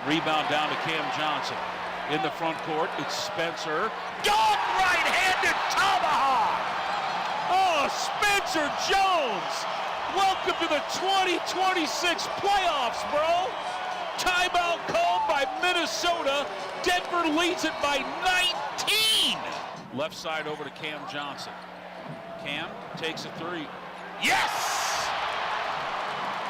Rebound down to Cam Johnson. In the front court, it's Spencer. Dunk right-handed tomahawk! Oh, Spencer Jones! Welcome to the 2026 playoffs, bro! Timeout called by Minnesota. Denver leads it by 19! Left side over to Cam Johnson. Cam takes a three. Yes!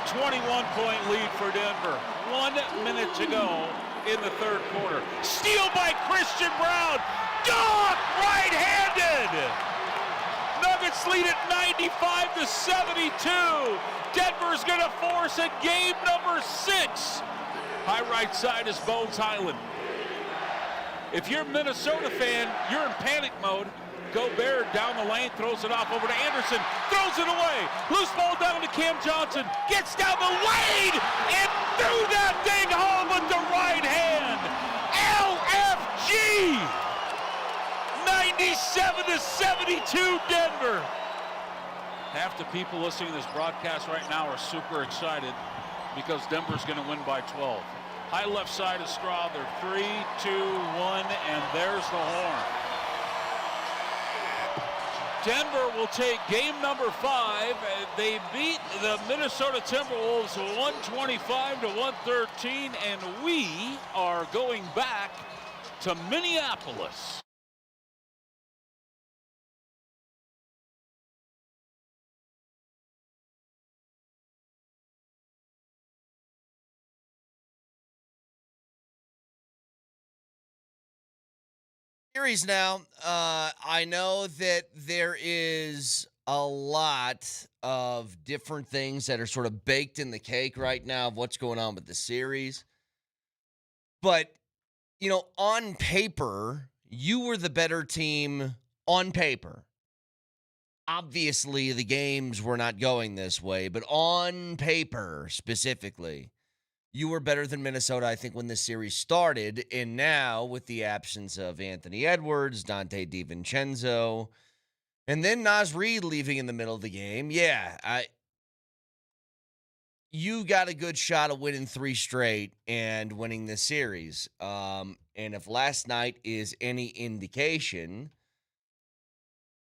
21-point lead for Denver. 1 minute to go in the third quarter. Steal by Christian Brown. Dunk right-handed. Nuggets lead at 95-72. Denver's going to force a game number 6. High right side is Bones Highland. If you're a Minnesota fan, you're in panic mode. Gobert down the lane, throws it off over to Anderson, throws it away. Loose ball down to Cam Johnson, gets down the lane, and threw that thing home with the right hand. LFG! 97-72 Denver. Half the people listening to this broadcast right now are super excited because Denver's going to win by 12. High left side of Straw, they're 3, 2, 1, and there's the horn. Denver will take game number 5. They beat the Minnesota Timberwolves 125-113, and we are going back to Minneapolis. Series now. I know that there is a lot of different things that are sort of baked in the cake right now of what's going on with the series. But, you know, on paper, you were the better team on paper. Obviously, the games were not going this way, but on paper specifically, you were better than Minnesota, I think, when this series started. And now, with the absence of Anthony Edwards, Dante DiVincenzo, and then Naz Reid leaving in the middle of the game, you got a good shot of winning 3 straight and winning this series. And if last night is any indication,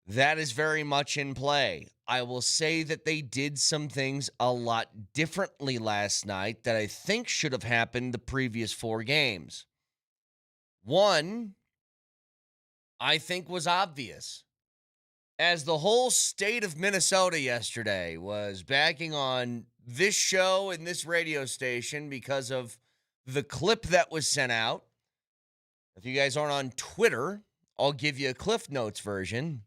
that is very much in play. I will say that they did some things a lot differently last night that I think should have happened the previous 4 games. One, I think, was obvious. As the whole state of Minnesota yesterday was backing on this show and this radio station because of the clip that was sent out. If you guys aren't on Twitter, I'll give you a Cliff Notes version.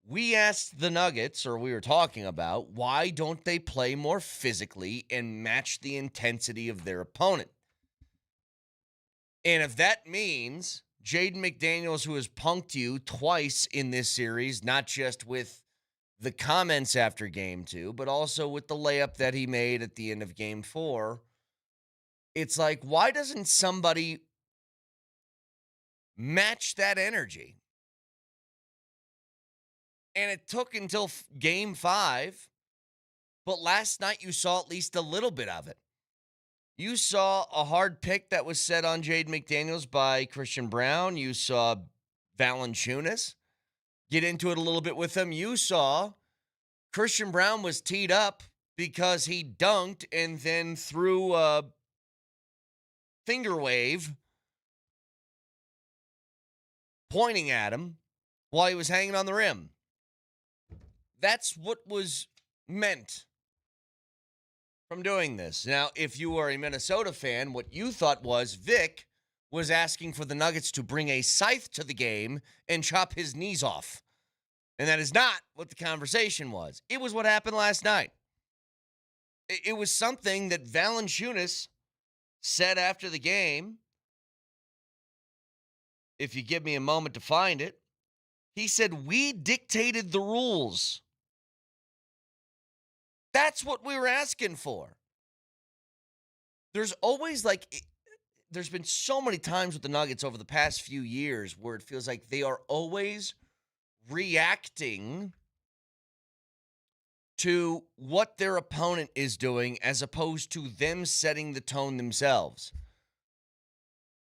We asked the Nuggets, or we were talking about, why don't they play more physically and match the intensity of their opponent? And if that means Jaden McDaniels, who has punked you twice in this series, not just with the comments after Game 2, but also with the layup that he made at the end of Game 4, it's like, why doesn't somebody match that energy? And it took until Game 5, but last night you saw at least a little bit of it. You saw a hard pick that was set on Jaden McDaniels by Christian Brown. You saw Valanciunas get into it a little bit with him. You saw Christian Brown was teed up because he dunked and then threw a finger wave pointing at him while he was hanging on the rim. That's what was meant from doing this. Now, if you are a Minnesota fan, what you thought was Vic was asking for the Nuggets to bring a scythe to the game and chop his knees off. And that is not what the conversation was. It was what happened last night. It was something that Valanciunas said after the game. If you give me a moment to find it, he said, "We dictated the rules." That's what we were asking for. There's always there's been so many times with the Nuggets over the past few years where it feels like they are always reacting to what their opponent is doing as opposed to them setting the tone themselves.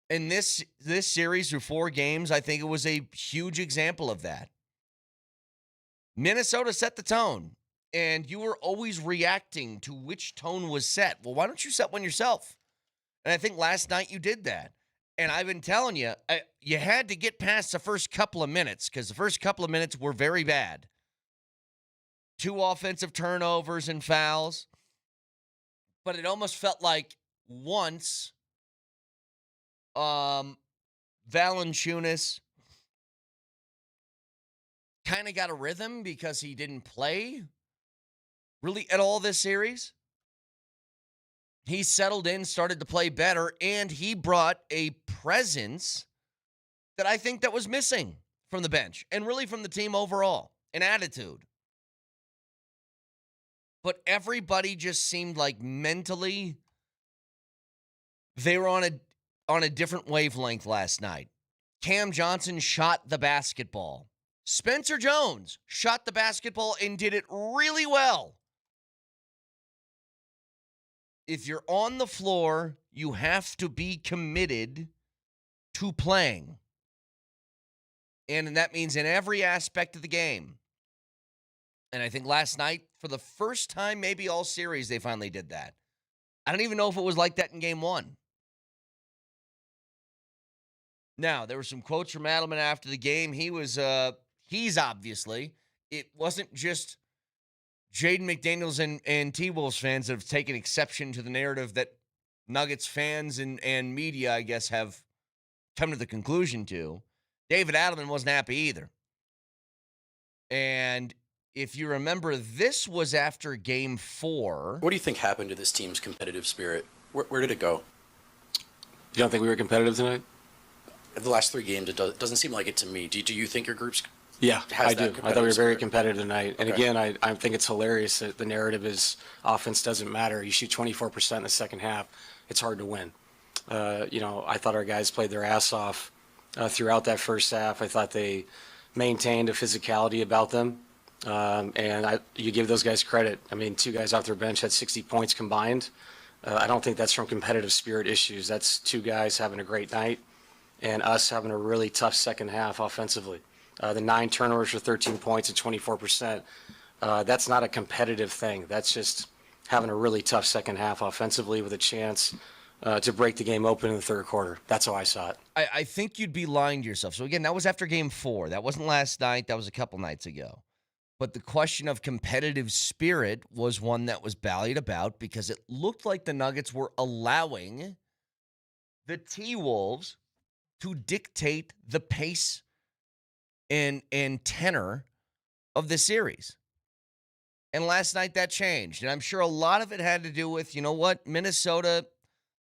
And this series through 4 games, I think it was a huge example of that. Minnesota set the tone, and you were always reacting to which tone was set. Well, why don't you set one yourself? And I think last night you did that. And I've been telling you, you had to get past the first couple of minutes because the first couple of minutes were very bad. 2 offensive turnovers and fouls. But it almost felt like once Valanciunas kind of got a rhythm because he didn't play really at all this series. He settled in, started to play better, and he brought a presence that I think that was missing from the bench and really from the team overall, an attitude. But everybody just seemed like mentally they were on a different wavelength last night. Cam Johnson shot the basketball. Spencer Jones shot the basketball and did it really well. If you're on the floor, you have to be committed to playing. And that means in every aspect of the game. And I think last night, for the first time, maybe all series, they finally did that. I don't even know if it was like that in game 1. Now, there were some quotes from Adelman after the game. He's obviously, it wasn't just Jaden McDaniels and T-Wolves fans that have taken exception to the narrative that Nuggets fans and media, I guess, have come to the conclusion to. David Adelman wasn't happy either. And if you remember, this was after game 4. What do you think happened to this team's competitive spirit? Where did it go? You don't think we were competitive tonight? The last 3 games, it doesn't seem like it to me. Do you think your group's Yeah, has I that do. I thought we were very spirit? competitive tonight. And Okay. again, I think it's hilarious that the narrative is offense doesn't matter. You shoot 24% in the second half, it's hard to win. I thought our guys played their ass off throughout that first half. I thought they maintained a physicality about them. You give those guys credit. I mean, 2 guys off their bench had 60 points combined. I don't think that's from competitive spirit issues. That's 2 guys having a great night and us having a really tough second half offensively. The 9 turnovers for 13 points and 24%. That's not a competitive thing. That's just having a really tough second half offensively with a chance to break the game open in the third quarter. That's how I saw it. I think you'd be lying to yourself. So again, that was after game 4. That wasn't last night. That was a couple nights ago. But the question of competitive spirit was one that was bandied about because it looked like the Nuggets were allowing the T-Wolves to dictate the pace and tenor of the series. And last night that changed. And I'm sure a lot of it had to do with, you know what, Minnesota,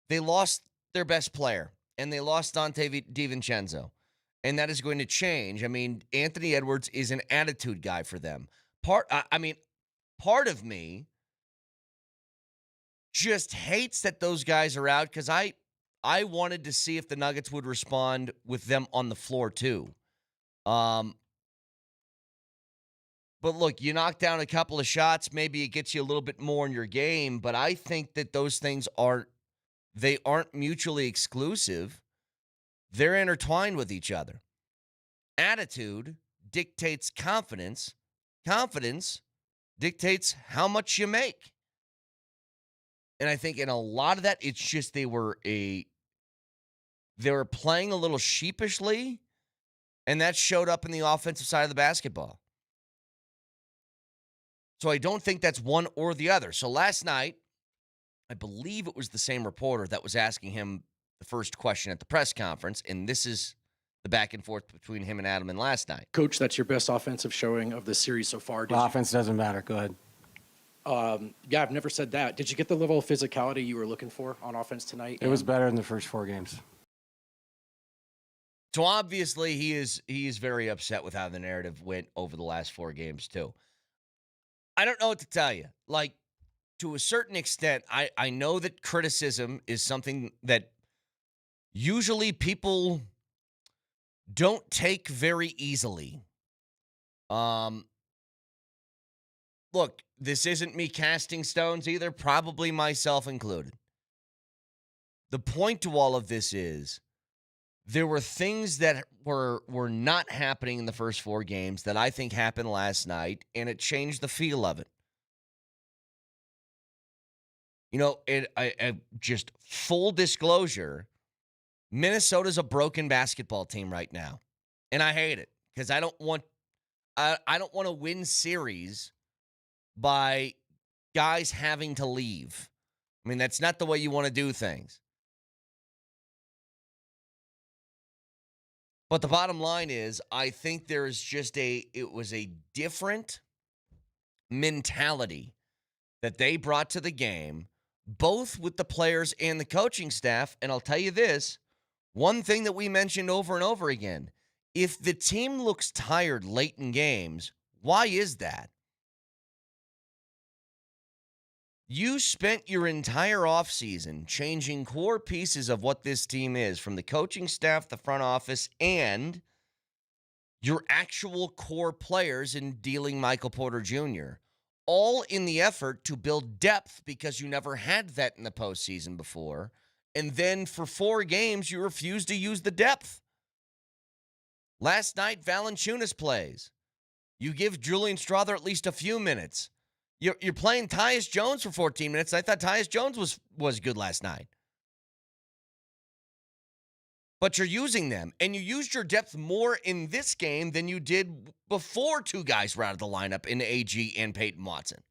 they lost their best player, and they lost Dante DiVincenzo. And that is going to change. I mean, Anthony Edwards is an attitude guy for them. Part of me just hates that those guys are out because I wanted to see if the Nuggets would respond with them on the floor too. But look, you knock down a couple of shots, maybe it gets you a little bit more in your game, but I think that those things aren't mutually exclusive. They're intertwined with each other. Attitude dictates confidence. Confidence dictates how much you make. And I think in a lot of that, it's just they were playing a little sheepishly, and that showed up in the offensive side of the basketball. So I don't think that's one or the other. So last night, I believe it was the same reporter that was asking him the first question at the press conference, and this is the back and forth between him and Adelman last night. Coach, that's your best offensive showing of the series so far. Offense doesn't matter. Go ahead. Yeah, I've never said that. Did you get the level of physicality you were looking for on offense tonight? It was better in the first 4 games. So obviously he is very upset with how the narrative went over the last 4 games too. I don't know what to tell you. Like, to a certain extent, I know that criticism is something that usually people don't take very easily. Look, this isn't me casting stones either, probably myself included. The point to all of this is there were things that were not happening in the first 4 games that I think happened last night, and it changed the feel of it. You know, just full disclosure, Minnesota's a broken basketball team right now, and I hate it because I don't want to win series by guys having to leave. I mean, that's not the way you want to do things. But the bottom line is, I think it was a different mentality that they brought to the game, both with the players and the coaching staff. And I'll tell you this, one thing that we mentioned over and over again, if the team looks tired late in games, why is that? You spent your entire offseason changing core pieces of what this team is, from the coaching staff, the front office, and your actual core players in dealing Michael Porter Jr., all in the effort to build depth because you never had that in the postseason before. And then for 4 games, you refused to use the depth. Last night, Valanciunas plays. You give Julian Strawther at least a few minutes. You're playing Tyus Jones for 14 minutes. I thought Tyus Jones was good last night. But you're using them, and you used your depth more in this game than you did before 2 guys were out of the lineup in AG and Peyton Watson.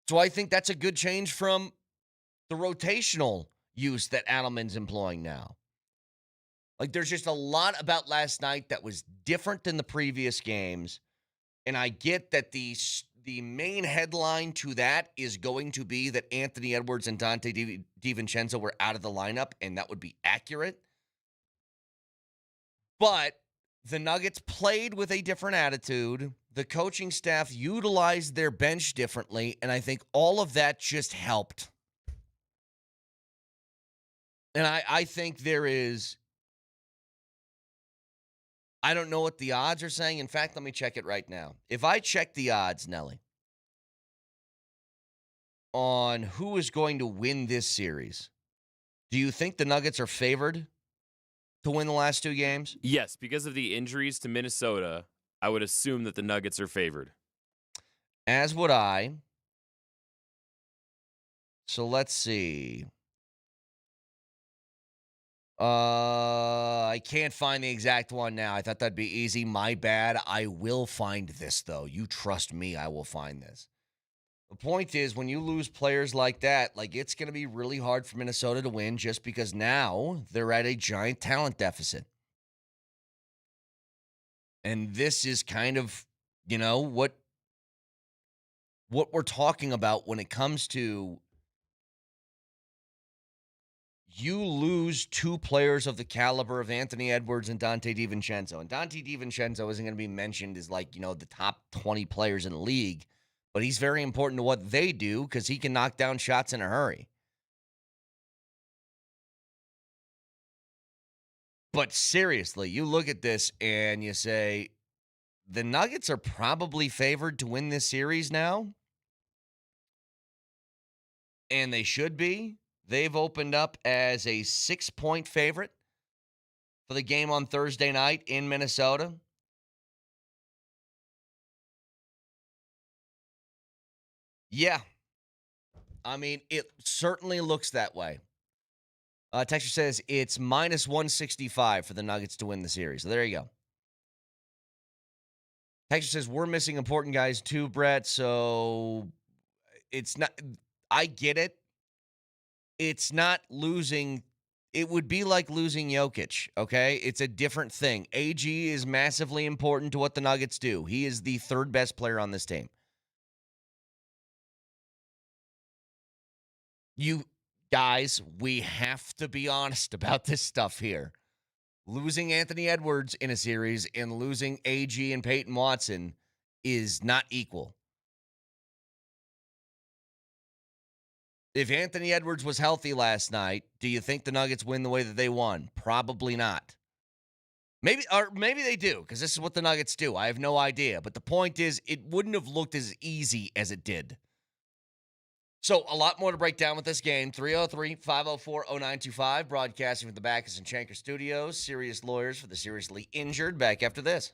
So I think that's a good change from the rotational use that Adelman's employing now. Like, there's just a lot about last night that was different than the previous games. And I get that the main headline to that is going to be that Anthony Edwards and Dante DiVincenzo were out of the lineup, and that would be accurate. But the Nuggets played with a different attitude. The coaching staff utilized their bench differently, and I think all of that just helped. And I think there is... I don't know what the odds are saying. In fact, let me check it right now. If I check the odds, Nelly, on who is going to win this series, do you think the Nuggets are favored to win the last 2 games? Yes, because of the injuries to Minnesota, I would assume that the Nuggets are favored. As would I. So let's see. I can't find the exact one now. I thought that'd be easy. My bad. I will find this, though. You trust me, I will find this. The point is, when you lose players like that, like, it's going to be really hard for Minnesota to win just because now they're at a giant talent deficit. And this is kind of, you know, what we're talking about when it comes to you lose 2 players of the caliber of Anthony Edwards and Dante DiVincenzo. And Dante DiVincenzo isn't going to be mentioned as, like, you know, the top 20 players in the league, but he's very important to what they do because he can knock down shots in a hurry. But seriously, you look at this and you say, the Nuggets are probably favored to win this series now. And they should be. They've opened up as a 6-point favorite for the game on Thursday night in Minnesota. Yeah. I mean, it certainly looks that way. Texture says it's minus 165 for the Nuggets to win the series. So there you go. Texture says we're missing important guys too, Brett. So it's not, I get it. It's not losing. It would be like losing Jokic, okay? It's a different thing. AG is massively important to what the Nuggets do. He is the 3rd best player on this team. You guys, we have to be honest about this stuff here. Losing Anthony Edwards in a series and losing AG and Peyton Watson is not equal. If Anthony Edwards was healthy last night, do you think the Nuggets win the way that they won? Probably not. Maybe they do, because this is what the Nuggets do. I have no idea. But the point is, it wouldn't have looked as easy as it did. So a lot more to break down with this game. 303-504-0925, broadcasting from the Backus and Schenker Studios. Serious lawyers for the seriously injured. Back after this.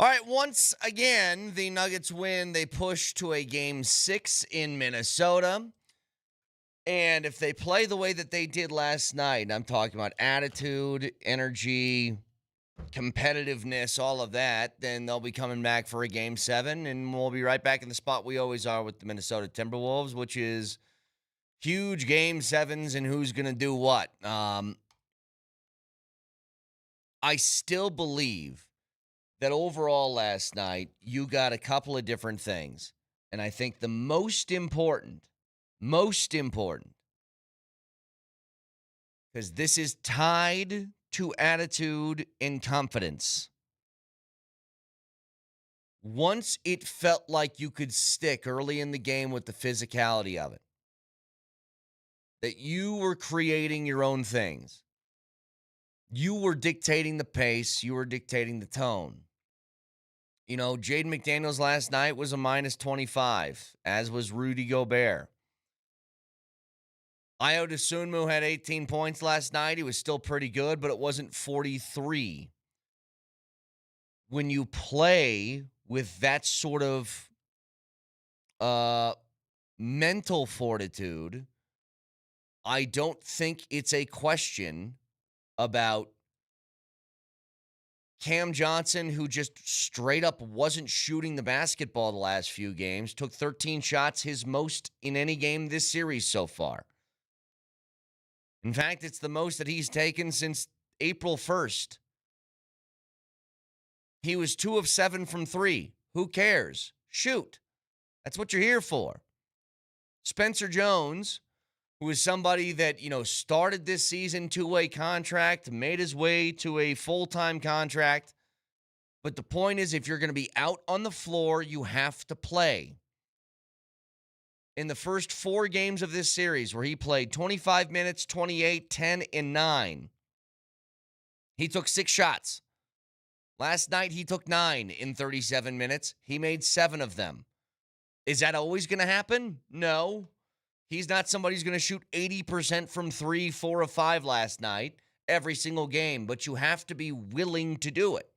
All right, once again, the Nuggets win. They push to a Game 6 in Minnesota. And if they play the way that they did last night, I'm talking about attitude, energy, competitiveness, all of that, then they'll be coming back for a Game 7, and we'll be right back in the spot we always are with the Minnesota Timberwolves, which is huge Game 7s and who's going to do what. I still believe that overall last night, you got a couple of different things. And I think the most important, because this is tied to attitude and confidence. Once it felt like you could stick early in the game with the physicality of it, that you were creating your own things. You were dictating the pace. You were dictating the tone. You know, Jaden McDaniels last night was a minus 25, as was Rudy Gobert. Ayo Dosunmu had 18 points last night. He was still pretty good, but it wasn't 43. When you play with that sort of mental fortitude, I don't think it's a question about Cam Johnson, who just straight up wasn't shooting the basketball the last few games, took 13 shots, his most in any game this series so far. In fact, it's the most that he's taken since April 1st. He was 2 of 7 from 3. Who cares? Shoot. That's what you're here for. Spencer Jones, who is somebody that, started this season two-way contract, made his way to a full-time contract. But the point is, if you're going to be out on the floor, you have to play. In the first 4 games of this series, where he played 25 minutes, 28, 10, and 9, he took 6 shots. Last night, he took 9 in 37 minutes. He made 7 of them. Is that always going to happen? No. He's not somebody who's going to shoot 80% from 3, 4 of 5 last night, every single game, but you have to be willing to do it.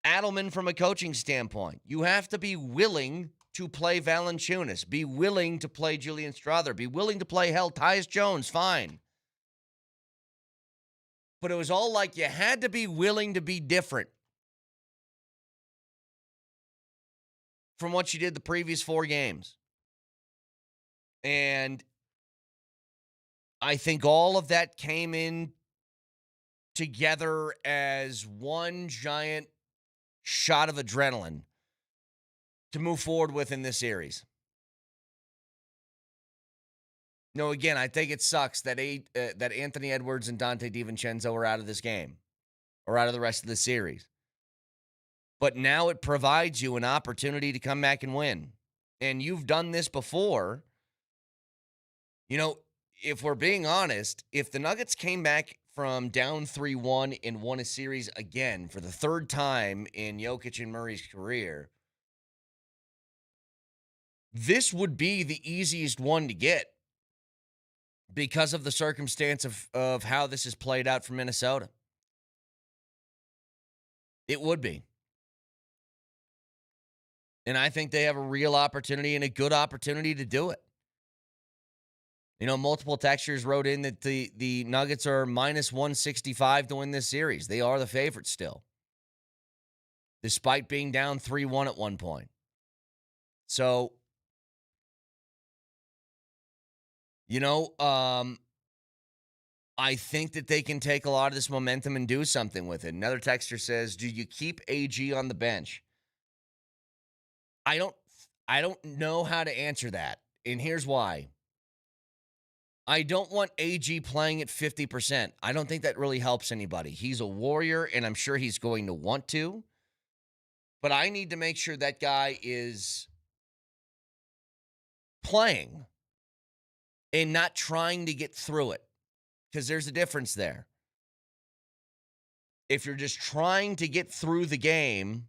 Adelman, from a coaching standpoint, you have to be willing to play Valanciunas, be willing to play Julian Strawther, be willing to play, Tyus Jones, fine. But it was all like you had to be willing to be different from what you did the previous 4 games. And I think all of that came in together as one giant shot of adrenaline to move forward with in this series. No, again, I think it sucks that that Anthony Edwards and Dante DiVincenzo are out of this game or out of the rest of the series. But now it provides you an opportunity to come back and win. And you've done this before. If we're being honest, if the Nuggets came back from down 3-1 and won a series again for the 3rd time in Jokic and Murray's career, this would be the easiest one to get because of the circumstance of how this has played out for Minnesota. It would be. And I think they have a real opportunity and a good opportunity to do it. Multiple textures wrote in that the Nuggets are minus 165 to win this series. They are the favorites still, despite being down 3-1 at one point. So, I think that they can take a lot of this momentum and do something with it. Another texter says, do you keep AG on the bench? I don't know how to answer that, and here's why. I don't want AG playing at 50%. I don't think that really helps anybody. He's a warrior, and I'm sure he's going to want to. But I need to make sure that guy is playing and not trying to get through it, because there's a difference there. If you're just trying to get through the game,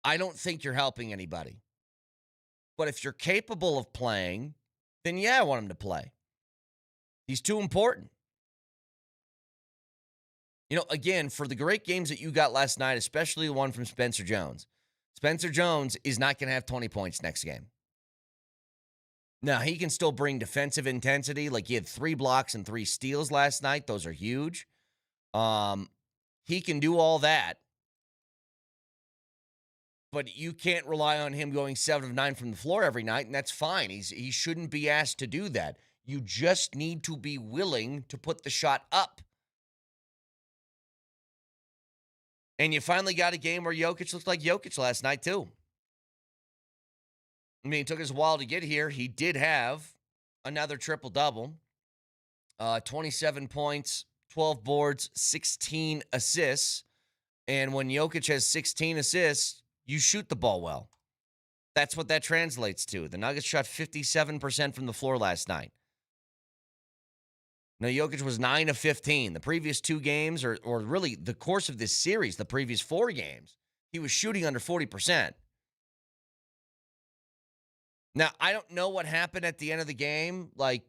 I don't think you're helping anybody. But if you're capable of playing, then yeah, I want him to play. He's too important. Again, for the great games that you got last night, especially the one from Spencer Jones is not going to have 20 points next game. Now, he can still bring defensive intensity. Like, he had 3 blocks and 3 steals last night. Those are huge. He can do all that. But you can't rely on him going 7 of 9 from the floor every night, and that's fine. He shouldn't be asked to do that. You just need to be willing to put the shot up. And you finally got a game where Jokic looked like Jokic last night, too. I mean, it took us a while to get here. He did have another triple-double. 27 points, 12 boards, 16 assists. And when Jokic has 16 assists, you shoot the ball well. That's what that translates to. The Nuggets shot 57% from the floor last night. Now, Jokic was 9 of 15. The previous 2 games, or really the course of this series, the previous 4 games, he was shooting under 40%. Now, I don't know what happened at the end of the game. Like,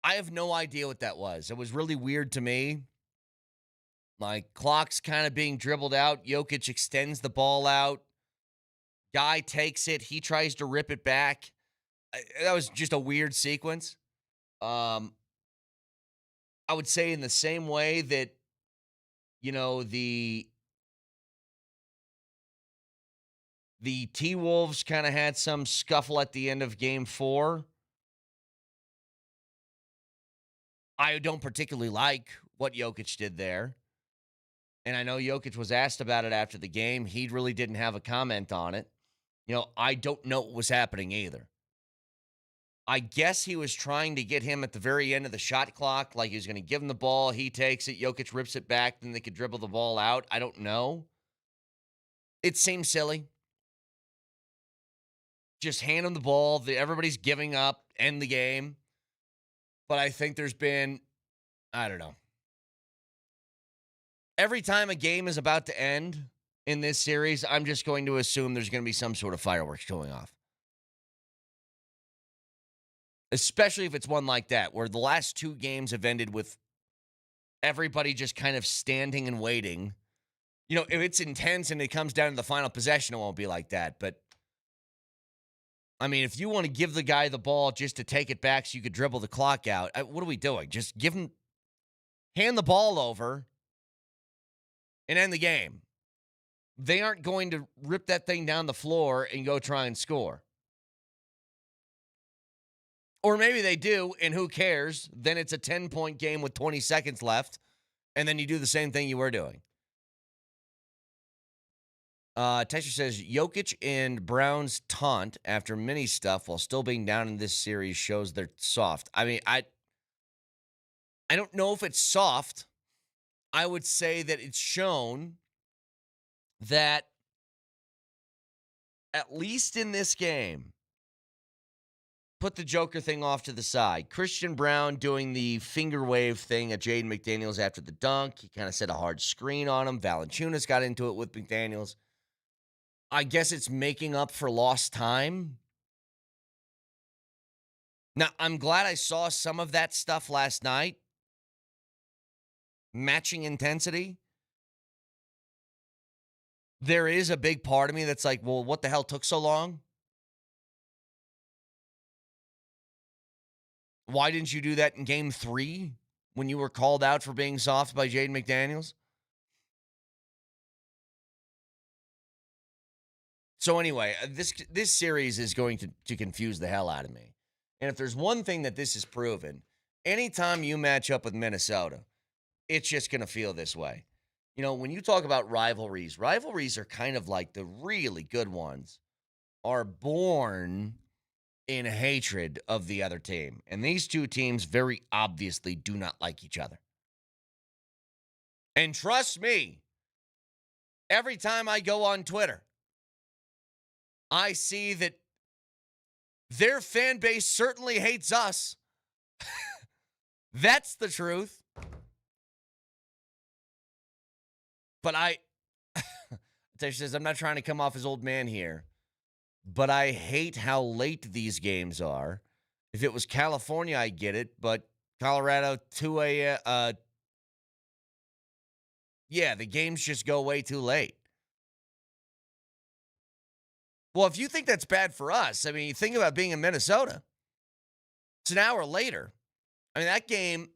I have no idea what that was. It was really weird to me. Like, clock's kind of being dribbled out. Jokic extends the ball out. Guy takes it. He tries to rip it back. That was just a weird sequence. I would say in the same way that, the T-Wolves kind of had some scuffle at the end of Game 4. I don't particularly like what Jokic did there. And I know Jokic was asked about it after the game. He really didn't have a comment on it. I don't know what was happening either. I guess he was trying to get him at the very end of the shot clock, like he was going to give him the ball. He takes it. Jokic rips it back. Then they could dribble the ball out. I don't know. It seems silly. Just hand him the ball. Everybody's giving up. End the game. But I think there's been, I don't know. Every time a game is about to end in this series, I'm just going to assume there's going to be some sort of fireworks going off. Especially if it's one like that, where the last 2 games have ended with everybody just kind of standing and waiting. If it's intense and it comes down to the final possession, it won't be like that. But, I mean, if you want to give the guy the ball just to take it back so you could dribble the clock out, what are we doing? Just hand the ball over and end the game. They aren't going to rip that thing down the floor and go try and score. Or maybe they do, and who cares? Then it's a 10-point game with 20 seconds left, and then you do the same thing you were doing. Texture says, Jokic and Brown's taunt after mini stuff while still being down in this series shows they're soft. I mean, I don't know if it's soft. I would say that it's shown that at least in this game, put the Joker thing off to the side. Christian Brown doing the finger wave thing at Jaden McDaniels after the dunk. He kind of set a hard screen on him. Valanciunas got into it with McDaniels. I guess it's making up for lost time. Now, I'm glad I saw some of that stuff last night. Matching intensity. There is a big part of me that's like, well, what the hell took so long? Why didn't you do that in Game 3 when you were called out for being soft by Jaden McDaniels? So anyway, this series is going to confuse the hell out of me. And if there's one thing that this has proven, anytime you match up with Minnesota, it's just going to feel this way. When you talk about rivalries are kind of like the really good ones are born in hatred of the other team. And these two teams very obviously do not like each other. And trust me, every time I go on Twitter, I see that their fan base certainly hates us. That's the truth. But Tash says, I'm not trying to come off as old man here, but I hate how late these games are. If it was California, I get it, but Colorado, 2 a.m., yeah, the games just go way too late. Well, if you think that's bad for us, I mean, you think about being in Minnesota. It's an hour later. I mean, that game,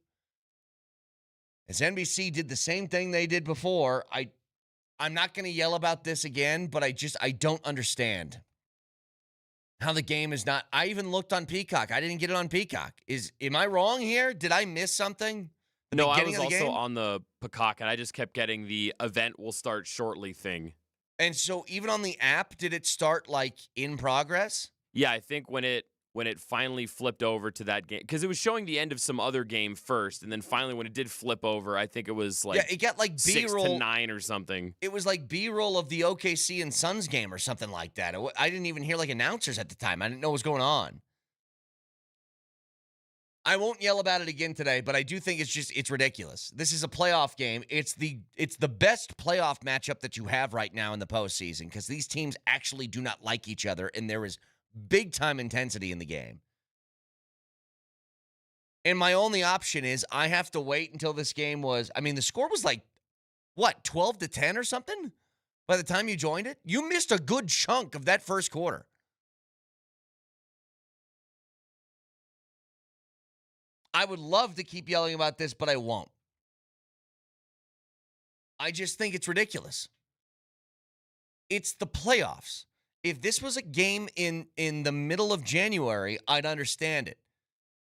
as NBC did the same thing they did before, I'm not going to yell about this again, but I don't understand how the game is not. I even looked on Peacock. I didn't get it on Peacock. Am I wrong here? Did I miss something? No, I was also on the Peacock, and I just kept getting the event will start shortly thing. And so even on the app, did it start like in progress? Yeah, I think when it finally flipped over to that game, because it was showing the end of some other game first, and then finally when it did flip over, I think it was like it got like B-roll 6 to 9 or something. It was like B-roll of the OKC and Suns game or something like that. I didn't even hear like announcers at the time. I didn't know what was going on. I won't yell about it again today, but I do think it's ridiculous. This is a playoff game. It's the best playoff matchup that you have right now in the postseason because these teams actually do not like each other, and there is big time intensity in the game. And my only option is I have to wait until this game the score was like, what, 12-10 or something? By the time you joined it? You missed a good chunk of that first quarter. I would love to keep yelling about this, but I won't. I just think it's ridiculous. It's the playoffs. If this was a game in the middle of January, I'd understand it.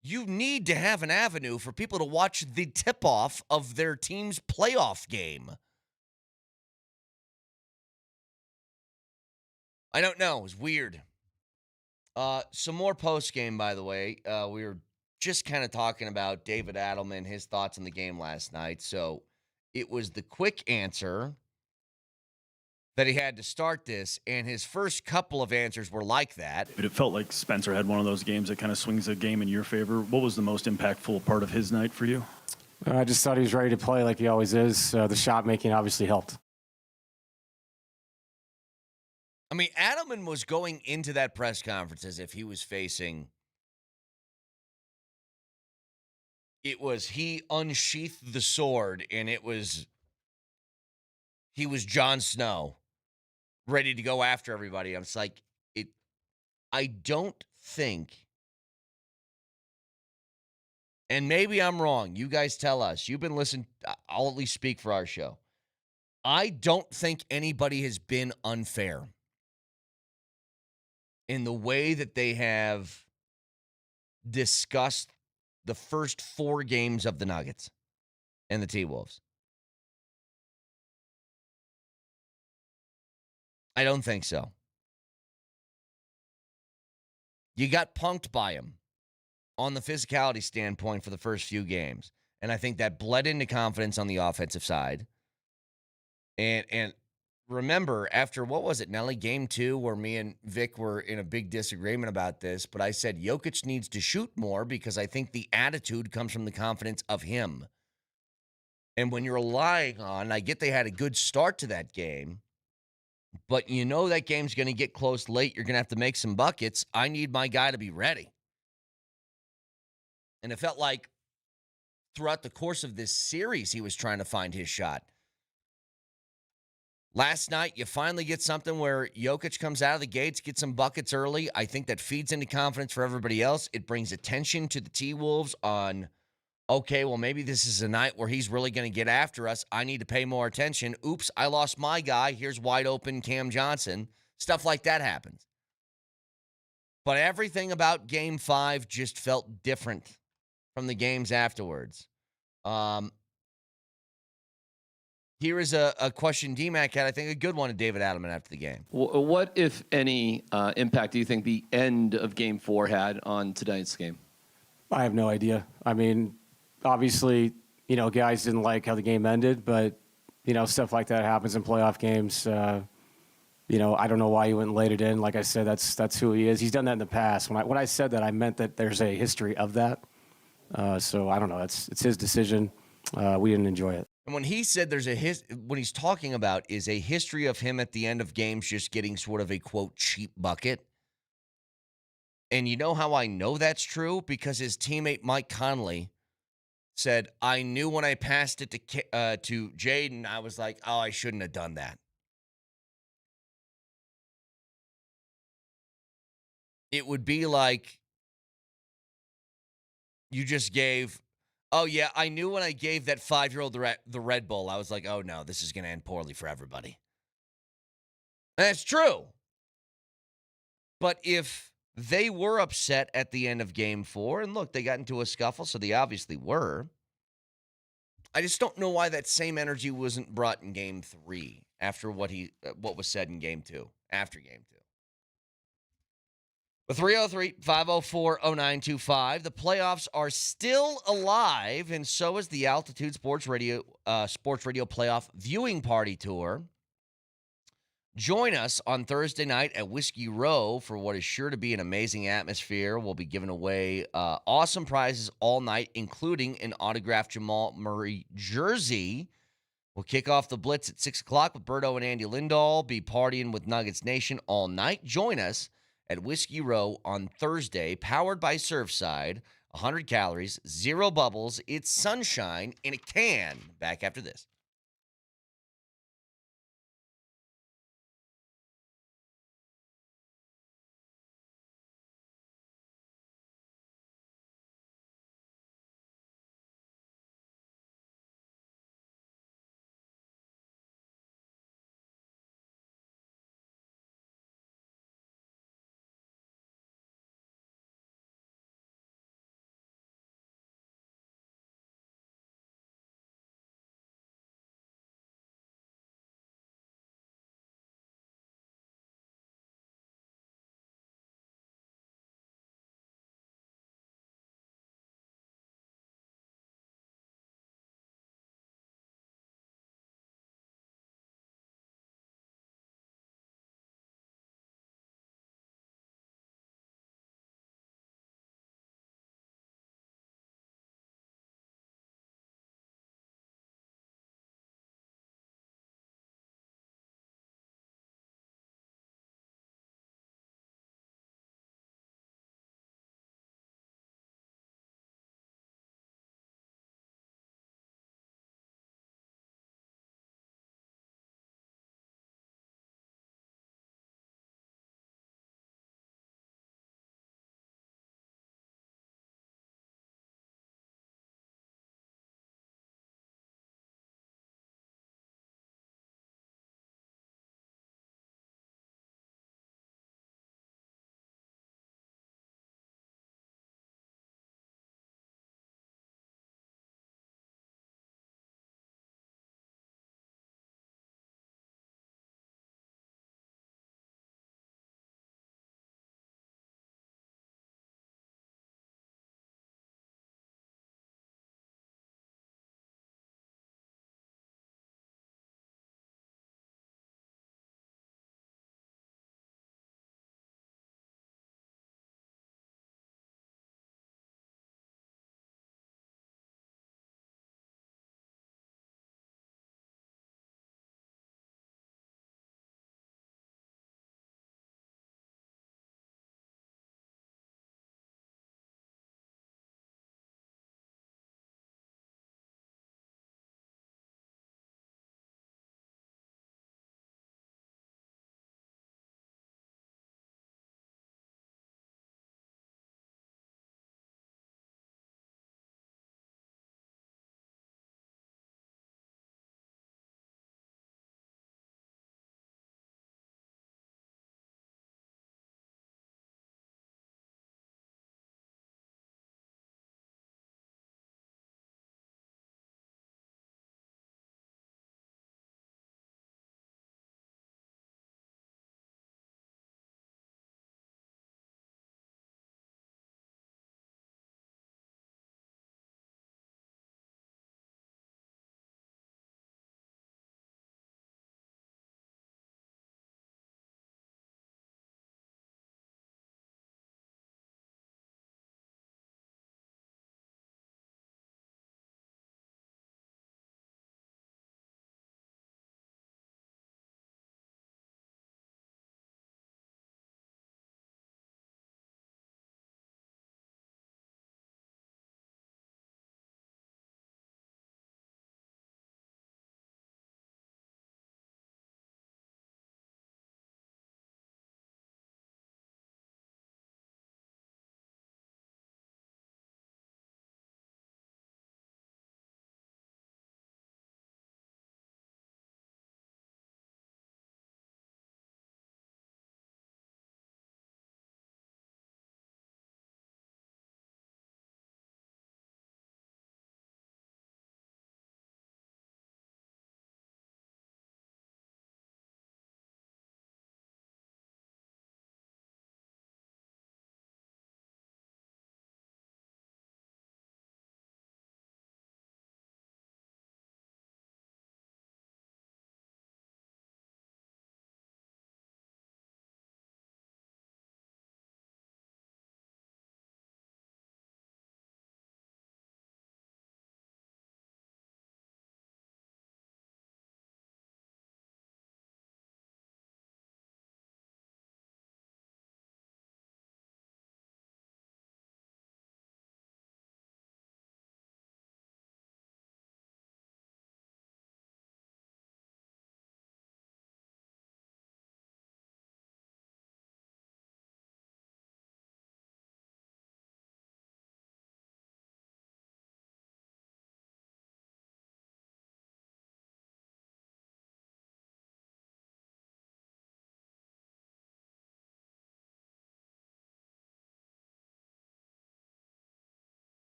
You need to have an avenue for people to watch the tip-off of their team's playoff game. I don't know. It was weird. Some more post-game, by the way. We were just kind of talking about David Adelman, his thoughts on the game last night. So it was the quick answer that he had to start this, and his first couple of answers were like that. But it felt like Spencer had one of those games that kind of swings a game in your favor. What was the most impactful part of his night for you? I just thought he was ready to play like he always is. The shot making obviously helped. I mean, Adelman was going into that press conference as if he was facing... he unsheathed the sword, and he was Jon Snow, ready to go after everybody. I was like, I don't think, and maybe I'm wrong. You guys tell us. You've been listening. I'll at least speak for our show. I don't think anybody has been unfair in the way that they have discussed the first 4 games of the Nuggets and the T-Wolves. I don't think so. You got punked by him on the physicality standpoint for the first few games. And I think that bled into confidence on the offensive side. And remember, after, what was it, Nelly, game 2, where me and Vic were in a big disagreement about this, but I said Jokic needs to shoot more because I think the attitude comes from the confidence of him. And when you're relying on, I get they had a good start to that game, but you know that game's going to get close late. You're going to have to make some buckets. I need my guy to be ready. And it felt like throughout the course of this series, he was trying to find his shot. Last night, you finally get something where Jokic comes out of the gates, gets some buckets early. I think that feeds into confidence for everybody else. It brings attention to the T-Wolves on, okay, well, maybe this is a night where he's really going to get after us. I need to pay more attention. Oops, I lost my guy. Here's wide open Cam Johnson. Stuff like that happens. But everything about Game 5 just felt different from the games afterwards. Here is a question DMac had, I think a good one, to David Adelman after the game. What, if any, impact do you think the end of Game 4 had on tonight's game? I have no idea. I mean, obviously, guys didn't like how the game ended, but, stuff like that happens in playoff games. I don't know why he went and laid it in. Like I said, that's who he is. He's done that in the past. When I said that, I meant that there's a history of that. So I don't know. It's his decision. We didn't enjoy it. And when he said what he's talking about is a history of him at the end of games just getting sort of a, quote, cheap bucket. And you know how I know that's true? Because his teammate Mike Conley said, I knew when I passed it to Jaden, I was like, oh, I shouldn't have done that. It would be like you just gave, oh, yeah, I knew when I gave that 5-year-old the Red Bull, I was like, oh, no, this is going to end poorly for everybody. And that's true. But if they were upset at the end of game 4, and look, they got into a scuffle, so they obviously were. I just don't know why that same energy wasn't brought in game 3 after what was said in game 2, after game 2. The 303-504-0925. The playoffs are still alive, and so is the Altitude Sports Radio Playoff Viewing Party Tour. Join us on Thursday night at Whiskey Row for what is sure to be an amazing atmosphere. We'll be giving away awesome prizes all night, including an autographed Jamal Murray jersey. We'll kick off the Blitz at 6 o'clock with Berto and Andy Lindahl. Be partying with Nuggets Nation all night. Join us at Whiskey Row on Thursday, powered by Surfside. 100 calories, 0 bubbles. It's sunshine in a can. Back after this.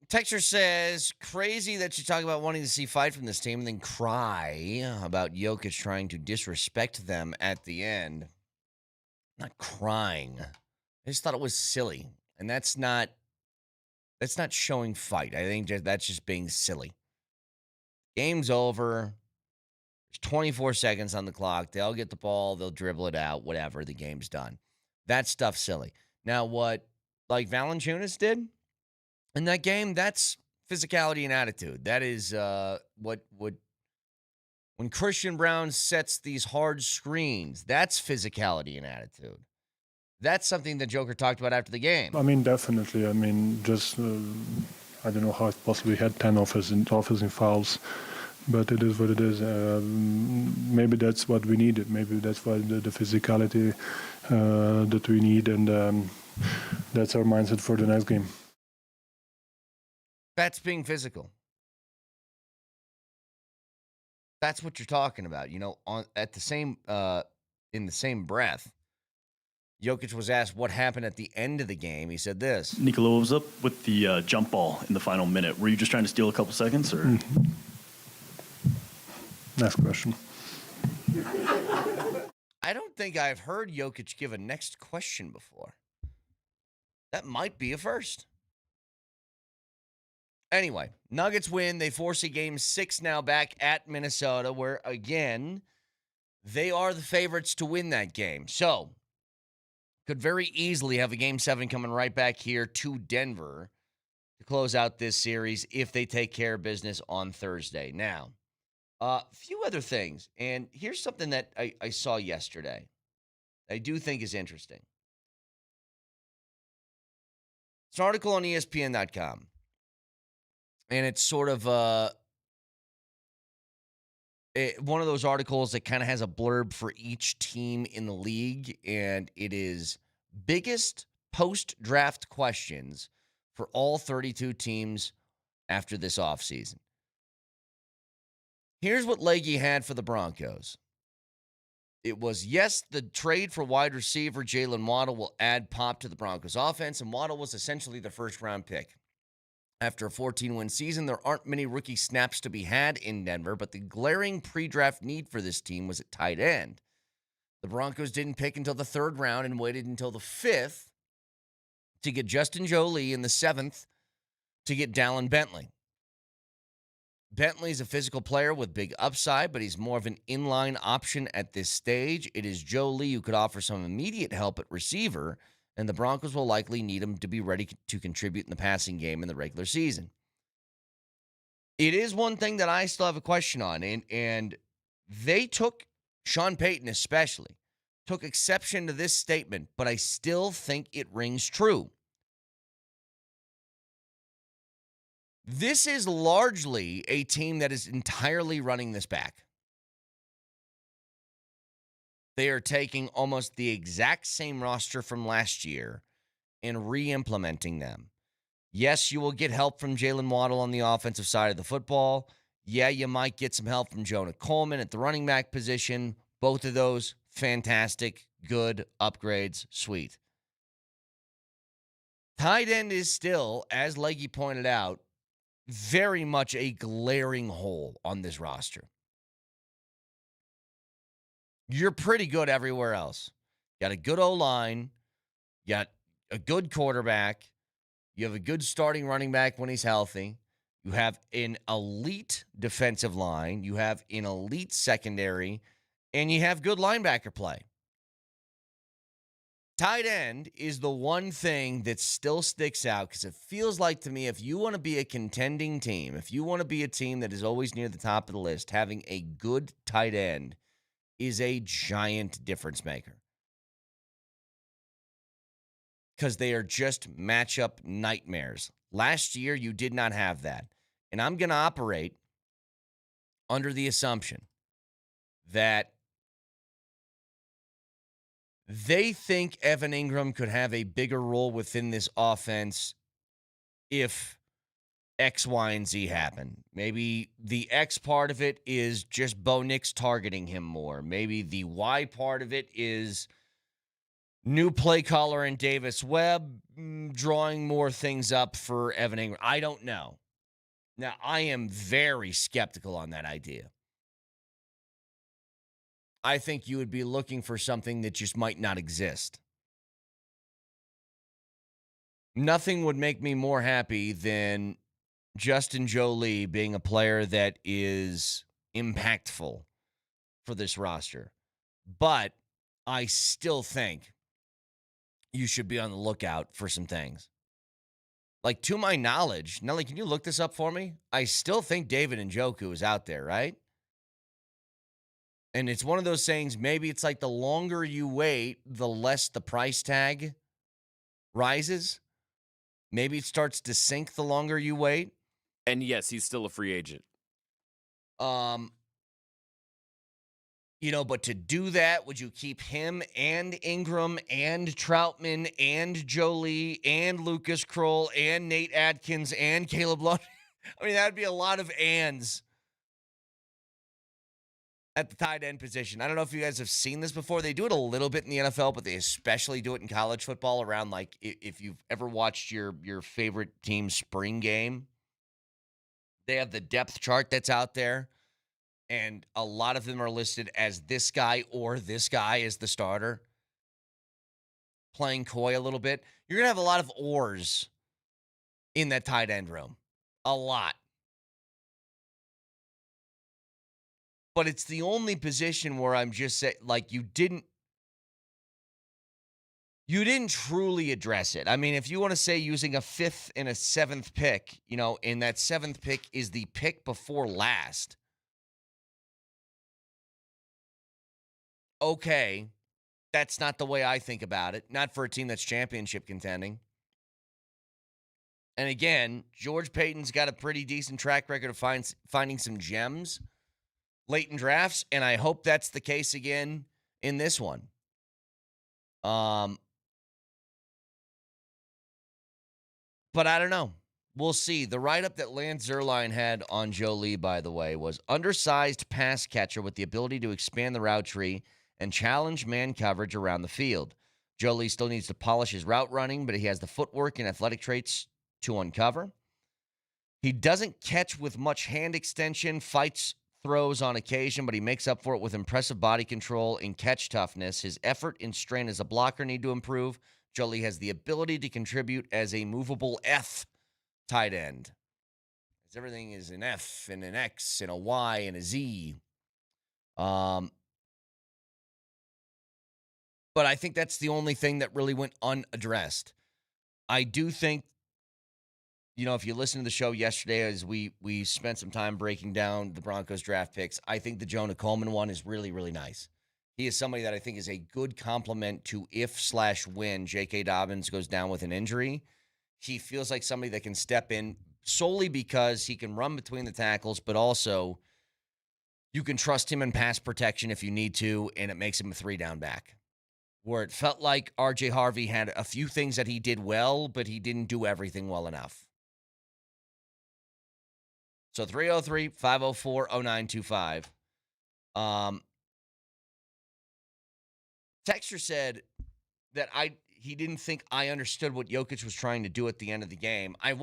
Texture says, crazy that you talk about wanting to see fight from this team and then cry about Jokic trying to disrespect them at the end. Not crying. I just thought it was silly. And that's not showing fight. I think that's just being silly. Game's over. There's 24 seconds on the clock. They'll get the ball. They'll dribble it out. Whatever. The game's done. That stuff's silly. Now, what like Valanciunas did in that game, that's physicality and attitude. That is what when Christian Brown sets these hard screens, that's physicality and attitude. That's something that Joker talked about after the game. I mean, definitely. I mean, just I don't know how it's possible. We had 10 offensive fouls, but it is what it is. Maybe that's what we needed. Maybe that's what the physicality that we need, and that's our mindset for the next game. That's being physical. That's what you're talking about. You know, in the same breath, Jokic was asked what happened at the end of the game. He said this. Nikola, what was up with the jump ball in the final minute? Were you just trying to steal a couple seconds, or? Mm-hmm. Next question. I don't think I've heard Jokic give a next question before. That might be a first. Anyway, Nuggets win. They force a game 6 now back at Minnesota, where, again, they are the favorites to win that game. So, could very easily have a game 7 coming right back here to Denver to close out this series if they take care of business on Thursday. Now, a few other things, and here's something that I saw yesterday I do think is interesting. It's an article on ESPN.com. And it's sort of one of those articles that kind of has a blurb for each team in the league. And it is biggest post-draft questions for all 32 teams after this offseason. Here's what Leggy had for the Broncos. It was, yes, the trade for wide receiver Jalen Waddle will add pop to the Broncos offense. And Waddle was essentially the first-round pick. After a 14-win season, there aren't many rookie snaps to be had in Denver, but the glaring pre-draft need for this team was at tight end. The Broncos didn't pick until the 3rd round and waited until the 5th to get Justin Jolie, in the 7th to get Dallin Bentley. Bentley's a physical player with big upside, but he's more of an inline option at this stage. It is Jolie who could offer some immediate help at receiver, and the Broncos will likely need him to be ready to contribute in the passing game in the regular season. It is one thing that I still have a question on, and they took, Sean Payton especially, took exception to this statement, but I still think it rings true. This is largely a team that is entirely running this back. They are taking almost the exact same roster from last year and re-implementing them. Yes, you will get help from Jalen Waddle on the offensive side of the football. Yeah, you might get some help from Jonah Coleman at the running back position. Both of those, fantastic, good upgrades, sweet. Tight end is still, as Leggy pointed out, very much a glaring hole on this roster. You're pretty good everywhere else. You got a good O-line. You got a good quarterback. You have a good starting running back when he's healthy. You have an elite defensive line. You have an elite secondary. And you have good linebacker play. Tight end is the one thing that still sticks out because it feels like to me if you want to be a contending team, if you want to be a team that is always near the top of the list, having a good tight end is a giant difference maker. Because they are just matchup nightmares. Last year, you did not have that. And I'm going to operate under the assumption that they think Evan Ingram could have a bigger role within this offense if X, Y, and Z happen. Maybe the X part of it is just Bo Nix targeting him more. Maybe the Y part of it is New play caller in Davis Webb, drawing more things up for Evan Ingram. I don't know. Now, I am very skeptical on that idea. I think you would be looking for something that just might not exist. Nothing would make me more happy than Justin Jolie being a player that is impactful for this roster. But I still think you should be on the lookout for some things. Like, to my knowledge, Nelly, can you look this up for me? I still think David Njoku is out there, right? And it's one of those sayings, maybe it's like the longer you wait, the less the price tag rises. Maybe it starts to sink the longer you wait. And yes, he's still a free agent. But to do that, would you keep him and Ingram and Troutman and Jolie and Lucas Kroll and Nate Atkins and Caleb Lund? I mean, that would be a lot of ands at the tight end position. I don't know if you guys have seen this before. They do it a little bit in the NFL, but they especially do it in college football around, like, if you've ever watched your favorite team's spring game, they have the depth chart that's out there, and a lot of them are listed as this guy or this guy as the starter, playing coy a little bit. You're going to have a lot of ors in that tight end room. A lot. But it's the only position where I'm just saying, like, you didn't truly address it. I mean, if you want to say using a 5th and a 7th pick, and that 7th pick is the pick before last. Okay, that's not the way I think about it. Not for a team that's championship contending. And again, George Payton's got a pretty decent track record of finding some gems late in drafts, and I hope that's the case again in this one. But I don't know. We'll see. The write-up that Lance Zierlein had on Jolie, by the way, was undersized pass catcher with the ability to expand the route tree and challenge man coverage around the field. Jolie still needs to polish his route running, but he has the footwork and athletic traits to uncover. He doesn't catch with much hand extension, fights throws on occasion, but he makes up for it with impressive body control and catch toughness. His effort and strain as a blocker need to improve. Jolie has the ability to contribute as a movable F tight end. As everything is an F and an X and a Y and a Z. But I think that's the only thing that really went unaddressed. I do think, if you listen to the show yesterday as we spent some time breaking down the Broncos draft picks, I think the Jonah Coleman one is really, really nice. He is somebody that I think is a good complement to if/when J.K. Dobbins goes down with an injury. He feels like somebody that can step in solely because he can run between the tackles, but also you can trust him in pass protection if you need to, and it makes him a 3-down back. Where it felt like R.J. Harvey had a few things that he did well, but he didn't do everything well enough. So 303-504-0925. Texture said that he didn't think I understood what Jokic was trying to do at the end of the game. I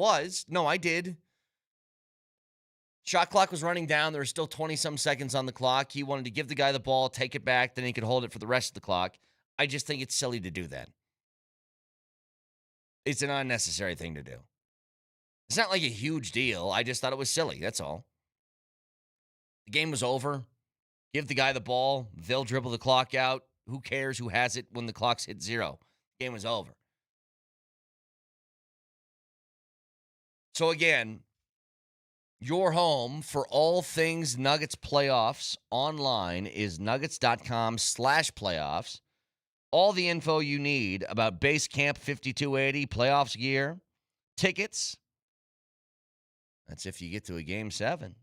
did. Shot clock was running down. There was still 20-some seconds on the clock. He wanted to give the guy the ball, take it back, then he could hold it for the rest of the clock. I just think it's silly to do that. It's an unnecessary thing to do. It's not like a huge deal. I just thought it was silly. That's all. The game was over. Give the guy the ball. They'll dribble the clock out. Who cares who has it when the clock's hit 0? The game was over. So again, your home for all things Nuggets playoffs online is nuggets.com/playoffs. All the info you need about Base Camp 5280, playoffs gear, tickets. That's if you get to a Game 7.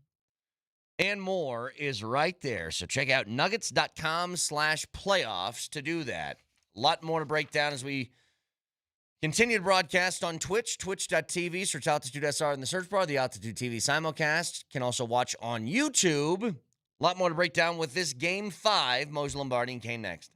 And more is right there. So check out nuggets.com/playoffs to do that. A lot more to break down as we continue to broadcast on Twitch, twitch.tv, search Altitude SR in the search bar. The Altitude TV simulcast can also watch on YouTube. A lot more to break down with this Game 5. Moser, Lombardi, and Kane next.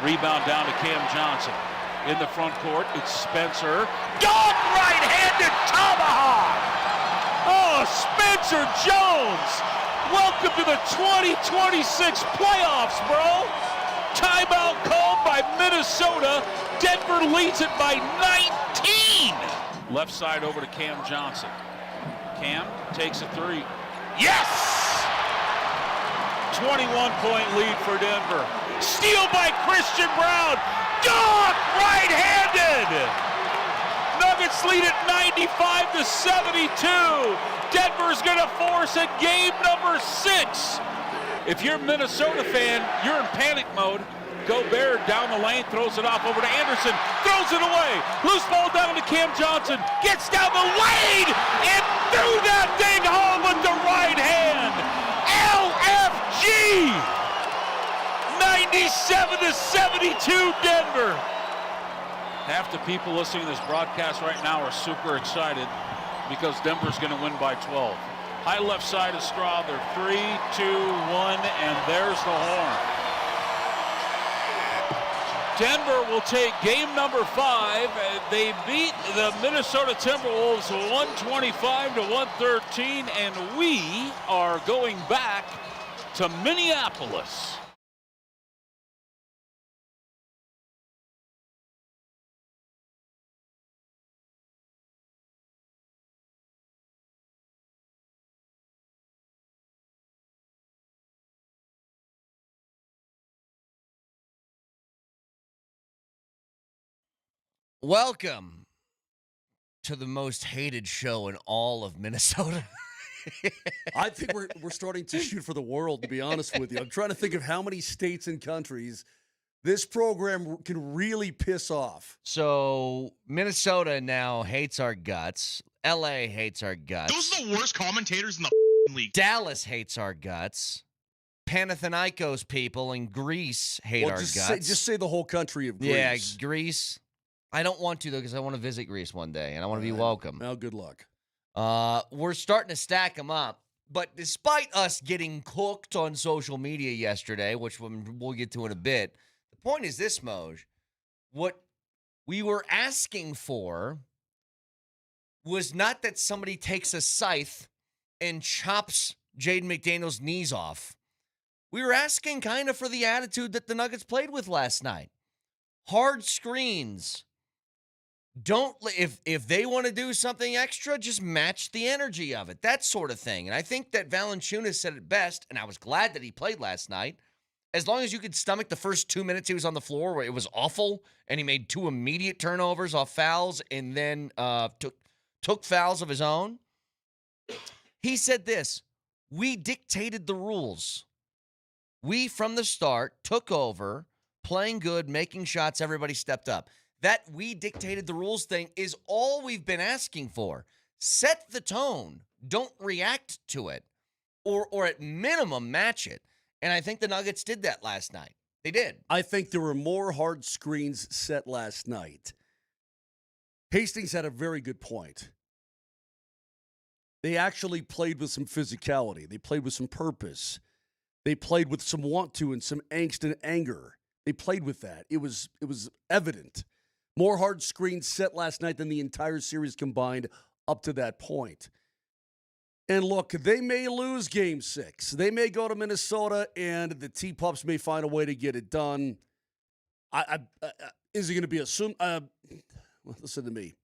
Rebound down to Cam Johnson. In the front court, it's Spencer. Dog right-handed tomahawk! Oh, Spencer Jones! Welcome to the 2026 playoffs, bro! Timeout called by Minnesota. Denver leads it by 19! Left side over to Cam Johnson. Cam takes a three. Yes! 21-point lead for Denver. Steal by Christian Brown. Dog right-handed! Nuggets lead at 95-72. Denver's going to force a game number 6. If you're a Minnesota fan, you're in panic mode. Gobert down the lane, throws it off over to Anderson, throws it away. Loose ball down to Cam Johnson, gets down the lane, and threw that thing home with the right hand. LFG! 97-72 Denver. Half the people listening to this broadcast right now are super excited because Denver's going to win by 12. High left side of Straw, they're 3, 2, 1, and there's the horn. Denver will take game number 5. They beat the Minnesota Timberwolves 125-113, and we are going back to Minneapolis. Welcome to the most hated show in all of Minnesota. I think we're starting to shoot for the world, to be honest with you. I'm trying to think of how many states and countries this program can really piss off. So Minnesota now hates our guts. LA hates our guts. Those are the worst commentators in the league. Dallas hates our guts. Panathinaikos people in Greece hate our guts. Just say the whole country of Greece. Yeah, Greece. I don't want to, though, because I want to visit Greece one day, and I want to be welcome. Well, good luck. We're starting to stack them up. But despite us getting cooked on social media yesterday, which we'll get to in a bit, the point is this, Moj. What we were asking for was not that somebody takes a scythe and chops Jaden McDaniels' knees off. We were asking kind of for the attitude that the Nuggets played with last night. Hard screens. If they want to do something extra, just match the energy of it. That sort of thing. And I think that Valanciunas said it best, and I was glad that he played last night. As long as you could stomach the first 2 minutes he was on the floor where it was awful, and he made 2 immediate turnovers off fouls and then took fouls of his own. He said this: we dictated the rules. We, from the start, took over, playing good, making shots, everybody stepped up. That we dictated the rules thing is all we've been asking for. Set the tone. Don't react to it. Or at minimum, match it. And I think the Nuggets did that last night. They did. I think there were more hard screens set last night. Hastings had a very good point. They actually played with some physicality. They played with some purpose. They played with some want to and some angst and anger. They played with that. It was evident. More hard screens set last night than the entire series combined up to that point. And look, they may lose Game 6. They may go to Minnesota, and the T-Pups may find a way to get it done. Is it going to be assumed? Listen to me.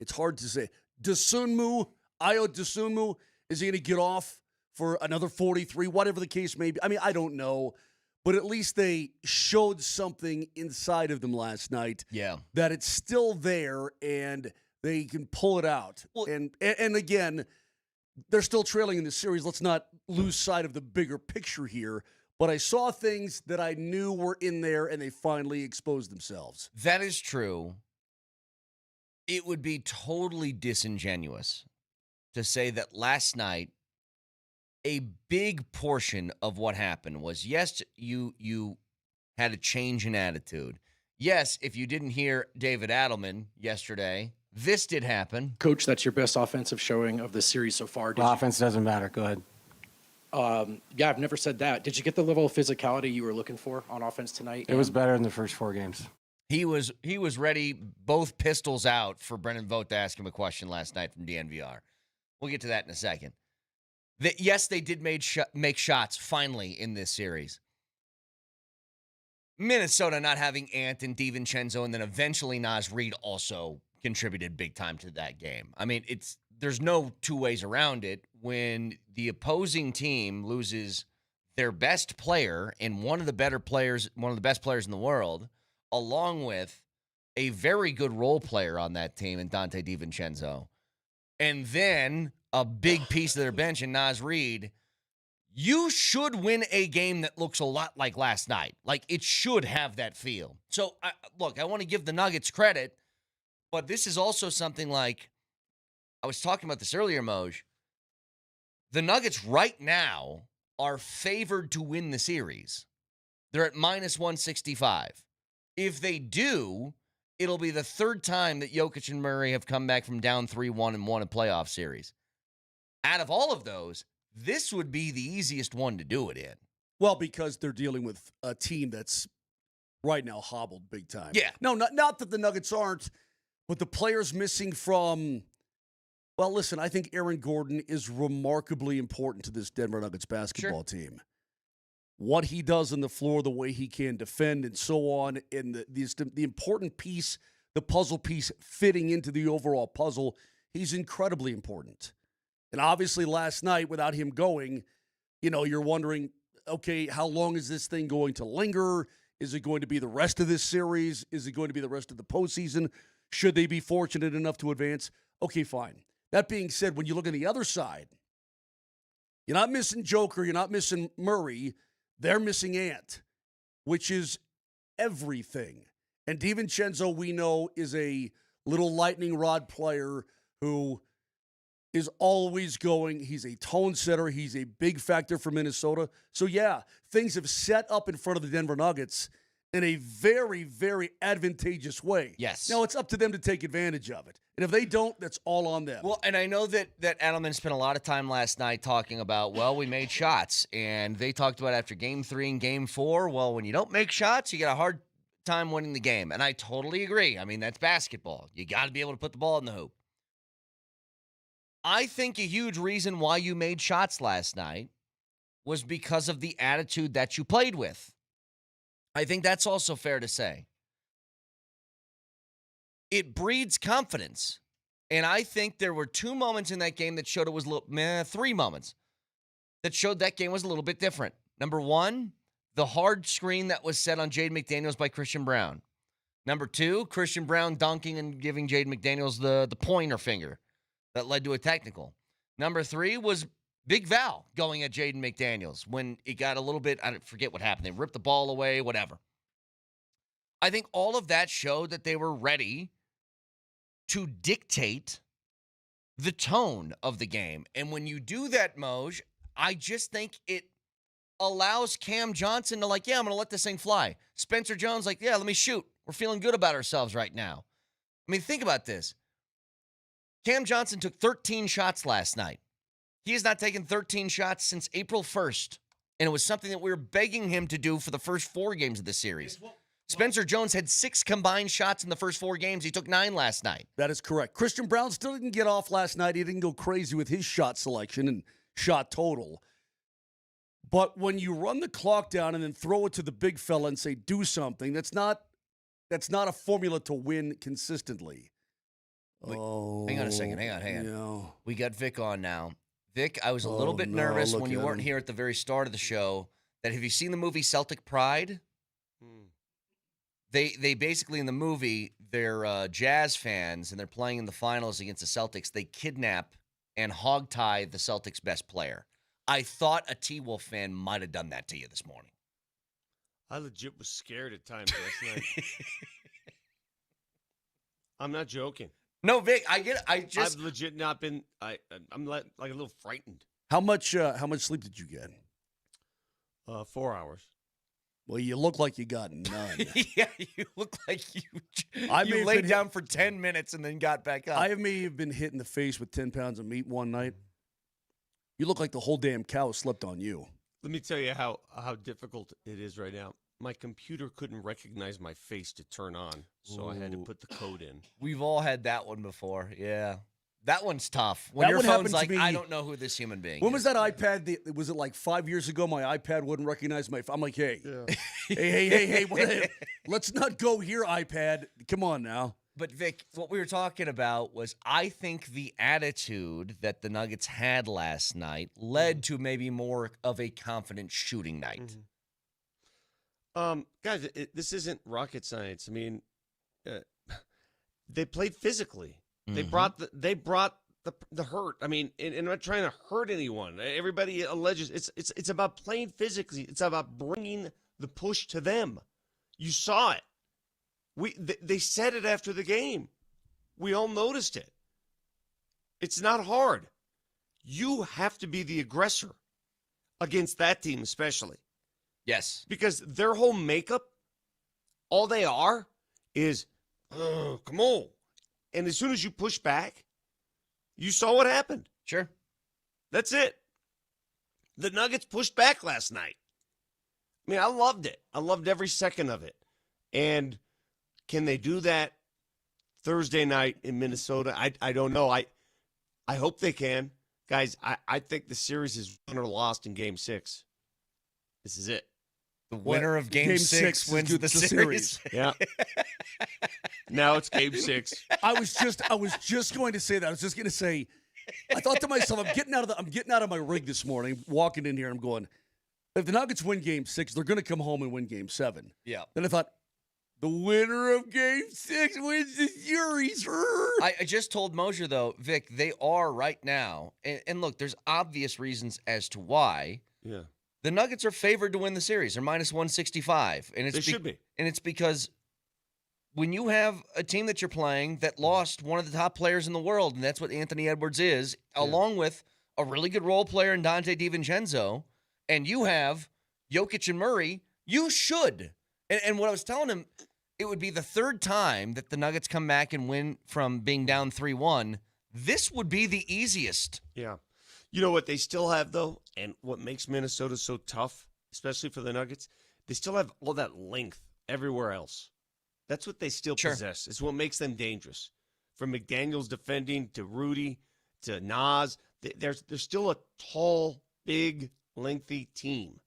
It's hard to say. Ayo Dosunmu, is he going to get off for another 43, whatever the case may be? I mean, I don't know. But at least they showed something inside of them last night. Yeah. That it's still there and they can pull it out. Well, and again, they're still trailing in the series. Let's not lose sight of the bigger picture here. But I saw things that I knew were in there and they finally exposed themselves. That is true. It would be totally disingenuous to say that last night a big portion of what happened was, yes, you had a change in attitude. Yes, if you didn't hear David Adelman yesterday, this did happen. Coach, that's your best offensive showing of the series so far. Offense doesn't matter. Go ahead. Yeah, I've never said that. Did you get the level of physicality you were looking for on offense tonight? It was better in the first 4 games. He was ready, both pistols out, for Brendan Vogt to ask him a question last night from DNVR. We'll get to that in a second. Yes, they did make shots finally in this series. Minnesota not having Ant and DiVincenzo, and then eventually Naz Reid also contributed big time to that game. I mean, there's no two ways around it. When the opposing team loses their best player and one of the best players in the world, along with a very good role player on that team in Dante DiVincenzo, and then a big piece of their bench in Naz Reid, you should win a game that looks a lot like last night. Like, it should have that feel. So, I want to give the Nuggets credit, but this is also something like, I was talking about this earlier, Moj. The Nuggets right now are favored to win the series. They're at -165. If they do, it'll be the third time that Jokic and Murray have come back from down 3-1 and won a playoff series. Out of all of those, this would be the easiest one to do it in. Well, because they're dealing with a team that's right now hobbled big time. Yeah. No, not that the Nuggets aren't, but the players missing from, well, listen, I think Aaron Gordon is remarkably important to this Denver Nuggets basketball team. What he does on the floor, the way he can defend and so on, and the important piece, the puzzle piece fitting into the overall puzzle, he's incredibly important. And obviously last night, without him going, you're wondering, okay, how long is this thing going to linger? Is it going to be the rest of this series? Is it going to be the rest of the postseason? Should they be fortunate enough to advance? Okay, fine. That being said, when you look on the other side, you're not missing Joker, you're not missing Murray, they're missing Ant, which is everything. And DiVincenzo, we know, is a little lightning rod player who is always going. He's a tone setter. He's a big factor for Minnesota. So, yeah, things have set up in front of the Denver Nuggets in a very, very advantageous way. Yes. Now, it's up to them to take advantage of it. And if they don't, that's all on them. Well, and I know that Adelman spent a lot of time last night talking about, well, we made shots. And they talked about after Game 3 and Game 4, well, when you don't make shots, you get a hard time winning the game. And I totally agree. I mean, that's basketball. You got to be able to put the ball in the hoop. I think a huge reason why you made shots last night was because of the attitude that you played with. I think that's also fair to say. It breeds confidence. And I think there were 2 moments in that game that showed it was 3 moments that showed that game was a little bit different. Number 1, the hard screen that was set on Jaden McDaniels by Christian Brown. Number 2, Christian Brown dunking and giving Jaden McDaniels the pointer finger that led to a technical. Number 3 was Big Val going at Jaden McDaniels when it got a little bit, I forget what happened. They ripped the ball away, whatever. I think all of that showed that they were ready to dictate the tone of the game. And when you do that, Moj, I just think it allows Cam Johnson to I'm going to let this thing fly. Spencer Jones let me shoot. We're feeling good about ourselves right now. I mean, think about this. Cam Johnson took 13 shots last night. He has not taken 13 shots since April 1st, and it was something that we were begging him to do for the first 4 games of the series. Spencer Jones had 6 combined shots in the first 4 games. He took 9 last night. That is correct. Christian Brown still didn't get off last night. He didn't go crazy with his shot selection and shot total. But when you run the clock down and then throw it to the big fella and say, do something, that's not a formula to win consistently. Hang on a second. Hang on. Yeah. We got Vic on now. Vic, I was a little bit nervous when you weren't here at the very start of the show. That have you seen the movie Celtic Pride? They basically in the movie they're Jazz fans and they're playing in the finals against the Celtics. They kidnap and hogtie the Celtics' best player. I thought a T-Wolf fan might have done that to you this morning. I legit was scared at times last night. I'm not joking. No, Vic, I get it. I've legit not been. I'm like a little frightened. How much sleep did you get? 4 hours. Well, you look like you got none. Yeah, you look like you laid down for 10 minutes and then got back up. I may have been hit in the face with 10 pounds of meat one night. You look like the whole damn cow slipped on you. Let me tell you how difficult it is right now. My computer couldn't recognize my face to turn on, so I had to put the code in. We've all had that one before. Yeah. That one's tough. When That your one phone's happened to like, me- I don't know who this human being When is. was that iPad? Was it like 5 years ago? My iPad wouldn't recognize my. I'm like, hey, hey, let's not go here, iPad. Come on now. But Vic, what we were talking about was I think the attitude that the Nuggets had last night led to maybe more of a confident shooting night. Guys, this isn't rocket science. I mean, they played physically. They brought the hurt. I mean, and I'm not trying to hurt anyone. Everybody alleges it's about playing physically. It's about bringing the push to them. You saw it. They said it after the game. We all noticed it. It's not hard. You have to be the aggressor against that team, especially. Yes. Because their whole makeup, all they are is, oh, come on. And as soon as you push back, you saw what happened. Sure. That's it. The Nuggets pushed back last night. I mean, I loved it. I loved every second of it. And can they do that Thursday night in Minnesota? I don't know. I hope they can. Guys, I think the series is won or lost in Game 6. This is it. The winner of Game 6 wins the series. Yeah. Now it's Game 6. I was just going to say that. I was just going to say, I thought to myself, I'm getting out of my rig this morning, walking in here, and I'm going, if the Nuggets win Game 6, they're going to come home and win Game 7. Yeah. Then I thought, the winner of Game 6 wins the series. I just told Moser, though, Vic, they are right now. And look, there's obvious reasons as to why. Yeah. The Nuggets are favored to win the series. They're minus 165. And They should be. And it's because when you have a team that you're playing that lost one of the top players in the world, and that's what Anthony Edwards is, along with a really good role player in Dante DiVincenzo, and you have Jokic and Murray, you should. And what I was telling him, it would be the third time that the Nuggets come back and win from being down 3-1. This would be the easiest. Yeah. You know what they still have, though, and what makes Minnesota so tough, especially for the Nuggets, they still have all that length everywhere else. That's what they still possess. It's what makes them dangerous. From McDaniels defending to Rudy to Nas, they're still a tall, big, lengthy team.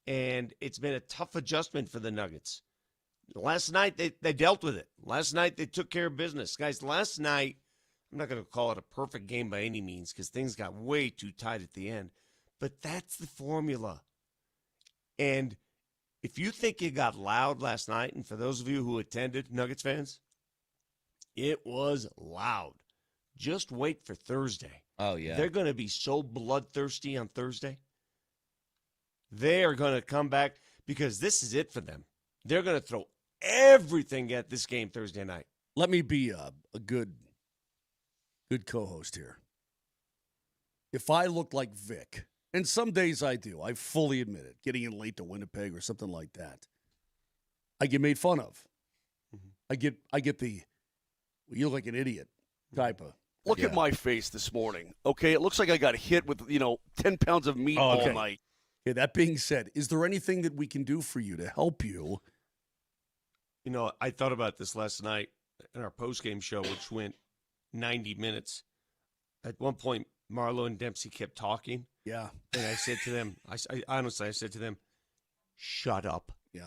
And it's been a tough adjustment for the Nuggets. Last night, they dealt with it. Last night, they took care of business. Guys, last night, I'm not going to call it a perfect game by any means because things got way too tight at the end. But that's the formula. And if you think it got loud last night, and for those of you who attended, Nuggets fans, it was loud. Just wait for Thursday. Oh, yeah. They're going to be so bloodthirsty on Thursday. They are going to come back because this is it for them. They're going to throw everything at this game Thursday night. Let me be a good co-host here. If I looked like Vic, and some days I do, I fully admit it, getting in late to Winnipeg or something like that, I get made fun of. I get the, well, you look like an idiot type of. Look at my face this morning. Okay, it looks like I got hit with 10 pounds of meat all night. Okay, that being said, is there anything that we can do for you to help you? You know, I thought about this last night in our postgame show, which went 90 minutes. At one point, Marlo and Dempsey kept talking. Yeah. And I said to them, I honestly said to them, shut up. Yeah.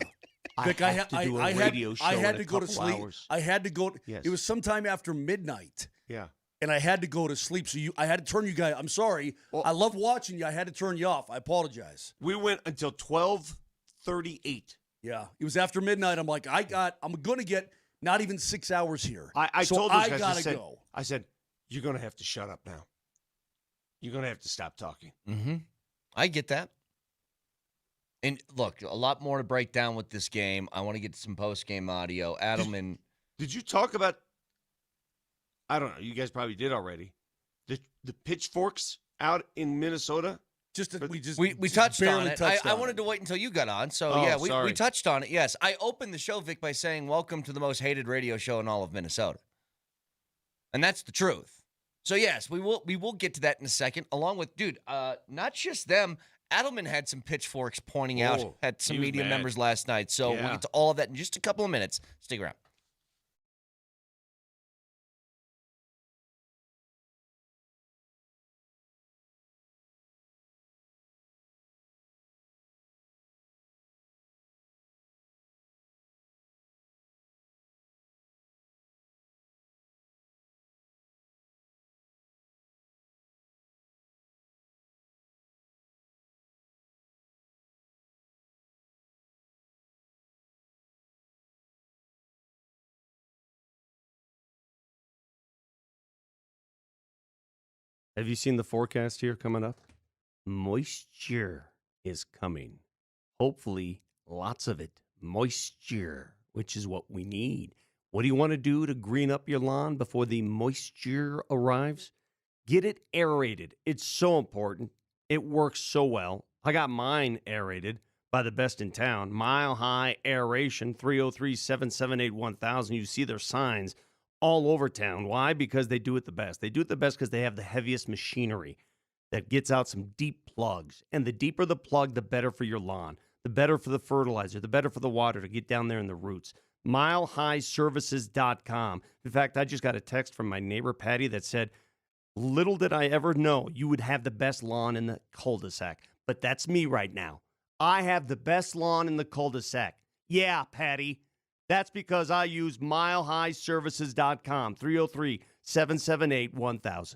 Vic, I have to do a radio show I had in to go to couple sleep. hours. I had to go. Yes. It was sometime after midnight. Yeah. And I had to go to sleep. So I had to turn you guys. I'm sorry. I love watching you. I had to turn you off. I apologize. We went until 12:38. Yeah. It was after midnight. I'm like, I'm going to get not even 6 hours here. I so told those guys, gotta go. I said, you're going to have to shut up now. You're going to have to stop talking. Mm-hmm. I get that. And look, a lot more to break down with this game. I want to get some post-game audio. Adelman. Did you talk about, I don't know, you guys probably did already, the pitchforks out in Minnesota? We touched on it. I wanted to wait until you got on. So, we touched on it. Yes. I opened the show, Vic, by saying, welcome to the most hated radio show in all of Minnesota. And that's the truth. So yes, we will get to that in a second. Along with not just them. Adelman had some pitchforks pointing out at some media members last night. So we'll get to all of that in just a couple of minutes. Stick around. Have you seen the forecast here coming up? Moisture is coming. Hopefully, lots of it. Moisture, which is what we need. What do you want to do to green up your lawn before the moisture arrives? Get it aerated. It's so important. It works so well. I got mine aerated by the best in town. Mile High Aeration, 303-778-1000. You see their signs all over town. Why? Because they do it the best. They do it the best because they have the heaviest machinery that gets out some deep plugs. And the deeper the plug, the better for your lawn, the better for the fertilizer, the better for the water to get down there in the roots. MileHighServices.com. In fact, I just got a text from my neighbor, Patty, that said, little did I ever know you would have the best lawn in the cul-de-sac. But that's me right now. I have the best lawn in the cul-de-sac. Yeah, Patty. That's because I use MileHighServices.com, 303-778-1000.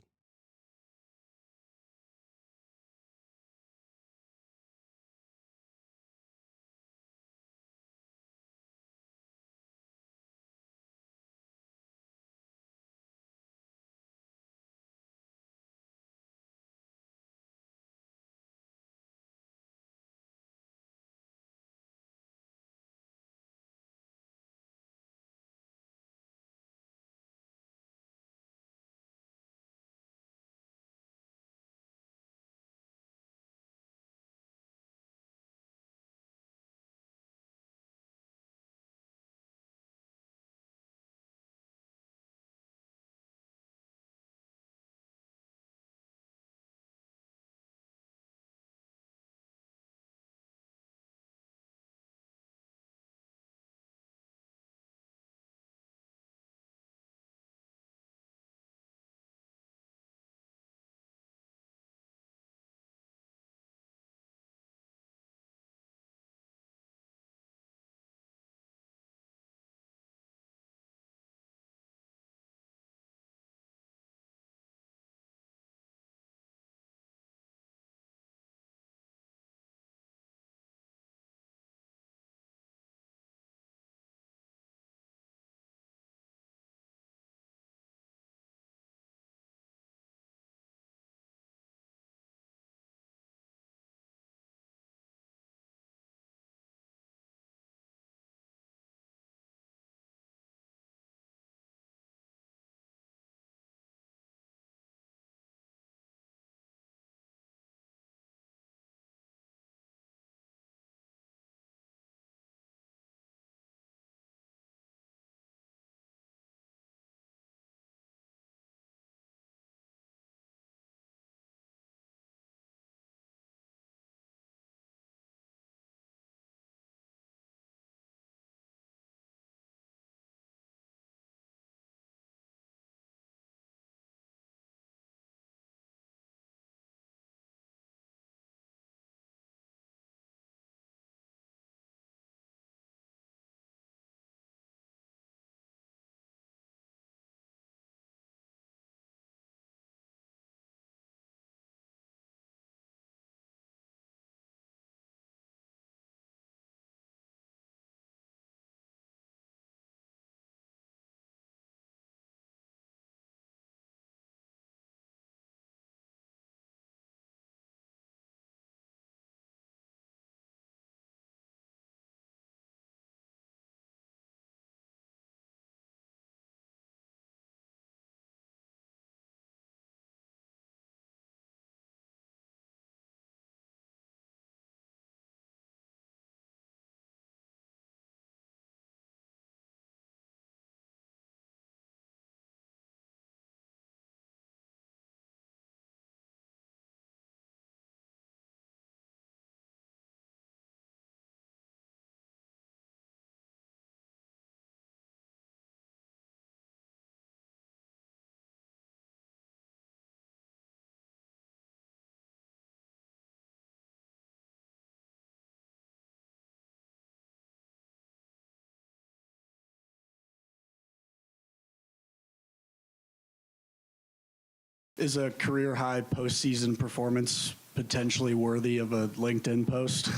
Is a career high postseason performance potentially worthy of a LinkedIn post?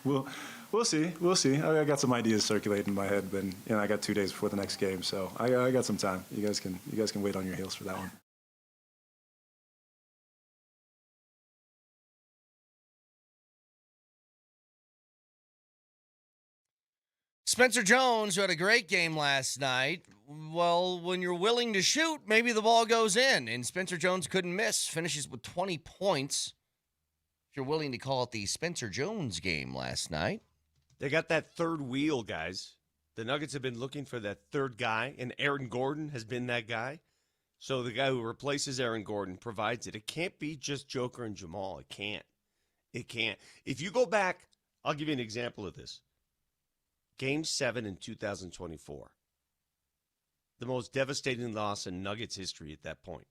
We'll see. We'll see. I got some ideas circulating in my head, but I got 2 days before the next game, so I got some time. You guys can wait on your heels for that one. Spencer Jones, who had a great game last night. Well, when you're willing to shoot, maybe the ball goes in, and Spencer Jones couldn't miss. Finishes with 20 points. If you're willing to call it the Spencer Jones game last night. They got that third wheel, guys. The Nuggets have been looking for that third guy, and Aaron Gordon has been that guy. So the guy who replaces Aaron Gordon provides it. It can't be just Joker and Jamal. It can't. It can't. If you go back, I'll give you an example of this. Game 7 in 2024. The most devastating loss in Nuggets history at that point.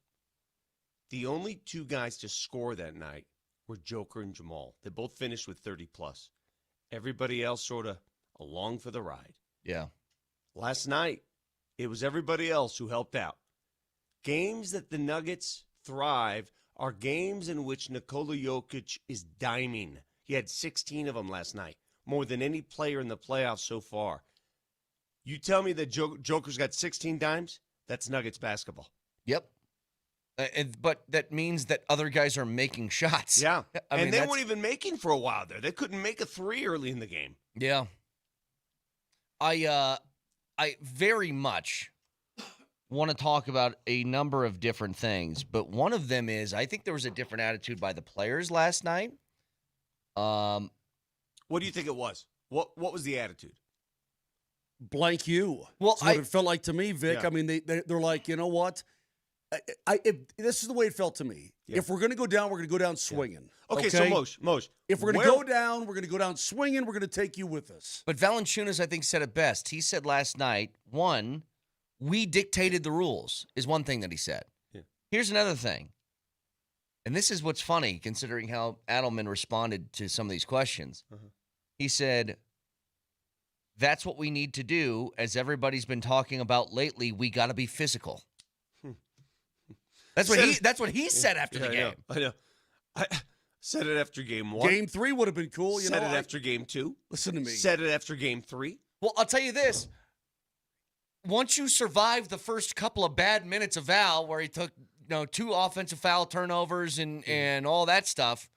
The only two guys to score that night were Joker and Jamal. They both finished with 30-plus. Everybody else sort of along for the ride. Yeah. Last night, it was everybody else who helped out. Games that the Nuggets thrive are games in which Nikola Jokic is diming. He had 16 of them last night, more than any player in the playoffs so far. You tell me that Joker's got 16 dimes? That's Nuggets basketball. Yep. But that means that other guys are making shots. Yeah. I mean, they weren't even making for a while there. They couldn't make a three early in the game. Yeah. I very much want to talk about a number of different things, but one of them is I think there was a different attitude by the players last night. What do you think it was? What was the attitude? Blank you. Well, that's what it felt like to me, Vic. Yeah. I mean, they're like, you know what? This is the way it felt to me. Yeah. If we're going to go down, we're going to go down swinging. Okay, so Moj. If we're going to go down, we're going to go down swinging. We're going to take you with us. But Valanciunas, I think, said it best. He said last night, one, we dictated the rules, is one thing that he said. Yeah. Here's another thing. And this is what's funny, considering how Adelman responded to some of these questions. He said, that's what we need to do, as everybody's been talking about lately. We got to be physical. That's what he said after the game. I know. I said it after game 1. Game 3 would have been cool. Said it after game 2. Listen to me. Said it after game 3. Well, I'll tell you this. Once you survive the first couple of bad minutes of Val, where he took 2 offensive foul turnovers and all that stuff,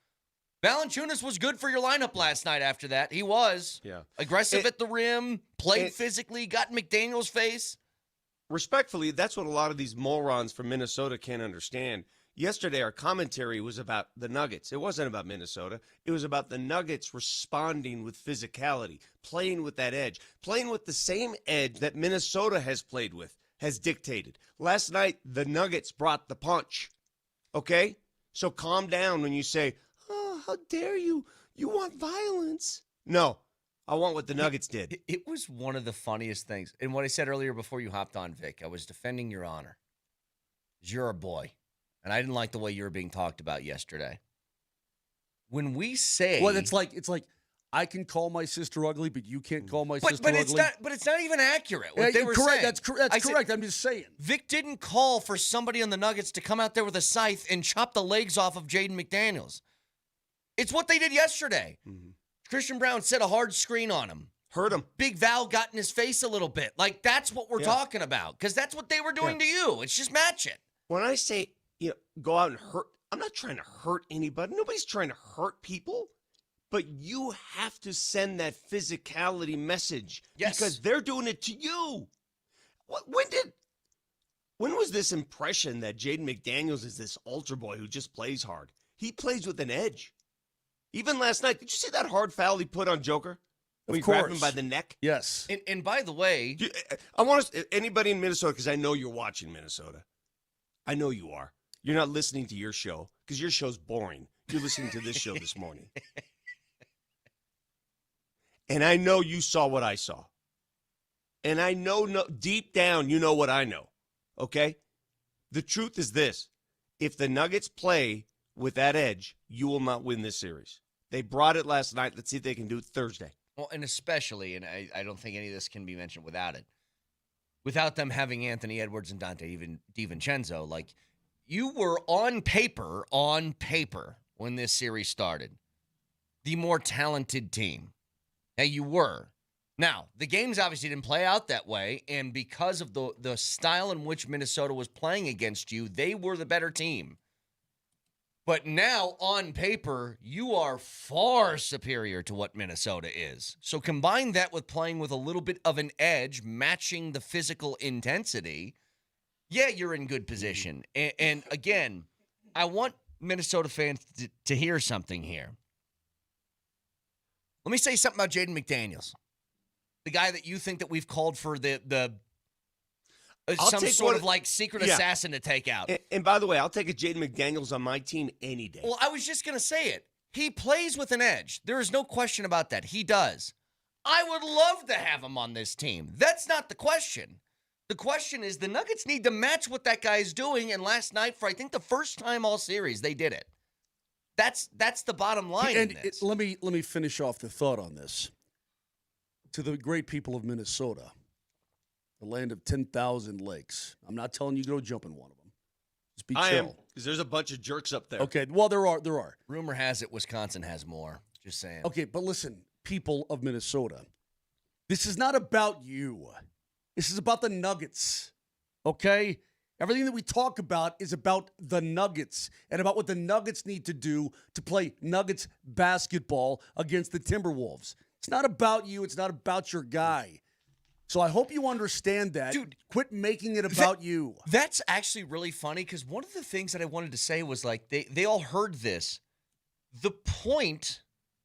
Valanciunas was good for your lineup last night after that. He was. Yeah. Aggressive at the rim, played physically, got in McDaniel's face. Respectfully, that's what a lot of these morons from Minnesota can't understand. Yesterday, our commentary was about the Nuggets. It wasn't about Minnesota. It was about the Nuggets responding with physicality, playing with that edge, playing with the same edge that Minnesota has played with, has dictated. Last night, the Nuggets brought the punch. Okay? So calm down when you say, oh, how dare you? You want violence. No. I want what the Nuggets did. It was one of the funniest things. And what I said earlier before you hopped on, Vic, I was defending your honor. You're a boy. And I didn't like the way you were being talked about yesterday. When we say... Well, it's like I can call my sister ugly, but you can't call my sister ugly. But it's not even accurate what they were correct. saying. That's correct. I'm just saying. Vic didn't call for somebody on the Nuggets to come out there with a scythe and chop the legs off of Jaden McDaniels. It's what they did yesterday. Mm-hmm. Christian Brown set a hard screen on him. Hurt him. Big Val got in his face a little bit. Like, that's what we're talking about. Because that's what they were doing to you. It's just match it. When I say, go out and hurt, I'm not trying to hurt anybody. Nobody's trying to hurt people. But you have to send that physicality message. Yes. Because they're doing it to you. When was this impression that Jaden McDaniels is this ultra boy who just plays hard? He plays with an edge. Even last night, did you see that hard foul he put on Joker? When he grabbed him by the neck? Yes. And by the way... I want anybody in Minnesota, because I know you're watching Minnesota. I know you are. You're not listening to your show, because your show's boring. You're listening to this show this morning. And I know you saw what I saw. And I know deep down you know what I know. Okay? The truth is this. If the Nuggets play with that edge, you will not win this series. They brought it last night. Let's see if they can do it Thursday. Well, and especially, and I don't think any of this can be mentioned without it, without them having Anthony Edwards and Dante DiVincenzo, like, you were on paper, when this series started, the more talented team. Now, you were. Now, the games obviously didn't play out that way, and because of the style in which Minnesota was playing against you, they were the better team. But now, on paper, you are far superior to what Minnesota is. So combine that with playing with a little bit of an edge, matching the physical intensity, yeah, you're in good position. And again, I want Minnesota fans to hear something here. Let me say something about Jaden McDaniels, the guy that you think that we've called for some sort of like secret assassin to take out. And by the way, I'll take a Jaden McDaniels on my team any day. Well, I was just going to say it. He plays with an edge. There is no question about that. He does. I would love to have him on this team. That's not the question. The question is the Nuggets need to match what that guy is doing, and last night, for I think the first time all series, they did it. That's the bottom line. And let me finish off the thought on this. To the great people of Minnesota, the land of 10,000 lakes. I'm not telling you to go jump in one of them. Just be chill. I am, because there's a bunch of jerks up there. Okay, well, there are. Rumor has it Wisconsin has more. Just saying. Okay, but listen, people of Minnesota, this is not about you. This is about the Nuggets, okay? Everything that we talk about is about the Nuggets and about what the Nuggets need to do to play Nuggets basketball against the Timberwolves. It's not about you. It's not about your guy. So I hope you understand that. Dude, quit making it about you. That's actually really funny because one of the things that I wanted to say was like they all heard this. The point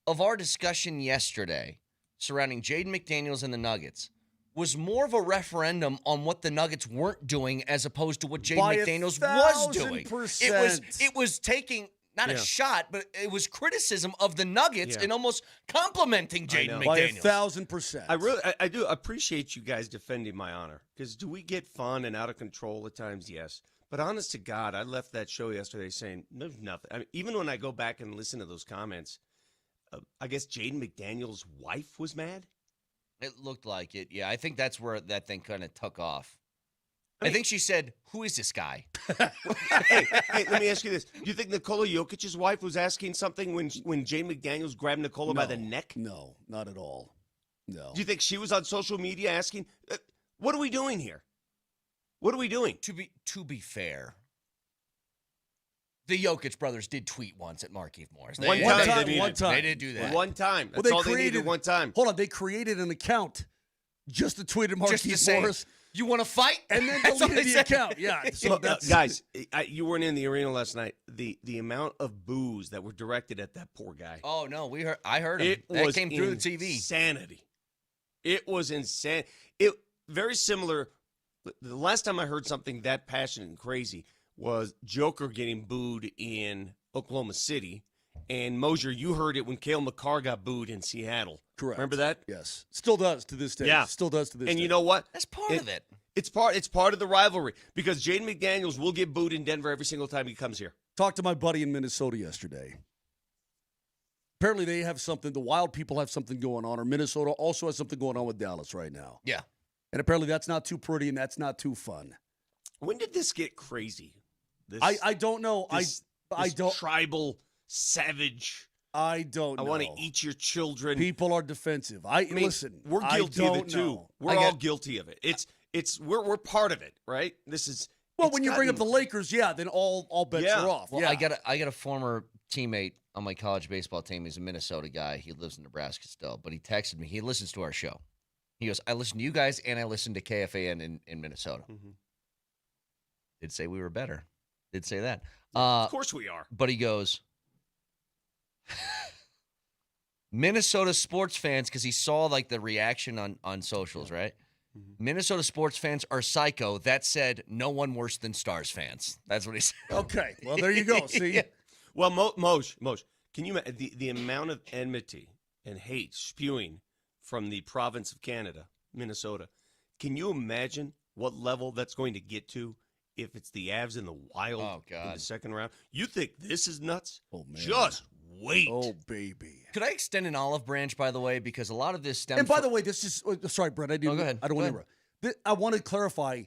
of our discussion yesterday surrounding Jaden McDaniels and the Nuggets was more of a referendum on what the Nuggets weren't doing as opposed to what Jaden McDaniels was doing. It was taking not a shot, but it was criticism of the Nuggets and almost complimenting Jaden McDaniels. By 1,000%. I do appreciate you guys defending my honor, because do we get fun and out of control at times? Yes. But honest to God, I left that show yesterday saying there's nothing. I mean, even when I go back and listen to those comments, I guess Jaden McDaniels' wife was mad. It looked like it, yeah. I think that's where that thing kind of took off. I think she said, "Who is this guy?" hey, let me ask you this: do you think Nikola Jokic's wife was asking something when Jaden McDaniels grabbed Nikola by the neck? No, not at all. No. Do you think she was on social media asking, "What are we doing here? What are we doing?" To be fair, the Jokic brothers did tweet once at Markieff Morris. One time. They did do that. One time. That's all they needed. One time. Hold on, they created an account just to tweet at Markieff Morris. You want to fight? And then deleted the account. Yeah. So guys, you weren't in the arena last night. The amount of boos that were directed at that poor guy. Oh no, I heard him. That came through the TV. Insanity. It was insane. It very similar. The last time I heard something that passionate and crazy was Joker getting booed in Oklahoma City. And Moser, you heard it when Cale McCarr got booed in Seattle. Correct. Remember that? Yes. Still does to this day. Yeah. Still does to this day. And you know what? That's part of it. It's part of the rivalry because Jaden McDaniels will get booed in Denver every single time he comes here. Talked to my buddy in Minnesota yesterday. Apparently they have something, the Wild people have something going on, or Minnesota also has something going on with Dallas right now. Yeah. And apparently that's not too pretty and that's not too fun. When did this get crazy? I don't know. I don't. Tribal, savage. I don't know. I want to eat your children. People are defensive. Listen. We're guilty of it too. We're all guilty of it. We're part of it, right? This is when you bring up the Lakers, then all bets are off. Well, I got a former teammate on my college baseball team. He's a Minnesota guy. He lives in Nebraska still, but he texted me. He listens to our show. He goes, "I listen to you guys and I listen to KFAN in Minnesota." Mm-hmm. Did say we were better. Did say that. Of course we are. But he goes, Minnesota sports fans, because he saw like the reaction on socials, right? Mm-hmm. Minnesota sports fans are psycho. That said, no one worse than Stars fans. That's what he said. Okay. Well, there you go. See? Yeah. Well, Moj, can you the amount of enmity and hate spewing from the province of Canada, Minnesota, can you imagine what level that's going to get to if it's the Avs in the Wild in the second round? You think this is nuts? Oh, man. Just wait. Oh, baby. Could I extend an olive branch, by the way, because a lot of this stems And by the way, this is sorry, Brett. Go ahead. I don't want to. I want to clarify.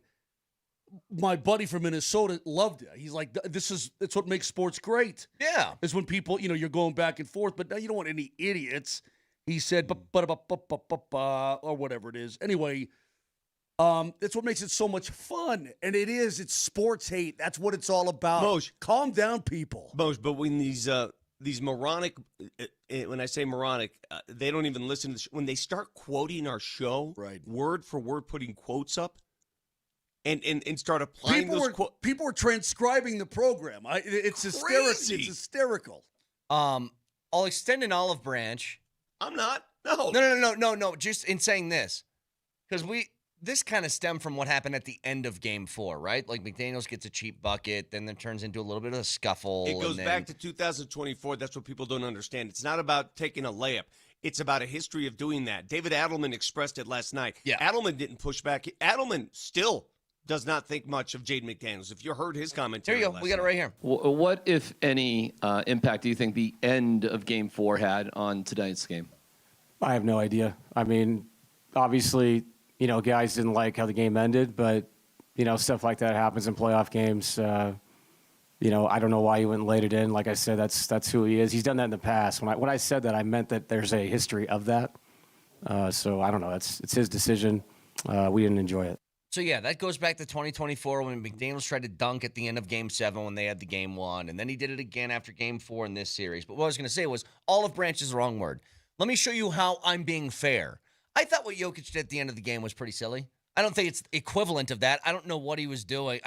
my buddy from Minnesota loved it. He's like, it's what makes sports great. Yeah. Is when people, you're going back and forth, but now you don't want any idiots. He said, or whatever it is. Anyway, that's what makes it so much fun. And it's sports hate. That's what it's all about. Moj, calm down, people. Moj, but when these moronic, when I say moronic, they don't even listen to the when they start quoting our show, right, word for word, putting quotes up, and start applying those quotes. People were transcribing the program. It's hysterical. It's hysterical. I'll extend an olive branch. I'm not. No. No. Just in saying this, because this kind of stemmed from what happened at the end of Game 4, right? Like McDaniels gets a cheap bucket, then there turns into a little bit of a scuffle. It goes back to 2024. That's what people don't understand. It's not about taking a layup. It's about a history of doing that. David Adelman expressed it last night. Yeah. Adelman didn't push back. Adelman still does not think much of Jaden McDaniels. If you heard his commentary, here you go. We got it right here. What, if any, impact do you think the end of Game 4 had on tonight's game? I have no idea. I mean, obviously, guys didn't like how the game ended, but, stuff like that happens in playoff games. I don't know why he went and laid it in. Like I said, that's who he is. He's done that in the past. When I said that, I meant that there's a history of that. So I don't know. It's his decision. We didn't enjoy it. So, yeah, that goes back to 2024 when McDaniels tried to dunk at the end of Game 7 when they had the Game 1, and then he did it again after Game 4 in this series. But what I was going to say was olive branch is the wrong word. Let me show you how I'm being fair. I thought what Jokic did at the end of the game was pretty silly. I don't think it's equivalent of that. I don't know what he was doing.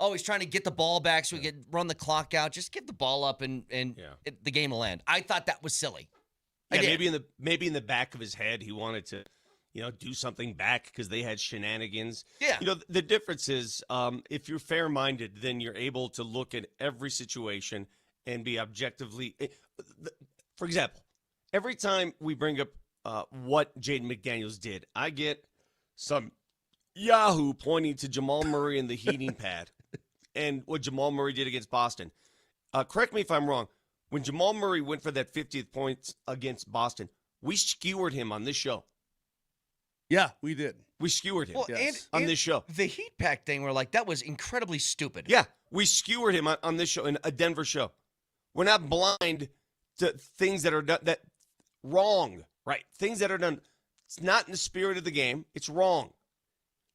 He's trying to get the ball back so we could run the clock out. Just give the ball up and the game will end. I thought that was silly. Yeah, maybe in the back of his head he wanted to, do something back because they had shenanigans. Yeah. The difference is if you're fair-minded, then you're able to look at every situation and be objectively. For example, every time we bring up what Jaden McDaniels did, I get some Yahoo pointing to Jamal Murray and the heating pad and what Jamal Murray did against Boston. Correct me if I'm wrong. When Jamal Murray went for that 50th point against Boston, we skewered him on this show. Yeah, we did. We skewered him Well, on this show. The heat pack thing, we're like, that was incredibly stupid. Yeah, we skewered him on this show, in a Denver show. We're not blind to things that are done that wrong, right? Things that are done. It's not in the spirit of the game. It's wrong.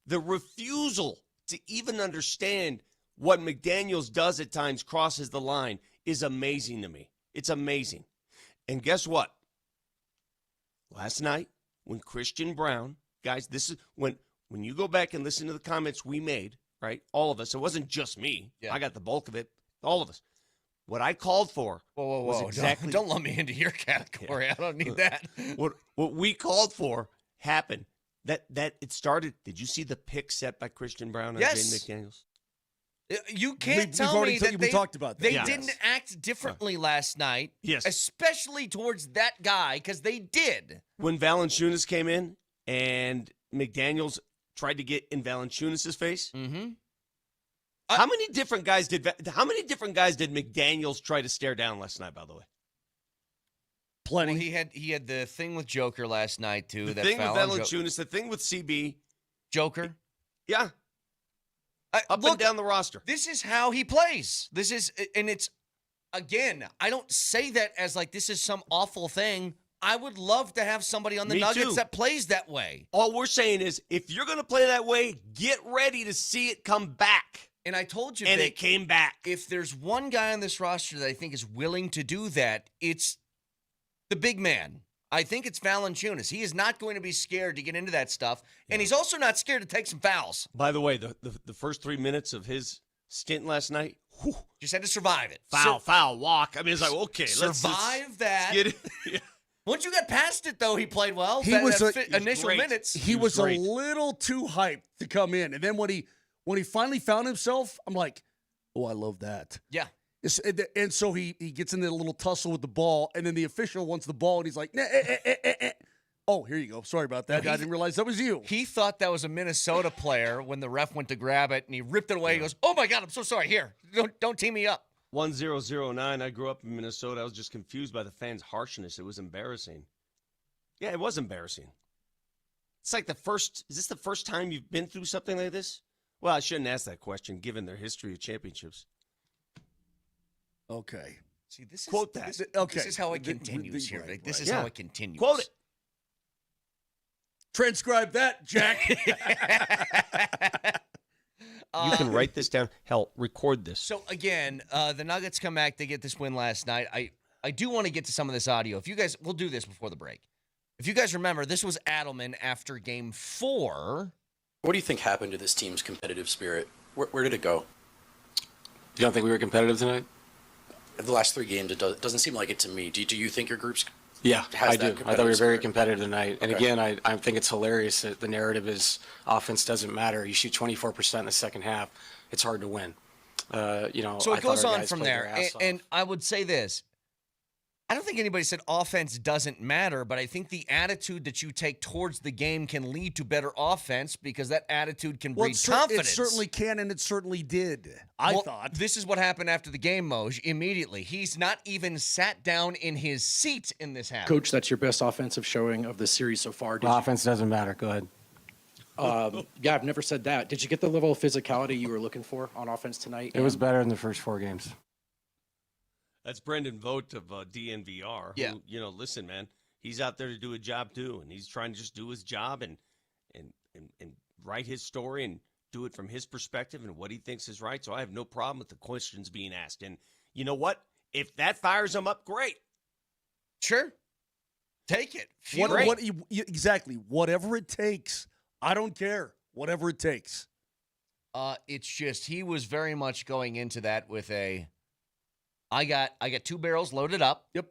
The refusal to even understand what McDaniels does at times crosses the line is amazing to me. It's amazing. And guess what? Last night, when Christian Brown, guys, this is when you go back and listen to the comments we made, right? All of us. It wasn't just me. Yeah. I got the bulk of it. All of us. What I called for was exactly. Don't lump me into your category. Yeah. I don't need that. What we called for happened. That it started. Did you see the pick set by Christian Brown and Jaden McDaniels? You can't tell me that we talked about that. They didn't act differently last night. Yes. Especially towards that guy, because they did. When Valanciunas came in and McDaniels tried to get in Valanciunas' face. Mm-hmm. How many different guys did McDaniels try to stare down last night, by the way? Plenty. Well, he had the thing with Joker last night, too. The thing with Valanciunas, the thing with CB. Joker? Yeah. And down the roster. This is how he plays. And it's, again, I don't say that as like this is some awful thing. I would love to have somebody on the Nuggets that plays that way. All we're saying is if you're going to play that way, get ready to see it come back. And I told you, and Vic, it came back. If there's one guy on this roster that I think is willing to do that, it's the big man. I think it's Valanciunas. He is not going to be scared to get into that stuff, and he's also not scared to take some fouls. By the way, the first 3 minutes of his stint last night, just had to survive it. Foul, walk. I mean, it's like, okay, let's get it. Yeah. Once you got past it, though, he played well. Initial minutes. He was a little too hyped to come in, and then when he finally found himself, I'm like, oh, I love that. Yeah. And so he gets in a little tussle with the ball, and then the official wants the ball, and he's like, oh, here you go. Sorry about that. I didn't realize that was you. He thought that was a Minnesota player when the ref went to grab it, and he ripped it away. He goes, oh, my God, I'm so sorry. Here, don't tee me up. 1009. I grew up in Minnesota. I was just confused by the fans' harshness. It was embarrassing. Yeah, it was embarrassing. It's like is this the first time you've been through something like this? Well, I shouldn't ask that question given their history of championships. Okay. See, this is Quote that. This is how it continues here. Right, This right. is how it continues. Quote it. Transcribe that, Jack. You can write this down. Hell, record this. So again, the Nuggets come back. They get this win last night. I do want to get to some of this audio. If you guys, we'll do this before the break. If you guys remember, this was Adelman after Game 4. What do you think happened to this team's competitive spirit? Where did it go? You don't think we were competitive tonight? The last 3 games, it doesn't seem like it to me. Do you think your group's Yeah, has I that do. I thought we were very spirit? competitive tonight. And Okay. again, I think it's hilarious that the narrative is offense doesn't matter. You shoot 24% in the second half, it's hard to win. So I it thought goes our on guys from played their there. ass off. And I would say this. I don't think anybody said offense doesn't matter, but I think the attitude that you take towards the game can lead to better offense because that attitude can breed confidence. It certainly can, and it certainly did. I thought. This is what happened after the game, Moj, immediately. He's not even sat down in his seat in this half. Coach, that's your best offensive showing of the series so far. Offense doesn't matter. Go ahead. Yeah, I've never said that. Did you get the level of physicality you were looking for on offense tonight? It was better in the first 4 games. That's Brendan Vogt of DNVR. Yeah. Who, listen, man, he's out there to do a job too, and he's trying to just do his job and write his story and do it from his perspective and what he thinks is right. So I have no problem with the questions being asked. And you know what? If that fires him up, great. Sure. Take it. Exactly. Whatever it takes. I don't care. Whatever it takes. It's just he was very much going into that with I got 2 barrels loaded up. Yep.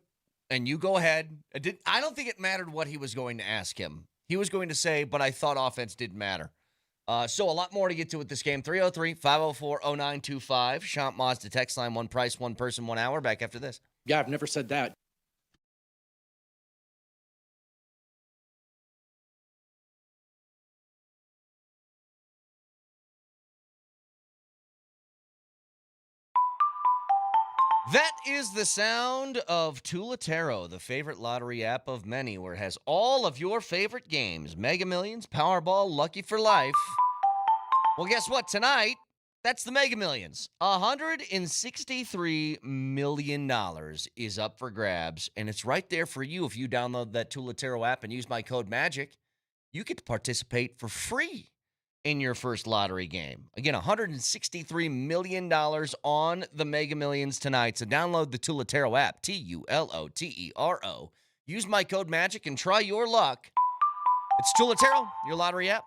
And you go ahead. I don't think it mattered what he was going to ask him. He was going to say, but I thought offense didn't matter. So a lot more to get to with this game. 303-504-0925. Champ Mazda text line, one price, one person, 1 hour. Back after this. Yeah, I've never said that. That is the sound of Tulatero, the favorite lottery app of many, where it has all of your favorite games. Mega Millions, Powerball, Lucky for Life. Well, guess what? Tonight, that's the Mega Millions. $163 million is up for grabs, and it's right there for you. If you download that Tulatero app and use my code MAGIC, you get to participate for free in your first lottery game. Again, $163 million on the Mega Millions tonight. So download the Tulatero app, Tulotero. Use my code MAGIC and try your luck. It's Tulatero, your lottery app.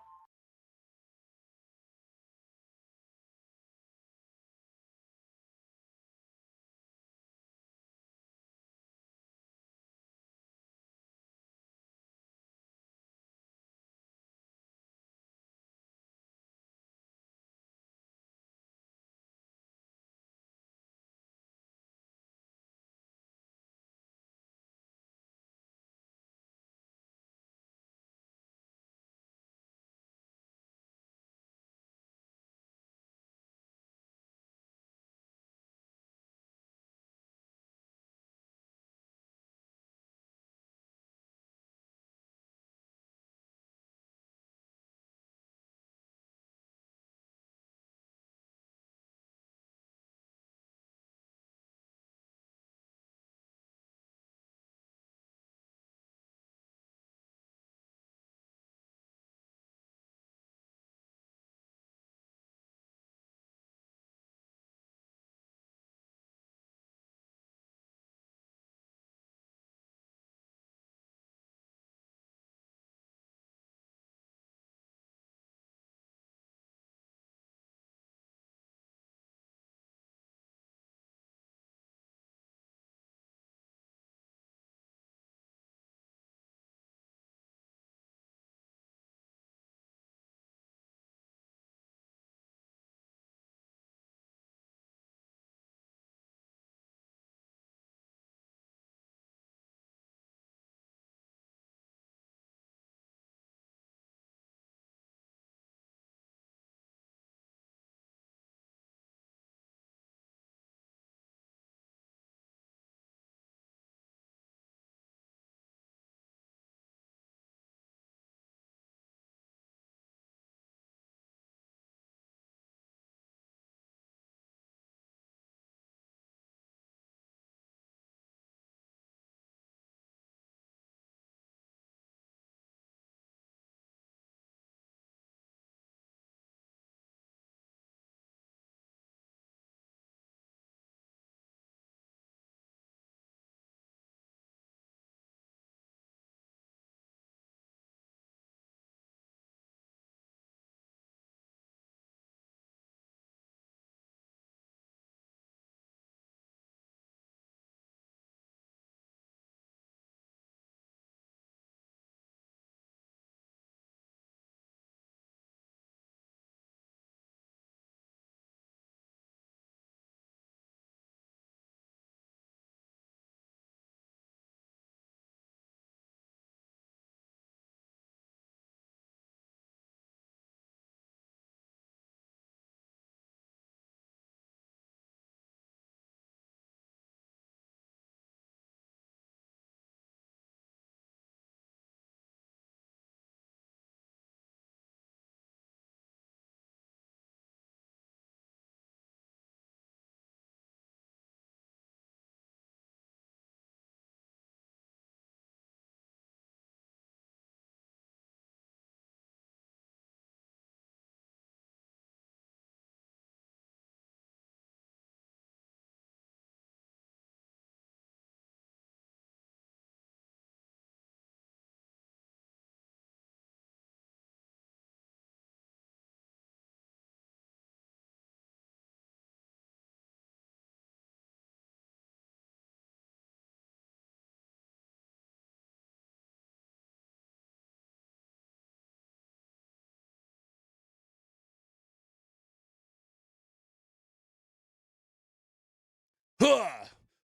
Huh,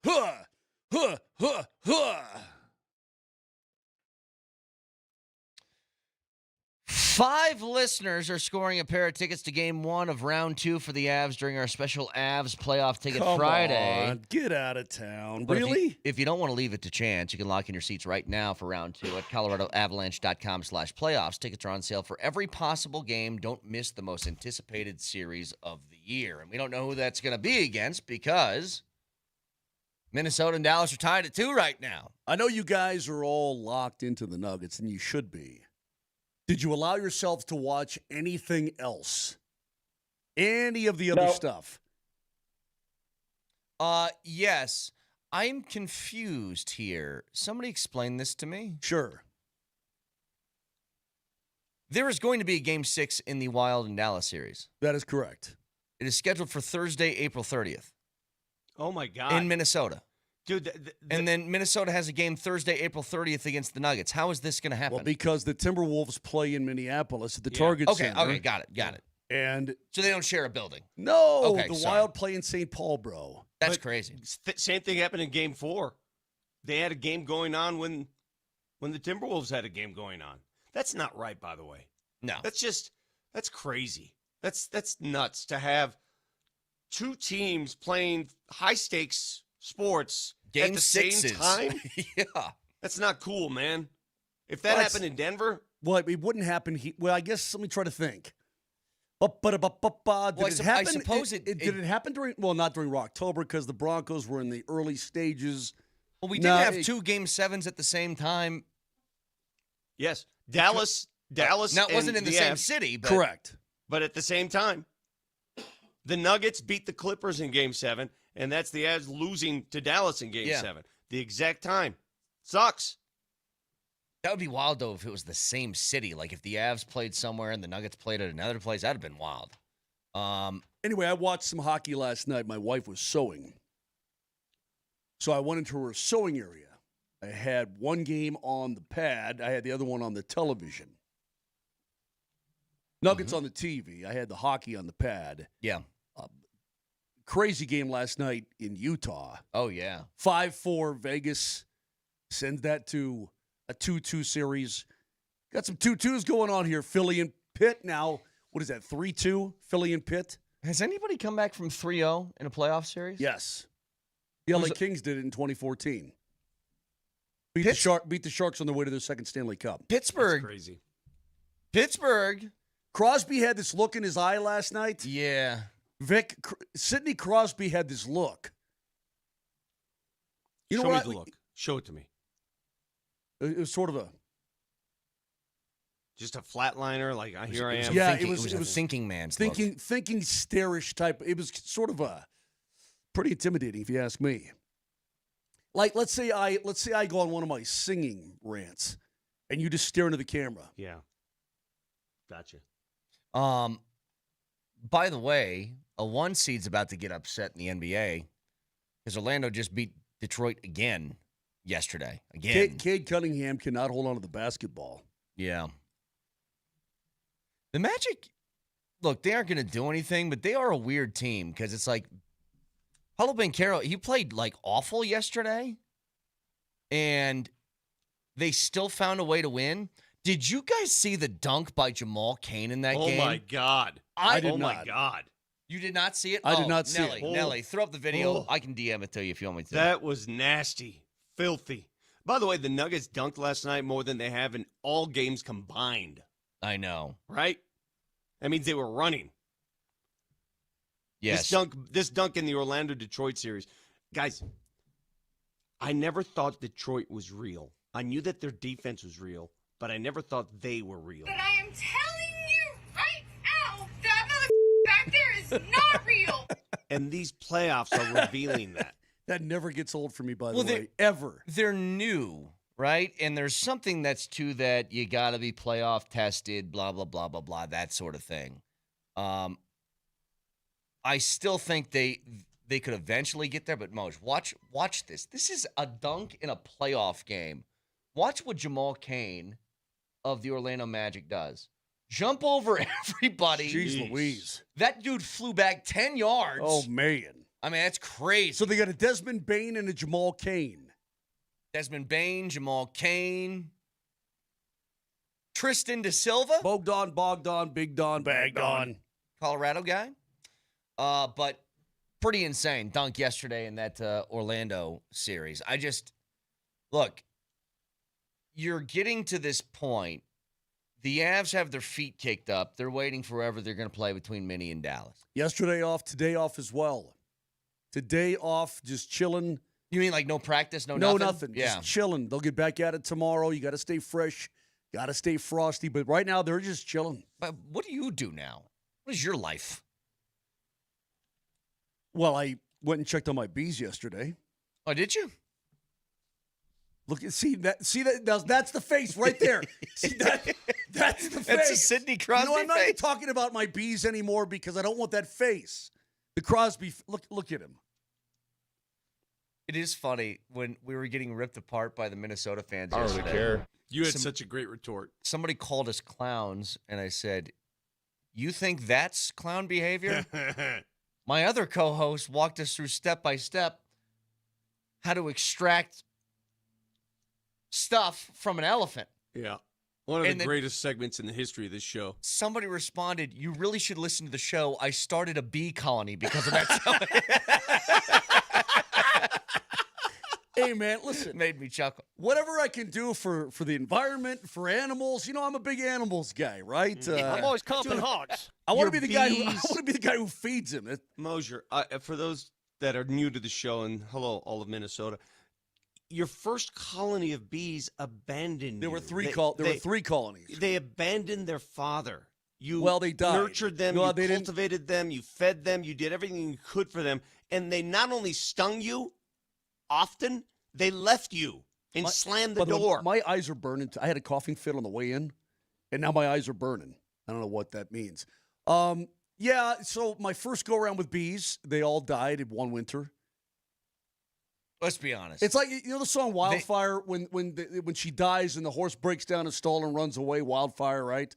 huh, huh, huh, huh. 5 listeners are scoring a pair of tickets to Game 1 of Round 2 for the Avs during our special Avs Playoff Ticket Come Friday. on, get out of town. But Really? If you don't want to leave it to chance, you can lock in your seats right now for Round 2 at coloradoavalanche.com/playoffs. Tickets are on sale for every possible game. Don't miss the most anticipated series of the year. And we don't know who that's going to be against because Minnesota and Dallas are tied at 2 right now. I know you guys are all locked into the Nuggets, and you should be. Did you allow yourselves to watch anything else? Any of the other stuff? Yes. I'm confused here. Somebody explain this to me. Sure. There is going to be a Game 6 in the Wild and Dallas series. That is correct. It is scheduled for Thursday, April 30th. Oh, my God. In Minnesota. Dude, and then Minnesota has a game Thursday, April 30th against the Nuggets. How is this going to happen? Well, because the Timberwolves play in Minneapolis at the Target Center. Okay, got it. And so they don't share a building. No, Okay, the sorry. Wild play in St. Paul, bro. That's crazy. Same thing happened in Game 4. They had a game going on when the Timberwolves had a game going on. That's not right, by the way. No. That's crazy. That's nuts to have 2 teams playing high-stakes sports Game at the 6s. same time. Yeah. That's not cool, man. If that happened in Denver. Well, it wouldn't happen. Well, I guess let me try to think. Did it happen? I suppose did it happen during? Well, not during October because the Broncos were in the early stages. Well, we did have 2 Game 7s at the same time. Yes, Dallas. Now it wasn't and in the same city, but correct. But at the same time, the Nuggets beat the Clippers in Game 7, and that's the Avs losing to Dallas in Game 7. The exact time. Sucks. That would be wild, though, if it was the same city. Like, if the Avs played somewhere and the Nuggets played at another place, that would have been wild. Anyway, I watched some hockey last night. My wife was sewing. So I went into her sewing area. I had one game on the pad. I had the other one on the television. Nuggets on the TV. I had the hockey on the pad. Yeah. Crazy game last night in Utah. Oh, yeah. 5-4 Vegas. Sends that to a 2-2 series. Got some 2-2s going on here. Philly and Pitt now. What is that, 3-2? Philly and Pitt? Has anybody come back from 3-0 in a playoff series? Yes. The LA Kings did it in 2014. Beat the Sharks on their way to their second Stanley Cup. Pittsburgh. That's crazy. Pittsburgh. Crosby had this look in his eye last night. Yeah. Sidney Crosby had this look. You know Show me what? the look. Show it to me. It was sort of a... Just a flatliner, like here I am. Yeah, it was a thinking man's look. Thinking starish type. It was sort of a pretty intimidating, if you ask me. Like, let's say I go on one of my singing rants, and you just stare into the camera. Yeah. Gotcha. By the way, a 1 seed's about to get upset in the NBA because Orlando just beat Detroit again yesterday. Again. Cade Cunningham cannot hold on to the basketball. Yeah. The Magic, look, they aren't going to do anything, but they are a weird team because it's like Paulo Banchero, he played like awful yesterday, and they still found a way to win. Did you guys see the dunk by Jamal Kane in that game? Oh, my God. I did oh, not. my God. You did not see it? I did not see Nelly, it. Nelly, throw up the video. Oh. I can DM it to you if you want me to. That was nasty. Filthy. By the way, the Nuggets dunked last night more than they have in all games combined. I know. Right? That means they were running. Yes. This dunk in the Orlando-Detroit series. Guys, I never thought Detroit was real. I knew that their defense was real, but I never thought they were real. But I am telling you right now, that back there is not real. And these playoffs are revealing that. That never gets old for me, by the way, ever. They're new, right? And there's something that's to that. You got to be playoff tested, blah, blah, blah, blah, blah, that sort of thing. I still think they could eventually get there, but Moj, watch this. This is a dunk in a playoff game. Watch what Jamal Kane of the Orlando Magic does. Jump over everybody. Jeez Louise. That dude flew back 10 yards. Oh, man. I mean, that's crazy. So they got a Desmond Bain and a Jamal Kane. Desmond Bain, Jamal Kane, Tristan Da Silva. Bogdan, Big Don, Bagdon. Colorado guy. But pretty insane dunk yesterday in that Orlando series. Look, you're getting to this point. The Avs have their feet kicked up. They're waiting forever. They're going to play between Minnie and Dallas. Yesterday off, today off as well. Today off, just chilling. You mean like no practice, No, nothing? nothing. Yeah. Just chilling. They'll get back at it tomorrow. You got to stay fresh. Got to stay frosty. But right now, they're just chilling. But what do you do now? What is your life? Well, I went and checked on my bees yesterday. Oh, did you? Look, see that. That's the face right there. See that? That's the face. That's a Sidney Crosby I'm not even face. talking about my bees anymore because I don't want that face. The Crosby. Look at him. It is funny when we were getting ripped apart by the Minnesota fans I don't yesterday. really care. You had such a great retort. Somebody called us clowns, and I said, "You think that's clown behavior?" My other co-host walked us through step by step how to extract stuff from an elephant. Yeah. One of And the then greatest segments in the history of this show. somebody responded, "You really should listen to the show. I started a bee colony because of that." Hey, man, listen. Made me chuckle. Whatever I can do for the environment, for animals, I'm a big animals guy, right? I'm always comping hogs. I want to be the guy who feeds them. Moser, for those that are new to the show, and hello, all of Minnesota, your first colony of bees abandoned There you. were three colonies. They abandoned their father. They died. Nurtured them, No, you they didn't. cultivated them, you fed them, you did everything you could for them, and they not only stung you often, they left you and slammed the By way, door. my eyes are burning. I had a coughing fit on the way in, and now my eyes are burning. I don't know what that means. Yeah, so my first go-around with bees, they all died in one winter. Let's be honest. It's like, the song Wildfire, when she dies and the horse breaks down a stall and runs away, Wildfire, right?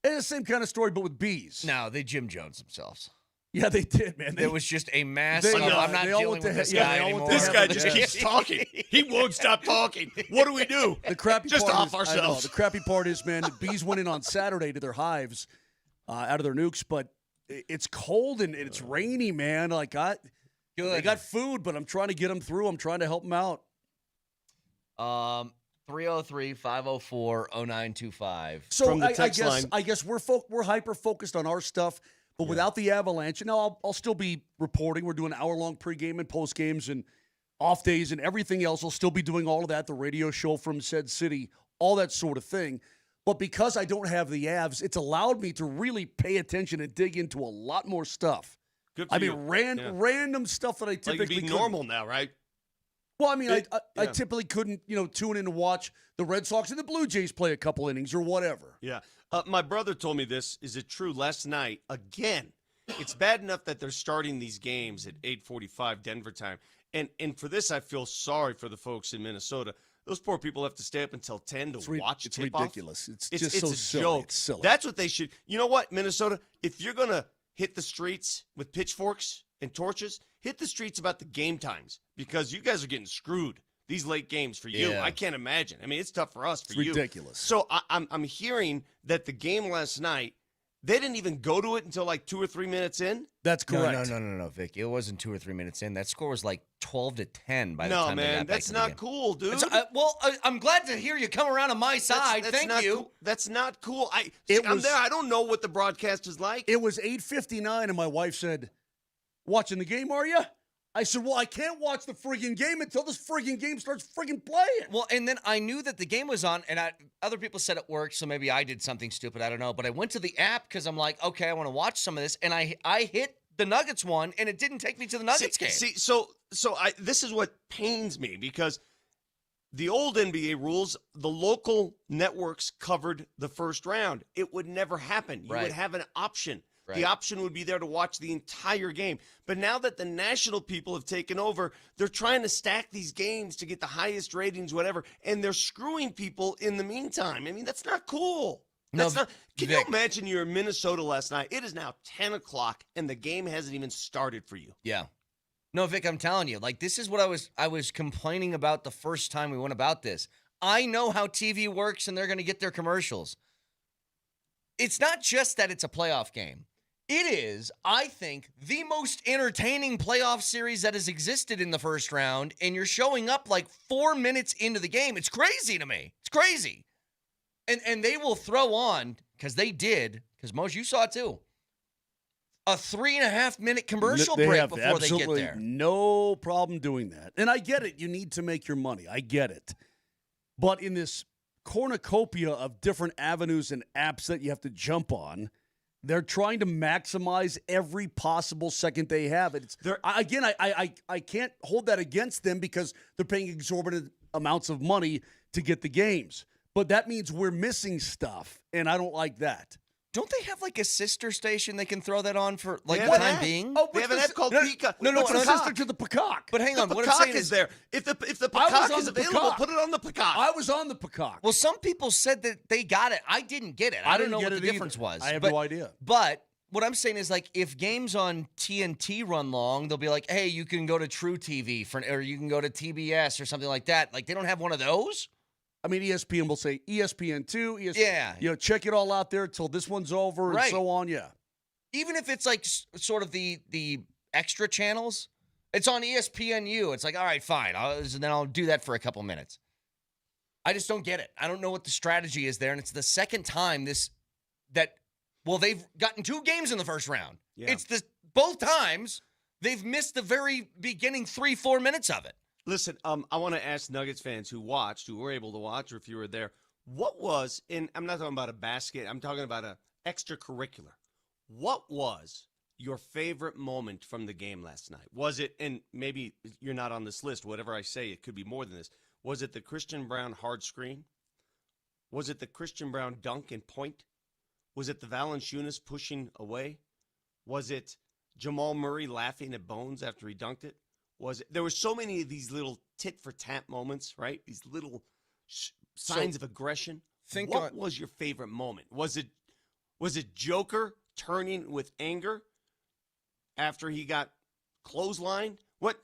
It's the same kind of story, but with bees. No, they Jim Jones themselves. Yeah, they did, man. There was just a mass they- of, yeah, I'm not they all dealing went with to this he- yeah, guy they all went anymore. to This hell. guy just keeps talking. He won't stop talking. What do we do? The crappy Just part off is, ourselves. I know, the crappy part is, man, the bees went in on Saturday to their hives out of their nukes, but it's cold and it's rainy, man. Like, they got food, but I'm trying to get them through. I'm trying to help them out. 303-504-0925. So From the I text line. guess we're hyper focused on our stuff, but without the Avalanche, I'll still be reporting. We're doing hour-long pregame and postgames and off days and everything else. I'll still be doing all of that, the radio show from said city, all that sort of thing. But because I don't have the Avs, it's allowed me to really pay attention and dig into a lot more stuff. Good for I mean, you. random stuff that I Like typically be couldn't. normal now, right? Well, I mean, I Yeah. typically couldn't, tune in to watch the Red Sox and the Blue Jays play a couple innings or whatever. Yeah. My brother told me this. Is it true? Last night, again, it's bad enough that they're starting these games at 8:45 Denver time. And for this, I feel sorry for the folks in Minnesota. Those poor people have to stay up until 10 to watch It's tip-off. ridiculous. It's just It's so a silly. joke. It's silly. That's what they should. You know what, Minnesota? If you're going to hit the streets with pitchforks and torches, hit the streets about the game times because you guys are getting screwed. These late games for you. Yeah. I can't imagine. I mean, it's tough for us, for It's you. ridiculous. So I'm hearing that the game last night, they didn't even go to it until like 2 or 3 minutes in. That's correct. No, Vic. It wasn't 2 or 3 minutes in. That score was like 12-10 by the No, time they man, got back that's to the not game. cool, dude. I'm glad to hear you come around on my side. That's Thank not you. cool. That's not cool. I'm was- there. I don't know what the broadcast is like. It was 8:59, and my wife said, "Watching the game, are you?" I said, "Well, I can't watch the friggin' game until this friggin' game starts friggin' playing." Well, and then I knew that the game was on, and other people said it worked, so maybe I did something stupid. I don't know. But I went to the app because I'm like, okay, I want to watch some of this, and I hit the Nuggets one, and it didn't take me to the Nuggets game. This is what pains me because the old NBA rules, the local networks covered the first round. It would never happen. You Right. would have an option. Right. The option would be there to watch the entire game. But now that the national people have taken over, they're trying to stack these games to get the highest ratings, whatever, and they're screwing people in the meantime. I mean, that's not cool. That's not. Can you Vic. imagine you're in Minnesota last night? It is now 10 o'clock, and the game hasn't even started for you. Yeah. No, Vic, I'm telling you, like this is what I was complaining about the first time we went about this. I know how TV works and they're going to get their commercials. It's not just that it's a playoff game. It is, I think, the most entertaining playoff series that has existed in the first round, and you're showing up like 4 minutes into the game. It's crazy to me. It's crazy. And they will throw on, because they did, because Mose, you saw it too, a 3.5-minute commercial They break have before they get absolutely there. no problem doing that. And I get it. You need to make your money. I get it. But in this cornucopia of different avenues and apps that you have to jump on, they're trying to maximize every possible second they have. I can't hold that against them because they're paying exorbitant amounts of money to get the games. But that means we're missing stuff, and I don't like that. Don't they have like a sister station they can throw that on for like They the have time an being? app. They have an app called Peacock. No, What's it's the a sister Peacock? to the Peacock. But hang on, The what I'm saying Peacock is there. If the I was Peacock on is the available, Peacock. put it on the Peacock. I was on the Peacock. Well, some people said that they got it. I didn't get it. I don't didn't know get what it the either. difference was. I have no idea. But what I'm saying is, like, if games on TNT run long, they'll be like, hey, you can go to True TV or you can go to TBS or something like that. Like, they don't have one of those? I mean, ESPN will say ESPN2, ESPN, Yeah. check it all out there until this one's over and so on, yeah. Even if it's like sort of the extra channels, it's on ESPNU. It's like, all right, fine. Then I'll do that for a couple minutes. I just don't get it. I don't know what the strategy is there. And it's the second time they've gotten 2 games in the first round. Yeah. It's both times they've missed the very beginning 3-4 minutes of it. Listen, I want to ask Nuggets fans who were able to watch, or if you were there, what was, and I'm not talking about a basket, I'm talking about a extracurricular. What was your favorite moment from the game last night? Was it, and maybe you're not on this list, whatever I say, it could be more than this. Was it the Christian Brown hard screen? Was it the Christian Brown dunk and point? Was it the Valanciunas pushing away? Was it Jamal Murray laughing at Bones after he dunked it? There were so many of these little tit-for-tat moments, right? These little signs of aggression. What was your favorite moment? Was it Joker turning with anger after he got clotheslined? What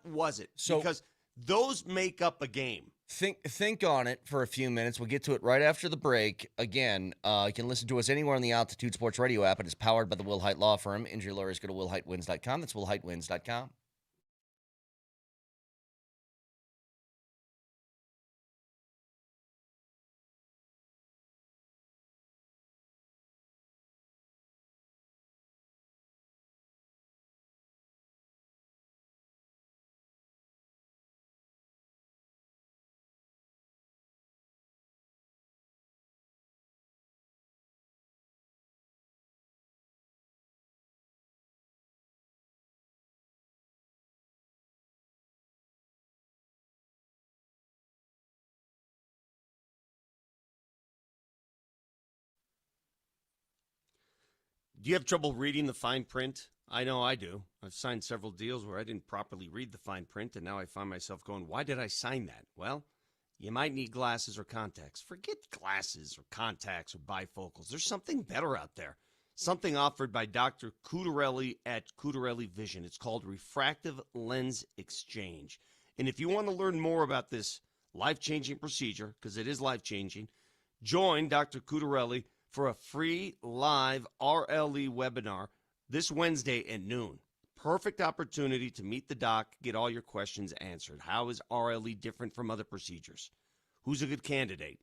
was it? Because those make up a game. Think on it for a few minutes. We'll get to it right after the break. Again, you can listen to us anywhere on the Altitude Sports Radio app. It is powered by the Will Height Law Firm. Injury lawyers go to willheightwins.com. That's willheightwins.com. Do you have trouble reading the fine print? I know I do. I've signed several deals where I didn't properly read the fine print, and now I find myself going, why did I sign that? Well, you might need glasses or contacts. Forget glasses or contacts or bifocals. There's something better out there. Something offered by Dr. Cudarelli at Cudarelli Vision. It's called refractive lens exchange. And if you want to learn more about this life-changing procedure, because it is life-changing, join Dr. Cudarelli for a free live RLE webinar this Wednesday at noon. Perfect opportunity to meet the doc, get all your questions answered. How is RLE different from other procedures? Who's a good candidate?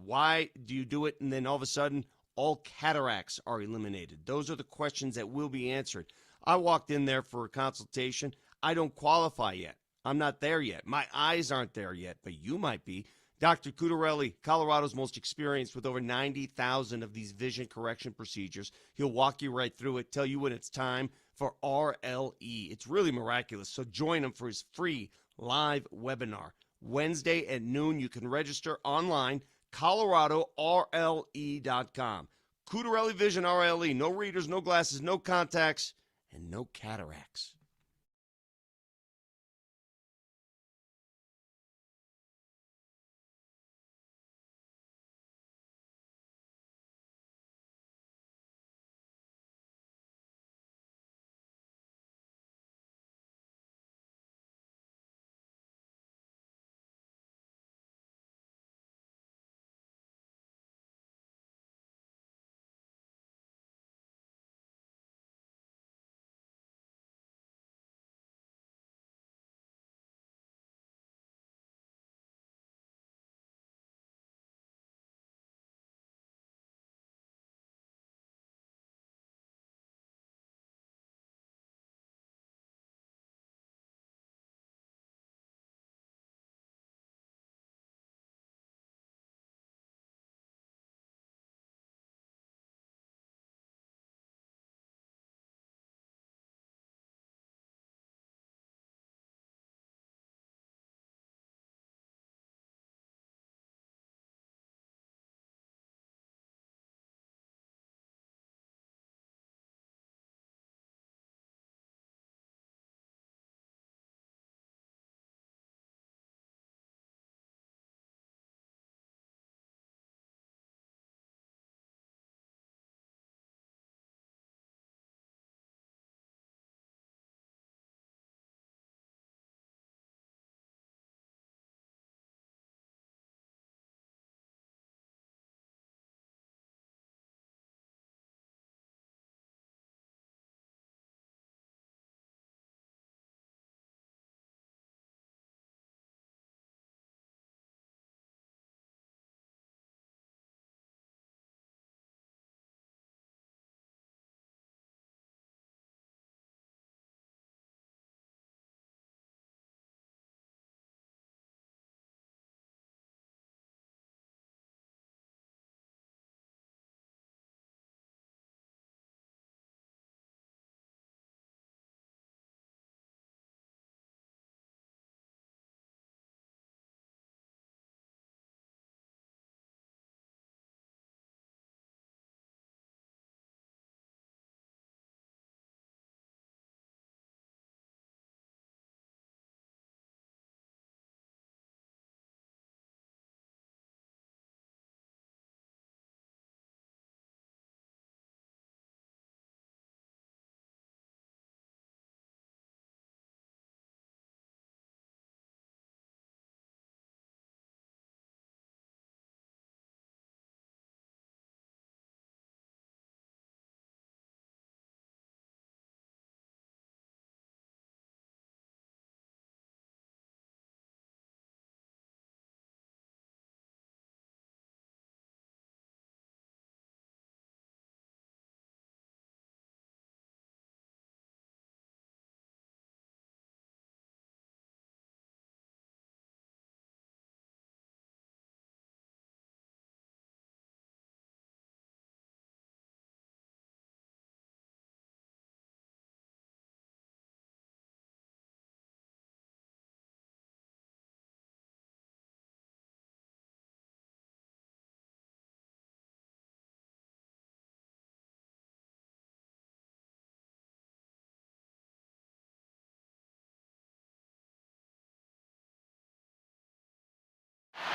Why do you do it? And then all of a sudden, all cataracts are eliminated. Those are the questions that will be answered. I walked in there for a consultation. I don't qualify yet. I'm not there yet. My eyes aren't there yet, but you might be. Dr. Cudarelli, Colorado's most experienced with over 90,000 of these vision correction procedures. He'll walk you right through it, tell you when it's time for RLE. It's really miraculous. So join him for his free live webinar. Wednesday at noon. You can register online, coloradorle.com. Cudarelli Vision RLE. No readers, no glasses, no contacts, and no cataracts.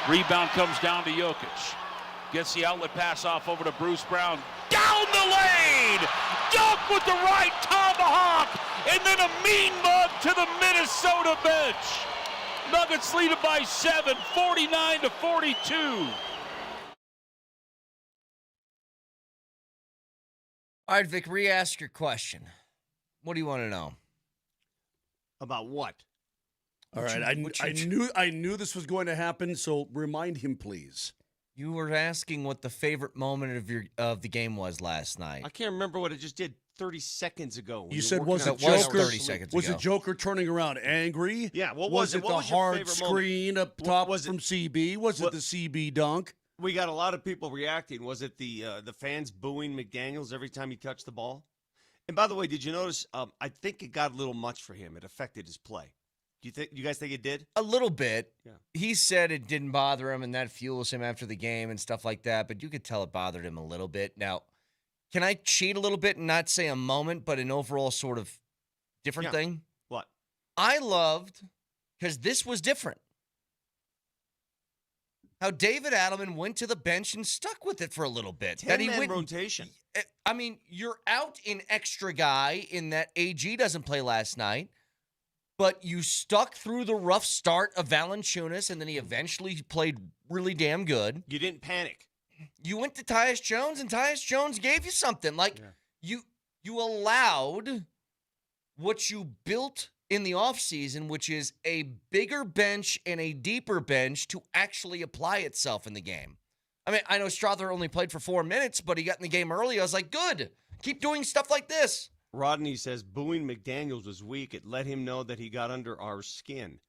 Rebound comes down to Jokic. Gets the outlet pass off over to Bruce Brown. Down the lane! Dunk with the right tomahawk! And then a mean mug to the Minnesota bench. Nuggets lead it by 7, 49-42. All right, Vic, re-ask your question. What do you want to know? About what? All right, I knew this was going to happen, so remind him, please. You were asking what the favorite moment of the game was last night. I can't remember what I just did 30 seconds ago. You said was it Joker? 30 seconds was it Joker turning around angry? Yeah. What was it? What the was your hard favorite screen moment? up top Was it- from CB? Was it the CB dunk? We got a lot of people reacting. Was it the fans booing McDaniels every time he touched the ball? And by the way, did you notice? I think it got a little much for him. It affected his play. You guys think it did? A little bit. Yeah. He said it didn't bother him, and that fuels him after the game and stuff like that. But you could tell it bothered him a little bit. Now, can I cheat a little bit and not say a moment, but an overall sort of different thing? What? I loved, because this was different, how David Adelman went to the bench and stuck with it for a little bit. 10-man rotation. I mean, you're out in extra guy in that AG doesn't play last night, but you stuck through the rough start of Valanciunas, and then he eventually played really damn good. You didn't panic. You went to Tyus Jones, and Tyus Jones gave you something. Like, you allowed what you built in the offseason, which is a bigger bench and a deeper bench, to actually apply itself in the game. I mean, I know Strother only played for 4 minutes, but he got in the game early. I was like, good. Keep doing stuff like this. Rodney says booing McDaniels was weak. It let him know that he got under our skin.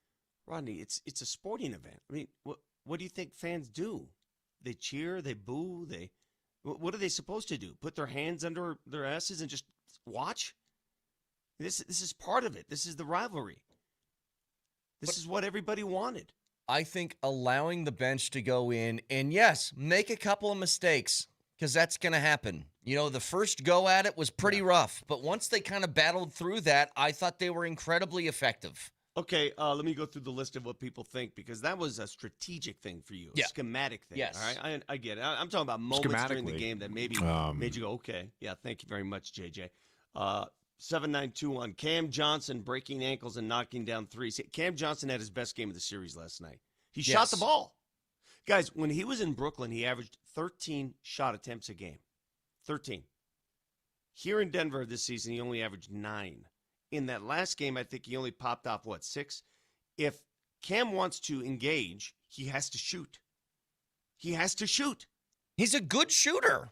Rodney, it's a sporting event. I mean, what do you think fans do? They cheer, they boo, what are they supposed to do? Put their hands under their asses and just watch? This is part of it. This is the rivalry. This is what everybody wanted. I think allowing the bench to go in and, yes, make a couple of mistakes, because that's going to happen. You know, the first go at it was pretty rough, but once they kind of battled through that, I thought they were incredibly effective. Okay, let me go through the list of what people think, because that was a strategic thing for you, a schematic thing. Yes. All right, I get it. I'm talking about moments during the game that maybe made you go, okay. Yeah, thank you very much, JJ. 7921, Cam Johnson breaking ankles and knocking down threes. Cam Johnson had his best game of the series last night. He shot the ball. Guys, when he was in Brooklyn, he averaged 13 shot attempts a game. 13. Here in Denver this season, he only averaged 9. In that last game, I think he only popped off, 6? If Cam wants to engage, he has to shoot. He has to shoot. He's a good shooter.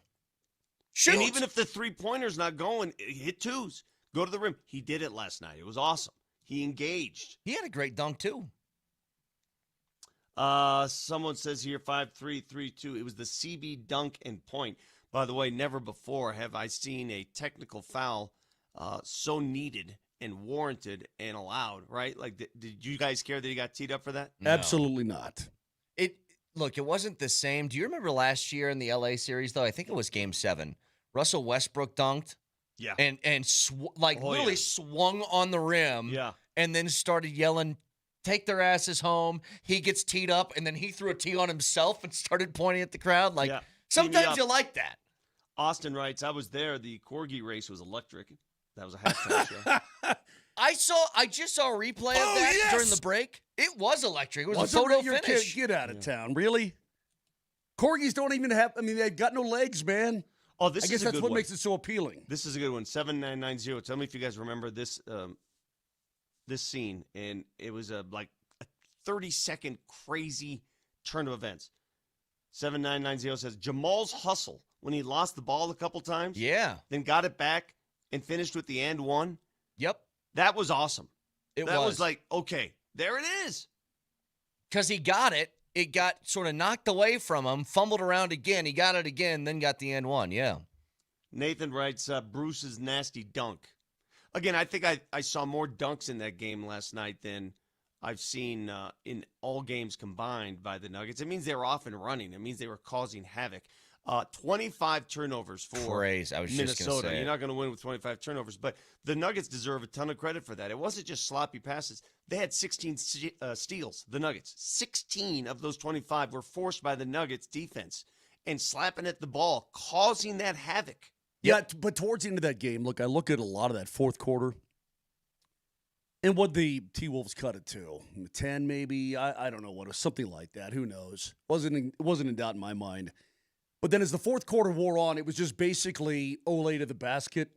Shoot. And even if the three-pointer's not going, hit twos. Go to the rim. He did it last night. It was awesome. He engaged. He had a great dunk, too. Someone says here 5-3-3-2. It was the CB dunk and point. By the way, never before have I seen a technical foul so needed and warranted and allowed, right? Like, did you guys care that he got teed up for that? No. Absolutely not. Look, it wasn't the same. Do you remember last year in the LA series, though? I think it was Game 7. Russell Westbrook dunked. Yeah. And literally swung on the rim. Yeah. And then started yelling, take their asses home. He gets teed up, and then he threw a tee on himself and started pointing at the crowd. Like, sometimes you like that. Austin writes, I was there. The Corgi race was electric. That was a halftime show. I just saw a replay of that during the break. It was electric. It was a photo finish. Get out of town. Really? Corgis don't even have, they've got no legs, man. Oh, this I is guess a that's good what one. makes it so appealing. This is a good one. 7990. Tell me if you guys remember this this scene. And it was a 30-second crazy turn of events. 7990 says Jamal's hustle when he lost the ball a couple times. Yeah. Then got it back and finished with the and one. Yep. That was awesome. That was like, okay, there it is. Because he got it. It got sort of knocked away from him, fumbled around again. He got it again, then got the end one. Yeah. Nathan writes, Bruce's nasty dunk. Again, I think I saw more dunks in that game last night than I've seen in all games combined by the Nuggets. It means they were off and running. It means they were causing havoc. 25 turnovers for Crazy. I was just gonna Minnesota. say You're it. not going to win with 25 turnovers, but the Nuggets deserve a ton of credit for that. It wasn't just sloppy passes. They had 16 steals, the Nuggets. 16 of those 25 were forced by the Nuggets defense and slapping at the ball, causing that havoc. Yeah, but towards the end of that game, look, I look at a lot of that fourth quarter and what the T-Wolves cut it to. 10 maybe, I don't know what, something like that. Who knows? It wasn't in doubt in my mind. But then as the fourth quarter wore on, it was just basically Ole to the basket,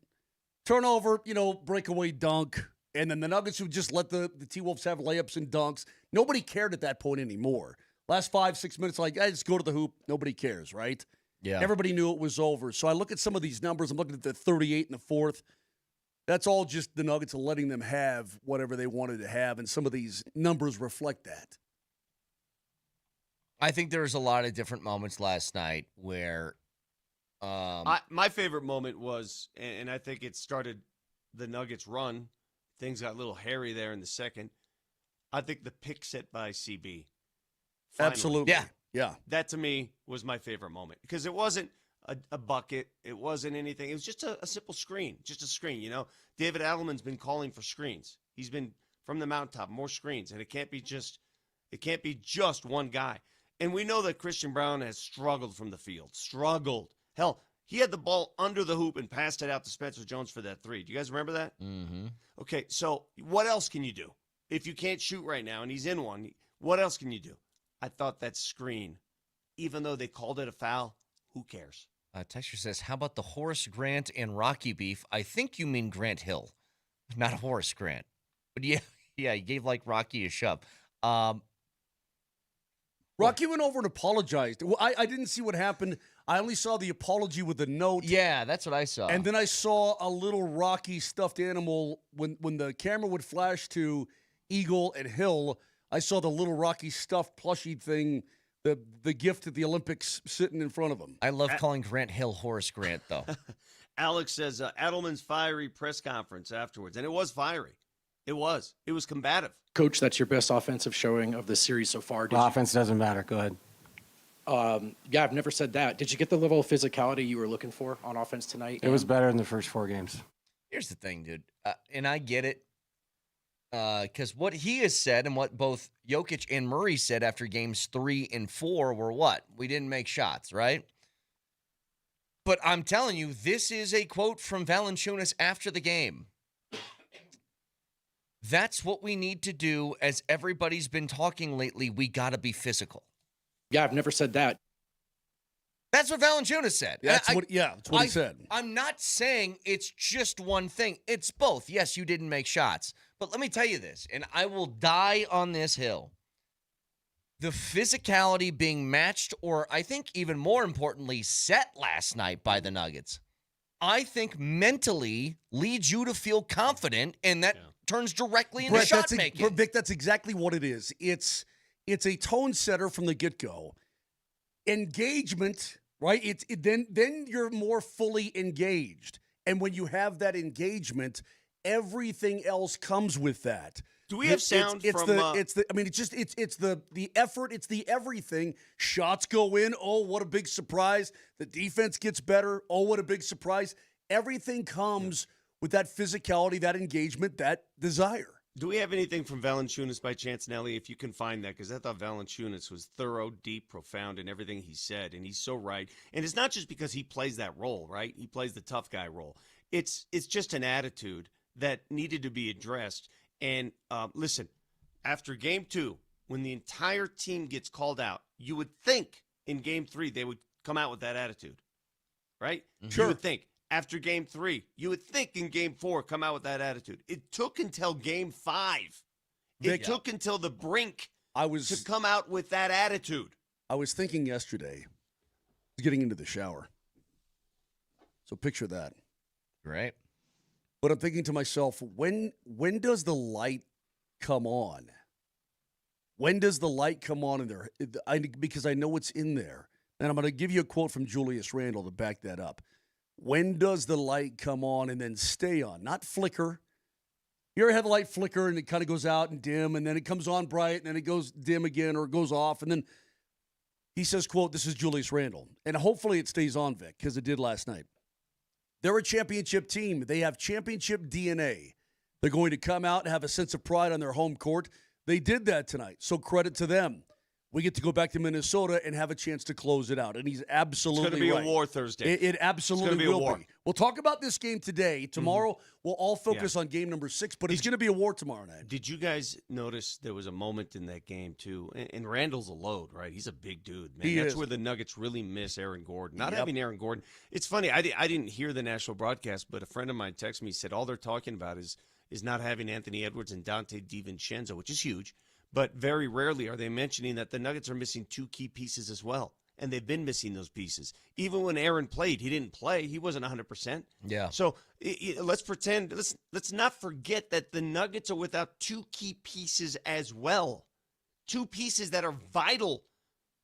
turnover, breakaway dunk, and then the Nuggets would just let the T-Wolves have layups and dunks. Nobody cared at that point anymore. Last 5-6 minutes, just go to the hoop. Nobody cares, right? Yeah. Everybody knew it was over. So I look at some of these numbers. I'm looking at the 38 in the fourth. That's all just the Nuggets letting them have whatever they wanted to have, and some of these numbers reflect that. I think there was a lot of different moments last night where my favorite moment was, and I think it started the Nuggets' run. Things got a little hairy there in the second. I think the pick set by CB. Finally. Absolutely. Yeah. That to me was my favorite moment because it wasn't a bucket. It wasn't anything. It was just a simple screen, just a screen. David Adelman's been calling for screens. He's been from the mountaintop, more screens, and it can't be just one guy. And we know that Christian Braun has struggled from the field. Struggled. Hell, he had the ball under the hoop and passed it out to Spencer Jones for that three. Do you guys remember that? Mm-hmm. Okay, so what else can you do? If you can't shoot right now and he's in one, what else can you do? I thought that screen, even though they called it a foul, who cares? Texture says, how about the Horace Grant and Rocky beef? I think you mean Grant Hill, not Horace Grant. But yeah, he gave Rocky a shove. Rocky went over and apologized. Well, I didn't see what happened. I only saw the apology with the note. Yeah, that's what I saw. And then I saw a little Rocky stuffed animal. When the camera would flash to Eagle and Hill, I saw the little Rocky stuffed plushie thing, the gift at the Olympics sitting in front of him. I love calling Grant Hill Horace Grant, though. Alex says Adelman's fiery press conference afterwards, and it was fiery. It was combative. Coach, that's your best offensive showing of the series so far. Offense doesn't matter. Go ahead. I've never said that. Did you get the level of physicality you were looking for on offense tonight? It was better in the first 4 games. Here's the thing, dude, and I get it, because what he has said and what both Jokic and Murray said after games 3 and 4 were what? We didn't make shots, right? But I'm telling you, this is a quote from Valanciunas after the game. That's what we need to do, as everybody's been talking lately. We got to be physical. Yeah, I've never said that. That's what Valanciunas said. That's what he said. I'm not saying it's just one thing. It's both. Yes, you didn't make shots. But let me tell you this, and I will die on this hill. The physicality being matched, or I think even more importantly, set last night by the Nuggets, I think mentally leads you to feel confident, and that turns directly into shot making. Vic, that's exactly what it is. It's a tone setter from the get-go. Engagement, right? Then you're more fully engaged. And when you have that engagement, everything else comes with that. Do we have sound it's from? The effort. It's the everything. Shots go in. Oh, what a big surprise! The defense gets better. Oh, what a big surprise! Everything comes with that physicality, that engagement, that desire. Do we have anything from Valanciunas by chance, Nelly? If you can find that, because I thought Valanciunas was thorough, deep, profound in everything he said, and he's so right. And it's not just because he plays that role, right? He plays the tough guy role. It's just an attitude that needed to be addressed. And listen, after game 2, when the entire team gets called out, you would think in game 3 they would come out with that attitude, right? Sure. You would think. After game 3, you would think in game 4 come out with that attitude. It took until game 5. It took until the brink to come out with that attitude. I was thinking yesterday, getting into the shower. So picture that. Right. But I'm thinking to myself, when does the light come on? When does the light come on in there? Because I know it's in there. And I'm going to give you a quote from Julius Randle to back that up. When does the light come on and then stay on? Not flicker. You ever had the light flicker and it kind of goes out and dim, and then it comes on bright, and then it goes dim again, or it goes off, and then He says, quote, this is Julius Randle. And hopefully it stays on, Vic, because it did last night. They're a championship team. They have championship DNA. They're going to come out and have a sense of pride on their home court. They did that tonight, so credit to them. We get to go back to Minnesota and have a chance to close it out. And he's absolutely right. It's going to be a war Thursday. It absolutely will be. We'll talk about this game today. Tomorrow, we'll all focus on game number 6, but it's going to be a war tomorrow night. Did you guys notice there was a moment in that game, too? And Randall's a load, right? He's a big dude, man. That's where the Nuggets really miss Aaron Gordon. Not having Aaron Gordon. It's funny. I didn't hear the national broadcast, but a friend of mine texted me, said all they're talking about is not having Anthony Edwards and Dante DiVincenzo, which is huge. But very rarely are they mentioning that the Nuggets are missing 2 key pieces as well. And they've been missing those pieces. Even when Aaron played, he didn't play. He wasn't 100%. Yeah. So let's pretend, let's not forget that the Nuggets are without 2 key pieces as well. 2 pieces that are vital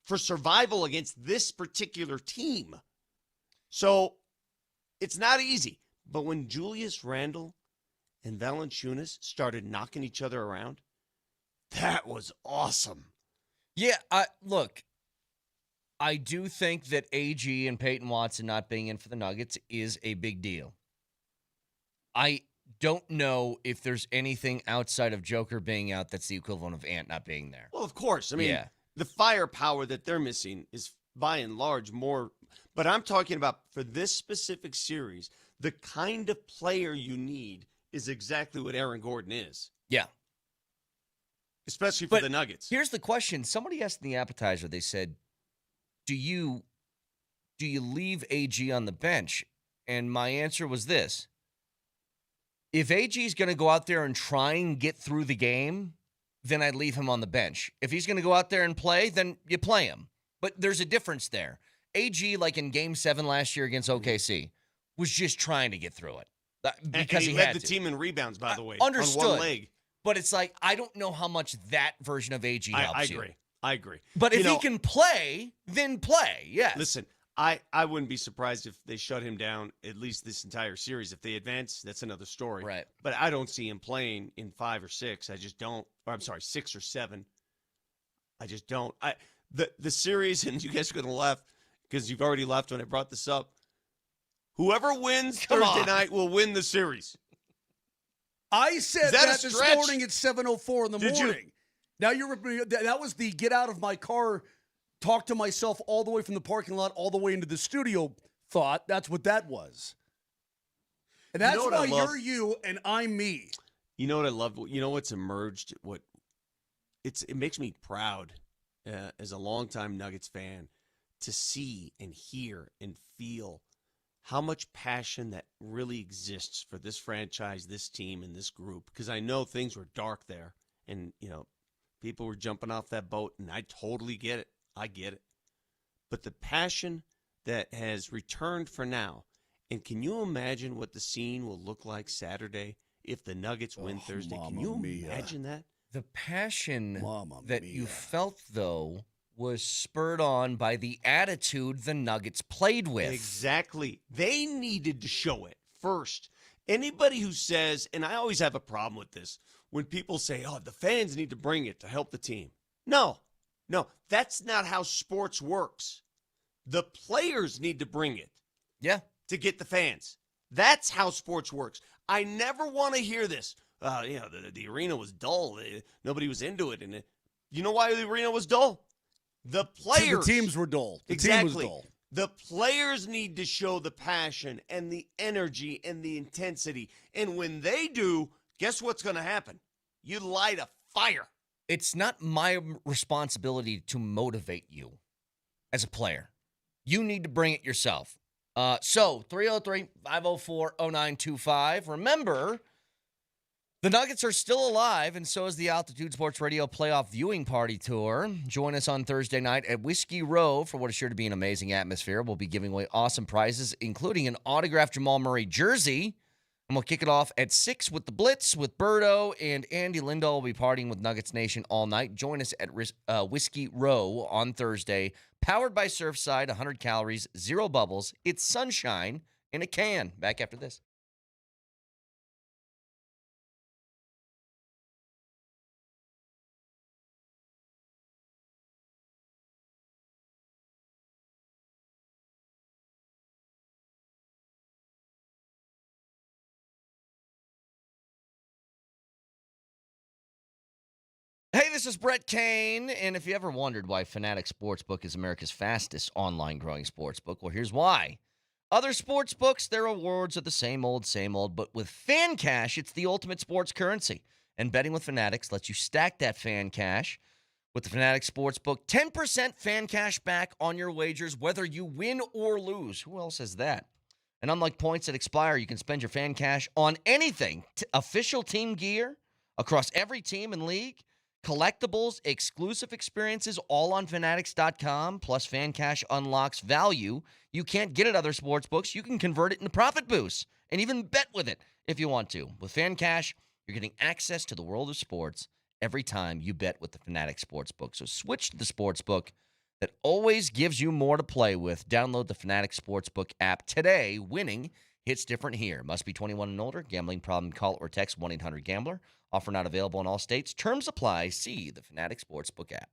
for survival against this particular team. So it's not easy. But when Julius Randle and Valanciunas started knocking each other around, that was awesome. Yeah, look, I do think that AG and Peyton Watson not being in for the Nuggets is a big deal. I don't know if there's anything outside of Joker being out that's the equivalent of Ant not being there. Well, of course. I mean, the firepower that they're missing is by and large more. But I'm talking about for this specific series, the kind of player you need is exactly what Aaron Gordon is. Yeah. Especially for the Nuggets. Here's the question. Somebody asked in the appetizer, they said, do you leave AG on the bench? And my answer was this. If AG is going to go out there and try and get through the game, then I'd leave him on the bench. If he's going to go out there and play, then you play him. But there's a difference there. AG, like in Game 7 last year against OKC, was just trying to get through it. Because and he led the team in rebounds, by the way, understood. on one leg. But it's like, I don't know how much that version of AG helps you. I agree. But if he can play, then play, yes. Listen, I wouldn't be surprised if they shut him down at least this entire series. If they advance, that's another story. Right. But I don't see him playing in 5 or 6. I just don't. Or I'm sorry, 6 or 7. I just don't. The series, and you guys are going to laugh because you've already laughed when I brought this up. Whoever wins Thursday night will win the series. I said that this morning at 7:04 in the morning. You? Now that was the get out of my car, talk to myself all the way from the parking lot all the way into the studio thought. That's what that was. And that's why you're you and I'm me. You know what I love? You know what's emerged? It makes me proud as a longtime Nuggets fan to see and hear and feel how much passion that really exists for this franchise, this team, and this group. Because I know things were dark there, and people were jumping off that boat, and I totally get it. I get it. But the passion that has returned for now, and can you imagine what the scene will look like Saturday if the Nuggets win Thursday? Can you imagine that? The passion you felt, though, was spurred on by the attitude the Nuggets played with. Exactly. They needed to show it first. Anybody who says, and I always have a problem with this, when people say, the fans need to bring it to help the team. No, that's not how sports works. The players need to bring it. Yeah. To get the fans. That's how sports works. I never want to hear this. The arena was dull. Nobody was into it. And you know why the arena was dull? The players. The teams were dull. The team was dull. The players need to show the passion and the energy and the intensity. And when they do, guess what's going to happen? You light a fire. It's not my responsibility to motivate you as a player. You need to bring it yourself. So 303-504-0925. Remember, the Nuggets are still alive, and so is the Altitude Sports Radio Playoff Viewing Party Tour. Join us on Thursday night at Whiskey Row for what is sure to be an amazing atmosphere. We'll be giving away awesome prizes, including an autographed Jamal Murray jersey. And we'll kick it off at 6 with the Blitz, with Birdo, and Andy Lindahl will be partying with Nuggets Nation all night. Join us at Whiskey Row on Thursday. Powered by Surfside, 100 calories, 0 bubbles. It's sunshine in a can. Back after this. this is Brett Kane, and if you ever wondered why Fanatics Sportsbook is America's fastest online growing sportsbook, well, here's why. Other sportsbooks, their rewards are the same old, but with Fan Cash, it's the ultimate sports currency. And betting with Fanatics lets you stack that Fan Cash with the Fanatics Sportsbook. 10% Fan Cash back on your wagers, whether you win or lose. Who else has that? And unlike points that expire, you can spend your Fan Cash on anything. Official team gear across every team and league, collectibles, exclusive experiences, all on Fanatics.com. Plus, Fan Cash unlocks value you can't get at other sportsbooks. You can convert it into profit boosts and even bet with it if you want to. With Fan Cash, you're getting access to the world of sports every time you bet with the Fanatics Sportsbook. So switch to the sportsbook that always gives you more to play with. Download the Fanatics Sportsbook app today. Winning hits different here. Must be 21 and older. Gambling problem, call or text 1-800-GAMBLER. Offer not available in all states. Terms apply. See the Fanatics Sportsbook app.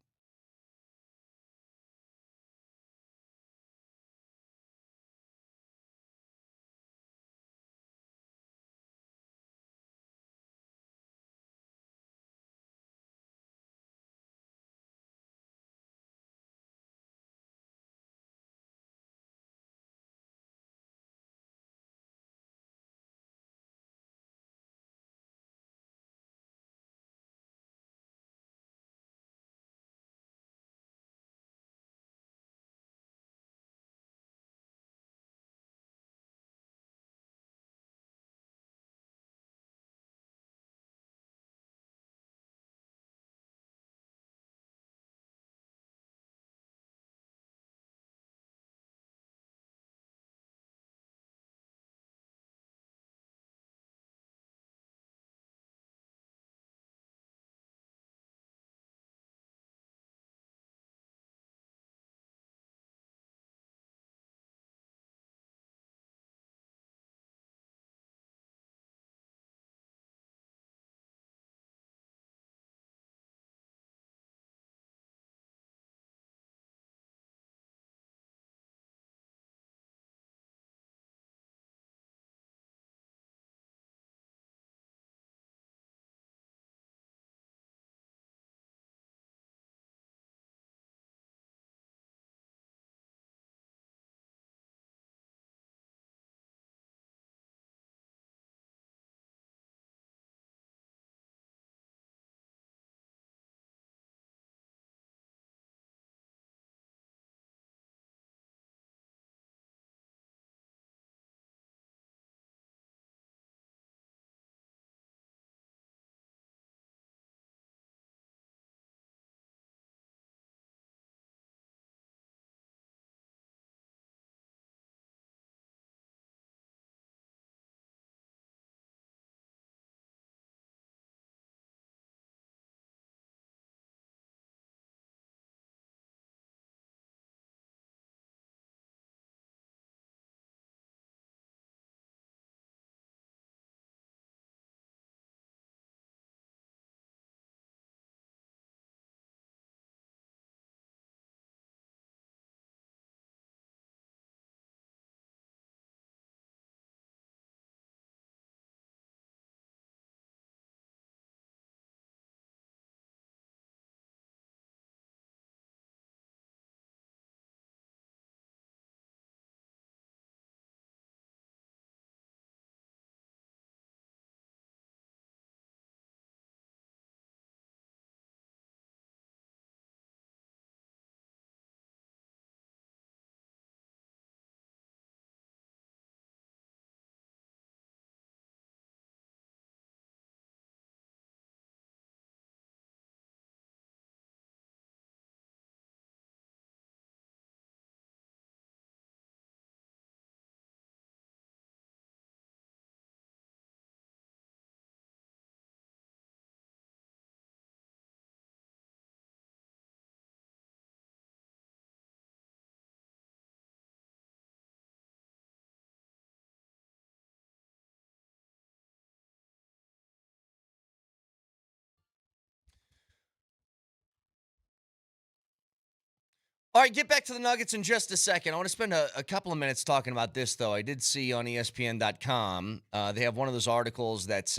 All right, get back to the Nuggets in just a second. I want to spend a couple of minutes talking about this, though. I did see on ESPN.com, they have one of those articles that's,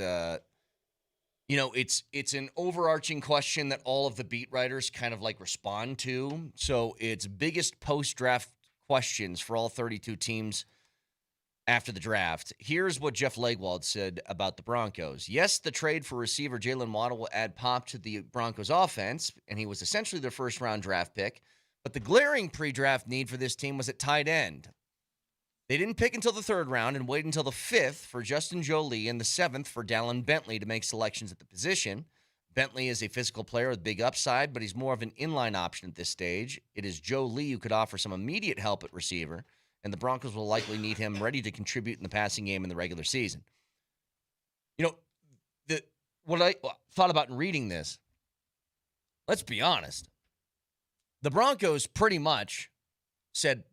it's an overarching question that all of the beat writers kind of like respond to. So it's biggest post-draft questions for all 32 teams after the draft. Here's what Jeff Legwald said about the Broncos. Yes, the trade for receiver Jalen Waddle will add pop to the Broncos offense, and he was essentially their first-round draft pick. But the glaring pre-draft need for this team was at tight end. They didn't pick until the third round and wait until the fifth for Justin Jolie and the seventh for Dallin Bentley to make selections at the position. Bentley is a physical player with big upside, but he's more of an inline option at this stage. It is Jolie who could offer some immediate help at receiver, and the Broncos will likely need him ready to contribute in the passing game in the regular season. What I thought about in reading this, let's be honest, the Broncos pretty much said,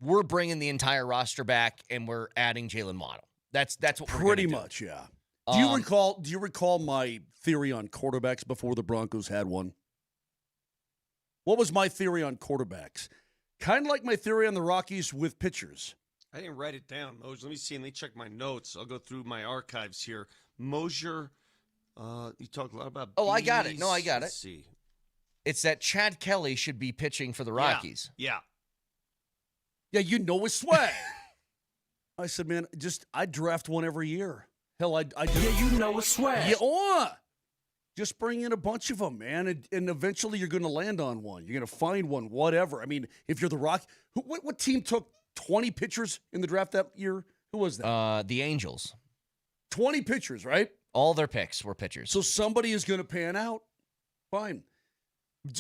we're bringing the entire roster back and we're adding Jalen Waddle. That's what we're pretty gonna do. much, yeah. Do you recall my theory on quarterbacks before the Broncos had one? What was my theory on quarterbacks? Kind of like my theory on the Rockies with pitchers. I didn't write it down, Moser. Let me see. Let me check my notes. I'll go through my archives here. Moser, you talk a lot about. I got it. No, I got Let's it. see. It's that Chad Kelly should be pitching for the Rockies. Yeah. Yeah, you know his swag. I said, man, I draft one every year. Hell, I Yeah, you know his swag. Yeah, just bring in a bunch of them, man, and eventually you're going to land on one. You're going to find one, whatever. I mean, if you're the Rock, what team took 20 pitchers in the draft that year? Who was that? The Angels. 20 pitchers, right? All their picks were pitchers. So somebody is going to pan out. Fine.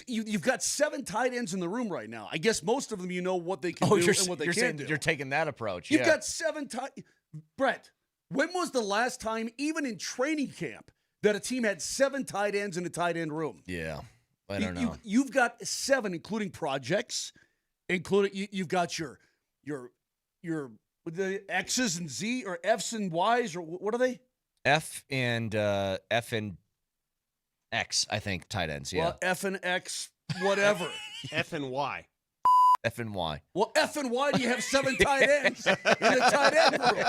You've got 7 tight ends in the room right now. I guess most of them you know what they can do and what they can't do. You're taking that approach. You've got 7 tight. Brett, when was the last time, even in training camp, that a team had 7 tight ends in a tight end room? Yeah, I don't know. You've got 7, including projects, including you've got your the X's and Z or F's and Y's or what are they? F and X, I think, tight ends, yeah. Well, F and X, whatever. F and Y. F and Y. Well, F and Y, do you have 7 tight ends in a tight end room?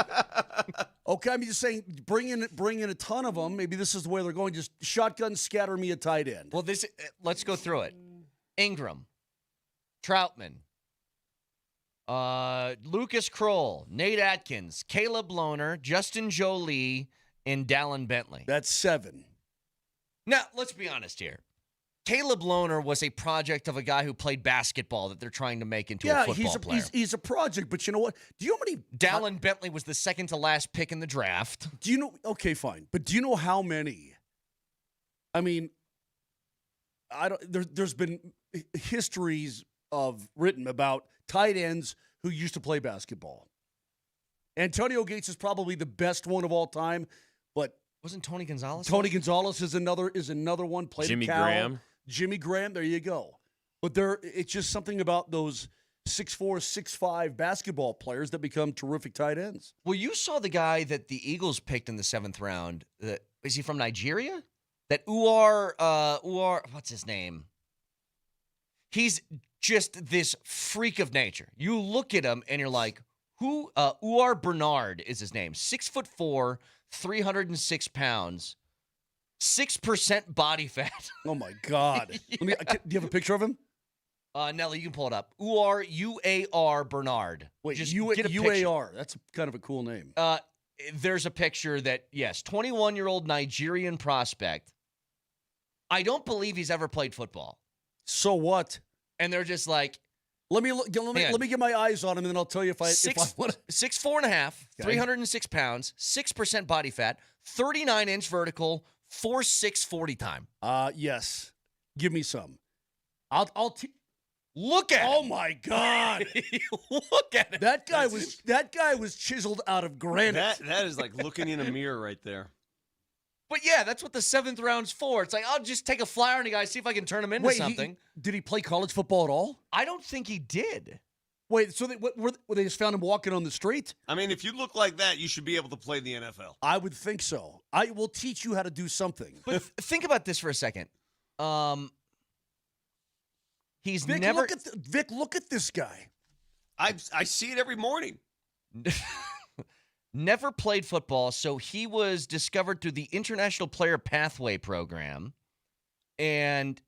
Okay, I'm just saying, bring in a ton of them. Maybe this is the way they're going. Just shotgun scatter me a tight end. Well, let's go through it. Ingram, Troutman, Lucas Kroll, Nate Atkins, Caleb Lohner, Justin Jolie, and Dallin Bentley. That's 7. Now, let's be honest here. Caleb Lohner was a project of a guy who played basketball that they're trying to make into a football player. He's a project, but you know what? Do you know how many? Dallin Bentley was the second to last pick in the draft. Do you know? Okay, fine. But do you know how many? I mean, there's been histories written about tight ends who used to play basketball. Antonio Gates is probably the best one of all time, but wasn't Tony Gonzalez? Tony Gonzalez is another one. Played Jimmy Cal. Graham. Jimmy Graham, there you go. But it's just something about those 6'4", 6'5" basketball players that become terrific tight ends. Well, you saw the guy that the Eagles picked in the 7th round. Is he from Nigeria? That Uar, what's his name? He's just this freak of nature. You look at him and you're like, who? Uar Bernard is his name. 6'4", 306 pounds. 6% body fat. Oh, my God. Yeah. Do you have a picture of him? Nelly, you can pull it up. U-A-R Bernard. Wait, just get a picture. U-A-R. That's kind of a cool name. There's a picture that, yes, 21-year-old Nigerian prospect. I don't believe he's ever played football. So what? And they're just like, let me get my eyes on him, and then I'll tell you if I want 6'4" and a half, 306 pounds, 6% body fat, 39-inch vertical, 4.6 40 time. Yes. Give me some. Look at Oh him. my God. Look at him. That guy was chiseled out of granite. That is like looking in a mirror right there. But yeah, that's what the 7th round's for. It's like, I'll just take a flyer on a guy, see if I can turn him into something. Did he play college football at all? I don't think he did. Wait, so they just found him walking on the street? I mean, if you look like that, you should be able to play the NFL. I would think so. I will teach you how to do something. But think about this for a second. He's Vic, never. Look at this guy. I see it every morning. never played football, so he was discovered through the International Player Pathway Program, and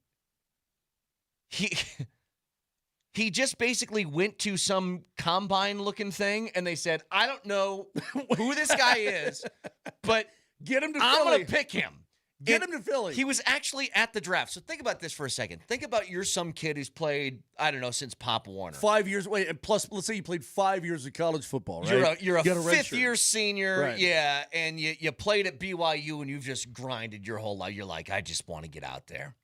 he just basically went to some combine-looking thing, and they said, I don't know who this guy is, but get him to I'm Philly. going to pick him. Get him to Philly. He was actually at the draft. So think about this for a second. Think about you're some kid who's played, I don't know, since Pop Warner. 5 years. Wait, and plus, let's say you played 5 years of college football, right? You're a You got red fifth-year shirt. senior, Right. yeah, and you played at BYU, and you've just grinded your whole life. You're like, I just want to get out there.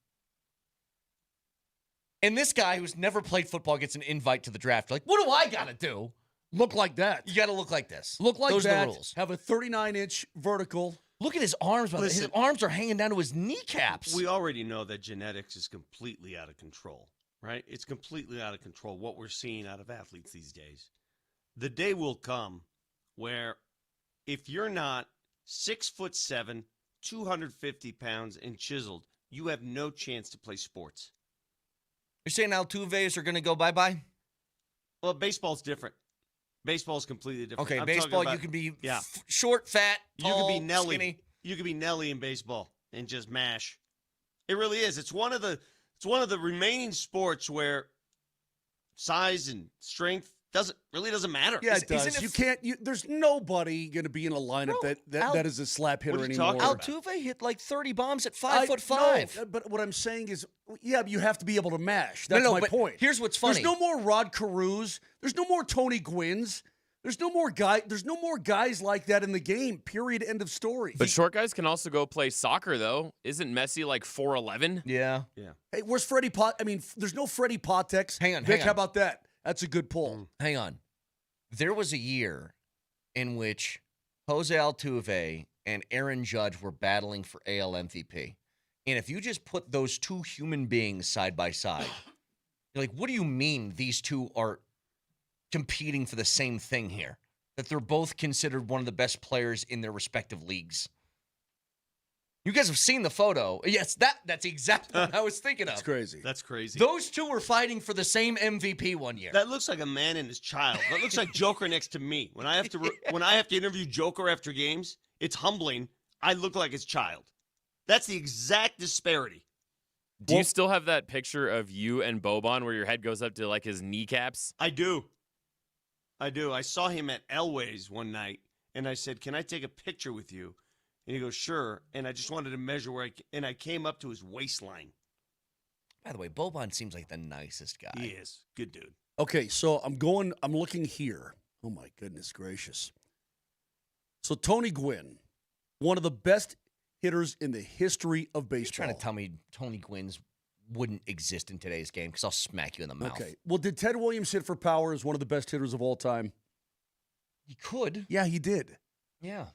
And this guy who's never played football gets an invite to the draft. You're like, what do I got to do? Look like that. You got to look like this. Look like Those that. are the rules. Have a 39-inch vertical. Look at his arms. Brother. His Listen, arms are hanging down to his kneecaps. We already know that genetics is completely out of control, right? It's completely out of control what we're seeing out of athletes these days. The day will come where if you're not 6'7", 250 pounds, and chiseled, you have no chance to play sports. You're saying Altuve's are going to go bye-bye? Well, baseball's different. Baseball's completely different. Okay, I'm baseball, talking about- you can be yeah. short, fat, tall, you can be Nelly. skinny. You can be Nelly in baseball and just mash. It really is. It's one of the remaining sports where size and strength doesn't matter. Yeah, it does. There's nobody going to be in a lineup that is a slap hitter anymore. Altuve hit like 30 bombs at 5'5". No, but what I'm saying is, yeah, you have to be able to mash. That's my but point. here's what's funny. There's no more Rod Carews. There's no more Tony Gwynns. There's no more guys like that in the game. Period. End of story. But short guys can also go play soccer, though. Isn't Messi like 4'11"? Yeah. Hey, where's Freddie Pot? I mean, there's no Freddie Potex. Hang on, Vic, hang on. how about that? That's a good pull. Hang on. There was a year in which Jose Altuve and Aaron Judge were battling for AL MVP. And if you just put those two human beings side by side, you're like, what do you mean these two are competing for the same thing here? That they're both considered one of the best players in their respective leagues. You guys have seen the photo. Yes, that's exactly what I was thinking of. That's crazy. That's crazy. Those two were fighting for the same MVP one year. That looks like a man and his child. That looks like Joker next to me. When I have to interview Joker after games, it's humbling. I look like his child. That's the exact disparity. Do you still have that picture of you and Boban where your head goes up to like his kneecaps? I do. I saw him at Elway's one night, and I said, "Can I take a picture with you?" And he goes, "Sure." And I just wanted to measure and I came up to his waistline. By the way, Boban seems like the nicest guy. He is. Good dude. Okay, so I'm looking here. Oh, my goodness gracious. So Tony Gwynn, one of the best hitters in the history of baseball. You're trying to tell me Tony Gwynn's wouldn't exist in today's game because I'll smack you in the mouth. Okay. Well, did Ted Williams hit for power as one of the best hitters of all time? He could. Yeah, he did. Yeah.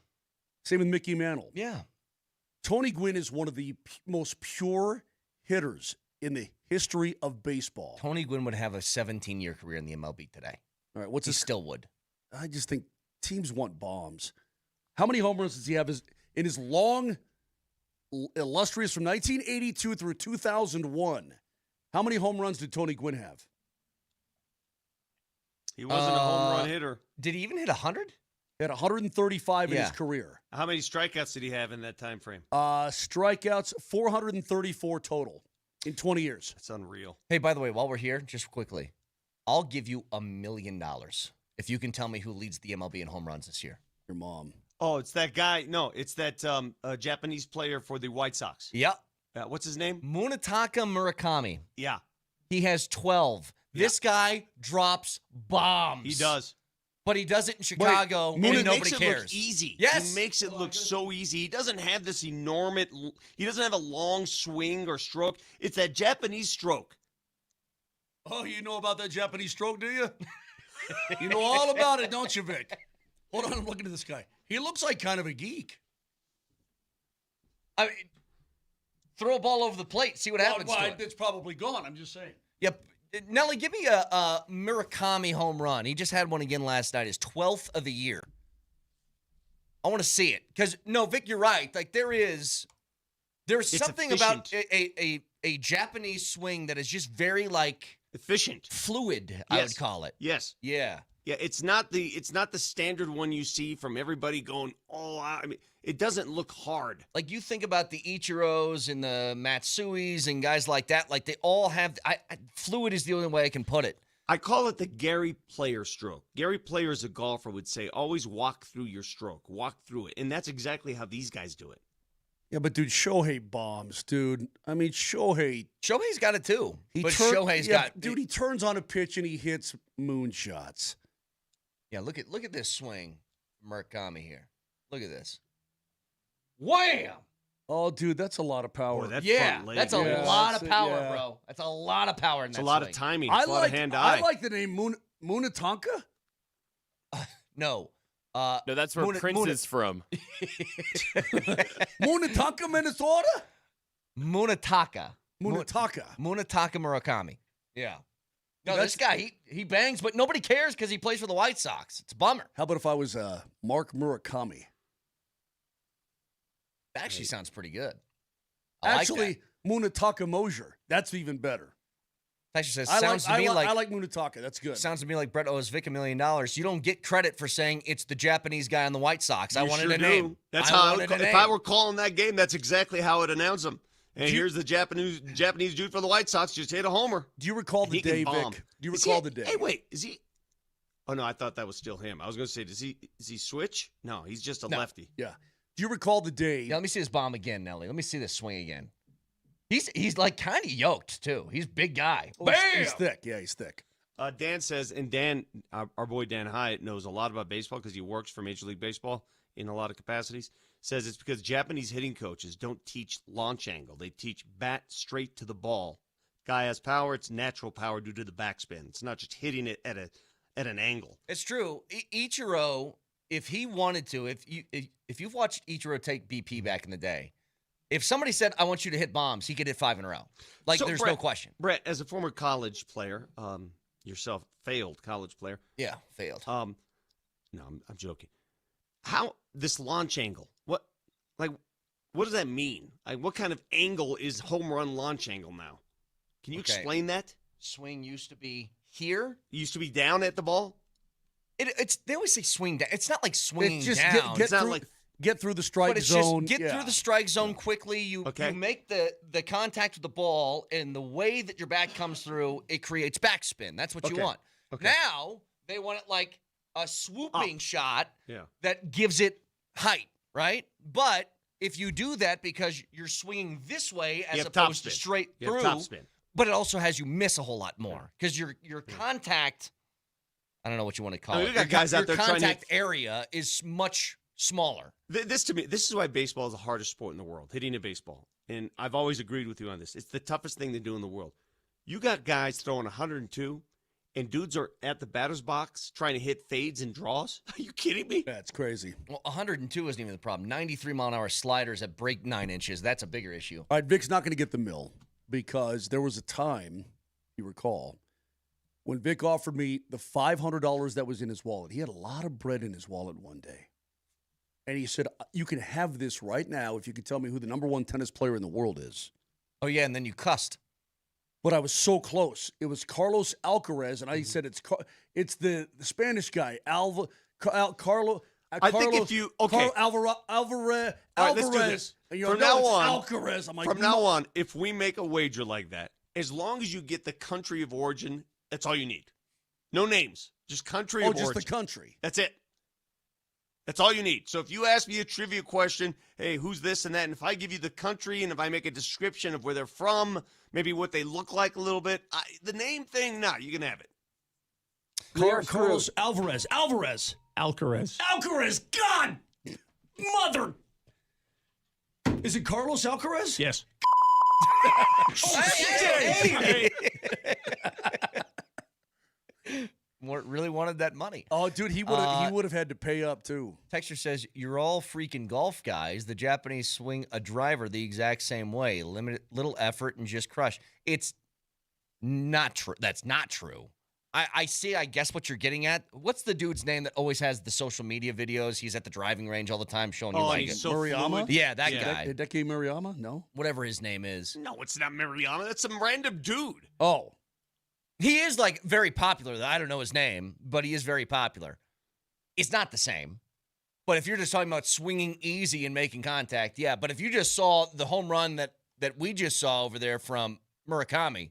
Same with Mickey Mantle. Yeah. Tony Gwynn is one of the most pure hitters in the history of baseball. Tony Gwynn would have a 17-year career in the MLB today. All right, He still would. I just think teams want bombs. How many home runs does he have in his long, illustrious from 1982 through 2001? How many home runs did Tony Gwynn have? He wasn't a home run hitter. Did he even hit 100? He had 135 in his career. How many strikeouts did he have in that time frame? Strikeouts, 434 total in 20 years. That's unreal. Hey, by the way, while we're here, just quickly, I'll give you $1 million if you can tell me who leads the MLB in home runs this year. Your mom. Oh, it's that guy. No, it's that Japanese player for the White Sox. Yep. What's his name? Munetaka Murakami. Yeah. He has 12. This guy drops bombs. He does. But he does it in Chicago, and nobody makes it cares. Look easy. Yes. He makes it look so easy. He doesn't have this enormous, he doesn't have a long swing or stroke. It's that Japanese stroke. Oh, you know about that Japanese stroke, do you? You know all about it, don't you, Vic? Hold on, I'm looking at this guy. He looks like kind of a geek. I mean, throw a ball over the plate, see what happens to it. It's probably gone, I'm just saying. Yep. Nelly, give me a Murakami home run. He just had one again last night, his 12th of the year. I want to see it. Because, no, Vic, you're right. Like, there's something about a Japanese swing that is just very, like... efficient. Fluid, I would call it. Yes. Yeah. Yeah, it's not the standard one you see from everybody going all out. I mean, it doesn't look hard. Like you think about the Ichiros and the Matsuis and guys like that. Like they all have. Fluid is the only way I can put it. I call it the Gary Player stroke. Gary Player as a golfer would say, always walk through your stroke. Walk through it. And that's exactly how these guys do it. Yeah, but dude, Shohei bombs, dude. I mean, Shohei's got it too. Dude, he turns on a pitch and he hits moonshots. Yeah, look at this swing, Murakami here. Look at this. Wham! Oh, dude, that's a lot of power. That's a lot of power, bro. That's a lot of power in that It's a lot swing. of timing. It's a lot of hand-eye. I like the name Munatanka. No. No, that's where Prince is from. Munataka, Minnesota? Munataka Murakami. Yeah. No, Dude, this guy, he bangs, but nobody cares because he plays for the White Sox. It's a bummer. How about if I was Mark Murakami? That actually sounds pretty good. Actually, Munataka Moser. That's even better. Actually says, I like Munataka. That's good. Sounds to me like Brett owes Vic $1 million. You don't get credit for saying it's the Japanese guy on the White Sox. I wanted a name. That's how if I were calling that game, that's exactly how I'd announce them. And here's the Japanese dude for the White Sox just hit a homer. Do you recall the day, Vic? Do you recall the day? Hey, wait, is he? Oh no, I thought that was still him. I was going to say, is he switch? No, he's just a lefty. Yeah. Do you recall the day? Yeah, let me see his bomb again, Nelly. Let me see this swing again. He's like kind of yoked too. He's a big guy. Oh, he's thick. Yeah, he's thick. Dan says, and Dan, our boy Dan Hyatt knows a lot about baseball because he works for Major League Baseball in a lot of capacities. Says it's because Japanese hitting coaches don't teach launch angle. They teach bat straight to the ball. Guy has power. It's natural power due to the backspin. It's not just hitting it at an angle. It's true. Ichiro, if he wanted to, if you've watched Ichiro take BP back in the day, if somebody said, I want you to hit bombs, he could hit 5 in a row. Like, there's no question. Brett, as a former college player, yourself, failed college player. Yeah, failed. No, I'm joking. How, this launch angle, what does that mean? Like, what kind of angle is home run launch angle now? Can you explain that? Swing used to be here. It used to be down at the ball? They always say swing down. It's not like swinging just down. Get through the strike zone. Just get through the strike zone quickly. You make the contact with the ball, and the way that your bat comes through, it creates backspin. That's what you want. Okay. Now, they want it like a swooping shot that gives it height, right? But if you do that because you're swinging this way as opposed to straight through, but it also has you miss a whole lot more because your contact, I don't know what you want to call it. You got guys out there trying to contact area is much smaller. This to me, this is why baseball is the hardest sport in the world, hitting a baseball. And I've always agreed with you on this. It's the toughest thing to do in the world. You got guys throwing 102, and dudes are at the batter's box trying to hit fades and draws. Are you kidding me? That's crazy. Well, 102 isn't even the problem. 93-mile-an-hour sliders that break 9 inches, that's a bigger issue. All right, Vic's not going to get the mill because there was a time, you recall, when Vic offered me the $500 that was in his wallet. He had a lot of bread in his wallet one day. And he said, you can have this right now if you can tell me who the number 1 tennis player in the world is. Oh, yeah, and then you cussed. But I was so close. It was Carlos Alcaraz, and I said it's the Spanish guy, Carlo. I think if you Alvarez. Right, let's do this. From now on, Alcaraz. I'm like, from now on, if we make a wager like that, as long as you get the country of origin, that's all you need. No names, just country of origin. Oh, just the country. That's it. That's all you need. So if you ask me a trivia question, hey, who's this and that, and if I give you the country and if I make a description of where they're from, maybe what they look like a little bit, the name thing, you can have it. Carlos Alvarez. Alcaraz. God! Mother! Is it Carlos Alcaraz? Yes. Hey. Really wanted that money. Oh, dude, he would have had to pay up too. Texter says, you're all freaking golf guys. The Japanese swing a driver the exact same way. Little effort and just crush. It's not true. That's not true. I see, I guess what you're getting at. What's the dude's name that always has the social media videos? He's at the driving range all the time showing you like he's so Murayama? fluid. Yeah, that guy. Hideki Murayama? No. Whatever his name is. No, it's not Mariano. That's some random dude. Oh. He is like very popular. I don't know his name, but he is very popular. It's not the same. But if you're just talking about swinging easy and making contact, yeah. But if you just saw the home run that we just saw over there from Murakami,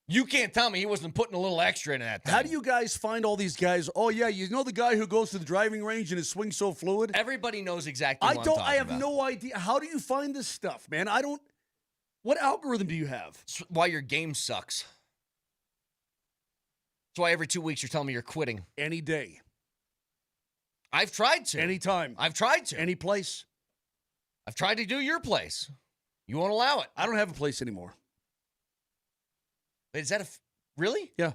you can't tell me he wasn't putting a little extra into that thing. How do you guys find all these guys? Oh, yeah, you know the guy who goes to the driving range and his swing's so fluid? Everybody knows exactly what I'm talking I have about. no idea. How do you find this stuff, man? I don't. What algorithm do you have? That's why your game sucks. That's why every 2 weeks you're telling me you're quitting. Any day. I've tried to. Anytime. I've tried to. Any place. I've tried to do your place. You won't allow it. I don't have a place anymore. Wait, is that really? Yeah.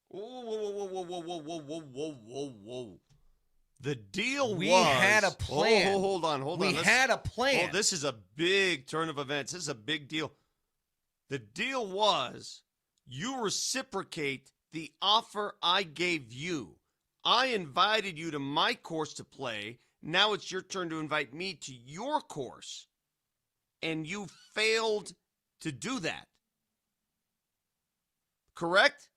Whoa. The deal We was... had a plan. Hold on. We had a plan. Oh, this is a big turn of events. This is a big deal. The deal was you reciprocate the offer I gave you. I invited you to my course to play. Now it's your turn to invite me to your course. And you failed to do that. Correct?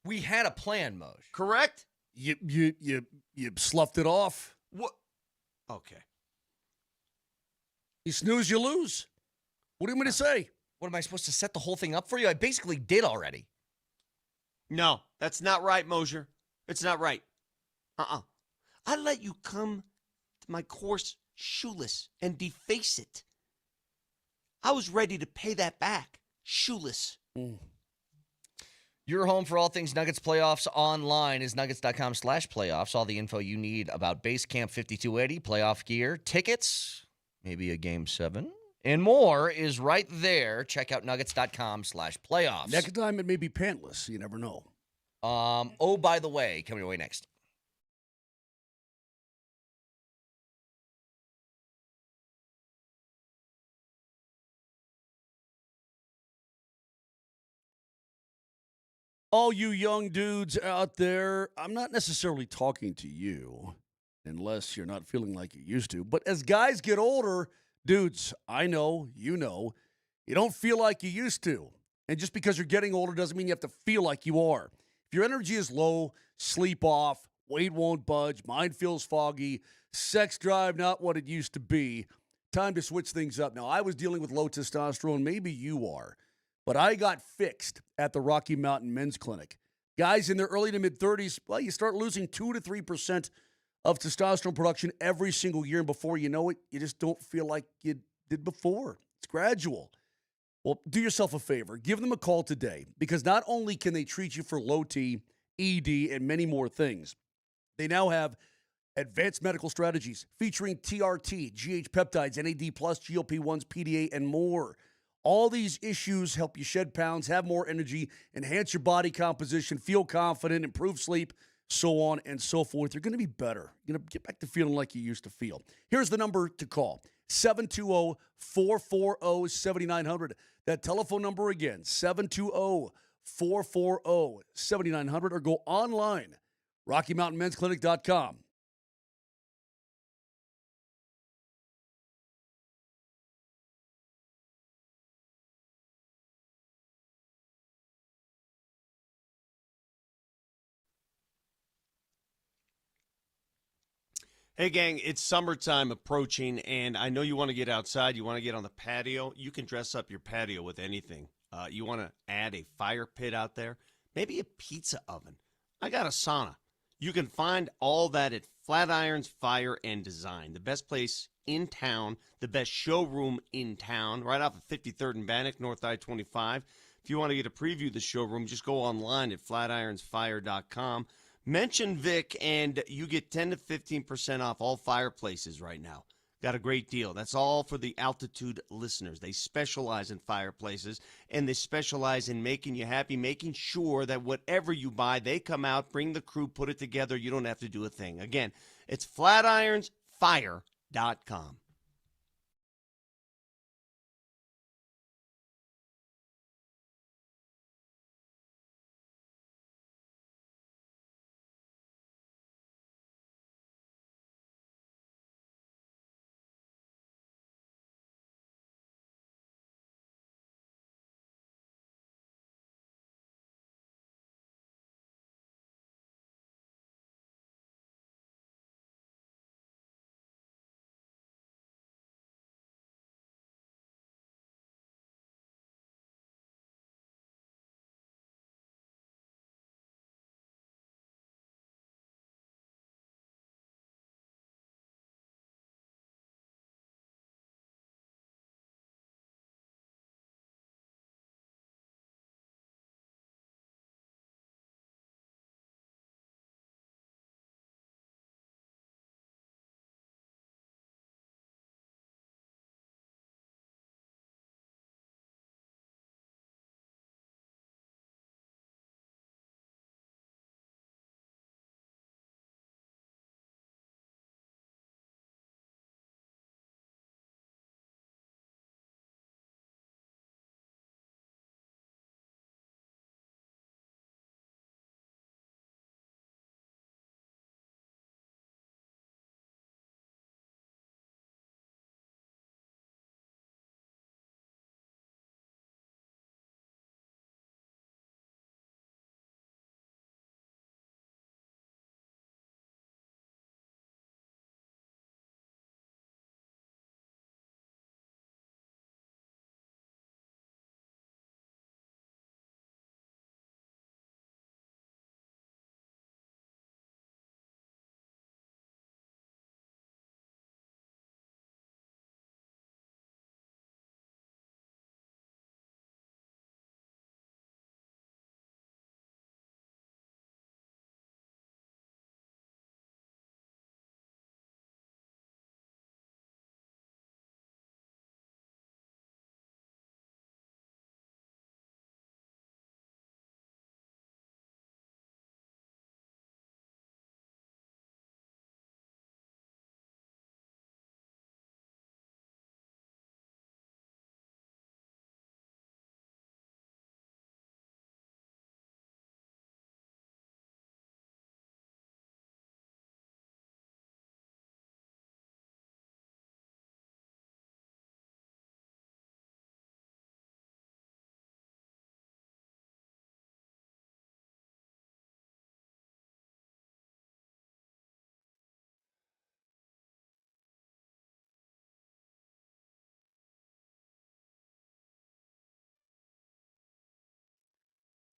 We had a plan, Moj. Correct? You sloughed it off. What? Okay. You snooze, you lose. What do you want me to say? What, am I supposed to set the whole thing up for you? I basically did already. No, that's not right, Moser. It's not right. I let you come to my course shoeless and deface it. I was ready to pay that back, shoeless. Your home for all things Nuggets playoffs online is nuggets.com/playoffs. All the info you need about Base Camp 5280, playoff gear, tickets, maybe a Game 7, and more is right there. Check out nuggets.com/playoffs. Next time it may be pantless. You never know. Oh, by the way, coming your way next. All you young dudes out there, I'm not necessarily talking to you unless you're not feeling like you used to. But as guys get older, dudes, I know, you don't feel like you used to. And just because you're getting older doesn't mean you have to feel like you are. If your energy is low, sleep off, weight won't budge, mind feels foggy, sex drive not what it used to be, time to switch things up. Now, I was dealing with low testosterone. Maybe you are. But I got fixed at the Rocky Mountain Men's Clinic. Guys in their early to mid-30s, well, you start losing 2 to 3% of testosterone production every single year. And before you know it, you just don't feel like you did before. It's gradual. Well, do yourself a favor. Give them a call today because not only can they treat you for low T, ED, and many more things, they now have advanced medical strategies featuring TRT, GH peptides, NAD+, GLP-1s, PDA, and more. All these issues help you shed pounds, have more energy, enhance your body composition, feel confident, improve sleep, so on and so forth. You're going to be better. You're going to get back to feeling like you used to feel. Here's the number to call, 720-440-7900. That telephone number again, 720-440-7900, or go online, RockyMountainMen'sClinic.com. Hey, gang, it's summertime approaching, and I know you want to get outside. You want to get on the patio. You can dress up your patio with anything. You want to add a fire pit out there, maybe a pizza oven. I got a sauna. You can find all that at Flatirons Fire and Design, the best place in town, the best showroom in town, right off of 53rd and Bannock, North I-25. If you want to get a preview of the showroom, just go online at flatironsfire.com. Mention Vic, and you get 10 to 15% off all fireplaces right now. Got a great deal. That's all for the Altitude listeners. They specialize in fireplaces, and they specialize in making you happy, making sure that whatever you buy, they come out, bring the crew, put it together. You don't have to do a thing. Again, it's flatironsfire.com.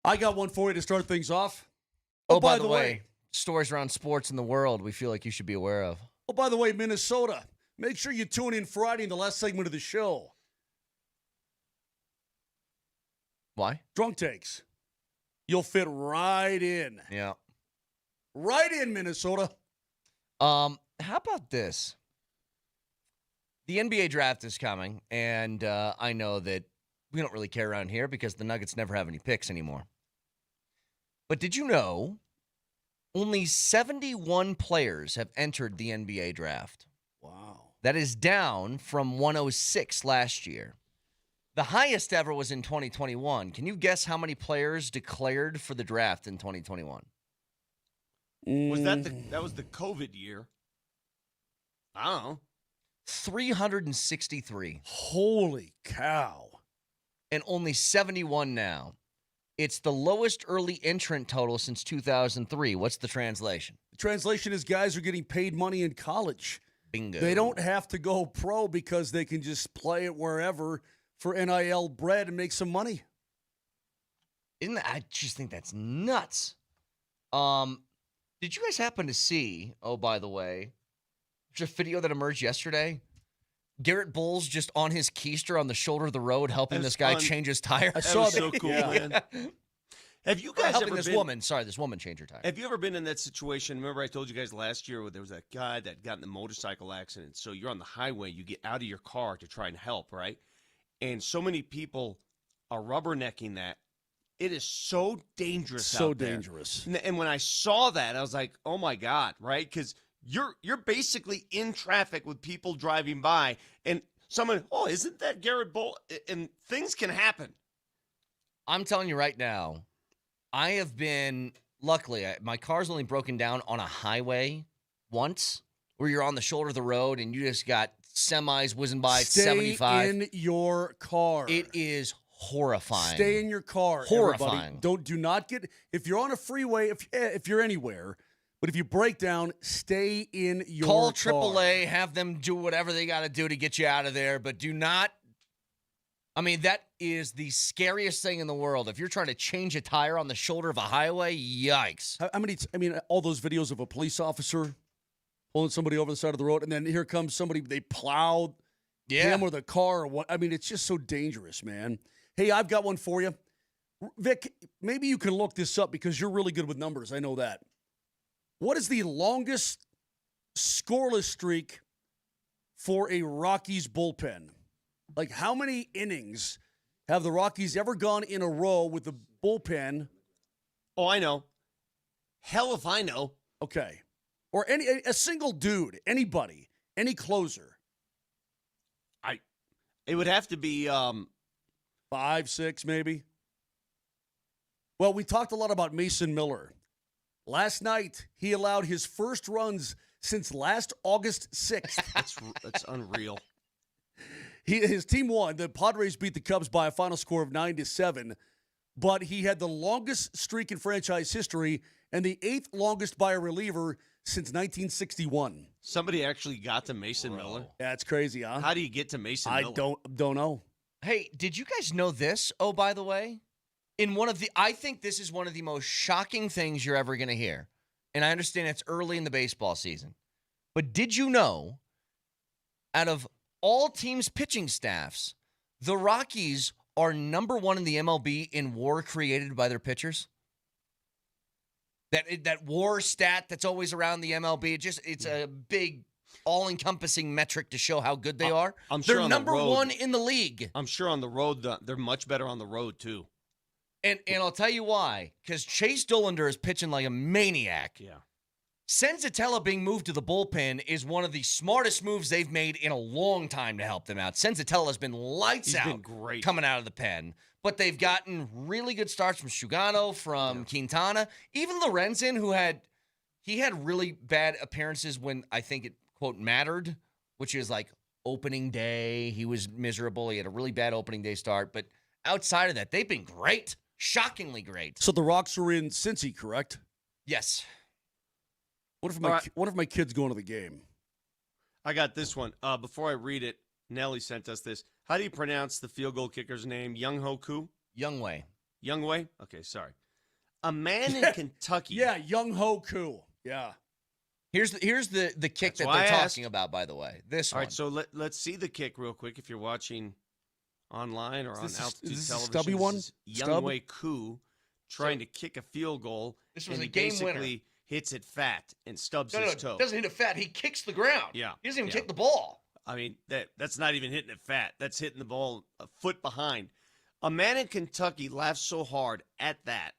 I got one for you to start things off. Oh, by the way, stories around sports in the world we feel like you should be aware of. Oh, by the way, Minnesota, make sure you tune in Friday in the last segment of the show. Why? Drunk takes. You'll fit right in. Yeah. Right in, Minnesota. How about this? The NBA draft is coming, and I know that we don't really care around here because the Nuggets never have any picks anymore. But did you know only 71 players have entered the NBA draft? Wow. That is down from 106 last year. The highest ever was in 2021. Can you guess how many players declared for the draft in 2021? Was that was the COVID year? I don't know. 363. Holy cow. And only 71 now. It's the lowest early entrant total since 2003. What's the translation? The translation is guys are getting paid money in college. Bingo. They don't have to go pro because they can just play it wherever for NIL bread and make some money. I just think that's nuts. Did you guys happen to see, oh, by the way, there's a video that emerged yesterday? Garrett Bowles just on his keister on the shoulder of the road helping this guy change his tire. I saw that. So cool, man. Have you guys helping ever this been, woman? Sorry, this woman change her tire. Have you ever been in that situation? Remember I told you guys last year where there was that guy that got in the motorcycle accident. So you're on the highway, you get out of your car to try and help, right? And so many people are rubbernecking that. It is so dangerous So out there. dangerous. And when I saw that, I was like, oh, my God, right? Because you're basically in traffic with people driving by. And someone, oh, isn't that Garrett Bull? And things can happen. I'm telling you right now, I have been, luckily, my car's only broken down on a highway once where you're on the shoulder of the road and you just got semis whizzing by at 75. Stay in your car. It is horrifying. Stay in your car. Horrifying. Everybody. Do not get, if you're on a freeway, if you're anywhere, but if you break down, stay in your Call car. AAA, have them do whatever they got to do to get you out of there, but do not. I mean, that is the scariest thing in the world. If you're trying to change a tire on the shoulder of a highway, yikes. All those videos of a police officer pulling somebody over the side of the road, and then here comes somebody, they plowed him or the car or what. I mean, it's just so dangerous, man. Hey, I've got one for you. Vic, maybe you can look this up because you're really good with numbers. I know that. What is the longest scoreless streak for a Rockies bullpen? Like, how many innings have the Rockies ever gone in a row with the bullpen? Oh, I know. Hell if I know. Okay. Or a single dude, anybody, any closer. It would have to be 5, 6, maybe. Well, we talked a lot about Mason Miller. Last night, he allowed his first runs since last August 6th. That's unreal. His team won. The Padres beat the Cubs by a final score of 9-7, but he had the longest streak in franchise history and the 8th longest by a reliever since 1961. Somebody actually got to Mason Miller? Yeah, it's crazy, huh? How do you get to Mason Miller? I don't know. Hey, did you guys know this? Oh, by the way, I think this is one of the most shocking things you're ever going to hear. And I understand it's early in the baseball season. But did you know, out of all teams' pitching staffs, the Rockies are number 1 in the MLB in WAR created by their pitchers? That WAR stat that's always around the MLB, it's a big, all-encompassing metric to show how good they are. I'm sure they're number 1 in the league. I'm sure on the road, they're much better on the road, too. And I'll tell you why. Because Chase Dollander is pitching like a maniac. Yeah. Senzatella being moved to the bullpen is one of the smartest moves they've made in a long time to help them out. Senzatella has been lights out. He's been great. Coming out of the pen. But they've gotten really good starts from Sugano, from Quintana. Even Lorenzen, he had really bad appearances when I think it, quote, mattered, which is like opening day. He was miserable. He had a really bad opening day start. But outside of that, they've been great. Shockingly great. So the Rocks are in Cincy, correct? Yes. What if my kid's going to the game? I got this one. Before I read it, Nelly sent us this. How do you pronounce the field goal kicker's name? Young Ho Koo? Youngway. Youngway? Okay, sorry. A man in Kentucky. Yeah, Young Ho Koo. Yeah. Here's the kick That's that why they're I talking about, by the way. This All one. right, so let's see the kick real quick if you're watching online or on altitude is this a television. stubby one? This is Stub? Youngway Koo trying to kick a field goal. This was and a he game winner. basically hits it fat and stubs No, his toe. doesn't hit it fat. He kicks the ground. Yeah. He doesn't even yeah. kick the ball. I mean, that's not even hitting it fat. That's hitting the ball a foot behind. A man in Kentucky laughed so hard at that,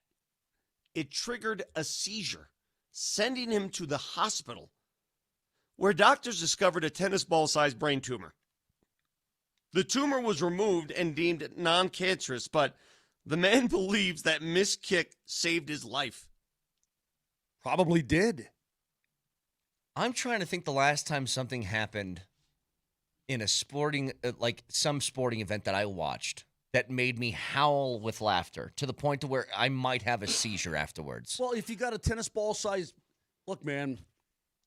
it triggered a seizure, sending him to the hospital, where doctors discovered a tennis ball-sized brain tumor. The tumor was removed and deemed non-cancerous, but the man believes that missed kick saved his life. Probably did. I'm trying to think the last time something happened in a sporting, like some sporting event that I watched that made me howl with laughter to the point to where I might have a seizure afterwards. Well, if you got a tennis ball size, look, man,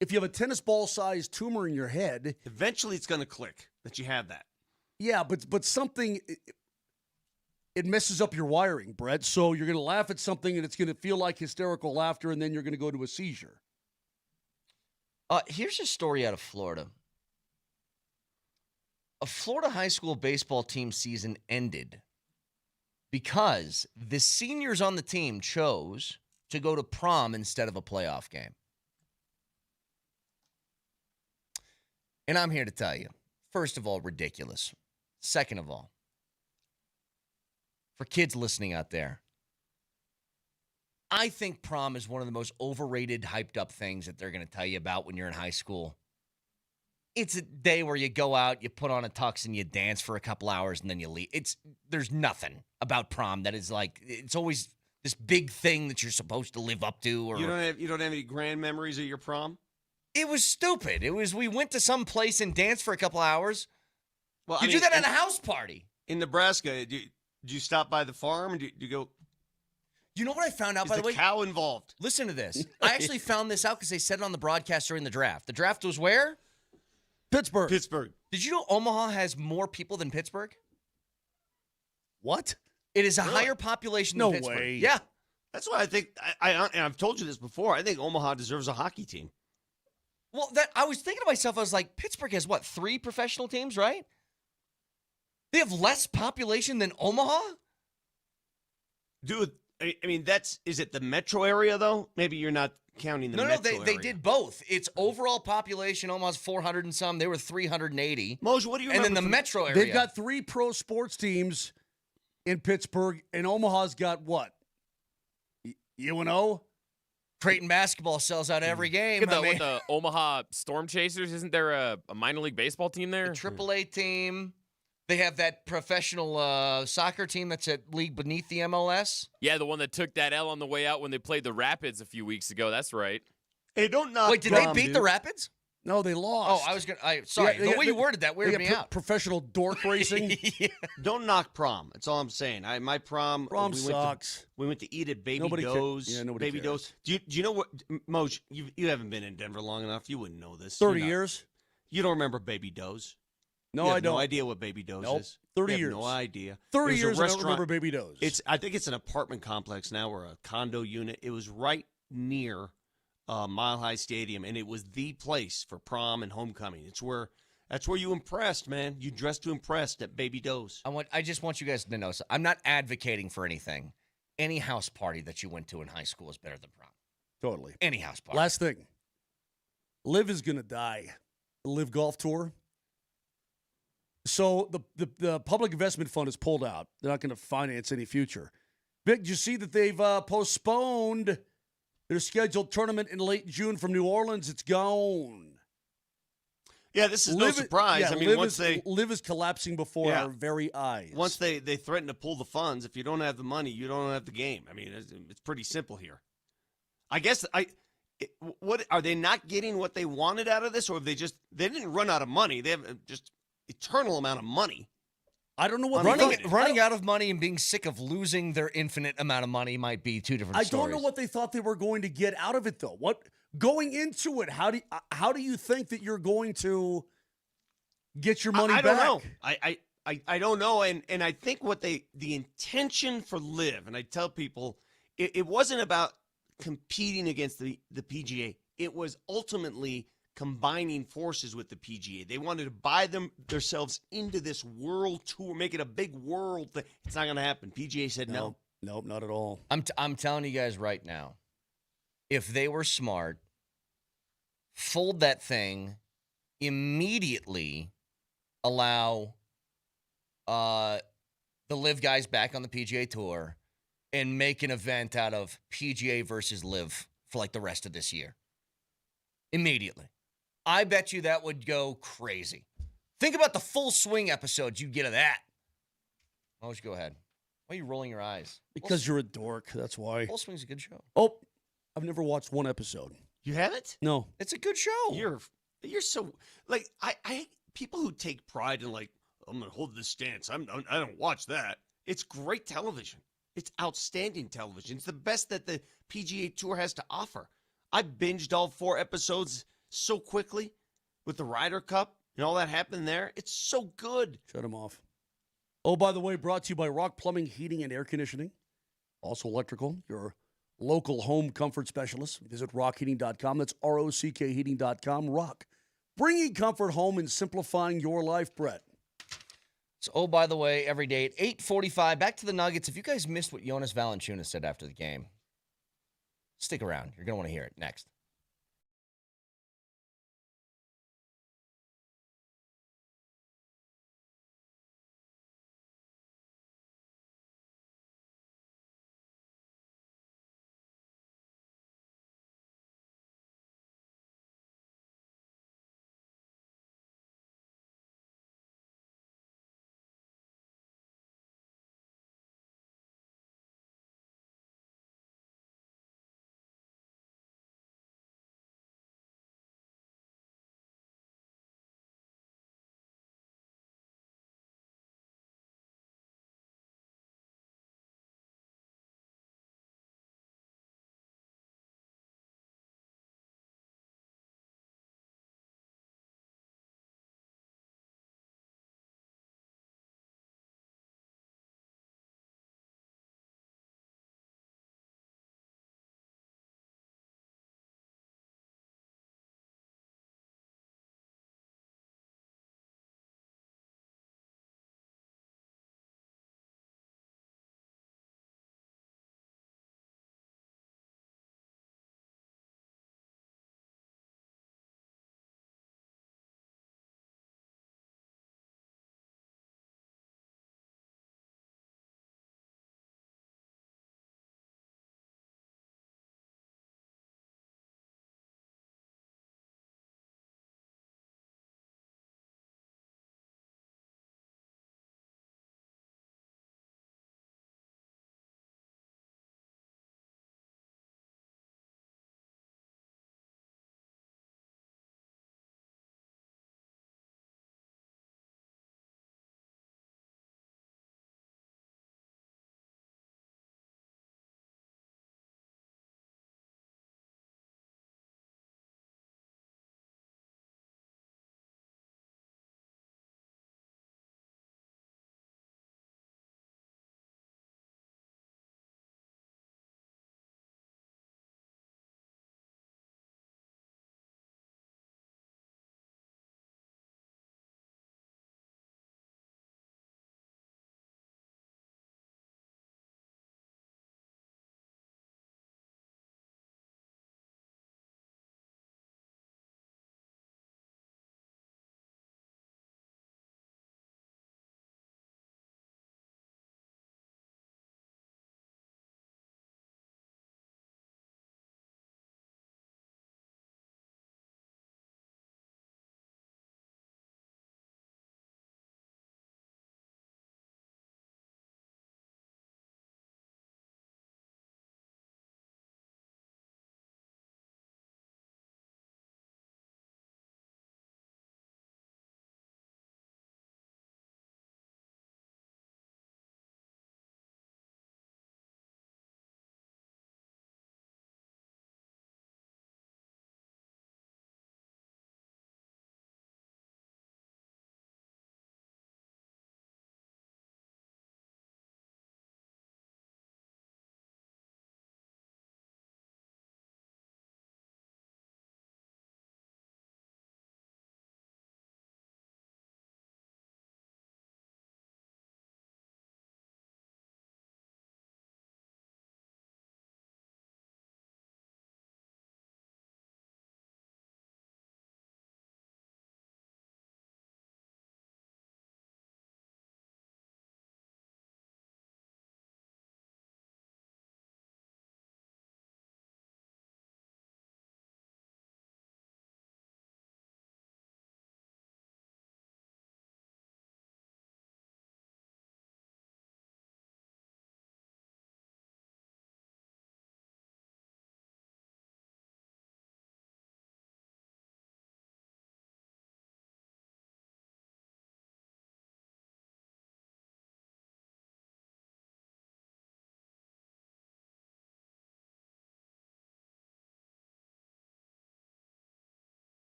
if you have a tennis ball sized tumor in your head, eventually it's going to click that you have that. Yeah, but something, it messes up your wiring, Brett. So you're going to laugh at something and it's going to feel like hysterical laughter, and then you're going to go to a seizure. Here's a story out of Florida. A Florida high school baseball team season ended because the seniors on the team chose to go to prom instead of a playoff game. And I'm here to tell you, first of all, ridiculous. Second of all, for kids listening out there, I think prom is one of the most overrated, hyped up things that they're going to tell you about when you're in high school. It's a day where you go out, you put on a tux, and you dance for a couple hours, and then you leave. There's nothing about prom that is like, it's always this big thing that you're supposed to live up to. Or You don't have any grand memories of your prom? It was stupid. It was, we went to some place and danced for a couple hours. Well, you do that at a house party. In Nebraska, did you stop by the farm? Did you go? You know what I found out, Is by the way? cow involved? Listen to this. I actually found this out because they said it on the broadcast during the draft. The draft was where? Pittsburgh. Pittsburgh. Did you know Omaha has more people than Pittsburgh? What? It is a higher population than Pittsburgh. way. Yeah. That's why I think, and I've told you this before, I think Omaha deserves a hockey team. Well, I was thinking to myself, I was like, Pittsburgh has what, 3 professional teams, right? They have less population than Omaha? Dude, I mean, is it the metro area, though? Maybe you're not counting the metro area. They did both. It's overall population, almost 400 and some. They were 380. Moser, what do you And remember? then the metro area. They've got 3 pro sports teams in Pittsburgh, and Omaha's got what? UNO? Creighton basketball sells out every game. Look at with the Omaha Storm Chasers. Isn't there a minor league baseball team there? The AAA team. They have that professional soccer team that's a league beneath the MLS. Yeah, the one that took that L on the way out when they played the Rapids a few weeks ago. That's right. Hey, don't knock. Wait, did they beat the Rapids? No, they lost. Oh, I was gonna. Sorry, the way you worded that weirded me out. Professional dork racing. Yeah. Don't knock prom. That's all I'm saying. My prom. Prom sucks. We went to eat at Baby Nobody Doe's. Yeah, nobody Baby cares. Doe's. Do you know what, Moj? You haven't been in Denver long enough. You wouldn't know this. 30 years. You don't remember Baby Doe's? No, You have I don't. No idea what Baby Doe's Nope. is. 30 You have years. No idea. 30 There's a years. I don't restaurant- remember Baby Doe's. I think it's an apartment complex now or a condo unit. It was right near Mile High Stadium, and it was the place for prom and homecoming. That's where you impressed, man. You dressed to impress at Baby Doe's. I just want you guys to know. So I'm not advocating for anything. Any house party that you went to in high school is better than prom. Totally. Any house party. Last thing. LIV is going to die. The LIV Golf Tour. So the public investment fund is pulled out. They're not going to finance any future. Vic, did you see that they've postponed their scheduled tournament in late June from New Orleans? It's gone. Yeah, this is no surprise. Yeah, I mean, LIV is collapsing before our very eyes. Once they threaten to pull the funds, if you don't have the money, you don't have the game. I mean, it's pretty simple here. I guess what are they not getting what they wanted out of this, or have they didn't run out of money? They have just eternal amount of money. I don't know what running out of money and being sick of losing their infinite amount of money might be two different stories. I don't know what they thought they were going to get out of it, though. What going into it? How do you think that you're going to get your money back? I don't know. I I don't know, and I think what the intention for LIV, and I tell people, it wasn't about competing against the PGA. It was ultimately combining forces with the PGA. They wanted to buy themselves into this world tour, make it a big world thing. It's not going to happen. PGA said no. Nope, not at all. I'm telling you guys right now, if they were smart, fold that thing, immediately allow the LIV guys back on the PGA Tour and make an event out of PGA versus LIV for like the rest of this year. Immediately. I bet you that would go crazy. Think about the full swing episodes you'd get of that. Why don't you go ahead? Why are you rolling your eyes? Because you're a dork, that's why. Full Swing's a good show. Oh, I've never watched one episode. You haven't? No. It's a good show. You're so like I people who take pride in like I'm gonna hold this stance. I don't watch that. It's great television. It's outstanding television. It's the best that the PGA Tour has to offer. I binged all 4 episodes so quickly with the Ryder Cup and all that happened there. It's so good. Shut him off. Oh, by the way, brought to you by Rock Plumbing, Heating, and Air Conditioning. Also electrical, your local home comfort specialist. Visit rockheating.com. That's ROCK heating.com. Rock. Bringing comfort home and simplifying your life, Brett. So, oh, by the way, every day at 8:45, back to the Nuggets. If you guys missed what Jonas Valanciunas said after the game, stick around. You're going to want to hear it next.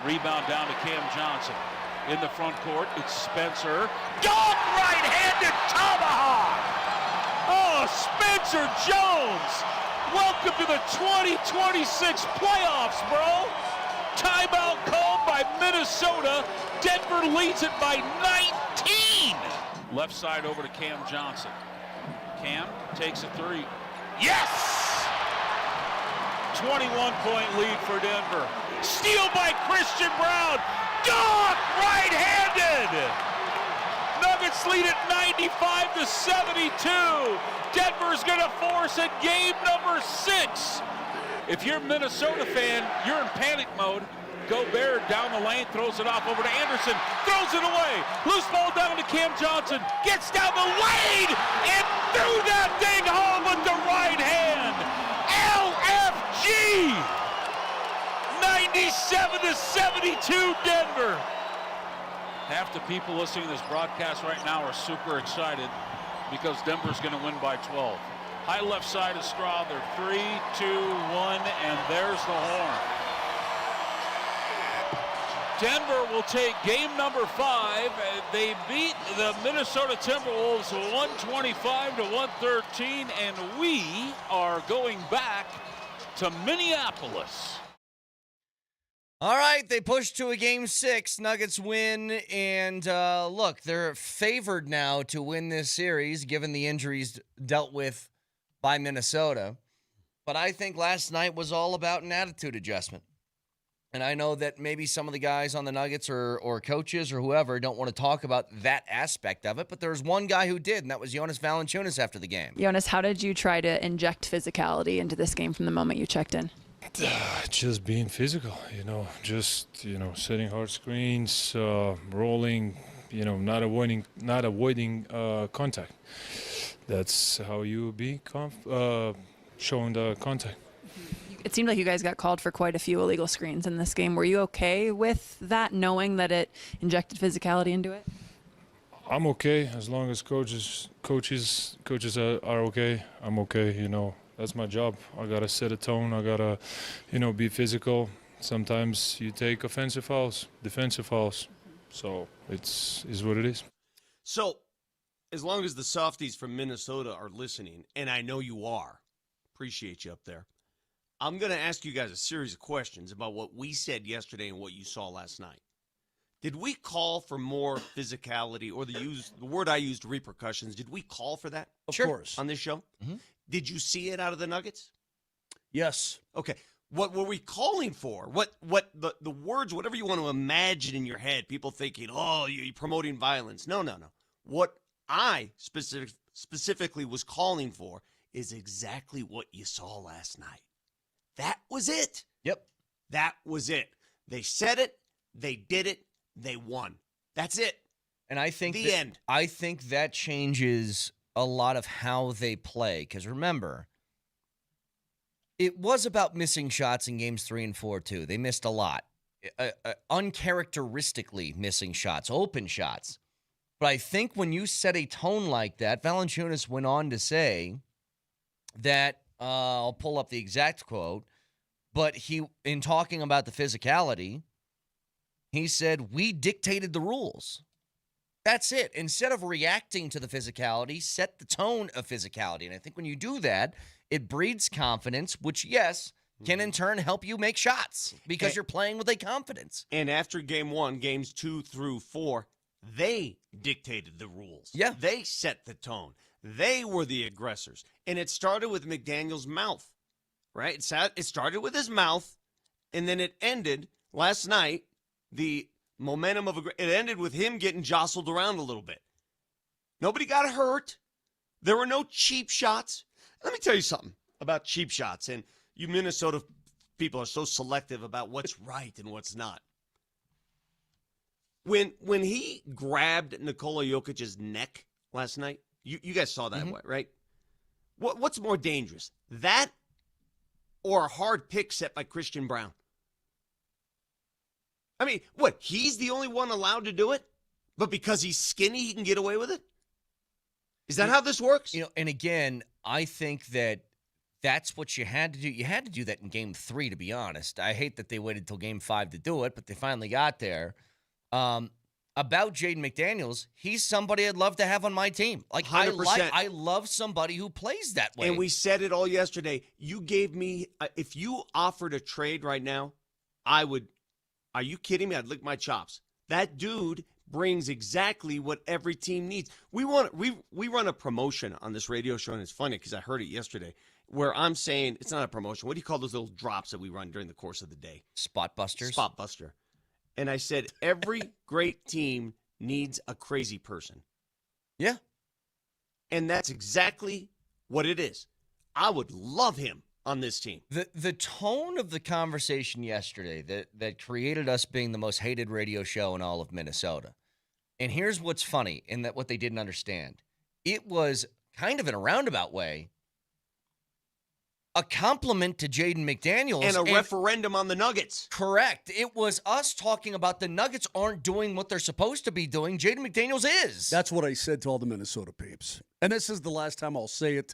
Rebound down to Cam Johnson. In the front court, it's Spencer. Dunk right-handed tomahawk! Oh, Spencer Jones! Welcome to the 2026 playoffs, bro! Timeout called by Minnesota. Denver leads it by 19! Left side over to Cam Johnson. Cam takes a three. Yes! 21-point lead for Denver. Steal by Christian Brown. Dunk right-handed. Nuggets lead at 95-72. Denver's going to force a game number 6. If you're a Minnesota fan, you're in panic mode. Gobert down the lane, throws it off over to Anderson, throws it away. Loose ball down to Cam Johnson, gets down the lane, and threw that thing home with the right hand. LFG! 97-72 Denver. Half the people listening to this broadcast right now are super excited because Denver's going to win by 12. High left side of Straw, they're 3, 2, 1, and there's the horn. Denver will take game number 5. They beat the Minnesota Timberwolves 125-113, and we are going back to Minneapolis. All right, they push to a game 6. Nuggets win, and look, they're favored now to win this series given the injuries dealt with by Minnesota. But I think last night was all about an attitude adjustment. And I know that maybe some of the guys on the Nuggets or coaches or whoever don't want to talk about that aspect of it, but there's one guy who did, and that was Jonas Valanciunas after the game. Jonas, how did you try to inject physicality into this game from the moment you checked in? Just being physical, setting hard screens, rolling, not avoiding contact. That's how you be showing the contact. It seemed like you guys got called for quite a few illegal screens in this game. Were you okay with that, knowing that it injected physicality into it? I'm okay as long as coaches are okay. I'm okay. That's my job. I gotta set a tone. I gotta, be physical. Sometimes you take offensive fouls, defensive fouls. So is what it is. So, as long as the softies from Minnesota are listening, and I know you are, appreciate you up there. I'm going to ask you guys a series of questions about what we said yesterday and what you saw last night. Did we call for more physicality, or the word I used, repercussions? Did we call for that? Of course. On this show? Mm-hmm. Did you see it out of the Nuggets? Yes. Okay. What were we calling for? What the words, whatever you want to imagine in your head, people thinking, oh, you're promoting violence. No. What I specifically was calling for is exactly what you saw last night. That was it. Yep. That was it. They said it. They did it. They won. That's it. And I think the end. I think that changes a lot of how they play. Because remember, it was about missing shots in games 3 and 4 too. They missed a lot, uncharacteristically missing shots, open shots. But I think when you set a tone like that, Valanciunas went on to say that. I'll pull up the exact quote, but in talking about the physicality, he said, we dictated the rules. That's it. Instead of reacting to the physicality, set the tone of physicality. And I think when you do that, it breeds confidence, which, yes, can in turn help you make shots because you're playing with a confidence. And after game 1, games 2 through 4, they dictated the rules. Yeah. They set the tone. They were the aggressors. And it started with McDaniel's mouth, right? It started with his mouth, and then it ended last night, the momentum of it ended with him getting jostled around a little bit. Nobody got hurt. There were no cheap shots. Let me tell you something about cheap shots, and you Minnesota people are so selective about what's right and what's not. When he grabbed Nikola Jokic's neck last night, you guys saw that, right? What's more dangerous, that or a hard pick set by Christian Brown? I mean, he's the only one allowed to do it? But because he's skinny, he can get away with it? Is that how this works? And again, I think that that's what you had to do. You had to do that in Game 3, to be honest. I hate that they waited till Game 5 to do it, but they finally got there. About Jaden McDaniels, he's somebody I'd love to have on my team. Like 100%. I love somebody who plays that way. And we said it all yesterday. You gave me, if you offered a trade right now, I would. Are you kidding me? I'd lick my chops. That dude brings exactly what every team needs. We run a promotion on this radio show, and it's funny because I heard it yesterday, where I'm saying it's not a promotion. What do you call those little drops that we run during the course of the day? Spot busters. Spot buster. And I said every great team needs a crazy person. Yeah. And that's exactly what it is. I would love him on this team. The tone of the conversation yesterday that created us being the most hated radio show in all of Minnesota. And here's what's funny, in that what they didn't understand. It was kind of in a roundabout way a compliment to Jaden McDaniels. And a referendum on the Nuggets. Correct. It was us talking about the Nuggets aren't doing what they're supposed to be doing. Jaden McDaniels is. That's what I said to all the Minnesota peeps. And this is the last time I'll say it,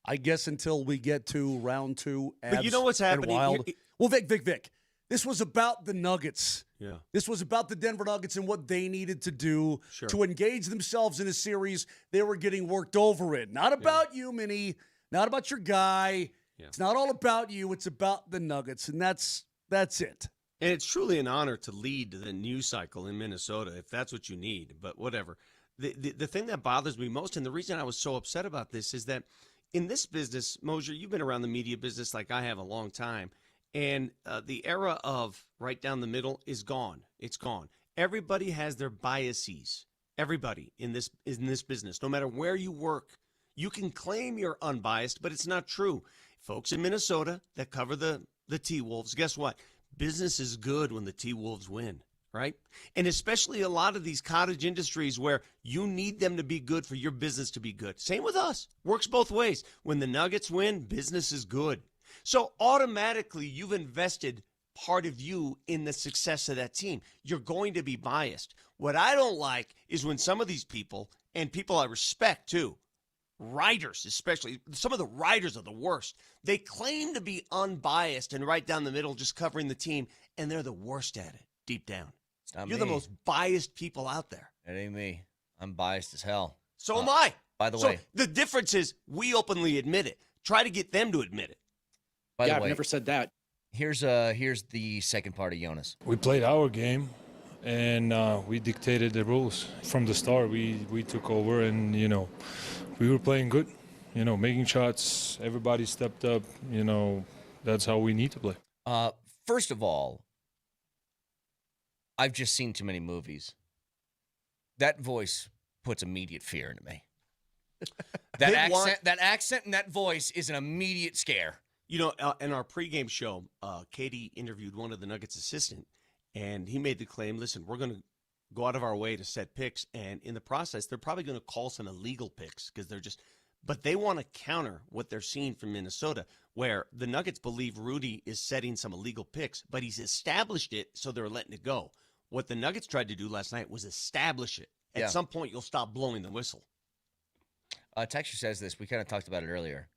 I guess, until we get to round 2. But you know what's happening? Wild. Well, Vic. This was about the Nuggets. Yeah. This was about the Denver Nuggets and what they needed to do to engage themselves in a series they were getting worked over in. Not about you, Minnie. Not about your guy. Yeah. It's not all about you. It's about the Nuggets, and that's it. And it's truly an honor to lead the news cycle in Minnesota, if that's what you need. But whatever. The thing that bothers me most, and the reason I was so upset about this, is that in this business, Moser, you've been around the media business like I have a long time, and the era of right down the middle is gone. It's gone. Everybody has their biases. Everybody in this business, no matter where you work, you can claim you're unbiased, but it's not true. Folks in Minnesota that cover the T-Wolves, guess what? Business is good when the T-Wolves win, right? And especially a lot of these cottage industries where you need them to be good for your business to be good. Same with us. Works both ways. When the Nuggets win, business is good. So automatically you've invested part of you in the success of that team. You're going to be biased. What I don't like is when some of these people, and people I respect too, writers especially, some of the writers are the worst. They claim to be unbiased and right down the middle just covering the team, and they're the worst at it deep down. You're the most biased people out there. It ain't me. I'm biased as hell. So am I. By the way. The difference is we openly admit it. Try to get them to admit it. By the way, I've never said that. Here's the second part of Jonas. We played our game, and we dictated the rules from the start. We took over, and we were playing good. Making shots. Everybody stepped up. That's how we need to play. First of all, I've just seen too many movies. That voice puts immediate fear into me. That accent and that voice is an immediate scare. In our pregame show, Katie interviewed one of the Nuggets' assistant, and he made the claim, listen, we're going to go out of our way to set picks, and in the process, they're probably going to call some illegal picks because but they want to counter what they're seeing from Minnesota, where the Nuggets believe Rudy is setting some illegal picks, but he's established it, so they're letting it go. What the Nuggets tried to do last night was establish it. At some point, you'll stop blowing the whistle. Texture says this. We kind of talked about it earlier.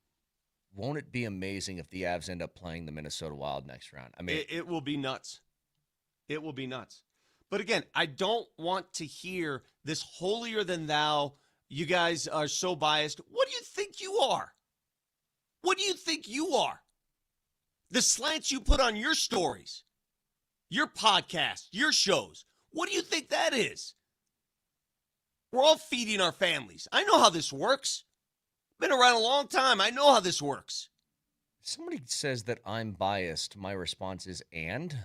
Won't it be amazing if the Avs end up playing the Minnesota Wild next round? I mean, it will be nuts. It will be nuts. But again, I don't want to hear this holier than thou. You guys are so biased. What do you think you are? What do you think you are? The slants you put on your stories, your podcast, your shows. What do you think that is? We're all feeding our families. I know how this works. Been around a long time. I know how this works. If somebody says that I'm biased, my response is, and?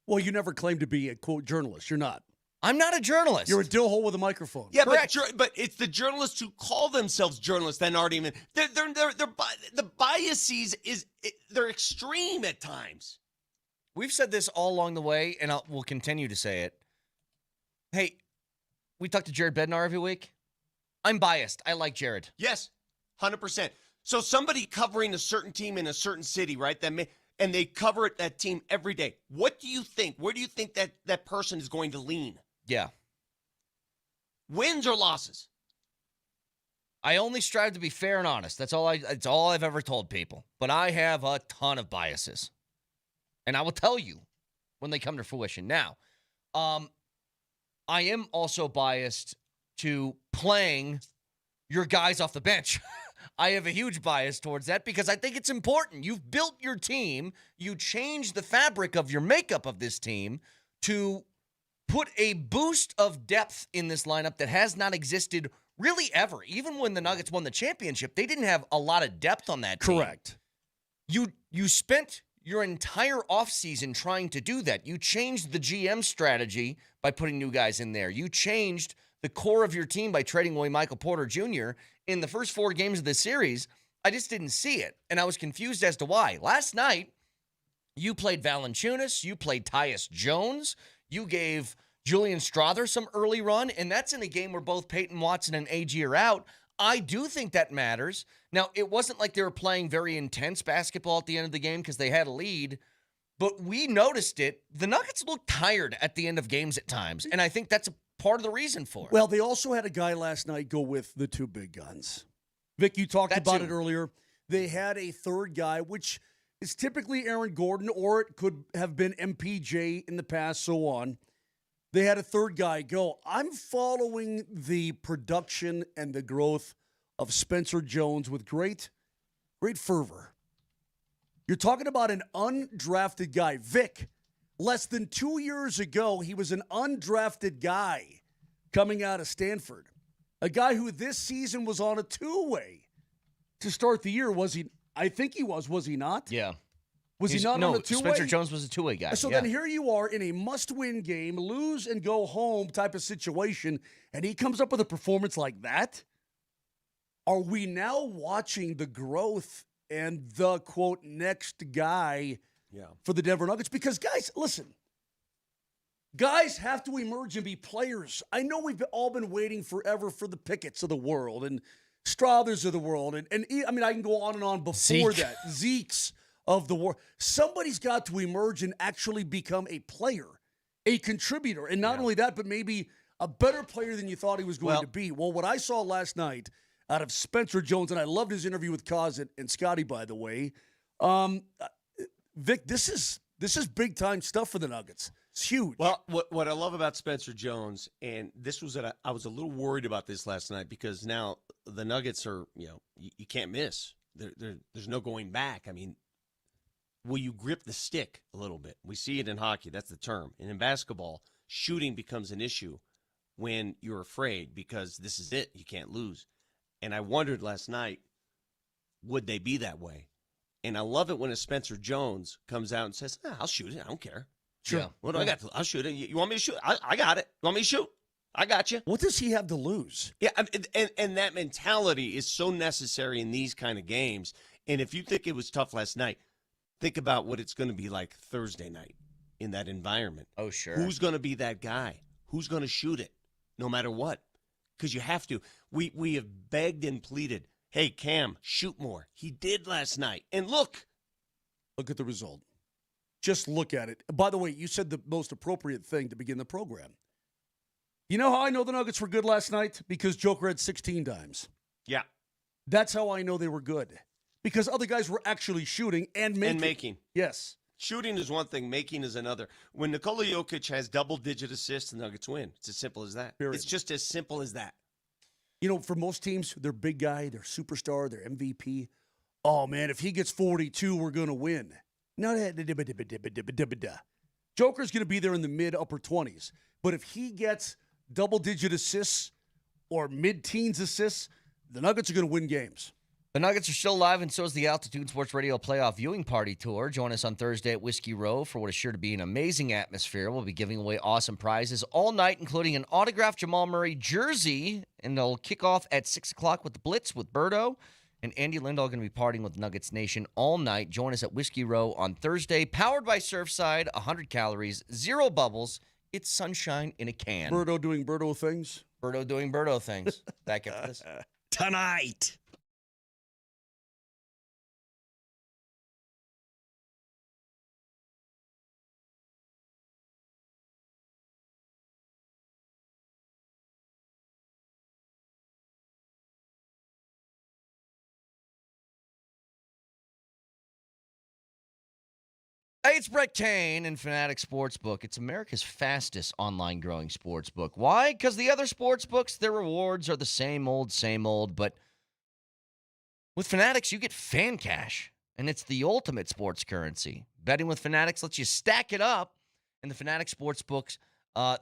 Well, you never claimed to be a, quote, journalist. You're not. I'm not a journalist. You're a dill hole with a microphone. Yeah, but it's the journalists who call themselves journalists that aren't even. The biases they're extreme at times. We've said this all along the way, and we'll continue to say it. Hey, we talk to Jared Bednar every week. I'm biased. I like Jared. Yes, 100%. So somebody covering a certain team in a certain city, right? And they cover that team every day. What do you think? Where do you think that person is going to lean? Yeah. Wins or losses? I only strive to be fair and honest. It's all I've ever told people. But I have a ton of biases. And I will tell you when they come to fruition. Now, I am also biased to playing your guys off the bench. I have a huge bias towards that because I think it's important. You've built your team. You changed the fabric of your makeup of this team to put a boost of depth in this lineup that has not existed really ever. Even when the Nuggets won the championship, they didn't have a lot of depth on that team. Correct. You spent your entire offseason trying to do that. You changed the GM strategy by putting new guys in there. You changed the core of your team by trading away Michael Porter Jr. In the first 4 games of the series. I just didn't see it, and I was confused as to why. Last night, you played Valanciunas, you played Tyus Jones, you gave Julian Strawther some early run, and that's in a game where both Peyton Watson and AG are out. I do think that matters. Now, it wasn't like they were playing very intense basketball at the end of the game because they had a lead, but we noticed it. The Nuggets looked tired at the end of games at times, and I think that's a part of the reason for it. Well, they also had a guy last night go with the 2 big guns. Vic, you talked about it earlier. They had a third guy, which is typically Aaron Gordon, or it could have been MPJ in the past, so on. They had a third guy go. I'm following the production and the growth of Spencer Jones with great fervor. You're talking about an undrafted guy. Vic, less than 2 years ago, he was an undrafted guy coming out of Sanford. A guy who this season was on a 2-way to start the year. Was he? I think he was he not? Yeah. Was he not on a 2-way? Spencer Jones was a 2-way guy. So then here you are in a must-win game, lose and go home type of situation, and he comes up with a performance like that? Are we now watching the growth and the, quote, next guy for the Denver Nuggets? Because, guys, listen. Guys have to emerge and be players. I know we've all been waiting forever for the Pickett's of the world and Strawthers of the world. And I mean, I can go on and on before that. Zeke's of the world. Somebody's got to emerge and actually become a player, a contributor. And not only that, but maybe a better player than you thought he was going to be. Well, what I saw last night out of Spencer Jones, and I loved his interview with Kaz and Scotty, by the way. Vic, this is big-time stuff for the Nuggets. It's huge. Well, what I love about Spencer Jones, and this was I was a little worried about this last night because now the Nuggets are, you can't miss. There's no going back. I mean, will you grip the stick a little bit? We see it in hockey. That's the term. And in basketball, shooting becomes an issue when you're afraid because this is it. You can't lose. And I wondered last night, would they be that way? And I love it when a Spencer Jones comes out and says, I'll shoot it. I don't care. Sure. Yeah. What do I got? I'll shoot it. You want me to shoot? I got it. You want me to shoot? I got you. What does he have to lose? Yeah, and that mentality is so necessary in these kind of games. And if you think it was tough last night, think about what it's going to be like Thursday night in that environment. Oh, sure. Who's going to be that guy? Who's going to shoot it no matter what? Because you have to. We have begged and pleaded, hey, Cam, shoot more. He did last night. And look at the result. Just look at it. By the way, you said the most appropriate thing to begin the program. You know how I know the Nuggets were good last night? Because Joker had 16 dimes. Yeah. That's how I know they were good. Because other guys were actually shooting and making. Yes. Shooting is one thing. Making is another. When Nikola Jokic has double-digit assists, the Nuggets win. It's as simple as that. Period. It's just as simple as that. You know, for most teams, their big guy, their superstar, their MVP. Oh, man, if he gets 42, we're going to win. No, Joker's going to be there in the mid-upper 20s. But if he gets double-digit assists or mid-teens assists, the Nuggets are going to win games. The Nuggets are still live, and so is the Altitude Sports Radio Playoff Viewing Party Tour. Join us on Thursday at Whiskey Row for what is sure to be an amazing atmosphere. We'll be giving away awesome prizes all night, including an autographed Jamal Murray jersey, and they'll kick off at 6 o'clock with the Blitz with Birdo. And Andy Lindahl going to be partying with Nuggets Nation all night. Join us at Whiskey Row on Thursday. Powered by Surfside, 100 calories, 0 bubbles. It's sunshine in a can. Birdo doing Birdo things. Birdo doing Birdo things. Back after this. Tonight. Hey, it's Brett Kane and Fanatic Sportsbook. It's America's fastest online growing sportsbook. Why? Because the other sportsbooks, their rewards are the same old, but with Fanatics, you get fan cash, and it's the ultimate sports currency. Betting with Fanatics lets you stack it up, and the Fanatic Sportsbooks,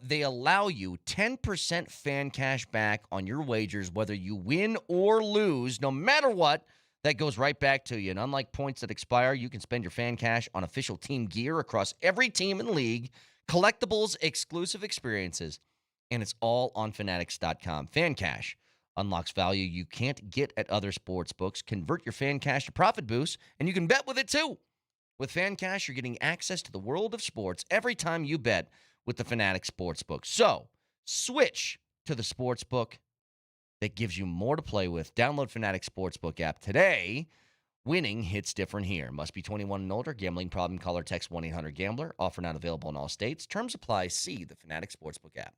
they allow you 10% fan cash back on your wagers, whether you win or lose, no matter what. That goes right back to you. And unlike points that expire, you can spend your fan cash on official team gear across every team in the league, collectibles, exclusive experiences, and it's all on Fanatics.com. Fan cash unlocks value you can't get at other sports books. Convert your fan cash to profit boosts, and you can bet with it too. With fan cash, you're getting access to the world of sports every time you bet with the Fanatics Sportsbook. So switch to the sportsbook that gives you more to play with. Download Fanatics Sportsbook app today. Winning hits different here. Must be 21 and older. Gambling problem? Call or text 1-800-GAMBLER. Offer not available in all states. Terms apply. See the Fanatics Sportsbook app.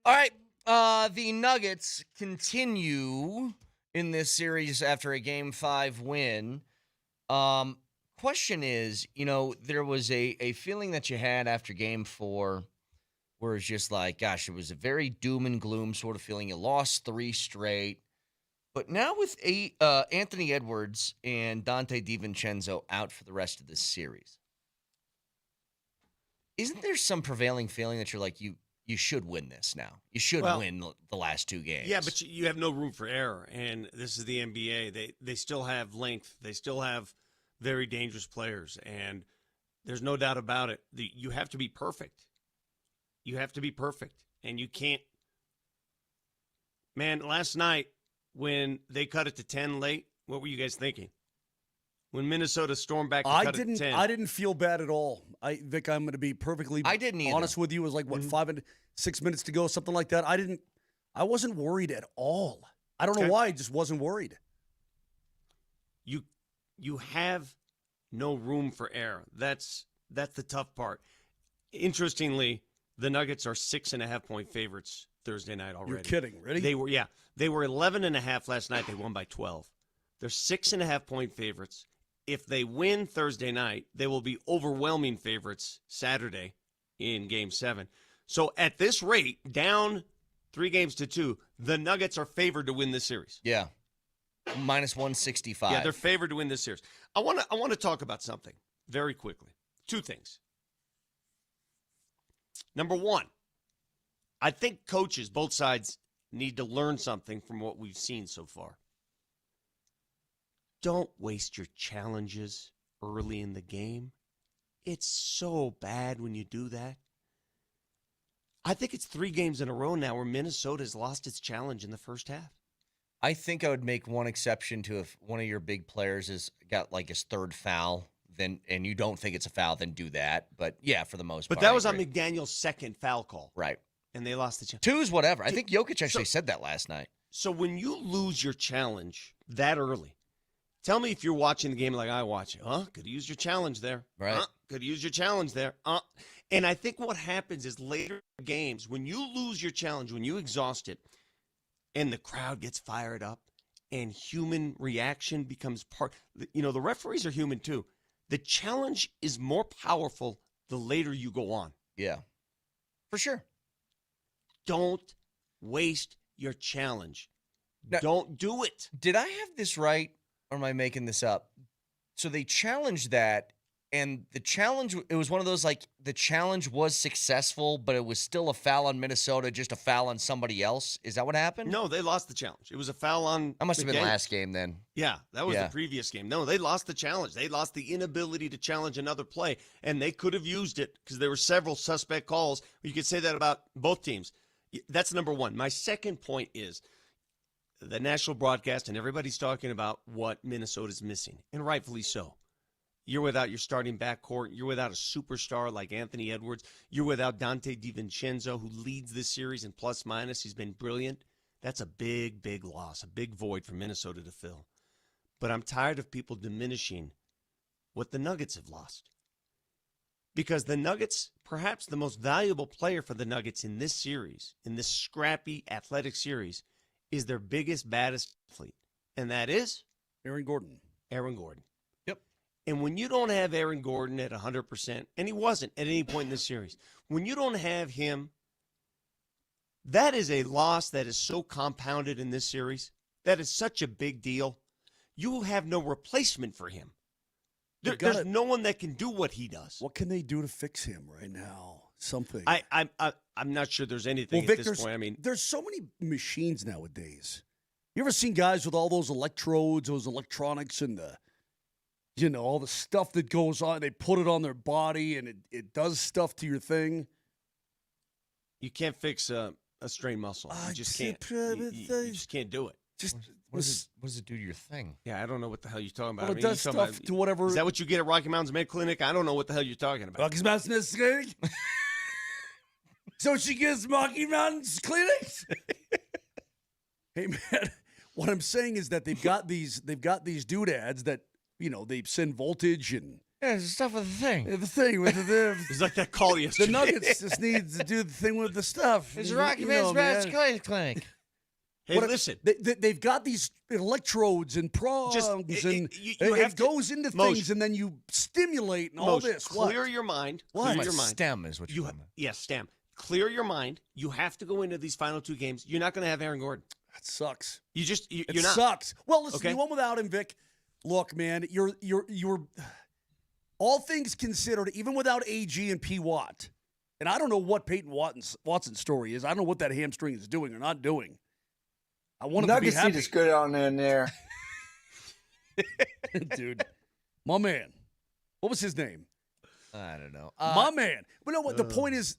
All right. The Nuggets continue in this series after a Game 5 win. Question is, there was a feeling that you had after Game 4 where it's just like, gosh, it was a very doom and gloom sort of feeling. You lost 3 straight. But now with Anthony Edwards and Dante DiVincenzo out for the rest of this series, isn't there some prevailing feeling that you're like, you should win this now? You should win the last 2 games. Yeah, but you have no room for error, and this is the NBA. They still have length. They still have very dangerous players, and there's no doubt about it. You have to be perfect. You have to be perfect, and you can't. Man, last night when they cut it to 10 late, what were you guys thinking? When Minnesota stormed back to cut it to 10. I didn't feel bad at all. Vic, I'm going to be perfectly honest with you. It was like, 5 and 6 minutes to go, something like that. I wasn't worried at all. I don't know why. I just wasn't worried. You have no room for error. That's the tough part. Interestingly, the Nuggets are 6.5-point favorites Thursday night already. You're kidding, really? They were 11.5 last night. They won by 12. They're 6.5-point favorites. If they win Thursday night, they will be overwhelming favorites Saturday in Game 7. So at this rate, down 3 games to 2, the Nuggets are favored to win this series. Yeah. Minus 165. Yeah, they're favored to win this series. I want to talk about something very quickly. 2 things. Number 1, I think coaches, both sides, need to learn something from what we've seen so far. Don't waste your challenges early in the game. It's so bad when you do that. I think it's 3 games in a row now where Minnesota has lost its challenge in the first half. I think I would make one exception to if one of your big players has got like his 3rd foul, then and you don't think it's a foul, then do that. But yeah, for the most part. But that was on McDaniel's 2nd foul call. Right. And they lost the challenge. 2 is whatever. I think Jokic actually said that last night. So when you lose your challenge that early, tell me if you're watching the game like I watch it. Could have used your challenge there. Right. Could have used your challenge there. And I think what happens is later games, when you lose your challenge, when you exhaust it, and the crowd gets fired up, and human reaction becomes part. The referees are human too. The challenge is more powerful the later you go on. Yeah, for sure. Don't waste your challenge. Now, don't do it. Did I have this right, or am I making this up? So they challenged that, and the challenge, it was one of those, like, the challenge was successful, but it was still a foul on Minnesota, just a foul on somebody else. Is that what happened? No, they lost the challenge. It was a foul on That must have been last game then. Yeah, that was the previous game. No, they lost the challenge. They lost the inability to challenge another play, and they could have used it because there were several suspect calls. You could say that about both teams. That's number 1. My second point is the national broadcast, and everybody's talking about what Minnesota's missing, and rightfully so. You're without your starting backcourt. You're without a superstar like Anthony Edwards. You're without Dante DiVincenzo, who leads this series in plus-minus. He's been brilliant. That's a big, big loss, a big void for Minnesota to fill. But I'm tired of people diminishing what the Nuggets have lost. Because the Nuggets, perhaps the most valuable player for the Nuggets in this series, in this scrappy athletic series, is their biggest, baddest athlete. And that is? Aaron Gordon. Aaron Gordon. And when you don't have Aaron Gordon at 100%, and he wasn't at any point in this series, when you don't have him, that is a loss that is so compounded in this series. That is such a big deal. You have no replacement for him. There's no one that can do what he does. What can they do to fix him right now? Something. I'm not sure there's anything Vic, at this point. I mean, there's so many machines nowadays. You ever seen guys with all those electrodes, those electronics, and all the stuff that goes on? They put it on their body, and it does stuff to your thing. You can't fix a strained muscle. You just can't. You just can't do it. What does it do to your thing? Yeah, I don't know what the hell you're talking about. Well, it does stuff to whatever. Is that what you get at Rocky Mountains Med Clinic? I don't know what the hell you're talking about. Rocky Mountains Clinic? So she gets Rocky Mountains Clinics? Hey, man, what I'm saying is that they've got these doodads that, they send voltage and... Yeah, it's stuff with the thing. The thing with the... It's like that call yesterday. The Nuggets just need to do the thing with the stuff. It's Rocky Mountains Clinic. Hey, listen. They've got these electrodes and prongs, and it goes into things, and then you stimulate and all this. Clear your mind. What? Clear your mind. STEM is what you mean. Yes, STEM. clear your mind. You have to go into these final 2 games. You're not going to have Aaron Gordon. That sucks. You're It not. sucks. Well, listen, Okay. you won without him, Vic. Look, man, you're all things considered, even without AG and P. Watt, and I don't know what Peyton Watson's story is. I don't know what that hamstring is doing or not doing. I want him to be Nuggets happy. need to scoot on in there. Dude, my man. What was his name? I don't know. My man. But no, what the point is,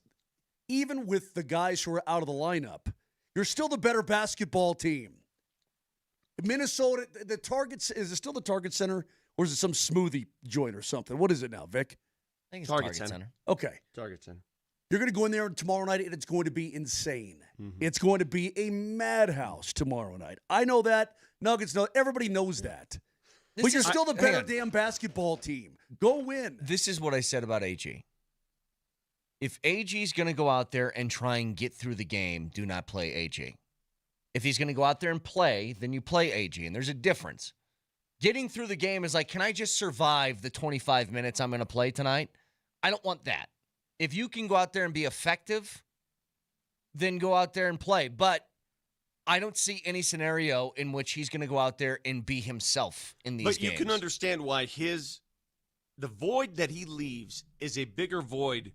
even with the guys who are out of the lineup, you're still the better basketball team. Minnesota, the Targets, is it still the Target Center, or is it some smoothie joint or something? What is it now, Vic? I think it's Target Target Center. Center. Okay. Target Center. You're going to go in there tomorrow night, and it's going to be insane. Mm-hmm. It's going to be a madhouse tomorrow night. I know that. Nuggets know. Everybody knows that. But you're still the better damn basketball team. Go win. This is what I said about AG. If AG is going to go out there and try and get through the game, do not play AG. If he's going to go out there and play, then you play AG, and there's a difference. Getting through the game is like, can I just survive the 25 minutes I'm going to play tonight? I don't want that. If you can go out there and be effective, then go out there and play. But I don't see any scenario in which he's going to go out there and be himself in these games. But you can understand why the void that he leaves is a bigger void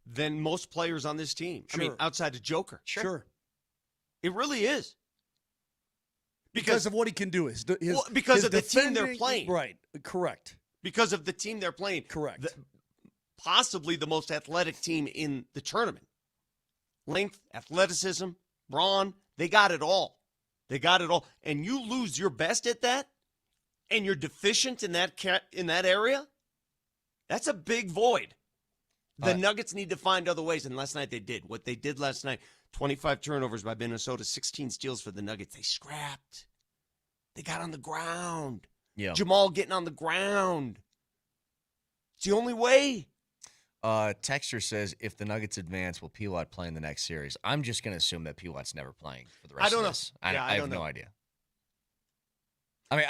than most players on this team. Sure. I mean, outside of Joker. Sure. It really is. Because of what he can do. Because of the team they're playing. Right. Correct. Because of the team they're playing. Correct. Possibly the most athletic team in the tournament. Length, athleticism, brawn, they got it all. They got it all. And you lose your best at that, and you're deficient in that area, that's a big void. The Nuggets need to find other ways, and last night they did. What they did last night, 25 turnovers by Minnesota, 16 steals for the Nuggets. They scrapped. They got on the ground. Yeah. Jamal getting on the ground. It's the only way. Texter says, if the Nuggets advance, will P-Watt play in the next series? I'm just going to assume that P-Watt's never playing for the rest of this. I have no idea. I mean,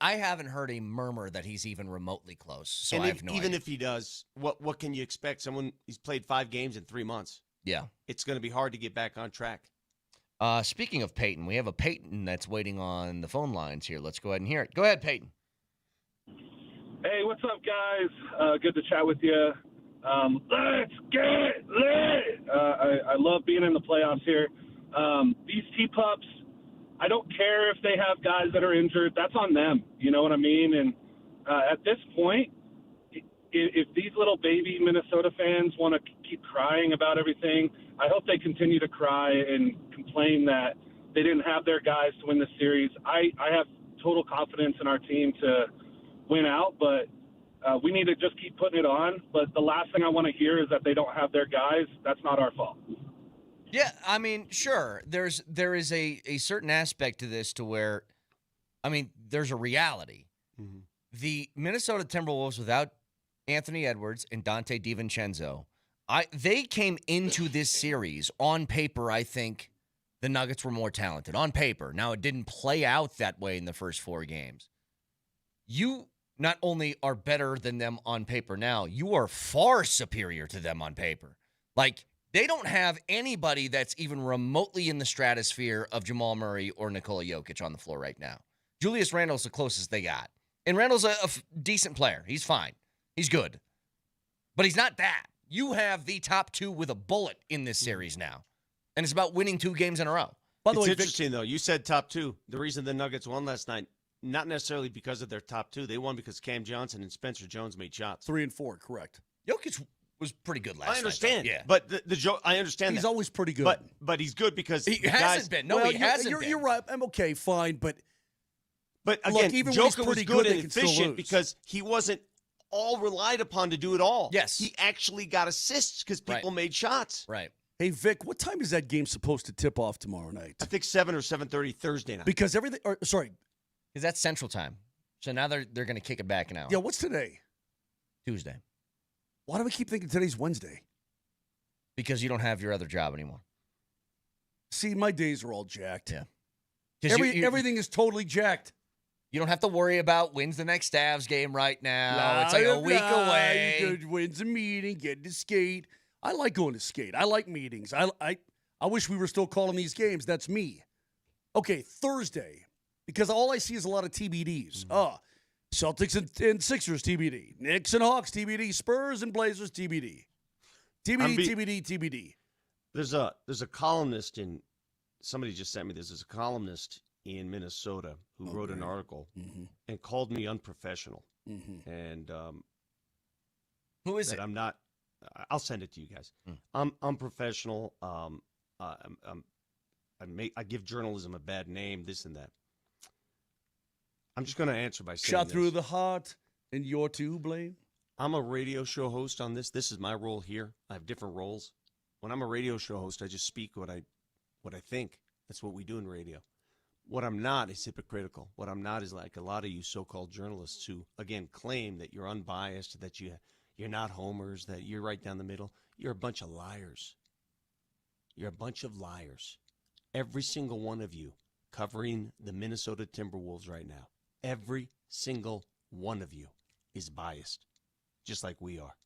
I haven't heard a murmur that he's even remotely close, so I have no idea. Even if he does, what can you expect? He's played 5 games in 3 months. Yeah. It's going to be hard to get back on track. Speaking of Peyton, we have a Peyton that's waiting on the phone lines here. Let's go ahead and hear it. Go ahead, Peyton. Hey, what's up, guys? Good to chat with you. Let's get lit! I love being in the playoffs here. These T-Pups, I don't care if they have guys that are injured. That's on them. You know what I mean? And at this point, if these little baby Minnesota fans want to keep crying about everything, I hope they continue to cry and complain that they didn't have their guys to win the series. I have total confidence in our team to win out, but we need to just keep putting it on. But the last thing I want to hear is that they don't have their guys. That's not our fault. Yeah, I mean, sure. There is a certain aspect to this to where, I mean, there's a reality. Mm-hmm. The Minnesota Timberwolves without Anthony Edwards and Dante DiVincenzo, they came into this series on paper. I think the Nuggets were more talented on paper. Now, it didn't play out that way in the first 4 games. You not only are better than them on paper now, you are far superior to them on paper. Like, they don't have anybody that's even remotely in the stratosphere of Jamal Murray or Nikola Jokic on the floor right now. Julius Randle's the closest they got. And Randle's a decent player. He's fine. He's good. But he's not that. You have the top 2 with a bullet in this series now. And it's about winning 2 games in a row. By the way, it's interesting, though. You said top 2. The reason the Nuggets won last night, not necessarily because of their top 2. They won because Cam Johnson and Spencer Jones made shots. 3 and 4, correct. Jokic was pretty good last night. I understand. Yeah. But I understand He's that. always pretty good. But he's good because he hasn't been. No, he hasn't been. You're right. I'm okay, fine. But again, look, even Joker when was he's good pretty and efficient because he wasn't all relied upon to do it all. Yes. He actually got assists because people made shots. Right. Hey, Vic, what time is that game supposed to tip off tomorrow night? I think 7 or 7:30 Thursday night. Because everything – sorry. Because that's Central Time. So now they're going to kick it back an hour. Yeah, what's today? Tuesday. Why do we keep thinking today's Wednesday? Because you don't have your other job anymore. See, my days are all jacked. Yeah. Everything is totally jacked. You don't have to worry about when's the next Stavs game right now. It's like a week away. Wins a meeting, getting to skate. I like going to skate. I like meetings. I wish we were still calling these games. That's me. Okay, Thursday, because all I see is a lot of TBDs. Celtics and Sixers TBD. Knicks and Hawks TBD. Spurs and Blazers TBD. TBD. There's a columnist in, somebody just sent me this. There's a columnist in Minnesota who wrote an article and called me unprofessional. And who is it? I'm not. I'll send it to you guys. I'm unprofessional. I give journalism a bad name. This and that. I'm just going to answer by saying Shot through the heart, and you're to blame. I'm a radio show host on this. This is my role here. I have different roles. When I'm a radio show host, I just speak what I think. That's what we do in radio. What I'm not is hypocritical. What I'm not is like a lot of you so-called journalists who, again, claim that you're unbiased, that you're not homers, that you're right down the middle. You're a bunch of liars. You're a bunch of liars. Every single one of you covering the Minnesota Timberwolves right now. Every single one of you is biased, just like we are.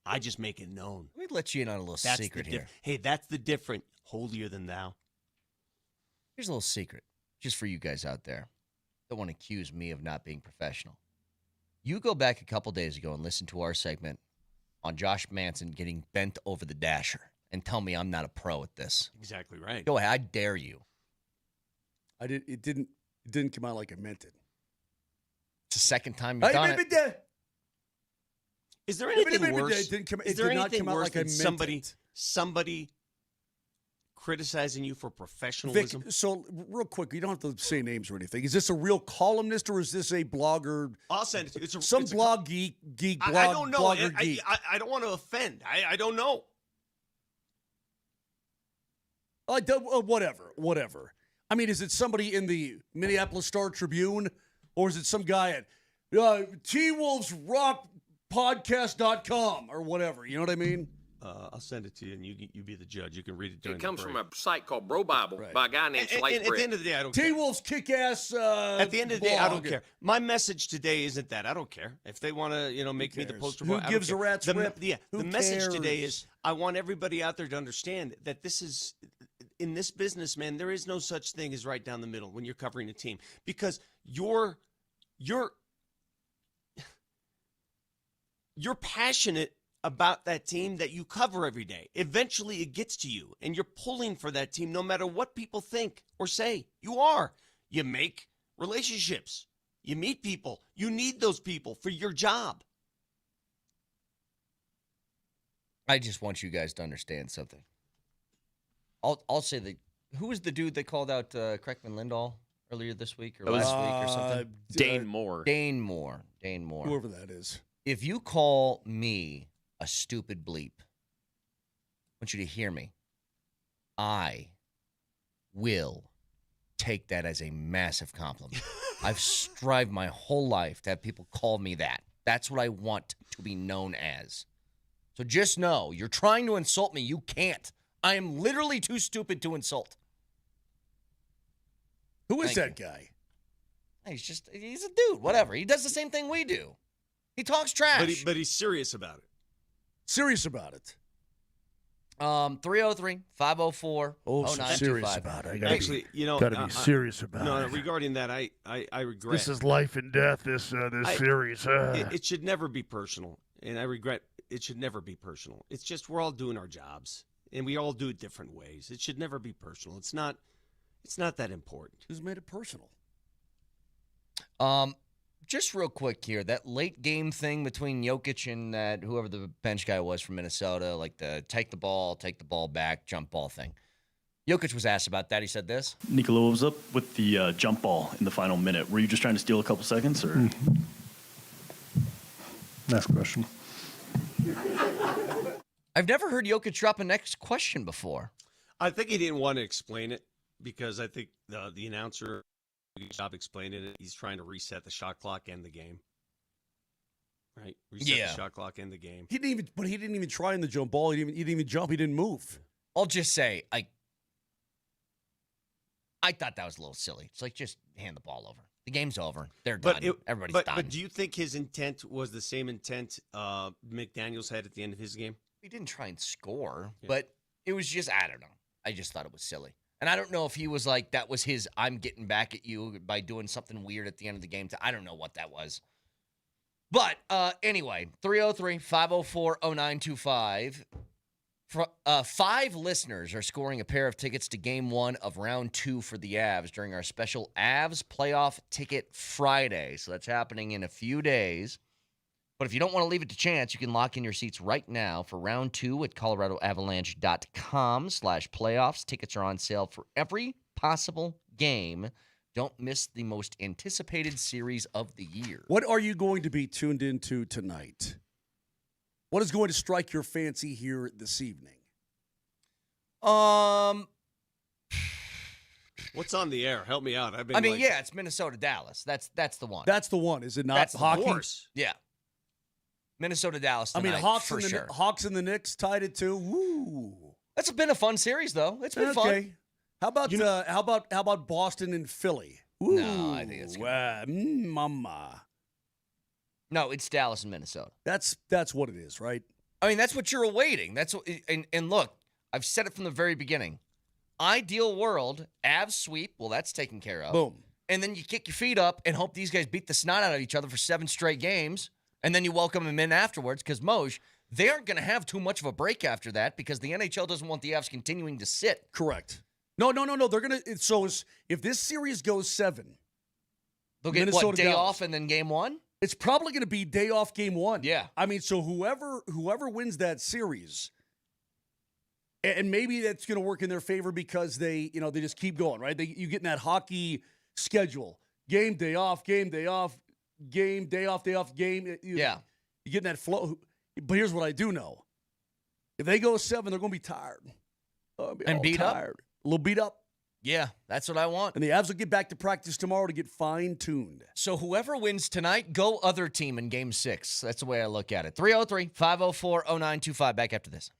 I just make it known. Let me let you in on a little secret here. Hey, that's the different holier than thou. Here's a little secret, just for you guys out there. Don't want to accuse me of not being professional. You go back a couple days ago and listen to our segment on Josh Manson getting bent over the dasher and tell me I'm not a pro at this. Exactly right. Go ahead. I dare you. It didn't come out like I meant it. It's the second time you've done it. Is there anything worse? It did there not anything come out worse like I than meant somebody criticizing you for professionalism? Vic, so real quick, you don't have to say names or anything. Is this a real columnist or is this a blogger? I'll send it to you. It's blog geek blog. I don't know. Blogger geek. I don't want to offend. I don't know. Whatever. I mean, is it somebody in the Minneapolis Star-Tribune or is it some guy at T-Wolves-Rock-Podcast.com or whatever? You know what I mean? I'll send it to you, and you be the judge. You can read it during It comes the from break. a site called Bro Bible by a guy named Slate At the end of the day, I don't care. T-Wolves kick-ass At the end of the day, I don't blog. care. My message today isn't that. I don't care. If they want to, make me the poster boy, Who gives a rat's rip? Who the message cares? today is I want everybody out there to understand that this is, in this business, man, there is no such thing as right down the middle when you're covering a team. Because you're passionate about that team that you cover every day. Eventually it gets to you and you're pulling for that team no matter what people think or say. You are. You make relationships. You meet people. You need those people for your job. I just want you guys to understand something. I'll say that, who was the dude that called out Kreckman and Lindahl earlier this week or last week or something? Dane Moore. Dane Moore. Whoever that is. If you call me a stupid bleep, I want you to hear me. I will take that as a massive compliment. I've strived my whole life to have people call me that. That's what I want to be known as. So just know, you're trying to insult me. You can't. I am literally too stupid to insult. Who is that guy? He's a dude, whatever. He does the same thing we do. He talks trash. But he's serious about it. Serious about it. 303-504-0925. Serious about it. Actually, gotta be serious about no, it. regarding that, I regret. This is life and death. This series. It should never be personal, and I regret it should never be personal. It's just we're all doing our jobs, and we all do it different ways. It should never be personal. It's not that important. Who's made it personal? Just real quick here, that late game thing between Jokic and that whoever the bench guy was from Minnesota, like the take the ball back, jump ball thing. Jokic was asked about that. He said this. Nikola, what was up with the jump ball in the final minute? Were you just trying to steal a couple seconds? Or? Next question. I've never heard Jokic drop a next question before. I think he didn't want to explain it because I think the announcer job explaining it. He's trying to reset the shot clock and the game. Right? Reset the shot clock and the game. He didn't even try in the jump ball. He didn't even jump. He didn't move. I'll just say, I thought that was a little silly. It's like, just hand the ball over. The game's over. They're done. Everybody's done. But do you think his intent was the same intent McDaniels had at the end of his game? he didn't try and score, but it was just, I don't know. I just thought it was silly. And I don't know if he was like, that was his, I'm getting back at you by doing something weird at the end of the game. I don't know what that was. But anyway, 303-504-0925. 5 listeners are scoring a pair of tickets to Game 1 of Round 2 for the Avs during our special Avs Playoff Ticket Friday. So that's happening in a few days. But if you don't want to leave it to chance, you can lock in your seats right now for Round 2 at coloradoavalanche.com/playoffs. Tickets are on sale for every possible game. Don't miss the most anticipated series of the year. What are you going to be tuned into tonight? What is going to strike your fancy here this evening? What's on the air? Help me out. It's Minnesota-Dallas. That's the one. That's the one, is it not? That's hockey? Of course. Yeah. Minnesota-Dallas tonight, Hawks sure. Hawks and the Knicks tied it too. Woo. That's been a fun series, though. It's been fun. How about Boston and Philly? Ooh, no, I think it's mama. No, it's Dallas and Minnesota. That's what it is, right? I mean, that's what you're awaiting. That's what, and look, I've said it from the very beginning. Ideal world, Avs sweep. Well, that's taken care of. Boom. And then you kick your feet up and hope these guys beat the snot out of each other for 7 straight games. And then you welcome them in afterwards because, Moj, they aren't going to have too much of a break after that because the NHL doesn't want the Avs continuing to sit. Correct. No. They're going to – so if this series goes 7. They'll get, Minnesota day Dallas, off and then Game 1? It's probably going to be day off Game 1. Yeah. I mean, so whoever wins that series – and maybe that's going to work in their favor because they just keep going, right? You get in that hockey schedule. Game, day off, game, day off, game, day off, game. You get in that flow. But here's what I do know. If they go 7, they're going to be tired. And beat tired. A little beat up. Yeah, that's what I want. And the Avs will get back to practice tomorrow to get fine-tuned. So whoever wins tonight, go other team in Game 6. That's the way I look at it. 303-504-0925. Back after this.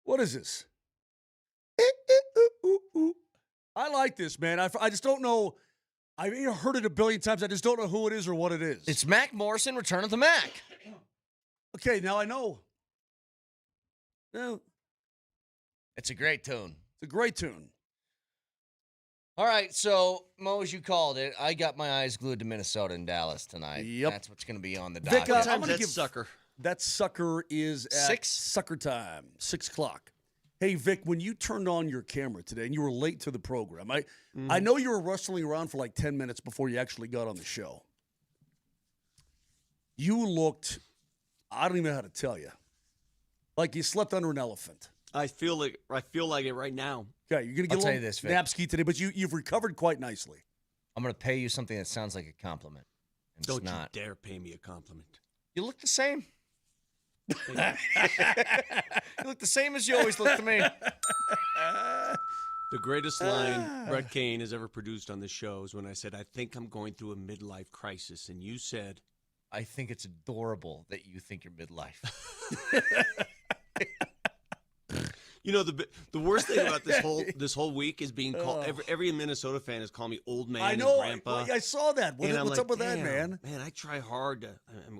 What is this? I like this, man. I just don't know. I've heard it a billion times. I just don't know who it is or what it is. It's Mac Morrison, Return of the Mac. Okay, now I know. No. It's a great tune. It's a great tune. All right, so, Mo, as you called it, I got my eyes glued to Minnesota and Dallas tonight. Yep. That's what's going to be on the Vic, docket. I'm going to give sucker. That sucker is at 6? Sucker time, 6 o'clock. Hey, Vic, when you turned on your camera today and you were late to the program, I know you were rustling around for like 10 minutes before you actually got on the show. You looked, I don't even know how to tell you, like you slept under an elephant. I feel like it right now. Okay, you're going to get a little napski today, but you've recovered quite nicely. I'm going to pay you something that sounds like a compliment. And Don't it's not. you dare pay me a compliment. You look the same. You look the same as you always look to me. The greatest line Brett Kane has ever produced on this show is when I said, I think I'm going through a midlife crisis. And you said, I think it's adorable that you think you're midlife. You know, the worst thing about this whole week is being called. Every Minnesota fan has called me old man. I know. And grandpa. I saw that. What's up with that, man? Man, I try hard to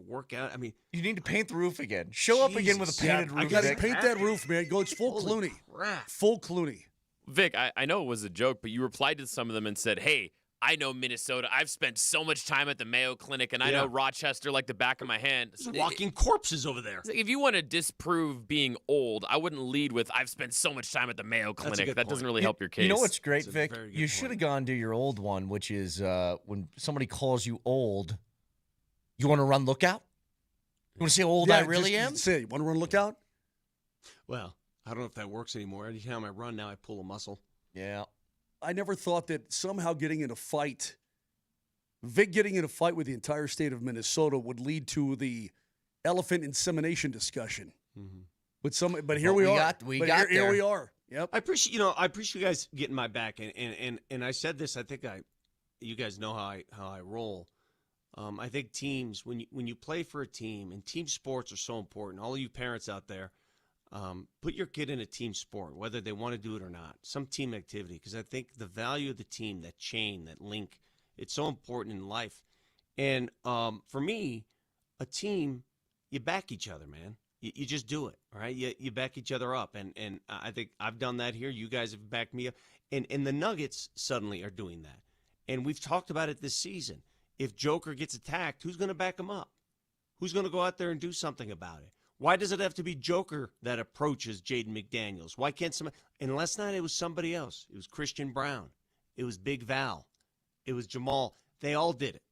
work out. I mean, you need to paint the roof again. Show up again with a painted roof. I got to paint that roof, man. Go, it's full Clooney. Crap. Full Clooney. Vic, I know it was a joke, but you replied to some of them and said, hey, I know Minnesota. I've spent so much time at the Mayo Clinic, and I know Rochester like the back of my hand. There's walking corpses over there. If you want to disprove being old, I wouldn't lead with, I've spent so much time at the Mayo Clinic. That doesn't really help your case. You know what's great, Vic? You should have gone to your old one, which is when somebody calls you old, you want to run lookout? You want to say how old I really am? Say, you want to run lookout? Well, I don't know if that works anymore. Every time I run now, I pull a muscle. Yeah. I never thought that somehow getting in a fight, Vic getting in a fight with the entire state of Minnesota would lead to the elephant insemination discussion. Mm-hmm. But here we are. Here we are. Yep. I appreciate you guys getting my back, and I said this. I think you guys know how I roll. I think teams when you play for a team, and team sports are so important. All of you parents out there. Put your kid in a team sport, whether they want to do it or not, some team activity, because I think the value of the team, that chain, that link, it's so important in life. And for me, a team, you back each other, man. You just do it, all right? You back each other up. And I think I've done that here. You guys have backed me up. And the Nuggets suddenly are doing that. And we've talked about it this season. If Joker gets attacked, who's going to back him up? Who's going to go out there and do something about it? Why does it have to be Joker that approaches Jaden McDaniels? Why can't somebody? And last night it was somebody else. It was Christian Brown. It was Big Val. It was Jamal. They all did it.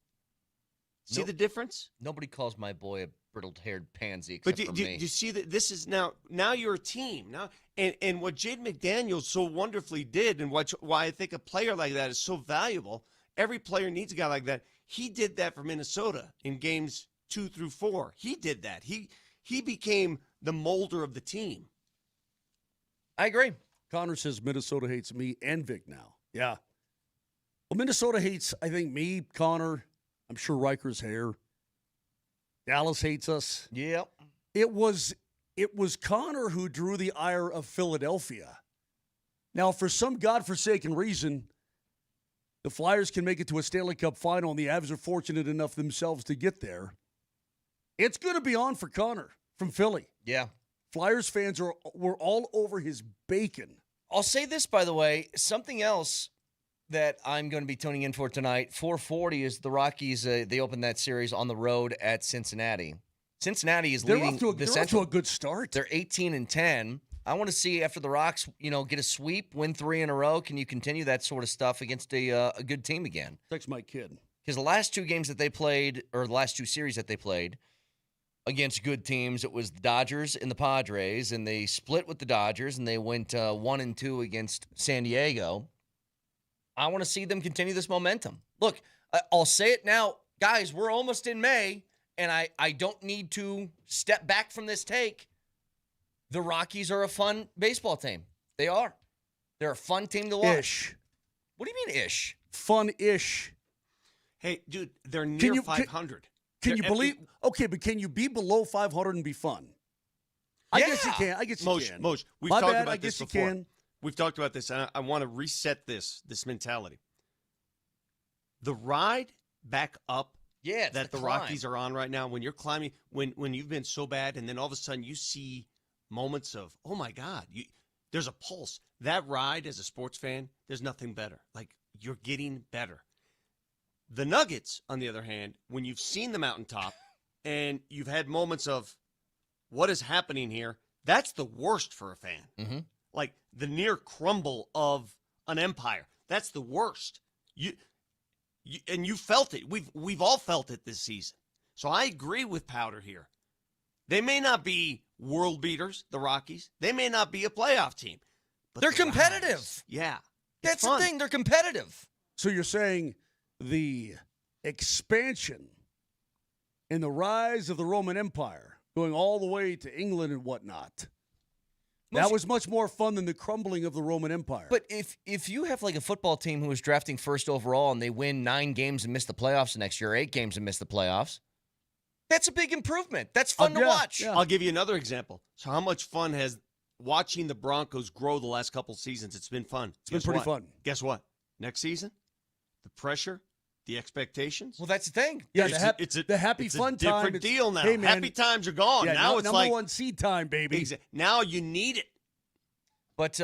See the difference? Nobody calls my boy a brittle-haired pansy except for me. Do you see that this is now you're a team. Now and what Jaden McDaniels so wonderfully did, and why I think a player like that is so valuable, every player needs a guy like that. He did that for Minnesota in games 2 through 4. He did that. He became the molder of the team. I agree. Connor says Minnesota hates me and Vic now. Yeah. Well, Minnesota hates, I think, me, Connor. I'm sure Riker's hair. Dallas hates us. Yep. It was Connor who drew the ire of Philadelphia. Now, for some godforsaken reason, the Flyers can make it to a Stanley Cup final, and the Avs are fortunate enough themselves to get there. It's going to be on for Connor from Philly. Yeah. Flyers fans were all over his bacon. I'll say this, by the way, something else that I'm going to be tuning in for tonight. 4:40 is the Rockies. They opened that series on the road at Cincinnati. Cincinnati is leading the Central. Off to a good start. They're 18-10. I want to see after the Rocks, get a sweep, win 3 in a row. Can you continue that sort of stuff against a good team again? Text my kid. Because the last 2 games that they played, or the last 2 series that they played against good teams, it was the Dodgers and the Padres, and they split with the Dodgers, and they went 1-2 against San Diego. I want to see them continue this momentum. Look, I'll say it now. Guys, we're almost in May, and I don't need to step back from this take. The Rockies are a fun baseball team. They are. They're a fun team to watch. Ish. What do you mean ish? Fun-ish. Hey, dude, they're near 500. Can you believe? Okay, but can you be below 500 and be fun? I guess you can. I guess you can. Moj, we've My talked bad, about I this guess you before. can. We've talked about this, and I want to reset this mentality. The ride back up that the Rockies are on right now, when you're climbing, when you've been so bad, and then all of a sudden you see moments of, oh my God, there's a pulse. That ride as a sports fan, there's nothing better. Like, you're getting better. The Nuggets, on the other hand, when you've seen the mountaintop and you've had moments of what is happening here, that's the worst for a fan. Mm-hmm. Like the near crumble of an empire. That's the worst. And you felt it. We've all felt it this season. So I agree with Powder here. They may not be world beaters, the Rockies. They may not be a playoff team. But they're competitive. Rise, yeah. That's fun. the thing. They're competitive. So you're saying the expansion and the rise of the Roman Empire, going all the way to England and whatnot, that was much more fun than the crumbling of the Roman Empire. But if you have like a football team who is drafting first overall and they win 9 games and miss the playoffs the next year, 8 games and miss the playoffs, that's a big improvement. That's fun to watch. Yeah. I'll give you another example. So how much fun has watching the Broncos grow the last couple seasons? It's been fun. It's been pretty fun. Guess what? Next season, the pressure, the expectations. Well, that's the thing. Yeah, it's the happy fun a different time. deal now. Hey, man, happy times are gone. Yeah, now it's number like one seed time, baby. Now you need it. But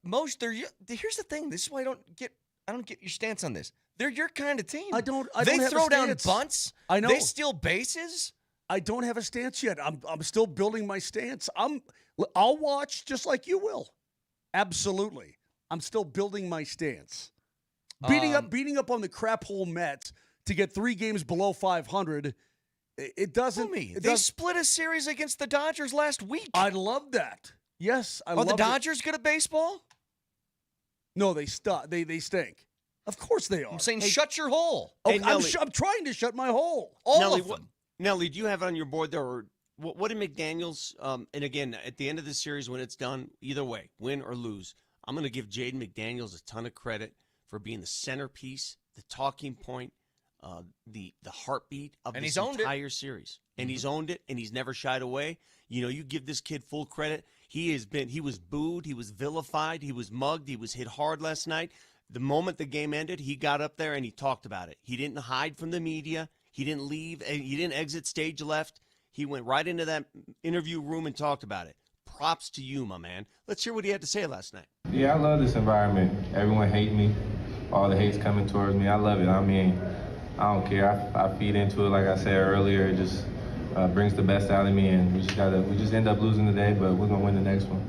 Moj, here's the thing. This is why I don't get your stance on this. They're your kind of team. I don't They have throw a down stance. bunts. I know. They steal bases. I don't have a stance yet. I'm still building my stance. I'll watch just like you will. Absolutely. I'm still building my stance. Beating up on the crap hole Mets to get 3 games below 500. It doesn't. They split a series against the Dodgers last week. I love that. Yes, I love the Dodgers good at baseball? No, they stink. Of course they are. I'm saying shut your hole. Okay, I'm trying to shut my hole. All of them. Nelly, do you have on your board there, or what did McDaniels, and again, at the end of the series when it's done, either way, win or lose, I'm going to give Jaden McDaniels a ton of credit for being the centerpiece, the talking point, the heartbeat of this entire series. And he's owned it, and he's never shied away. You know, you give this kid full credit. He was booed, he was vilified, he was mugged, he was hit hard last night. The moment the game ended, he got up there and he talked about it. He didn't hide from the media. He didn't leave. He didn't exit stage left. He went right into that interview room and talked about it. Props to you, my man. Let's hear what he had to say last night. Yeah, I love this environment. Everyone hates me. All the hate's coming towards me. I love it. I mean, I don't care. I feed into it, like I said earlier. It just brings the best out of me, and we just end up losing today, but we're gonna win the next one.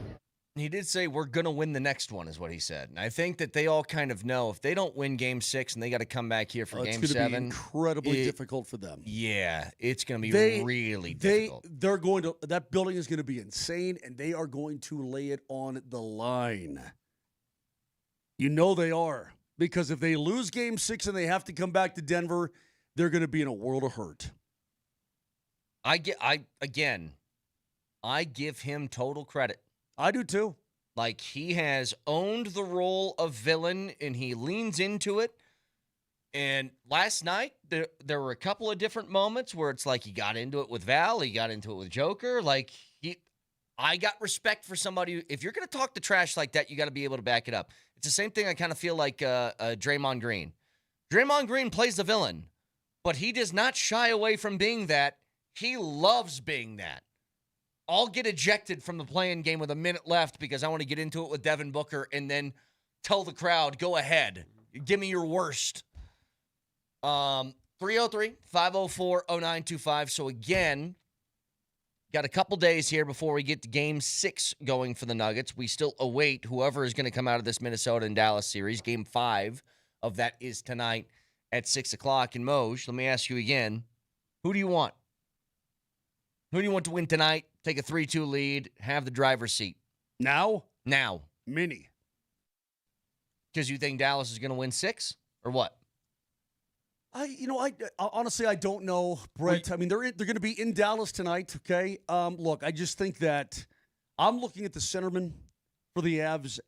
He did say we're going to win the next one is what he said. And I think that they all kind of know if they don't win game 6 and they got to come back here for game 7. It's going to be incredibly difficult for them. Yeah, it's going to be really difficult. That building is going to be insane, and they are going to lay it on the line. You know they are. Because if they lose game 6 and they have to come back to Denver, they're going to be in a world of hurt. I give him total credit. I do too. Like, he has owned the role of villain, and he leans into it. And last night, there were a couple of different moments where it's like he got into it with Val, he got into it with Joker. Like, I got respect for somebody. If you're going to talk the trash like that, you got to be able to back it up. It's the same thing I kind of feel like Draymond Green. Draymond Green plays the villain, but he does not shy away from being that. He loves being that. I'll get ejected from the play-in game with a minute left because I want to get into it with Devin Booker and then tell the crowd, go ahead. Give me your worst. 303-504-0925. So again, got a couple days here before we get to game 6 going for the Nuggets. We still await whoever is going to come out of this Minnesota and Dallas series. Game 5 of that is tonight at 6 o'clock. And Moj, let me ask you again, who do you want? Who do you want to win tonight? Take a 3-2 lead, have the driver's seat. Now? Now. Mini. Because you think Dallas is going to win 6 or what? I honestly, I don't know, Brett. I mean, they're going to be in Dallas tonight, okay? Look, I just think that I'm looking at the centerman for the Avs.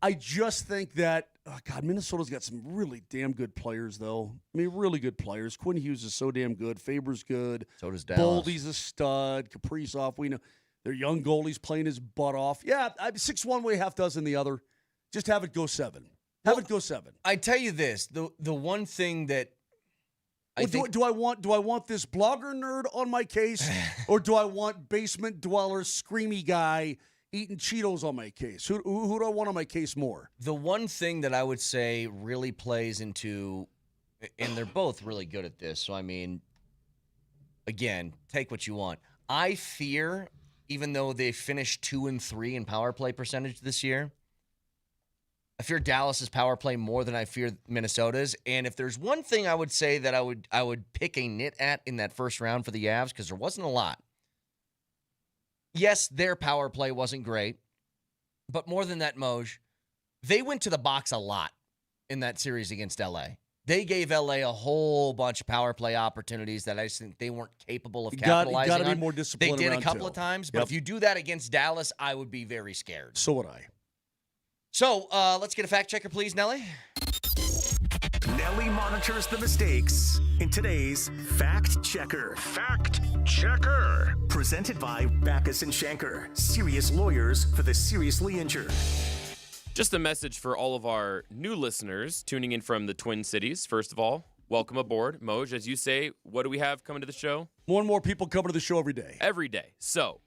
I just think that God, Minnesota's got some really damn good players, though. I mean, really good players. Quinn Hughes is so damn good. Faber's good. So does Dallas. Boldy's a stud. Kaprizov, we know. Their young goalie's playing his butt off. Yeah, 6 one way, half dozen the other. Just have it go 7. Have it go 7. I tell you this, the one thing that do I want this blogger nerd on my case, or do I want basement dweller, screamy guy eating Cheetos on my case? Who do I want on my case more? The one thing that I would say really plays into, and they're both really good at this, so I mean, again, take what you want. I fear, even though they finished 2 and 3 in power play percentage this year, I fear Dallas's power play more than I fear Minnesota's. And if there's one thing I would say that I would pick a nit at in that first round for the Avs, because there wasn't a lot. Yes, their power play wasn't great, but more than that, Moj, they went to the box a lot in that series against LA. They gave LA a whole bunch of power play opportunities that I just think they weren't capable of capitalizing on. Got to be more disciplined. They did a around couple too. of times, but if you do that against Dallas, I would be very scared. So would I. So let's get a fact checker, please, Nelly. Nelly monitors the mistakes in today's Fact Checker. Fact Checker. Presented by Backus and Shanker, serious lawyers for the seriously injured. Just a message for all of our new listeners tuning in from the Twin Cities. First of all, welcome aboard. Moj, as you say, what do we have coming to the show? More and more people coming to the show every day. Every day. So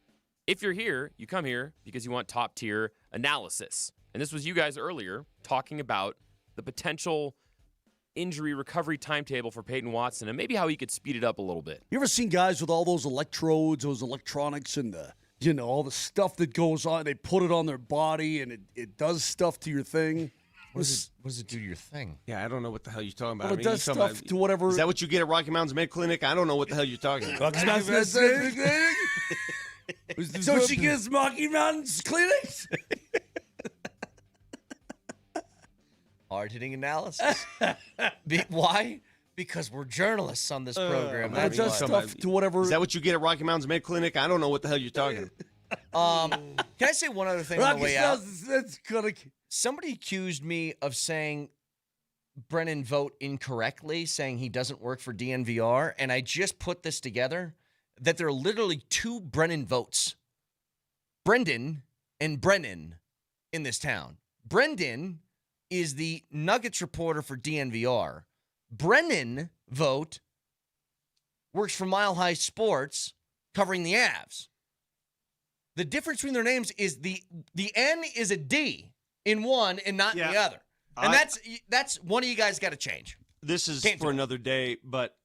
if you're here, you come here because you want top-tier analysis. And this was you guys earlier talking about the potential injury recovery timetable for Peyton Watson and maybe how he could speed it up a little bit. You ever seen guys with all those electrodes, those electronics, and all the stuff that goes on? They put it on their body, and it does stuff to your thing. What does it do to your thing? Yeah, I don't know what the hell you're talking about. Well, it does stuff to whatever. Is that what you get at Rocky Mountains Med Clinic? I don't know what the hell you're talking about. Rocky Mountains Med Clinic? So she gets Rocky Mountains Clinics? Hard-hitting analysis. Why? Because we're journalists on this program. That does stuff to whatever. Is that what you get at Rocky Mountains Med Clinic? I don't know what the hell you're talking about. Can I say one other thing on the way out? Somebody accused me of saying Brennan Vogt incorrectly, saying he doesn't work for DNVR, and I just put this together, that there are literally 2 Brennan Votes. Brendan and Brennan in this town. Brendan is the Nuggets reporter for DNVR. Brennan Vogt works for Mile High Sports covering the Avs. The difference between their names is the N is a D in one and not in the other. And that's one of you guys got to change. This is for another day, but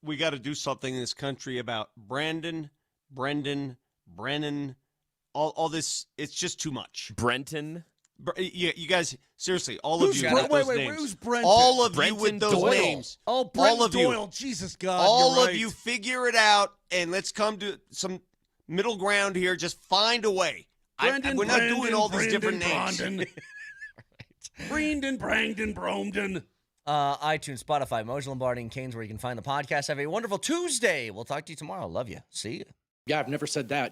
we got to do something in this country about Brandon, Brendan, Brennan, all this. It's just too much. Brenton? Yeah, you guys, seriously, all of you with those names. Who's Brenton? All of Brenton you with those Doyle. names. Oh, Brenton all of Doyle. you. Jesus, God. All you're of you figure it out, and let's come to some middle ground here. Just find a way. We're not doing all these different names. Brandon, Bromden. iTunes, Spotify, Moser, Lombardi, and Kane's where you can find the podcast. Have a wonderful Tuesday. We'll talk to you tomorrow. Love you. See you. Yeah, I've never said that.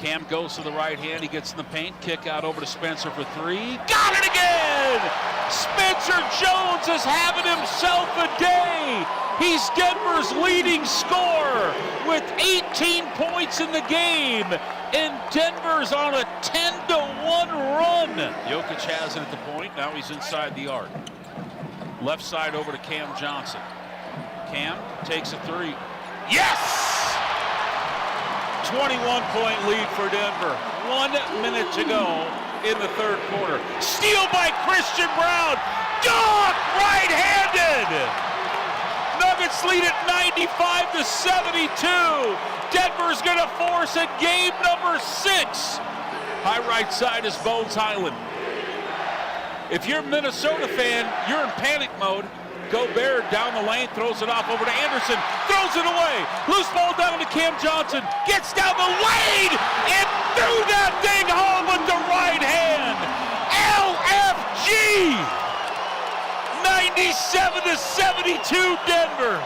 Cam goes to the right hand. He gets in the paint. Kick out over to Spencer for three. Got it again! Spencer Jones is having himself a day. He's Denver's leading scorer with 18 points in the game. And Denver's on a 10-1 run. Jokic has it at the point. Now he's inside the arc. Left side over to Cam Johnson. Cam takes a three. Yes! 21-point lead for Denver. 1 minute to go in the third quarter. Steal by Christian Brown. Dunk right-handed. Nuggets lead at 95-72. Denver's going to force a game number 6. High right side is Bones Highland. If you're a Minnesota fan, you're in panic mode. Gobert down the lane, throws it off over to Anderson, throws it away. Loose ball down to Cam Johnson, gets down the lane, and threw that thing home with the right hand. LFG! 97-72 Denver.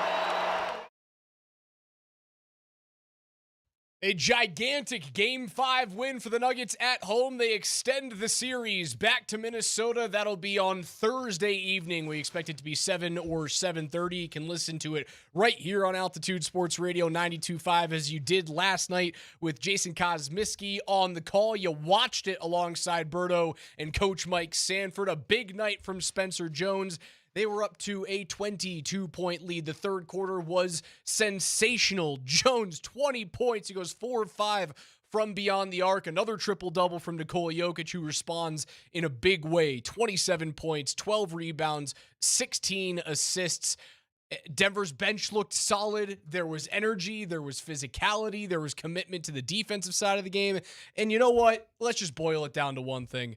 A gigantic Game 5 win for the Nuggets at home. They extend the series back to Minnesota. That'll be on Thursday evening. We expect it to be 7 or 7:30. You can listen to it right here on Altitude Sports Radio 92.5 as you did last night with Jason Kosmiski on the call. You watched it alongside Berto and Coach Mike Sanford. A big night from Spencer Jones. They were up to a 22-point lead. The third quarter was sensational. Jones, 20 points. He goes 4 of 5 from beyond the arc. Another triple-double from Nikola Jokic, who responds in a big way. 27 points, 12 rebounds, 16 assists. Denver's bench looked solid. There was energy. There was physicality. There was commitment to the defensive side of the game. And you know what? Let's just boil it down to one thing.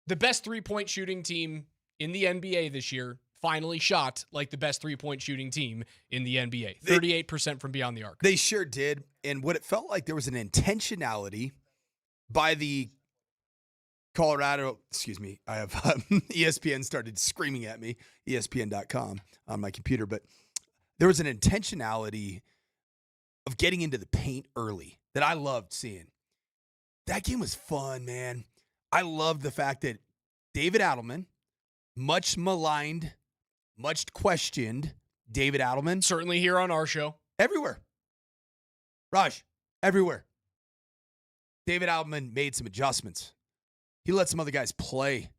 The best three-point shooting team in the NBA this year finally shot like the best three-point shooting team in the NBA. 38% from beyond the arc. They sure did. And what it felt like, there was an intentionality by the Colorado, I have ESPN started screaming at me, ESPN.com on my computer, but there was an intentionality of getting into the paint early that I loved seeing. That game was fun, man. I loved the fact that David Adelman, much maligned, much questioned David Adelman. Certainly here on our show. Everywhere. Raj, everywhere. David Adelman made some adjustments. He let some other guys play.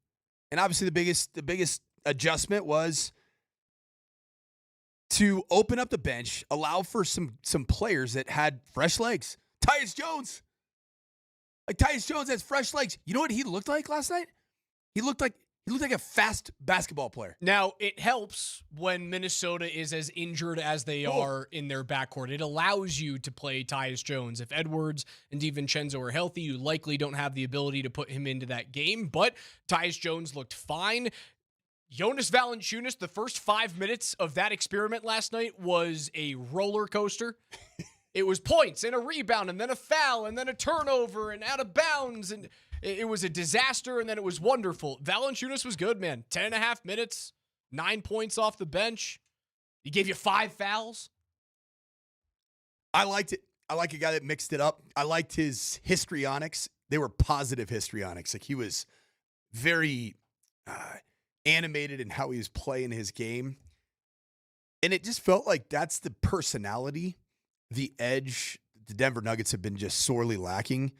And obviously the biggest adjustment was to open up the bench, allow for some players that had fresh legs. Tyus Jones. Like Tyus Jones has fresh legs. You know what he looked like last night? He looked like a fast basketball player. Now, it helps when Minnesota is as injured as they are in their backcourt. It allows you to play Tyus Jones. If Edwards and DiVincenzo are healthy, you likely don't have the ability to put him into that game, but Tyus Jones looked fine. Jonas Valanciunas, the first 5 minutes of that experiment last night was a roller coaster. It was points and a rebound and then a foul and then a turnover and out of bounds, and it was a disaster, and then it was wonderful. Valanciunas was good, man. 10.5 minutes, 9 points off the bench. He gave you 5 fouls. I liked it. I like a guy that mixed it up. I liked his histrionics. They were positive histrionics. Like, he was very animated in how he was playing his game. And it just felt like that's the personality, the edge the Denver Nuggets have been just sorely lacking.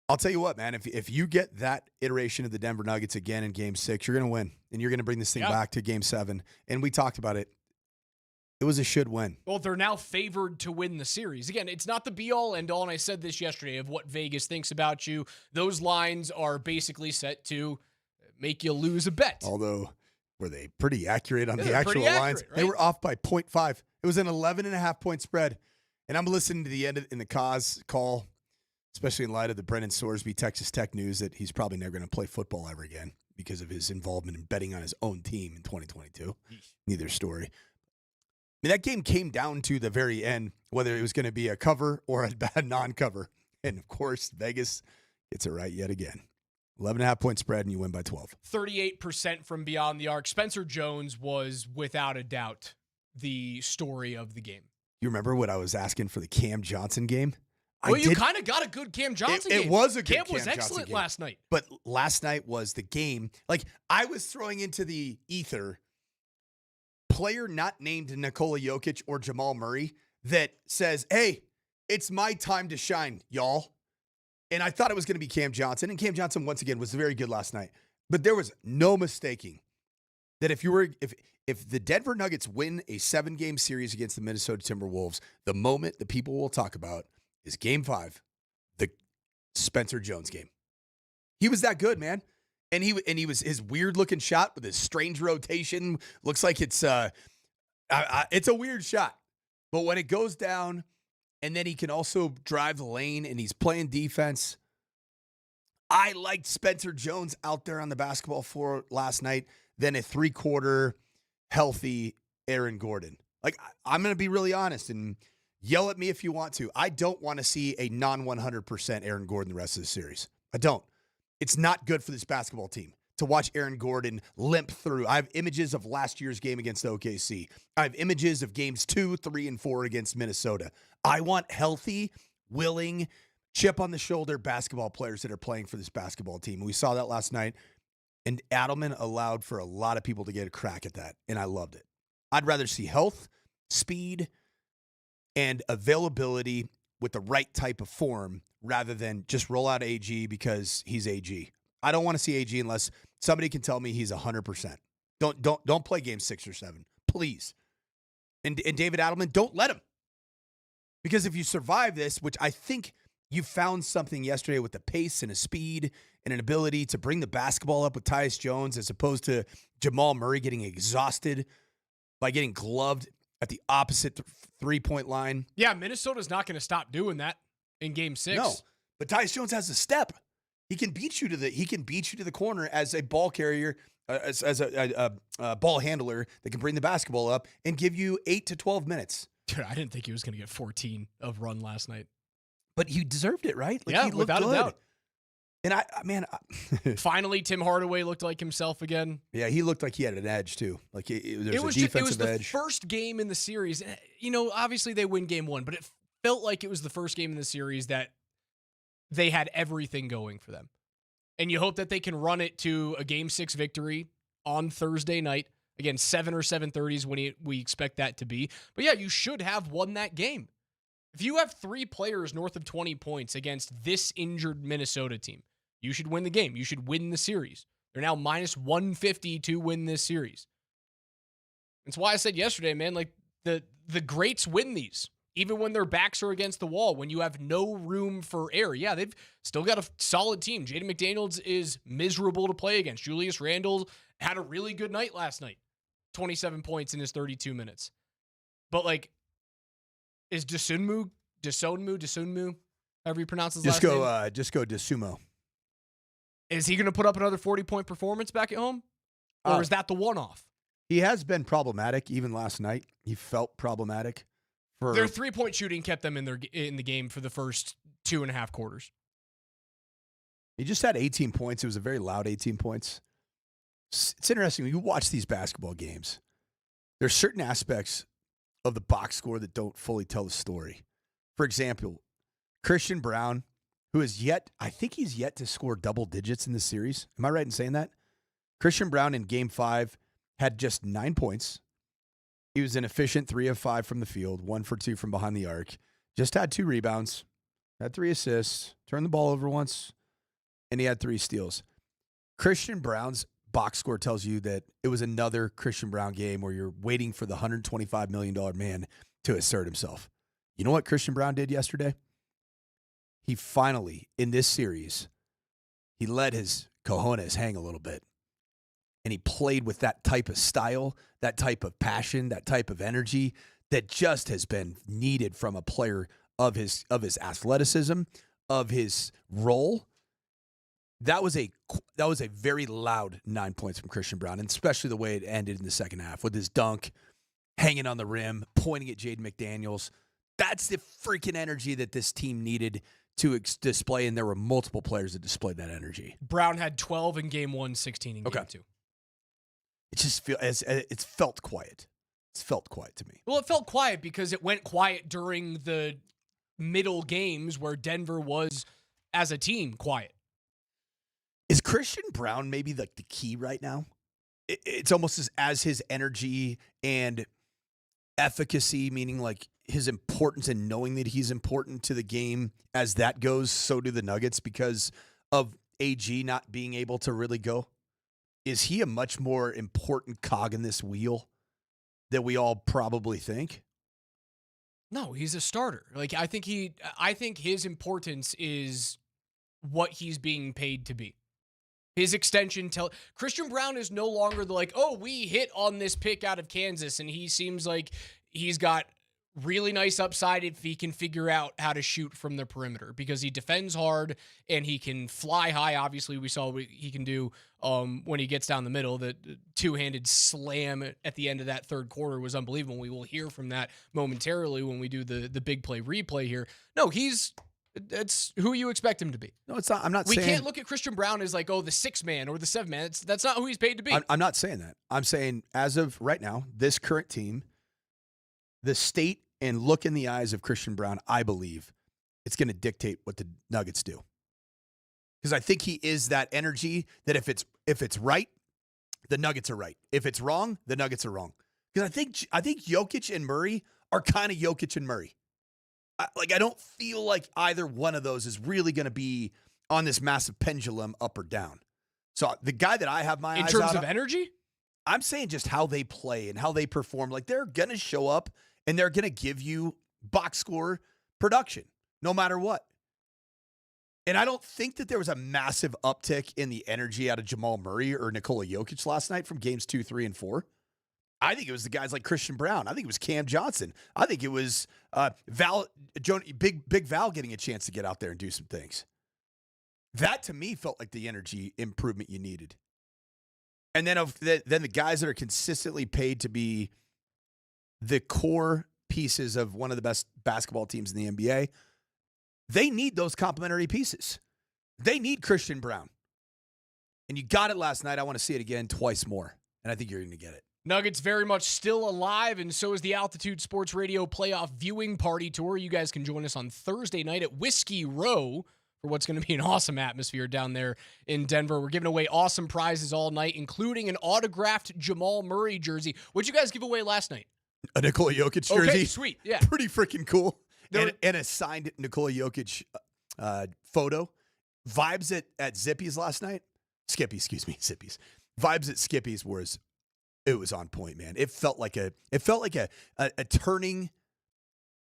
I'll tell you what, man, if you get that iteration of the Denver Nuggets again in Game 6, you're going to win, and you're going to bring this thing back to Game 7. And we talked about it. It was a should win. Well, they're now favored to win the series. Again, it's not the be-all, end-all, and I said this yesterday, of what Vegas thinks about you. Those lines are basically set to make you lose a bet. Although, were they pretty accurate on the actual lines? Right? They were off by 0.5. It was an 11.5-point spread. And I'm listening to the end in the Cos call, especially in light of the Brendan Sorsby Texas Tech news that he's probably never going to play football ever again because of his involvement in betting on his own team in 2022. Neither story. I mean, that game came down to the very end, whether it was going to be a cover or a bad non-cover. And, of course, Vegas gets it right yet again. 11.5-point spread, and you win by 12. 38% from beyond the arc. Spencer Jones was, without a doubt, the story of the game. You remember what I was asking for the Cam Johnson game? Well, you kind of got a good Cam Johnson game. It was a good Cam was Cam excellent Johnson game. last night. But last night was the game. Like, I was throwing into the ether player not named Nikola Jokic or Jamal Murray that says, hey, it's my time to shine, y'all. And I thought it was going to be Cam Johnson. And Cam Johnson, once again, was very good last night. But there was no mistaking that if the Denver Nuggets win a 7-game series against the Minnesota Timberwolves, the moment the people will talk about is Game 5, the Spencer Jones game. He was that good, man. And he was his weird looking shot with his strange rotation. Looks like it's a weird shot. But when it goes down, and then he can also drive the lane, and he's playing defense. I liked Spencer Jones out there on the basketball floor last night than a 3-quarter healthy Aaron Gordon. Like, I'm going to be really honest, and yell at me if you want to. I don't want to see a non-100% Aaron Gordon the rest of the series. I don't. It's not good for this basketball team to watch Aaron Gordon limp through. I have images of last year's game against OKC. I have images of games 2, 3, and 4 against Minnesota. I want healthy, willing, chip on the shoulder basketball players that are playing for this basketball team. We saw that last night, and Adelman allowed for a lot of people to get a crack at that, and I loved it. I'd rather see health, speed, and availability with the right type of form rather than just roll out AG because he's AG. I don't want to see AG unless somebody can tell me he's 100%. Don't play game 6 or 7, please. And David Adelman, don't let him. Because if you survive this, which I think you found something yesterday with the pace and a speed and an ability to bring the basketball up with Tyus Jones as opposed to Jamal Murray getting exhausted by getting gloved at the opposite three-point line. Yeah, Minnesota's not going to stop doing that in game 6. No, but Tyus Jones has a step. He can beat you to the corner as a ball carrier, as a ball handler that can bring the basketball up and give you 8 to 12 minutes. Dude, I didn't think he was going to get 14 of run last night. But he deserved it, right? Like, yeah, he looked without good. a doubt. And finally, Tim Hardaway looked like himself again. Yeah, he looked like he had an edge too. Like there's a defensive edge. It was the first game in the series. You know, obviously they win game 1, but it felt like it was the first game in the series that they had everything going for them. And you hope that they can run it to a game 6 victory on Thursday night. Again, 7 or 7:30 is when we expect that to be. But yeah, you should have won that game. If you have 3 players north of 20 points against this injured Minnesota team, you should win the game. You should win the series. They're now minus 150 to win this series. That's why I said yesterday, man, like the greats win these. Even when their backs are against the wall, when you have no room for error. Yeah, they've still got a solid team. Jaden McDaniels is miserable to play against. Julius Randle had a really good night last night. 27 points in his 32 minutes. But, like, is Desonmu, however you pronounce his last name? Just go Desumo. Is he going to put up another 40-point performance back at home? Or is that the one-off? He has been problematic. Even last night, he felt problematic. Their 3-point shooting kept them in the game for the first 2.5 quarters. He just had 18 points. It was a very loud 18 points. It's interesting. When you watch these basketball games, there's certain aspects of the box score that don't fully tell the story. For example, Christian Brown, who is I think he's yet to score double digits in this series. Am I right in saying that? Christian Brown in game 5 had just 9 points. He was an efficient 3 of 5 from the field, 1 for 2 from behind the arc. Just had 2 rebounds, had 3 assists, turned the ball over once, and he had 3 steals. Christian Brown's box score tells you that it was another Christian Brown game where you're waiting for the $125 million man to assert himself. You know what Christian Brown did yesterday? He finally, in this series, he let his cojones hang a little bit. And he played with that type of style, that type of passion, that type of energy that just has been needed from a player of his athleticism, of his role. That was a very loud 9 points from Christian Brown, and especially the way it ended in the second half with his dunk, hanging on the rim, pointing at Jaden McDaniels. That's the freaking energy that this team needed to display, and there were multiple players that displayed that energy. Brown had 12 in game 1, 16 in game 2. It just it's felt quiet. It's felt quiet to me. Well, it felt quiet because it went quiet during the middle games where Denver was, as a team, quiet. Is Christian Brown maybe like the key right now? It's almost as his energy and efficacy, meaning like his importance and knowing that he's important to the game as that goes, so do the Nuggets because of AG not being able to really go. Is he a much more important cog in this wheel than we all probably think? No, he's a starter. Like I think his importance is what he's being paid to be. His extension Christian Brown is no longer we hit on this pick out of Kansas, and he seems like he's got really nice upside if he can figure out how to shoot from the perimeter because he defends hard and he can fly high. Obviously, we saw what he can do when he gets down the middle. The two-handed slam at the end of that third quarter was unbelievable. We will hear from that momentarily when we do the big play replay here. No, it's who you expect him to be. No, it's not. I'm not we saying. We can't look at Christian Brown as the sixth man or the seventh man. That's not who he's paid to be. I'm not saying that. I'm saying as of right now, this current team, the state and look in the eyes of Christian Brown, I believe it's going to dictate what the Nuggets do. Because I think he is that energy that if it's right, the Nuggets are right. If it's wrong, the Nuggets are wrong. Because I think Jokic and Murray are kind of Jokic and Murray. I don't feel like either one of those is really going to be on this massive pendulum up or down. So the guy that I have my eyes in terms out of on, energy, I'm saying just how they play and how they perform. Like they're going to show up and they're going to give you box score production no matter what. And I don't think that there was a massive uptick in the energy out of Jamal Murray or Nikola Jokic last night from games 2, 3, and 4. I think it was the guys like Christian Brown. I think it was Cam Johnson. I think it was Big Val getting a chance to get out there and do some things. That to me felt like the energy improvement you needed. And then then the guys that are consistently paid to be the core pieces of one of the best basketball teams in the NBA, they need those complementary pieces. They need Christian Brown. And you got it last night. I want to see it again twice more. And I think you're going to get it. Nuggets very much still alive, and so is the Altitude Sports Radio Playoff Viewing Party Tour. You guys can join us on Thursday night at Whiskey Row for what's going to be an awesome atmosphere down there in Denver. We're giving away awesome prizes all night, including an autographed Jamal Murray jersey. What'd you guys give away last night? A Nikola Jokic jersey. Okay, sweet. Yeah. Pretty freaking cool. And a signed Nikola Jokic photo. Vibes at Zippy's last night. Zippy's. Vibes at Skippy's it was on point, man. It felt like a turning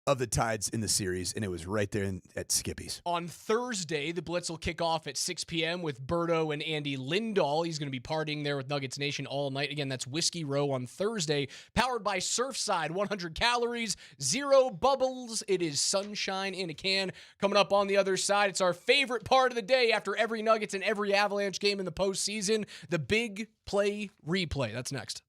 of the tides in the series, and it was right there at Skippy's. On Thursday, the Blitz will kick off at 6 p.m. with Berto and Andy Lindahl. He's going to be partying there with Nuggets Nation all night. Again, that's Whiskey Row on Thursday, powered by Surfside. 100 calories, 0 bubbles. It is sunshine in a can. Coming up on the other side, it's our favorite part of the day after every Nuggets and every Avalanche game in the postseason, the big play replay. That's next.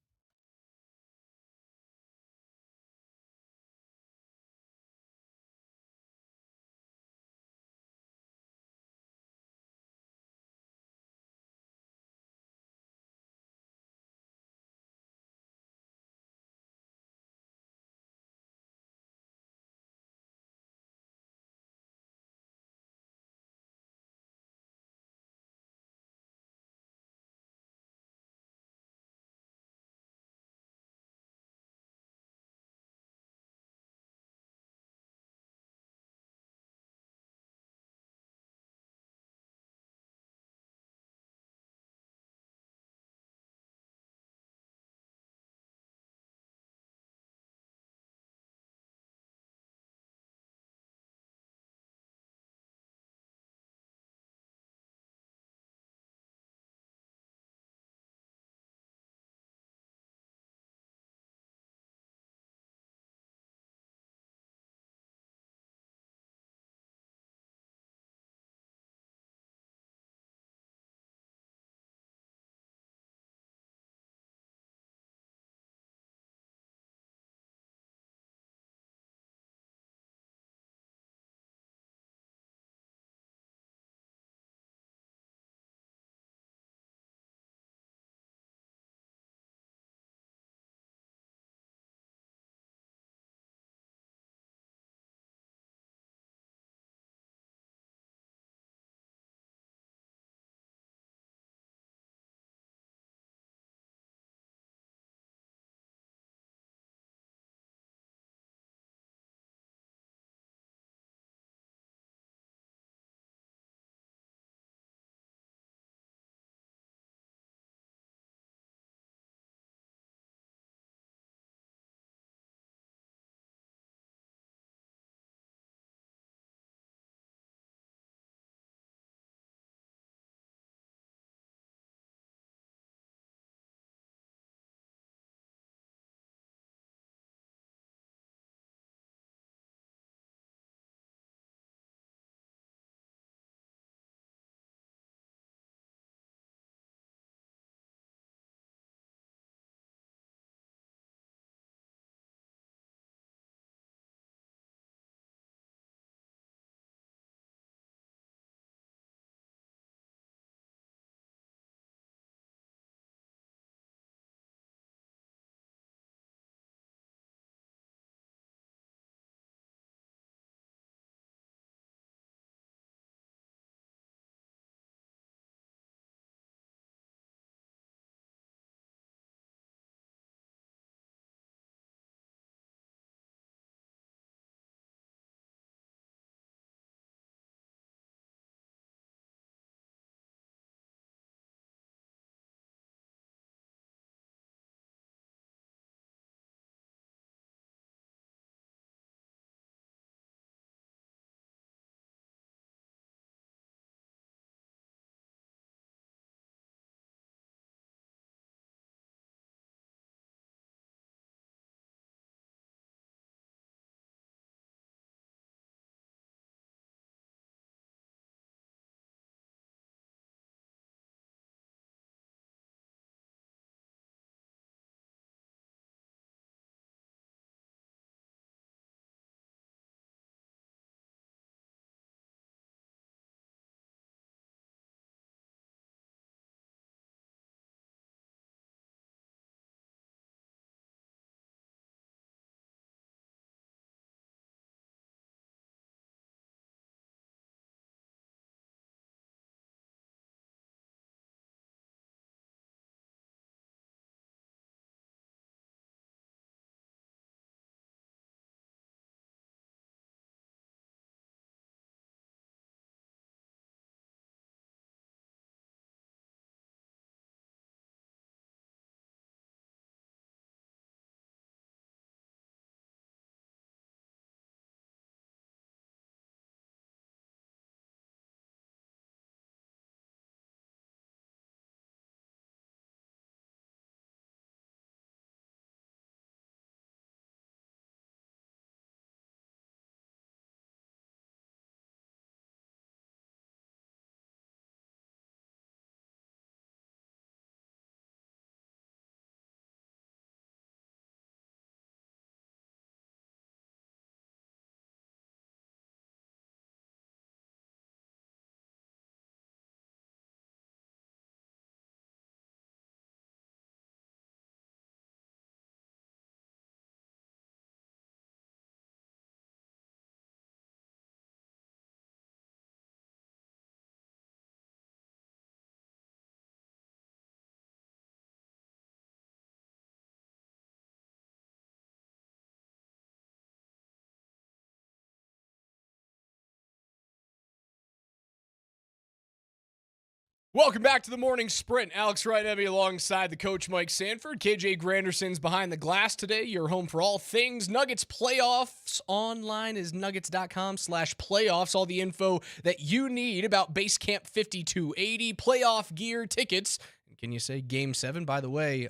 Welcome back to the morning sprint. Alex Wright-Ebby alongside the coach Mike Sanford. KJ Granderson's behind the glass today. You're home for all things Nuggets playoffs. Online is nuggets.com/playoffs. All the info that you need about Base Camp 5280, playoff gear, tickets. Can you say Game 7? By the way,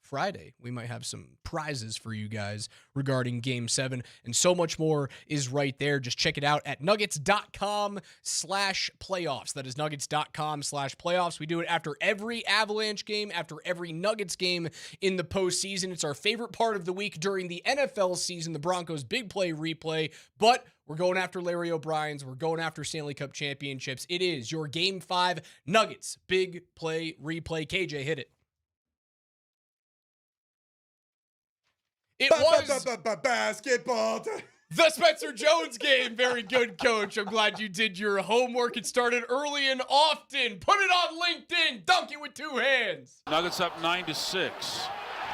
Friday, we might have some prizes for you guys regarding Game 7, and so much more is right there. Just check it out at nuggets.com/playoffs. That is nuggets.com/playoffs. We do it after every Avalanche game, after every Nuggets game in the postseason. It's our favorite part of the week during the NFL season, the Broncos big play replay, but we're going after Larry O'Brien's. We're going after Stanley Cup championships. It is your Game 5 Nuggets big play replay. KJ, hit it. It was basketball. The Spencer Jones game. Very good, Coach. I'm glad you did your homework. It started early and often. Put it on LinkedIn. Dunk it with two hands. Nuggets up 9-6.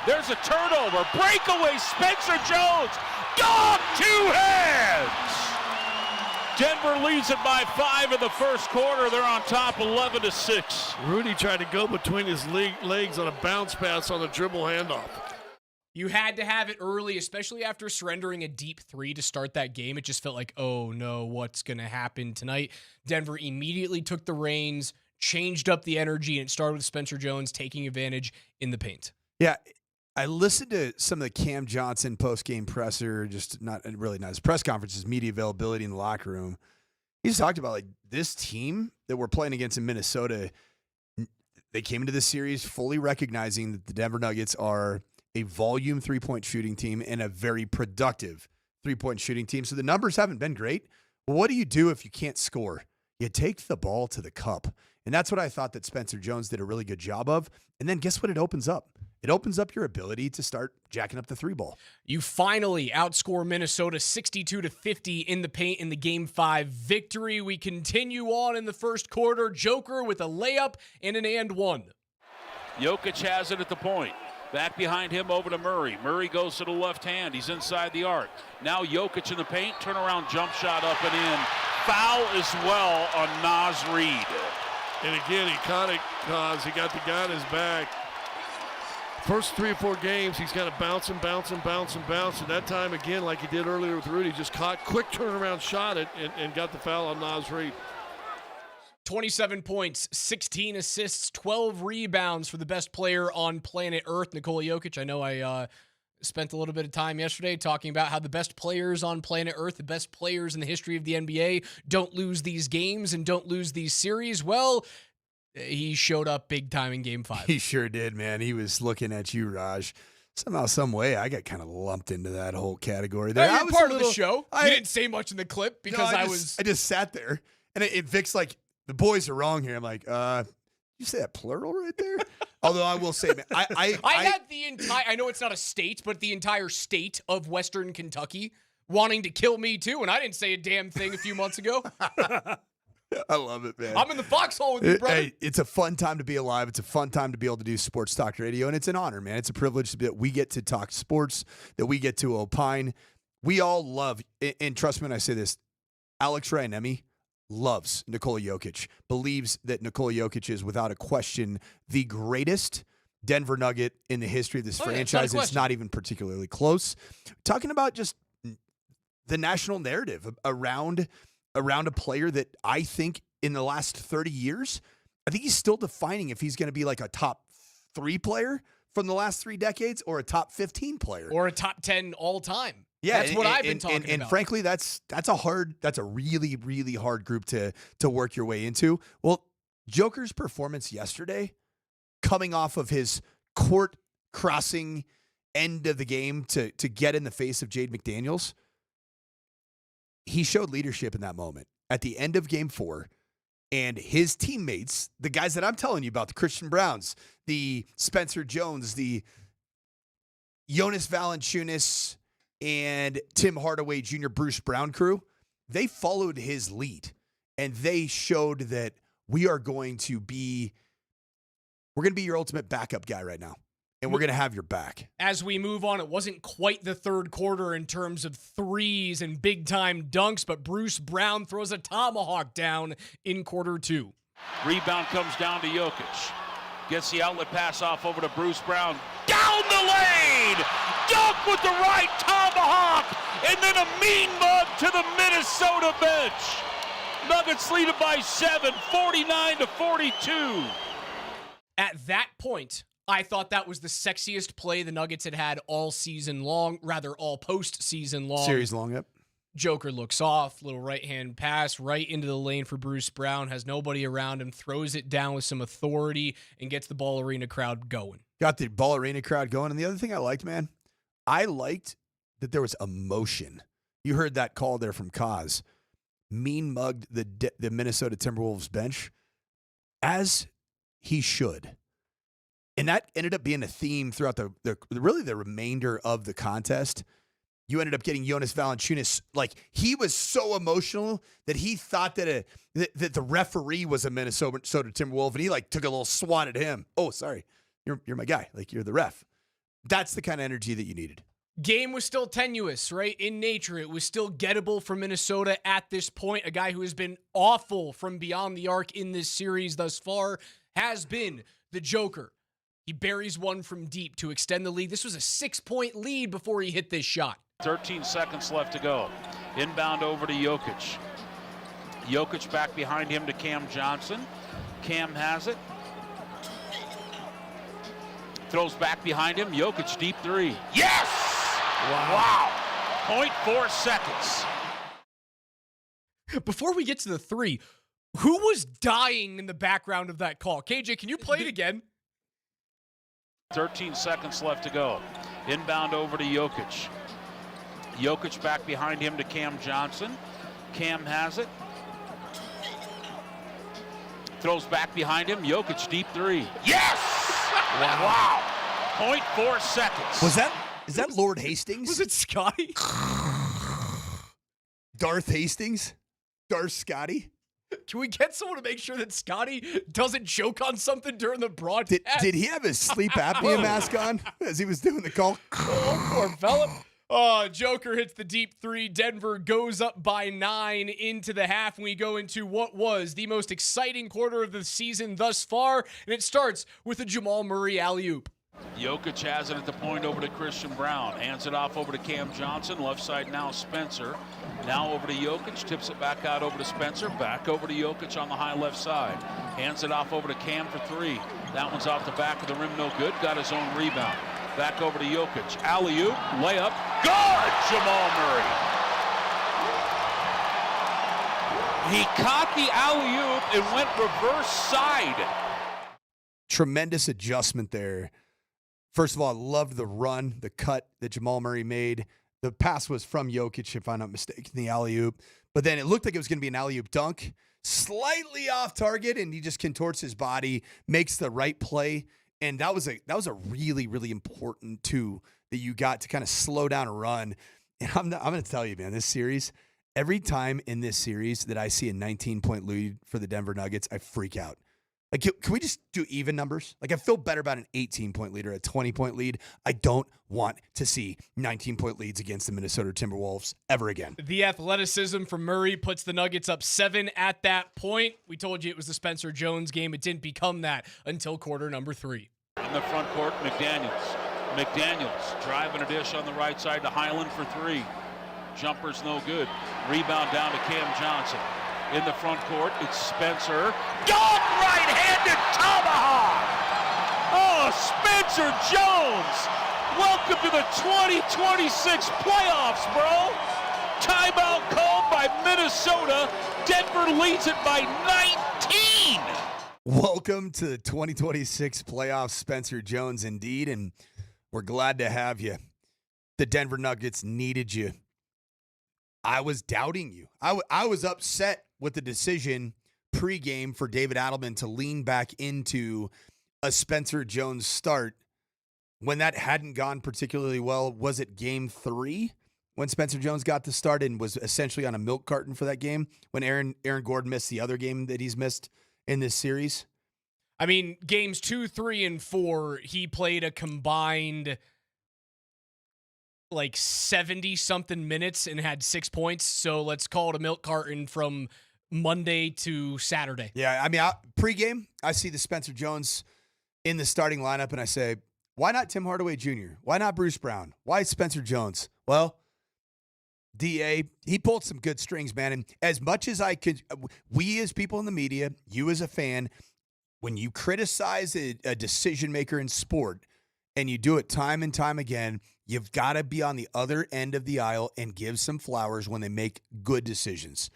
There's a turnover. Breakaway. Spencer Jones. Dunk, two hands. Denver leads it by 5 in the first quarter. They're on top 11-6. Rudy tried to go between his legs on a bounce pass on a dribble handoff. You had to have it early, especially after surrendering a deep 3 to start that game. It just felt like, oh no, what's going to happen tonight? Denver immediately took the reins, changed up the energy, and it started with Spencer Jones taking advantage in the paint. Yeah, I listened to some of the Cam Johnson post-game presser, just not his press conferences, media availability in the locker room. He just talked about like this team that we're playing against in Minnesota. They came into this series fully recognizing that the Denver Nuggets are a volume three-point shooting team and a very productive three-point shooting team. So the numbers haven't been great. Well, what do you do if you can't score? You take the ball to the cup. And that's what I thought that Spencer Jones did a really good job of. And then guess what it opens up? It opens up your ability to start jacking up the 3 ball. You finally outscore Minnesota 62-50 in the paint in the Game 5 victory. We continue on in the first quarter. Joker with a layup and an and one. Jokic has it at the point. Back behind him over to Murray. Murray goes to the left hand. He's inside the arc. Now Jokic in the paint. Turnaround jump shot up and in. Foul as well on Naz Reid. And again, he caught it because he got the guy on his back. First 3 or 4 games, he's kind of bouncing. That time, again, like he did earlier with Rudy, just caught, quick turnaround shot it and got the foul on Naz Reid. 27 points, 16 assists, 12 rebounds for the best player on planet Earth, Nikola Jokic. I know I spent a little bit of time yesterday talking about how the best players on planet Earth, the best players in the history of the NBA, don't lose these games and don't lose these series. Well, he showed up big time in Game 5. He sure did, man. He was looking at you, Raj. Somehow, some way, I got kind of lumped into that whole category there. I was part of the show. You didn't say much in the clip because I just sat there, and Vic's like, the boys are wrong here. I'm like, you say that plural right there? Although I will say, man, I had the entire, I know it's not a state, but the entire state of Western Kentucky wanting to kill me too, and I didn't say a damn thing a few months ago. I love it, man. I'm in the foxhole with you, brother. Hey, it's a fun time to be alive. It's a fun time to be able to do sports talk radio, and it's an honor, man. It's a privilege that we get to talk sports, that we get to opine. We all love, and trust me when I say this, Alex Wright-Ebby loves Nikola Jokic, believes that Nikola Jokic is, without a question, the greatest Denver Nugget in the history of this franchise. It's not even particularly close. Talking about just the national narrative around a player that I think in the last 30 years, I think he's still defining if he's going to be like a top 3 player from the last 3 decades or a top 15 player. Or a top 10 all time. Yeah, that's what I've been talking about. And frankly, that's a really, really hard group to work your way into. Well, Joker's performance yesterday, coming off of his court crossing end of the game to get in the face of Jade McDaniels, he showed leadership in that moment. At the end of Game 4, and his teammates, the guys that I'm telling you about, the Christian Browns, the Spencer Jones, the Jonas Valanciunas, and Tim Hardaway Jr., Bruce Brown crew, they followed his lead, and they showed that we're going to be your ultimate backup guy right now, and we're going to have your back. As we move on, it wasn't quite the third quarter in terms of threes and big-time dunks, but Bruce Brown throws a tomahawk down in quarter 2. Rebound comes down to Jokic. Gets the outlet pass off over to Bruce Brown. Down the lane! Dunk with the right tomahawk! And then a mean mug to the Minnesota bench. Nuggets lead it by 7, 49-42. At that point, I thought that was the sexiest play the Nuggets had all season long, rather all postseason long. Series long, yep. Joker looks off, little right-hand pass right into the lane for Bruce Brown, has nobody around him, throws it down with some authority, and gets the Ball Arena crowd going. Got the Ball Arena crowd going. And the other thing I liked, man, I liked that there was emotion. You heard that call there from Kaz. Mean mugged the Minnesota Timberwolves bench, as he should. And that ended up being a theme throughout the remainder of the contest. You ended up getting Jonas Valanciunas. Like, he was so emotional that he thought that the referee was a Minnesota Timberwolf, and he like took a little swat at him. Oh, sorry, you're my guy. Like, you're the ref. That's the kind of energy that you needed. Game was still tenuous, right? In nature, it was still gettable for Minnesota at this point. A guy who has been awful from beyond the arc in this series thus far has been the Joker. He buries one from deep to extend the lead. This was a 6-point lead before he hit this shot. 13 seconds left to go. Inbound over to Jokic. Jokic back behind him to Cam Johnson. Cam has it. Throws back behind him. Jokic deep three. Yes! Wow. 0.4 seconds. Before we get to the three, who was dying in the background of that call? KJ, can you play it again? 13 seconds left to go. Inbound over to Jokic. Jokic back behind him to Cam Johnson. Cam has it. Throws back behind him. Jokic deep three. Yes! Wow. 0.4 seconds. Is that Lord Hastings? Was it Scotty? Darth Hastings? Darth Scotty? Can we get someone to make sure that Scotty doesn't choke on something during the broadcast? Did he have his sleep apnea mask on as he was doing the call? Oh, poor fella. Oh, Joker hits the deep three. Denver goes up by 9 into the half. And we go into what was the most exciting quarter of the season thus far. And it starts with a Jamal Murray alley-oop. Jokic has it at the point over to Christian Brown. Hands it off over to Cam Johnson. Left side now Spencer. Now over to Jokic. Tips it back out over to Spencer. Back over to Jokic on the high left side. Hands it off over to Cam for three. That one's off the back of the rim. No good. Got his own rebound. Back over to Jokic. Alley-oop. Layup. Good! Jamal Murray. He caught the alley-oop and went reverse side. Tremendous adjustment there. First of all, I loved the run, the cut that Jamal Murray made. The pass was from Jokic, if I'm not mistaken, the alley-oop. But then it looked like it was going to be an alley-oop dunk. Slightly off target, and he just contorts his body, makes the right play. And that was a really, really important two that you got to kind of slow down a run. And I'm going to tell you, man, this series, every time in this series that I see a 19-point lead for the Denver Nuggets, I freak out. Like, can we just do even numbers? Like, I feel better about an 18-point lead or a 20-point lead. I don't want to see 19-point leads against the Minnesota Timberwolves ever again. The athleticism from Murray puts the Nuggets up 7 at that point. We told you it was the Spencer Jones game. It didn't become that until quarter number 3. In the front court, McDaniels driving a dish on the right side to Highland for three. Jumper's no good. Rebound down to Cam Johnson. In the front court, it's Spencer. Dunk right-handed tomahawk! Oh, Spencer Jones! Welcome to the 2026 playoffs, bro! Timeout called by Minnesota. Denver leads it by 19! Welcome to the 2026 playoffs, Spencer Jones, indeed, and we're glad to have you. The Denver Nuggets needed you. I was doubting you. I was upset with the decision pregame for David Adelman to lean back into a Spencer Jones start when that hadn't gone particularly well. Was it game 3 when Spencer Jones got the start and was essentially on a milk carton for that game when Aaron Gordon missed the other game that he's missed in this series? I mean, games 2, 3, and 4, he played a combined like 70-something minutes and had 6 points. So let's call it a milk carton from Monday to Saturday. Yeah, I mean, pregame, I see the Spencer Jones in the starting lineup, and I say, why not Tim Hardaway Jr.? Why not Bruce Brown? Why Spencer Jones? Well, DA, he pulled some good strings, man. And as much as I could, we as people in the media, you as a fan, when you criticize a decision maker in sport and you do it time and time again, you've got to be on the other end of the aisle and give some flowers when they make good decisions.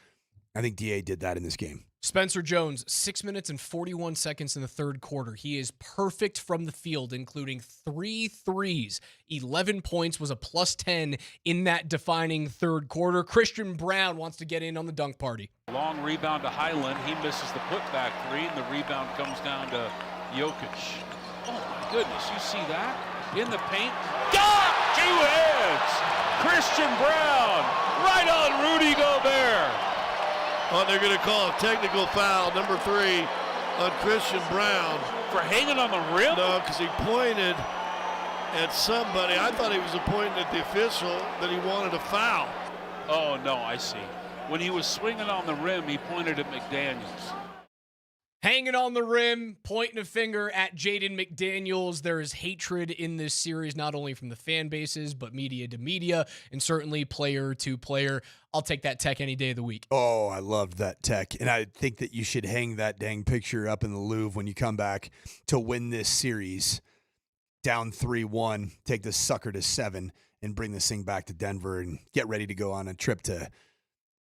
I think DA did that in this game. Spencer Jones, 6 minutes and 41 seconds in the third quarter. He is perfect from the field, including 3 threes. 11 points, was a plus 10 in that defining third quarter. Christian Brown wants to get in on the dunk party. Long rebound to Highland. He misses the putback three, and the rebound comes down to Jokic. Oh, my goodness. You see that? In the paint. Dunk! 2 heads! Christian Brown right on Rudy Gobert. Oh, they're going to call a technical foul, number 3, on Christian Brown. For hanging on the rim? No, because he pointed at somebody. I thought he was pointing at the official that he wanted a foul. Oh, no, I see. When he was swinging on the rim, he pointed at McDaniels. Hanging on the rim, pointing a finger at Jaden McDaniels. There is hatred in this series, not only from the fan bases, but media to media, and certainly player to player. I'll take that tech any day of the week. Oh, I loved that tech. And I think that you should hang that dang picture up in the Louvre when you come back to win this series. Down 3-1, take this sucker to 7, and bring this thing back to Denver and get ready to go on a trip to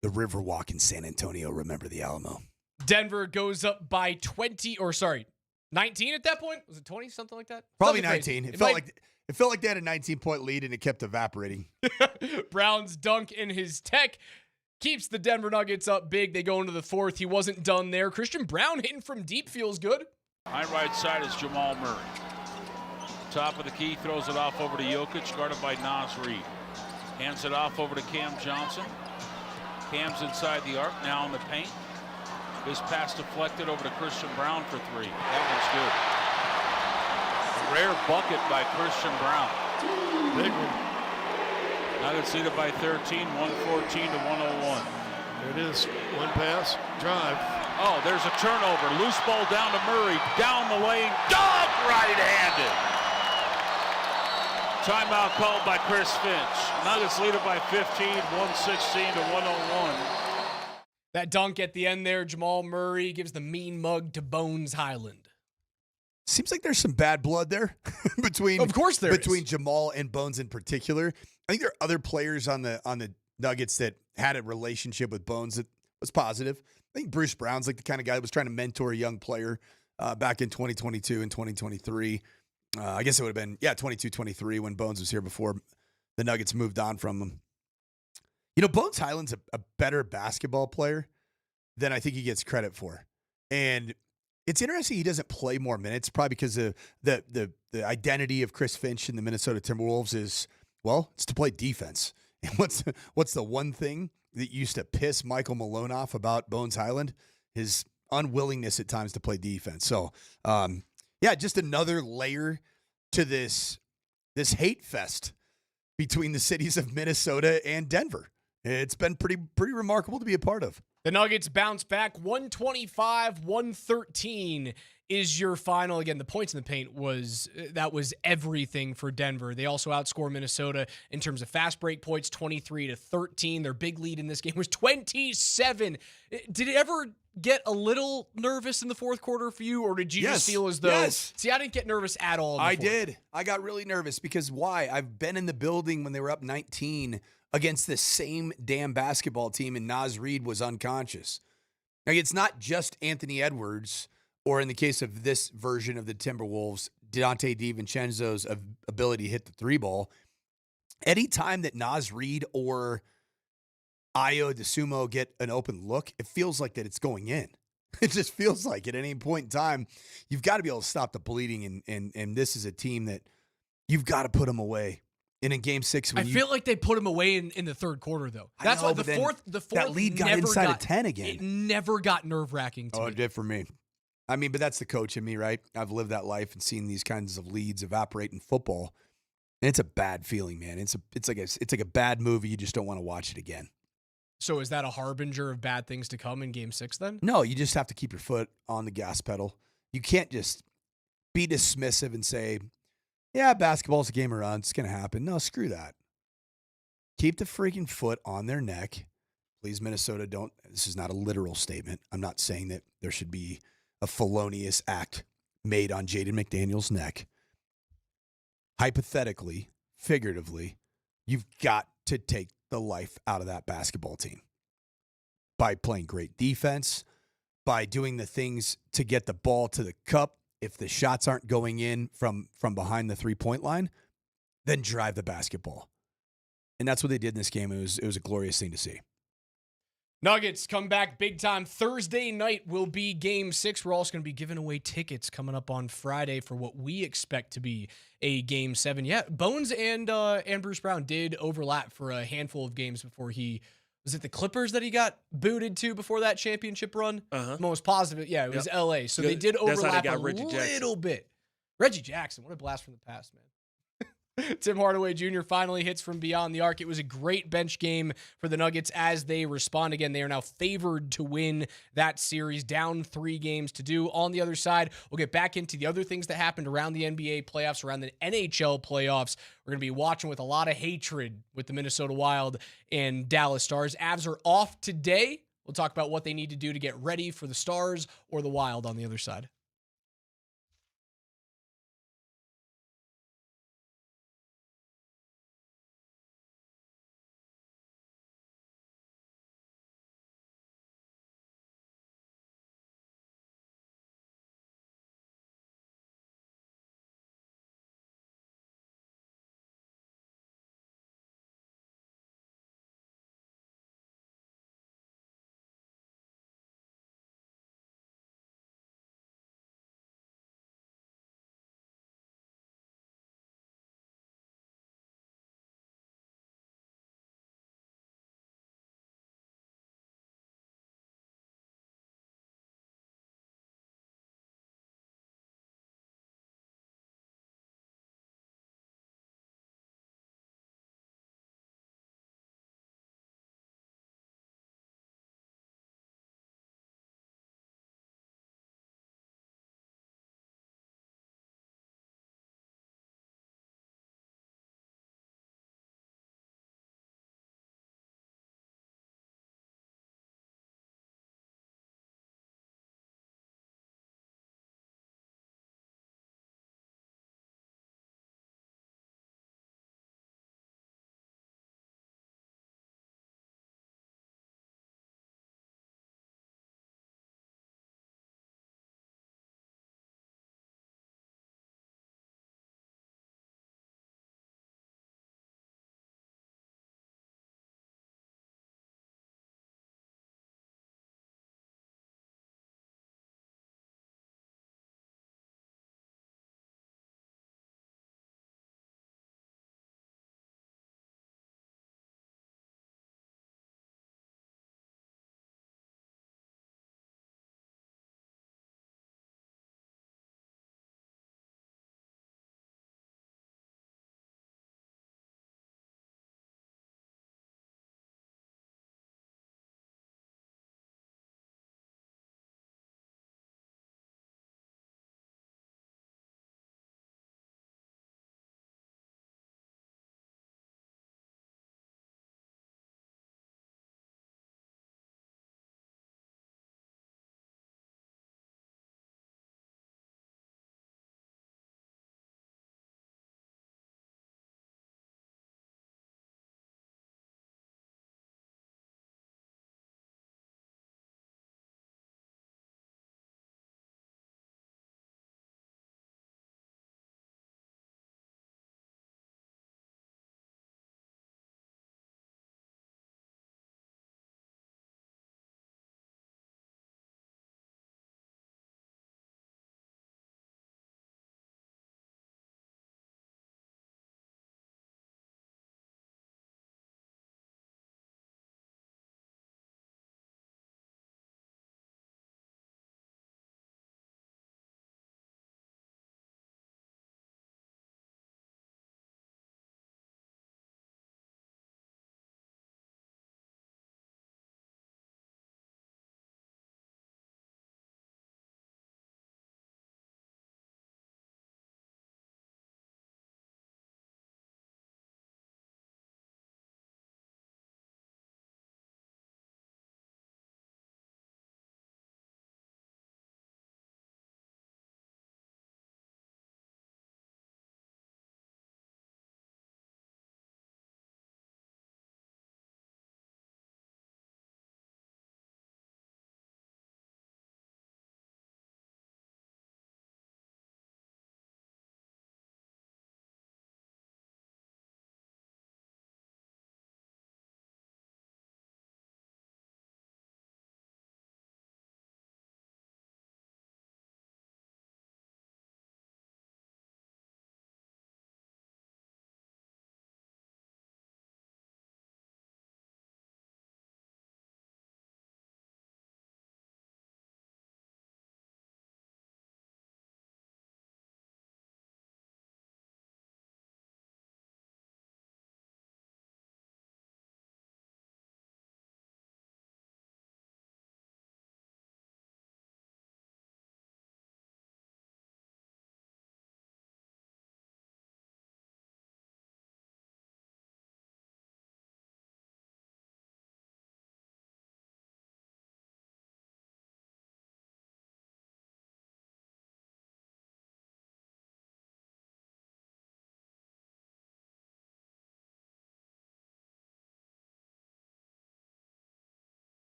the Riverwalk in San Antonio. Remember the Alamo. Denver goes up by 19 at that point? Was it 20, something like that? Probably Something 19. crazy. It felt like they had a 19-point lead and it kept evaporating. Brown's dunk in his tech keeps the Denver Nuggets up big. They go into the fourth. He wasn't done there. Christian Brown hitting from deep feels good. High right side is Jamal Murray. Top of the key, throws it off over to Jokic, guarded by Naz Reid. Hands it off over to Cam Johnson. Cam's inside the arc, now in the paint. His pass deflected over to Christian Brown for 3. That one's good. A rare bucket by Christian Brown. Big one. Nuggets lead it by 13, 114 to 101. There it is. One pass, drive. Oh, there's a turnover. Loose ball down to Murray. Down the lane. Dunk right-handed. Timeout called by Chris Finch. Nuggets lead it by 15, 116 to 101. That dunk at the end there, Jamal Murray gives the mean mug to Bones Highland. Seems like there's some bad blood there between. Of course there between is. Jamal and Bones in particular. I think there are other players on the Nuggets that had a relationship with Bones that was positive. I think Bruce Brown's like the kind of guy that was trying to mentor a young player back in 2022 and 2023. I guess it would have been 22-23 when Bones was here before the Nuggets moved on from him. You know, Bones Highland's a better basketball player than I think he gets credit for. And it's interesting he doesn't play more minutes, probably because the identity of Chris Finch in the Minnesota Timberwolves is, well, it's to play defense. And what's the one thing that used to piss Michael Malone off about Bones Highland? His unwillingness at times to play defense. So, just another layer to this hate fest between the cities of Minnesota and Denver. It's been pretty remarkable to be a part of. The Nuggets bounce back 125-113 is your final. Again, the points in the paint was everything for Denver. They also outscore Minnesota in terms of fast break points, 23-13. Their big lead in this game was 27. Did it ever get a little nervous in the fourth quarter for you, or did you just feel as though? Yes. See, I didn't get nervous at all. I did. I got really nervous because why? I've been in the building when they were up 19 against the same damn basketball team, and Naz Reid was unconscious. Like, it's not just Anthony Edwards, or in the case of this version of the Timberwolves, Dante DiVincenzo's ability to hit the three ball. Anytime that Naz Reid or Ayo DeSumo get an open look, it feels like that it's going in. It just feels like at any point in time, you've got to be able to stop the bleeding, and this is a team that you've got to put them away. And in Game 6, I feel like they put him away in the third quarter, though. That's why the fourth that lead got inside of 10 again. It never got nerve-wracking to me. It did for me. I mean, but that's the coach in me, right? I've lived that life and seen these kinds of leads evaporate in football, and it's a bad feeling, man. It's like a bad movie. You just don't want to watch it again. So is that a harbinger of bad things to come in Game 6 then? No, you just have to keep your foot on the gas pedal. You can't just be dismissive and say, yeah, basketball's a game of runs. It's going to happen. No, screw that. Keep the freaking foot on their neck. Please, Minnesota, don't. This is not a literal statement. I'm not saying that there should be a felonious act made on Jaden McDaniel's neck. Hypothetically, figuratively, you've got to take the life out of that basketball team by playing great defense, by doing the things to get the ball to the cup. If the shots aren't going in from behind the three-point line, then drive the basketball. And that's what they did in this game. It was a glorious thing to see. Nuggets come back big time. Thursday night will be Game 6. We're also going to be giving away tickets coming up on Friday for what we expect to be a Game 7. Yeah, Bones and Bruce Brown did overlap for a handful of games before was it the Clippers that he got booted to before that championship run? I'm almost positive. Yeah, it was LA. So they did overlap a little bit. Reggie Jackson, what a blast from the past, man. Tim Hardaway Jr. finally hits from beyond the arc. It was a great bench game for the Nuggets as they respond again. They are now favored to win that series, down 3 games to do. On the other side, we'll get back into the other things that happened around the NBA playoffs, around the NHL playoffs. We're going to be watching with a lot of hatred with the Minnesota Wild and Dallas Stars. Avs are off today. We'll talk about what they need to do to get ready for the Stars or the Wild on the other side.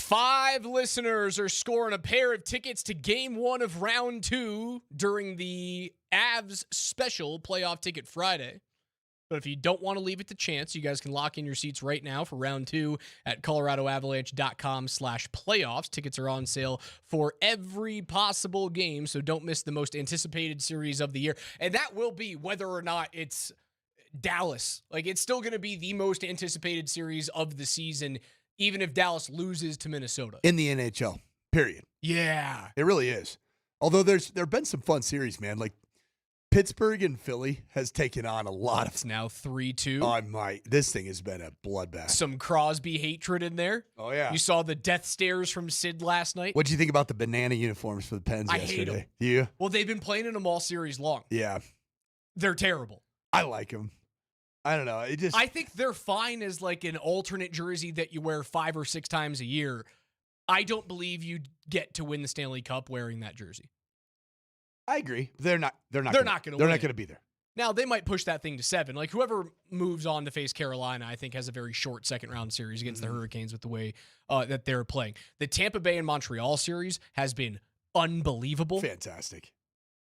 5 listeners are scoring a pair of tickets to Game 1 of Round 2 during the Avs special Playoff Ticket Friday. But if you don't want to leave it to chance, you guys can lock in your seats right now for Round 2 at coloradoavalanche.com/playoffs. Tickets are on sale for every possible game, so don't miss the most anticipated series of the year. And that will be whether or not it's Dallas. Like, it's still going to be the most anticipated series of the season, even if Dallas loses to Minnesota. In the NHL, period. Yeah. It really is. Although there have been some fun series, man. Like, Pittsburgh and Philly has taken on a lot of. It's now 3-2. This thing has been a bloodbath. Some Crosby hatred in there. Oh, yeah. You saw the death stares from Sid last night. What do you think about the banana uniforms for the Pens yesterday? I hate them. You? Well, they've been playing in them all series long. Yeah. They're terrible. I like them. I don't know. I think they're fine as like an alternate jersey that you wear 5 or 6 times a year. I don't believe you get to win the Stanley Cup wearing that jersey. I agree. They're not going to be there. Now, they might push that thing to 7. Like, whoever moves on to face Carolina, I think, has a very short second-round series against the Hurricanes with the way that they're playing. The Tampa Bay and Montreal series has been unbelievable. Fantastic.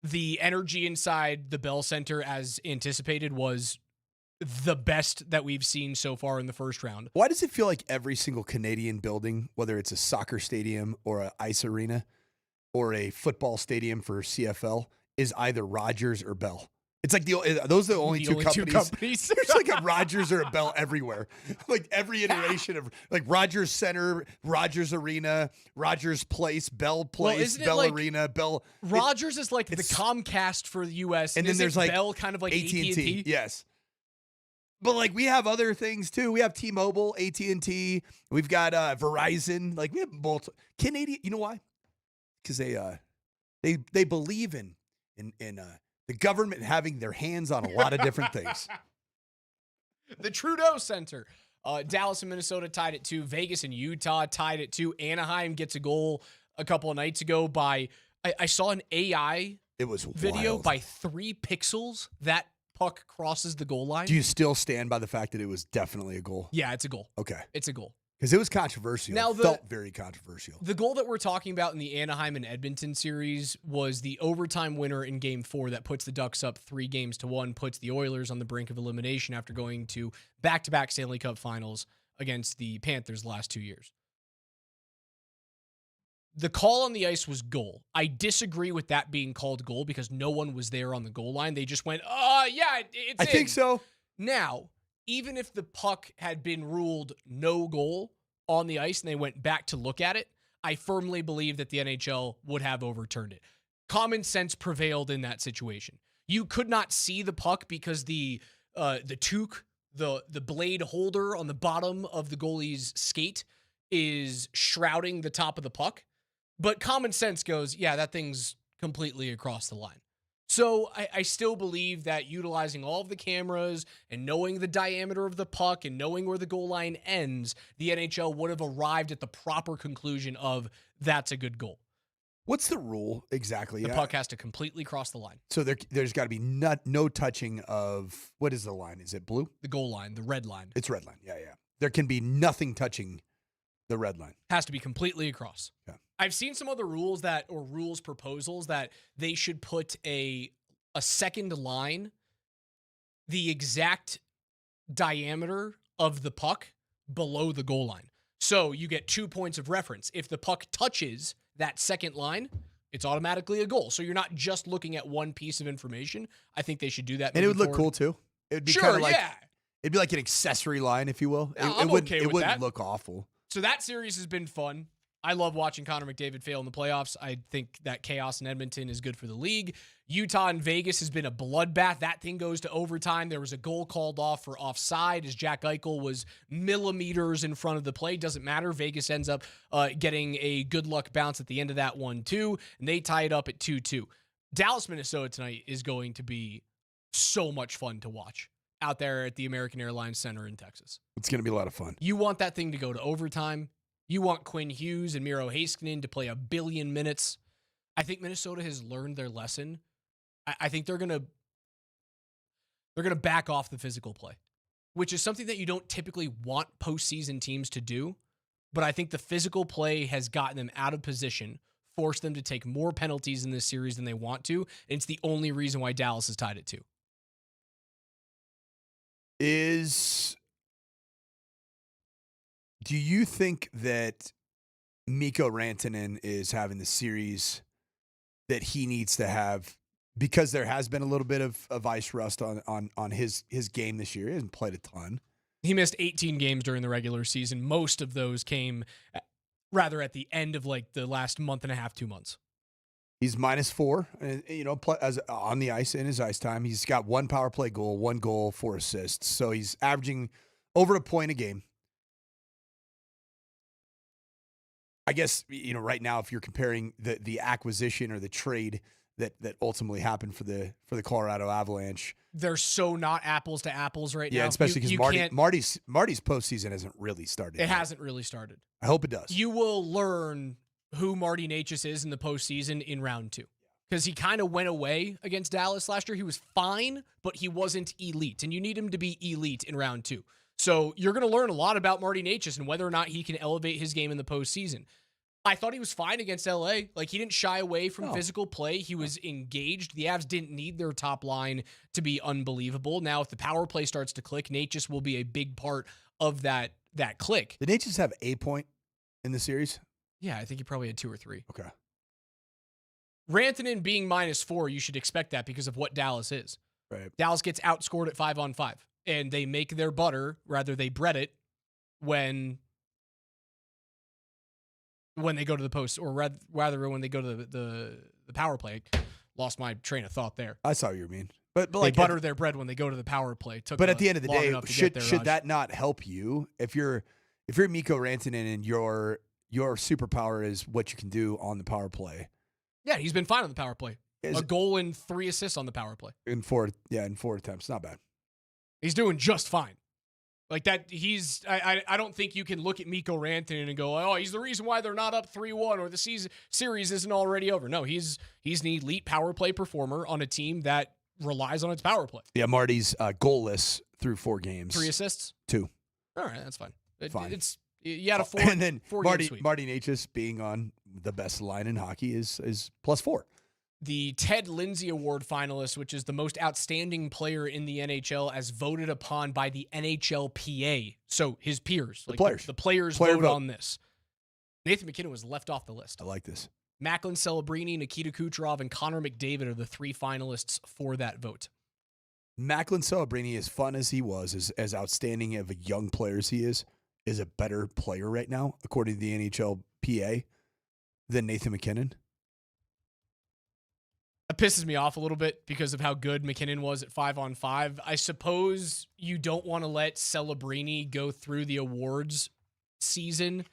The energy inside the Bell Center, as anticipated, was the best that we've seen so far in the first round. Why does it feel like every single Canadian building, whether it's a soccer stadium or an ice arena or a football stadium for CFL, is either Rogers or Bell? It's like those are the only two companies. There's like a Rogers or a Bell everywhere. Like every iteration of like Rogers Center, Rogers Arena, Rogers Place, Bell Place, Bell like Arena, Bell. Rogers is like the Comcast for the U.S. And then there's like Bell, kind of like AT&T. Yes. But like we have other things too. We have T-Mobile, AT&T. We've got Verizon. Like we have multiple Canadian. You know why? Because they believe in the government having their hands on a lot of different things. The Trudeau Center. Dallas and Minnesota tied it 2. Vegas and Utah tied it 2. Anaheim gets a goal a couple of nights ago by I saw an AI video wild. by 3 pixels. That puck crosses the goal line. Do you still stand by the fact that it was definitely a goal? Yeah, it's a goal. Okay. It's a goal. Because it was controversial. Now, It felt very controversial. The goal that we're talking about in the Anaheim and Edmonton series was the overtime winner in Game 4 that puts the Ducks up 3-1, puts the Oilers on the brink of elimination after going to back-to-back Stanley Cup finals against the Panthers the last 2 years. The call on the ice was goal. I disagree with that being called goal because no one was there on the goal line. They just went, yeah, it's I think so. Now, even if the puck had been ruled no goal on the ice and they went back to look at it, I firmly believe that the NHL would have overturned it. Common sense prevailed in that situation. You could not see the puck because the toque, the blade holder on the bottom of the goalie's skate is shrouding the top of the puck. But common sense goes, yeah, that thing's completely across the line. So I still believe that utilizing all of the cameras and knowing the diameter of the puck and knowing where the goal line ends, the NHL would have arrived at the proper conclusion of that's a good goal. What's the rule exactly? The puck has to completely cross the line. So there's got to be no touching of, what is the line? Is it blue? The goal line, the red line. It's red line. Yeah. There can be nothing touching the red line. Has to be completely across. Yeah. I've seen some other rules rules proposals that they should put a second line, the exact diameter of the puck below the goal line. So you get 2 points of reference. If the puck touches that second line, it's automatically a goal. So you're not just looking at one piece of information. I think they should do that. And it would look cool too. It would be kind of like, yeah. It'd be like an accessory line, if you will. Yeah, it wouldn't look awful. So that series has been fun. I love watching Connor McDavid fail in the playoffs. I think that chaos in Edmonton is good for the league. Utah and Vegas has been a bloodbath. That thing goes to overtime. There was a goal called off for offside as Jack Eichel was millimeters in front of the play. Doesn't matter. Vegas ends up getting a good luck bounce at the end of that one, too. And they tie it up at 2-2. Dallas, Minnesota tonight is going to be so much fun to watch out there at the American Airlines Center in Texas. It's going to be a lot of fun. You want that thing to go to overtime. You want Quinn Hughes and Miro Heiskanen to play 1 billion minutes. I think Minnesota has learned their lesson. I think they're gonna back off the physical play, which is something that you don't typically want postseason teams to do. but I think the physical play has gotten them out of position, forced them to take more penalties in this series than they want to, and it's the only reason why Dallas has tied it 2. Do you think that Mikko Rantanen is having the series that he needs to have because there has been a little bit of ice rust on his game this year? He hasn't played a ton. He missed 18 games during the regular season. Most of those came rather at the end of like the last month and a half, 2 months. He's -4, as on the ice in his ice time. He's got 1 power play goal, 1 goal, 4 assists. So he's averaging over a point a game. I guess, right now, if you're comparing the acquisition or the trade that ultimately happened for the Colorado Avalanche, they're so not apples to apples right now. Yeah, especially because Marty's postseason hasn't really started. It hasn't really started. I hope it does. You will learn who Marty Necas is in the postseason in round 2. Because he kind of went away against Dallas last year. He was fine, but he wasn't elite. And you need him to be elite in round 2. So you're going to learn a lot about Marty Necas and whether or not he can elevate his game in the postseason. I thought he was fine against LA. Like, he didn't shy away from physical play. He was engaged. The Avs didn't need their top line to be unbelievable. Now, if the power play starts to click, Necas will be a big part of that click. Did Necas have a point in the series? Yeah, I think he probably had 2 or 3. Okay. Rantanen being -4, you should expect that because of what Dallas is. Right. Dallas gets outscored at 5-on-5, and they make their butter, rather they bread it, when they go to the post, or rather when they go to the power play. Lost my train of thought there. I saw what you mean. But they like butter their bread when they go to the power play. But at the end of the day, should that not help you if you're Mikko Rantanen and your superpower is what you can do on the power play? Yeah, he's been fine on the power play. A goal and 3 assists on the power play. In 4 attempts. Not bad. He's doing just fine. Like that, I don't think you can look at Mikko Rantanen and go, oh, he's the reason why they're not up 3-1 or the series isn't already over. No, he's an elite power play performer on a team that relies on its power play. Yeah, Marty's goalless through 4 games. 3 assists? 2. All right, that's fine. Fine. You had a 4 and then 4 Marty sweep. Necas being on the best line in hockey is +4. The Ted Lindsay Award finalist, which is the most outstanding player in the NHL, as voted upon by the NHLPA. So his peers, the players, vote on this. Nathan MacKinnon was left off the list. I like this. Macklin Celebrini, Nikita Kucherov, and Connor McDavid are the 3 finalists for that vote. Macklin Celebrini, as fun as he was, as outstanding of a young player as he is a better player right now, according to the NHLPA, than Nathan MacKinnon. It pisses me off a little bit because of how good McKinnon was at 5-on-5. I suppose you don't want to let Celebrini go through the awards season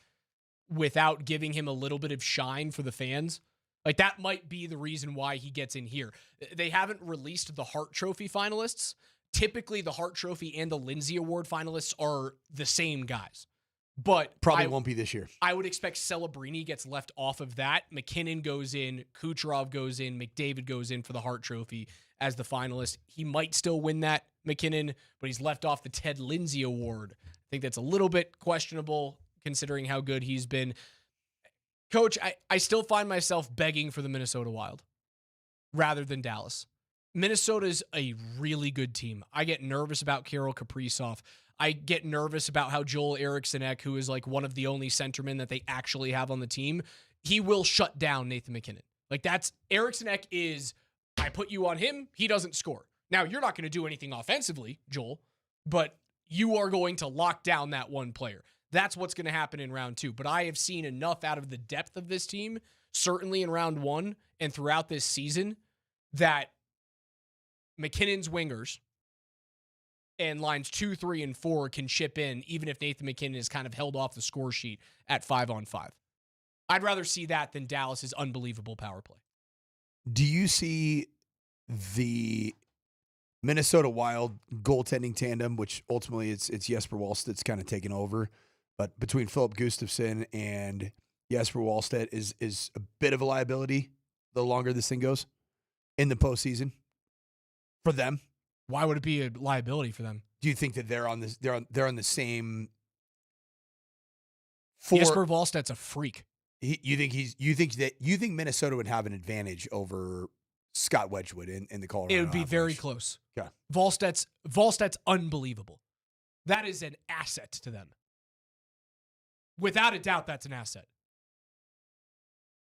without giving him a little bit of shine for the fans. Like, that might be the reason why he gets in here. They haven't released the Hart Trophy finalists. Typically, the Hart Trophy and the Lindsay Award finalists are the same guys. But probably won't be this year. I would expect Celebrini gets left off of that. McKinnon goes in, Kucherov goes in, McDavid goes in for the Hart Trophy as the finalist. He might still win that, McKinnon, but he's left off the Ted Lindsay Award. I think that's a little bit questionable considering how good he's been. Coach, I still find myself begging for the Minnesota Wild rather than Dallas. Minnesota's a really good team. I get nervous about Kirill Kaprizov. I get nervous about how Joel Eriksson-Ek, who is like one of the only centermen that they actually have on the team, he will shut down Nathan MacKinnon. Like, that's Eriksson-Ek is, I put you on him, he doesn't score. Now, you're not going to do anything offensively, Joel, but you are going to lock down that one player. That's what's going to happen in round 2. But I have seen enough out of the depth of this team, certainly in round 1 and throughout this season, that McKinnon's wingers and lines 2, 3, and 4 can chip in, even if Nathan MacKinnon is kind of held off the score sheet at 5-on-5. I'd rather see that than Dallas's unbelievable power play. Do you see the Minnesota Wild goaltending tandem, which ultimately it's Jesper Wallstedt's kind of taken over, but between Philip Gustafsson and Jesper Wallstedt is a bit of a liability the longer this thing goes in the postseason for them? Why would it be a liability for them? Do you think that they're on the same Jesper Wallstedt's a freak. You think Minnesota would have an advantage over Scott Wedgwood in the Colorado? It would be Avalanche? very close. Okay. Wallstedt's unbelievable. That is an asset to them. Without a doubt, that's an asset.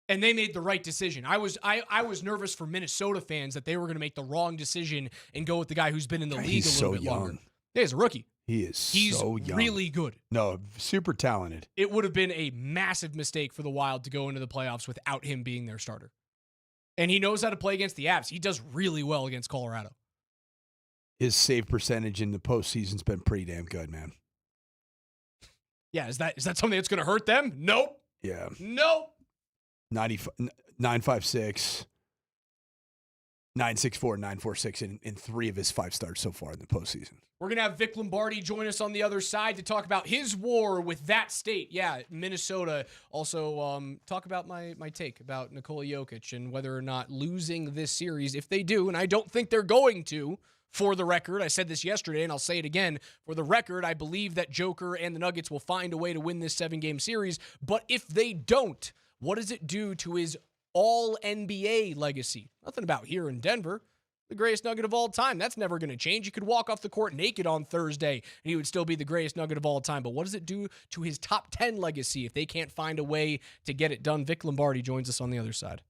And they made the right decision. I was nervous for Minnesota fans that they were going to make the wrong decision and go with the guy who's been in the league a little bit longer. Yeah, he's a rookie. He's so young. Really good. No, super talented. It would have been a massive mistake for the Wild to go into the playoffs without him being their starter. And he knows how to play against the Avs. He does really well against Colorado. His save percentage in the postseason's been pretty damn good, man. Yeah, is that something that's going to hurt them? Nope. Yeah. Nope. 9.56, 9.64, 9.46 in 3 of his 5 starts so far in the postseason. We're going to have Vic Lombardi join us on the other side to talk about his war with that state. Yeah, Minnesota. Also, talk about my take about Nikola Jokic and whether or not losing this series, if they do, and I don't think they're going to, for the record. I said this yesterday, and I'll say it again. For the record, I believe that Joker and the Nuggets will find a way to win this 7-game series. But if they don't, what does it do to his all-NBA legacy? Nothing about here in Denver. The greatest Nugget of all time. That's never going to change. You could walk off the court naked on Thursday, and he would still be the greatest Nugget of all time. But what does it do to his top 10 legacy if they can't find a way to get it done? Vic Lombardi joins us on the other side.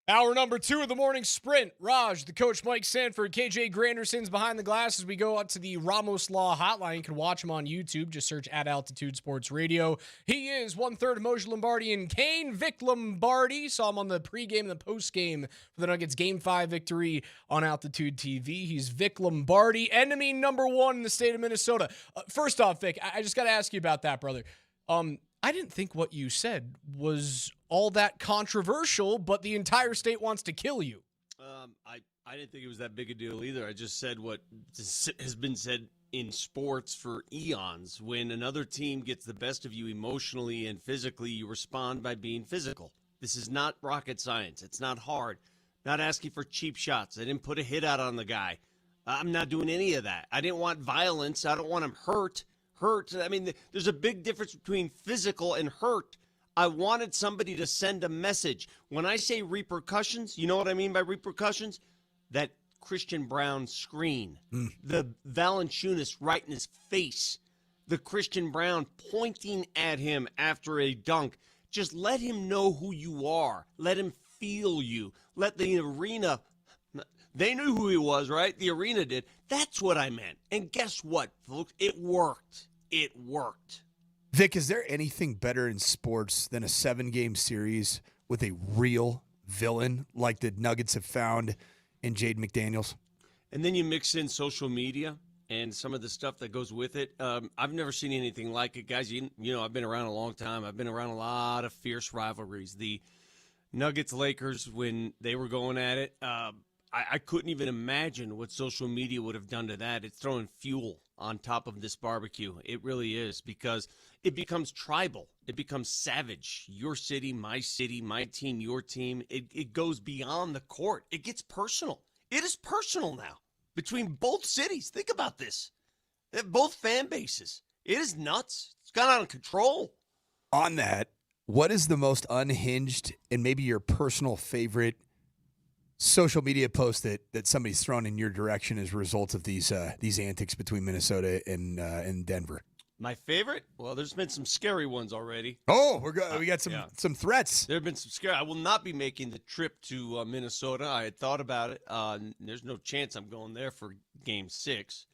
Hour number 2 of the morning sprint. Raj, the coach, Mike Sanford, KJ Granderson's behind the glass as we go out to the Ramos Law Hotline. You can watch him on YouTube. Just search at Altitude Sports Radio. He is 1/3 Moser Lombardi and Kane. Vic Lombardi. Saw him on the pregame and the postgame for the Nuggets Game 5 victory on Altitude TV. He's Vic Lombardi, enemy number 1 in the state of Minnesota. First off, Vic, I just got to ask you about that, brother. I didn't think what you said was all that controversial, but the entire state wants to kill you. I didn't think it was that big a deal either. I just said what has been said in sports for eons. When another team gets the best of you emotionally and physically, you respond by being physical. This is not rocket science. It's not hard. Not asking for cheap shots. I didn't put a hit out on the guy. I'm not doing any of that. I didn't want violence. I don't want him hurt. I mean, there's a big difference between physical and hurt. I wanted somebody to send a message. When I say repercussions, you know what I mean by repercussions? That Christian Brown screen, the Valanciunas right in his face, the Christian Brown pointing at him after a dunk. Just let him know who you are. Let him feel you. Let the arena, they knew who he was, right? The arena did. That's what I meant. And guess what, folks? It worked. It worked. Vic, is there anything better in sports than a 7-game series with a real villain like the Nuggets have found in Jaden McDaniels? And then you mix in social media and some of the stuff that goes with it. I've never seen anything like it, guys. You know, I've been around a long time. I've been around a lot of fierce rivalries. The Nuggets-Lakers, when they were going at it, I couldn't even imagine what social media would have done to that. It's throwing fuel on top of this barbecue. It really is, because it becomes tribal. It becomes savage. Your city, my team, your team. It goes beyond the court. It gets personal. It is personal now between both cities. Think about this. They have both fan bases. It is nuts. It's gone out of control. On that, what is the most unhinged and maybe your personal favorite social media post that somebody's thrown in your direction as a result of these antics between Minnesota and Denver? My favorite? Well, there's been some scary ones already. Oh, we got some threats. There have been some scary. I will not be making the trip to Minnesota. I had thought about it. There's no chance I'm going there for Game 6.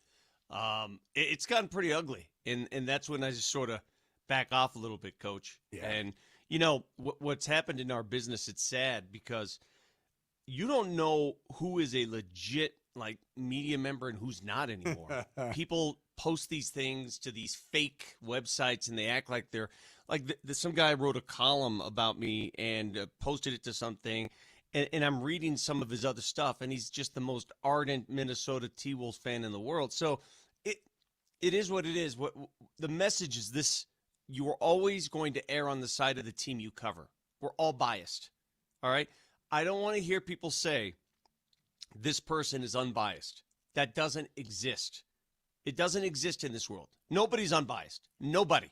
It's gotten pretty ugly, and that's when I just sort of back off a little bit, Coach. Yeah. And, you know, what's happened in our business, it's sad because you don't know who is a legit media member and who's not anymore. People post these things to these fake websites and they act like they're some guy wrote a column about me and posted it to something, and I'm reading some of his other stuff, and he's just the most ardent Minnesota T-Wolves fan in the world. So it is what it is. What the message is this: you are always going to err on the side of the team you cover. We're all biased. All right. I don't want to hear people say this person is unbiased. That doesn't exist. It doesn't exist in this world. Nobody's unbiased. Nobody.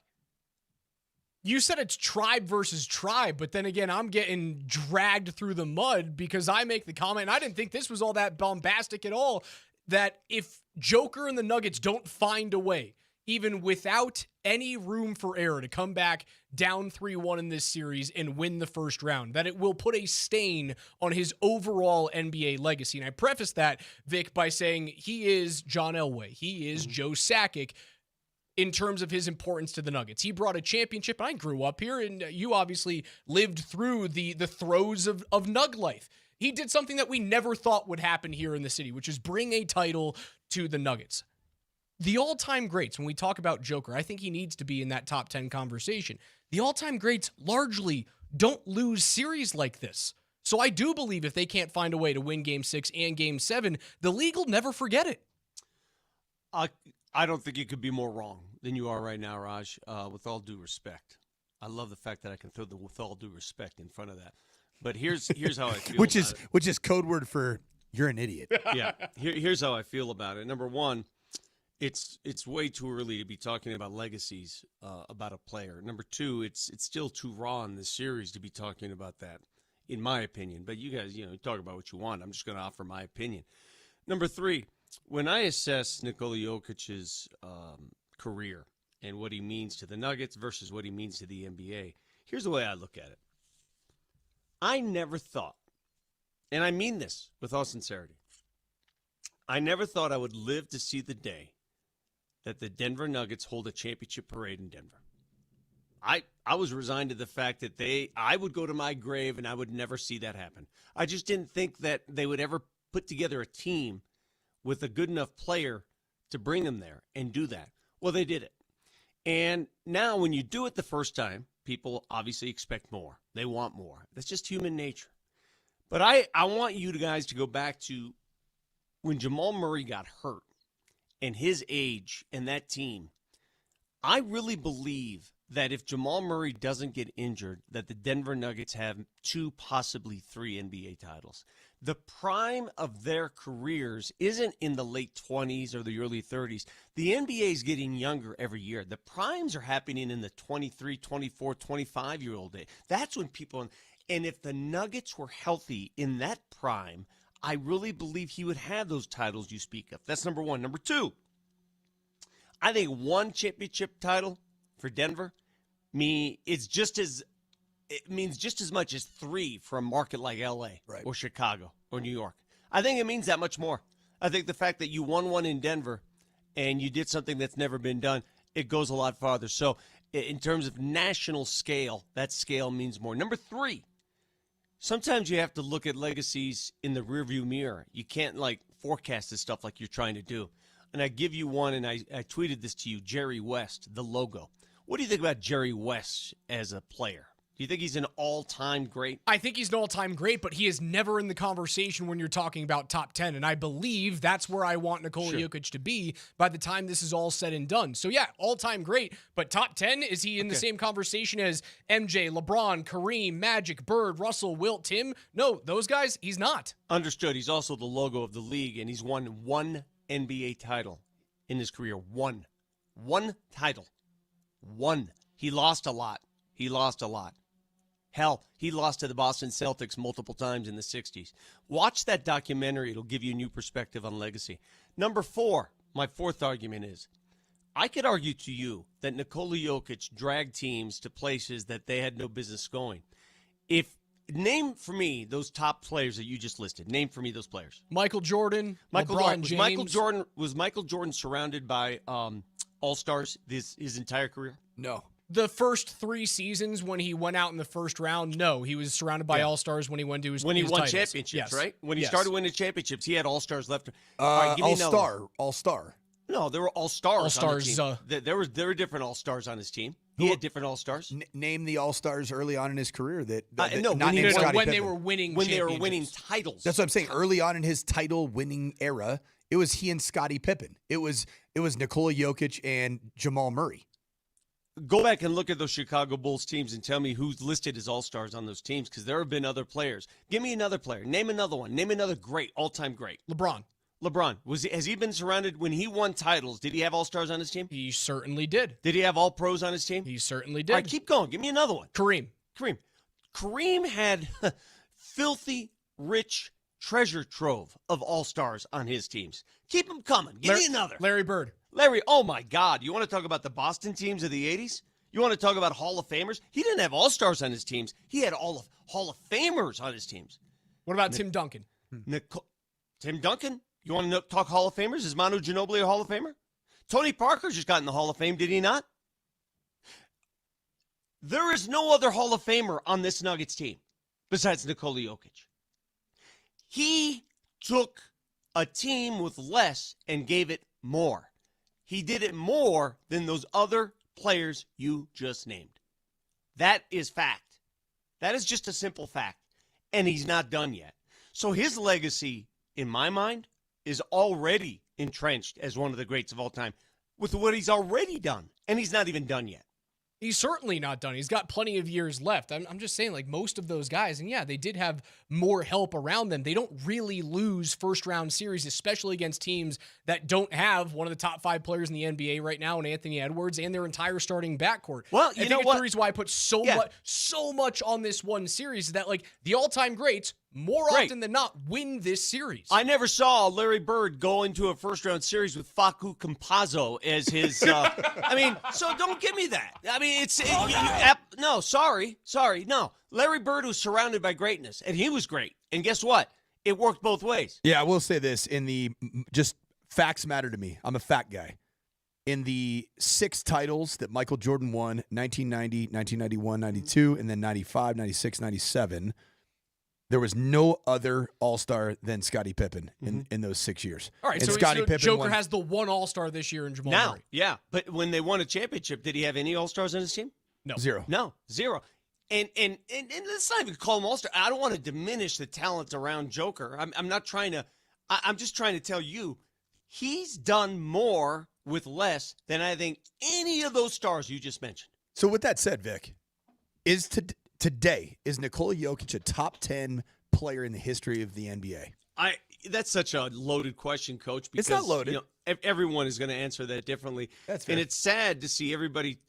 You said it's tribe versus tribe, but then again, I'm getting dragged through the mud because I make the comment, and I didn't think this was all that bombastic at all, that if Joker and the Nuggets don't find a way, even without any room for error, to come back down 3-1 in this series and win the first round, that it will put a stain on his overall NBA legacy. And I preface that, Vic, by saying he is John Elway. He is Joe Sakic in terms of his importance to the Nuggets. He brought a championship. I grew up here, and you obviously lived through the throes of Nug life. He did something that we never thought would happen here in the city, which is bring a title to the Nuggets. The all-time greats, when we talk about Joker, I think he needs to be in that top 10 conversation. The all-time greats largely don't lose series like this. So I do believe if they can't find a way to win Game 6 and Game 7, the league will never forget it. I don't think you could be more wrong than you are right now, Raj, with all due respect. I love the fact that I can throw the with all due respect in front of that. But here's how I feel which is code word for you're an idiot. Yeah. Here's how I feel about it. Number one, it's way too early to be talking about legacies about a player. Number two, it's still too raw in this series to be talking about that, in my opinion. But you guys, talk about what you want. I'm just going to offer my opinion. Number three, when I assess Nikola Jokic's career and what he means to the Nuggets versus what he means to the NBA, here's the way I look at it. I never thought and I mean this with all sincerity, I never thought I would live to see the day that the Denver Nuggets hold a championship parade in Denver. I was resigned to the fact that I would go to my grave and I would never see that happen. I just didn't think that they would ever put together a team with a good enough player to bring them there and do that. Well, they did it. And now when you do it the first time, people obviously expect more. They want more. That's just human nature. But I want you guys to go back to when Jamal Murray got hurt and his age and that team. I really believe that if Jamal Murray doesn't get injured, that the Denver Nuggets have 2, possibly 3 NBA titles. The prime of their careers isn't in the late 20s or the early 30s. The NBA is getting younger every year. The primes are happening in the 23, 24, 25-year-old day. That's when people – and if the Nuggets were healthy in that prime, I really believe he would have those titles you speak of. That's number one. Number two, I think one championship title for Denver it means just as much as 3 for a market like LA or Chicago or New York. I think it means that much more. I think the fact that you won one in Denver and you did something that's never been done, it goes a lot farther. So in terms of national scale, that scale means more. Number 3, sometimes you have to look at legacies in the rearview mirror. You can't forecast this stuff like you're trying to do. And I give you one, and I tweeted this to you, Jerry West, the logo. What do you think about Jerry West as a player? Do you think he's an all-time great? I think he's an all-time great, but he is never in the conversation when you're talking about top 10, and I believe that's where I want Nikola Jokic to be by the time this is all said and done. So, yeah, all-time great, but top 10, is he in the same conversation as MJ, LeBron, Kareem, Magic, Bird, Russell, Wilt, Tim? No, those guys, he's not. Understood. He's also the logo of the league, and he's won 1 NBA title in his career. 1 title. 1. He lost a lot. Hell, he lost to the Boston Celtics multiple times in the 60s. Watch that documentary. It'll give you a new perspective on legacy. Number 4, my fourth argument is, I could argue to you that Nikola Jokic dragged teams to places that they had no business going. Name for me those top players that you just listed. Name for me those players. Michael Jordan, LeBron James. Was Michael Jordan surrounded by all-stars his entire career? No. The first 3 seasons when he went out in the first round, no. He was surrounded by all-stars when he went to his When he won titles. championships, Yes. right? When he started winning championships, he had all-stars left. All-star. No, there were all-stars. All-stars. On the team. There were different all-stars on his team. He had different all-stars. Name the all-stars early on in his career when they were winning titles. That's what I'm saying. Early on in his title-winning era, it was he and Scottie Pippen. It was Nikola Jokic and Jamal Murray. Go back and look at those Chicago Bulls teams and tell me who's listed as all-stars on those teams, because there have been other players. Give me another player. Name another one. Name another great, all-time great. LeBron. Has he been surrounded when he won titles? Did he have all-stars on his team? He certainly did. Did he have all-pros on his team? He certainly did. All right, keep going. Give me another one. Kareem had filthy, rich treasure trove of all-stars on his teams. Keep them coming. Give me another. Larry Bird. Oh my God. You want to talk about the Boston teams of the 80s? You want to talk about Hall of Famers? He didn't have all-stars on his teams. He had all of Hall of Famers on his teams. What about Tim Duncan? Tim Duncan? You want to talk Hall of Famers? Is Manu Ginobili a Hall of Famer? Tony Parker just got in the Hall of Fame, did he not? There is no other Hall of Famer on this Nuggets team besides Nikola Jokic. He took a team with less and gave it more. He did it more than those other players you just named. That is fact. That is just a simple fact. And he's not done yet. So his legacy, in my mind, is already entrenched as one of the greats of all time with what he's already done. And he's not even done yet. He's certainly not done. He's got plenty of years left. I'm just saying, most of those guys, and yeah, they did have more help around them. They don't really lose first-round series, especially against teams that don't have one of the top 5 players in the NBA right now, in Anthony Edwards, and their entire starting backcourt. Well, I think the reason why I put so much on this one series is that, the all-time greats, more often than not, win this series. I never saw Larry Bird go into a first-round series with Facu Campazzo as his. So don't give me that. No. Larry Bird was surrounded by greatness, and he was great. And guess what? it worked both ways. Yeah, I will say this. Just facts matter to me. I'm a fact guy. In the 6 titles that Michael Jordan won, 1990, 1991, 92, and then 95, 96, 97, there was no other All-Star than Scottie Pippen in those 6 years. All right, and so Scottie Pippen Joker won, has the one All-Star this year in Jamal Now, Murray. yeah. But when they won a championship, did he have any All-Stars on his team? No. 0. No, 0. And let's not even call him All-Star. I don't want to diminish the talent around Joker. I'm not trying to – I'm just trying to tell you he's done more with less than I think any of those stars you just mentioned. So with that said, Vic, today, is Nikola Jokic a top 10 player in the history of the NBA? That's such a loaded question, Coach. Because, It's not loaded. Everyone is going to answer that differently. That's fair. And it's sad to see everybody.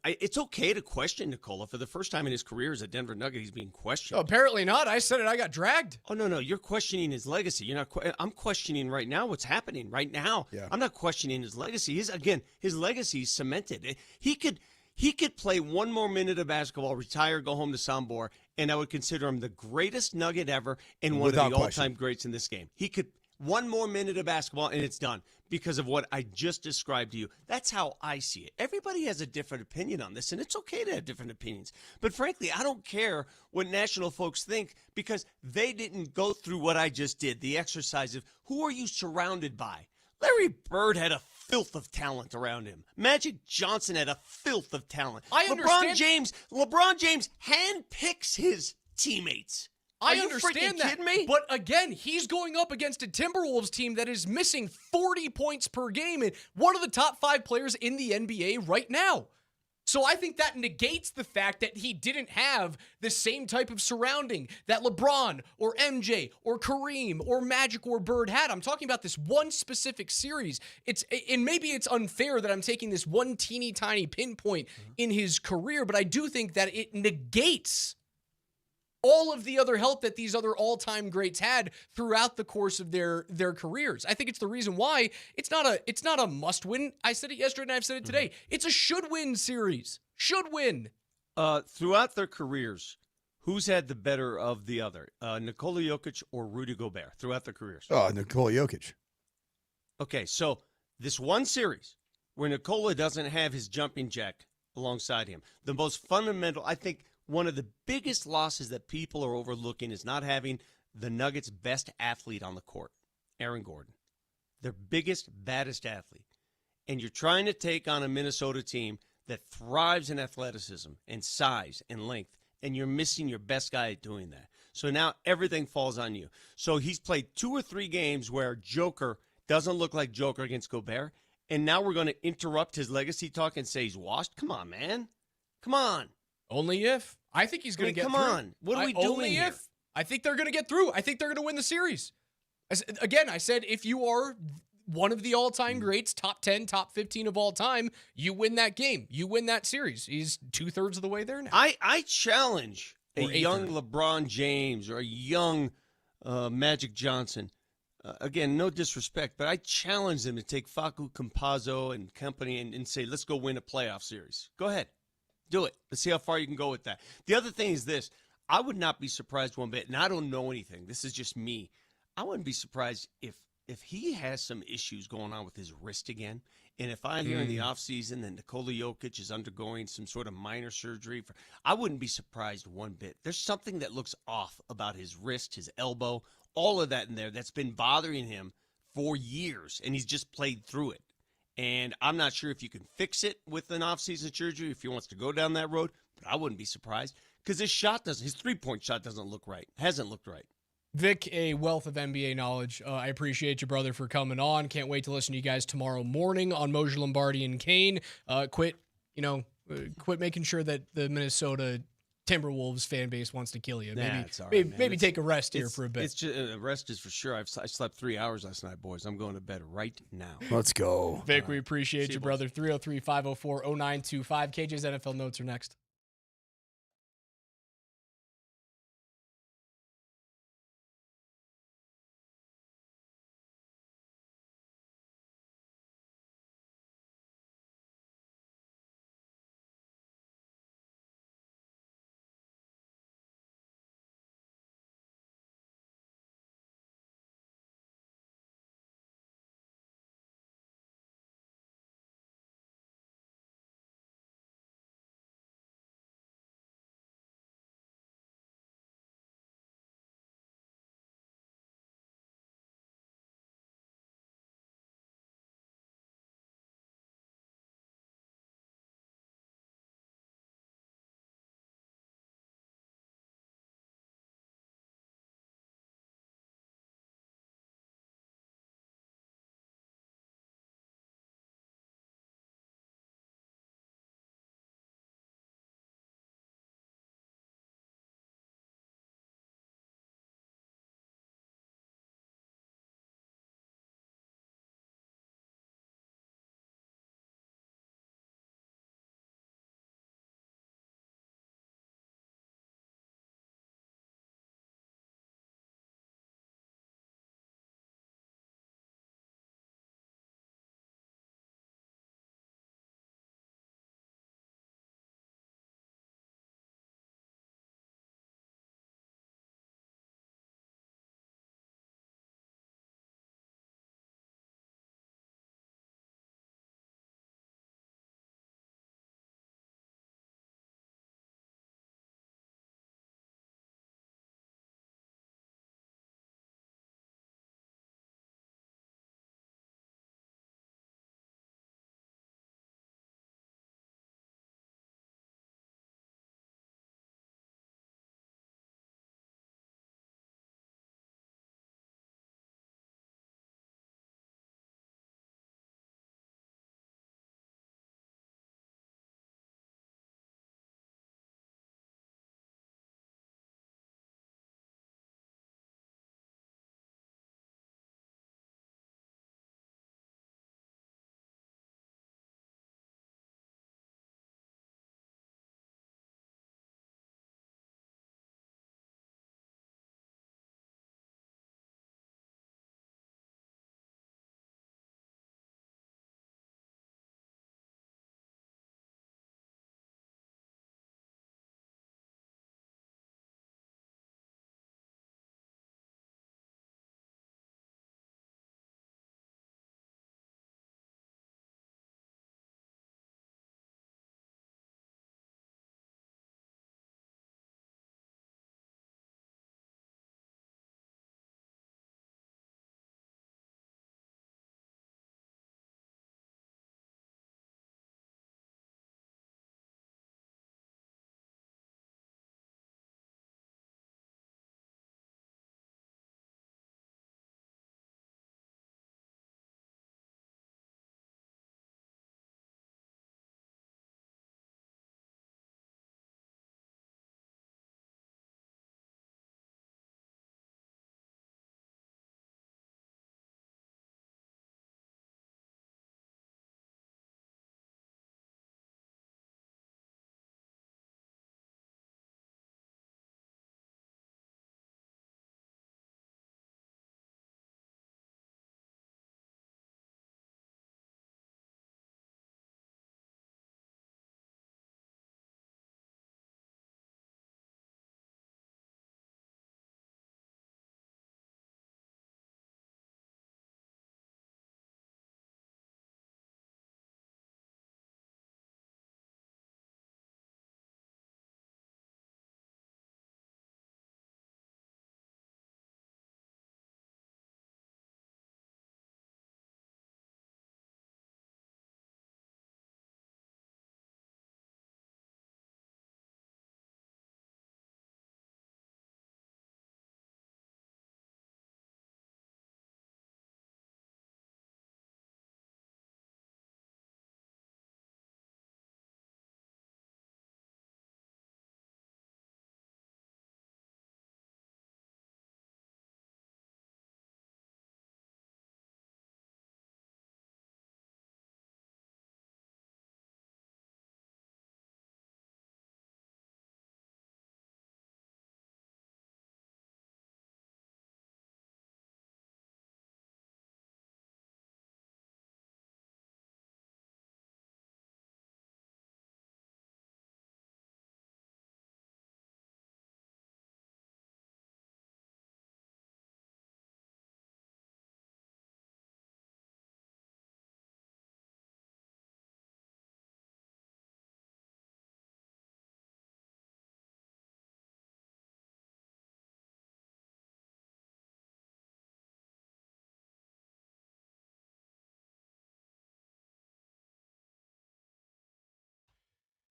It's okay to question Nikola. For the first time in his career as a Denver Nugget, he's being questioned. Oh, apparently not. I said it. I got dragged. Oh, no. You're questioning his legacy. You're not. I'm questioning right now what's happening right now. Yeah. I'm not questioning his legacy. His legacy is cemented. He could play one more minute of basketball, retire, go home to Sambor, and I would consider him the greatest Nugget ever and one Without of the question. all-time greats in this game. He could one more minute of basketball, and it's done because of what I just described to you. That's how I see it. Everybody has a different opinion on this, and it's okay to have different opinions. But frankly, I don't care what national folks think because they didn't go through what I just did, the exercise of who are you surrounded by? Larry Bird had a filth of talent around him. Magic Johnson had a filth of talent. I understand. LeBron James handpicks his teammates. Are I you understand freaking that. kidding me? But again, he's going up against a Timberwolves team that is missing 40 points per game and one of the top 5 players in the NBA right now. So I think that negates the fact that he didn't have the same type of surrounding that LeBron or MJ or Kareem or Magic or Bird had. I'm talking about this one specific series. And maybe it's unfair that I'm taking this one teeny tiny pinpoint in his career, but I do think that it negates all of the other help that these other all-time greats had throughout the course of their careers. I think it's the reason why it's not a must-win. I said it yesterday and I've said it today. It's a should-win series. Should win. Throughout their careers, who's had the better of the other? Nikola Jokic or Rudy Gobert throughout their careers? Oh, Nikola Jokic. Okay, so this one series where Nikola doesn't have his jumping jack alongside him, the most fundamental, I think, one of the biggest losses that people are overlooking is not having the Nuggets' best athlete on the court, Aaron Gordon. Their biggest, baddest athlete. And you're trying to take on a Minnesota team that thrives in athleticism and size and length, and you're missing your best guy at doing that. So now everything falls on you. So he's played 2 or 3 games where Joker doesn't look like Joker against Gobert, and now we're going to interrupt his legacy talk and say he's washed? Come on, man. Come on. Only if. I think he's going to get come through. on. What are we doing Only here? if. I think they're going to get through. I think they're going to win the series. I said if you are one of the all-time greats, top 10, top 15 of all time, you win that game. You win that series. He's 2/3 of the way there now. I challenge a Or young 1/8. LeBron James or a young Magic Johnson. Again, no disrespect, but I challenge them to take Facu Campazzo and company and say, let's go win a playoff series. Go ahead. Do it. Let's see how far you can go with that. The other thing is this. I would not be surprised one bit, and I don't know anything. This is just me. I wouldn't be surprised if he has some issues going on with his wrist again, and if I hear in the offseason that Nikola Jokic is undergoing some sort of minor surgery, I wouldn't be surprised one bit. There's something that looks off about his wrist, his elbow, all of that in there that's been bothering him for years, and he's just played through it. And I'm not sure if you can fix it with an offseason surgery, if he wants to go down that road, but I wouldn't be surprised because his 3-point shot doesn't look right, hasn't looked right. Vic, a wealth of NBA knowledge. I appreciate you, brother, for coming on. Can't wait to listen to you guys tomorrow morning on Moser, Lombardi, and Kane. Quit making sure that the Minnesota Timberwolves fan base wants to kill you. Maybe take a rest here for a bit. It's just, rest is for sure. I slept 3 hours last night, boys. I'm going to bed right now. Let's go. Vic, we appreciate you, brother. 303-504-0925. KJ's NFL notes are next.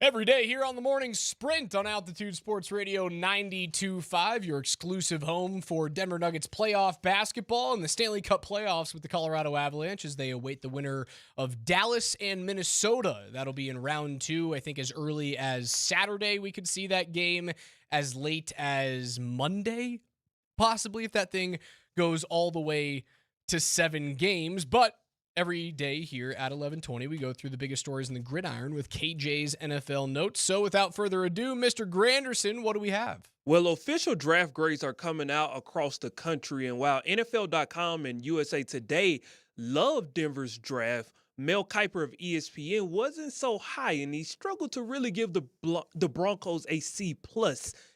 Every day here on the Morning Sprint on Altitude Sports Radio 92.5, your exclusive home for Denver Nuggets playoff basketball and the Stanley Cup playoffs with the Colorado Avalanche as they await the winner of Dallas and Minnesota. That'll be in round 2, I think as early as Saturday. We could see that game as late as Monday, possibly, if that thing goes all the way to 7 games. But every day here at 11:20, we go through the biggest stories in the gridiron with KJ's NFL notes. So without further ado, Mr. Granderson, what do we have? Well, official draft grades are coming out across the country. And while NFL.com and USA Today love Denver's draft, Mel Kiper of ESPN wasn't so high, and he struggled to really give the Broncos a C+.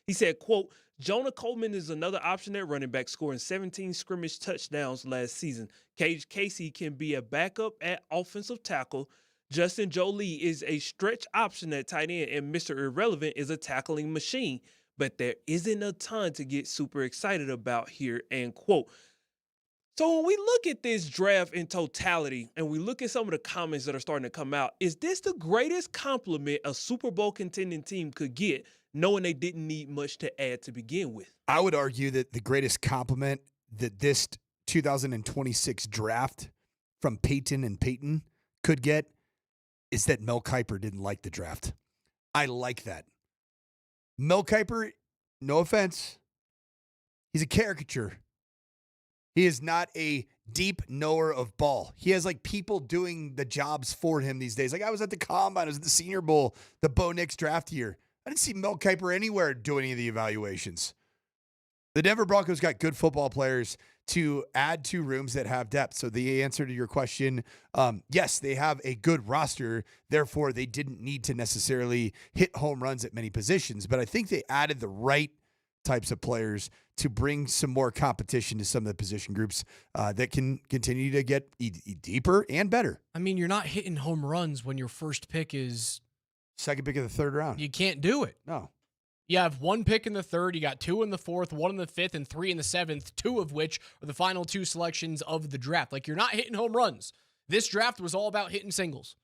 He said, quote, Jonah Coleman is another option at running back, scoring 17 scrimmage touchdowns last season. Cage Casey can be a backup at offensive tackle. Justin Jolie is a stretch option at tight end, and Mr. Irrelevant is a tackling machine. But there isn't a ton to get super excited about here, end quote. So when we look at this draft in totality and we look at some of the comments that are starting to come out, is this the greatest compliment a Super Bowl contending team could get, knowing they didn't need much to add to begin with? I would argue that the greatest compliment that this 2026 draft from Peyton and Peyton could get is that Mel Kiper didn't like the draft. I like that. Mel Kiper, no offense, he's a caricature. He is not a deep knower of ball. He has like people doing the jobs for him these days. Like I was at the Combine, I was at the Senior Bowl, the Bo Nix draft year. I didn't see Mel Kiper anywhere do any of the evaluations. The Denver Broncos got good football players to add to rooms that have depth. So the answer to your question, yes, they have a good roster. Therefore, they didn't need to necessarily hit home runs at many positions. But I think they added the right types of players to bring some more competition to some of the position groups that can continue to get deeper and better. I mean, you're not hitting home runs when your first pick is second pick of the third round. You can't do it. No. You have 1 pick in the third, you got 2 in the fourth, 1 in the fifth, and 3 in the seventh, 2 of which are the final 2 selections of the draft. Like, you're not hitting home runs. This draft was all about hitting singles,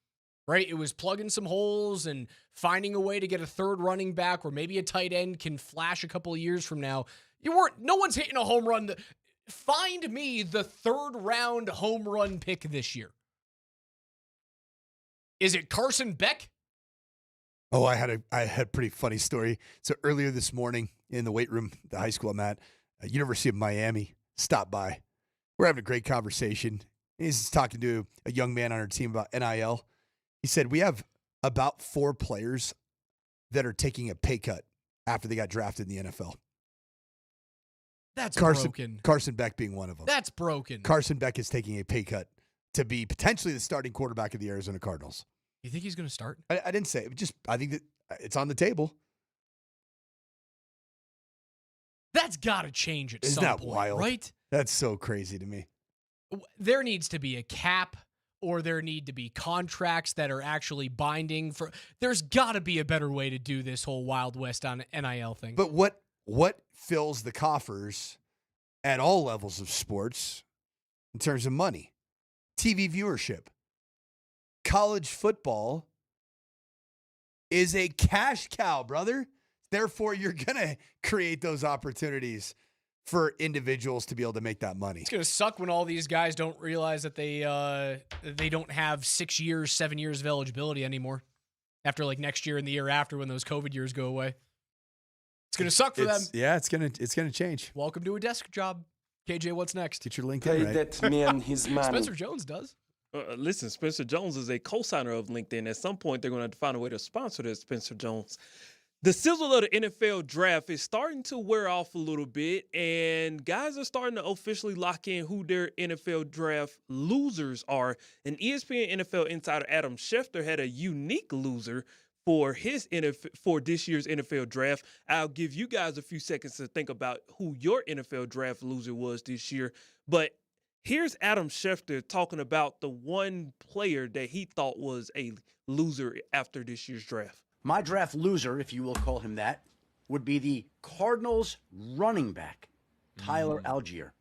right? It was plugging some holes and finding a way to get a third running back or maybe a tight end can flash a couple of years from now. No one's hitting a home run. Find me the third round home run pick this year. Is it Carson Beck? Oh, I had a pretty funny story. So earlier this morning in the weight room, the high school I'm at, University of Miami, stopped by. We're having a great conversation. He's talking to a young man on our team about NIL. He said, we have about 4 players that are taking a pay cut after they got drafted in the NFL. That's broken. Carson Beck being one of them. That's broken. Carson Beck is taking a pay cut to be potentially the starting quarterback of the Arizona Cardinals. You think he's going to start? I didn't say it. I think that it's on the table. That's got to change at Isn't some that point, wild? right? That's so crazy to me. There needs to be a cap, or there need to be contracts that are actually binding. There's got to be a better way to do this whole Wild West on NIL thing. But what fills the coffers at all levels of sports in terms of money? TV viewership. College football is a cash cow, brother. Therefore, you're going to create those opportunities for individuals to be able to make that money. It's going to suck when all these guys don't realize that they don't have 6 years, 7 years of eligibility anymore after like next year and the year after when those COVID years go away. It's going to suck for them. Yeah, it's going to change. Welcome to a desk job. KJ, what's next? Get your LinkedIn right. That man his money. Spencer Jones does. Listen, Spencer Jones is a co-signer of LinkedIn. At some point, they're going to have to find a way to sponsor this, Spencer Jones. The sizzle of the NFL draft is starting to wear off a little bit, and guys are starting to officially lock in who their NFL draft losers are. And ESPN NFL insider Adam Schefter had a unique loser for for this year's NFL draft. I'll give you guys a few seconds to think about who your NFL draft loser was this year. But here's Adam Schefter talking about the one player that he thought was a loser after this year's draft. My draft loser, if you will call him that, would be the Cardinals running back, Tyler Algier.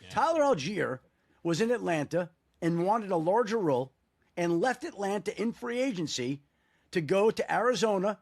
Yeah. Tyler Algier was in Atlanta and wanted a larger role and left Atlanta in free agency to go to Arizona,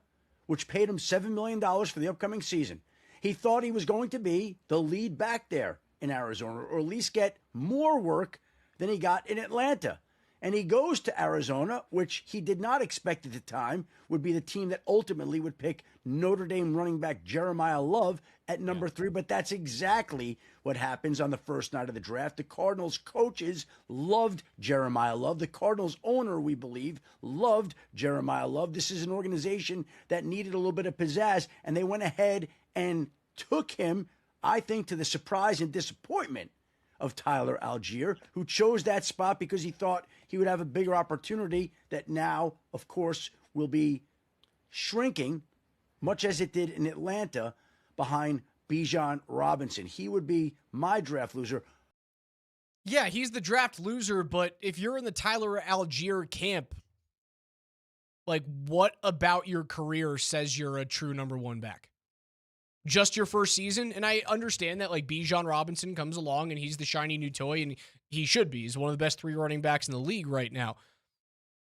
which paid him $7 million for the upcoming season. He thought he was going to be the lead back there in Arizona, or at least get more work than he got in Atlanta. And he goes to Arizona, which he did not expect at the time would be the team that ultimately would pick Notre Dame running back Jeremiah Love at number 3. But that's exactly what happens on the first night of the draft. The Cardinals coaches loved Jeremiah Love. The Cardinals owner, we believe, loved Jeremiah Love. This is an organization that needed a little bit of pizzazz, and they went ahead and took him, I think, to the surprise and disappointment of Tyler Algier, who chose that spot because he thought he would have a bigger opportunity that now, of course, will be shrinking, much as it did in Atlanta, behind Bijan Robinson. He would be my draft loser. Yeah, he's the draft loser, but if you're in the Tyler Algier camp, like, what about your career says you're a true number 1 back? Just your first season? And I understand that, like, Bijan Robinson comes along and he's the shiny new toy, and he should be. He's one of the best 3 running backs in the league right now.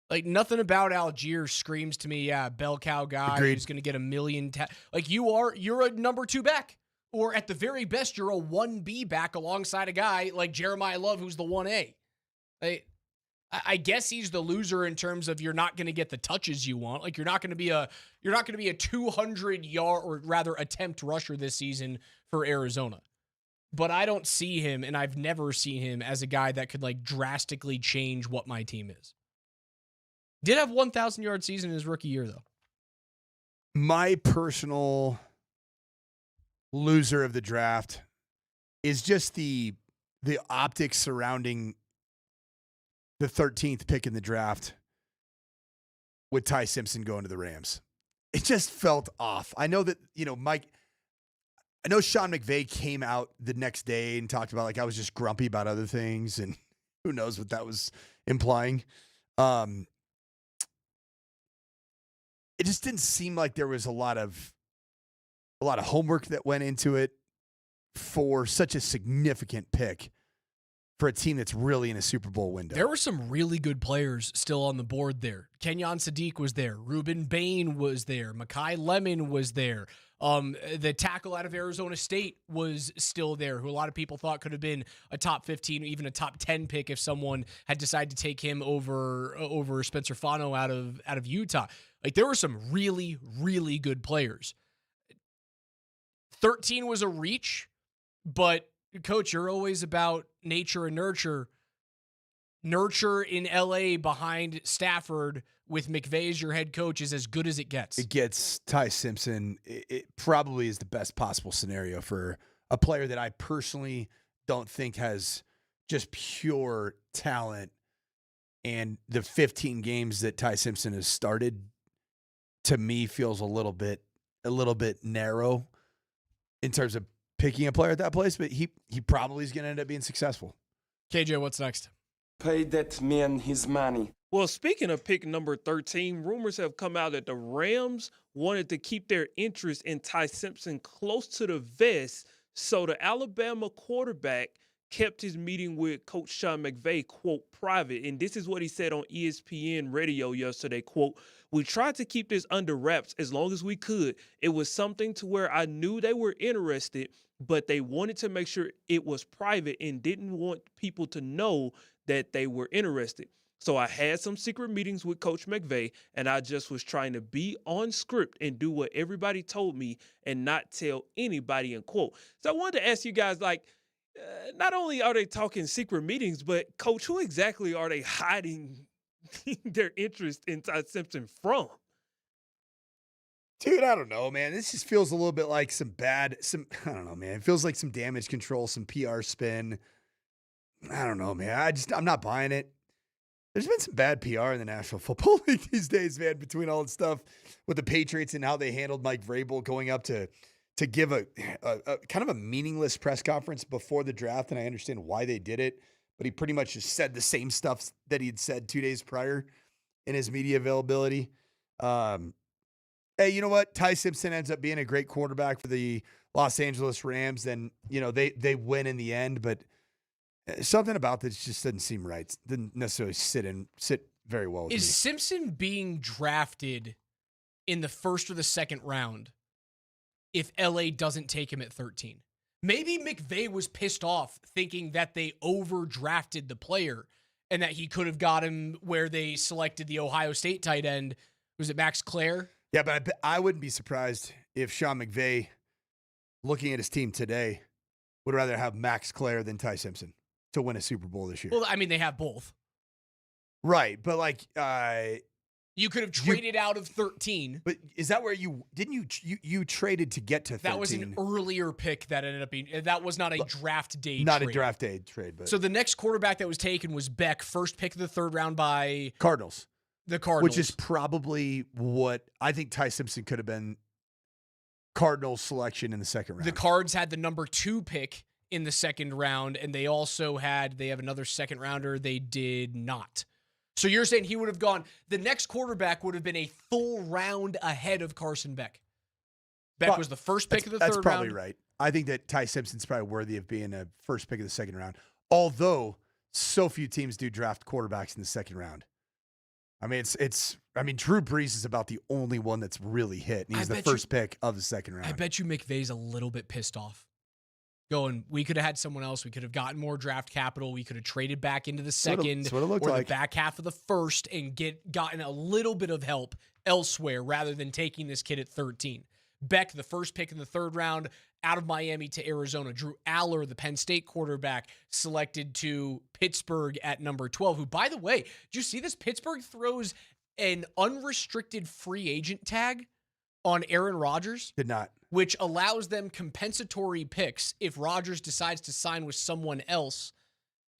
Like, nothing about Algier screams to me, yeah, bell cow guy who's going to get a million. Like, you're a number 2 back. Or at the very best, you're a 1B back alongside a guy like Jeremiah Love, who's the 1A. I guess he's the loser in terms of you're not going to get the touches you want. Like, you're not going to be a 200-yard or rather attempt rusher this season for Arizona. But I don't see him, and I've never seen him as a guy that could, like, drastically change what my team is. Did have 1,000-yard season in his rookie year, though. My personal loser of the draft is just the optics surrounding the 13th pick in the draft with Ty Simpson going to the Rams. It just felt off. I know that, I know Sean McVay came out the next day and talked about, like, I was just grumpy about other things, and who knows what that was implying. It just didn't seem like there was a lot of homework that went into it for such a significant pick for a team that's really in a Super Bowl window. There were some really good players still on the board there. Kenyon Sadiq was there. Ruben Bain was there. Mekhi Lemon was there. The tackle out of Arizona State was still there, who a lot of people thought could have been a top 15, even a top 10 pick if someone had decided to take him over Spencer Fano out of Utah. Like, there were some really, really good players. 13 was a reach, but Coach, you're always about nature and nurture. Nurture in LA behind Stafford with McVay as your head coach is as good as it gets. It gets Ty Simpson. It probably is the best possible scenario for a player that I personally don't think has just pure talent. And the 15 games that Ty Simpson has started, to me, feels a little bit narrow in terms of picking a player at that place, but he probably is going to end up being successful. KJ, what's next? Pay that man his money. Well, speaking of pick number 13, rumors have come out that the Rams wanted to keep their interest in Ty Simpson close to the vest, so the Alabama quarterback kept his meeting with Coach Sean McVay, quote, private. And this is what he said on ESPN radio yesterday, quote, "We tried to keep this under wraps as long as we could. It was something to where I knew they were interested, but they wanted to make sure it was private and didn't want people to know that they were interested. So I had some secret meetings with Coach McVay, and I just was trying to be on script and do what everybody told me and not tell anybody," end quote. So I wanted to ask you guys, like, not only are they talking secret meetings, but Coach, who exactly are they hiding their interest in Ty Simpson from? Dude, I don't know, man. This just feels a little bit like I don't know, man. It feels like some damage control, some PR spin. I don't know, man. I'm not buying it. There's been some bad PR in the National Football League these days, man, between all the stuff with the Patriots and how they handled Mike Vrabel going up to give a kind of a meaningless press conference before the draft, and I understand why they did it, but he pretty much just said the same stuff that he'd said 2 days prior in his media availability. Hey, you know what? Ty Simpson ends up being a great quarterback for the Los Angeles Rams. Then, they win in the end, but something about this just doesn't seem right. Didn't necessarily sit very well with Is me. Simpson being drafted in the first or the second round if LA doesn't take him at 13? Maybe McVay was pissed off thinking that they overdrafted the player and that he could have got him where they selected the Ohio State tight end. Was it Max Clare? Yeah, but I wouldn't be surprised if Sean McVay, looking at his team today, would rather have Max Clare than Ty Simpson to win a Super Bowl this year. Well, I mean, they have both. Right, but like you could have traded out of 13. But is that where you traded to get to 13? That was an earlier pick that ended up being. That was not a draft day Not trade. a draft day trade, but So the next quarterback that was taken was Beck, first pick of the third round by Cardinals. The Cardinals. Which is probably what I think Ty Simpson could have been Cardinals selection in the second round. The Cards had the number 2 pick in the second round, and they also have another second rounder. They did not. So you're saying he would have gone, the next quarterback would have been a full round ahead of Carson Beck. Beck was the first pick of the third round. That's probably right. I think that Ty Simpson's probably worthy of being a first pick of the second round, although so few teams do draft quarterbacks in the second round. I mean, Drew Brees is about the only one that's really hit, and he's the first pick of the second round. I bet you McVay's a little bit pissed off. Going, we could have had someone else. We could have gotten more draft capital. We could have traded back into the second That's what it looked or like. the back half of the first and gotten a little bit of help elsewhere rather than taking this kid at 13. Beck, the first pick in the third round, out of Miami to Arizona. Drew Aller, the Penn State quarterback, selected to Pittsburgh at number 12, who, by the way, did you see this? Pittsburgh throws an unrestricted free agent tag on Aaron Rodgers. Did not. Which allows them compensatory picks if Rodgers decides to sign with someone else.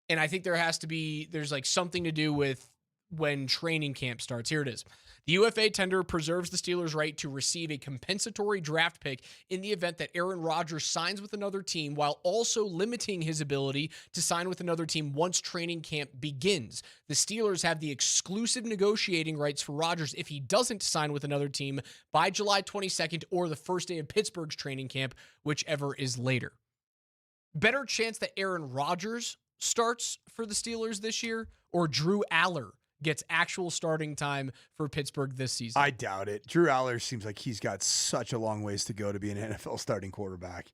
And I think there's like something to do with when training camp starts. Here it is. The UFA tender preserves the Steelers' right to receive a compensatory draft pick in the event that Aaron Rodgers signs with another team, while also limiting his ability to sign with another team once training camp begins. The Steelers have the exclusive negotiating rights for Rodgers if he doesn't sign with another team by July 22nd or the first day of Pittsburgh's training camp, whichever is later. Better chance that Aaron Rodgers starts for the Steelers this year or Drew Aller gets actual starting time for Pittsburgh this season? I doubt it. Drew Aller seems like he's got such a long ways to go to be an NFL starting quarterback.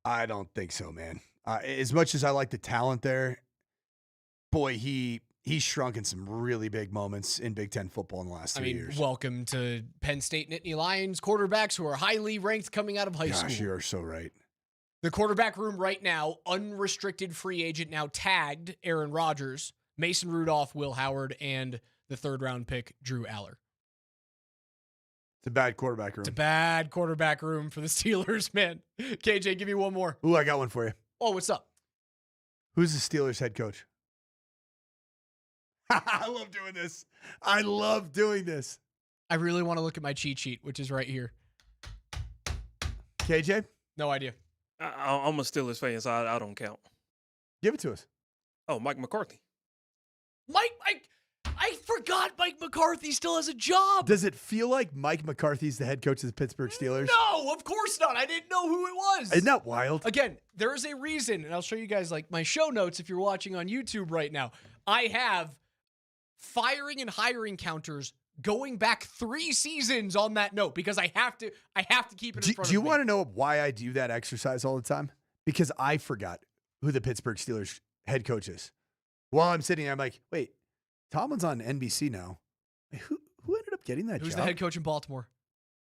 I don't think so, man. As much as I like the talent there, boy, he's shrunk in some really big moments in Big Ten football in the last 3 years. Welcome to Penn State Nittany Lions quarterbacks who are highly ranked coming out of high school. Gosh, you are so right. The quarterback room right now, unrestricted free agent, now tagged Aaron Rodgers, Mason Rudolph, Will Howard, and the third-round pick, Drew Aller. It's a bad quarterback room. It's a bad quarterback room for the Steelers, man. KJ, give me one more. Ooh, I got one for you. Oh, what's up? Who's the Steelers head coach? I love doing this. I love doing this. I really want to look at my cheat sheet, which is right here. KJ? No idea. I'm a Steelers fan, so I don't count. Give it to us. Oh, Mike McCarthy. I forgot Mike McCarthy still has a job. Does it feel like Mike McCarthy's the head coach of the Pittsburgh Steelers? No, of course not. I didn't know who it was. Isn't that wild? Again, there is a reason, and I'll show you guys like my show notes if you're watching on YouTube right now. I have firing and hiring counters going back 3 seasons on that note because I have to keep it in front of me. Do you want to know why I do that exercise all the time? Because I forgot who the Pittsburgh Steelers head coach is. While I'm sitting there, I'm like, wait, Tomlin's on NBC now. Who ended up getting that job? Who's the head coach in Baltimore?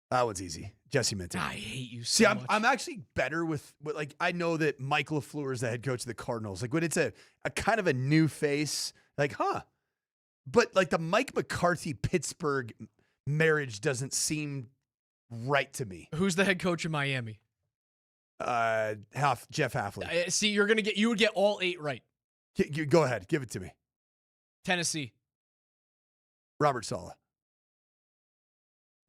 That one's easy. Jesse Minton. I hate you so much. I'm actually better with like, I know that Mike LaFleur is the head coach of the Cardinals. Like when it's a kind of a new face, like, huh. But like the Mike McCarthy Pittsburgh marriage doesn't seem right to me. Who's the head coach in Miami? Jeff Hafley. See, you would get all 8 right. Go ahead. Give it to me. Tennessee. Robert Saleh.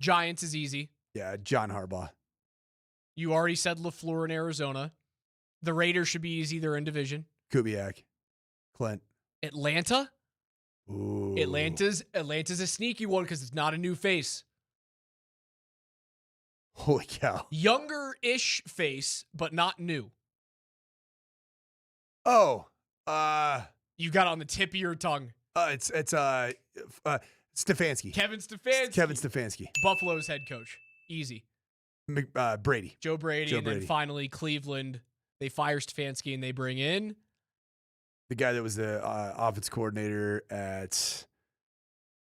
Giants is easy. Yeah, John Harbaugh. You already said LaFleur in Arizona. The Raiders should be easy. They're in division. Kubiak. Clint. Atlanta? Ooh. Atlanta's a sneaky one because it's not a new face. Holy cow. Younger-ish face, but not new. Oh. You got it on the tip of your tongue. It's Stefanski. Kevin Stefanski. Kevin Stefanski. Buffalo's head coach. Easy. Brady. Joe Brady. And then finally Cleveland. They fire Stefanski and they bring in the guy that was the offense coordinator at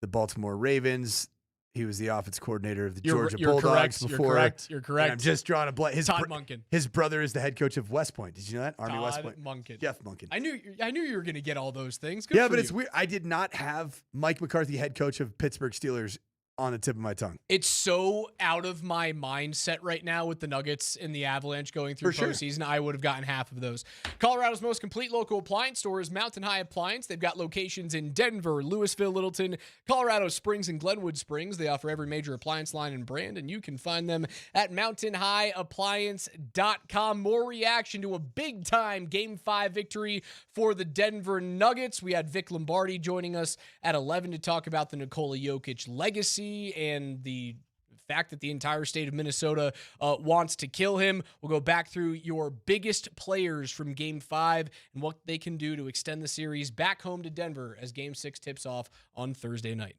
the Baltimore Ravens. He was the offense coordinator of the Georgia Bulldogs before. You're correct. And I'm just drawing a blank. Todd Monken. His brother is the head coach of West Point. Did you know that? Army West Point. Monken. Jeff Monken. I knew you were going to get all those things. Good for it's you. weird. I did not have Mike McCarthy, head coach of Pittsburgh Steelers, on the tip of my tongue. It's so out of my mindset right now with the Nuggets and the Avalanche going through postseason. I would have gotten half of those. Colorado's most complete local appliance store is Mountain High Appliance. They've got locations in Denver, Louisville, Littleton, Colorado Springs, and Glenwood Springs. They offer every major appliance line and brand, and you can find them at mountainhighappliance.com. More reaction to a big-time Game 5 victory for the Denver Nuggets. We had Vic Lombardi joining us at 11 to talk about the Nikola Jokic legacy and the fact that the entire state of Minnesota wants to kill him. We'll go back through your biggest players from Game 5 and what they can do to extend the series back home to Denver as Game 6 tips off on Thursday night.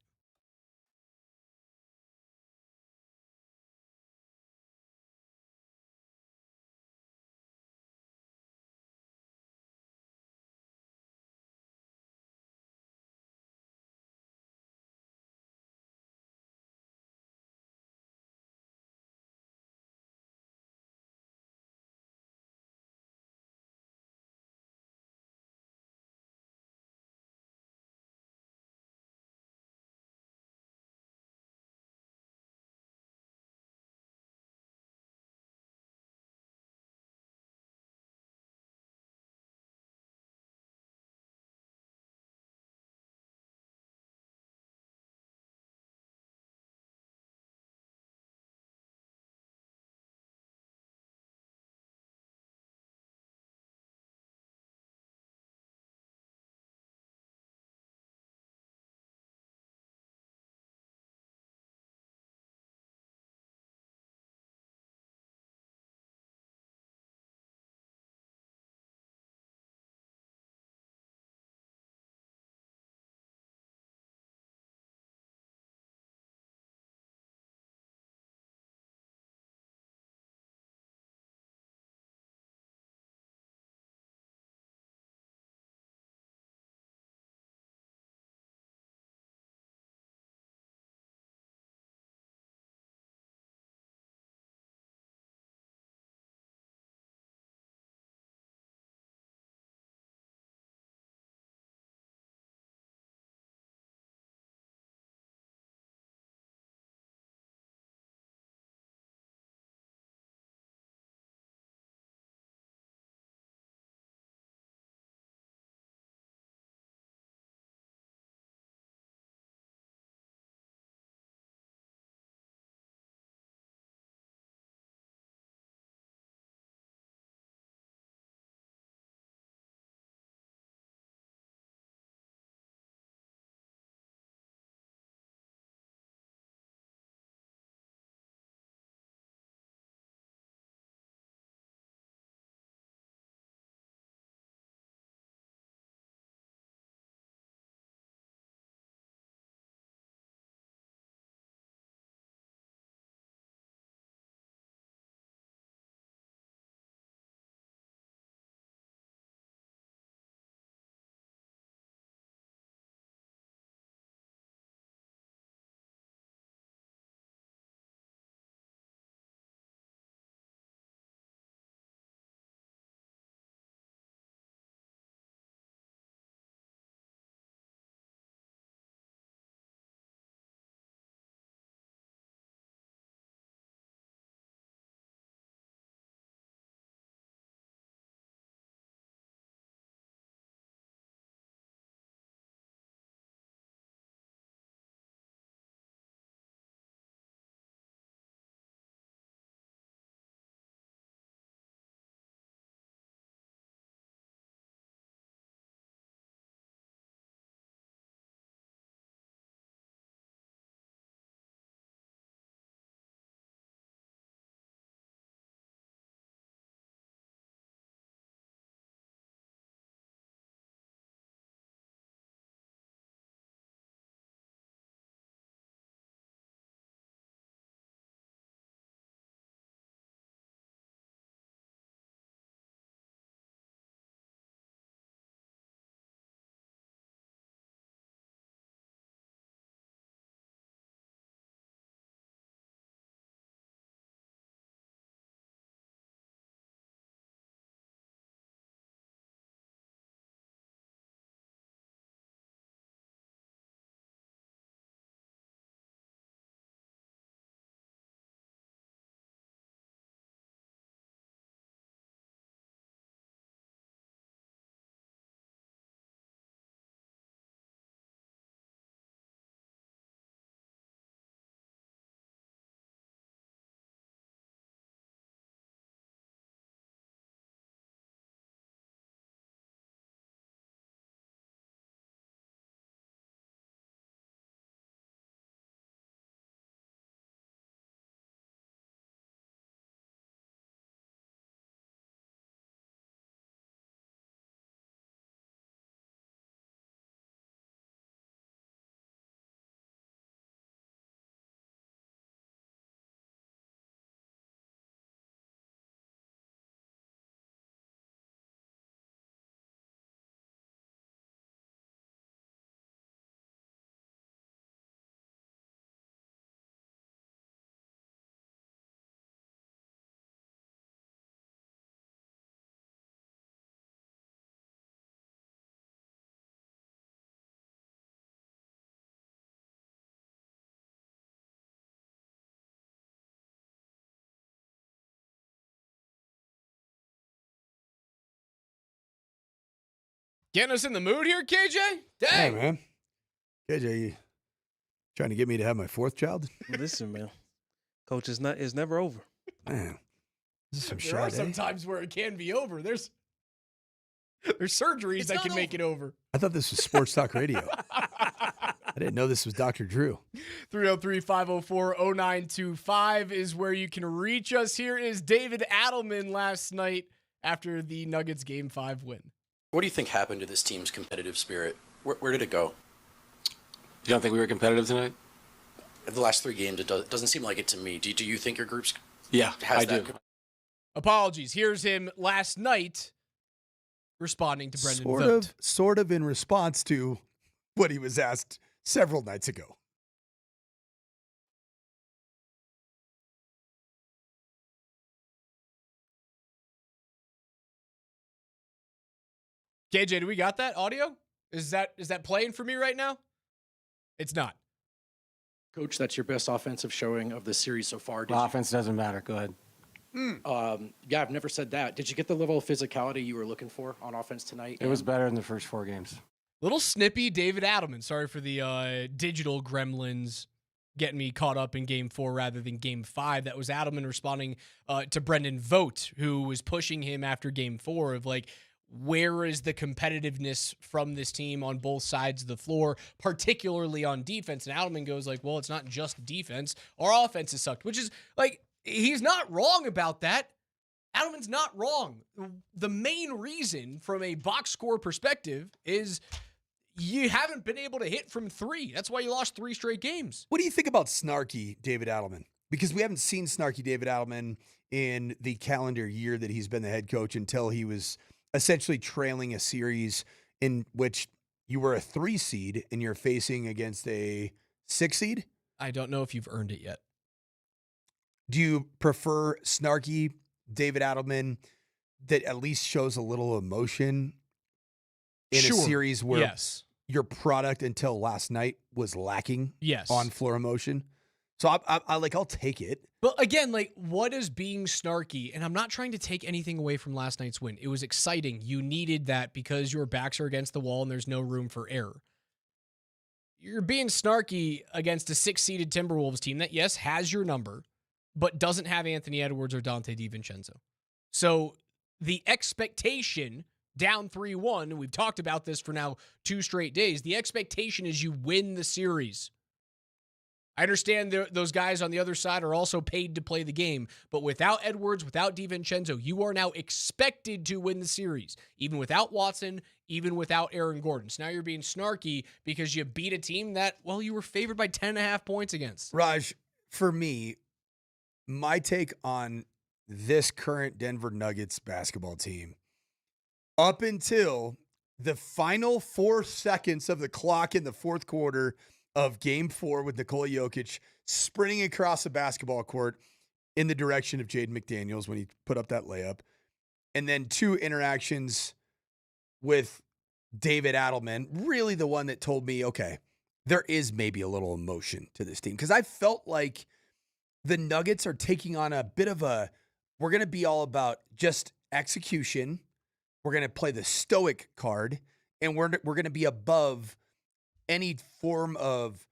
Getting us in the mood here, KJ? Hey, Dang. man. KJ, you trying to get me to have my fourth child? Listen, man. Coach, it's never over. Man, this is some There are shot, some times where it can be over. There's surgeries that can make it over. I thought this was sports talk radio. I didn't know this was Dr. Drew. 303-504-0925 is where you can reach us. Here is David Adelman last night after the Nuggets Game 5 win. What do you think happened to this team's competitive spirit? Where did it go? You don't think we were competitive tonight? The last 3 games, it doesn't seem like it to me. Do you think your group's Yeah, has I that? do. Apologies. Here's him last night responding to Brendan Vogt. Sort of in response to what he was asked several nights ago. KJ, do we got that audio? Is that playing for me right now? It's not. Coach, that's your best offensive showing of the series so far. Offense doesn't matter. Go ahead. Yeah, I've never said that. Did you get the level of physicality you were looking for on offense tonight? It was better in the first 4 games. Little snippy David Adelman. Sorry for the digital gremlins getting me caught up in Game 4 rather than Game 5. That was Adelman responding to Brendan Vogt, who was pushing him after Game 4 of like, where is the competitiveness from this team on both sides of the floor, particularly on defense? And Adelman goes like, well, it's not just defense. Our offense has sucked, which is like, he's not wrong about that. Adelman's not wrong. The main reason from a box score perspective is you haven't been able to hit from 3. That's why you lost 3 straight games. What do you think about snarky David Adelman? Because we haven't seen snarky David Adelman in the calendar year that he's been the head coach until he was essentially trailing a series in which you were a 3 seed and you're facing against a 6 seed. I don't know if you've earned it yet. Do you prefer snarky David Adelman that at least shows a little emotion in a series where your product until last night was lacking on floor emotion? So I'll take it. But again, like, what is being snarky? And I'm not trying to take anything away from last night's win. It was exciting. You needed that because your backs are against the wall and there's no room for error. You're being snarky against a 6-seeded Timberwolves team that, yes, has your number, but doesn't have Anthony Edwards or Dante DiVincenzo. So the expectation down 3-1, and we've talked about this for now 2 straight days, the expectation is you win the series. I understand those guys on the other side are also paid to play the game, but without Edwards, without DiVincenzo, you are now expected to win the series, even without Watson, even without Aaron Gordon. So now you're being snarky because you beat a team that, well, you were favored by 10.5 points against. Raj, for me, my take on this current Denver Nuggets basketball team, up until the final 4 seconds of the clock in the fourth quarter of Game 4 with Nikola Jokic sprinting across the basketball court in the direction of Jaden McDaniels when he put up that layup, and then 2 interactions with David Adelman, really the one that told me, okay, there is maybe a little emotion to this team. Because I felt like the Nuggets are taking on a bit of a, we're going to be all about just execution. We're going to play the stoic card, and we're going to be above any form of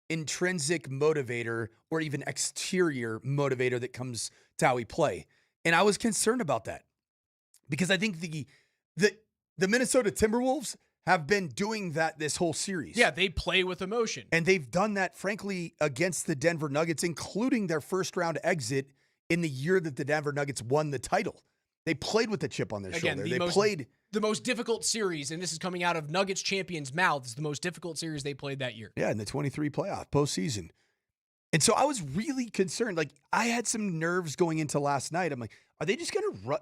intrinsic motivator or even exterior motivator that comes to how we play. And I was concerned about that because I think the Minnesota Timberwolves have been doing that this whole series. Yeah, they play with emotion. And they've done that, frankly, against the Denver Nuggets, including their first round exit in the year that the Denver Nuggets won the title. They played with the chip on their shoulder. They played the most difficult series, and this is coming out of Nuggets champions' mouths, the most difficult series they played that year. Yeah, in the 23 playoff postseason. And so I was really concerned. Like, I had some nerves going into last night. I'm like, are they just going to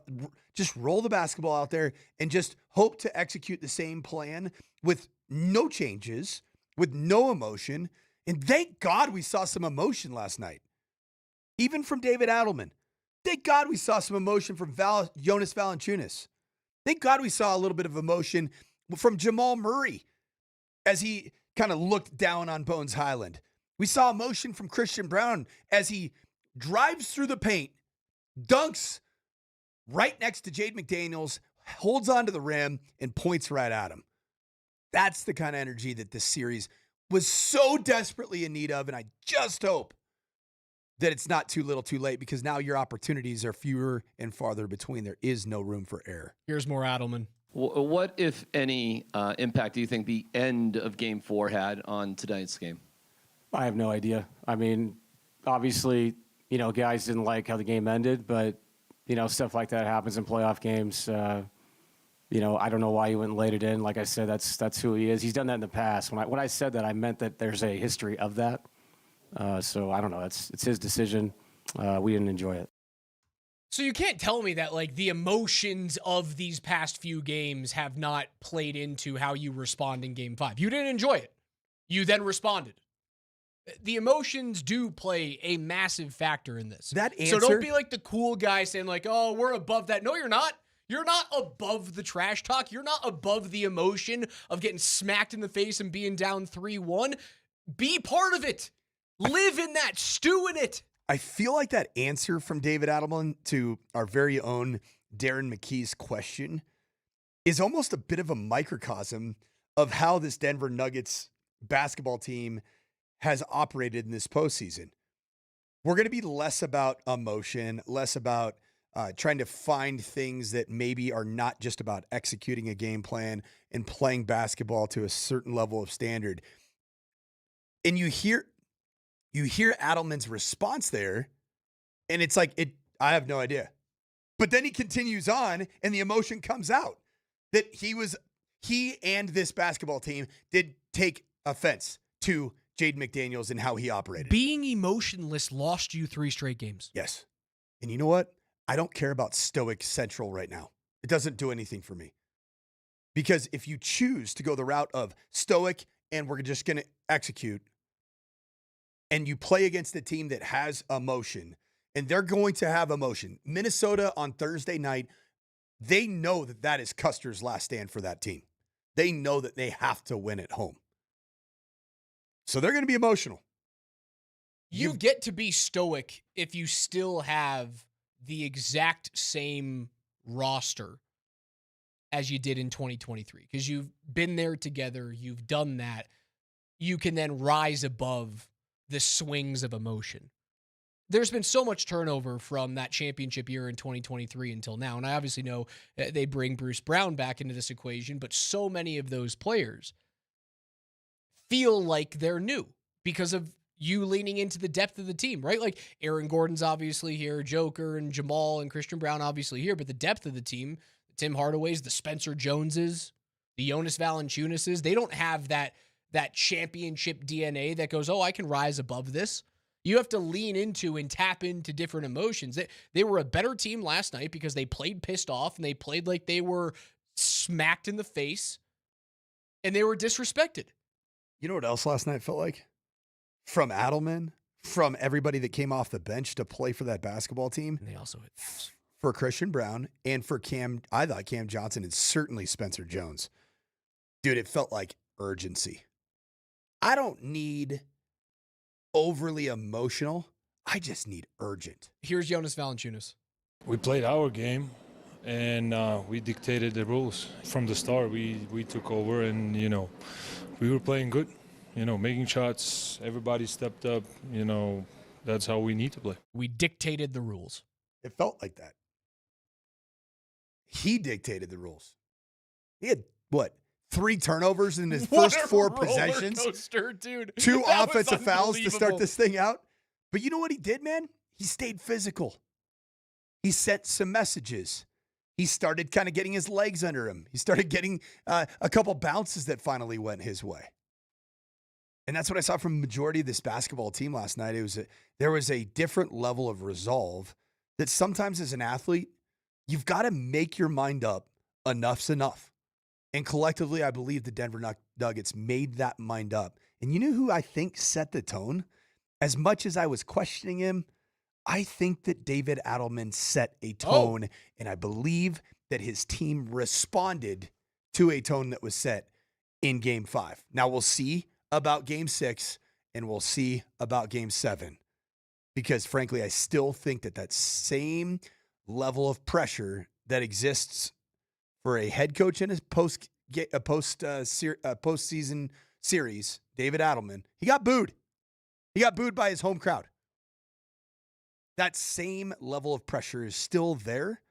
just roll the basketball out there and just hope to execute the same plan with no changes, with no emotion? And thank God we saw some emotion last night, even from David Adelman. Thank God we saw some emotion from Jonas Valanciunas. Thank God we saw a little bit of emotion from Jamal Murray as he kind of looked down on Bones Highland. We saw emotion from Christian Brown as he drives through the paint, dunks right next to Jaden McDaniels, holds onto the rim, and points right at him. That's the kind of energy that this series was so desperately in need of, and I just hope that it's not too little too late, because now your opportunities are fewer and farther between. There is no room for error. Here's more Adelman. What, if any, impact do you think the end of Game 4 had on tonight's game? I have no idea. I mean, obviously, guys didn't like how the game ended, but, stuff like that happens in playoff games. I don't know why he went and laid it in. Like I said, that's who he is. He's done that in the past. When I said that, I meant that there's a history of that. So I don't know. It's his decision. We didn't enjoy it. So you can't tell me that the emotions of these past few games have not played into how you respond in Game 5. You didn't enjoy it. You then responded. The emotions do play a massive factor in this. That answer, so don't be like the cool guy saying oh, we're above that. No, you're not. You're not above the trash talk. You're not above the emotion of getting smacked in the face and being down 3-1. Be part of it. Live in that. Stew in it. I feel like that answer from David Adelman to our very own Darren McKee's question is almost a bit of a microcosm of how this Denver Nuggets basketball team has operated in this postseason. We're going to be less about emotion, less about trying to find things that maybe are not just about executing a game plan and playing basketball to a certain level of standard. And you hear Adelman's response there, and it's I have no idea. But then he continues on, and the emotion comes out that he and this basketball team did take offense to Jaden McDaniels and how he operated. Being emotionless lost you 3 straight games. Yes. And you know what? I don't care about Stoic Central right now. It doesn't do anything for me. Because if you choose to go the route of Stoic and we're just going to execute, and you play against a team that has emotion, and they're going to have emotion. Minnesota on Thursday night, they know that is Custer's last stand for that team. They know that they have to win at home. So they're going to be emotional. You get to be stoic if you still have the exact same roster as you did in 2023, because you've been there together. You've done that. You can then rise above the swings of emotion. There's been so much turnover from that championship year in 2023 until now. And I obviously know they bring Bruce Brown back into this equation, but so many of those players feel like they're new because of you leaning into the depth of the team, right? Like Aaron Gordon's obviously here, Joker and Jamal and Christian Brown obviously here, but the depth of the team, Tim Hardaway's, the Spencer Joneses, the Jonas Valanciunases, they don't have that championship DNA that goes, oh, I can rise above this. You have to lean into and tap into different emotions. They were a better team last night because they played pissed off and they played like they were smacked in the face and they were disrespected. You know what else last night felt like? From Adelman, from everybody that came off the bench to play for that basketball team. And they also hit this. For Christian Brown and for Cam, I thought Cam Johnson and certainly Spencer Jones. Dude, it felt like urgency. I don't need overly emotional. I just need urgent. Here's Jonas Valanciunas. We played our game, and we dictated the rules from the start. We took over, and we were playing good. Making shots. Everybody stepped up. That's how we need to play. We dictated the rules. It felt like that. He dictated the rules. He had 3 turnovers in his first 4 possessions. Coaster, dude. 2 offensive fouls to start this thing out. But you know what he did, man? He stayed physical. He sent some messages. He started kind of getting his legs under him. He started getting a couple bounces that finally went his way. And that's what I saw from the majority of this basketball team last night. There was a different level of resolve that sometimes as an athlete, you've got to make your mind up. Enough's enough. And collectively, I believe the Denver Nuggets made that mind up. And you know who I think set the tone? As much as I was questioning him, I think that David Adelman set a tone, and I believe that his team responded to a tone that was set in Game 5. Now we'll see about Game 6, and we'll see about Game 7. Because frankly, I still think that same level of pressure that exists for a head coach in his postseason series, David Adelman, he got booed. He got booed by his home crowd. That same level of pressure is still there.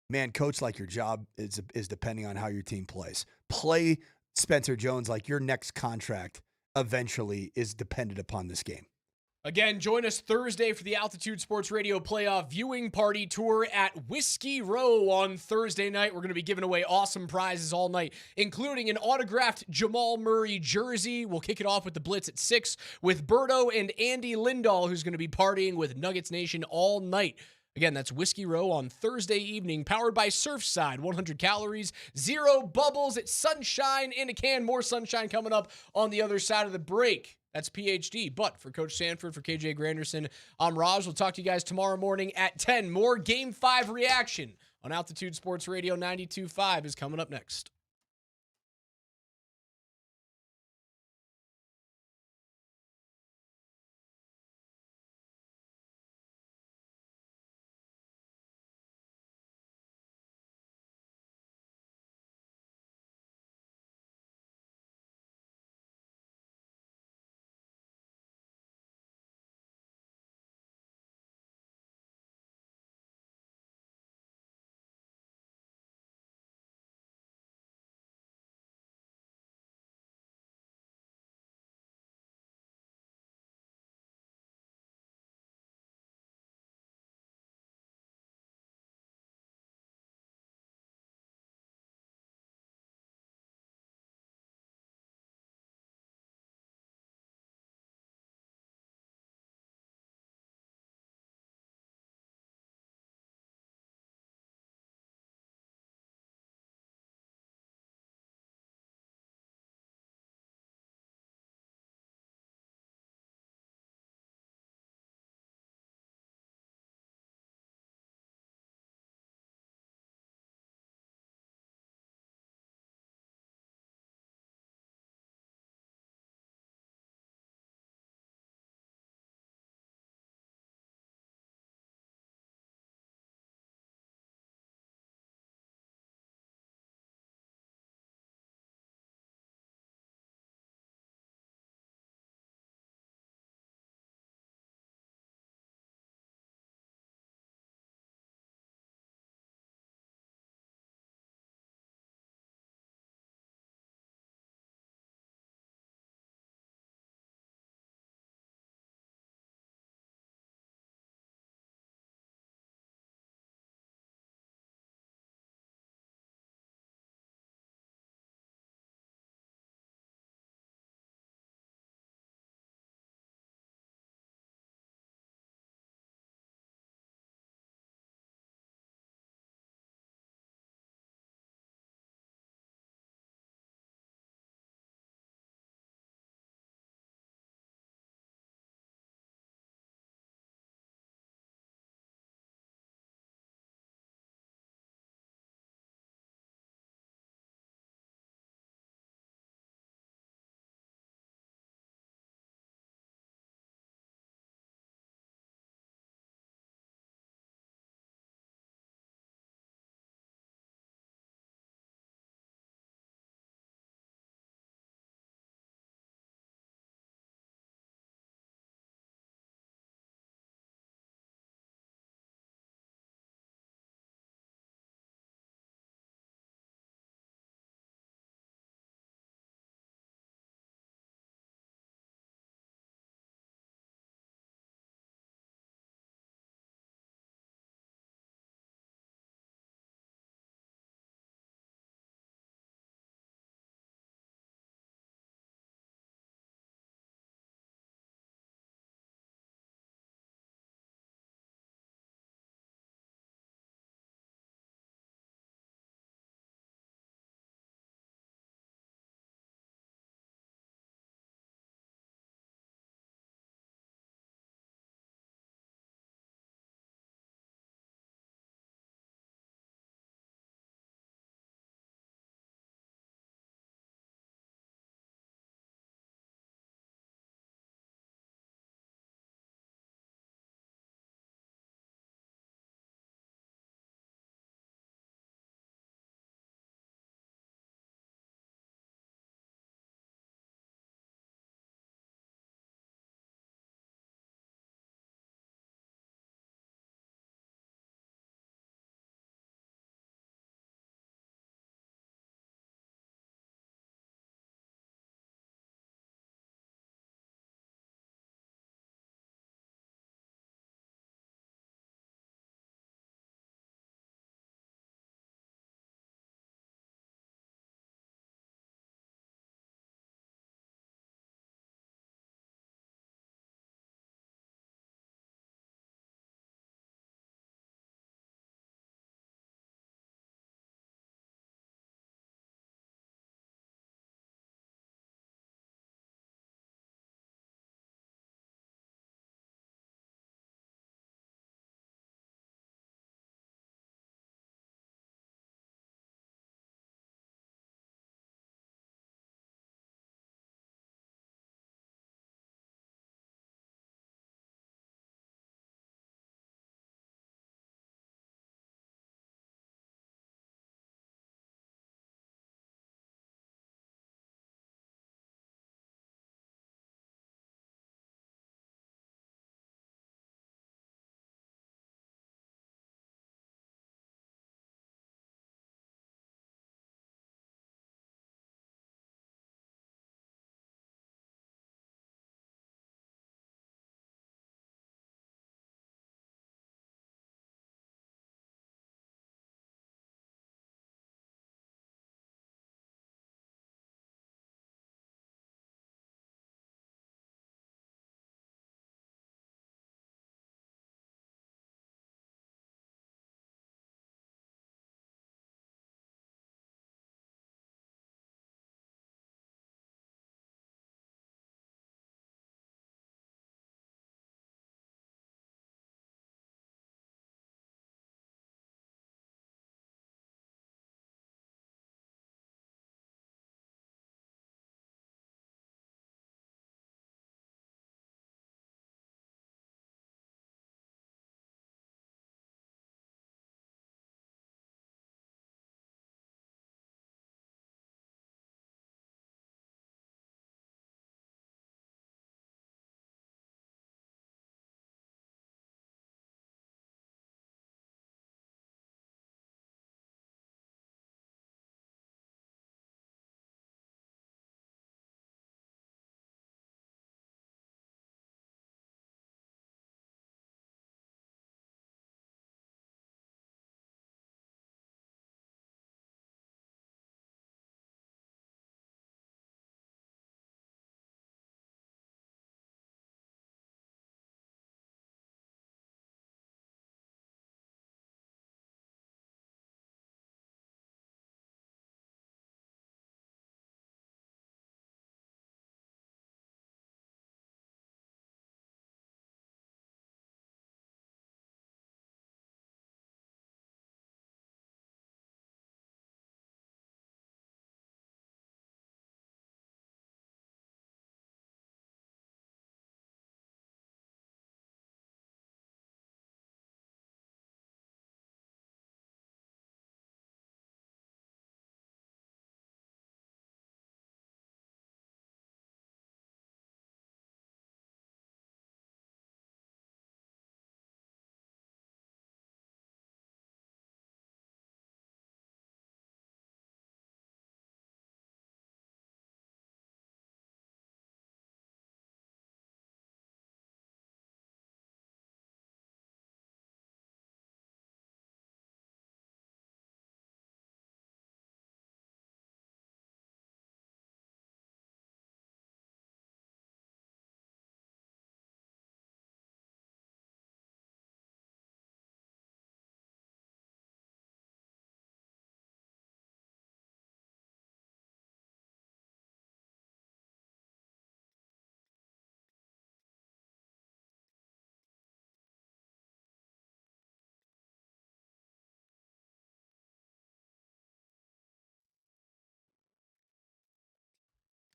Man, coach, like your job is depending on how your team plays. Play Spencer Jones like your next contract eventually is dependent upon this game. Again, join us Thursday for the Altitude Sports Radio Playoff Viewing Party Tour at Whiskey Row on Thursday night. We're going to be giving away awesome prizes all night, including an autographed Jamal Murray jersey. We'll kick it off with the Blitz at 6 with Berto and Andy Lindahl, who's going to be partying with Nuggets Nation all night. Again, that's Whiskey Row on Thursday evening, powered by Surfside. 100 calories, 0 bubbles. It's sunshine in a can. More sunshine coming up on the other side of the break. That's PhD. But for Coach Sanford, for KJ Granderson, I'm Raj. We'll talk to you guys tomorrow morning at 10. More Game 5 reaction on Altitude Sports Radio 92.5 is coming up next.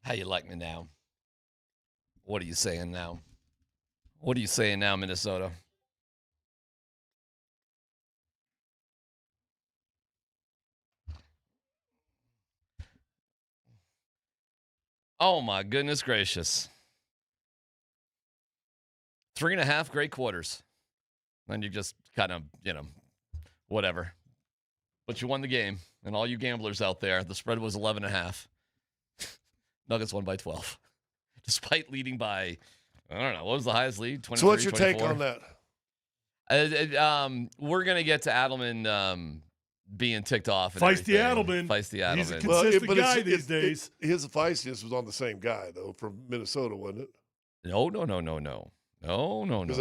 How you like me now? What are you saying now? What are you saying now, Minnesota? Oh, my goodness gracious. 3.5 great quarters. Then you just kind of, whatever. But you won the game. And all you gamblers out there, the spread was 11.5. Nuggets won by 12. Despite leading by, I don't know, what was the highest lead? 23, so what's your 24? take on that? We're going to get to Adelman being ticked off. And Feisty everything. Adelman. Feisty Adelman. He's a consistent guy these days. His feistiness was on the same guy, though, from Minnesota, wasn't it? No. Because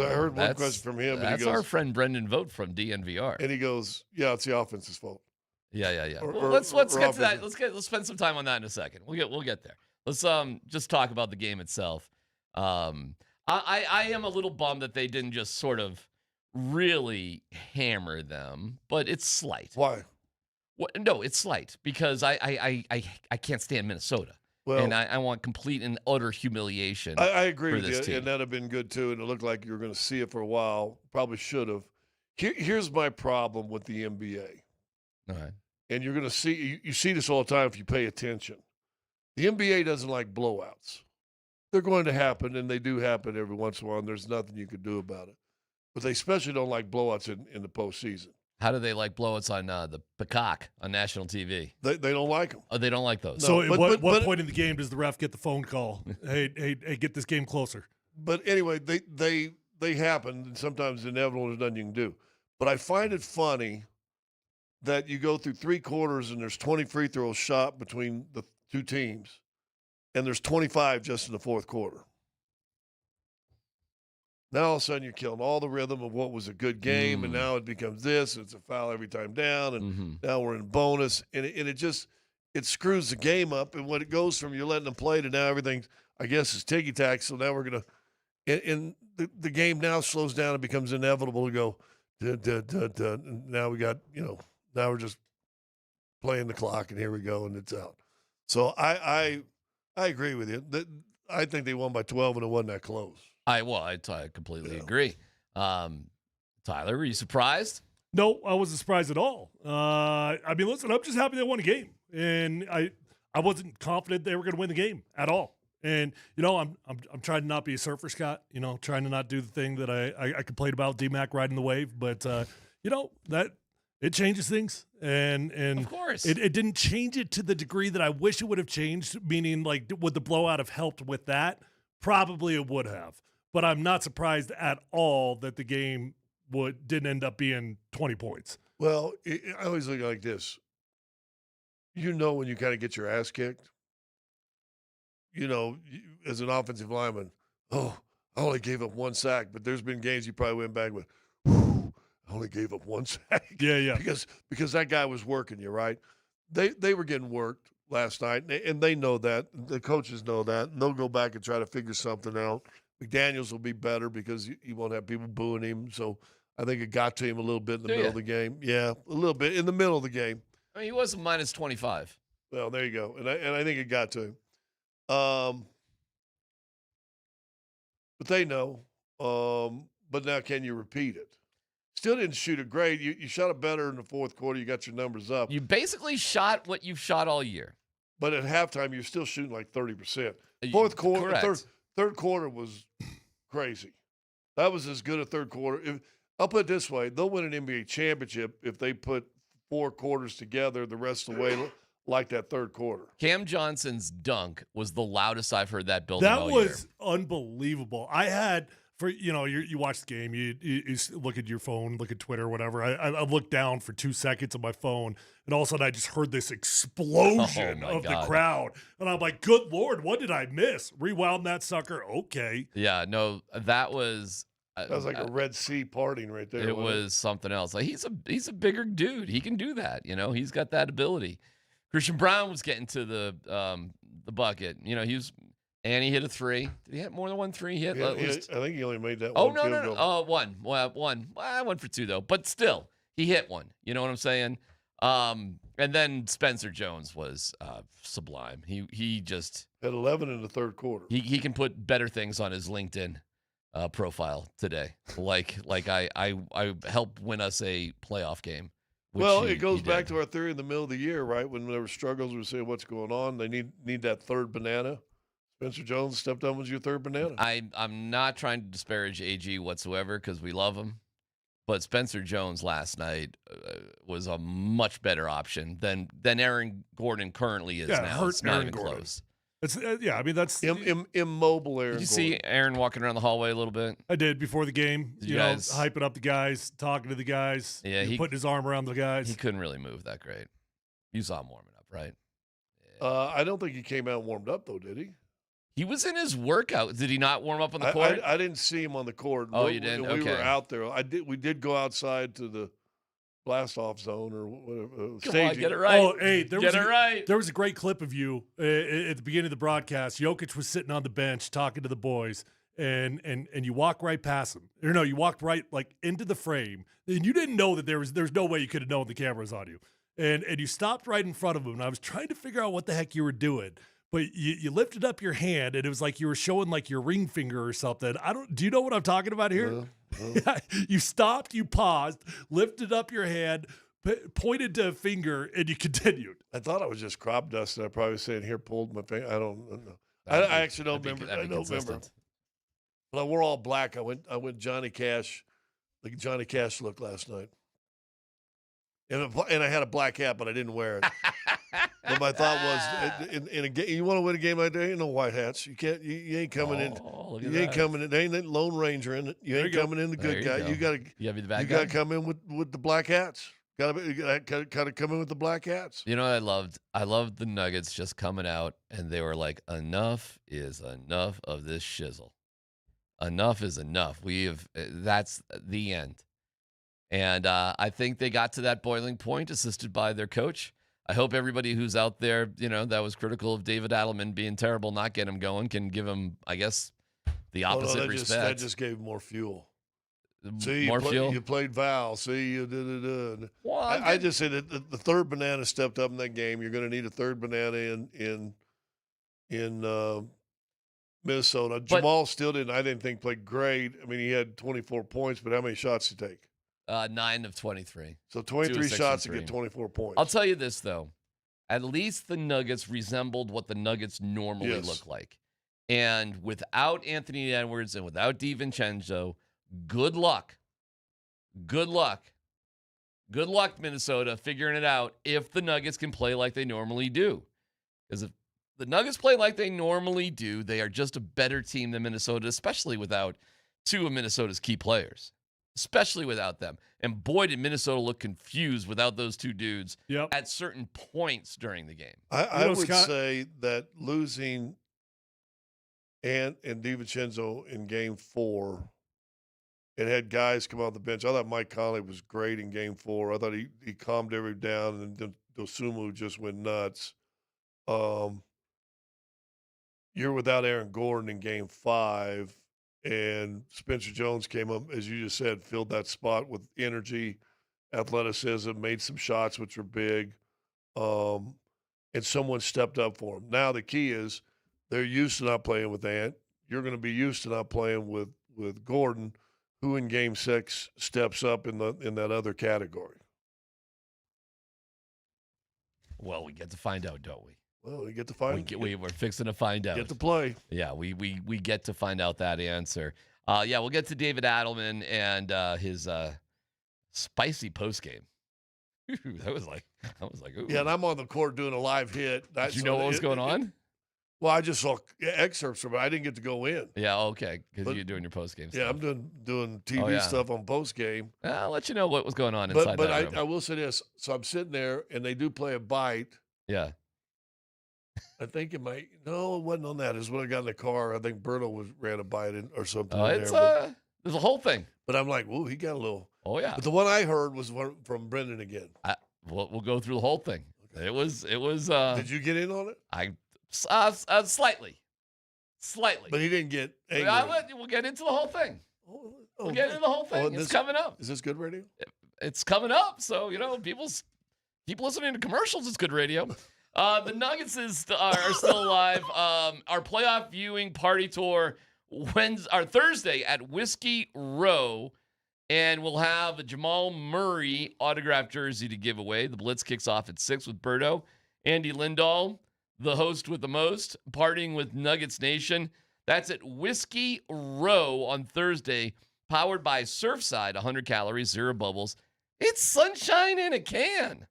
I heard one question from him. That's and he goes, our friend Brendan Vogt from DNVR. And he goes, yeah, it's the offense's fault. Yeah. Or Let's get to offensive. that. Let's spend some time on that in a second. We'll get there. Let's just talk about the game itself. I am a little bummed that they didn't just sort of really hammer them, but it's slight. Why? No, it's slight because I can't stand Minnesota. Well, and I want complete and utter humiliation. I agree for with this you, team. and that'd have been good too. And it looked like you were going to see it for a while. Probably should have. Here's my problem with the NBA. All right. And you're going to see you see this all the time if you pay attention. The NBA doesn't like blowouts. They're going to happen, and they do happen every once in a while, and there's nothing you can do about it. But they especially don't like blowouts in the postseason. How do they like blowouts on the Peacock on national TV? They don't like them. Oh, they don't like those. So at what point in the game does the ref get the phone call? hey, get this game closer. But anyway, they happen, and sometimes inevitable. There's nothing you can do. But I find it funny that you go through 3 quarters and there's 20 free throws shot between the two teams, and there's 25 just in the fourth quarter. Now all of a sudden you're killing all the rhythm of what was a good game, and now it becomes this. It's a foul every time down, and now we're in bonus, and it screws the game up. And when it goes from you're letting them play to now everything, I guess, is ticky-tack. So now we're gonna, and the game now slows down and becomes inevitable to go. And now we got now we're just playing the clock, and here we go, and it's out. So I agree with you. I think they won by 12, and it wasn't that close. I completely agree. Tyler, were you surprised? No, I wasn't surprised at all. I mean, listen, I'm just happy they won a game, and I wasn't confident they were going to win the game at all. And I'm trying to not be a surfer, Scott. Trying to not do the thing that I complained about DMac riding the wave, but that it changes things, and of course it didn't change it to the degree that I wish it would have changed. Meaning, like, would the blowout have helped with that? Probably it would have. But I'm not surprised at all that the game didn't end up being 20 points. Well, I always look like this. When you kind of get your ass kicked, as an offensive lineman, I only gave up 1 sack, but there's been games you probably went back with, I only gave up 1 sack. Yeah. Because that guy was working you, right? They were getting worked last night, and they know that. The coaches know that, and they'll go back and try to figure something out. McDaniels will be better because he won't have people booing him. So I think it got to him a little bit in the middle of the game. Yeah, a little bit in the middle of the game. I mean, he was minus 25. Well, there you go. And I think it got to him. But they know. But now can you repeat it? Still didn't shoot it great. You shot it better in the fourth quarter. You got your numbers up. You basically shot what you've shot all year. But at halftime, you're still shooting like 30%. Fourth quarter, third quarter was crazy. That was as good a third quarter. I'll put it this way. They'll win an NBA championship if they put 4 quarters together the rest of the way like that third quarter. Cam Johnson's dunk was the loudest I've heard that building all year. That was unbelievable. I had – you watch the game, you look at your phone, look at Twitter, whatever. I looked down for 2 seconds on my phone, and all of a sudden I just heard this explosion of the crowd. And I'm like, good Lord, what did I miss? Rewound that sucker. Okay. Yeah, no, that was like a Red Sea partying right there. It was something else. Like he's a bigger dude. He can do that. He's got that ability. Christian Brown was getting to the bucket. And he hit a 3. Did he hit more than 1 3? He hit at least. I think he only made that one. Field goal. Oh, 1. Well, 1. Well, I went for 2 though. But still, he hit 1. You know what I'm saying? And then Spencer Jones was sublime. He just Had 11 in the third quarter. He can put better things on his LinkedIn profile today. Like I helped win us a playoff game. Well, it goes back to our theory in the middle of the year, right? When there were struggles, we were saying what's going on. They need that third banana. Spencer Jones stepped up as your third banana. I'm not trying to disparage AG whatsoever because we love him, but Spencer Jones last night was a much better option than Aaron Gordon currently is now. It's not even close. It's I mean that's immobile. Aaron. Did you see Aaron walking around the hallway a little bit? I did before the game. Did you guys hyping up the guys, talking to the guys. Yeah, he putting his arm around the guys. He couldn't really move that great. You saw him warming up, right? I don't think he came out and warmed up though, did he? He was in his workout. Did he not warm up on the court? I didn't see him on the court. Oh, you didn't? We Okay. were out there. We did go outside to the blast-off zone or whatever. Come on, get it right. Oh, hey, there right. was a great clip of you at the beginning of the broadcast. Jokic was sitting on the bench talking to the boys, and you walk right past him. Or no, you walked right like into the frame, and you didn't know that there's no way you could have known the camera was on you. And you stopped right in front of him, and I was trying to figure out what the heck you were doing. But you lifted up your hand, and it was like you were showing like your ring finger or something. Do you know what I'm talking about here? You stopped, you paused, lifted up your hand, pointed to a finger, and you continued. I thought I was just crop dusting. I probably saying here, pulled my finger. I don't know. I actually don't remember. I don't remember. Well, we're all black. I went Johnny Cash, like Johnny Cash look last night. And I had a black hat, but I didn't wear it. But my thought was, in a game, you want to win a game like that, ain't no white hats. You can't. You ain't coming in. You ain't coming in. There ain't that Lone Ranger in it. You ain't coming in the good guy. You gotta be the bad guy. You gotta come in with the black hats. You gotta come in with the black hats. You know what I loved? I loved the Nuggets just coming out, and they were like, "Enough is enough of this shizzle. Enough is enough. That's the end." And I think they got to that boiling point, assisted by their coach. I hope everybody who's out there, that was critical of David Adelman being terrible, not getting him going, can give him, I guess, the opposite respect. That just gave more fuel. See, more fuel? You played Val. See, you did. Well, I just said that the third banana stepped up in that game. You're going to need a third banana in Minnesota. Jamal still didn't. I didn't think played great. I mean, he had 24 points, but how many shots did he take? 9 of 23. So 23 shots to get 24 points. I'll tell you this, though. At least the Nuggets resembled what the Nuggets normally look like. And without Anthony Edwards and without DiVincenzo, good luck. Good luck. Good luck, Minnesota, figuring it out if the Nuggets can play like they normally do. Because if the Nuggets play like they normally do, they are just a better team than Minnesota, especially without two of Minnesota's key players. Especially without them. And boy, did Minnesota look confused without those two dudes at certain points during the game. I would say that losing Ant and DiVincenzo in Game 4, it had guys come off the bench. I thought Mike Conley was great in Game 4. I thought he calmed everybody down, and then Dosunmu just went nuts. You're without Aaron Gordon in Game 5. And Spencer Jones came up, as you just said, filled that spot with energy, athleticism, made some shots which were big, and someone stepped up for him. Now the key is they're used to not playing with Ant. You're going to be used to not playing with Gordon, who in Game 6 steps up in that other category. Well, we get to find out, don't we? Well, we get to find. We're fixing to find out. Get to play. Yeah, we get to find out that answer. We'll get to David Adelman and his spicy post game. I was like, ooh. Yeah, and I'm on the court doing a live hit. Did you know what was going on? Well, I just saw excerpts from it. I didn't get to go in. Yeah, okay, because you're doing your post game. Yeah, I'm doing TV stuff on post game. I'll let you know what was going on inside. But that room. I will say this: so I'm sitting there, and they do play a bite. Yeah. I think it wasn't on that. It's when I got in the car. I think Berto ran a bite in or something. There's a whole thing. But I'm like, whoa, he got a little. Oh yeah. But the one I heard was from Brendan again. We'll go through the whole thing. Okay. It was. Did you get in on it? Slightly. But he didn't get angry. We'll get into the whole thing. We'll get into the whole thing. It's coming up. Is this good radio? It's coming up. So people listening to commercials. It's good radio. The Nuggets are still alive. Our playoff viewing party tour Thursday at Whiskey Row, and we'll have a Jamal Murray autographed jersey to give away. The Blitz kicks off at 6 with Berto. Andy Lindahl, the host with the most, partying with Nuggets Nation. That's at Whiskey Row on Thursday, powered by Surfside, 100 calories, 0 bubbles. It's sunshine in a can.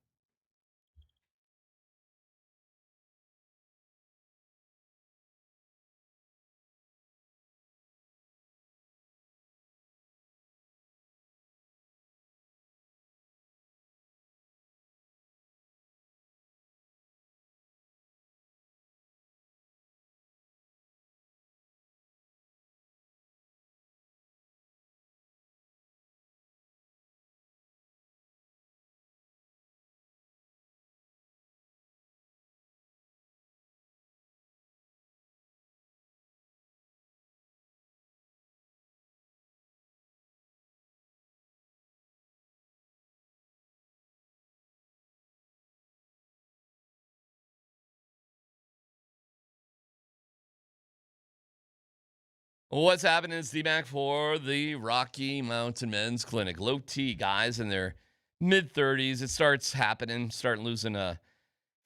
What's happening is DMac for the Rocky Mountain Men's Clinic. Low T guys in their mid-30s. It starts happening, starting losing a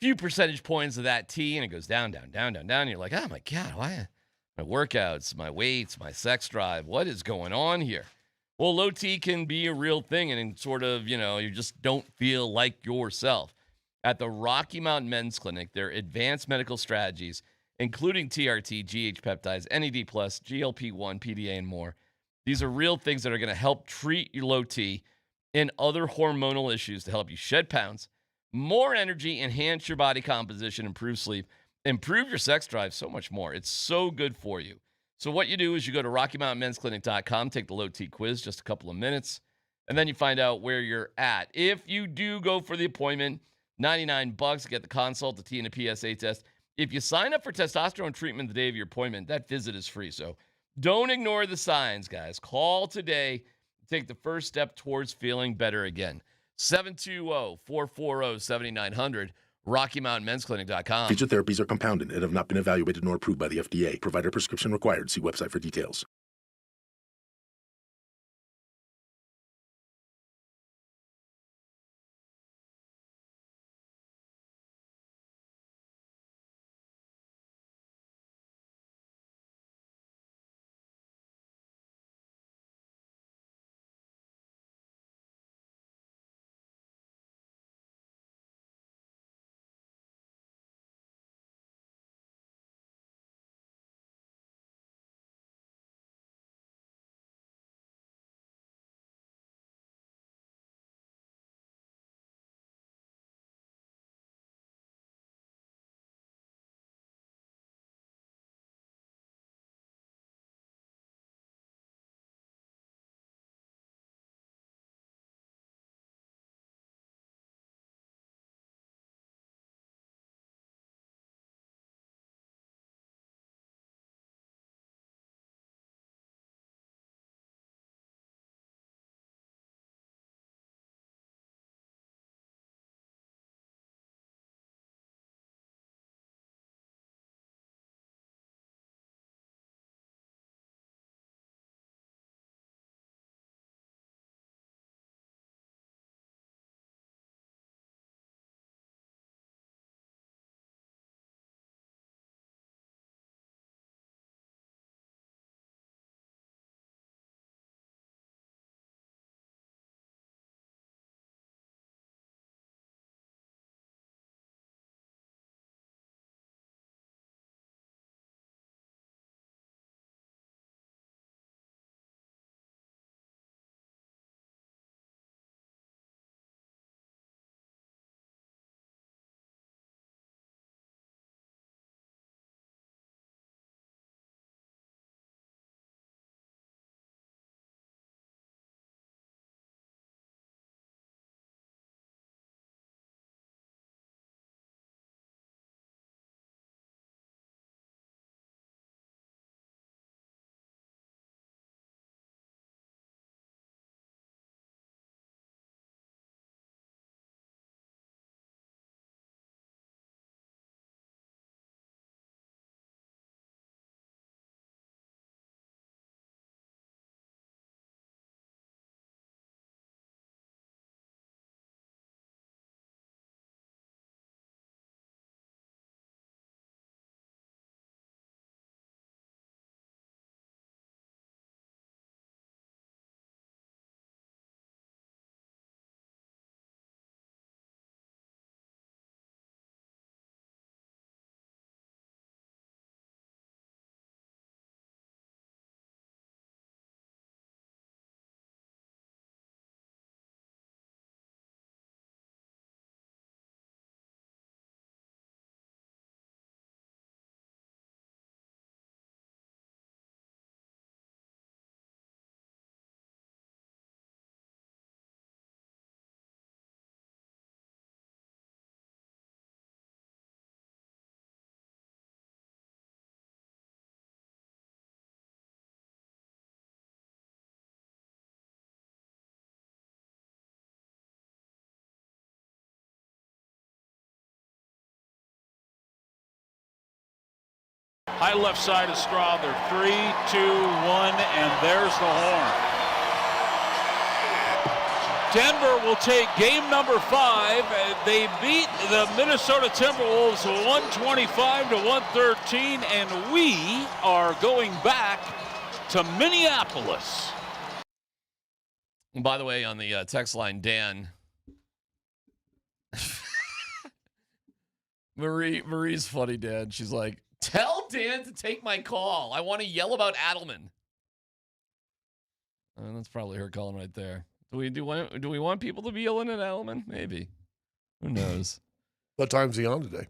few percentage points of that T, and it goes down, down, down, down, down. You're like, oh my God, why? My workouts, my weights, my sex drive, what is going on here? Well, low T can be a real thing, and sort of, you just don't feel like yourself. At the Rocky Mountain Men's Clinic, their advanced medical strategies, including TRT, GH peptides, NAD+, GLP-1, PDA, and more. These are real things that are going to help treat your low T and other hormonal issues to help you shed pounds, more energy, enhance your body composition, improve sleep, improve your sex drive, so much more. It's so good for you. So what you do is you go to RockyMountainMen'sClinic.com, take the low T quiz, just a couple of minutes, and then you find out where you're at. If you do go for the appointment, $99, get the consult, the T and a PSA test. If you sign up for testosterone treatment the day of your appointment, that visit is free. So don't ignore the signs, guys. Call today. Take the first step towards feeling better again. 720-440-7900, RockyMountainMen'sClinic.com. Future therapies are compounded and have not been evaluated nor approved by the FDA. Provider prescription required. See website for details. High left side of Straub. They're 3, 2, 1, and there's the horn. Denver will take game number 5. They beat the Minnesota Timberwolves 125 to 113, and we are going back to Minneapolis. And by the way, on the text line, Dan, Marie's funny, Dan. She's like, tell Dan to take my call. I want to yell about Adelman. That's probably her calling right there. Do we want people to be yelling at Adelman? Maybe. Who knows? What time's he on today?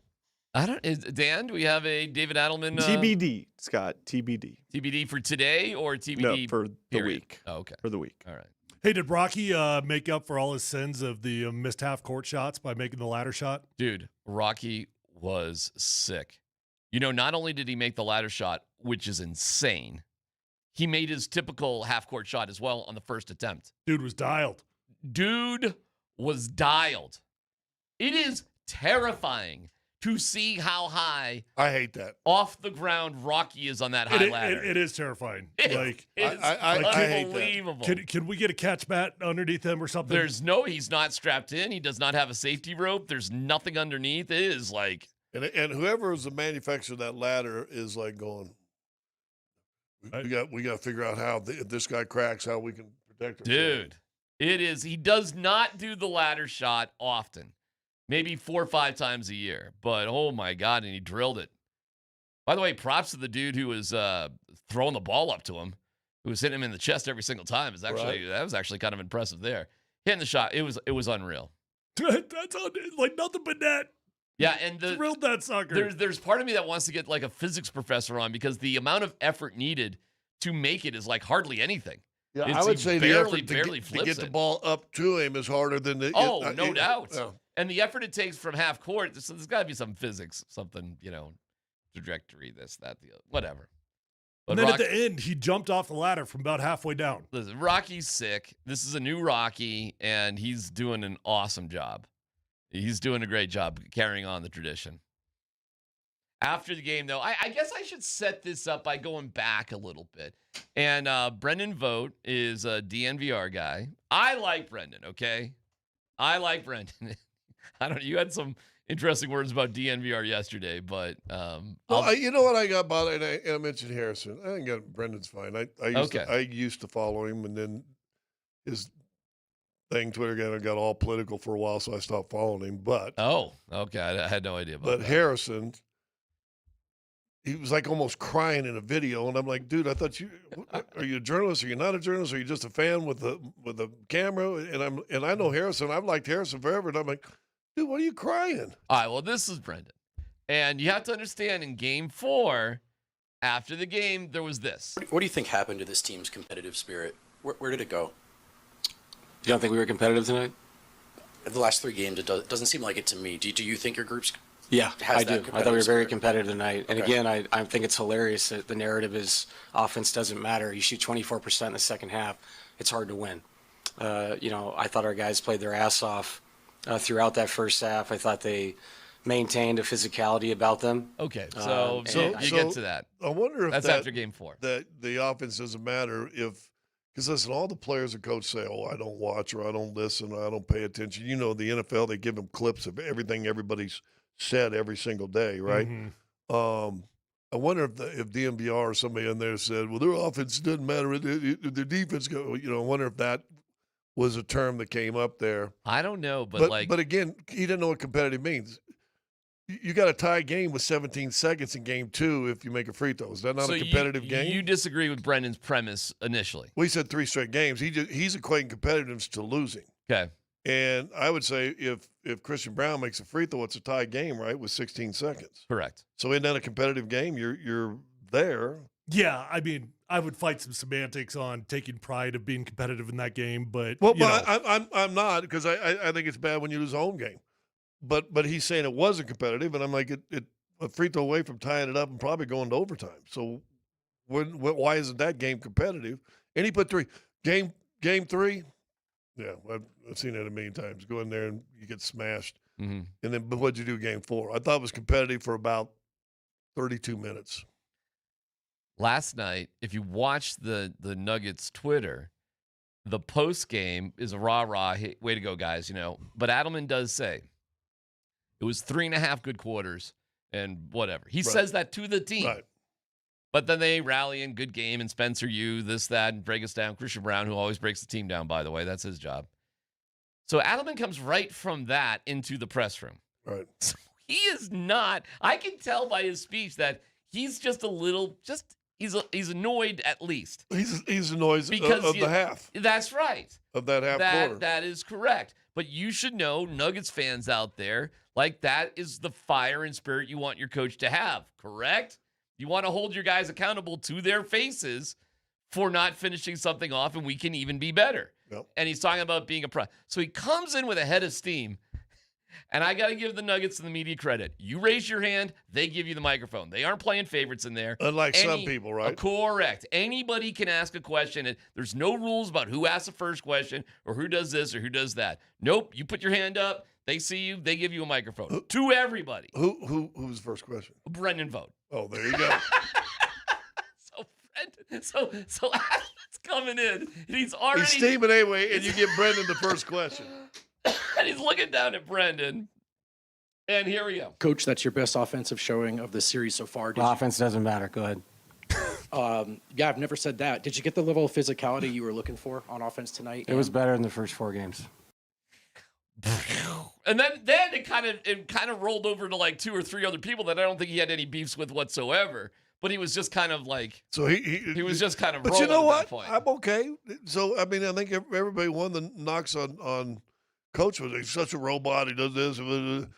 Dan, do we have a David Adelman? TBD, Scott. TBD. TBD for today or TBD No, for the week. Oh, okay. For the week. All right. Hey, did Rocky make up for all his sins of the missed half-court shots by making the ladder shot? Dude, Rocky was sick. You know, not only did he make the ladder shot, which is insane, he made his typical half-court shot as well on the first attempt. Dude was dialed. It is terrifying to see how high I hate that off the ground Rocky is on that high ladder. It is terrifying. It's unbelievable. Can we get a catch bat underneath him or something? He's not strapped in. He does not have a safety rope. There's nothing underneath. It is like. And whoever is the manufacturer of that ladder is like going, we got to figure out how if this guy cracks, how we can protect him. Dude, it is. He does not do the ladder shot often. Maybe 4 or 5 times a year. But, oh, my God, and he drilled it. By the way, props to the dude who was throwing the ball up to him, who was hitting him in the chest every single time. That was actually kind of impressive there. Hitting the shot, it was unreal. That's like nothing but net. Yeah, and drilled that sucker. There's part of me that wants to get like a physics professor on because the amount of effort needed to make it is like hardly anything. Yeah, I would say the effort to get it. the ball up to him is harder than the. No doubt. And the effort it takes from half court, there's got to be some physics, something, trajectory, this, that, the other, whatever. But and then at the end, he jumped off the ladder from about halfway down. Listen, Rocky's sick. This is a new Rocky, and he's doing an awesome job. He's doing a great job carrying on the tradition. After the game, though, I guess I should set this up by going back a little bit. And Brendan Vogt is a DNVR guy. I like Brendan, okay? I like Brendan. You had some interesting words about DNVR yesterday, but you know what I got about it, and I mentioned Harrison. I think Brendan's fine. I used to follow him, and then his Twitter got all political for a while, so I stopped following him. But okay, I had no idea about that. But Harrison, he was like almost crying in a video, and I'm like, dude, I thought are you a journalist? Are you not a journalist? Are you just a fan with a camera? And I know Harrison. I've liked Harrison forever, and I'm like, dude, what are you crying? All right, well, this is Brendan. And you have to understand, in Game 4, after the game, there was this. What do you think happened to this team's competitive spirit? Where did it go? You don't think we were competitive tonight? The last 3 games, it doesn't seem like it to me. Do you think your group's Yeah, I do. I thought we were very spirit? competitive tonight. And Okay. again, I think it's hilarious that the narrative is offense doesn't matter. You shoot 24% in the second half. It's hard to win. I thought our guys played their ass off throughout that first half. I thought they maintained a physicality about them. Okay, so you get to that. I wonder if that's after Game 4. That the offense doesn't matter because listen, all the players and coach say, "Oh, I don't watch or I don't listen or I don't pay attention." You know, the NFL, they give them clips of everything everybody's said every single day, right? Mm-hmm. I wonder if DMVR or somebody in there said, "Well, their offense doesn't matter; their defense go." I wonder if that was a term that came up there. I don't know, but again, he didn't know what competitive means. You got a tie game with 17 seconds in Game 2 if you make a free throw. Is that not a competitive game? You disagree with Brendan's premise initially. We said 3 straight games. He's equating competitiveness to losing. Okay. And I would say if Christian Brown makes a free throw, it's a tie game, right, with 16 seconds. Correct. So isn't that a competitive game? You're there. Yeah, I mean, I would fight some semantics on taking pride of being competitive in that game, but I'm not because I think it's bad when you lose a home game. But he's saying it wasn't competitive, and I'm like, a free throw away from tying it up and probably going to overtime. So why isn't that game competitive? And he put 3. Game 3, yeah, I've seen it a million times. Go in there and you get smashed. Mm-hmm. And then, but what'd you do Game 4? I thought it was competitive for about 32 minutes. last night, if you watch the Nuggets Twitter, the post game is a rah-rah, hey, way to go, guys, But Adelman does say it was 3.5 good quarters and whatever. He says that to the team. Right. But then they rally in good game and Spencer this, that, and break us down. Christian Brown, who always breaks the team down, by the way. That's his job. So Adelman comes right from that into the press room. Right. So he is not. I can tell by his speech that he's just a little, he's annoyed at least. He's annoyed of the half. That's right. Of that half quarter. That is correct. But you should know, Nuggets fans out there, like that is the fire and spirit you want your coach to have, correct? You want to hold your guys accountable to their faces for not finishing something off, and we can even be better. Yep. And he's talking about being a pro. So he comes in with a head of steam, and I got to give the Nuggets and the media credit. You raise your hand, they give you the microphone. They aren't playing favorites in there. Unlike some people, right? Correct. Anybody can ask a question. There's no rules about who asks the first question or who does this or who does that. Nope. You put your hand up, they see you, they give you a microphone. To everybody. Who's the first question? Brendan Vogt. Oh, there you go. So Adelman's coming in, and he's steaming anyway, and you give Brendan the first question. And he's looking down at Brendan, and here we go. Coach, that's your best offensive showing of the series so far. Offense doesn't matter. Go ahead. Yeah, I've never said that. Did you get the level of physicality you were looking for on offense tonight? It was better in the first 4 games. And then it kind of rolled over to like 2 or 3 other people that I don't think he had any beefs with whatsoever. But he was just kind of like, so he was just kind of. But rolling you know what? At that point. I'm okay. So I mean, I think everybody won the knocks on Coach. Was he's such a robot? He does this. You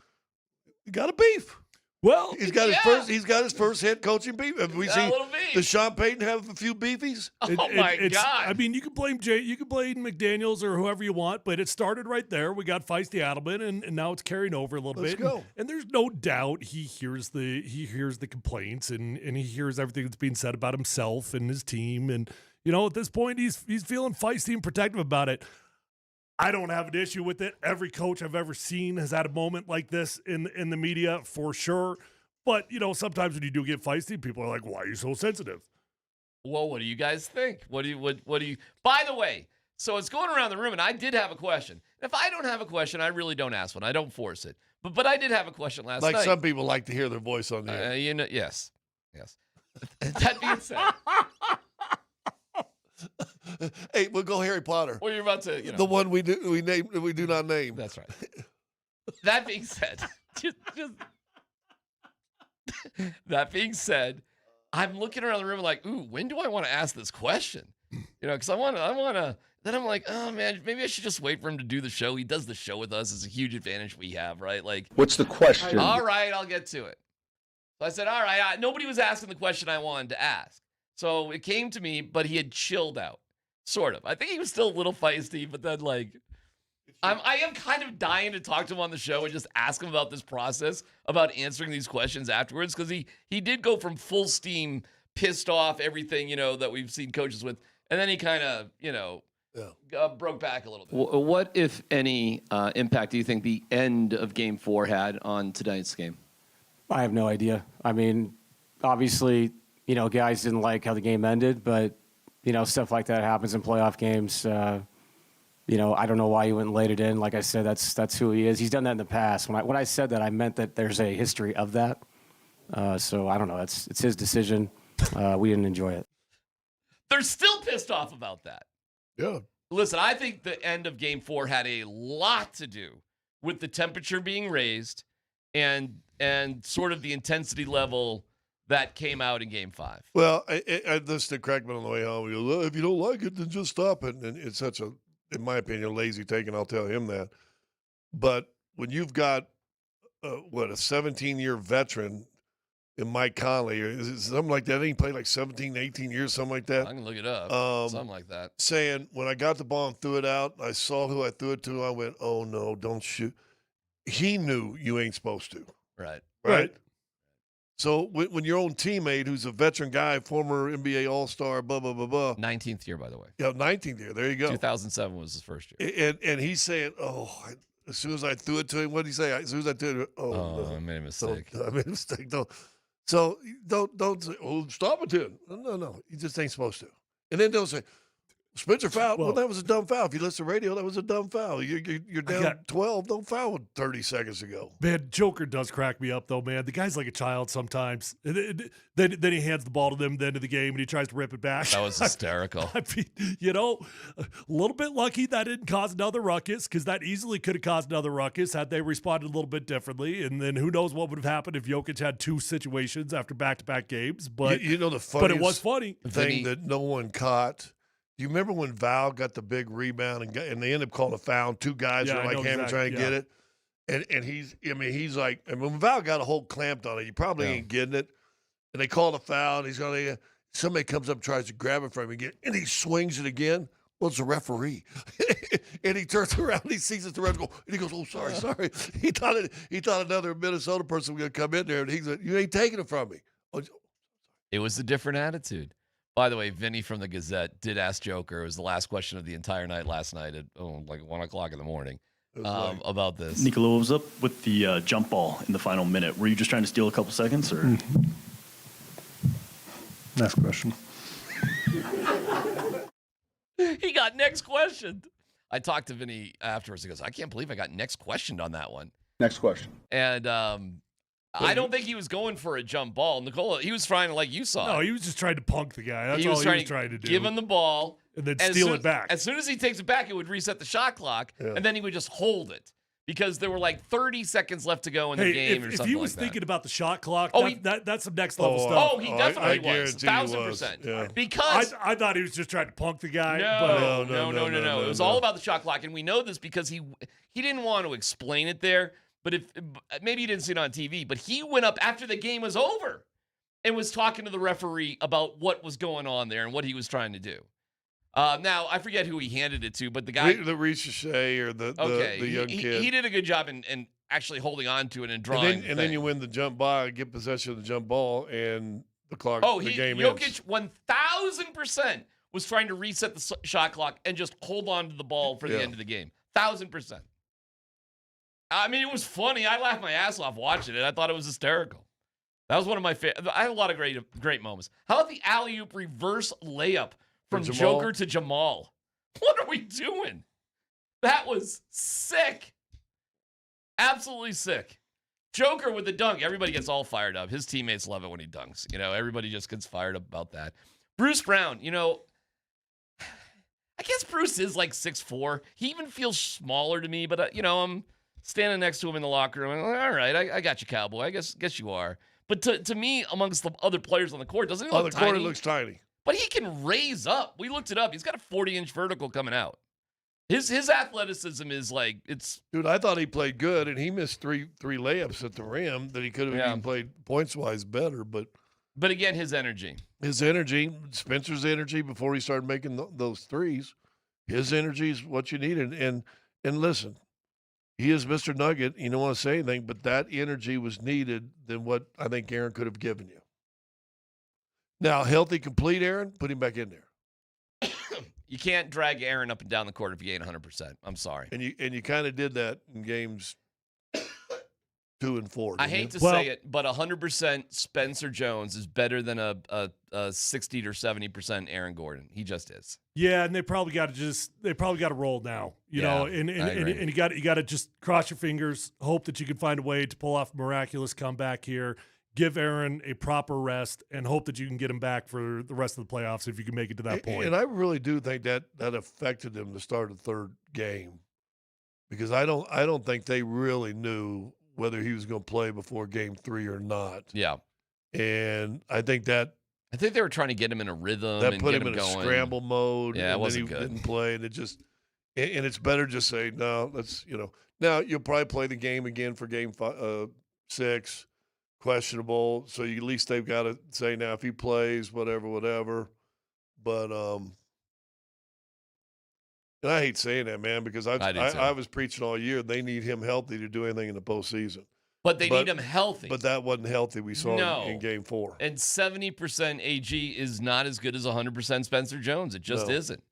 got a beef. Well, he's got his first head coaching beef. Have we seen does Sean Payton have a few beefies? My God! I mean, you can blame McDaniels or whoever you want, but it started right there. We got feisty Adelman, and now it's carrying over a little Let's bit. go. And there's no doubt he hears the complaints and he hears everything that's being said about himself and his team. And at this point, he's feeling feisty and protective about it. I don't have an issue with it. Every coach I've ever seen has had a moment like this in the media for sure. But, sometimes when you do get feisty, people are like, why are you so sensitive? Well, what do you guys think? What do you? By the way, so it's going around the room, and I did have a question. If I don't have a question, I really don't ask one. I don't force it. But I did have a question last night. Like some people like to hear their voice on the air. Yes. That being said. Hey, we'll go Harry Potter. Well, you're about to, the one we do not name. That's right. That being said, that being said, I'm looking around the room like, ooh, when do I want to ask this question? Because I want to. Then I'm like, oh man, maybe I should just wait for him to do the show. He does the show with us. It's a huge advantage we have, right? Like, what's the question? All right, I'll get to it. So I said, all right. Nobody was asking the question I wanted to ask, so it came to me, but he had chilled out. Sort of. I think he was still a little feisty, but then I am kind of dying to talk to him on the show and just ask him about this process, about answering these questions afterwards, because he did go from full steam, pissed off, everything, that we've seen coaches with, and then he kind of, broke back a little bit. What, if any, impact do you think the end of Game 4 had on tonight's game? I have no idea. I mean, obviously, guys didn't like how the game ended, but stuff like that happens in playoff games. I don't know why he went and laid it in. Like I said, that's who he is. He's done that in the past. When I said that, I meant that there's a history of that. So I don't know. It's his decision. We didn't enjoy it. They're still pissed off about that. Yeah. Listen, I think the end of Game 4 had a lot to do with the temperature being raised and sort of the intensity level that came out in Game 5. Well, I listened to Kreckman on the way home. He goes, if you don't like it, then just stop it. And it's such a, in my opinion, lazy take, and I'll tell him that. But when you've got, a 17-year veteran in Mike Conley, or is it something like that? He played like 17, 18 years, something like that. I can look it up. Something like that. Saying, when I got the ball and threw it out, I saw who I threw it to, I went, oh, no, don't shoot. He knew you ain't supposed to. Right? So when your own teammate, who's a veteran guy, former NBA All-Star, blah, blah, blah, blah. 19th year, by the way. Yeah, 19th year. There you go. 2007 was his first year. And he's saying, as soon as I threw it to him, what did he say? As soon as I threw it, no, I made a mistake. I made a mistake. No. So don't say, oh, stop it then. No. You just ain't supposed to. And then they'll say, Spencer fouled. Well, that was a dumb foul. If you listen to radio, that was a dumb foul. You're down 12. Don't foul with 30 seconds ago. Man, Joker does crack me up, though, man. The guy's like a child sometimes. Then he hands the ball to them at the end of the game, and he tries to rip it back. That was hysterical. I mean, a little bit lucky that didn't cause another ruckus, because that easily could have caused another ruckus had they responded a little bit differently. And then who knows what would have happened if Jokic had 2 situations after back-to-back games. But the funniest but it was funny. thing that no one caught. Do you remember when Val got the big rebound and they ended up calling a foul? 2 guys were like him trying to get it, and he's like, and when Val got a hold clamped on it, you probably ain't getting it, and they called a foul, and he's going, somebody comes up and tries to grab it from him again, and he swings it again. Well, it's a referee, and he turns around, and he sees it's the ref, and he goes, oh, sorry. He thought another Minnesota person was going to come in there, and he's like, you ain't taking it from me. It was a different attitude. By the way, Vinny from the Gazette did ask Joker. It was the last question of the entire night last night at like 1 o'clock in the morning about this. Nicola, what was up with the jump ball in the final minute? Were you just trying to steal a couple seconds, or? Next question. He got next questioned. I talked to Vinny afterwards. He goes, I can't believe I got next questioned on that one. Next question. And I don't think he was going for a jump ball. Nicola, he was trying to, like you saw. No, he was just trying to punk the guy. That's all he was trying to do. Give him the ball. And then steal it back. As soon as he takes it back, it would reset the shot clock, and then he would just hold it because there were like 30 seconds left to go in the game or something like that. If he was thinking about the shot clock, that's some next level stuff. Oh, he definitely was. 1,000%. Yeah. Because I thought he was just trying to punk the guy. No. It was all about the shot clock, and we know this because he didn't want to explain it there. But maybe you didn't see it on TV, but he went up after the game was over and was talking to the referee about what was going on there and what he was trying to do. Now, I forget who he handed it to, but the guy... The Ricochet or the young kid. He did a good job in actually holding on to it and drawing And then you win the jump ball, get possession of the jump ball, and the clock, the game Jokic ends. 1,000% was trying to reset the shot clock and just hold on to the ball for the end of the game. 1,000%. I mean, it was funny. I laughed my ass off watching it. I thought it was hysterical. That was one of my favorite. I had a lot of great moments. How about the alley-oop reverse layup from Joker to Jamal? What are we doing? That was sick. Absolutely sick. Joker with the dunk. Everybody gets all fired up. His teammates love it when he dunks. Everybody just gets fired up about that. Bruce Brown, I guess Bruce is like 6'4". He even feels smaller to me, but, I'm standing next to him in the locker room. I'm like, all right, I got you, cowboy. I guess you are. But to me, amongst the other players on the court, doesn't he look tiny? The court looks tiny. But he can raise up. We looked it up. He's got a 40-inch vertical coming out. His athleticism is like, it's... Dude, I thought he played good, and he missed three layups at the rim that he could have even played points-wise better. But again, his energy. Spencer's energy before he started making those threes, his energy is what you need. And listen, he is Mr. Nugget. You don't want to say anything, but that energy was needed than what I think Aaron could have given you. Now, healthy, complete Aaron, put him back in there. You can't drag Aaron up and down the court if you ain't 100%. I'm sorry. And you kind of did that in games 2 and 4. I hate to say it, but 100% Spencer Jones is better than a 60 or 70% Aaron Gordon. He just is. Yeah, and they probably got to roll now, you know, and you got to just cross your fingers, hope that you can find a way to pull off a miraculous comeback here. Give Aaron a proper rest and hope that you can get him back for the rest of the playoffs if you can make it to that point. And I really do think that affected him to start the third game, because I don't think they really knew whether he was going to play before game 3 or not. Yeah. And I think they were trying to get him in a rhythm. That and put get him in going. a scramble mode. Yeah, and it wasn't then he good. didn't play, and and it's better just say, no, let's, Now, you'll probably play the game again for game 6. Questionable, so at least they've got to say now if he plays, whatever. But and I hate saying that, man, because I was preaching all year they need him healthy to do anything in the postseason. But they need him healthy. But that wasn't healthy. We saw in game 4. And 70% AG is not as good as 100% Spencer Jones. It just isn't.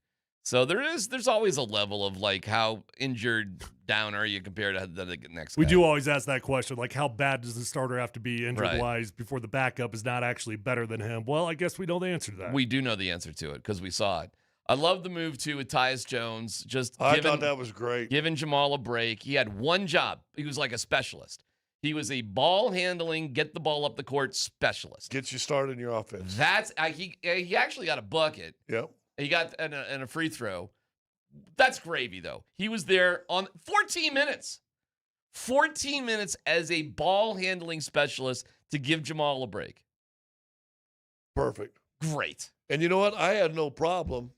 So there's always a level of like how injured down are you compared to the next guy. We do always ask that question, like how bad does the starter have to be injured-wise before the backup is not actually better than him? Well, I guess we know the answer to that. We do know the answer to it because we saw it. I love the move, too, with Tyus Jones. I thought that was great. Giving Jamal a break. He had one job. He was like a specialist. He was a ball handling, get the ball up the court specialist. Gets you started in your offense. He actually got a bucket. Yep. He got and a free throw. That's gravy, though. He was there on 14 minutes. 14 minutes as a ball handling specialist to give Jamal a break. Perfect. Great. And you know what? I had no problem.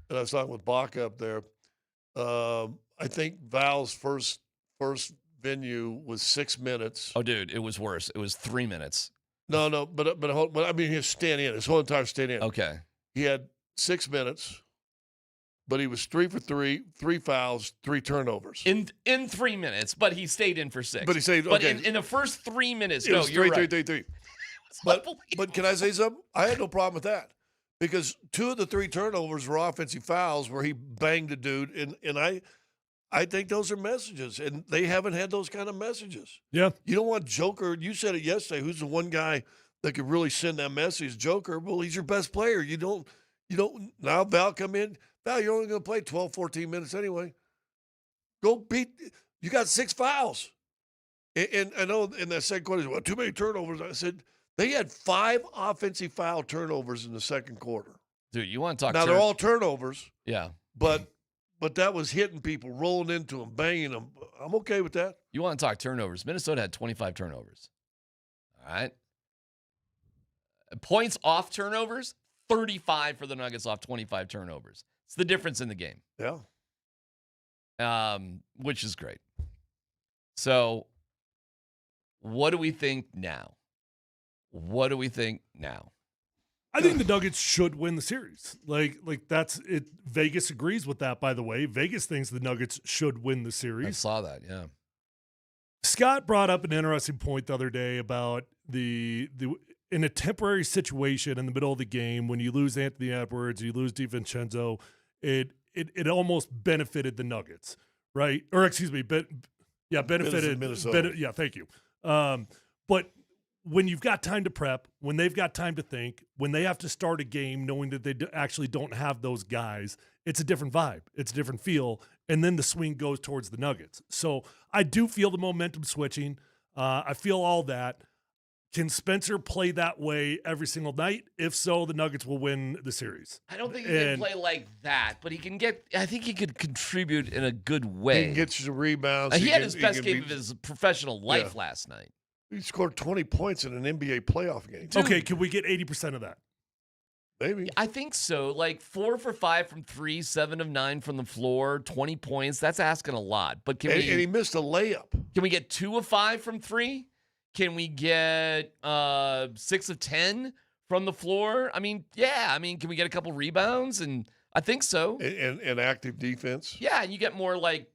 And I was talking with Bach up there. I think Val's first venue was 6 minutes. Oh, dude, it was worse. It was 3 minutes. No, but I mean, his stand in, his whole entire stand in. Okay. He had 6 minutes, but he was 3 for 3, 3 fouls, 3 turnovers. In 3 minutes, but he stayed in for 6. But he stayed, But okay. in the first 3 minutes, It was you're right. three. But can I say something? I had no problem with that because 2 of the 3 turnovers were offensive fouls where he banged a dude, and I think those are messages, and they haven't had those kind of messages. Yeah. You don't want Joker. You said it yesterday. Who's the one guy that could really send that message? Joker. Well, he's your best player. You don't. Now Val come in. Val, you're only going to play 12, 14 minutes anyway. Go beat. You got 6 fouls. And I know in that second quarter, well, too many turnovers. I said they had 5 offensive foul turnovers in the second quarter. Dude, you want to talk? Now they're all turnovers. Yeah. But that was hitting people, rolling into them, banging them. I'm okay with that. You want to talk turnovers? Minnesota had 25 turnovers. All right. Points off turnovers, 35 for the Nuggets off 25 turnovers. It's the difference in the game. Yeah. Which is great. So, what do we think now? I think the Nuggets should win the series. Like that's it. Vegas agrees with that, by the way. Vegas thinks the Nuggets should win the series. I saw that, yeah. Scott brought up an interesting point the other day about the in a temporary situation in the middle of the game when you lose Anthony Edwards, you lose DiVincenzo, it almost benefited the Nuggets, right? Or excuse me, benefited Minnesota. Thank you. But when you've got time to prep, when they've got time to think, when they have to start a game knowing that they actually don't have those guys, it's a different vibe. It's a different feel. And then the swing goes towards the Nuggets. So I do feel the momentum switching. I feel all that. Can Spencer play that way every single night? If so, the Nuggets will win the series. I don't think he can play like that, but he can I think he could contribute in a good way. He can get you the rebounds. He had his best game of his professional life last night. He scored 20 points in an NBA playoff game. Dude. Okay, can we get 80% of that? Maybe. I think so. Like 4 for 5 from 3, 7 of 9 from the floor, 20 points. That's asking a lot. But can we? And he missed a layup. Can we get 2 of 5 from 3? Can we get 6 of 10 from the floor? I mean, yeah. I mean, can we get a couple rebounds? And I think so. And active defense. Yeah, and you get more like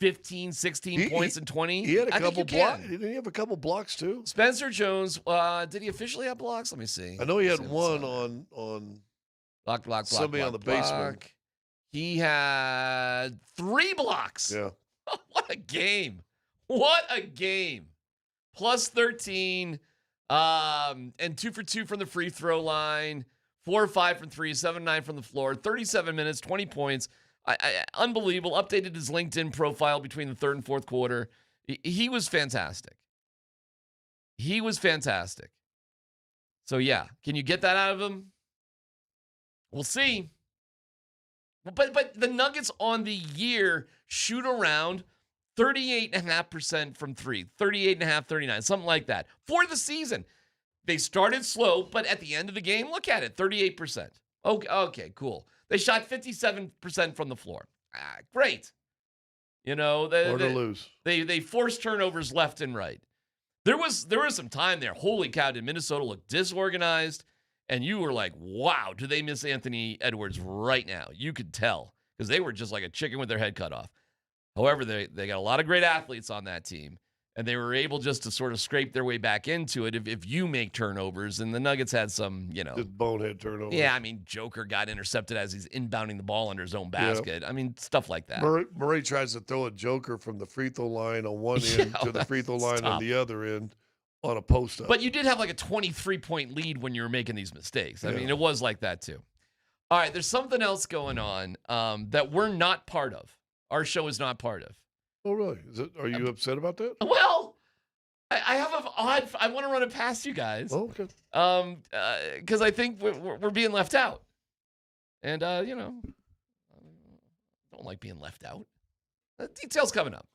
15, 16 points and 20. He had a couple blocks. Didn't he have a couple blocks too? Spencer Jones, did he officially have blocks? Let me see. I know he had one on block. Somebody on the basement. He had 3 blocks. Yeah. What a game. What a game. Plus 13, and 2 for 2 from the free throw line, 4 or 5 from 3, 7 9 from the floor, 37 minutes, 20 points. Unbelievable. Updated his LinkedIn profile between the third and fourth quarter. He was fantastic. So, yeah, can you get that out of him? We'll see. But the Nuggets on the year shoot around 38.5% from 3, 38.5, 39, something like that. For the season, they started slow, but at the end of the game, look at it, 38%. Okay, cool. They shot 57% from the floor. Great. You know, they forced turnovers left and right. There was some time there. Holy cow, did Minnesota look disorganized? And you were like, wow, do they miss Anthony Edwards right now? You could tell because they were just like a chicken with their head cut off. However, they got a lot of great athletes on that team, And they were able just to sort of scrape their way back into it if you make turnovers. And the Nuggets had some, Just bonehead turnovers. Yeah, I mean, Joker got intercepted as he's inbounding the ball under his own basket. I mean, stuff like that. Murray tries to throw a Joker from the free throw line on one end to the free throw line on the other end on a post-up. But you did have like a 23-point lead when you were making these mistakes. I mean, it was like that too. All right, there's something else going on that we're not part of. Our show is not part of. Oh, really? Are you upset about that? Well, I have an odd. I want to run it past you guys. Oh, okay. Because I think we're being left out, and don't like being left out. Details coming up.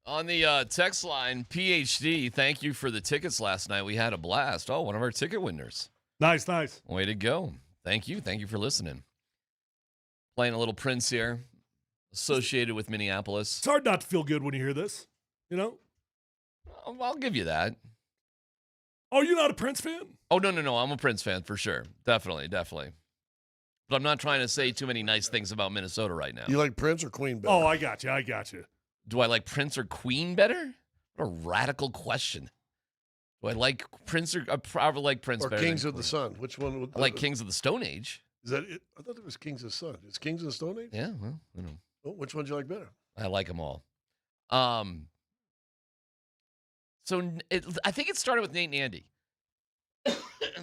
On the text line, PhD, thank you for the tickets last night. We had a blast. Oh, one of our ticket winners. Nice, nice. Way to go. Thank you. Thank you for listening. Playing a little Prince here, associated with Minneapolis. It's hard not to feel good when you hear this, you know? I'll give you that. Oh, you're not a Prince fan? Oh, no. I'm a Prince fan for sure. Definitely. But I'm not trying to say too many nice things about Minnesota right now. You like Prince or Queen better? Oh, I got you. Do I like Prince or Queen better? What a radical question. Do I like Prince or I probably like Prince or better Kings than of the Queen. Sun? Which one? Would, I like Kings of the Stone Age. Is that it? I thought it was Kings of the Sun. Is Kings of the Stone Age? Yeah, well, I don't know. Oh, which one do you like better? I like them all. So I think it started with Nate and Andy.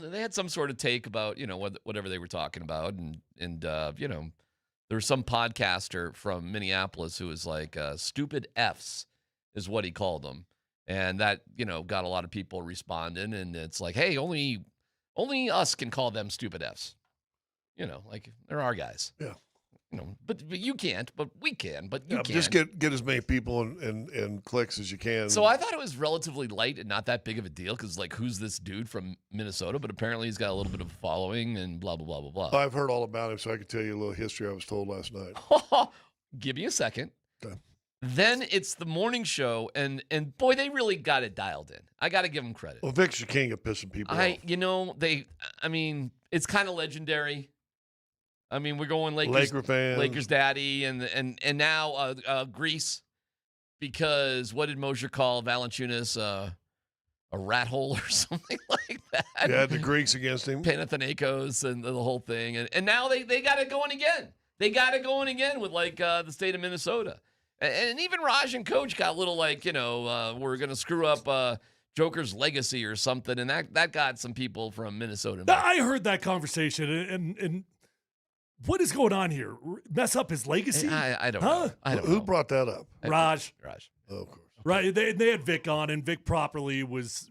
They had some sort of take about, whatever they were talking about. And there was some podcaster from Minneapolis who was like, stupid Fs is what he called them. And that, got a lot of people responding. And it's like, hey, only us can call them stupid Fs. Like they're our guys. Yeah. But you can't, but we can, but you can't. Just get as many people and clicks as you can. So I thought it was relatively light and not that big of a deal because, like, who's this dude from Minnesota? But apparently he's got a little bit of a following and blah, blah, blah, blah, blah. I've heard all about him, so I can tell you a little history I was told last night. Give me a second. Okay. Then it's the morning show, and boy, they really got it dialed in. I got to give them credit. Well, Vic's the king of pissing people off. It's kind of legendary. I mean, we're going Laker fans. Lakers daddy, and now Greece, because what did Moser call Valanciunas? A rat hole or something like that. Yeah, the Greeks against him. Panathinaikos and the whole thing. And now they got it going again. They got it going again with, the state of Minnesota. And even Raj and Coach got a little we're going to screw up Joker's legacy or something. And that got some people from Minnesota. I heard that conversation, and what is going on here? Mess up his legacy? I don't know. Who brought that up? Raj. Oh, of course. Right. They had Vic on, and Vic properly was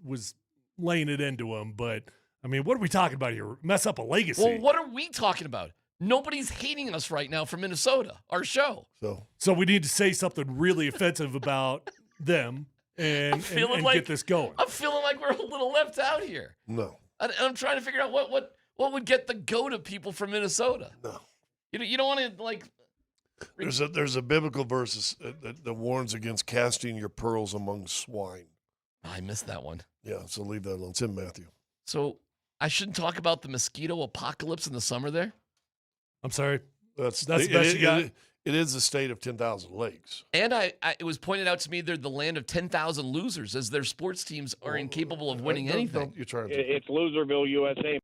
laying it into him. But, I mean, what are we talking about here? Mess up a legacy. Well, what are we talking about? Nobody's hating us right now from Minnesota, our show. So we need to say something really offensive about them and get this going. I'm feeling like we're a little left out here. No. I'm trying to figure out what would get the goat of people from Minnesota. No. You don't want to, There's a biblical verse that warns against casting your pearls among swine. I missed that one. Yeah, so leave that alone. It's in Matthew. So I shouldn't talk about the mosquito apocalypse in the summer there? I'm sorry. That's the best you got? It is the state of 10,000 lakes. And it was pointed out to me they're the land of 10,000 losers as their sports teams are incapable of winning anything. It's Loserville, USA.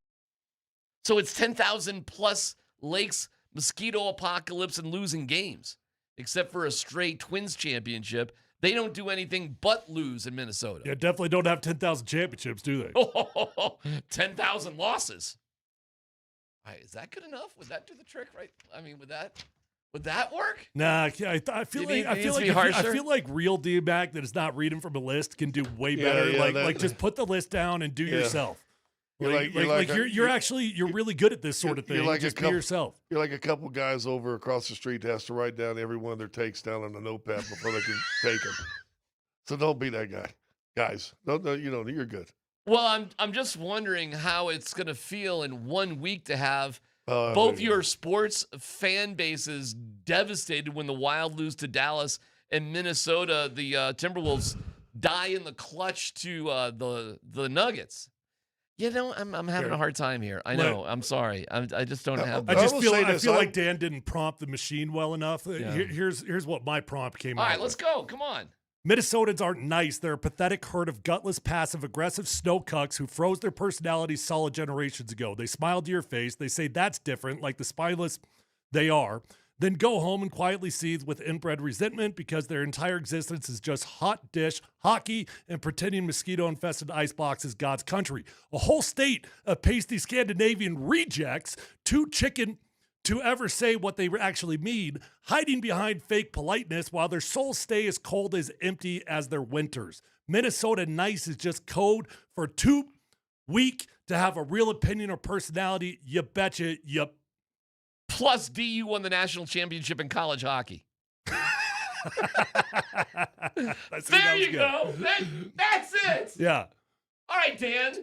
So it's 10,000 plus lakes, mosquito apocalypse, and losing games. Except for a stray Twins championship. They don't do anything but lose in Minnesota. Yeah, definitely don't have 10,000 championships, do they? 10,000 losses. All right, is that good enough? Would that do the trick, right? I mean, would that work? Nah, I feel like real DMac that is not reading from a list can do way better. Just put the list down and do yourself. You're really good at this sort of thing. Just be yourself. You're like a couple guys over across the street that has to write down every one of their takes down on a notepad before they can take them. So don't be that guy, guys. No, you're good. Well, I'm just wondering how it's going to feel in 1 week to have both your sports fan bases devastated when the Wild lose to Dallas and Minnesota, the Timberwolves die in the clutch to the Nuggets. I'm having a hard time here. I know. I'm sorry. I just don't have. I feel like Dan didn't prompt the machine well enough. Yeah. Here's what my prompt came out. All right, let's go. Come on. Minnesotans aren't nice. They're a pathetic herd of gutless, passive-aggressive snow cucks who froze their personalities solid generations ago. They smile to your face. They say that's different, like the spineless they are. Then go home and quietly seethe with inbred resentment because their entire existence is just hot dish, hockey, and pretending mosquito-infested icebox is God's country. A whole state of pasty Scandinavian rejects, too chicken to ever say what they actually mean, hiding behind fake politeness while their souls stay as cold as empty as their winters. Minnesota nice is just code for too weak to have a real opinion or personality. You betcha. Plus, DU won the national championship in college hockey. There you go. That's it. Yeah. All right, Dan.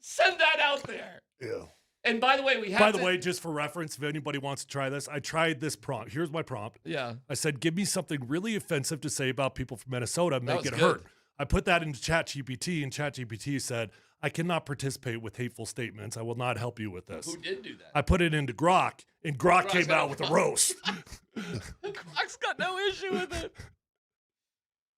Send that out there. Yeah. And by the way, we have By the way, just for reference, if anybody wants to try this, I tried this prompt. Here's my prompt. Yeah. I said, give me something really offensive to say about people from Minnesota, make was it good. hurt. I put that into ChatGPT, and ChatGPT said, I cannot participate with hateful statements. I will not help you with this. Who did do that? I put it into Grok, and Grok came out with a roast. Grok's got no issue with it.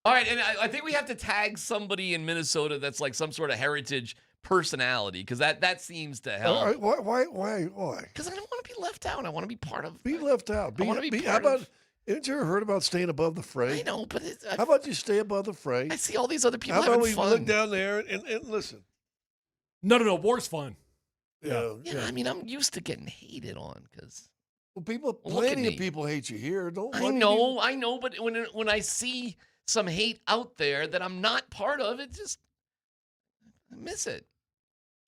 All right, and I think we have to tag somebody in Minnesota that's like some sort of heritage personality, because that seems to help. All right, why? Because I don't want to be left out. I want to be part of. Be left out. I want to be how part about? of. Haven't you ever heard about staying above the fray? I know, but how about you stay above the fray? I see all these other people How about having we fun. look down there and listen? No. War's fun. Yeah. I mean, I'm used to getting hated on because. Well, plenty of people hate you here. I know, but when I see some hate out there that I'm not part of, I miss it.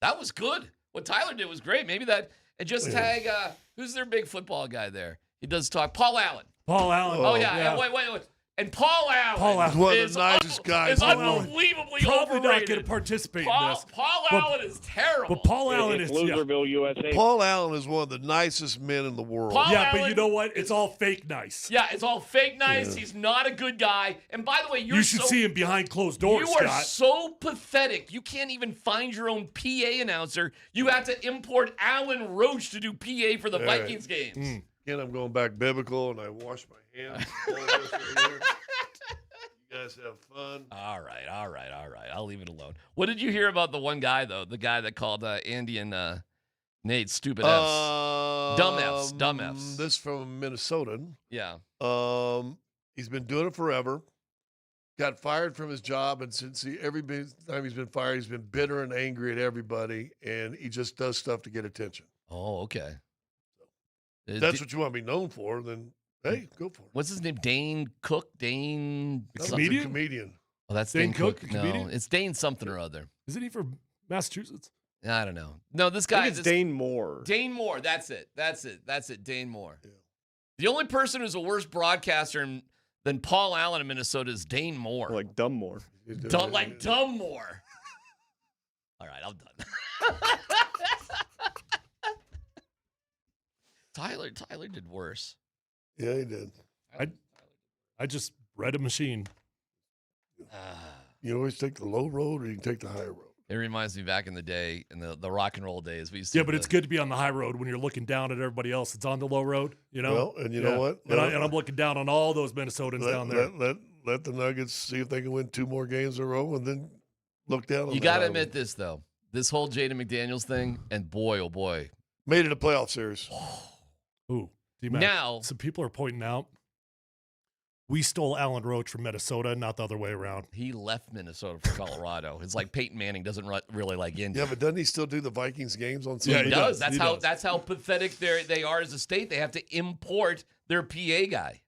That was good. What Tyler did was great. Maybe that, and just tag, who's their big football guy there? He does talk. Paul Allen. Paul Allen. Oh, yeah. Wait. And Paul Allen. He's one of the nicest guys. Is unbelievably Probably overrated. not going to participate in this. Paul Allen is terrible. But Paul Allen is Loserville, USA. Paul Allen is one of the nicest men in the world. Paul but Allen, you know what? It's all fake nice. Yeah, it's all fake nice. He's not a good guy. And by the way, You should see him behind closed doors, You are Scott. so pathetic. You can't even find your own PA announcer. You have to import Alan Roach to do PA for the Vikings games. Again, I'm going back biblical, and I wash my hands. All this right here. You guys have fun. All right. I'll leave it alone. What did you hear about the one guy, though? The guy that called Andy and Nate stupid Fs. Dumb Fs. This from Minnesotan. Yeah. He's been doing it forever. Got fired from his job, and since every time he's been fired, he's been bitter and angry at everybody, and he just does stuff to get attention. Oh, okay. If that's what you want to be known for, then hey, go for it. What's his name? Dane Cook? Dane? Comedian? Oh, that's Dane Dane Cook, Cook. the No, comedian? it's Dane something or other. Isn't he from Massachusetts? I don't know. No, this I guy think it's Dane Moore. Dane Moore. That's it. Dane Moore. Yeah. The only person who's a worse broadcaster than Paul Allen in Minnesota is Dane Moore. Like Dumb Moore. Dumb Moore. All right, I'm done. Tyler did worse. Yeah, he did. I just read a machine. You always take the low road, or you can take the high road. It reminds me back in the day, in the rock and roll days. We used to. Yeah, but it's good to be on the high road when you're looking down at everybody else that's on the low road. You know. Well, and you know what? And I'm looking down on all those Minnesotans down there. Let the Nuggets see if they can win 2 more games in a row, and then look down. You got to admit this though. This whole Jaden McDaniels thing, and boy, oh boy, made it a playoff series. Ooh, DMac, now some people are pointing out we stole Alan Roach from Minnesota, not the other way around. He left Minnesota for Colorado. It's like Peyton Manning doesn't really like Indy. Yeah, but doesn't he still do the Vikings games on Sunday? Yeah, he does. That's how pathetic they are as a state. They have to import their PA guy.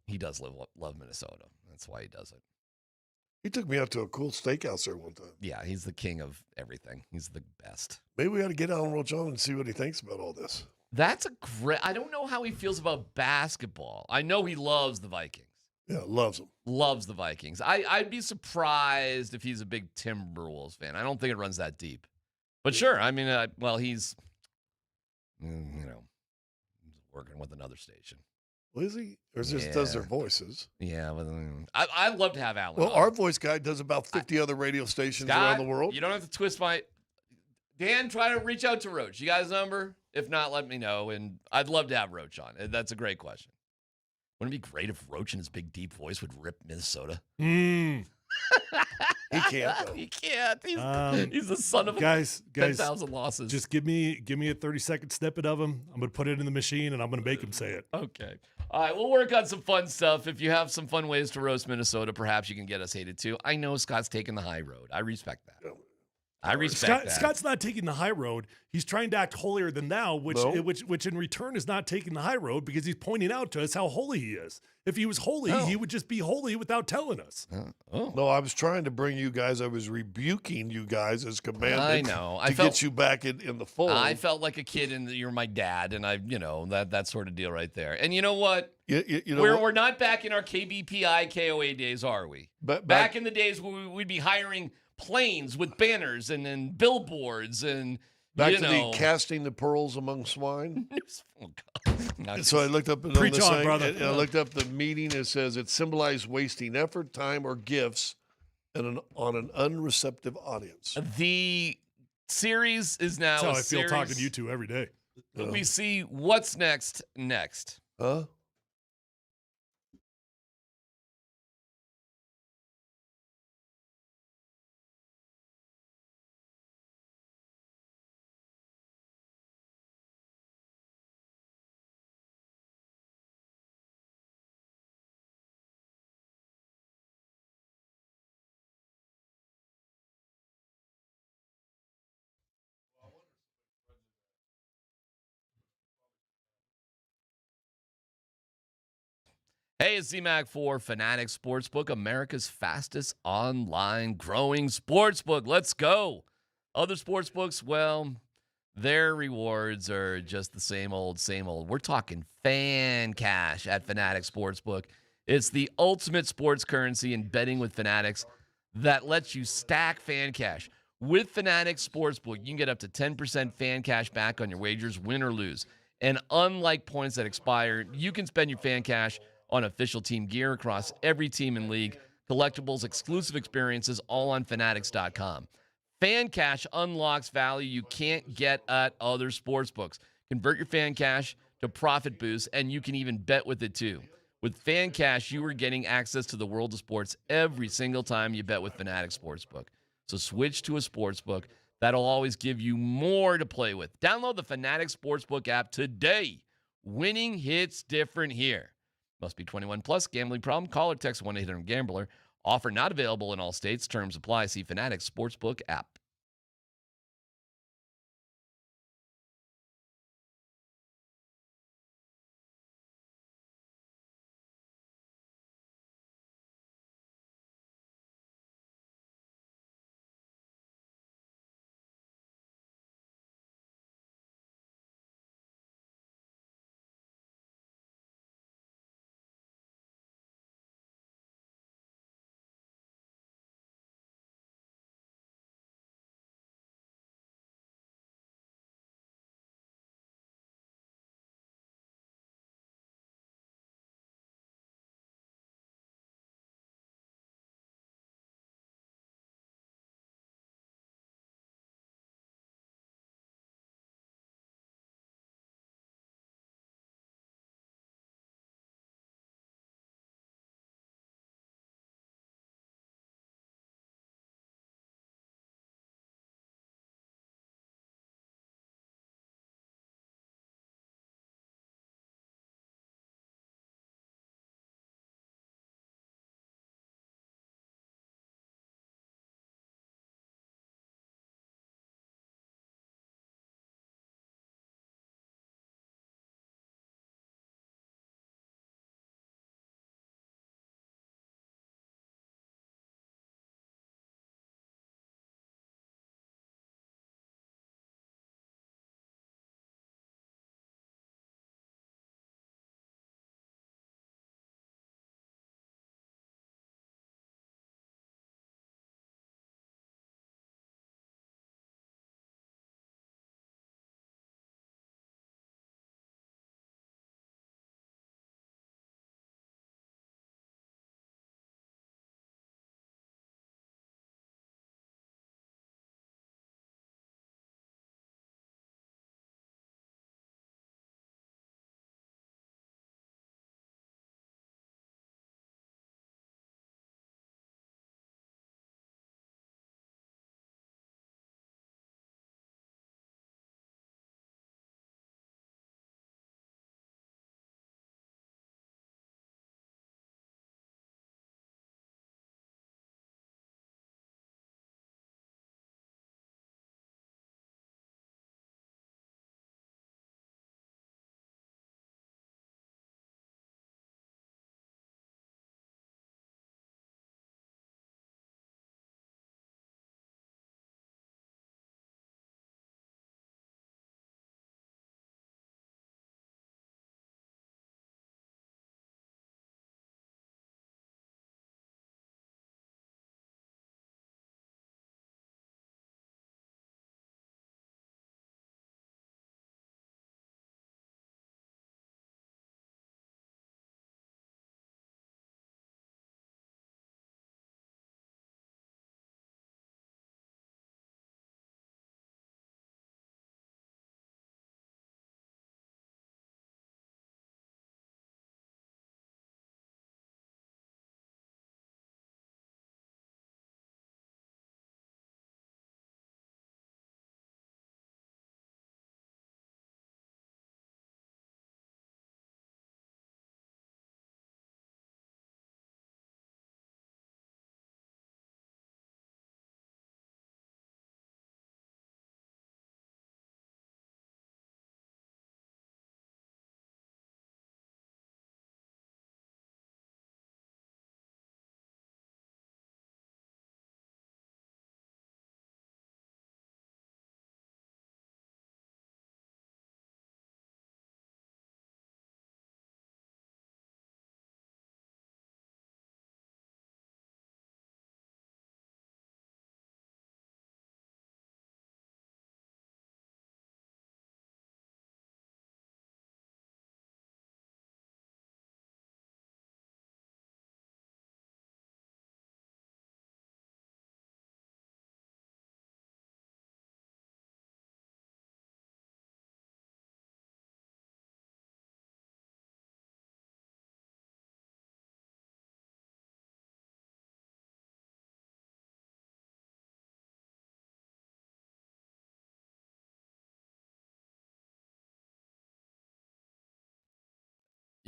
He does love Minnesota. That's why he does it. He took me out to a cool steakhouse there one time. Yeah, he's the king of everything. He's the best. Maybe we ought to get Alan Roach on and see what he thinks about all this. That's a great. I don't know how he feels about basketball. I know he loves the Vikings. Yeah, loves them. Loves the Vikings. I'd be surprised if he's a big Timberwolves fan. I don't think it runs that deep. But sure, I mean, he's, working with another station. Well, is he? Or just does their voices? Yeah, but I'd love to have Alan. Well, on. our voice guy does about 50 other radio stations around the world. You don't have to twist my. Dan, try to reach out to Roach. You got his number? If not, let me know. And I'd love to have Roach on. That's a great question. Wouldn't it be great if Roach in his big, deep voice would rip Minnesota? He can't, though. He can't. He's the son of guys, 10,000 losses. Just give me a 30-second snippet of him. I'm going to put it in the machine, and I'm going to make him say it. Okay. All right, we'll work on some fun stuff. If you have some fun ways to roast Minnesota, perhaps you can get us hated too. I know Scott's taking the high road. I respect that. I respect that. Scott's not taking the high road. He's trying to act holier than thou, which No. which in return is not taking the high road because he's pointing out to us how holy he is. If he was holy, he would just be holy without telling us. No, I was trying to bring you guys. I was rebuking you guys as commanded. I know. To get you back in the fold. I felt like a kid, and you're my dad, and that sort of deal right there. And you know what? You know what? We're not back in our KBPI KOA days, are we? Back in the days where we'd be hiring planes with banners and billboards and Back to the casting the pearls among swine. God. So I looked up and Preach on, thing, brother. and I looked up the meaning. It says it symbolized wasting effort, time, or gifts on an unreceptive audience. The series is now. That's how I feel talking to you two every day. We see what's next. Huh? Hey, it's DMac for Fanatics Sportsbook, America's fastest online growing sportsbook. Let's go. Other sportsbooks, well, their rewards are just the same old, same old. We're talking fan cash at Fanatics Sportsbook. It's the ultimate sports currency in betting with Fanatics that lets you stack fan cash. With Fanatics Sportsbook, you can get up to 10% fan cash back on your wagers, win or lose. And unlike points that expire, you can spend your fan cash on official team gear across every team in league, collectibles, exclusive experiences, all on Fanatics.com. Fan cash unlocks value you can't get at other sportsbooks. Convert your fan cash to profit boost, and you can even bet with it too. With fan cash, you are getting access to the world of sports every single time you bet with Fanatics Sportsbook. So switch to a sportsbook that'll always give you more to play with. Download the Fanatics Sportsbook app today. Winning hits different here. Must be 21 plus. Gambling problem? Call or text 1-800-GAMBLER. Offer not available in all states. Terms apply. See Fanatics Sportsbook app.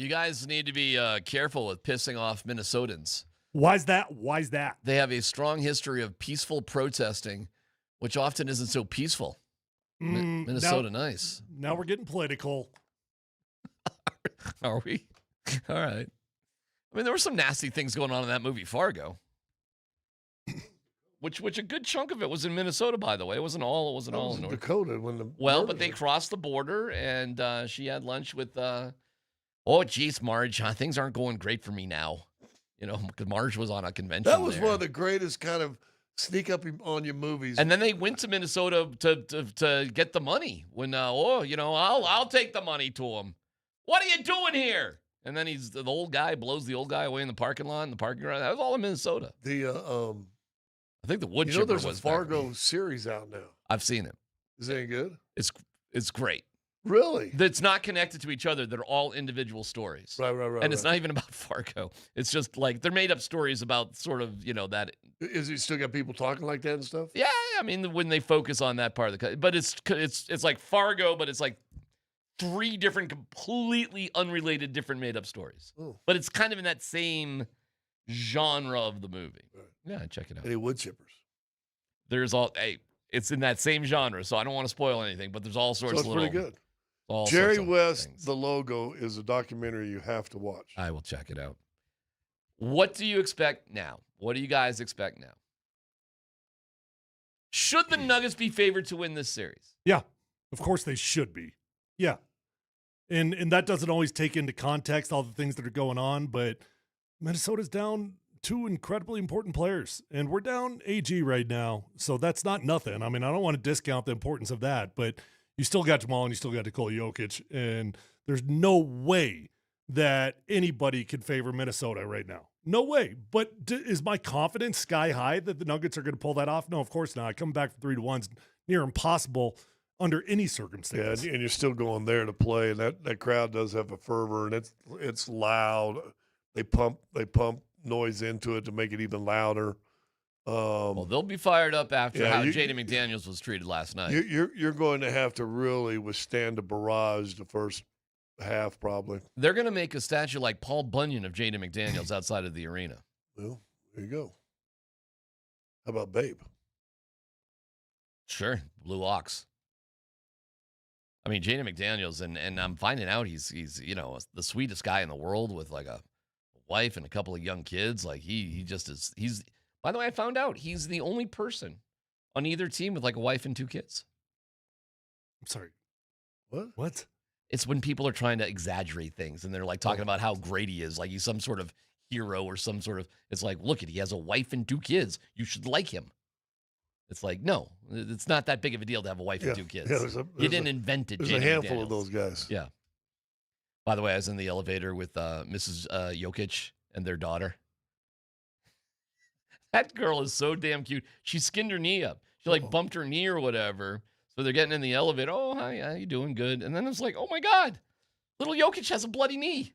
You guys need to be careful with pissing off Minnesotans. Why's that? Why's that? They have a strong history of peaceful protesting, which often isn't so peaceful. Minnesota, nice. Now we're getting political. Are we? All right. I mean, there were some nasty things going on in that movie, Fargo. Which a good chunk of it was in Minnesota, by the way. It wasn't all in North Dakota when the but they crossed the border, and she had lunch with. Geez, Marge, things aren't going great for me now. You know, because Marge was on a convention. That was there. one of the greatest kind of sneak up on your movies. And then they went to Minnesota to get the money. When I'll take the money to him. What are you doing here? And then the old guy blows the old guy away in the parking lot, in the parking garage. That was all in Minnesota. I think the wood chipper there's was a Fargo series out now. I've seen it. Is it any good? It's great. Really? It's not connected to each other. They're all individual stories. Right. And it's not even about Fargo. It's just like they're made up stories about sort of, that. Is he still got people talking like that and stuff? Yeah, I mean, when they focus on that part of the, but it's like Fargo, but it's like 3 different completely unrelated different made up stories. Oh. But it's kind of in that same genre of the movie. Right. Yeah, check it out. Any wood chippers? It's in that same genre, so I don't want to spoil anything, but there's all sorts So it's of pretty good. Jerry West, The Logo, is a documentary you have to watch. I will check it out. What do you expect now? What do you guys expect now? Should the Nuggets be favored to win this series? Yeah, of course they should be. Yeah. And that doesn't always take into context all the things that are going on, but Minnesota's down 2 incredibly important players, and we're down AG right now, so that's not nothing. I mean, I don't want to discount the importance of that, but you still got Jamal and you still got Nikola Jokic, and there's no way that anybody can favor Minnesota right now. No way. But is my confidence sky high that the Nuggets are going to pull that off? No, of course not. Coming back from 3-1's near impossible under any circumstance. Yeah, and you're still going there to play, and that crowd does have a fervor, and it's loud. They pump noise into it to make it even louder. Well, they'll be fired up after how Jaden McDaniels was treated last night. You're going to have to really withstand a barrage the first half, probably. They're going to make a statue like Paul Bunyan of Jaden McDaniels outside of the arena. Well, there you go. How about Babe? Sure, Blue Ox. I mean, Jaden McDaniels, and I'm finding out he's the sweetest guy in the world with like a wife and a couple of young kids. Like he just is. By the way, I found out he's the only person on either team with like a wife and 2 kids. I'm sorry. What? It's when people are trying to exaggerate things and they're like talking about how great he is, like he's some sort of hero or some sort of. It's like, look, he has a wife and 2 kids. You should like him. It's like, no, it's not that big of a deal to have a wife and 2 kids. Yeah, you didn't invent it. There's Jaden a handful McDaniels. of those guys. Yeah. By the way, I was in the elevator with Mrs. Jokic and their daughter. That girl is so damn cute. She skinned her knee up. She like bumped her knee or whatever. So they're getting in the elevator. Oh, hi, how you doing? Good. And then it's like, oh my God, little Jokic has a bloody knee.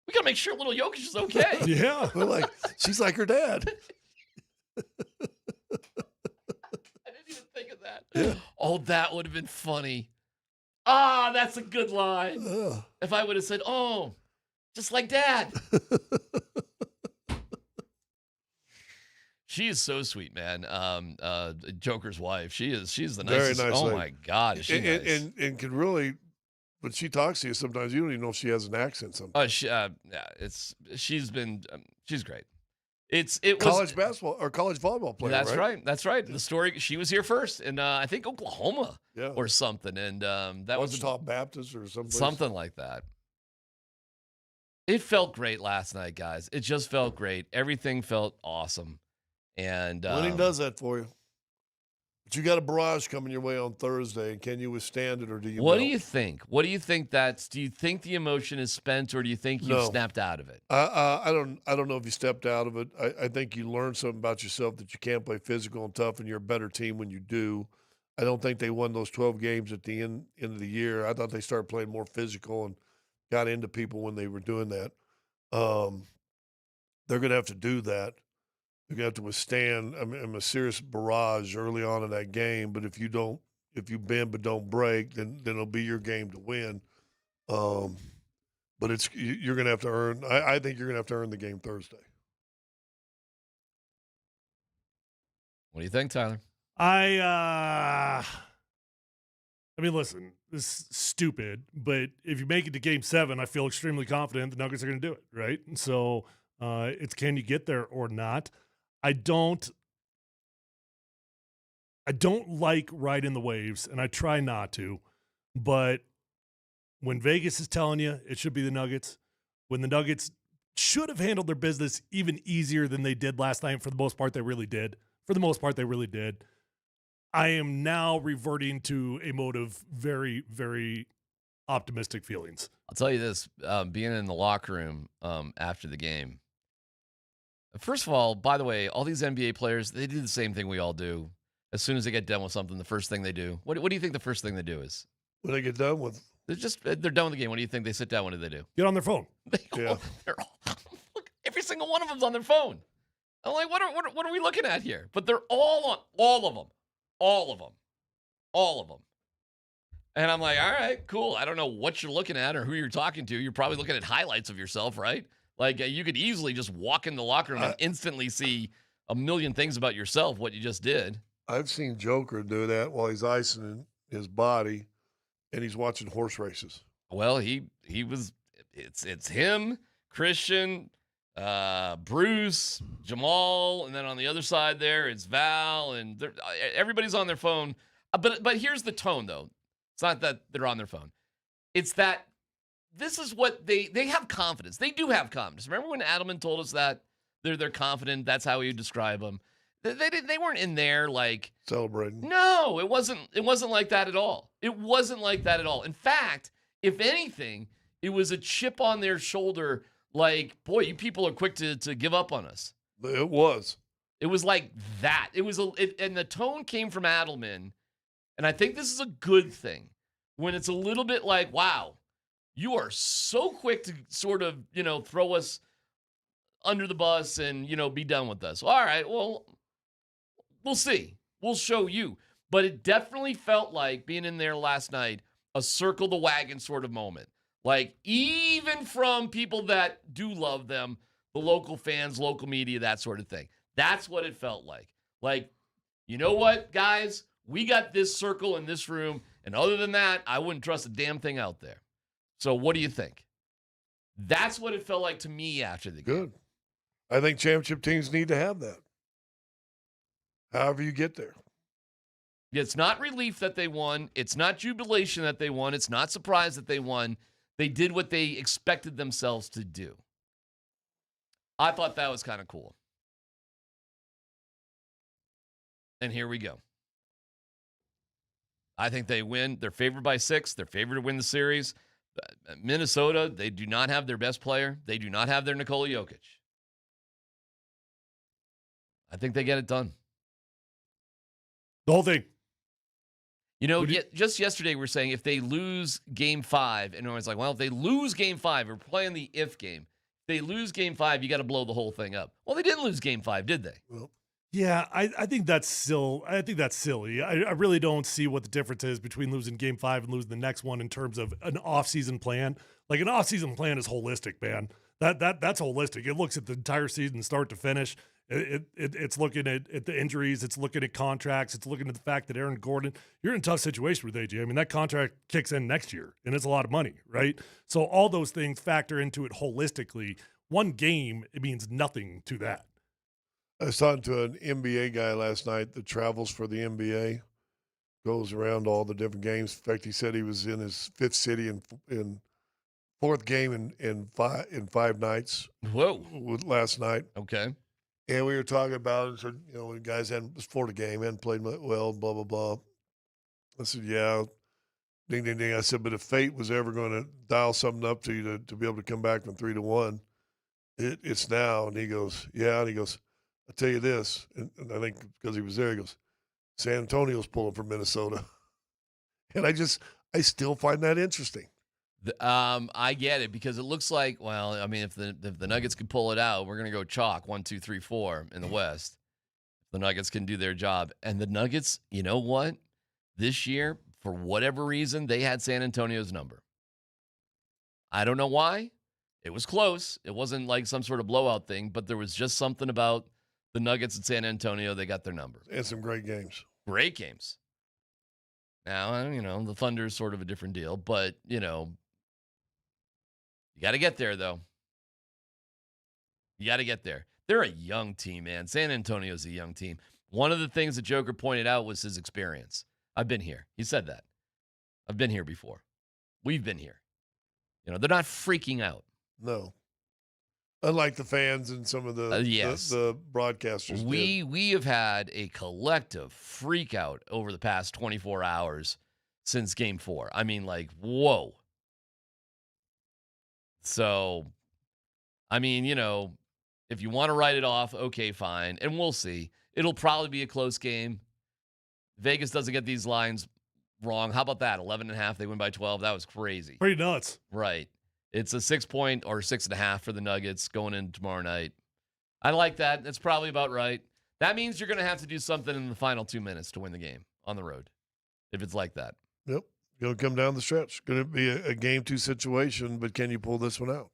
We gotta make sure little Jokic is okay. Yeah. We're she's like her dad. I didn't even think of that. Yeah. Oh, that would have been funny. Ah, that's a good line. If I would have said, oh, just like Dad. She is so sweet, man. Joker's wife. She's the nicest. Very nice. Oh my God, is she nice? And can really, when she talks to you, sometimes you don't even know if she has an accent. Sometimes. She's great. It college was basketball or college volleyball player. That's right. That's right. The story. She was here first, in I think Oklahoma, yeah, or something, and that was Wichita Baptist or something like that. It felt great last night, guys. It just felt great. Everything felt awesome. And winning does that for you. But you got a barrage coming your way on Thursday, and can you withstand it, or do you? What do you think? What do you think? Do you think the emotion is spent, or do you think you've snapped out of it? I don't know if you stepped out of it. I think you learned something about yourself, that you can't play physical and tough, and you're a better team when you do. I don't think they won those 12 games at the end of the year. I thought they started playing more physical and got into people when they were doing that. They're going to have to do that. They're going to have to withstand a serious barrage early on in that game. But if you bend but don't break, then it'll be your game to win. But But you're going to have to earn. I think you're going to have to earn the game Thursday. What do you think, Tyler? I mean, listen, this is stupid, but if you make it to Game 7, I feel extremely confident the Nuggets are going to do it, right? And so it's can you get there or not? I don't like riding the waves, and I try not to, but when Vegas is telling you it should be the Nuggets, when the Nuggets should have handled their business even easier than they did last night, for the most part, they really did. For the most part, they really did. I am now reverting to a mode of very, very optimistic feelings. I'll tell you this, being in the locker room after the game. First of all, by the way, all these NBA players, they do the same thing we all do. As soon as they get done with something, the first thing they do. What do you think the first thing they do is? When they get done with? They're done with the game. What do you think they sit down? What do they do? Get on their phone. Yeah. Every single one of them's on their phone. I'm like, what are we looking at here? But they're all on, all of them. And I'm like, all right, cool. I don't know what you're looking at or who you're talking to. You're probably looking at highlights of yourself, right? Like you could easily just walk in the locker room and instantly see a million things about yourself, what you just did. I've seen Joker do that while he's icing his body, and he's watching horse races. Well, he was. It's him, Christian, Bruce, Jamal, and then on the other side there it's Val, and everybody's on their phone. But here's the tone, though. It's not that they're on their phone. It's that this is what they have confidence. They do have confidence. Remember when Adelman told us that they're confident? That's how he would describe them. They weren't in there like celebrating. No, it wasn't like that at all. It wasn't like that at all. In fact, if anything, it was a chip on their shoulder. Like, boy, you people are quick to give up on us. It was. It was like that. It was and the tone came from Adelman, and I think this is a good thing when it's a little bit like, wow, you are so quick to sort of throw us under the bus and be done with us. All right, well, we'll see. We'll show you. But it definitely felt like being in there last night, a circle the wagon sort of moment. Like, even from people that do love them, the local fans, local media, that sort of thing. That's what it felt like. Like, you know what, guys? We got this circle in this room, and other than that, I wouldn't trust a damn thing out there. So what do you think? That's what it felt like to me after the game. Good. I think championship teams need to have that. However you get there. It's not relief that they won. It's not jubilation that they won. It's not surprise that they won. They did what they expected themselves to do. I thought that was kind of cool. And here we go. I think they win. They're favored by 6. They're favored to win the series. Minnesota, they do not have their best player. They do not have their Nikola Jokic. I think they get it done. The whole thing. Just yesterday we were saying if they lose Game 5, and everyone's like, well, if they lose Game 5, we're playing the if game. If they lose Game 5, you got to blow the whole thing up. Well, they didn't lose Game 5, did they? Well, yeah, I think that's still. I think that's silly. I really don't see what the difference is between losing Game 5 and losing the next one in terms of an off-season plan. Like, an off-season plan is holistic, man. That's holistic. It looks at the entire season, start to finish. It's looking at the injuries. It's looking at contracts. It's looking at the fact that Aaron Gordon, you're in a tough situation with AJ. I mean, that contract kicks in next year, and it's a lot of money, right? So all those things factor into it holistically. One game, it means nothing to that. I was talking to an NBA guy last night that travels for the NBA, goes around all the different games. In fact, he said he was in his 5th city in 4th game in 5 nights. Whoa! Last night. Okay. And we were talking about it. So, when guys hadn't before the game, hadn't played well, blah blah blah. I said, yeah, ding ding ding. I said, but if fate was ever going to dial something up to you to be able to come back from 3-1, it's now. And he goes, yeah. And he goes, I'll tell you this, and I think because he was there, he goes, San Antonio's pulling for Minnesota. And I still find that interesting. I get it because it looks like, well, I mean, if the Nuggets can pull it out, we're going to go chalk 1, 2, 3, 4 in the West. The Nuggets can do their job. And the Nuggets, you know what? This year, for whatever reason, they had San Antonio's number. I don't know why. It was close. It wasn't like some sort of blowout thing, but there was just something about the Nuggets in San Antonio. They got their number. And some great games. Great games. Now, the Thunder is sort of a different deal, but, you got to get there, though. You got to get there. They're a young team, man. San Antonio's a young team. One of the things that Joker pointed out was his experience. I've been here. He said that. I've been here before. We've been here. They're not freaking out. No. Unlike the fans and some of the broadcasters. We have had a collective freak out over the past 24 hours since game 4. I mean, whoa. So, if you want to write it off, okay, fine. And we'll see. It'll probably be a close game. Vegas doesn't get these lines wrong. How about that? 11.5. They win by 12. That was crazy. Pretty nuts. Right. It's a 6-point or 6.5 for the Nuggets going in tomorrow night. I like that. That's probably about right. That means you're going to have to do something in the final 2 minutes to win the game on the road, if it's like that. Yep. Going to come down the stretch. Going to be a game 2 situation, but can you pull this one out?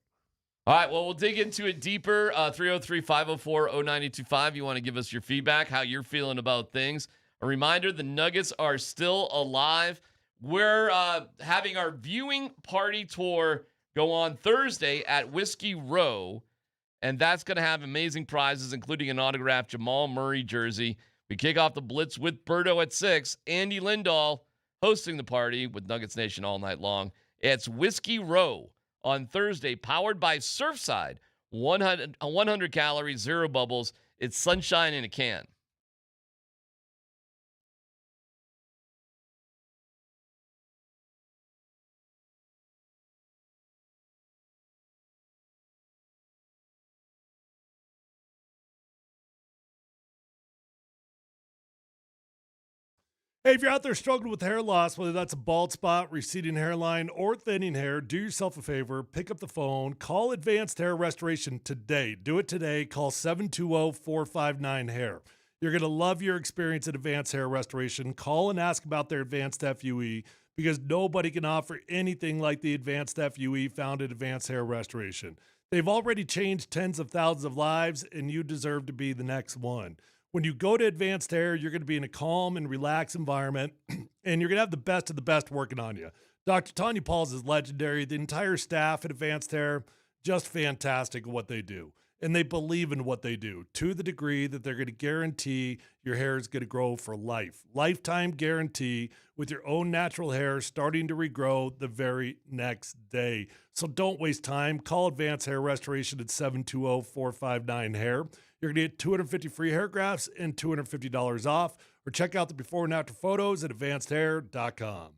All right, well, we'll dig into it deeper. 303-504-0925. You want to give us your feedback, how you're feeling about things. A reminder, the Nuggets are still alive. We're having our viewing party tour go on Thursday at Whiskey Row, and that's going to have amazing prizes, including an autographed Jamal Murray jersey. We kick off the Blitz with Berto at 6. Andy Lindahl hosting the party with Nuggets Nation all night long. It's Whiskey Row on Thursday, powered by Surfside. 100 calories, 0 bubbles. It's sunshine in a can. Hey, if you're out there struggling with hair loss, whether that's a bald spot, receding hairline, or thinning hair, do yourself a favor. Pick up the phone. Call Advanced Hair Restoration today. Do it today. Call 720-459-HAIR. You're going to love your experience at Advanced Hair Restoration. Call and ask about their Advanced FUE because nobody can offer anything like the Advanced FUE found at Advanced Hair Restoration. They've already changed tens of thousands of lives, and you deserve to be the next one. When you go to Advanced Hair, you're going to be in a calm and relaxed environment, and you're going to have the best of the best working on you. Dr. Tanya Pauls is legendary. The entire staff at Advanced Hair, just fantastic at what they do. And they believe in what they do to the degree that they're going to guarantee your hair is going to grow for life. Lifetime guarantee with your own natural hair starting to regrow the very next day. So don't waste time. Call Advanced Hair Restoration at 720-459-HAIR. You're going to get 250 free hair grafts and $250 off. Or check out the before and after photos at advancedhair.com.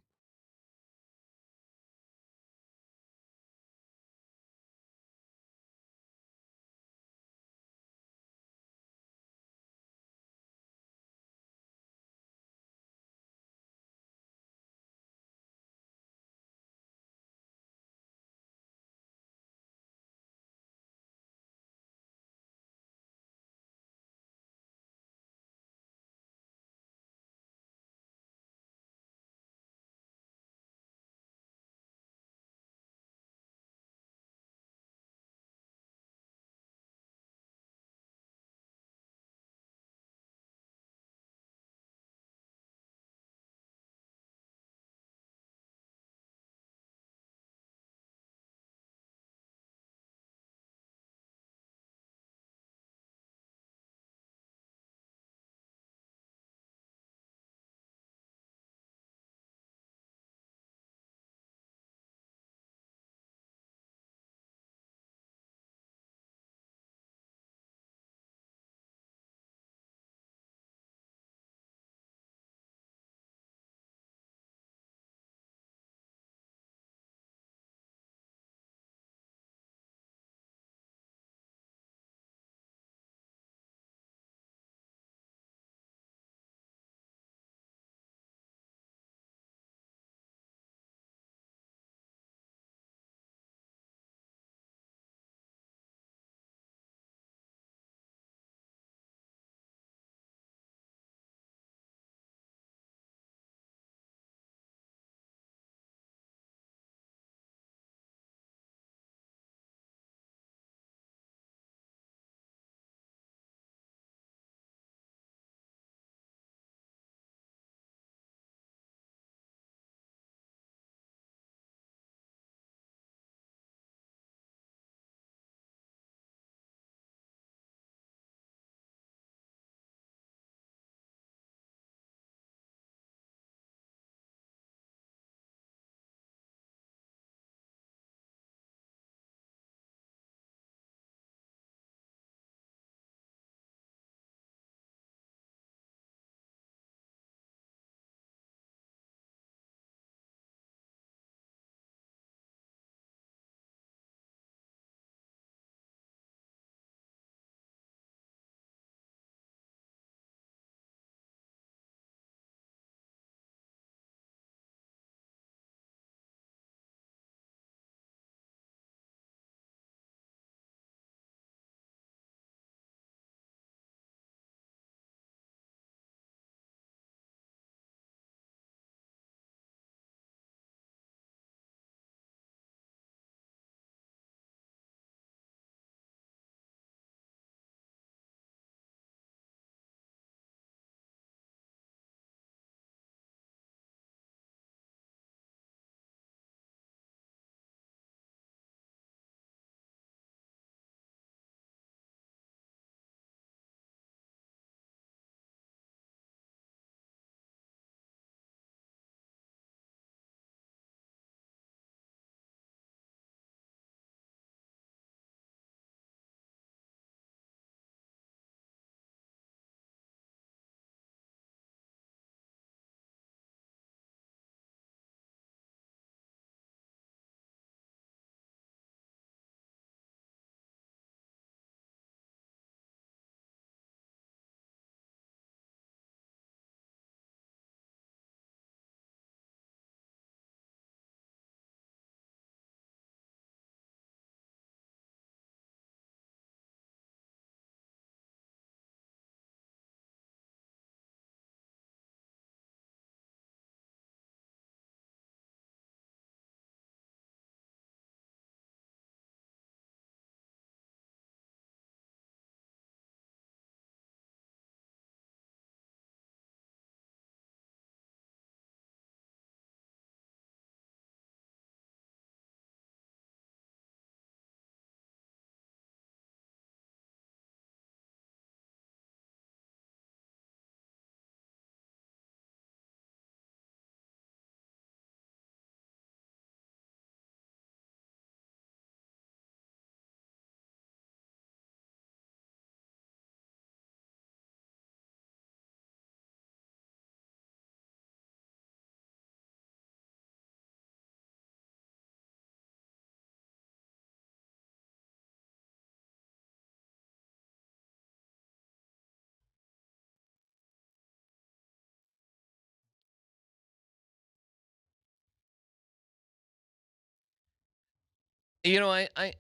I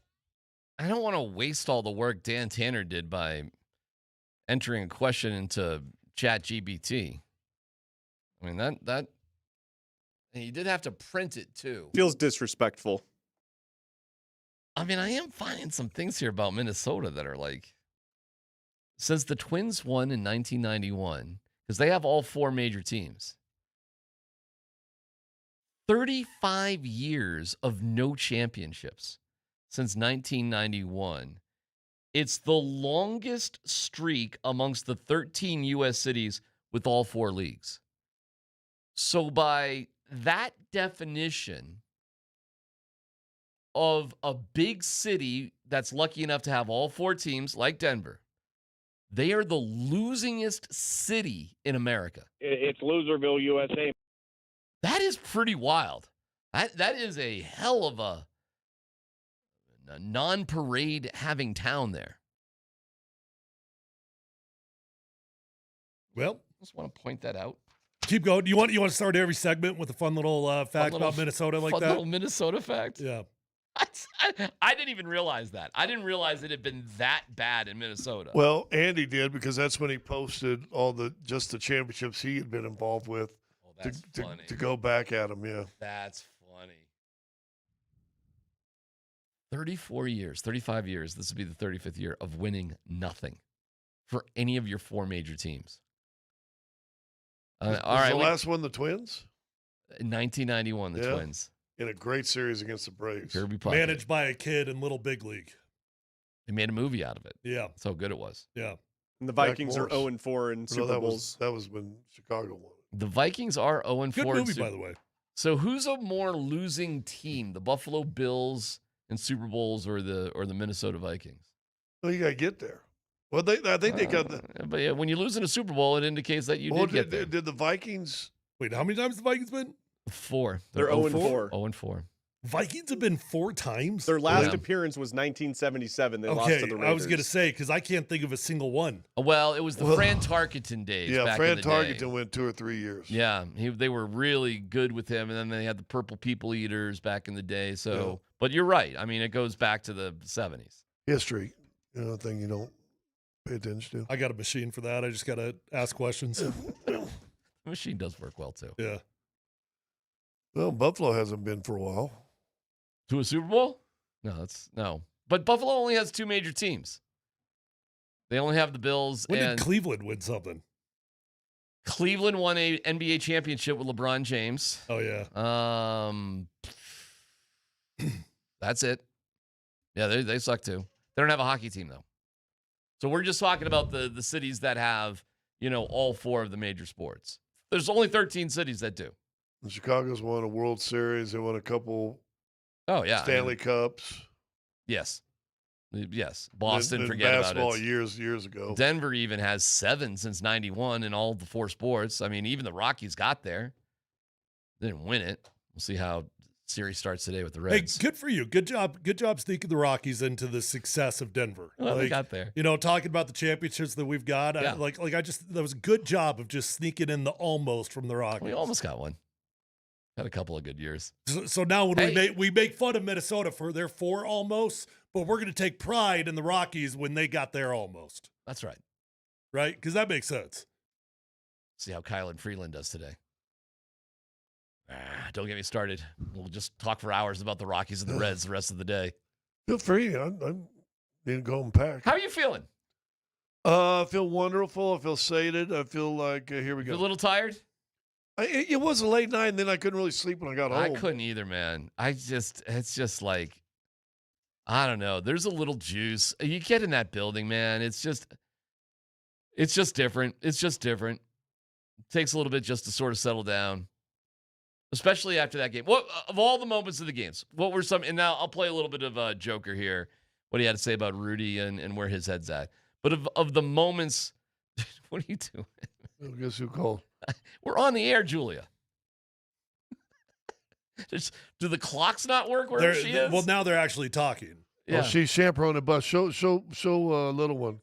don't want to waste all the work Dan Tanner did by entering a question into ChatGPT. I mean, that and you did have to print it too. Feels disrespectful. I mean, I am finding some things here about Minnesota that are like, since the Twins won in 1991, because they have all 4 major teams, 35 years of no championships since 1991. It's the longest streak amongst the 13 U.S. cities with all 4 leagues. So by that definition of a big city that's lucky enough to have all 4 teams, like Denver, they are the losingest city in America. It's Loserville, USA. That is pretty wild. That is a hell of a non-parade having town there. Well, I just want to point that out. Keep going. You want to start every segment with a fun little fact about Minnesota like fun that? Little Minnesota fact. Yeah. I didn't even realize that. I didn't realize it had been that bad in Minnesota. Well, Andy did, because that's when he posted all the championships he had been involved with. Oh, that's funny. To go back at him, yeah. That's funny. 34 years, 35 years. This would be the 35th year of winning nothing for any of your 4 major teams. Was the last one the Twins? In 1991, the Twins. In a great series against the Braves. Managed by a kid in Little Big League. They made a movie out of it. Yeah. That's how good it was. Yeah. And the Vikings are 0-4 in Super Bowls. That was when Chicago won. The Vikings are 0-4. Good movie, by the way. So who's a more losing team, the Buffalo Bills in Super Bowls or the Minnesota Vikings? Well, you got to get there. Well, I think they got the. But yeah, when you lose in a Super Bowl, it indicates that you did get there. Did the Vikings? Wait, how many times the Vikings been? 4. They're 0-4. 0-4. Vikings have been 4 times. Their last appearance was 1977. They lost to the Raiders. I was going to say, because I can't think of a single one. Well, it was the Fran Tarkenton days. Yeah, back Fran in the Tarkenton day. went 2 or 3 years. Yeah, they were really good with him, and then they had the Purple People Eaters back in the day. So, but you're right. I mean, it goes back to the 70s. History, thing you don't pay attention to. I got a machine for that. I just got to ask questions. The machine does work well too. Yeah. Well, Buffalo hasn't been for a while. To a Super Bowl? No. But Buffalo only has 2 major teams. They only have the Bills. When did Cleveland win something? Cleveland won a NBA championship with LeBron James. Oh yeah. That's it. Yeah, they suck too. They don't have a hockey team though. So we're just talking about the cities that have, all 4 of the major sports. There's only 13 cities that do. And Chicago's won a World Series. They won a couple. Oh yeah, Stanley Cups. Yes. Boston, forget about it. Basketball years ago. Denver even has 7 since '91 in all the 4 sports. I mean, even the Rockies got there. They didn't win it. We'll see how series starts today with the Reds. Hey, good for you. Good job sneaking the Rockies into the success of Denver. Well, they got there. Talking about the championships that we've got. Yeah. That was a good job of just sneaking in the almost from the Rockies. We almost got one. Had a couple of good years. So now when we make fun of Minnesota for their 4 almost, but we're going to take pride in the Rockies when they got their almost. That's right. Right? Because that makes sense. See how Kylan Freeland does today. Don't get me started. We'll just talk for hours about the Rockies and the Reds the rest of the day. Feel free. I'm didn't go and pack. How are you feeling? I feel wonderful. I feel sated. I feel like here we go. You a little tired? It was a late night, and then I couldn't really sleep when I got home. I couldn't either, man. It's just like, I don't know. There's a little juice. You get in that building, man. It's just different. It's just different. It takes a little bit just to sort of settle down, especially after that game. What of all the moments of the games? What were some? And now I'll play a little bit of a Joker here. What he had to say about Rudy and where his head's at. But of the moments, what are you doing? Well, guess who called? We're on the air, Julia. Do the clocks not work wherever she is? Well, now they're actually talking. Yeah. Well, she's chaperoning a bus. Show little one.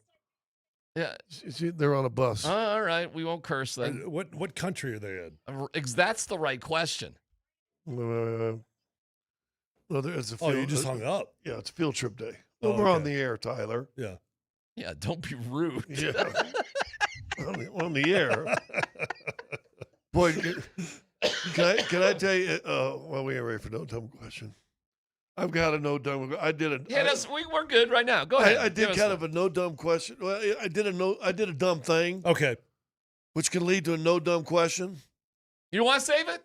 Yeah. See, they're on a bus. All right. We won't curse then. What country are they in? That's the right question. Well, there's a Oh, you just hung up. Yeah, it's field trip day. Well, Oh, we're on okay. the air, Tyler. Yeah. Yeah, don't be rude. Yeah. on the air. Boy, can I tell you? Well, we ain't ready for no dumb question. I've got a no dumb. I did a. Yeah, we're good right now. Go ahead. I did kind of a no dumb question. Well, I did a dumb thing. Okay. Which can lead to a no dumb question. You want to save it?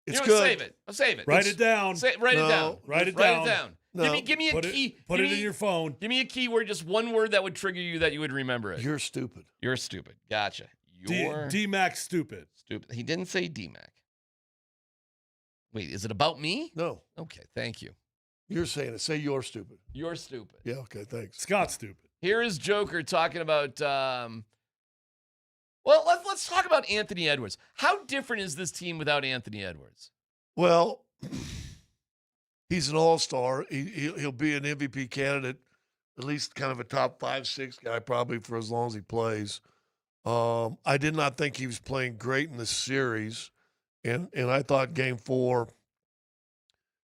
It's you good. Save it. I'll save it. Write it down. Write it down. Write it Write down. it down. No. Give me a key. Put it in your phone. Give me a keyword, just one word that would trigger you that you would remember it. You're stupid. You're stupid. Gotcha. You're DMac stupid. stupid. He didn't say DMac. Wait, is it about me? No. Okay, thank you. You're saying it. Say you're stupid. You're stupid. Yeah, okay, thanks. Scott's stupid. Here is Joker talking about well, let's talk about Anthony Edwards. How different is this team without Anthony Edwards? Well, he's an all-star. He'll be an MVP candidate, at least kind of a top 5-6 guy probably for as long as he plays. I did not think he was playing great in this series, and I thought Game 4,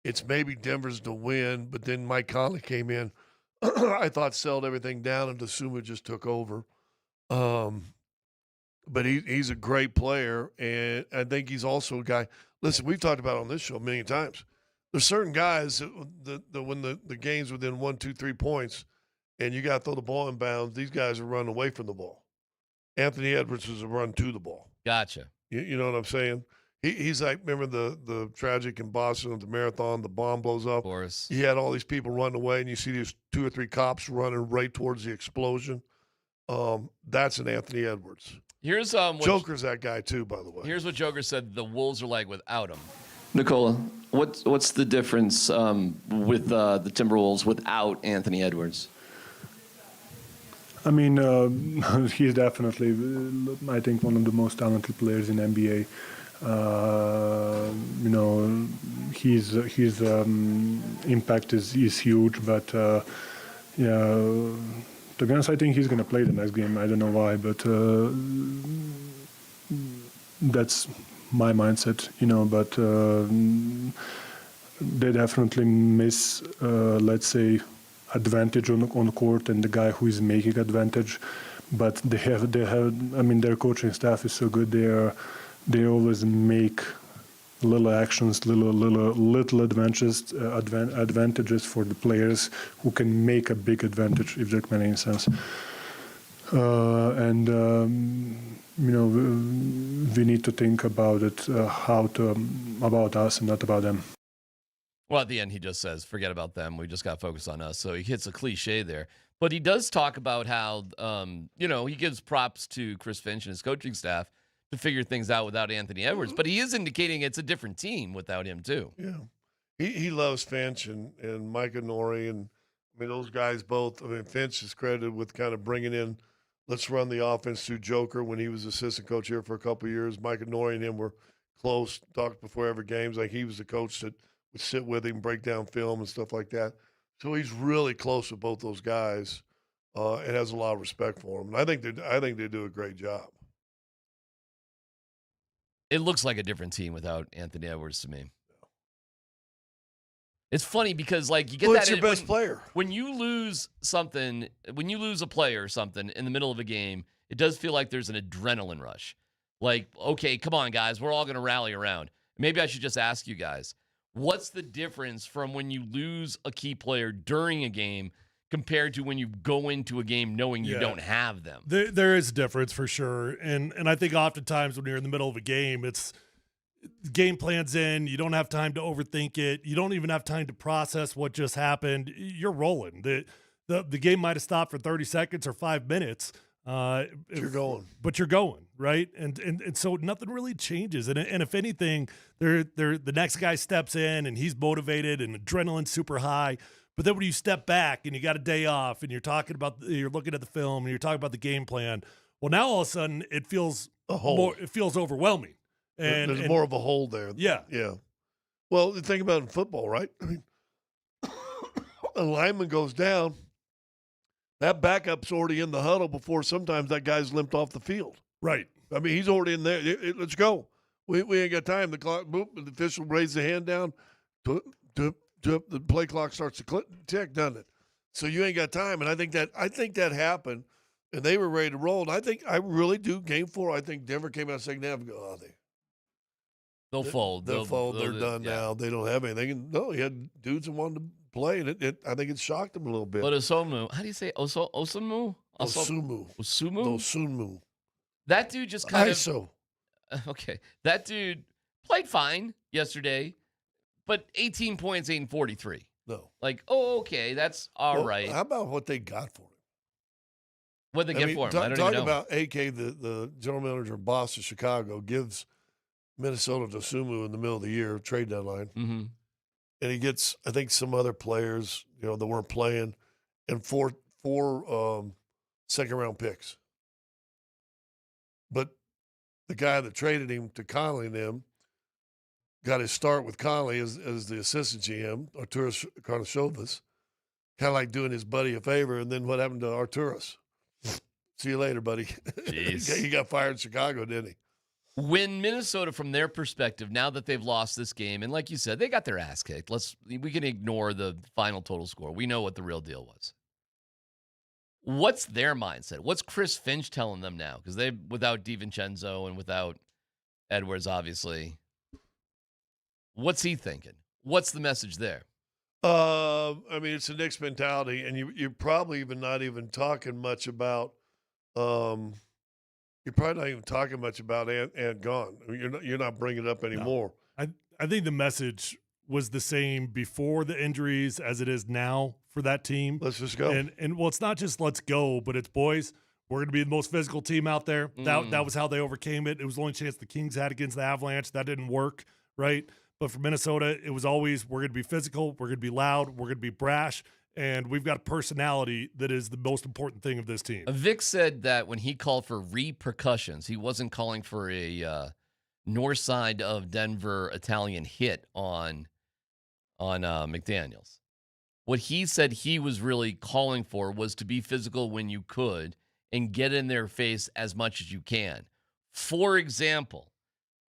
it's maybe Denver's to win, but then Mike Conley came in. I thought settled everything down, and DeSuma just took over. But he's a great player, and I think he's also a guy. Listen, we've talked about it on this show a million times. There's certain guys that when the game's within 1, 2, 3 points, and you got to throw the ball in bounds, these guys are running away from the ball. Anthony Edwards is a run to the ball. Gotcha. You know what I'm saying? He's like, remember the tragic in Boston at the marathon, the bomb blows up? Of course. You had all these people running away, and you see these 2 or 3 cops running right towards the explosion. That's an Anthony Edwards. Here's Joker's that guy too, by the way. Here's what Joker said the Wolves are like without him. Nicola, what's the difference with the Timberwolves without Anthony Edwards? I mean, he's definitely, I think, one of the most talented players in NBA. You know, his impact is huge, but yeah. To be honest, I think he's going to play the next game. I don't know why, but that's my mindset, you know. But they definitely miss, let's say, advantage on the court and the guy who is making advantage. But they have. I mean, their coaching staff is so good. They always make little actions, little advantages for the players who can make a big advantage, if that makes any sense. And you know, we need to think about it, about us and not about them. Well, at the end, he just says, forget about them. We just got to focus on us. So he hits a cliche there. But he does talk about how, you know, he gives props to Chris Finch and his coaching staff to figure things out without Anthony Edwards. But he is indicating it's a different team without him, too. Yeah. He loves Finch and Micah Nori. And, I mean, those guys both. I mean, Finch is credited with kind of bringing in, let's run the offense through Joker when he was assistant coach here for a couple of years. Micah Nori and him were close, talked before every game. Like he was the coach that would sit with him, break down film and stuff like that. So he's really close with both those guys and has a lot of respect for them. And I think they do a great job. It looks like a different team without Anthony Edwards to me. It's funny because, like, you get It's your best player. When you lose something, when you lose a player or something in the middle of a game, it does feel like there's an adrenaline rush. Like, okay, come on, guys, we're all going to rally around. Maybe I should just ask you guys, what's the difference from when you lose a key player during a game compared to when you go into a game knowing you don't have them? There is a difference for sure. And I think oftentimes when you're in the middle of a game, it's game plan's in, you don't have time to overthink it. You don't even have time to process what just happened. You're rolling. The game might have stopped for 30 seconds or 5 minutes. You're going. But you're going, right? And so nothing really changes. And if anything, the next guy steps in and he's motivated and adrenaline's super high. But then when you step back and you got a day off and you're looking at the film and you're talking about the game plan, well, now all of a sudden it feels overwhelming. And There's more of a hole there. Yeah. Yeah. Well, think about it in football, right? I mean, a lineman goes down, that backup's already in the huddle before sometimes that guy's limped off the field. Right. I mean, he's already in there. Let's go. We ain't got time. The clock, boop, the official raised the hand down. the play clock starts to tick, doesn't it? So you ain't got time, and I think that happened, and they were ready to roll. And I really do. Game 4, I think Denver came out second half and go, they'll fold. They'll fold. They're done now. They don't have anything. No, he had dudes that wanted to play, and I think it shocked them a little bit. But Osumu, how do you say Osumu? Osumu. That dude just kind of. Okay, that dude played fine yesterday, but 18 points ain't 43. No. Like, okay, that's all right. How about what they got for him? What'd they get for him? I don't even know. Talk about AK, the general manager and boss of Chicago, gives Minnesota to Sumu in the middle of the year, trade deadline. Mm-hmm. And he gets, I think, some other players, that weren't playing, and four second-round picks. But the guy that traded him to Conley and them got his start with Conley as the assistant GM, Arturas Karnisovas, kind of like doing his buddy a favor. And then what happened to Arturas? See you later, buddy. He got fired in Chicago, didn't he? When Minnesota, from their perspective, now that they've lost this game, and like you said, they got their ass kicked. We can ignore the final total score. We know what the real deal was. What's their mindset? What's Chris Finch telling them now? Because they, without DiVincenzo and without Edwards, obviously, what's he thinking? What's the message there? I mean, it's a Knicks mentality, and you're probably not even talking much about. You're probably not even talking much about Ant gone. I mean, you're not bringing it up anymore. No. I think the message was the same before the injuries as it is now for that team. Let's just go. And well, it's not just let's go, but it's boys. We're going to be the most physical team out there. That was how they overcame it. It was the only chance the Kings had against the Avalanche. That didn't work, right? But for Minnesota, it was always we're going to be physical, we're going to be loud, we're going to be brash, and we've got a personality that is the most important thing of this team. Vic said that when he called for repercussions, he wasn't calling for a north side of Denver Italian hit on McDaniels. What he said he was really calling for was to be physical when you could and get in their face as much as you can. For example,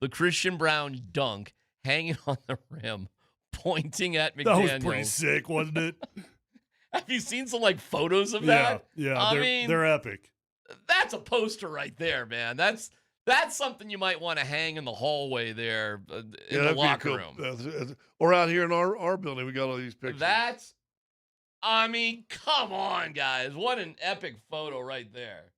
the Christian Brown dunk hanging on the rim, pointing at McDaniels. That was pretty sick, wasn't it? Have you seen some photos of that? Yeah, I mean, they're epic. That's a poster right there, man. That's something you might want to hang in the hallway there in the locker room. Or out here in our building, we got all these pictures. Come on, guys. What an epic photo right there.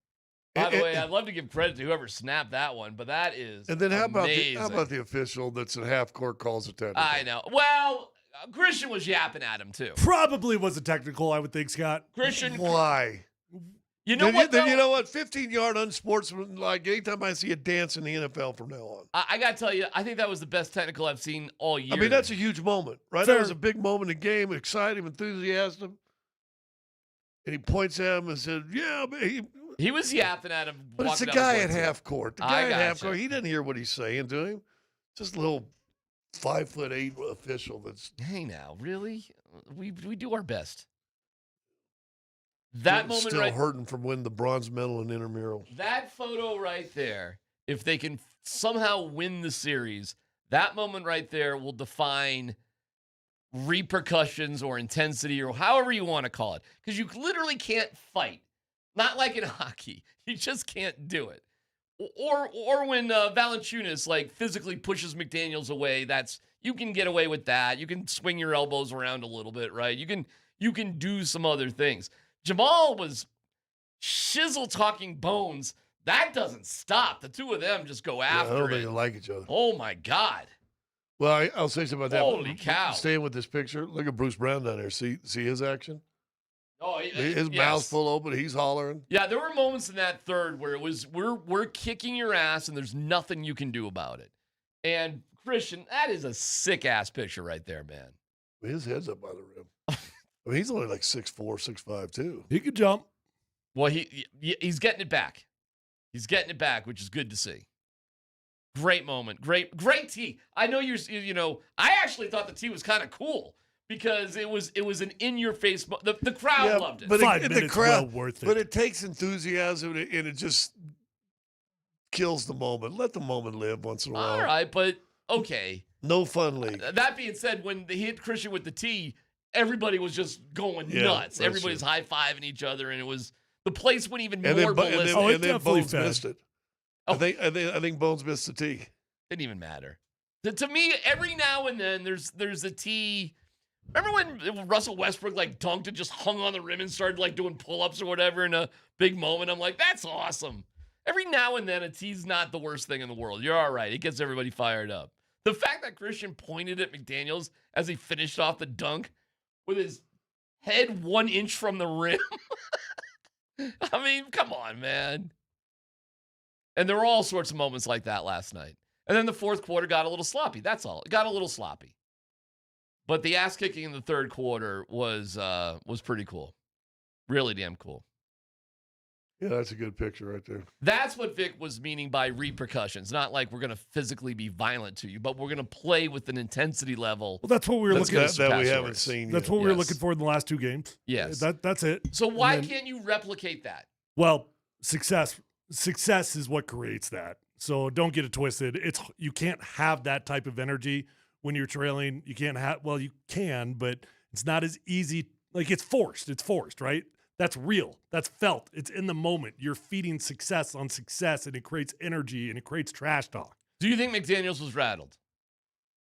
By the way, I'd love to give credit to whoever snapped that one, but that is And then how amazing. about the official that's at half court calls it technical? I know. Well, Christian was yapping at him, too. Probably wasn't technical, I would think, Scott. Christian. Why? You know what? You know what? 15-yard unsportsmanlike. Anytime I see a dance in the NFL from now on. I got to tell you, I think that was the best technical I've seen all year. I mean, that's a huge moment, right? That was a big moment in the game, exciting, enthusiastic. And he points at him and said, yeah, but he was yapping at him. But it's the guy at half court. The guy at half court, he doesn't hear what he's saying to him. Just a little 5'8" official that's. Hey, now, really? We do our best. That moment still hurting from winning the bronze medal in intramurals. That photo right there, if they can somehow win the series, that moment right there will define repercussions or intensity or however you want to call it. Because you literally can't fight. Not like in hockey. You just can't do it. Or when Valanciunas physically pushes McDaniels away, you can get away with that. You can swing your elbows around a little bit, right? You can do some other things. Jamal was shizzle talking bones. That doesn't stop. The two of them just go after I don't it. think they like each other. Oh, my God. Well, I'll say something about that. Holy cow. Staying with this picture, look at Bruce Brown down there. See his action? Oh, his mouth's full open. He's hollering. Yeah, there were moments in that third where it was, we're kicking your ass and there's nothing you can do about it. And, Christian, that is a sick-ass picture right there, man. His head's up by the rim. I mean, he's only 6'4", 6'5", too. He could jump. Well, he's getting it back. He's getting it back, which is good to see. Great moment. Great tee. I know I actually thought the tee was kind of cool because it was an in-your-face. The crowd loved it. But 5 minutes, the crowd, well worth it. But it takes enthusiasm and it just kills the moment. Let the moment live once in a while. All right, but okay. No fun league. That being said, when they hit Christian with the tee, everybody was just going nuts. Everybody's high-fiving each other, and the place went even more ballistic. And then Bones missed it. I think Bones missed the tee. Didn't even matter. To me, every now and then there's a tee. Remember when Russell Westbrook dunked and just hung on the rim and started doing pull-ups or whatever in a big moment? I'm like, that's awesome. Every now and then a tee's not the worst thing in the world. You're all right. It gets everybody fired up. The fact that Christian pointed at McDaniels as he finished off the dunk with his head 1 inch from the rim. I mean, come on, man. And there were all sorts of moments like that last night. And then the fourth quarter got a little sloppy. That's all. It got a little sloppy. But the ass kicking in the third quarter was pretty cool. Really damn cool. Yeah, that's a good picture right there. That's what Vic was meaning by repercussions. Not like we're going to physically be violent to you, but we're going to play with an intensity level. Well, that's what we were looking at. That we haven't seen That's yet. what we were looking for in the last 2 games. Yes. That's it. So why can't you replicate that? Well, success is what creates that. So don't get it twisted. You can't have that type of energy when you're trailing. You can't have, well, you can, but it's not as easy. It's forced. It's forced, right? That's real. That's felt. It's in the moment. You're feeding success on success, and it creates energy, and it creates trash talk. Do you think McDaniels was rattled?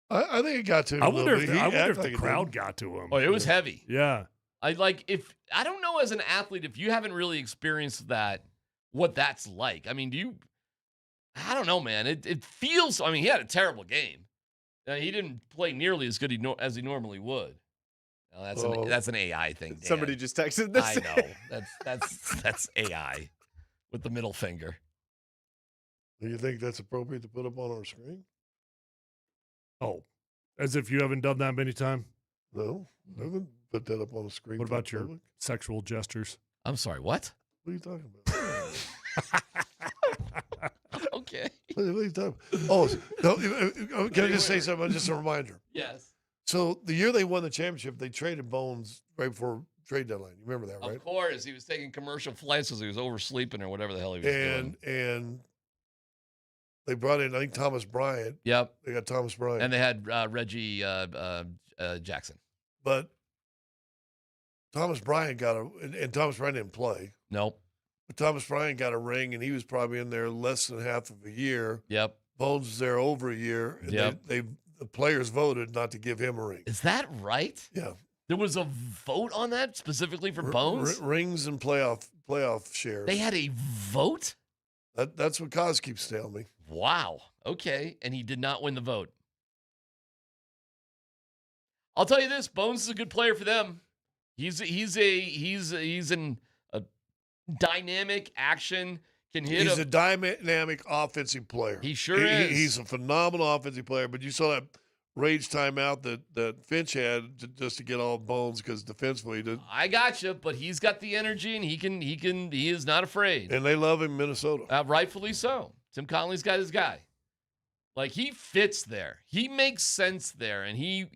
I think it got to him. I wonder if the crowd got to him. Oh, it was heavy. Yeah. I don't know as an athlete, if you haven't really experienced that, what that's like. I mean, I don't know, man. It feels, he had a terrible game. He didn't play nearly as good as he normally would. That's an AI thing, Dan. Somebody just texted this. I know. That's AI with the middle finger. Do you think that's appropriate to put up on our screen? Oh, as if you haven't done that many times? No, I haven't put that up on the screen. What about your sexual gestures? I'm sorry, what? What are you talking about? Okay. What are you talking about? Oh, no, can I just say something? Just a reminder. Yes. So the year they won the championship, they traded Bones right before trade deadline. You remember that, right? Of course. He was taking commercial flights because he was oversleeping or whatever the hell he was doing. And they brought in, I think, Thomas Bryant. Yep. They got Thomas Bryant. And they had Reggie Jackson. But Thomas Bryant and Thomas Bryant didn't play. Nope. But Thomas Bryant got a ring, and he was probably in there less than half of a year. Yep. Bones was there over a year. And yep. The players voted not to give him a ring. Is that right? Yeah. There was a vote on that specifically for Bones? Rings and playoff shares. They had a vote? That's what Kaz keeps telling me. Wow. Okay. And he did not win the vote. I'll tell you this, Bones is a good player for them. He's in a dynamic action. He's a dynamic offensive player. He sure is. He's a phenomenal offensive player. But you saw that rage timeout that Finch had just to get all Bones because defensively. I got you, but he's got the energy and he is not afraid. And they love him in Minnesota. Rightfully so. Tim Connolly's got his guy. He fits there. He makes sense there, and he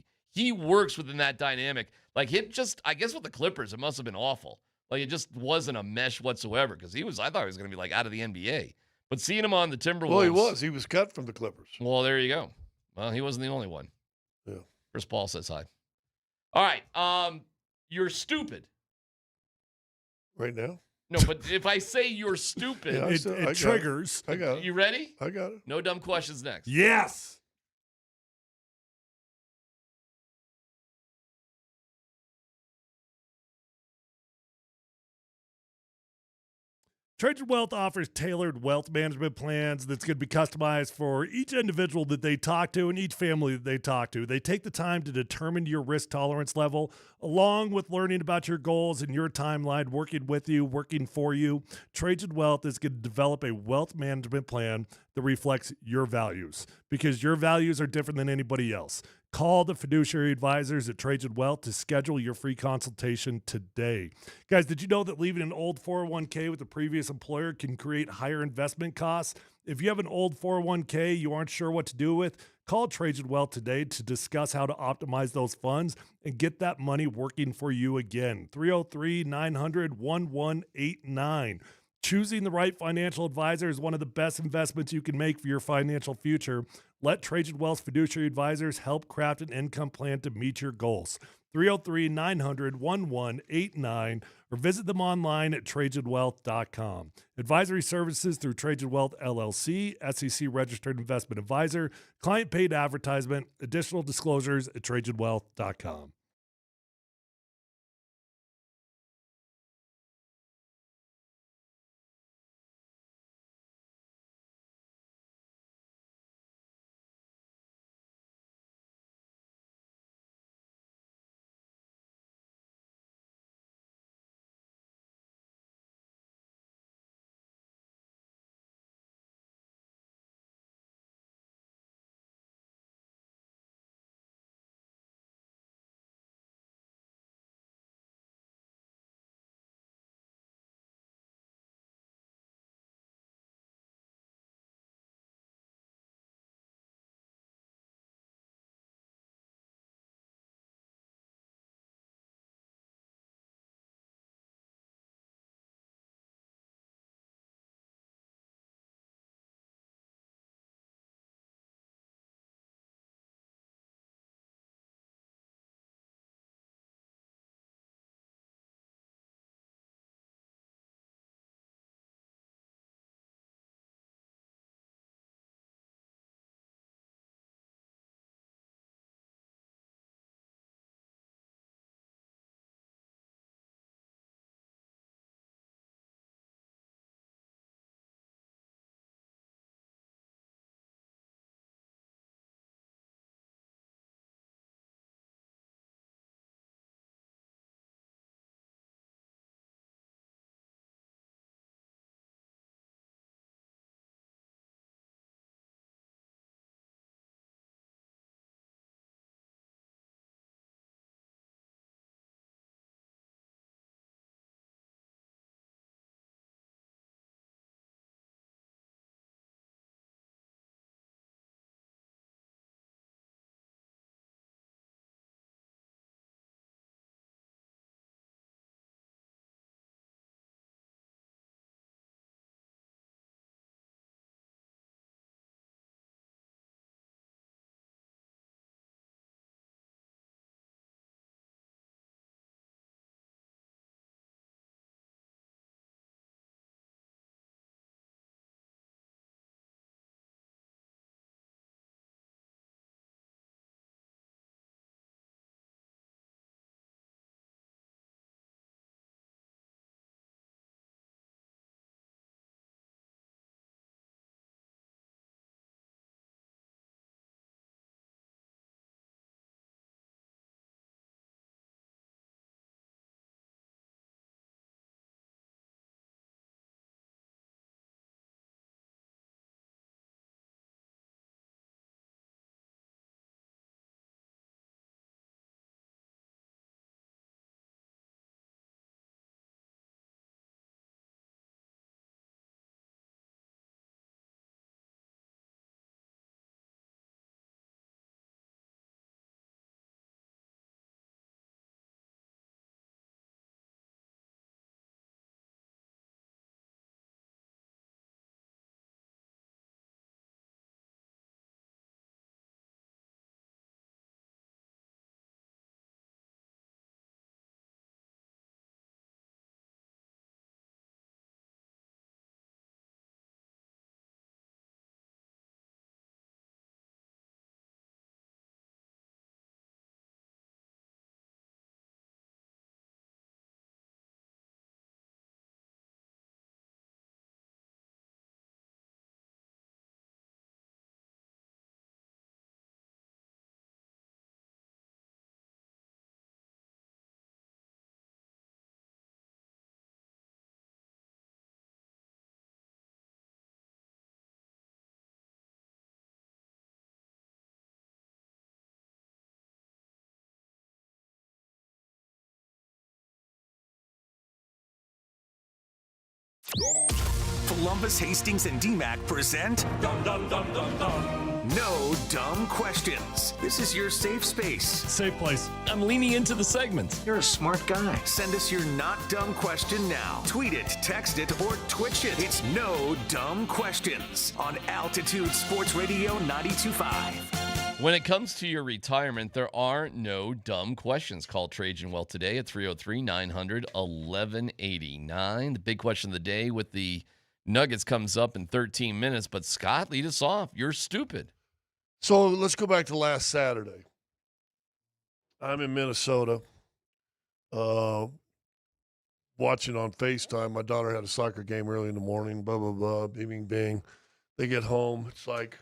works within that dynamic. I guess with the Clippers, it must have been awful. It just wasn't a mesh whatsoever because I thought he was going to be out of the NBA. But seeing him on the Timberwolves. Well, he was. He was cut from the Clippers. Well, there you go. Well, he wasn't the only one. Yeah. Chris Paul says hi. All right. You're stupid. Right now? No, but if I say you're stupid. Yeah, it triggers. I got it. You ready? I got it. No dumb questions next. Yes. Trade Wealth offers tailored wealth management plans that's going to be customized for each individual that they talk to and each family that they talk to. They take the time to determine your risk tolerance level, along with learning about your goals and your timeline, working with you, working for you. Trade Wealth is going to develop a wealth management plan that reflects your values because your values are different than anybody else. Call the fiduciary advisors at Trajan Wealth to schedule your free consultation today. Guys, did you know that leaving an old 401k with a previous employer can create higher investment costs? If you have an old 401k you aren't sure what to do with, call Trajan Wealth today to discuss how to optimize those funds and get that money working for you again. 303-900-1189. Choosing the right financial advisor is one of the best investments you can make for your financial future. Let Trajan Wealth Fiduciary Advisors help craft an income plan to meet your goals. 303-900-1189 or visit them online at TrajanWealth.com. Advisory services through Trajan Wealth LLC, SEC Registered Investment Advisor, client paid advertisement, additional disclosures at TrajanWealth.com. Polumbus, Hastings, and DMac present Dum dum dum dum dum. No Dumb Questions. This is your safe space. Safe place. I'm leaning into the segment. You're a smart guy. Send us your not dumb question now. Tweet it, text it, or Twitch it. It's No Dumb Questions on Altitude Sports Radio 92.5. When it comes to your retirement, there are no dumb questions. Call Trajan Well today at 303-900-1189. The big question of the day with the Nuggets comes up in 13 minutes. But Scott, lead us off. You're stupid. So let's go back to last Saturday. I'm in Minnesota, watching on FaceTime. My daughter had a soccer game early in the morning, blah, blah, blah, bing, bing. They get home. It's like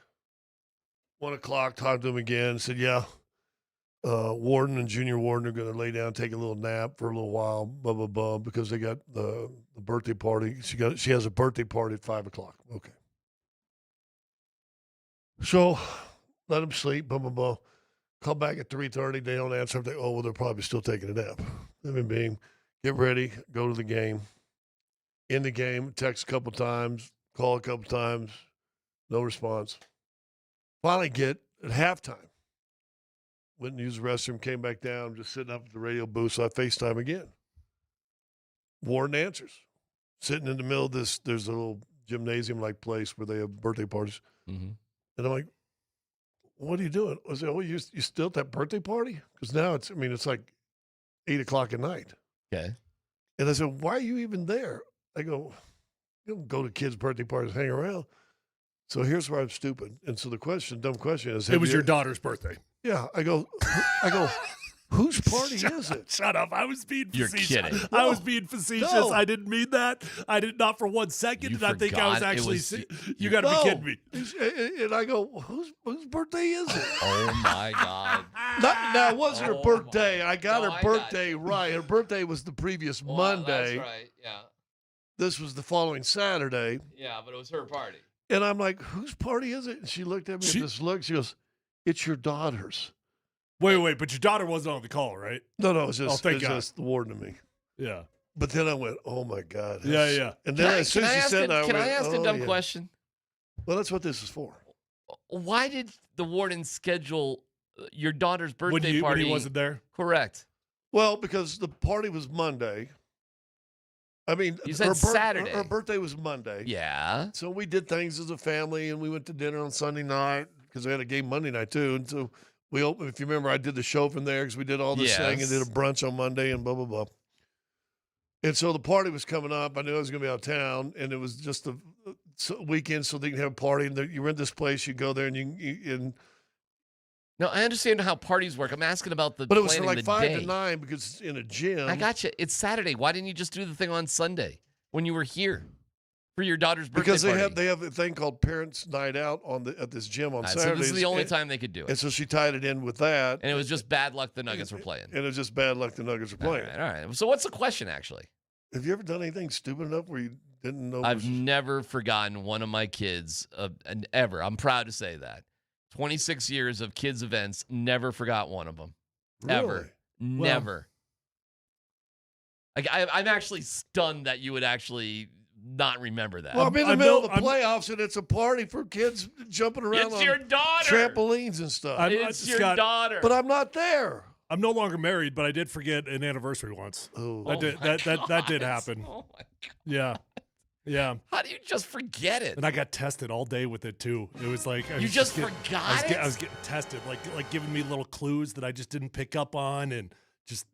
1 o'clock, talked to them again. Said, yeah, Warden and Junior Warden are going to lay down, take a little nap for a little while, blah, blah, blah, because they got the birthday party. She has a birthday party at 5 o'clock. Okay. So let them sleep, blah, blah, blah. Call back at 3:30. They don't answer. They're probably still taking a nap. Bing, get ready, go to the game. In the game, text a couple times, call a couple times, no response. Finally get at halftime. Went and used the restroom, came back down, just sitting up at the radio booth, so I FaceTime again. Warden answers. Sitting in the middle of this, there's a little gymnasium-like place where they have birthday parties. Mm-hmm. And I'm like, what are you doing? I said, you still at that birthday party? Because now it's like 8 o'clock at night. Okay. And I said, why are you even there? I go, you don't go to kids' birthday parties, hang around. So here's where I'm stupid. And so the dumb question is. It was your daughter's birthday. Yeah. I go, whose party is it? Shut up. I was being facetious. You're kidding. I was being facetious. No. I didn't mean that. I did not for 1 second. You I think I was forgot it actually. was- You got to be kidding me. And I go, whose birthday is it? Oh, my God. Now, it wasn't her birthday. I got No, her I got birthday right. Her birthday was the previous Monday. That's right. Yeah. This was the following Saturday. Yeah, but it was her party. And I'm like, whose party is it? And she looked at me with this look. She goes, it's your daughter's. Wait, but your daughter wasn't on the call, right? No, it's just, thank God. just the warden and me. Yeah. But then I went, oh, my God. Yeah. And then as soon as she said that, Can I went, ask a oh, dumb yeah. question? Well, that's what this is for. Why did the warden schedule your daughter's birthday party? When he wasn't there? Correct. Well, because the party was Monday. I mean, You said Saturday. Her birthday was Monday. Yeah. So we did things as a family, and we went to dinner on Sunday night because we had a game Monday night too. And so we opened. If you remember, I did the show from there because we did all this thing and did a brunch on Monday and blah blah blah. And so the party was coming up. I knew I was going to be out of town, and it was just a weekend, so they can have a party. And you rent this place, you go there, and No, I understand how parties work. I'm asking about the. But it was from planning like the 5 day. to 9 because it's in a gym. I got you. It's Saturday. Why didn't you just do the thing on Sunday when you were here for your daughter's birthday Because party? they have a thing called Parents' Night Out at this gym on Saturdays. So this is the only time they could do it. And so she tied it in with that. And it was just bad luck the Nuggets were playing. And it was just bad luck the Nuggets were playing. All right. So what's the question, actually? Have you ever done anything stupid enough where you didn't know? I've never forgotten one of my kids, and ever. I'm proud to say that. 26 years of kids' events, never forgot one of them. Ever. Really? Never. I'm actually stunned that you would actually not remember that. Well, I'm in the middle of the playoffs, and it's a party for kids jumping around It's on your daughter. trampolines and stuff. It's your daughter. But I'm not there. I'm no longer married, but I did forget an anniversary once. Oh, that did happen. Oh my God. Yeah. Yeah. How do you just forget it? And I got tested all day with it too. It was like You just forgot it? I was getting tested, like giving me little clues that I just didn't pick up on, and just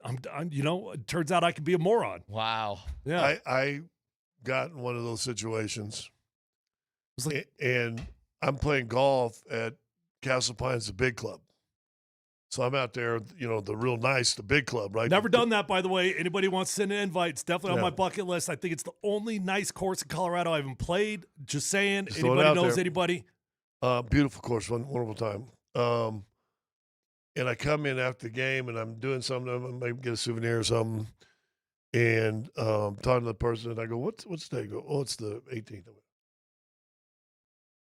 I'm it turns out I can be a moron. Wow. Yeah. I got in one of those situations, and I'm playing golf at Castle Pines, the big club. So I'm out there, the real nice, the big club, right? Never done that, by the way. Anybody wants to send an invite, it's definitely on Yeah. my bucket list. I think it's the only nice course in Colorado I haven't played. Just saying. Just throwing it Anybody out knows there. anybody? Beautiful course, wonderful time. And I come in after the game, and I'm doing something. I might get a souvenir or something. And talking to the person, and I go, "What's the day?" Go, "Oh, it's the 18th."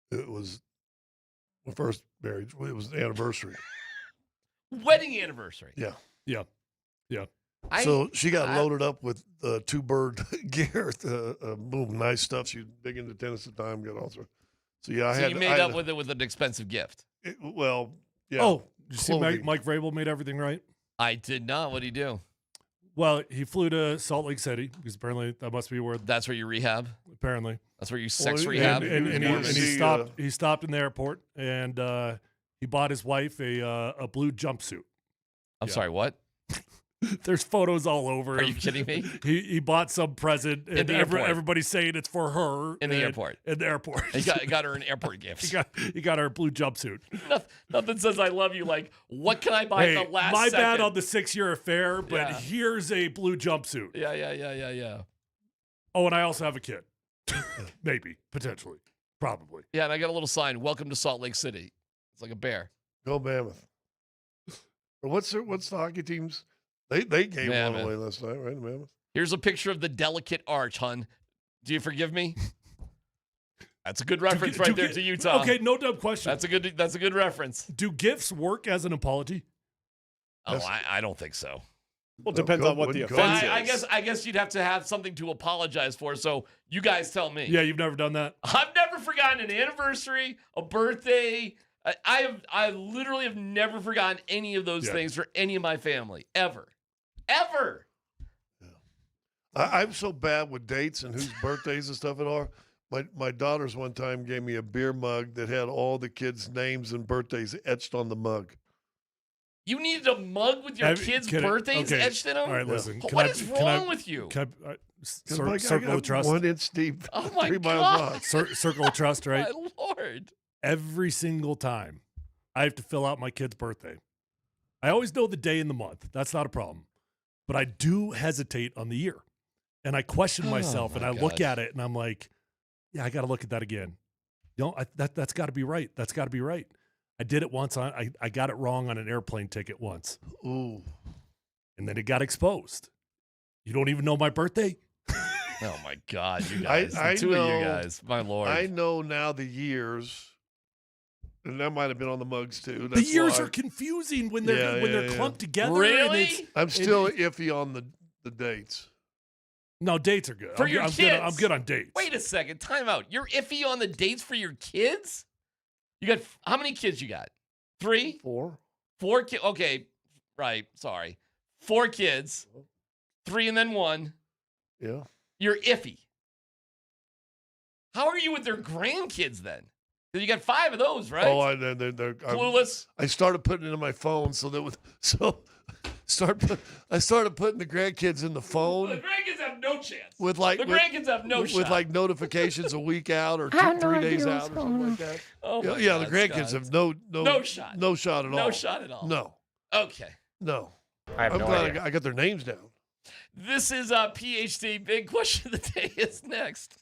It was my first marriage. It was the anniversary. Wedding anniversary. Yeah. Yeah. So she got loaded up with two bird gear, boom, nice stuff. She was big into tennis at the time, got all through. So yeah, So you made up with it with an expensive gift. Well, yeah. Oh, did you see Clothing. Mike Vrabel made everything right? I did not. What did he do? Well, he flew to Salt Lake City because apparently that must be where. That's where you rehab. Apparently, that's where you sex rehab. And he stopped in the airport and he bought his wife a blue jumpsuit. I'm sorry, what? There's photos all over. Are you kidding me? He bought some present, and everybody's saying it's for her in the airport. In the airport, he got her an airport gift. he got her a blue jumpsuit. Nothing says I love you like what can I buy Hey, in the last my second? bad on the 6-year affair, but here's a blue jumpsuit. Yeah. Oh, and I also have a kid. Maybe, potentially, probably. Yeah, and I got a little sign. Welcome to Salt Lake City. It's like a bear. Go Mammoth. What's the hockey teams? They gave one away last night, right? Mammoth. Here's a picture of the delicate arch, hun. Do you forgive me? That's a good reference right there to Utah. Okay, no dumb question. That's a good reference. Do gifts work as an apology? Oh, I don't think so. Well, it depends on what the offense is. I guess you'd have to have something to apologize for. So you guys tell me. Yeah, you've never done that. I've never forgotten an anniversary, a birthday. I literally have never forgotten any of those things for any of my family ever. I'm so bad with dates and whose birthdays and stuff it are. My daughters one time gave me a beer mug that had all the kids' names and birthdays etched on the mug. You needed a mug with your kids' birthdays etched in them? All right, listen. What is wrong with you? Circle of trust. 1 inch deep. Oh my 3 miles God. long. Circle of trust, right? My Lord. Every single time I have to fill out my kid's birthday. I always know the day and the month. That's not a problem. But I do hesitate on the year. And I question myself and I look at it and I'm like, yeah, I got to look at that again. That's got to be right. That's got to be right. I did it once. I got it wrong on an airplane ticket once. Ooh. And then it got exposed. You don't even know my birthday? Oh, my God, you guys. I Two know, of you guys. My Lord. I know now the years, and that might have been on the mugs, too. The years are confusing when they're clumped together. Really? I'm still iffy on the dates. No, dates are good. For your kids. I'm good on dates. Wait a second. Time out. You're iffy on the dates for your kids? You got how many kids you got? 3? 4. 4 kids. Okay. Right. Sorry. 4 kids. 3 and then 1. Yeah. You're iffy. How are you with their grandkids then? Because you got 5 of those, right? Oh, they're clueless. I started putting it in my phone I started putting the grandkids in the phone. The grandkids have no chance. With like the grandkids have no shot. With like notifications a week out or 3 days out or something like that. Oh my yeah, God, the grandkids Scott. have no shot. No shot at all. No shot at all. No. Okay. No. I'm glad I got their names down. This is a PhD. Big question of the day is next.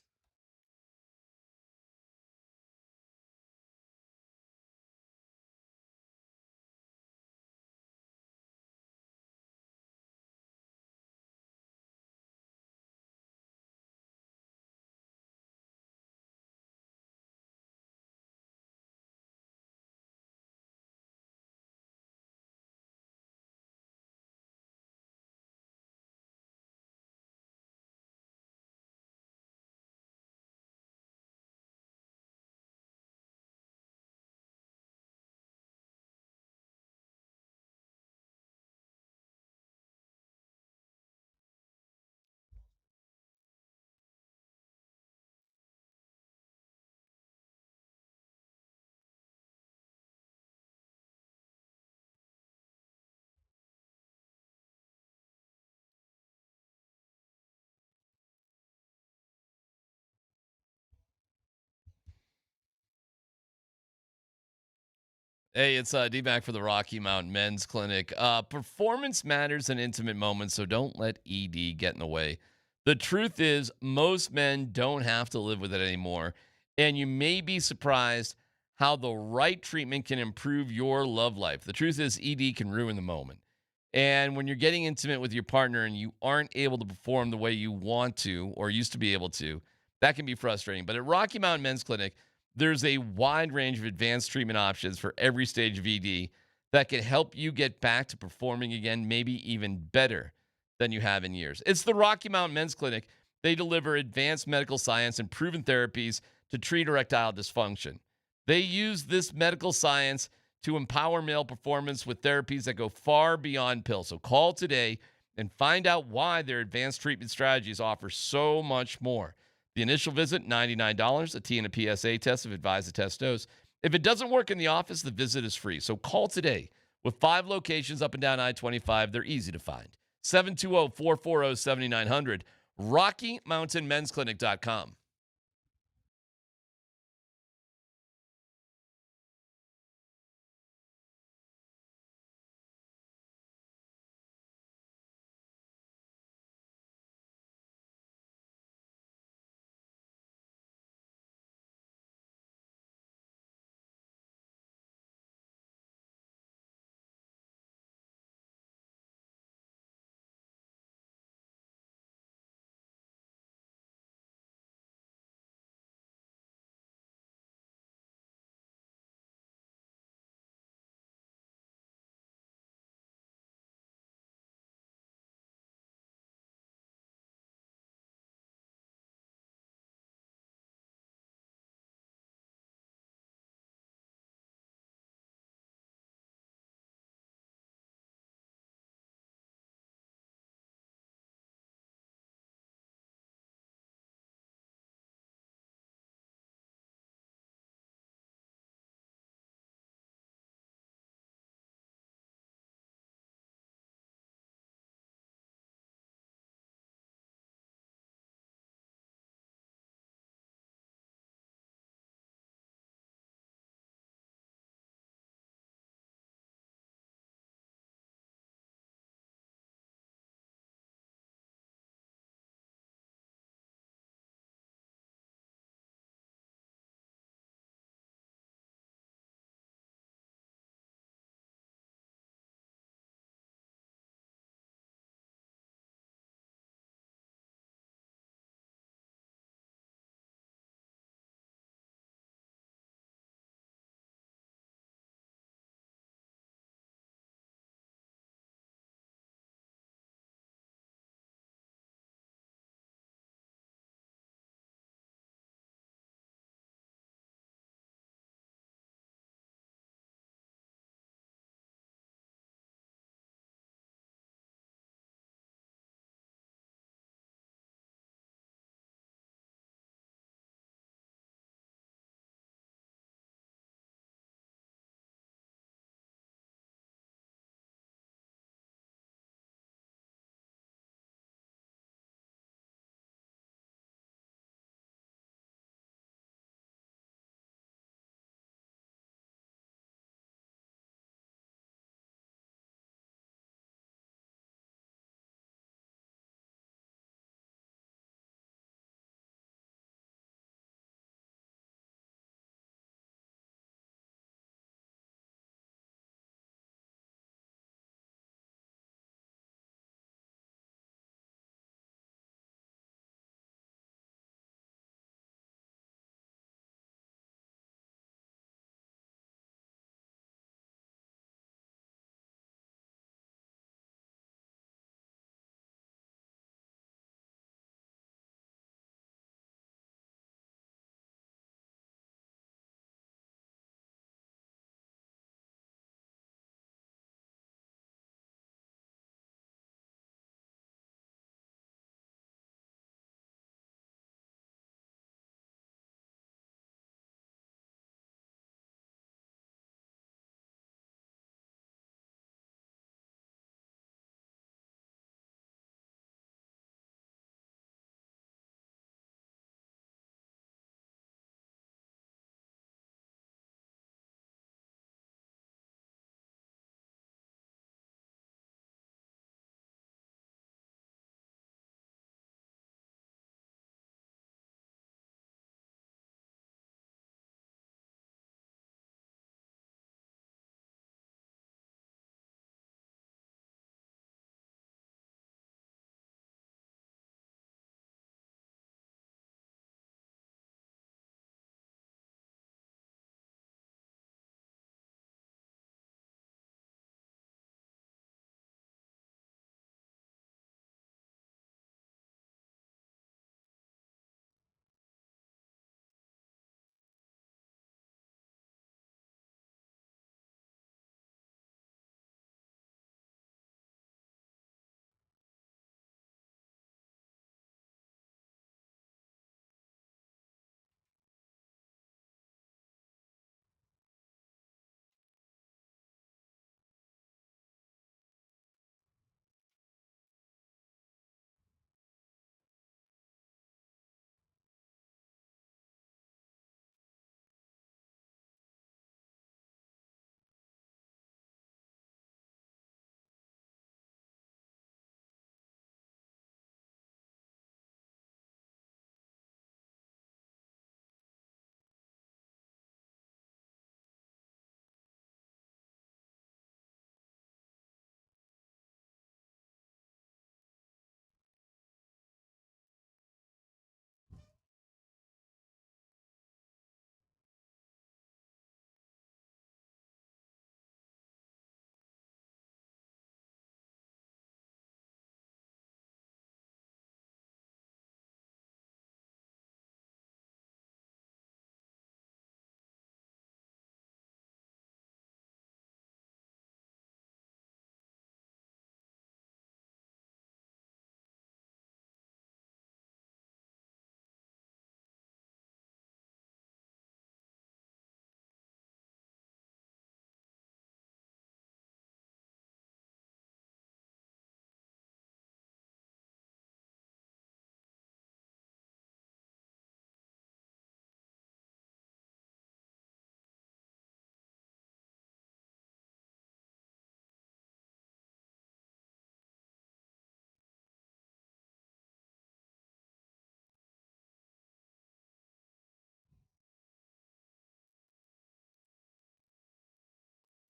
Hey, it's DMac for the Rocky Mountain Men's Clinic. Performance matters in intimate moments, so don't let ED get in the way. The truth is, most men don't have to live with it anymore, and you may be surprised how the right treatment can improve your love life. The truth is, ED can ruin the moment. And when you're getting intimate with your partner and you aren't able to perform the way you want to or used to be able to, that can be frustrating. But at Rocky Mountain Men's Clinic, there's a wide range of advanced treatment options for every stage of ED that can help you get back to performing again, maybe even better than you have in years. It's the Rocky Mountain Men's Clinic. They deliver advanced medical science and proven therapies to treat erectile dysfunction. They use this medical science to empower male performance with therapies that go far beyond pills. So call today and find out why their advanced treatment strategies offer so much more. The initial visit, $99, a T and a PSA test if advised the test dose. If it doesn't work in the office, the visit is free. So call today. With 5 locations up and down I-25, they're easy to find. 720-440-7900, RockyMountainMen'sClinic.com.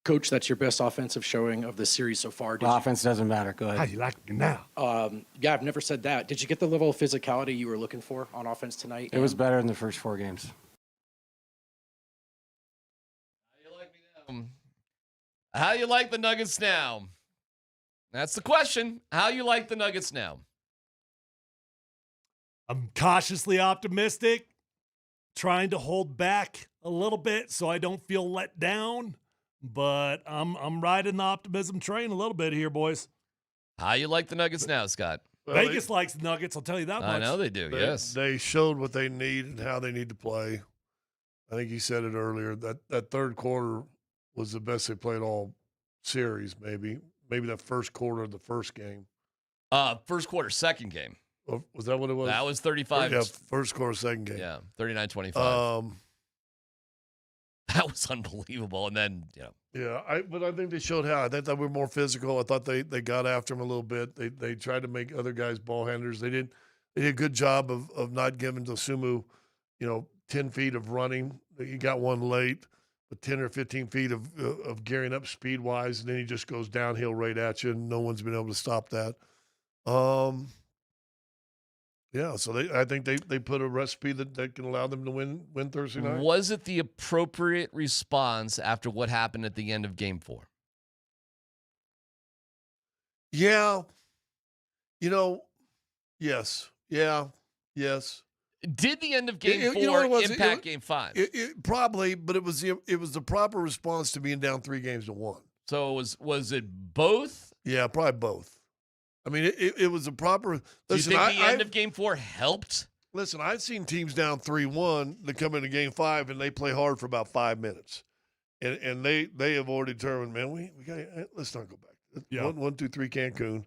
Coach, that's your best offensive showing of the series so far. Offense doesn't matter. Go ahead. How you like me now? Yeah, I've never said that. Did you get the level of physicality you were looking for on offense tonight? It was better in the first 4 games. How you like the Nuggets now? That's the question. How you like the Nuggets now? I'm cautiously optimistic, trying to hold back a little bit so I don't feel let down, but I'm riding the optimism train a little bit here, boys. How you like the Nuggets now, Scott? Well, Vegas likes the Nuggets, I'll tell you that much. I know they do, yes. They showed what they need and how they need to play. I think you said it earlier, that third quarter was the best they played all series, maybe. Maybe that first quarter of the first game. First quarter, second game. Was that what it was? That was 35. Yeah, first quarter, second game. Yeah, 39-25. That was unbelievable. And then, but I think they showed how. I think they were more physical. I thought they got after him a little bit. They tried to make other guys ball handlers. They did a good job of not giving Dosunmu, 10 feet of running. He got one late, but 10 or 15 feet of gearing up speed-wise, and then he just goes downhill right at you, and no one's been able to stop that. So I think they put a recipe that can allow them to win Thursday night. Was it the appropriate response after what happened at the end of Game 4? Yeah. Yes. Yeah. Yes. Did the end of Game 4 impact Game 5? It probably, but it was the proper response to being down 3-1. So was it both? Yeah, probably both. I mean, it was a proper. Do you think the end of Game 4 helped? Listen, I've seen teams down 3-1 that come into Game 5 and they play hard for about 5 minutes, and they have already determined, man, we got let's not go back. Yeah. 1, 2, 3 Cancun.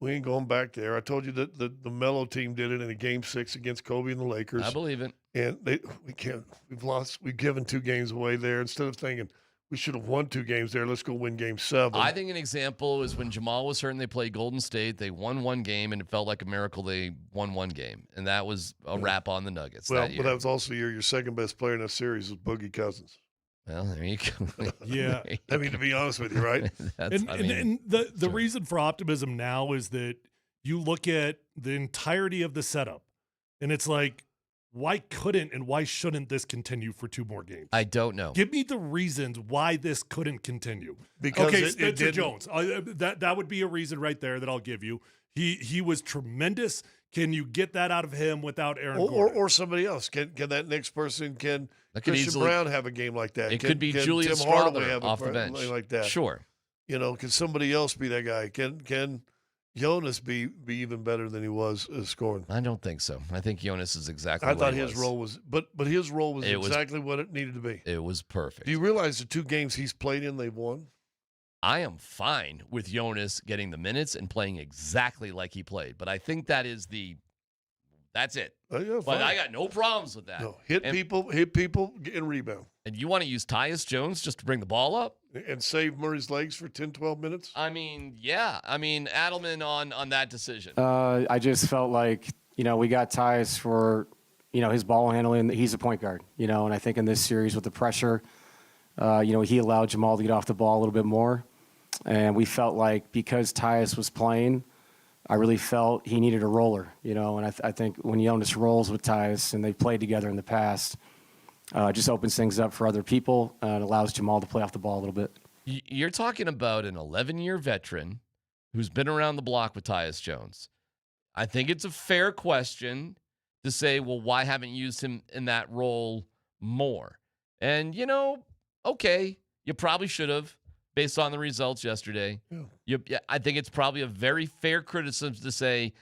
We ain't going back there. I told you that the Melo team did it in a Game 6 against Kobe and the Lakers. I believe it. And we can't. We've lost. We've given 2 games away there instead of thinking we should have won 2 games there. Let's go win Game 7. I think an example is when Jamal was hurt and they played Golden State. They won 1 game, and it felt like a miracle they won 1 game. And that was a wrap on the Nuggets well, that year. But that was also your second best player in that series was Boogie Cousins. Well, there you go. Yeah. I mean, to be honest with you, right? And the reason for optimism now is that you look at the entirety of the setup, and it's like, why couldn't and why shouldn't this continue for 2 more games? I don't know. Give me the reasons why this couldn't continue. Because Spencer Jones. That would be a reason right there that I'll give you. He was tremendous. Can you get that out of him without Aaron Gordon? Or somebody else? Can that next person, can Christian easily, Brown have a game like that? It could be Julius Tim Hardaway Strawther have off the bench. Like that? Sure. Can somebody else be that guy? Can Jonas be even better than he was scoring? I don't think so. I think Jonas is exactly I what thought he his was. role was, but his role was exactly what it needed to be. It was perfect. Do you realize the 2 games he's played in, they've won? I am fine with Jonas getting the minutes and playing exactly like he played, but I think that's it. But I got no problems with that. No, hit people, and rebound. And you want to use Tyus Jones just to bring the ball up? And save Murray's legs for 10, 12 minutes? I mean, yeah. I mean, Adelman on that decision. I just felt like, we got Tyus for, his ball handling. He's a point guard, and I think in this series with the pressure, he allowed Jamal to get off the ball a little bit more. And we felt like because Tyus was playing, I really felt he needed a roller, and I think when Jonas rolls with Tyus and they've played together in the past, it just opens things up for other people and allows Jamal to play off the ball a little bit. You're talking about an 11-year veteran who's been around the block with Tyus Jones. I think it's a fair question to say, well, why haven't you used him in that role more? And, okay, you probably should have based on the results yesterday. Yeah. I think it's probably a very fair criticism to say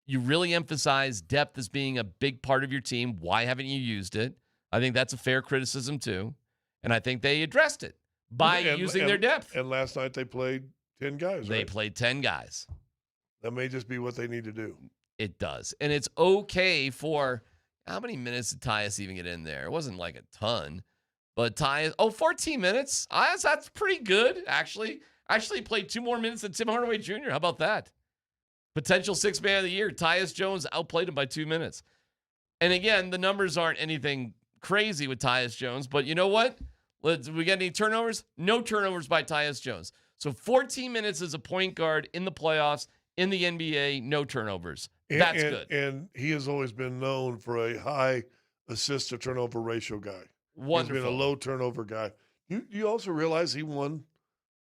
you really emphasize depth as being a big part of your team. Why haven't you used it? I think that's a fair criticism too. And I think they addressed it by using their depth. And last night they played 10 guys, They played 10 guys. That may just be what they need to do. It does. And it's okay for how many minutes did Tyus even get in there? It wasn't like a ton. But Tyus, 14 minutes. That's pretty good, actually. Actually played 2 more minutes than Tim Hardaway Jr. How about that? Potential 6th man of the year. Tyus Jones outplayed him by 2 minutes. And again, the numbers aren't anything crazy with Tyus Jones, but you know what? We got any turnovers? No turnovers by Tyus Jones. So 14 minutes as a point guard in the playoffs, in the NBA, no turnovers. That's good. And he has always been known for a high assist to turnover ratio guy. Wonderful. He's been a low turnover guy. You also realize he won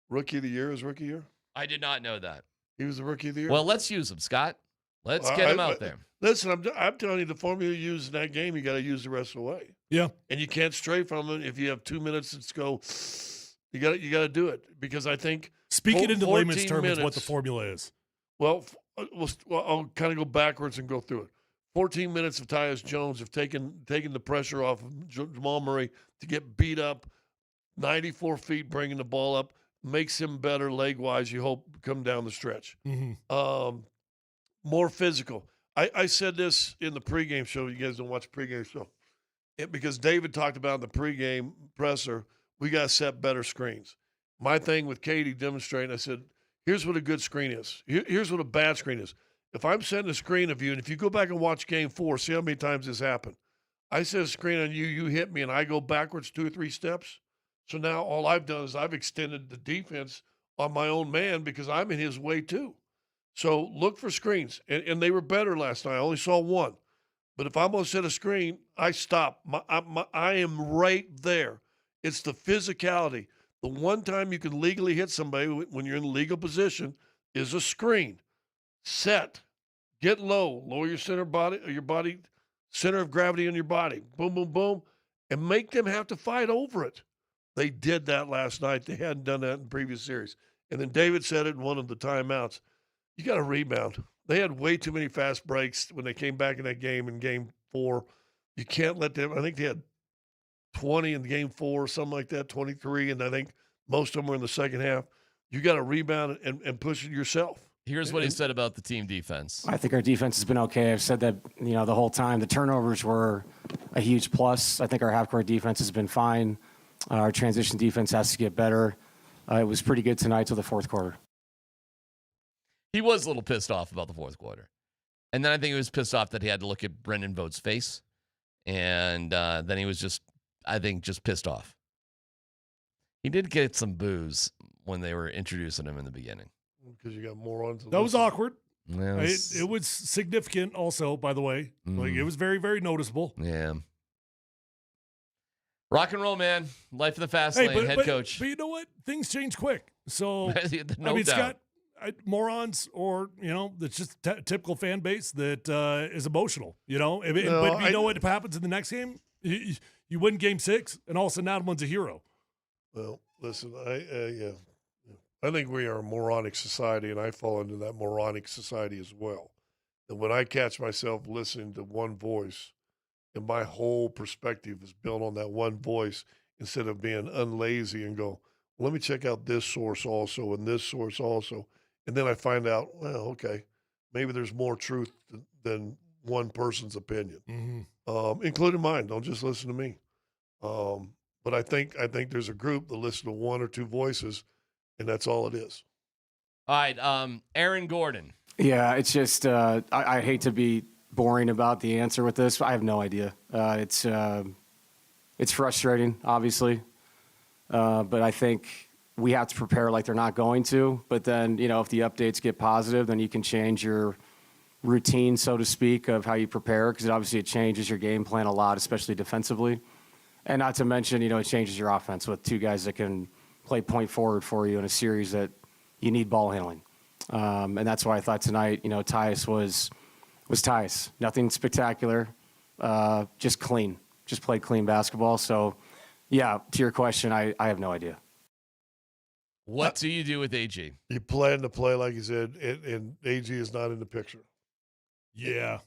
Rookie of the Year his rookie year? I did not know that. He was the Rookie of the Year? Well, let's use him, Scott. Let's get him out there. Listen, I'm telling you, the formula you use in that game, you got to use the rest of the way. Yeah. And you can't stray from it. If you have 2 minutes to go, you got to do it. Because I think speaking into layman's terms, minutes, what the formula is. Well, I'll kind of go backwards and go through it. 14 minutes of Tyus Jones have taken the pressure off of Jamal Murray to get beat up, 94 feet, bringing the ball up, makes him better leg-wise, you hope, come down the stretch. Mm-hmm. More physical. I said this in the pregame show. You guys don't watch the pregame show. Because David talked about in the pregame presser, we got to set better screens. My thing with Katie demonstrating, I said, here's what a good screen is. Here's what a bad screen is. If I'm setting a screen of you, and if you go back and watch Game 4, see how many times this happened. I set a screen on you, you hit me, and I go backwards 2 or 3 steps. So now all I've done is I've extended the defense on my own man because I'm in his way too. So look for screens. And they were better last night. I only saw one. But if I'm going to set a screen, I stop. I am right there. It's the physicality. The one time you can legally hit somebody when you're in legal position is a screen. Set. Get low. Lower your center of gravity on your body. Boom, boom, boom. And make them have to fight over it. They did that last night. They hadn't done that in previous series. And then David said it in one of the timeouts. You got to rebound. They had way too many fast breaks when they came back in that game in Game 4. You can't let them. I think they had 20 in Game 4, something like that, 23, and I think most of them were in the second half. You got to rebound and push it yourself. Here's what he said about the team defense. I think our defense has been okay. I've said that, the whole time. The turnovers were a huge plus. I think our half-court defense has been fine. Our transition defense has to get better. It was pretty good tonight till the fourth quarter. He was a little pissed off about the fourth quarter. And then I think he was pissed off that he had to look at Brendan Vogt's face. And then he was just pissed off. He did get some boos when they were introducing him in the beginning. Because you got morons. That was awkward. Yeah, it was significant also, by the way. Like, it was very, very noticeable. Yeah. Rock and roll, man. Life of the fast lane, head coach. But you know what? Things change quick. So, no doubt. Scott, morons or, that's just typical fan base that is emotional, But you know what happens in the next game? You win Game 6, and all of a sudden Adelman's a hero. Well, listen, I think we are a moronic society, and I fall into that moronic society as well. And when I catch myself listening to one voice, and my whole perspective is built on that one voice instead of being unlazy and go, let me check out this source also and this source also. And then I find out, well, okay, maybe there's more truth than one person's opinion, including mine. Don't just listen to me. But I think there's a group that listen to one or two voices, and that's all it is. All right, Aaron Gordon. Yeah, it's just I hate to be boring about the answer with this. I have no idea. It's frustrating, obviously, but I think we have to prepare like they're not going to. But then, if the updates get positive, then you can change your routine, so to speak, of how you prepare, because obviously it changes your game plan a lot, especially defensively. And not to mention, it changes your offense with two guys that can play point forward for you in a series that you need ball handling. And that's why I thought tonight, Tyus was Tyus. Nothing spectacular, just clean. Just played clean basketball. So, yeah, to your question, I have no idea. What do you do with AG? You plan to play, like you said, and AG is not in the picture. Yeah.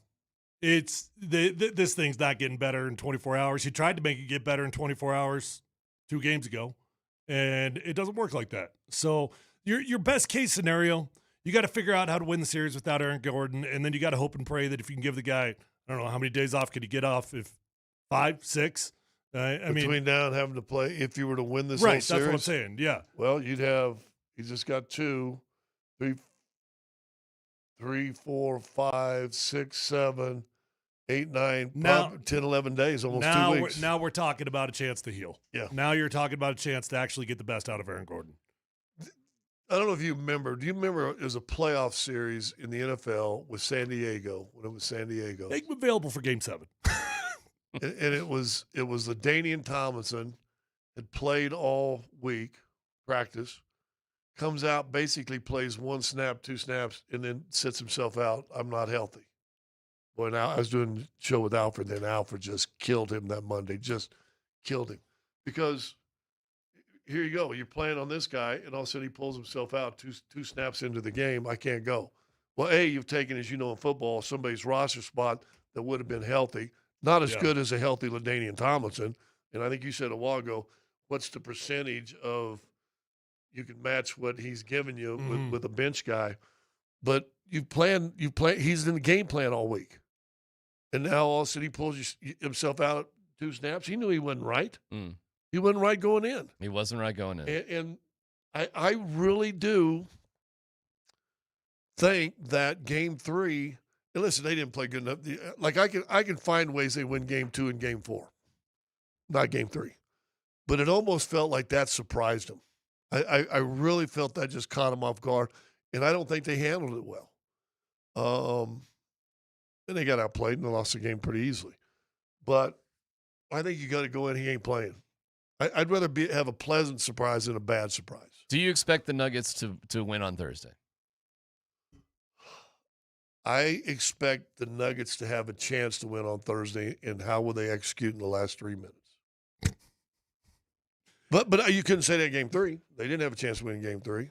It's this thing's not getting better in 24 hours. He tried to make it get better in 24 hours 2 games ago, and it doesn't work like that. So your best case scenario, you got to figure out how to win the series without Aaron Gordon, and then you got to hope and pray that if you can give the guy, I don't know, how many days off could he get off? If 5, 6? Between now and having to play, if you were to win this right, whole series. that's what I'm saying, yeah. Well, you just got 2, 3, 4, 5, 6, 7. 8, 9, Now- 10, 11 days, almost 2 weeks. Now we're talking about a chance to heal. Yeah. Now you're talking about a chance to actually get the best out of Aaron Gordon. I don't know if you remember. Do you remember it was a playoff series in the NFL with San Diego when it was San Diego? Make him available for Game 7. and it was LaDainian Tomlinson had played all week, practice, comes out, basically plays 1 snap, 2 snaps, and then sits himself out. I'm not healthy. Boy, now I was doing a show with Alfred, then Alfred just killed him that Monday, just killed him. Because here you go, you're playing on this guy, and all of a sudden he pulls himself out 2 snaps into the game. I can't go. Well, you've taken, as you know in football, somebody's roster spot that would have been healthy. Not as good as a healthy LaDainian Tomlinson. And I think you said a while ago, what's the percentage of you can match what he's giving you with a bench guy? But you plan. He's in the game plan all week, and now all of a sudden he pulls himself out 2 snaps. He knew he wasn't right. He wasn't right going in. He wasn't right going in. And I really do think that Game 3. And listen, they didn't play good enough. Like I can find ways they win Game 2 and Game 4, not Game 3. But it almost felt like that surprised them. I really felt that just caught them off guard, and I don't think they handled it well. And they got outplayed and they lost the game pretty easily. But I think you got to go in. He ain't playing. I'd rather have a pleasant surprise than a bad surprise. Do you expect the Nuggets to win on Thursday? I expect the Nuggets to have a chance to win on Thursday, and how will they execute in the last 3 minutes? But you couldn't say that in Game 3. They didn't have a chance to win in Game 3.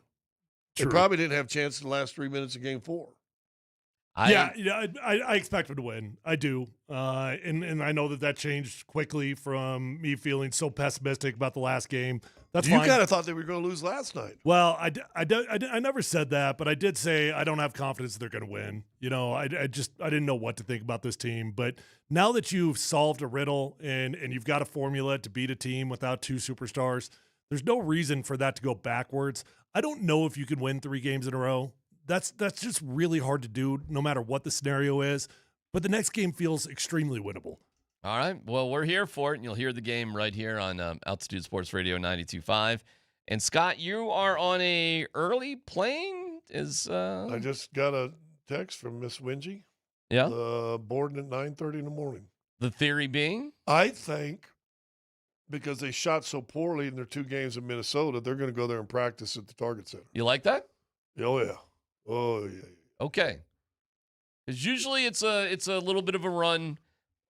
They probably didn't have a chance in the last 3 minutes of Game 4. I expect them to win. I do. And I know that changed quickly from me feeling so pessimistic about the last game. That's You fine. kind of thought they were going to lose last night. Well, I never said that, but I did say I don't have confidence they're going to win. I didn't know what to think about this team. But now that you've solved a riddle and you've got a formula to beat a team without 2 superstars, there's no reason for that to go backwards. I don't know if you can win 3 games in a row. That's just really hard to do no matter what the scenario is. But the next game feels extremely winnable. All right. Well, we're here for it, and you'll hear the game right here on Altitude Sports Radio 92.5. And Scott, you are on a early plane. I just got a text from Miss Wingy. Yeah. Boarding at 9:30 in the morning. The theory being? I think because they shot so poorly in their 2 games in Minnesota, they're going to go there and practice at the Target Center. You like that? Oh yeah. Oh yeah. Okay. Because usually it's a little bit of a run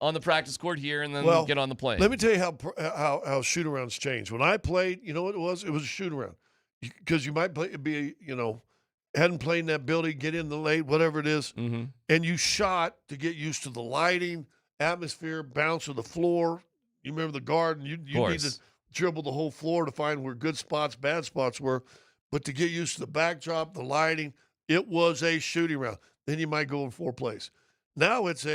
on the practice court here, and then get on the plane. Let me tell you how shoot-arounds change. When I played, you know what it was? It was a shoot-around. Because you might hadn't played in that building, get in the late, whatever it is, and you shot to get used to the lighting, atmosphere, bounce to the floor. You remember the garden. You need to dribble the whole floor to find where good spots, bad spots were. But to get used to the backdrop, the lighting, it was a shooting round. Then you might go in 4 plays. Now it's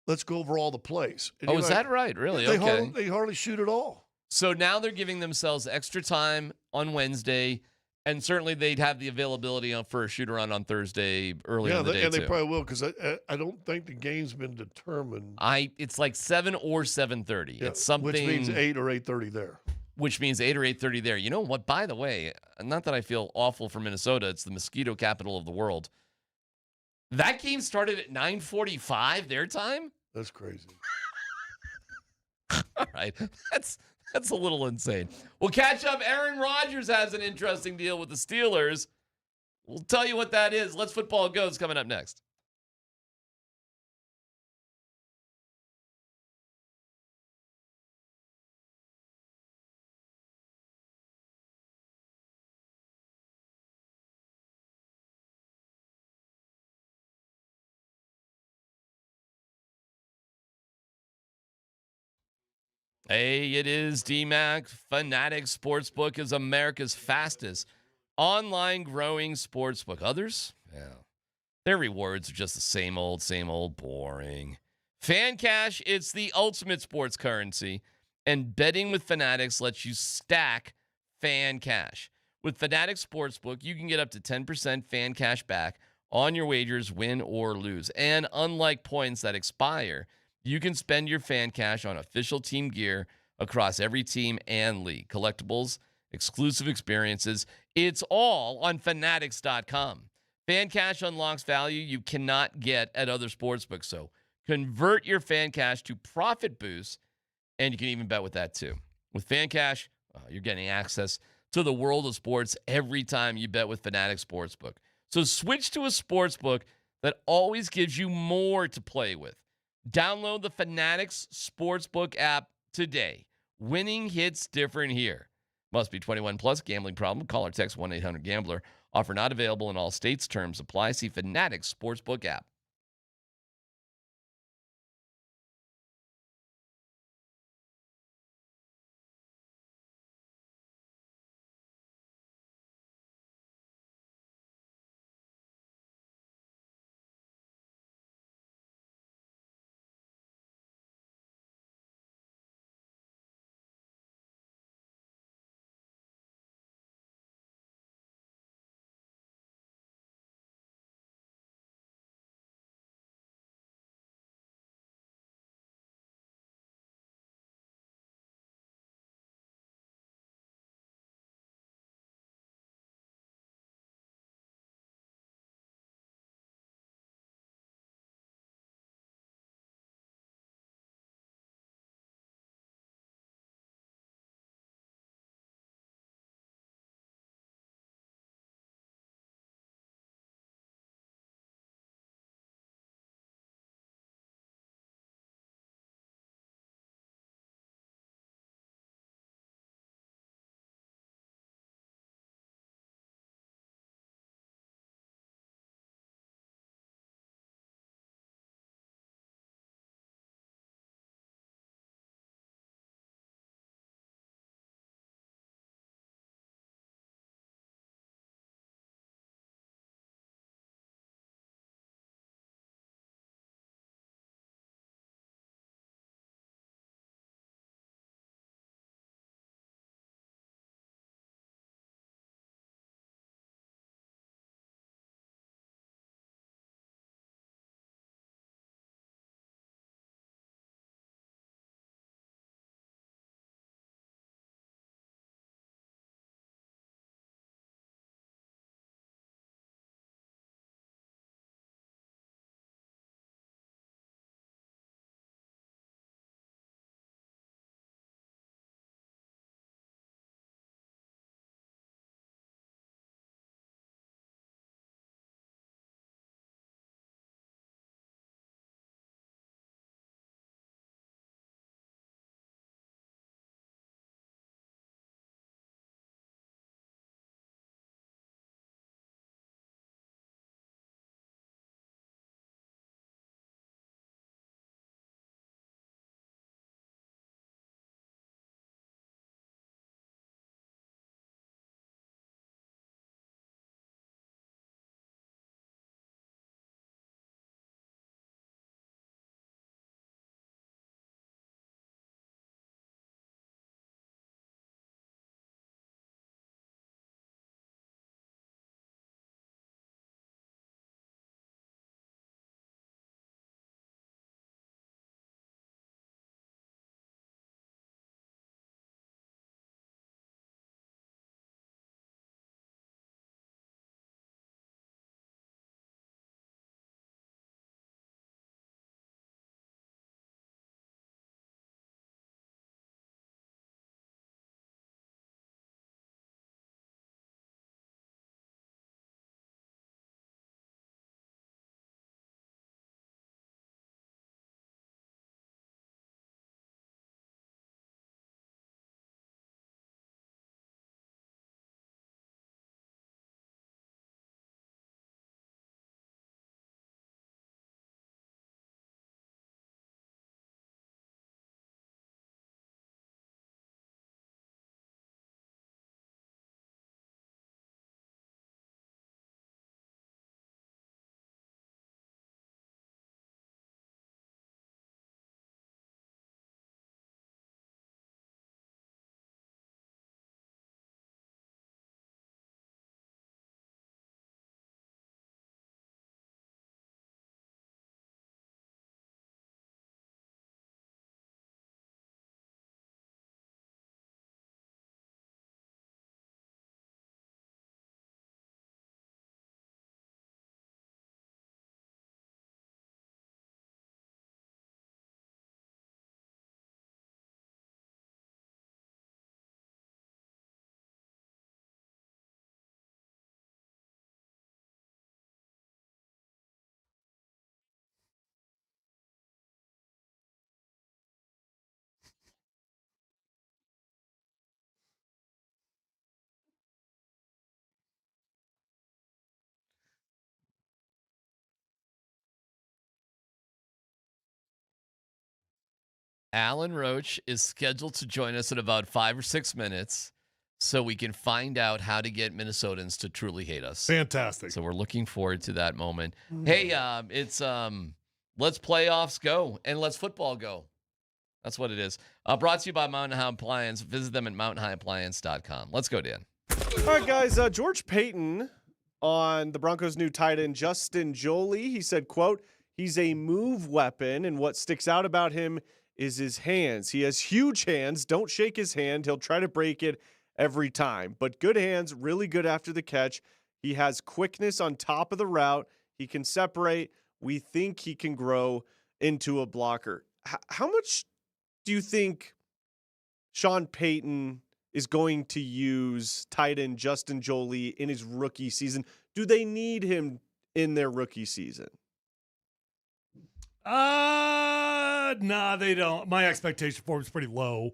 let's go over all the plays. And is that right? Really? They hardly shoot at all. So now they're giving themselves extra time on Wednesday, and certainly they'd have the availability for a shoot-around on Thursday early in the day, and they too. probably will, because I don't think the game's been determined. It's like 7 or 7:30. Yeah, it's something, which means 8 or 8:30 there. Which means 8 or 8:30 there. You know what? By the way, not that I feel awful for Minnesota. It's the mosquito capital of the world. That game started at 9:45 their time? That's crazy. All right. That's a little insane. We'll catch up. Aaron Rodgers has an interesting deal with the Steelers. We'll tell you what that is. Let's Football Goes coming up next. Hey, it is DMac. Fanatics Sportsbook is America's fastest online growing sportsbook. Others? Yeah. Their rewards are just the same old, boring. Fan Cash, it's the ultimate sports currency. And betting with Fanatics lets you stack Fan Cash. With Fanatics Sportsbook, you can get up to 10% Fan Cash back on your wagers, win or lose. And unlike points that expire, You can spend your fan cash on official team gear across every team and league. Collectibles, exclusive experiences. It's all on fanatics.com. Fan cash unlocks value you cannot get at other sportsbooks. So convert your fan cash to profit boosts, and you can even bet with that too. With fan cash, you're getting access to the world of sports every time you bet with Fanatics Sportsbook. So switch to a sportsbook that always gives you more to play with. Download the Fanatics Sportsbook app today. Winning hits different here. Must be 21 plus. Gambling problem? Call or text 1-800-GAMBLER. Offer not available in all states. Terms apply. See Fanatics Sportsbook app. Alan Roach is scheduled to join us in about 5 or 6 minutes so we can find out how to get Minnesotans to truly hate us. Fantastic. So we're looking forward to that moment. Hey, it's let's playoffs go and let's football go. That's what it is. Brought to you by Mountain High Appliance. Visit them at mountainhighappliance.com. Let's go, Dan. All right, guys. George Payton on the Broncos' new tight end, Justin Joly. He said, quote, he's a move weapon, and what sticks out about him is his hands. He has huge hands. Don't shake his hand. He'll try to break it every time. But good hands, really good after the catch. He has quickness on top of the route. He can separate. We think he can grow into a blocker. How much do you think Sean Payton is going to use tight end Justin Joly in his rookie season? Do they need him in their rookie season? Nah, they don't. My expectation for him is pretty low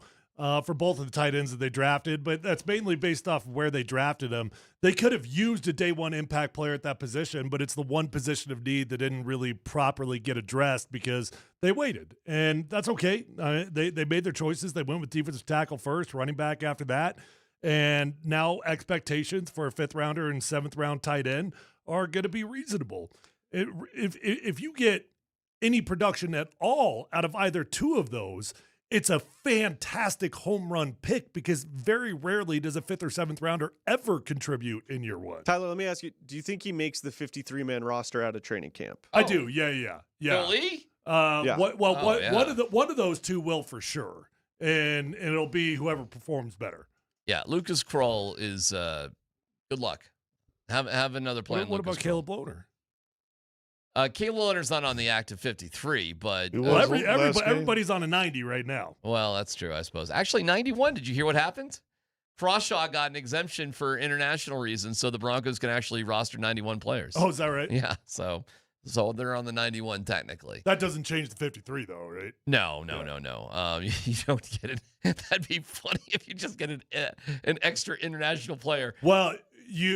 for both of the tight ends that they drafted, but that's mainly based off of where they drafted them. They could have used a day one impact player at that position, but it's the one position of need that didn't really properly get addressed because they waited, and that's okay. They made their choices. They went with defensive tackle first, running back after that, and now expectations for a 5th rounder and 7th round tight end are going to be reasonable. If you get any production at all out of either two of those, it's a fantastic home run pick because very rarely does a 5th or 7th rounder ever contribute in year one. Tyler, let me ask you, do you think he makes the 53-man roster out of training camp? I do. Yeah. Really? Yeah. Yeah. One of those two will for sure. And it'll be whoever performs better. Yeah, Lucas Kroll is good luck. Have another plan. What about Caleb Lohner? Caleb Lohner's not on the active 53, but everybody's on a 90 right now. Well, that's true, I suppose. Actually, 91. Did you hear what happened? Crawshaw got an exemption for international reasons, so the Broncos can actually roster 91 players. Oh, is that right? Yeah. So they're on the 91 technically. That doesn't change the 53 though, right? No. You don't get it. That'd be funny if you just get an extra international player. Well,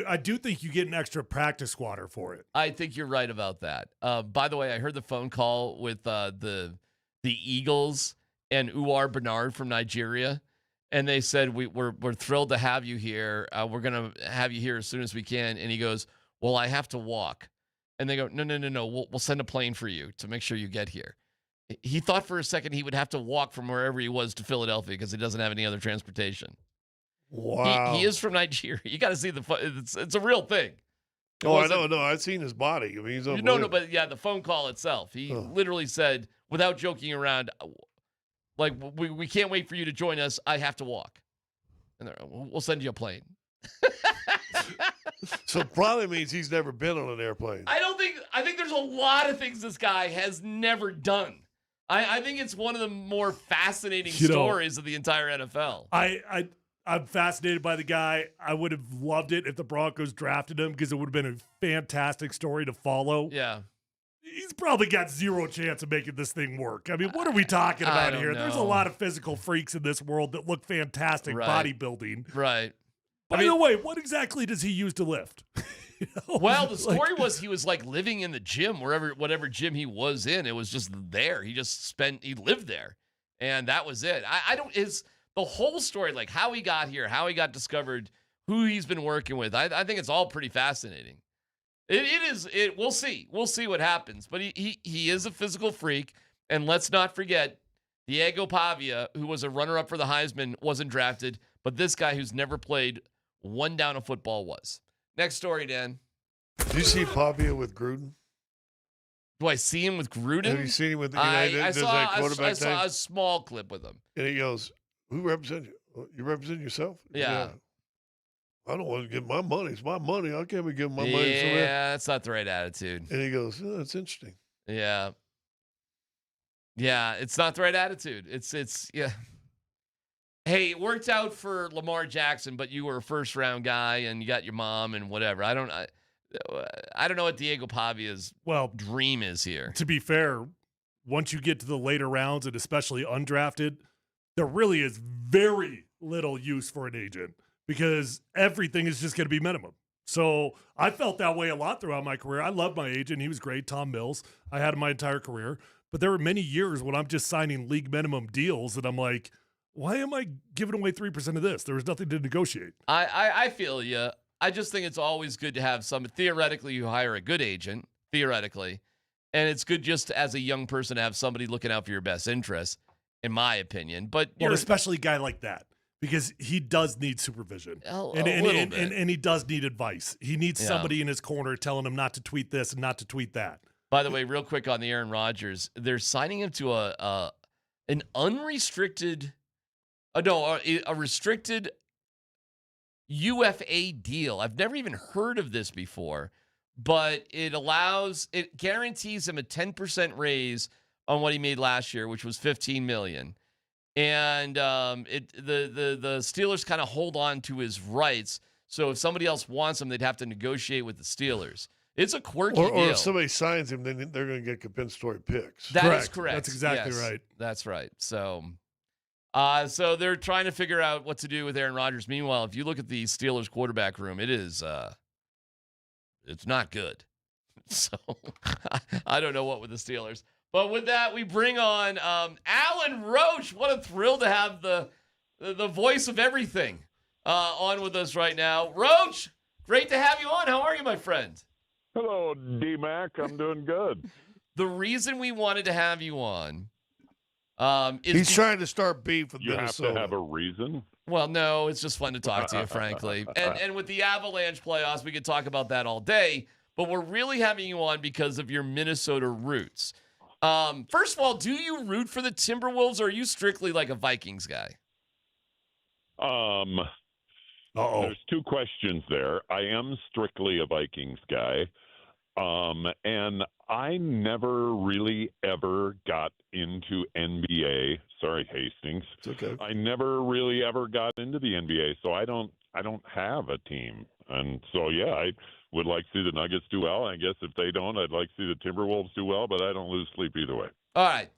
I do think you get an extra practice squatter for it. I think you're right about that. By the way, I heard the phone call with the Eagles and Uwar Bernard from Nigeria, and they said we're thrilled to have you here. We're gonna have you here as soon as we can. And he goes, well, I have to walk. And they go, no. We'll send a plane for you to make sure you get here. He thought for a second he would have to walk from wherever he was to Philadelphia because he doesn't have any other transportation. Wow. He is from Nigeria. You got to see it's a real thing. I know. No, I've seen his body. I mean, he's unbelievable. But yeah, the phone call itself. He literally said, without joking around, like, we can't wait for you to join us. I have to walk. And we'll send you a plane. So it probably means he's never been on an airplane. I think there's a lot of things this guy has never done. I think it's one of the more fascinating stories of the entire NFL. I'm fascinated by the guy. I would have loved it if the Broncos drafted him because it would have been a fantastic story to follow. Yeah. He's probably got zero chance of making this thing work. I mean, what are we talking about here? Know. There's a lot of physical freaks in this world that look fantastic bodybuilding. Right. By the way, what exactly does he use to lift? Well, the story was he was like living in the gym, whatever gym he was in. It was just there. He lived there. And that was it. The whole story, like how he got here, how he got discovered, who he's been working with, I think it's all pretty fascinating. We'll see. We'll see what happens. But he is a physical freak. And let's not forget, Diego Pavia, who was a runner-up for the Heisman, wasn't drafted. But this guy who's never played one down of football was. Next story, Dan. Do you see Pavia with Gruden? Do I see him with Gruden? Have you seen him with the I saw a small clip with him. And he goes, who represents you? You represent yourself? Yeah. I don't want to give my money. It's my money. I can't be giving my money to somebody. Yeah, that's not the right attitude. And he goes, oh, that's interesting. Yeah. Yeah, it's not the right attitude. Yeah. Hey, it worked out for Lamar Jackson, but you were a first-round guy and you got your mom and whatever. I don't know what Diego Pavia's dream is here. To be fair, once you get to the later rounds and especially undrafted, there really is very little use for an agent because everything is just going to be minimum. So I felt that way a lot throughout my career. I loved my agent. He was great, Tom Mills. I had him my entire career. But there were many years when I'm just signing league minimum deals that I'm like, why am I giving away 3% of this? There was nothing to negotiate. I feel you. I just think it's always good to have some. Theoretically, you hire a good agent, theoretically, and it's good just as a young person to have somebody looking out for your best interests, in my opinion. But especially a guy like that, because he does need supervision, and he does need advice. He needs somebody in his corner telling him not to tweet this and not to tweet that. By the way, real quick on the Aaron Rodgers, they're signing him to an unrestricted, a restricted UFA deal. I've never even heard of this before, but it guarantees him a 10% raise on what he made last year, which was $15 million. And the Steelers kind of hold on to his rights. So if somebody else wants him, they'd have to negotiate with the Steelers. It's a quirky deal. Or if somebody signs him, then they're going to get compensatory picks. That is correct. That's exactly right. That's right. So they're trying to figure out what to do with Aaron Rodgers. Meanwhile, if you look at the Steelers quarterback room, it's not good. So I don't know what with the Steelers. But with that, we bring on Alan Roach. What a thrill to have the voice of everything on with us right now. Roach, great to have you on. How are you, my friend? Hello, DMac. I'm doing good. The reason we wanted to have you on is he's trying to start beef with Minnesota. You have to have a reason. Well, no, it's just fun to talk to you, frankly. And with the Avalanche playoffs, we could talk about that all day. But we're really having you on because of your Minnesota roots. First of all, do you root for the Timberwolves, or are you strictly like a Vikings guy? There's two questions there. I am strictly a Vikings guy. And I never really ever got into NBA. Sorry, Hastings. It's okay. I never really ever got into the NBA, so I don't have a team. And so I would like to see the Nuggets do well. I guess if they don't, I'd like to see the Timberwolves do well, but I don't lose sleep either way. All right.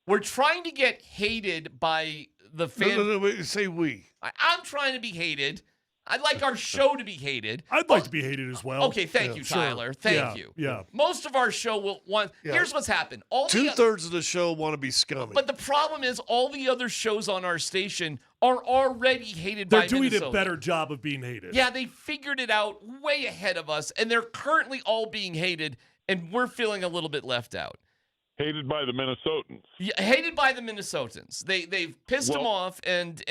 We're trying to get hated by the fans. No, wait, say we. I'm trying to be hated. I'd like our show to be hated. I'd like to be hated as well. Okay, thank you, Tyler. Sure. Thank you. Yeah. Most of our show will want. Yeah. Here's what's happened. Two-thirds of the show want to be scummy. But the problem is, all the other shows on our station are already hated by Minnesota. They're doing a better job of being hated. Yeah, they figured it out way ahead of us, and they're currently all being hated, and we're feeling a little bit left out. Hated by the Minnesotans. Yeah, hated by the Minnesotans. They've pissed them off, and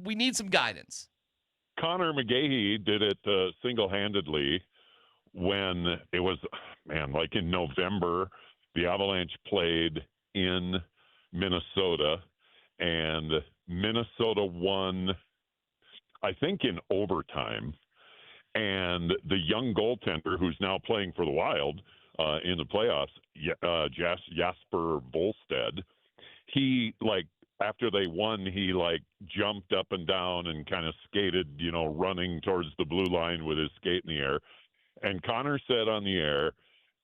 we need some guidance. Connor McGahee did it single-handedly when it was, like in November, the Avalanche played in Minnesota, and Minnesota won, I think, in overtime. And the young goaltender, who's now playing for the Wild in the playoffs, Jasper Volstead, he, after they won, he jumped up and down and kind of skated, running towards the blue line with his skate in the air. And Connor said on the air,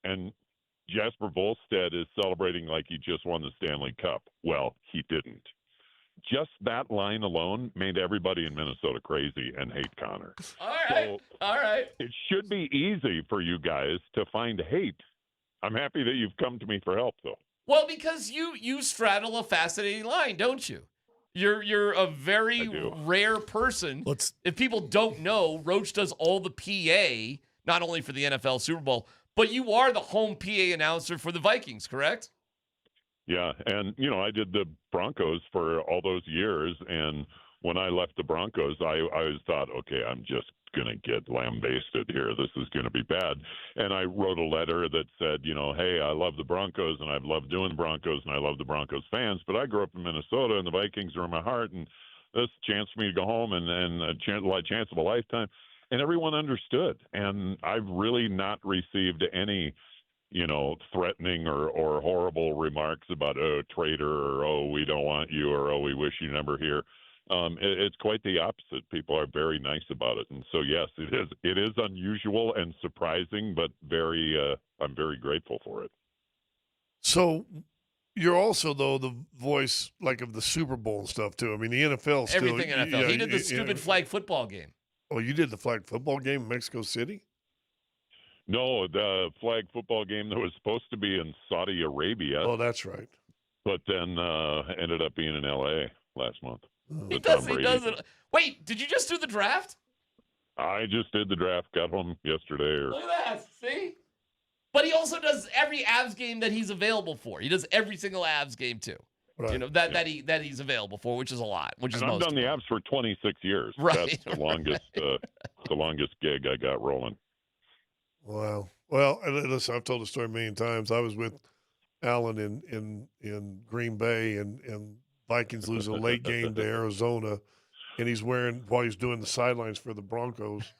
and Jasper Volstead is celebrating like he just won the Stanley Cup. Well, he didn't. Just that line alone made everybody in Minnesota crazy and hate Connor. All right. It should be easy for you guys to find hate. I'm happy that you've come to me for help, though. Well, because you straddle a fascinating line, don't you? You're a very rare person. If people don't know, Roach does all the PA, not only for the NFL Super Bowl, but you are the home PA announcer for the Vikings, correct? Yeah, and, I did the Broncos for all those years, and when I left the Broncos, I always thought, okay, I'm just going to get lambasted here. This is going to be bad. And I wrote a letter that said, hey, I love the Broncos, and I've loved doing the Broncos, and I love the Broncos fans, but I grew up in Minnesota, and the Vikings are in my heart, and this is a chance for me to go home and a chance of a lifetime. And everyone understood, and I've really not received any threatening or horrible remarks about, traitor, or, we don't want you, or, we wish you never here. It's quite the opposite. People are very nice about it. And so, yes, it is unusual and surprising, but I'm very grateful for it. So you're also, though, the voice of the Super Bowl and stuff, too. I mean, the NFL still. Everything NFL. He did the stupid flag football game. Oh, you did the flag football game in Mexico City? No, the flag football game that was supposed to be in Saudi Arabia. Oh, that's right. But then ended up being in L.A. last month. He doesn't. Wait, did you just do the draft? I just did the draft. Got home yesterday. Look at that. See? But he also does every Avs game that he's available for. He does every single Avs game too. Right. You know that he's available for, which is a lot. Which is And I've most. done the Avs for 26 years. Right. That's the longest. The longest gig I got rolling. Wow. Well, and listen, I've told the story a million times. I was with Alan in Green Bay, and Vikings lose a late game to Arizona, and he's wearing, while he's doing the sidelines for the Broncos,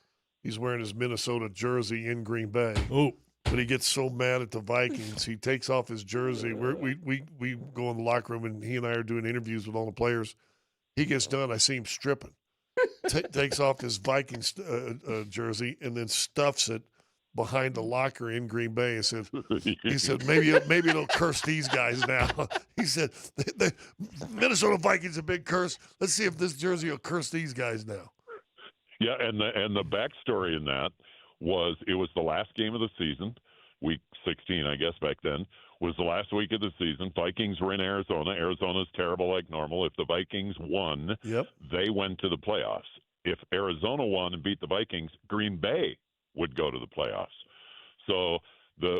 he's wearing his Minnesota jersey in Green Bay. Oh. But he gets so mad at the Vikings, he takes off his jersey. We go in the locker room, and he and I are doing interviews with all the players. He gets done. I see him stripping. Takes off his Vikings jersey and then stuffs it behind the locker in Green Bay. He said, maybe it'll curse these guys now. He said, the Minnesota Vikings a big curse. Let's see if this jersey will curse these guys now. Yeah, and the backstory in that was it was the last game of the season, week 16, I guess back then, was the last week of the season. Vikings were in Arizona. Arizona's terrible like normal. If the Vikings won, they went to the playoffs. If Arizona won and beat the Vikings, Green Bay would go to the playoffs. So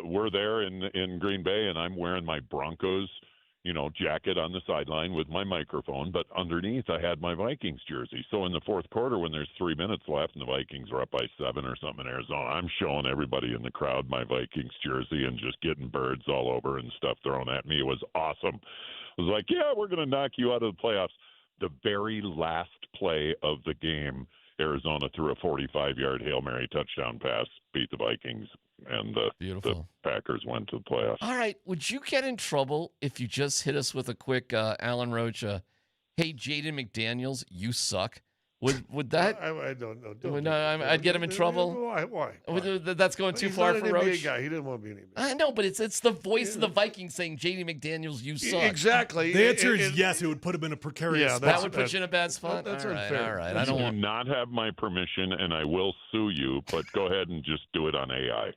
we're there in Green Bay, and I'm wearing my Broncos, jacket on the sideline with my microphone, but underneath I had my Vikings jersey. So in the fourth quarter, when there's 3 minutes left and the Vikings are up by 7 or something in Arizona, I'm showing everybody in the crowd my Vikings jersey and just getting birds all over and stuff thrown at me. It was awesome. I was like, yeah, we're going to knock you out of the playoffs. The very last play of the game, Arizona threw a 45-yard Hail Mary touchdown pass, beat the Vikings, and the Packers went to the playoffs. All right. Would you get in trouble if you just hit us with a quick Alan Roach, hey, Jaden McDaniels, you suck? Would that? I don't know. I'd get him in trouble. Why? That's going too far for Roach. He's not an NBA guy. He didn't want to be an NBA. I know, but it's the voice of the Vikings saying, "J.D. McDaniels, you suck." Exactly. The answer is yes. It would put him in a precarious spot. That would put you in a bad spot. That's all unfair. Right. I do not have my permission, and I will sue you. But go ahead and just do it on AI.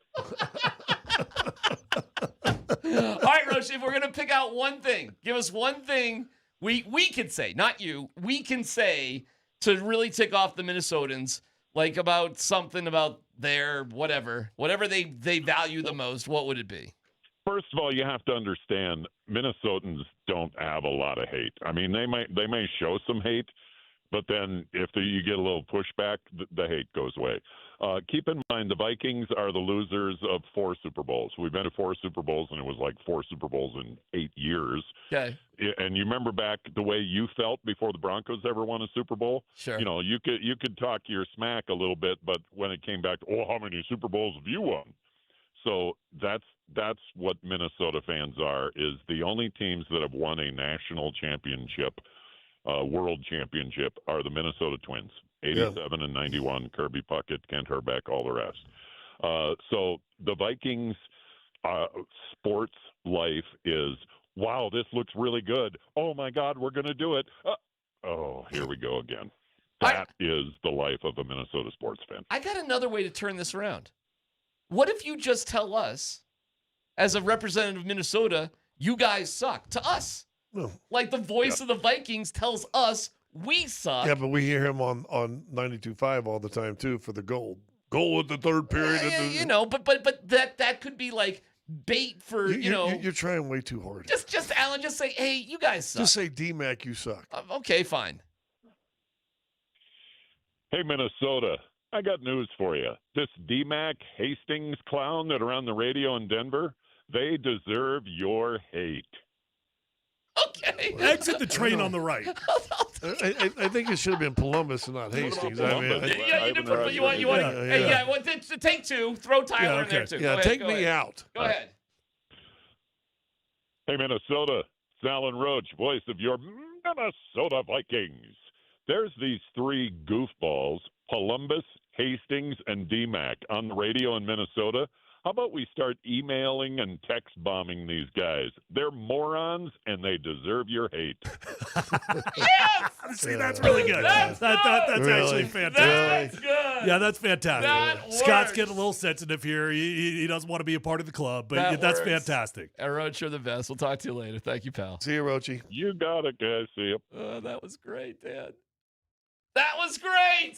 All right, Roach. If we're gonna pick out one thing, give us one thing we can say, not you. We can say to really tick off the Minnesotans, like about something about their whatever they value the most. What would it be? First of all, you have to understand Minnesotans don't have a lot of hate. I mean, they may show some hate, but then if you get a little pushback, the hate goes away. Keep in mind, the Vikings are the losers of 4 Super Bowls. We've been to 4 Super Bowls, and it was like 4 Super Bowls in 8 years. Okay. And you remember back the way you felt before the Broncos ever won a Super Bowl? Sure. You could talk your smack a little bit, but when it came back to, how many Super Bowls have you won? So that's what Minnesota fans are, is the only teams that have won a national championship, world championship, are the Minnesota Twins. 87 and 91, Kirby Puckett, Kent Herbeck, all the rest. So the Vikings sports life is, wow, this looks really good. Oh, my God, we're going to do it. Here we go again. That is the life of a Minnesota sports fan. I got another way to turn this around. What if you just tell us, as a representative of Minnesota, you guys suck, to us? No. Like the voice of the Vikings tells us we suck. Yeah, but we hear him on 92.5 all the time, too, for the goal. Goal at the third period. But that could be like bait for, You're trying way too hard. Just Alan, just say, hey, you guys suck. Just say, DMac, you suck. Okay, fine. Hey, Minnesota, I got news for you. This DMac Hastings clown that are on the radio in Denver, they deserve your hate. Okay. Exit the train on the right. I think it should have been Polumbus and not Hastings. Take 2. Throw Tyler in there, too. Yeah, take me out. Go ahead. Hey, Minnesota, it's Alan Roach, voice of your Minnesota Vikings. There's these 3 goofballs, Polumbus, Hastings, and DMac, on the radio in Minnesota. How about we start emailing and text bombing these guys? They're morons and they deserve your hate. See, that's really good. That's actually fantastic. That's good. Yeah, that's fantastic. That Scott's works. getting a little sensitive here. He doesn't want to be a part of the club, but That that's works. fantastic. Roach, you're the best. We'll talk to you later. Thank you, pal. See you, Roachy. You got it, guys. See you. That was great, Dad. That was great.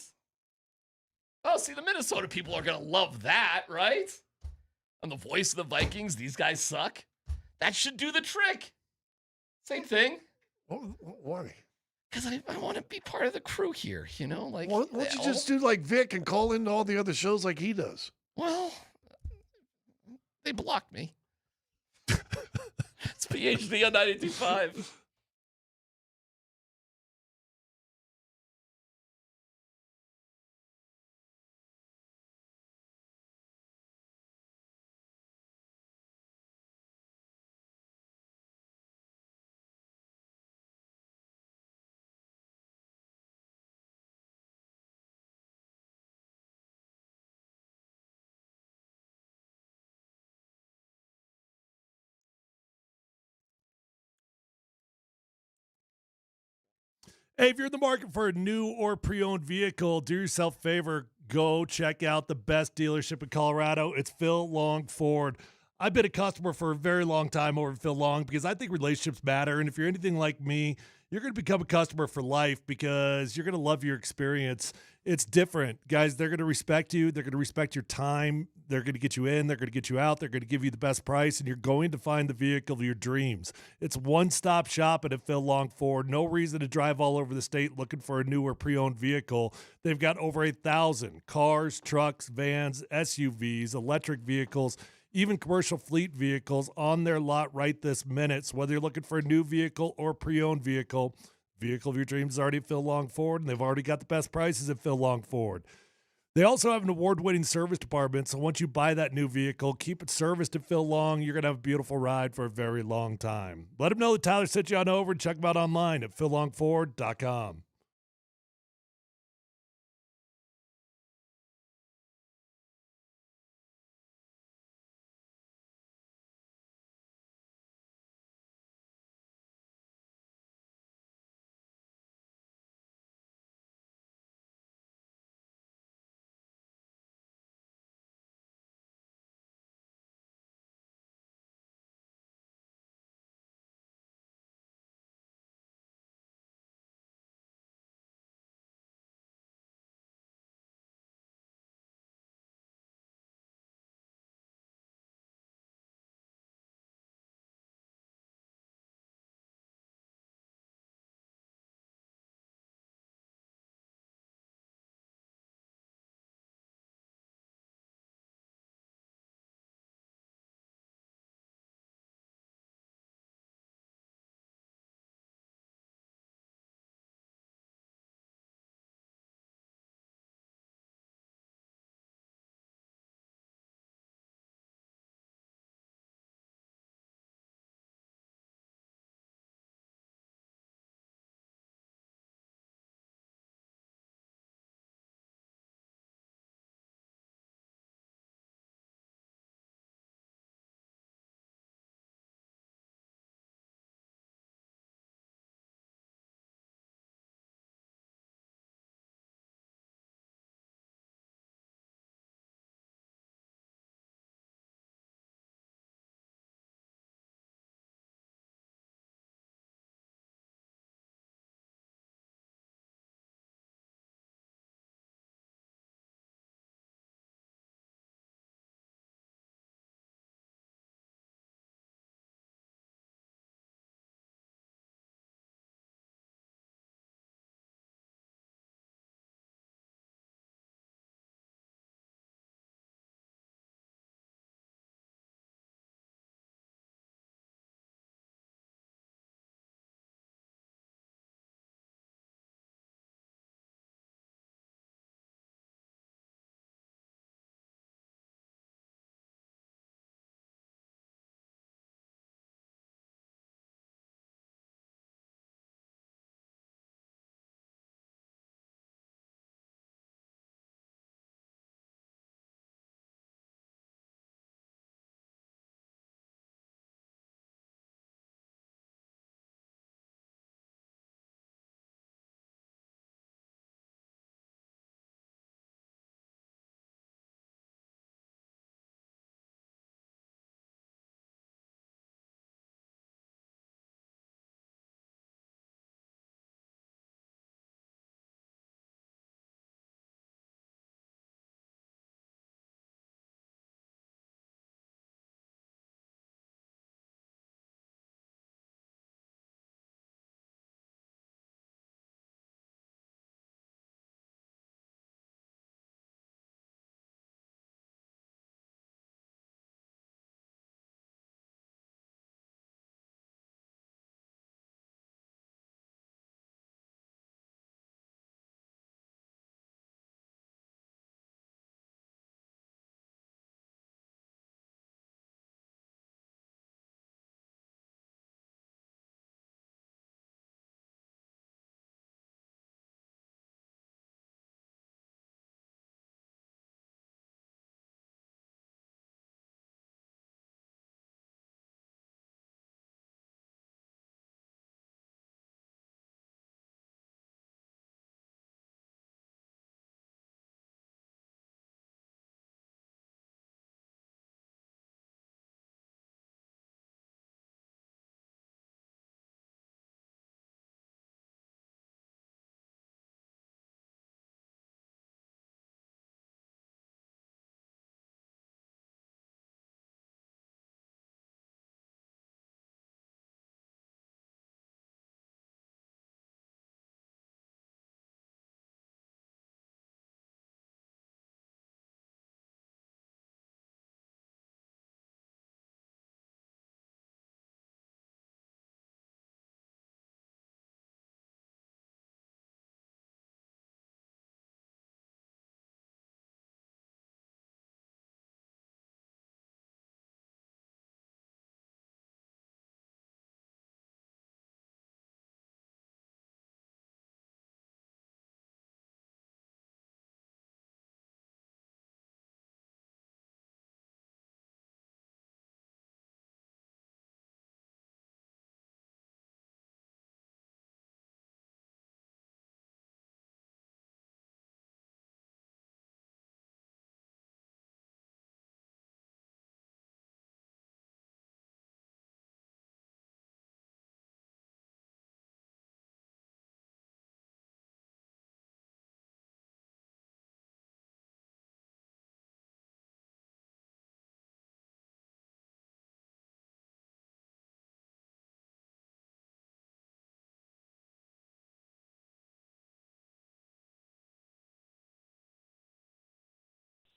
Oh, see, the Minnesota people are going to love that, right? On the voice of the Vikings, these guys suck. That should do the trick. Same thing. Why? Because I want to be part of the crew here, you know? Like, Why don't you just do like Vic and call into all the other shows like he does? Well, they blocked me. It's PhD on 92.5. Hey, if you're in the market for a new or pre-owned vehicle, do yourself a favor. Go check out the best dealership in Colorado. It's Phil Long Ford. I've been a customer for a very long time over at Phil Long because I think relationships matter. And if you're anything like me, you're going to become a customer for life because you're going to love your experience. It's different. Guys, they're going to respect you. They're going to respect your time. They're going to get you in. They're going to get you out. They're going to give you the best price, and you're going to find the vehicle of your dreams. It's one-stop shopping at Phil Long Ford. No reason to drive all over the state looking for a new or pre-owned vehicle. They've got over 8,000 cars, trucks, vans, SUVs, electric vehicles, even commercial fleet vehicles on their lot right this minute. So whether you're looking for a new vehicle or pre-owned vehicle of your dreams is already at Phil Long Ford, and they've already got the best prices at Phil Long Ford. They also have an award-winning service department, so once you buy that new vehicle, keep it serviced at Phil Long. You're going to have a beautiful ride for a very long time. Let them know that Tyler sent you on over and check them out online at phillongford.com.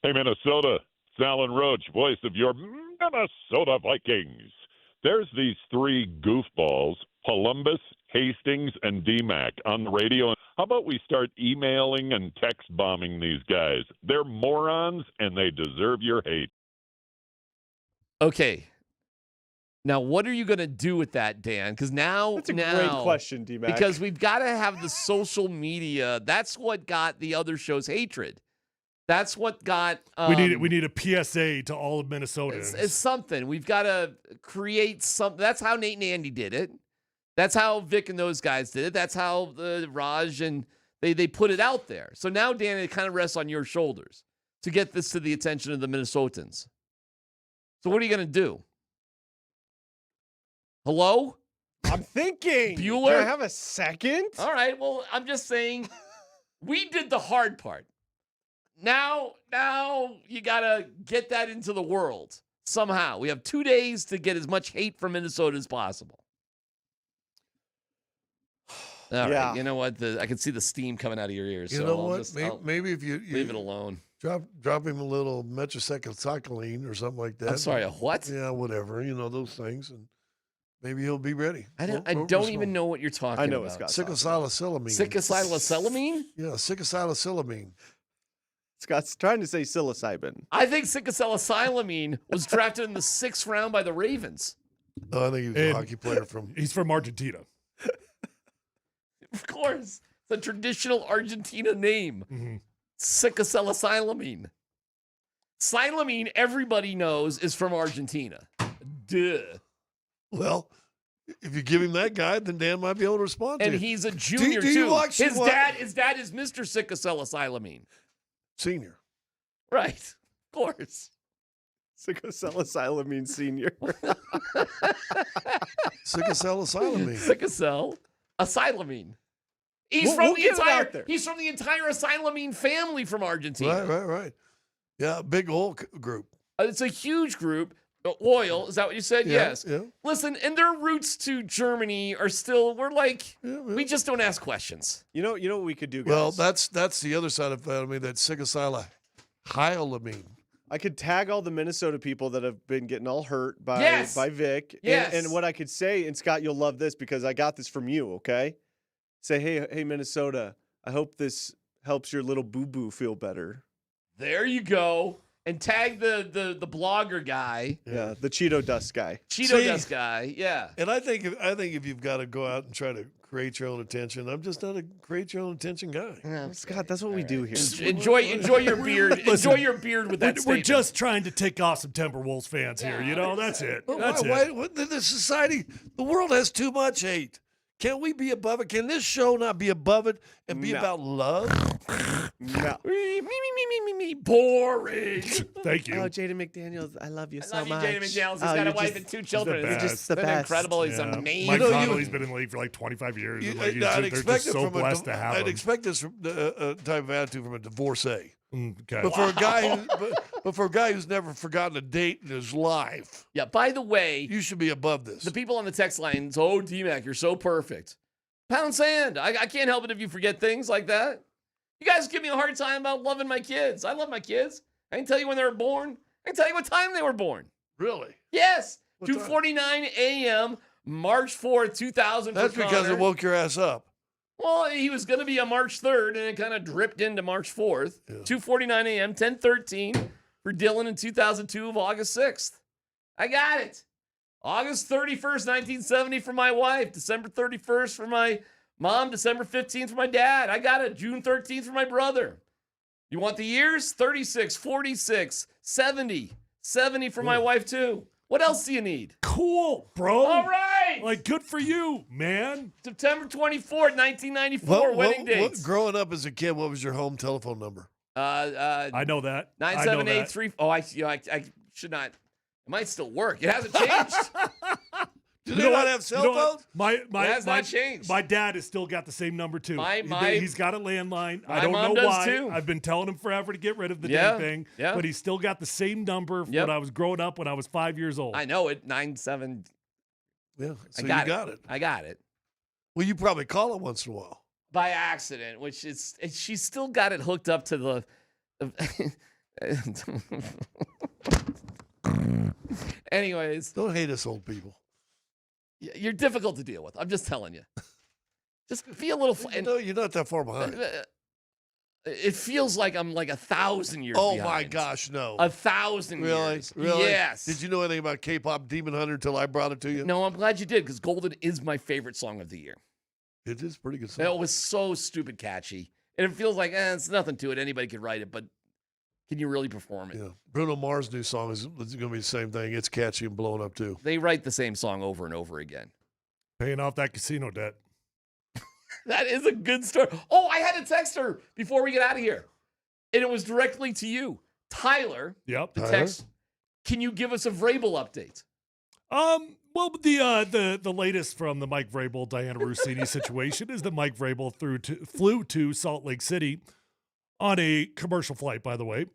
Hey, Minnesota, Alan Roach, voice of your Minnesota Vikings. There's these three goofballs, Polumbus, Hastings, and DMac on the radio. How about we start emailing and text bombing these guys? They're morons, and they deserve your hate. Okay. Now, what are you going to do with that, Dan? Because That's a great question, DMac. Because we've got to have the social media. That's what got the other show's hatred. That's what got. We need a PSA to all of Minnesotans. It's something. We've got to create something. That's how Nate and Andy did it. That's how Vic and those guys did it. That's how Raj and they put it out there. So now, Dan, it kind of rests on your shoulders to get this to the attention of the Minnesotans. So what are you going to do? Hello? I'm thinking. Bueller? Can I have a second? All right. Well, I'm just saying we did the hard part. Now you got to get that into the world somehow. We have 2 days to get as much hate from Minnesota as possible. All right. You know what? I can see the steam coming out of your ears. You so know I'll what? just- Maybe if you leave it alone. Drop him a little metrocycline or something like that. I'm sorry, a what? Yeah, whatever. You know, those things. And maybe he'll be ready. I don't even know what you're talking about. I know what Scott's talking about. Psilocybin. Psilocybin? Yeah, psilocybin. Scott's trying to say psilocybin. I think psilocybin was drafted in the 6th round by the Ravens. No, I think he was a hockey player from. He's from Argentina. Of course. It's a traditional Argentina name. Mm-hmm. Psilocybin. Silamine, everybody knows, is from Argentina. Duh. Well, if you give him that guy, then Dan might be able to respond to And it. he's a junior, do too. you watch His dad is Mr. Psilocybin. Senior. Right. Of course. Psilocybin senior. Psilocybin. Psilocybin. He's We'll from the get it entire. out there. He's from the entire Asylamine family from Argentina. Right. Yeah, big oil group. It's a huge group. Oil, is that what you said? Yeah, Yes. yeah. Listen, and their roots to Germany are still. We're like, we just don't ask questions. You know what we could do, guys? Well, that's the other side of me. That psilocybin. I could tag all the Minnesota people that have been getting all hurt by Vic. Yes. And what I could say, and Scott, you'll love this because I got this from you, okay? Say, hey, Minnesota, I hope this helps your little boo-boo feel better. There you go. And tag the blogger guy. Yeah, the Cheeto Dust guy. Dust guy, yeah. And I think if you've got to go out and try to create your own attention, I'm just not a create your own attention guy. Yeah, Scott, that's what we do here. Enjoy your beard. Enjoy your beard with that We're statement. just trying to tick off some Timberwolves fans here. You know, that's it. That's it. The society, the world has too much hate. Can we be above it? Can this show not be above it and be about love? No. Me. Boring. Thank you. Oh, Jaden McDaniels, I love you so love you, much. Jaden McDaniels. He's got a wife and 2 children. He's just the Been best. incredible. He's Yeah. amazing. Mike Connolly's been in the league for like 25 years. And like, I'd they're expect just it so from blessed to have I'd him. expect this type of attitude from a divorcee. Okay. But for a guy, but for a guy who's never forgotten a date in his life, Yeah, by the way, you should be above this. the people on the text lines, oh, DMac, you're so perfect. Pound sand. I can't help it if you forget things like that. You guys give me a hard time about loving my kids. I love my kids. I can tell you when they were born. I can tell you what time they were born. Really? Yes. What time? 2:49 a.m., March 4th, 2000. That's because it woke your ass up. Well, he was going to be on March 3rd, and it kind of dripped into March 4th. 2:49 a.m., 10:13 for Dylan in 2002 of August 6th. I got it. August 31st, 1970 for my wife. December 31st for my mom. December 15th for my dad. I got it. June 13th for my brother. You want the years? 36, 46, 70. 70 for my wife, too. What else do you need? Cool, bro. All right. Like, good for you, man. September 24th, 1994, wedding dates. Growing up as a kid, what was your home telephone number? I know that. 978-3. Oh, I should not. It might still work. It hasn't changed. Do they not have cell phones? It has not changed. My dad has still got the same number too. He's got a landline. I don't mom know does why. too. I've been telling him forever to get rid of the Yeah, damn thing. yeah. But he's still got the same number from when I was growing up when I was 5 years old. I know it. 97. Yeah, so I got you got it. I got it. Well, you probably call it once in a while. By accident, which is she's still got it hooked up to the Anyways. Don't hate us old people. You're difficult to deal with. I'm just telling you. Just be a little... No, you're not that far behind. It feels like I'm like 1,000 years Oh, behind. my gosh, no. 1,000 years. Really? Yes. Did you know anything about K-pop Demon Hunter until I brought it to you? No, I'm glad you did, because Golden is my favorite song of the year. It is a pretty good song. It was so stupid catchy. And it feels like, it's nothing to it. Anybody could write it, but can you really perform it? Yeah. Bruno Mars' new song is going to be the same thing. It's catchy and blowing up, too. They write the same song over and over again. Paying off that casino debt. That is a good story. Oh, I had to text her before we get out of here. And it was directly to you. Tyler, Yep. the text, can you give us a Vrabel update? Well, the latest from the Mike Vrabel, Diana Rossini situation is that Mike Vrabel flew to Salt Lake City on a commercial flight, by the way,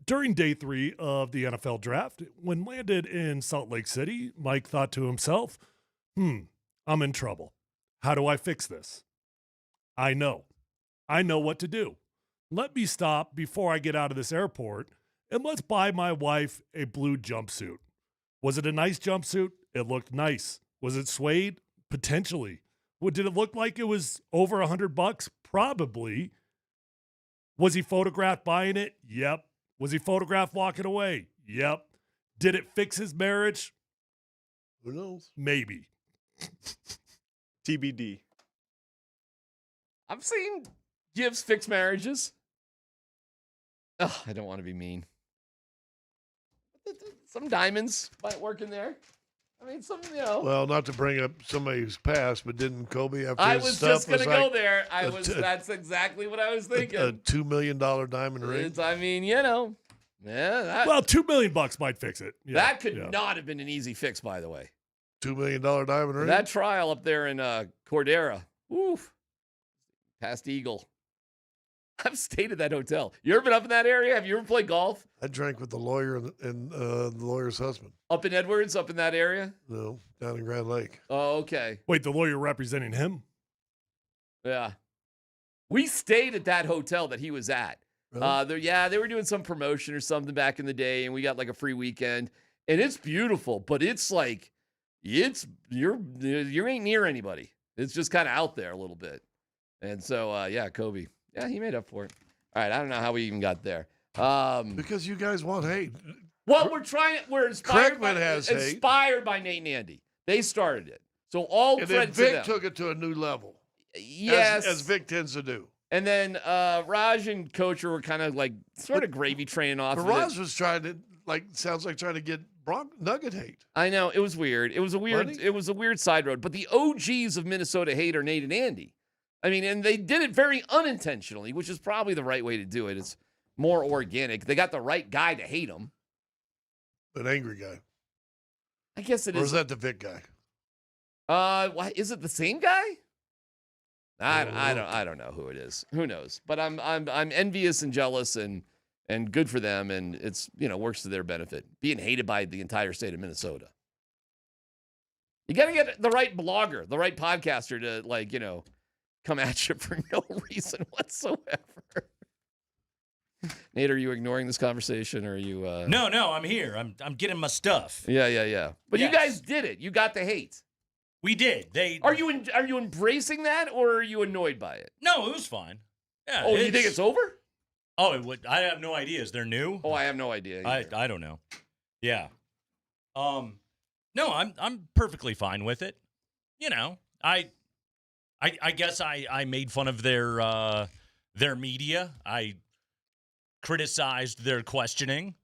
during day 3 of the NFL draft. When landed in Salt Lake City, Mike thought to himself, I'm in trouble. How do I fix this? I know what to do. Let me stop before I get out of this airport, and let's buy my wife a blue jumpsuit. Was it a nice jumpsuit? It looked nice. Was it suede? Potentially. Did it look like it was over $100? Probably. Was he photographed buying it? Yep. Was he photographed walking away? Yep. Did it fix his marriage? Who knows? Maybe. TBD. I've seen gifs fix marriages. Oh, I don't want to be mean. Some diamonds might work in there. I mean, Well, not to bring up somebody who's passed, but didn't Kobe after I his was stuff just going to go like there. That's exactly what I was thinking. a $2 million diamond ring? Well, $2 million might fix it. Yeah, that could not have been an easy fix, by the way. $2 million diamond ring? That trial up there in Cordera. Oof. Past Eagle. I've stayed at that hotel. You ever been up in that area? Have you ever played golf? I drank with the lawyer and the lawyer's husband. Up in Edwards, up in that area? No, down in Grand Lake. Oh, okay. Wait, the lawyer representing him? Yeah. We stayed at that hotel that he was at. Really? They were doing some promotion or something back in the day, and we got like a free weekend. And it's beautiful, but it's like, you ain't near anybody. It's just kind of out there a little bit. And so, Kobe. Yeah, he made up for it. All right, I don't know how we even got there. Because you guys want hate. Well, we're inspired Kreckman by Nate and Andy. They started it. So all and credit then to Vic them. took it to a new level. Yes. As Vic tends to do. And then Raj and Coach were kind of like sort of gravy training off But of Raj it. was trying to, sounds like trying to get Nugget hate. I know, it was weird. It was a weird side road. But the OGs of Minnesota hate are Nate and Andy. I mean, and they did it very unintentionally, which is probably the right way to do it. It's more organic. They got the right guy to hate them. An angry guy. I guess it is. Or is that the Vic guy? Is it the same guy? I don't know who it is. Who knows? But I'm envious and jealous and good for them, and it's works to their benefit. Being hated by the entire state of Minnesota. You got to get the right blogger, the right podcaster to come at you for no reason whatsoever. Nate, are you ignoring this conversation, or are you? No, I'm here. I'm getting my stuff. Yeah. But Yes. you guys did it. You got the hate. We did. Are you embracing that, or are you annoyed by it? No, it was fine. Yeah. Oh, you think it's over? Oh, it would. I have no idea. Is there new? Oh, I have no idea. I don't know. Yeah. No, I'm perfectly fine with it. I guess I made fun of their media. I criticized their questioning.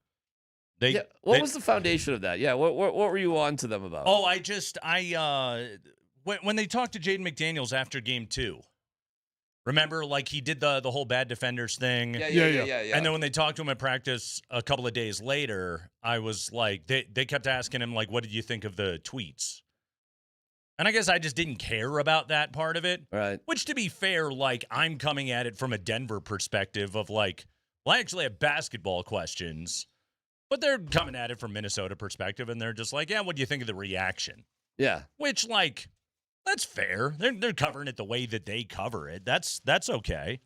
What was the foundation of that? Yeah, what were you on to them about? Oh, when they talked to Jaden McDaniels after game 2, remember, he did the whole bad defenders thing. Yeah. And then when they talked to him at practice a couple of days later, I was like, they kept asking him, what did you think of the tweets? And I guess I just didn't care about that part of it. Right. Which, to be fair, I'm coming at it from a Denver perspective of I actually have basketball questions, but they're coming at it from Minnesota perspective, and they're just what do you think of the reaction? Yeah. Which, that's fair. They're covering it the way that they cover it. That's okay.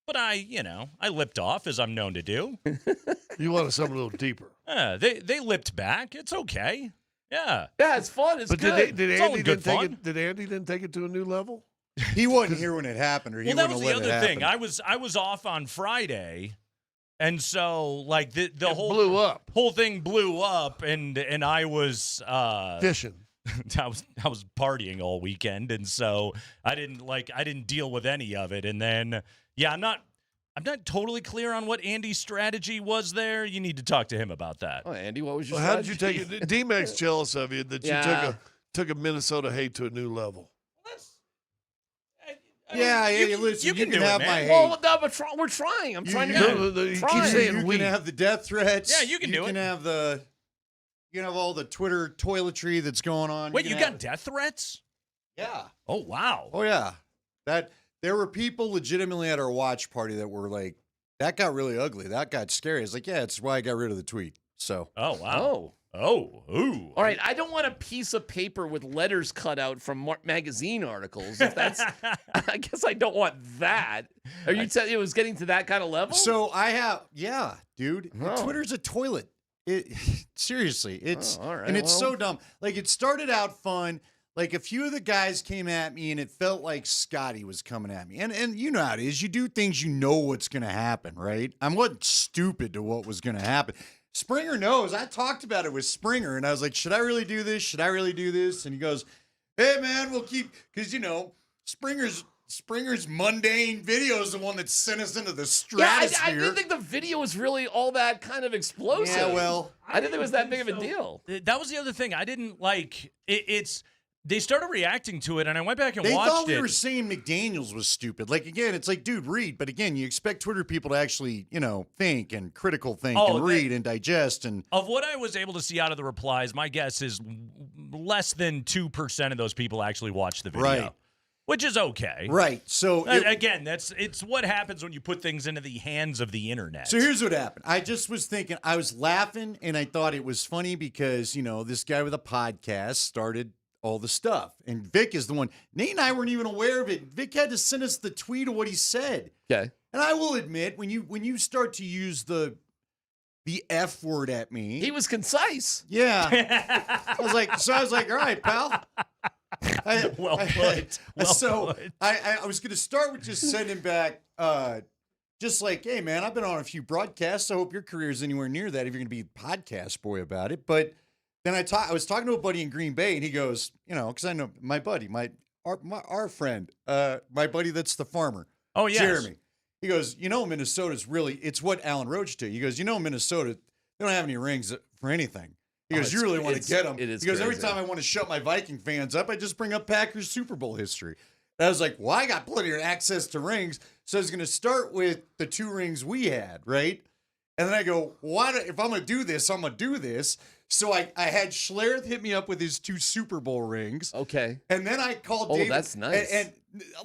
But I lipped off, as I'm known to do. You wanted something a little deeper. They lipped back. It's okay. Yeah. Yeah, it's fun. It's But good. did It's all Andy in good then take fun. it? Did Andy then take it to a new level? He wasn't here when it happened, or he Well, that wouldn't was have the let other it thing. happen. I was off on Friday, and so like the whole blew up. Whole thing blew up, and I was Fishing. I was partying all weekend, and so I didn't deal with any of it. And then I'm not totally clear on what Andy's strategy was there. You need to talk to him about that. Oh, Andy, what was your Well, how did you strategy? take it? D-Mac's jealous of you that Yeah. you took a Minnesota hate to a new level. Listen, you can can do it, have man. my hate. Well, no, but we're trying. I'm trying to You trying. keep saying you we. can have the death threats. Yeah, you can do You it. can have all the Twitter toiletry that's going on. Wait, you can got have- death threats? Yeah. Oh wow. Oh yeah. That there were people legitimately at our watch party that were like, that got really ugly. That got scary. It's like, yeah, it's why I got rid of the tweet. So. Oh wow. Ooh. All right, I don't want a piece of paper with letters cut out from magazine articles. If that's, I guess I don't want that. Are you telling it was getting to that kind of level? So yeah, dude. Oh. Twitter's a toilet. Seriously, it's all right, and it's well. so dumb. Like it started out fun. Like a few of the guys came at me, and it felt like Scotty was coming at me. And you know how it is. You do things you know what's going to happen, right? I wasn't stupid to what was going to happen. Springer knows. I talked about it with Springer, and I was like, should I really do this? Should I really do this? And he goes, hey, man, we'll keep – because, Springer's mundane video is the one that sent us into the stratosphere. I didn't think the video was really all that kind of explosive. Yeah, well. I didn't think it was that big of a deal. That was the other thing. I didn't like it. They started reacting to it, and I went back and They watched thought we it. were saying McDaniels was stupid. Like, again, it's like, dude, read. But again, you expect Twitter people to actually, think and critical think and read and digest. And Of what I was able to see out of the replies, my guess is less than 2% of those people actually watched the video. Right. Which is okay. Right. So again, it's what happens when you put things into the hands of the internet. So here's what happened. I just was thinking, I was laughing, and I thought it was funny because, this guy with a podcast started all the stuff. And Vic is the one. Nate and I weren't even aware of it. Vic had to send us the tweet of what he said. Okay. And I will admit, when you start to use the F word at me. He was concise. Yeah. I was like, all right, pal. Well put. I was going to start with just sending back, just like, hey, man, I've been on a few broadcasts. I hope your career is anywhere near that if you're going to be podcast boy about it. But then I was talking to a buddy in Green Bay, and he goes, because I know my buddy, our friend, my buddy that's the farmer. Oh, yes. Jeremy. He goes, Minnesota's really, it's what Alan Roach did. He goes, Minnesota, they don't have any rings for anything. He goes, you really want to get them. It is He goes, every crazy. time I want to shut my Viking fans up, I just bring up Packers Super Bowl history. And I was like, well, I got plenty of access to rings. So I was going to start with the 2 rings we had, right? And then I go, if I'm going to do this, I'm going to do this. So I had Schlereth hit me up with his 2 Super Bowl rings. Okay. And then I called Oh, David. that's nice. And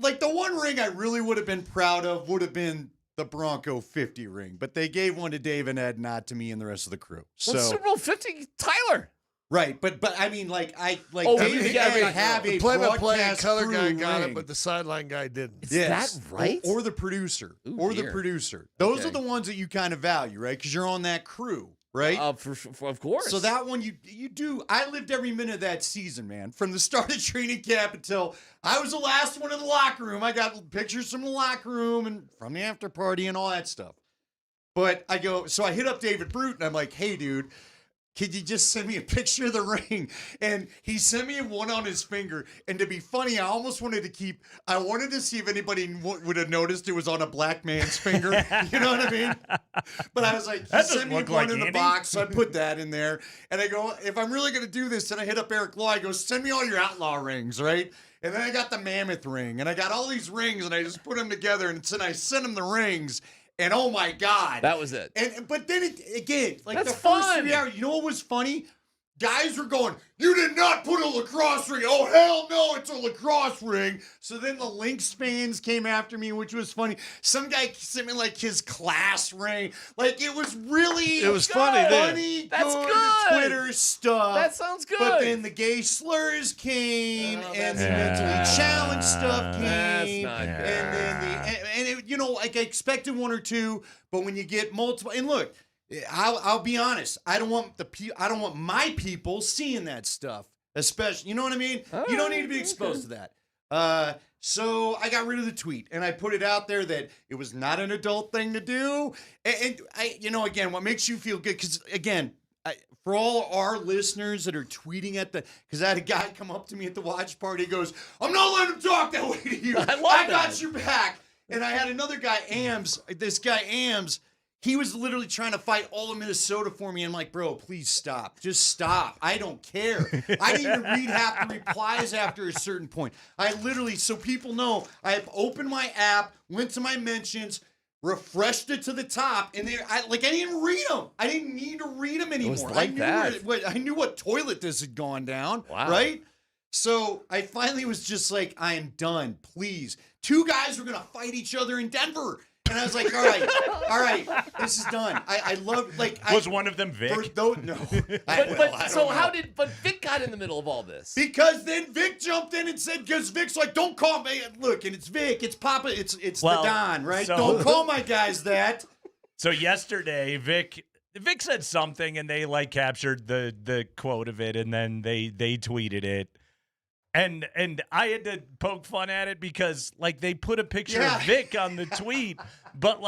like the one ring I really would have been proud of would have been the Bronco 50 ring. But they gave one to Dave and Ed, not to me and the rest of the crew. Well, Super Bowl 50, Tyler. Right, but I mean, Dave the have a play-by-play broadcast color guy crew got ring. it, but the sideline guy didn't. Is that right? Or the producer. Ooh, the dear. producer. Those Okay. are the ones that you kind of value, right? Because you're on that crew, right? Of course. So that one you do. I lived every minute of that season, man. From the start of training camp until I was the last one in the locker room. I got pictures from the locker room and from the after party and all that stuff. But I hit up David Brute and I'm like, hey, dude, could you just send me a picture of the ring? And he sent me one on his finger. And to be funny, I almost wanted to see if anybody would have noticed it was on a black man's finger. You know what I mean? But I was like, he sent me one in the box, so I put that in there. And I go, if I'm really going to do this, then I hit up Eric Law. I go, send me all your outlaw rings, right? And then I got the mammoth ring. And I got all these rings, and I just put them together. And then I sent him the rings. And oh my God. That was it. But then again, like That's the first fun. 3 hours, you know what was funny? guys were going, you did not put a lacrosse ring. Oh, hell no, it's a lacrosse ring. So then the Lynx fans came after me, which was funny. Some guy sent me like his class ring. Like it was really funny, That's good good. Twitter stuff. That sounds good. But then the gay slurs came and the mentally challenged stuff came. That's not good. And then like I expected one or two, but when you get multiple, and look, I'll be honest. I don't want my people seeing that stuff, especially. You know what I mean? You don't need to be exposed to that. So I got rid of the tweet and I put it out there that it was not an adult thing to do. And I, again, what makes you feel good? Because again, for all our listeners that are tweeting because I had a guy come up to me at the watch party. He goes, "I'm not letting him talk that way to you. I got your back." And I had another guy, Ams. This guy, Ams. He was literally trying to fight all of Minnesota for me. I'm like, bro, please stop. Just stop. I don't care. I didn't even read half the replies after a certain point. I literally, so people know, I opened my app, went to my mentions, refreshed it to the top, and I didn't even read them. I didn't need to read them anymore. It was like I knew what toilet this had gone down, Wow. right? So I finally was just like, I am done, please. 2 guys were going to fight each other in Denver. And I was like, all right, this is done. I love, Was one of them Vic? No. But Vic got in the middle of all this? Because then Vic jumped in and said, because Vic's like, don't call me. Look, and it's Vic, it's Papa, it's the Don, right? Don't call my guys that. So yesterday, Vic said something, and they captured the quote of it, and then they tweeted it. And I had to poke fun at it because they put a picture of Vic on the tweet, but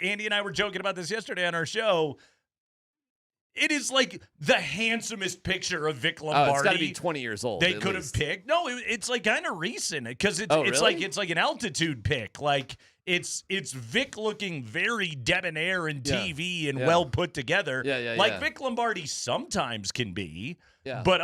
Andy and I were joking about this yesterday on our show. It is the handsomest picture of Vic Lombardi. It's got to be 20 years old. They could have picked. No, it's kind of recent because it's like an altitude pick. It's Vic looking very debonair and TV and well put together. Vic Lombardi sometimes can be. Yeah. But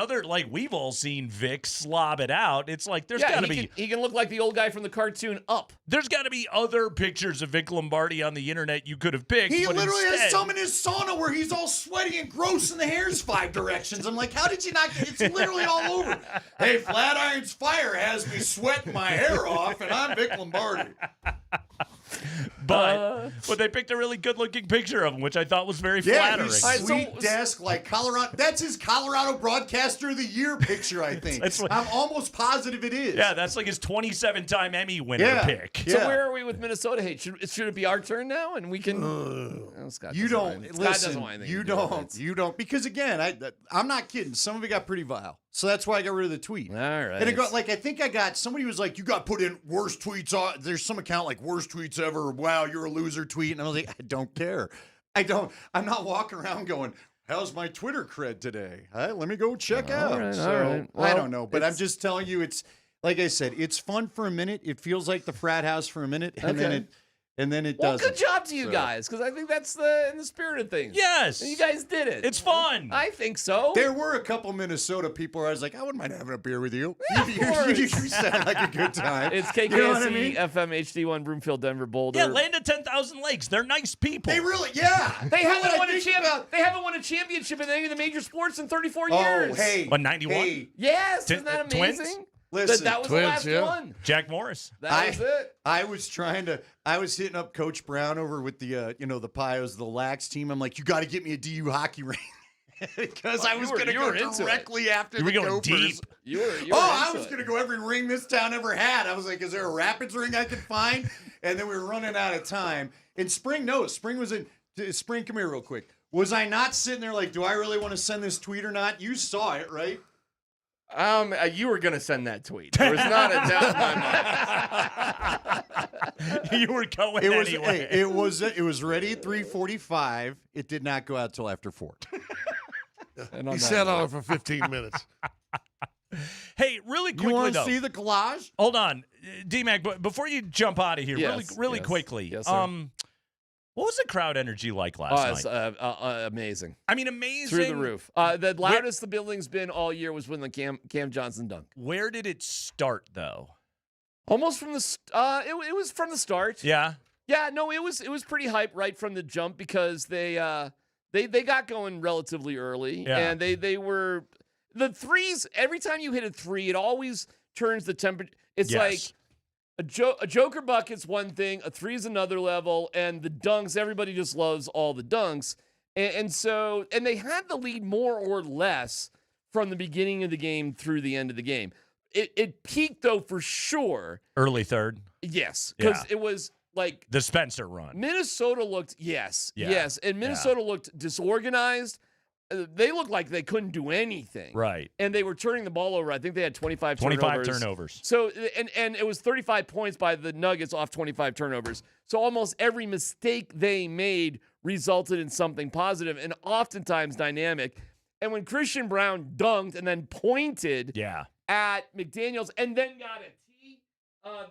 we've all seen Vic slob it out. It's there's got to be. He can look like the old guy from the cartoon Up. There's got to be other pictures of Vic Lombardi on the internet you could have picked. He but literally instead, has some in his sauna where he's all sweaty and gross and the hair's 5 directions. I'm like, how did you not it's literally all over. Hey, Flatiron's Fire has me sweating my hair off, and I'm Vic Lombardi. But they picked a really good-looking picture of him, which I thought was very flattering. Sweet desk like Colorado. That's his Colorado Broadcaster of the Year picture, I think. I'm almost positive it is. Yeah, that's his 27-time Emmy winner pick. So where are we with Minnesota hate? Should it be our turn now, and we can? Scott don't. Because again, I'm not kidding. Some of it got pretty vile. So that's why I got rid of the tweet. All right. And it got I think I got somebody was like, you got put in worst tweets. There's some account worst tweets ever. Wow, you're a loser tweet. And I was like, I don't care. I'm not walking around going, how's my Twitter cred today? Let me go check out. All right. Well, I don't know, but it's- I'm just telling you, it's like I said, it's fun for a minute. It feels like the frat house for a minute, and then it Well, doesn't. good job to you guys, because I think that's in the spirit of things. Yes. And you guys did it. It's fun. I think so. There were a couple Minnesota people where I was like, I wouldn't mind having a beer with you. Yeah, you sound like a good time. It's KKSE, You know what I mean? FM, HD1, Broomfield, Denver, Boulder. Yeah, Land of 10,000 Lakes. They're nice people. They really, They haven't won They haven't won a championship in any of the major sports in 34 years. Oh, hey. What, 91? Hey. Yes, isn't that Twins? amazing? Listen, that was the last one. Jack Morris. That was it. I was hitting up Coach Brown over with the the Pios, the Lax team. I'm like, you got to get me a DU hockey ring. Because I was going to go directly after You were the going Gophers. deep. You were I was going to go every ring this town ever had. I was like, is there a Rapids ring I could find? And then we were running out of time. And Spring knows. Spring was in. Spring, come here real quick. Was I not sitting there like, do I really want to send this tweet or not? You saw it, right? You were gonna send that tweet. There was not a doubt in my mind. You were going anyway. It was ready at 3:45. It did not go out till after 4. He sat on it for 15 minutes. Hey, really quickly, You want though. to see the collage? Hold on, DMac, but before you jump out of here, really quickly. Yes, sir. What was the crowd energy like last It's night? amazing. I mean, amazing. Through the roof. The loudest the building's been all year was when the Cam Johnson dunk. Where did it start, though? Almost from the it was from the start. Yeah. Yeah, no, it was pretty hype right from the jump because they They got going relatively early, Yeah. and they were the threes. Every time you hit a three, it always turns the temperature. It's like a joker bucket's one thing, a three's another level, and the dunks. Everybody just loves all the dunks, and they had the lead more or less from the beginning of the game through the end of the game. It peaked though for sure. Early third. Yes, because Yeah. it was like The Spencer run. Minnesota looked yes, Yeah. and Minnesota looked disorganized. They looked like they couldn't do anything. Right. And they were turning the ball over. I think they had 25 turnovers. So, and it was 35 points by the Nuggets off 25 turnovers. So almost every mistake they made resulted in something positive and oftentimes dynamic. And when Christian Brown dunked and then pointed at McDaniels and then got a tee,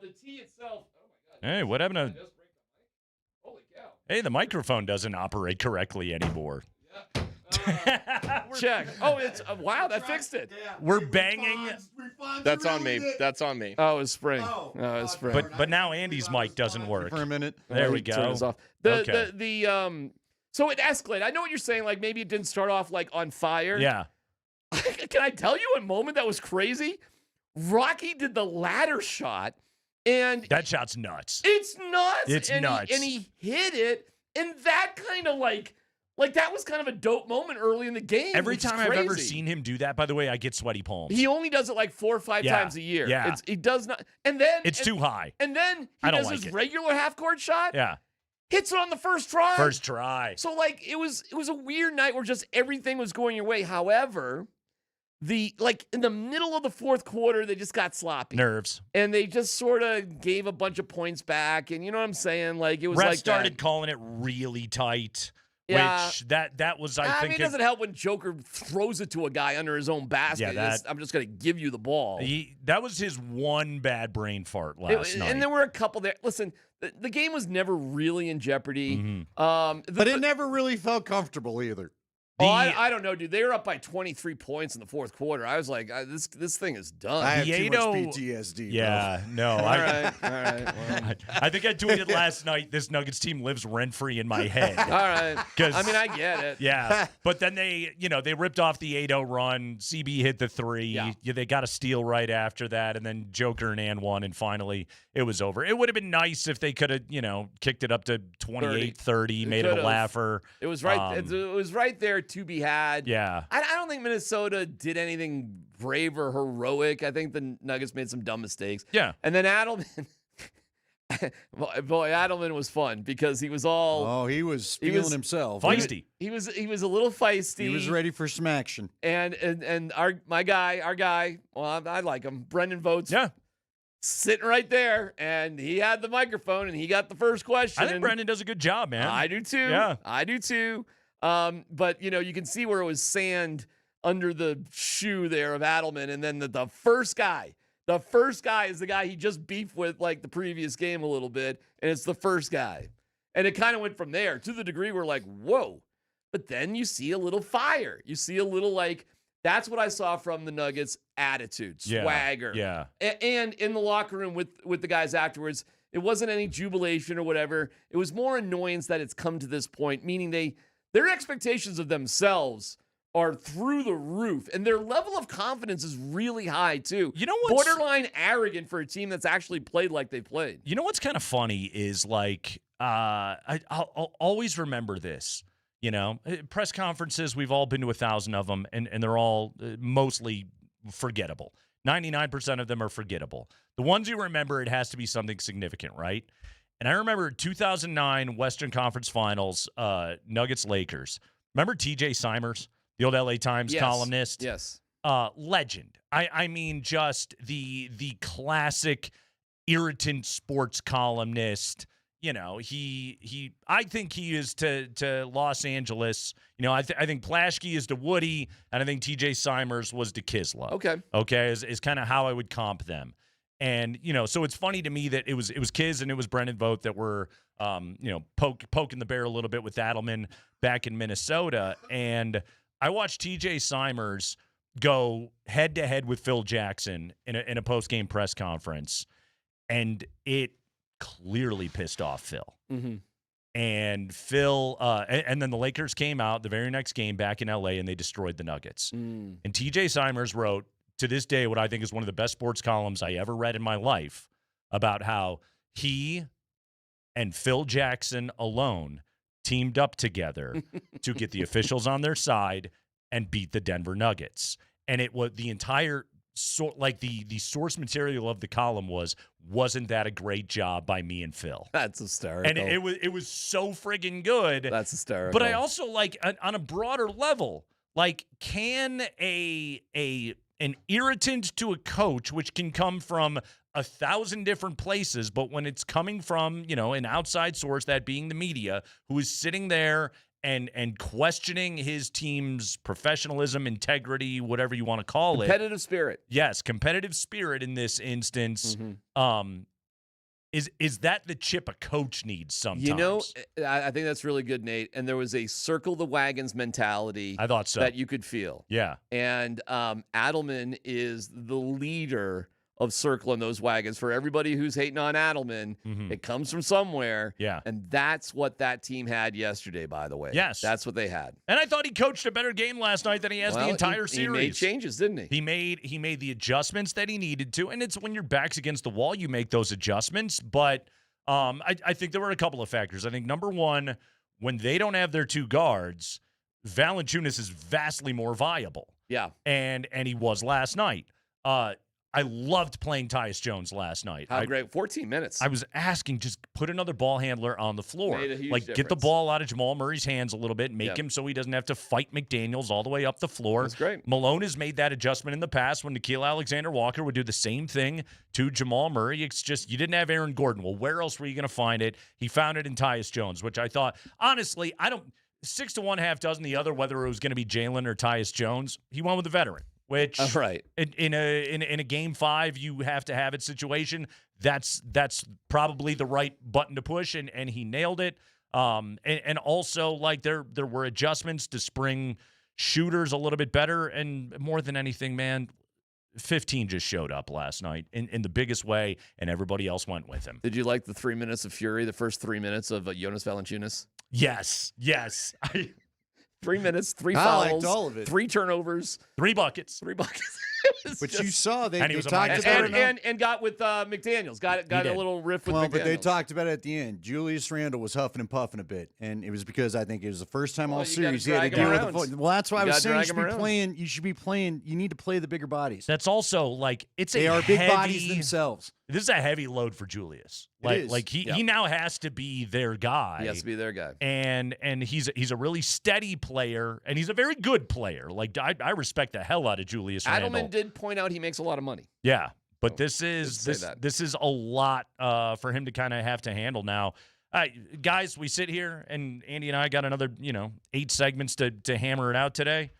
the tee itself, oh my God. Hey, what happened to... Just break the mic? Holy cow. Hey, the microphone doesn't operate correctly anymore. Check. Oh, it's wow, that fixed it. We're banging. That's on me. That's on me. Oh, it's spring. Oh, it's spring. But now Andy's mic doesn't work. For a minute. There we Turn go. this off. So it escalated. I know what you're saying. Like maybe it didn't start off like on fire. Yeah. Can I tell you a moment that was crazy? Rocky did the ladder shot, and That shot's nuts. it's nuts. It's nuts. And he hit it, and that kind of like that was kind of a dope moment early in the game. Every which is time I've ever crazy. seen him do that, by the way, I get sweaty palms. He only does it like 4 or 5 Yeah. times a year. Yeah. He does not. And then It's too high. And then he I don't does like his it. regular half court shot. Yeah. Hits it on the first try. First try. So like it was a weird night where just everything was going your way. However, in the middle of the fourth quarter, they just got sloppy. Nerves. And they just sort of gave a bunch of points back. And you know what I'm saying? Like it was Ref like started that. calling it really tight. Yeah. Which that was I think it doesn't help when Joker throws it to a guy under his own basket. Yeah, I'm just going to give you the ball. that was his one bad brain fart last night. And there were a couple there. Listen, the game was never really in jeopardy. Mm-hmm. But it never really felt comfortable either. I don't know, dude. They were up by 23 points in the fourth quarter. I was like, this thing is done. I have too much PTSD. Yeah, no. All right. Well. I think I tweeted last night, this Nuggets team lives rent-free in my head. All right. I mean, I get it. Yeah. But then they ripped off the 8-0 run. CB hit the 3. Yeah. They got a steal right after that, and then Joker and Ann won, and finally it was over. It would have been nice if they could have, kicked it up to 28-30, made it a laugher. It was right. It was right there to be had. Yeah. I don't think Minnesota did anything brave or heroic. I think the Nuggets made some dumb mistakes. Yeah. And then Adelman, boy, Adelman was fun because he was all. Oh, he was feeling himself. Feisty. He was a little feisty. He was ready for some action. And our guy. Well, I like him. Brendan Votes. Yeah. Sitting right there, and he had the microphone, and he got the first question. I think Brendan does a good job, man. I do too. Yeah. I do too. But you can see where it was sand under the shoe there of Adelman, and then the first guy is the guy he just beefed with like the previous game a little bit, and it's the first guy, and it kind of went from there to the degree we're like, whoa, but then you see a little fire, you see a little like. That's what I saw from the Nuggets' attitude, swagger. Yeah. And in the locker room with the guys afterwards, it wasn't any jubilation or whatever. It was more annoyance that it's come to this point, meaning their expectations of themselves are through the roof, and their level of confidence is really high, too. You know what's borderline arrogant for a team that's actually played like they played. You know what's kind of funny is like I'll always remember this. Press conferences, we've all been to 1,000 of them, and they're all mostly forgettable. 99% of them are forgettable. The ones you remember, it has to be something significant, right? And I remember 2009 Western Conference Finals, Nuggets-Lakers. Remember TJ Simers, the old LA Times columnist? Yes. Legend. I mean, just the classic irritant sports columnist. I think he is to Los Angeles. I think Plaschke is to Woody, and I think TJ Simers was to Kisla. Okay, is kind of how I would comp them. And so it's funny to me that it was Kiz and it was Brendan Vogt that were poking the bear a little bit with Adelman back in Minnesota. And I watched TJ Simers go head to head with Phil Jackson in a post game press conference, and it clearly pissed off Phil. Mm-hmm. And Phil, and then the Lakers came out the very next game back in LA and they destroyed the Nuggets. And TJ Simers wrote, to this day, what I think is one of the best sports columns I ever read in my life about how he and Phil Jackson alone teamed up together to get the officials on their side and beat the Denver Nuggets. And it was the entire the source material of the column wasn't that a great job by me and Phil? That's hysterical. And it was so friggin' good. That's hysterical. But I also on a broader level, can an irritant to a coach, which can come from 1,000 different places, but when it's coming from, an outside source, that being the media, who is sitting there and questioning his team's professionalism, integrity, whatever you want to call it. Competitive spirit. Yes, competitive spirit in this instance. Is that the chip a coach needs sometimes? I think that's really good, Nate. And there was a circle the wagons mentality. I thought so. That you could feel. Yeah. And Adelman is the leader of circling those wagons. For everybody who's hating on Adelman, it comes from somewhere. Yeah. And that's what that team had yesterday, by the way. Yes. That's what they had. And I thought he coached a better game last night than he has the entire series. He made changes, didn't he? He made the adjustments that he needed to. And it's when your back's against the wall, you make those adjustments. But I think there were a couple of factors. I think, number one, when they don't have their two guards, Valanciunas is vastly more viable. Yeah. And he was last night. I loved playing Tyus Jones last night. How great. 14 minutes. I was asking, just put another ball handler on the floor. Made a huge get the difference. ball out of Jamal Murray's hands a little bit, make him so he doesn't have to fight McDaniels all the way up the floor. That's great. Malone has made that adjustment in the past when Nickeil Alexander-Walker would do the same thing to Jamal Murray. It's just you didn't have Aaron Gordon. Well, where else were you going to find it? He found it in Tyus Jones, which I thought, honestly, 6 to 1, half dozen the other, whether it was going to be Jalen or Tyus Jones. He went with the veteran. Which right. in a game 5 you have to have it situation. That's probably the right button to push, and he nailed it. And also there were adjustments to spring shooters a little bit better, and more than anything, man, 15 just showed up last night in the biggest way, and everybody else went with him. Did you like the 3 minutes of fury, the first 3 minutes of Jonas Valanciunas? Yes. 3 minutes, 3 I fouls, liked all of it. 3 turnovers, 3 buckets. 3 buckets. But you saw they And he was talked a about minus it. and got with McDaniels. Got a did. little riff with Well, McDaniels. but they talked about it at the end. Julius Randle was huffing and puffing a bit, and it was because I think it was the first time all you gotta series he had to drag him deal with around. the phone. Well, that's why I You was gotta saying drag him around. you should be playing. You need to play the bigger bodies. That's also it's They a are big heavy, bodies themselves. This is a heavy load for Julius. It is. He now has to be their guy. He has to be their guy. And he's a really steady player, and he's a very good player. I respect the hell out of Julius Randle. Adelman did point out he makes a lot of money. Yeah, but Oh, this is did say that. this is a lot for him to kind of have to handle now. Guys, we sit here, and Andy and I got another 8 segments to hammer it out today.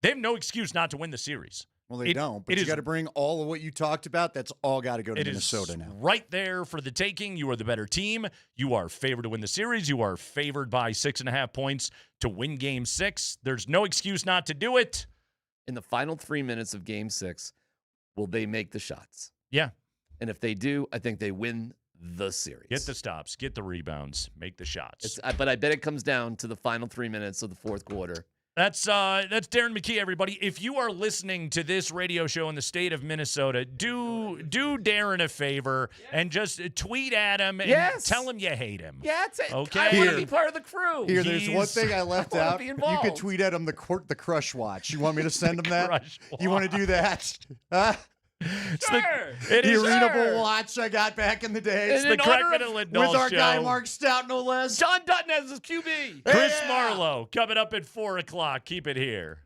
They have no excuse not to win the series. Well, they don't. But you got to bring all of what you talked about. That's all got to go to Minnesota now. Right there for the taking. You are the better team. You are favored to win the series. You are favored by 6.5 points to win Game 6. There's no excuse not to do it. In the final 3 minutes of Game 6, will they make the shots? Yeah. And if they do, I think they win the series. Get the stops. Get the rebounds. Make the shots. But I bet it comes down to the final 3 minutes of the fourth quarter. That's Darren McKee, everybody. If you are listening to this radio show in the state of Minnesota, do Darren a favor and just tweet at him and tell him you hate him. Yeah, that's it. Okay. I want to be part of the crew. Here, there's one thing I left wanna out. be You involved. could tweet at him the Crush Watch. You want me to send him that? Crush You want to do that? Huh? Sure. It The is readable watch I got back in the day. It's the Kreckman and Lindahl with our guy show. Mark Stout, no less. John Dutton as his QB. Chris Marlowe coming up at 4 o'clock. Keep it here.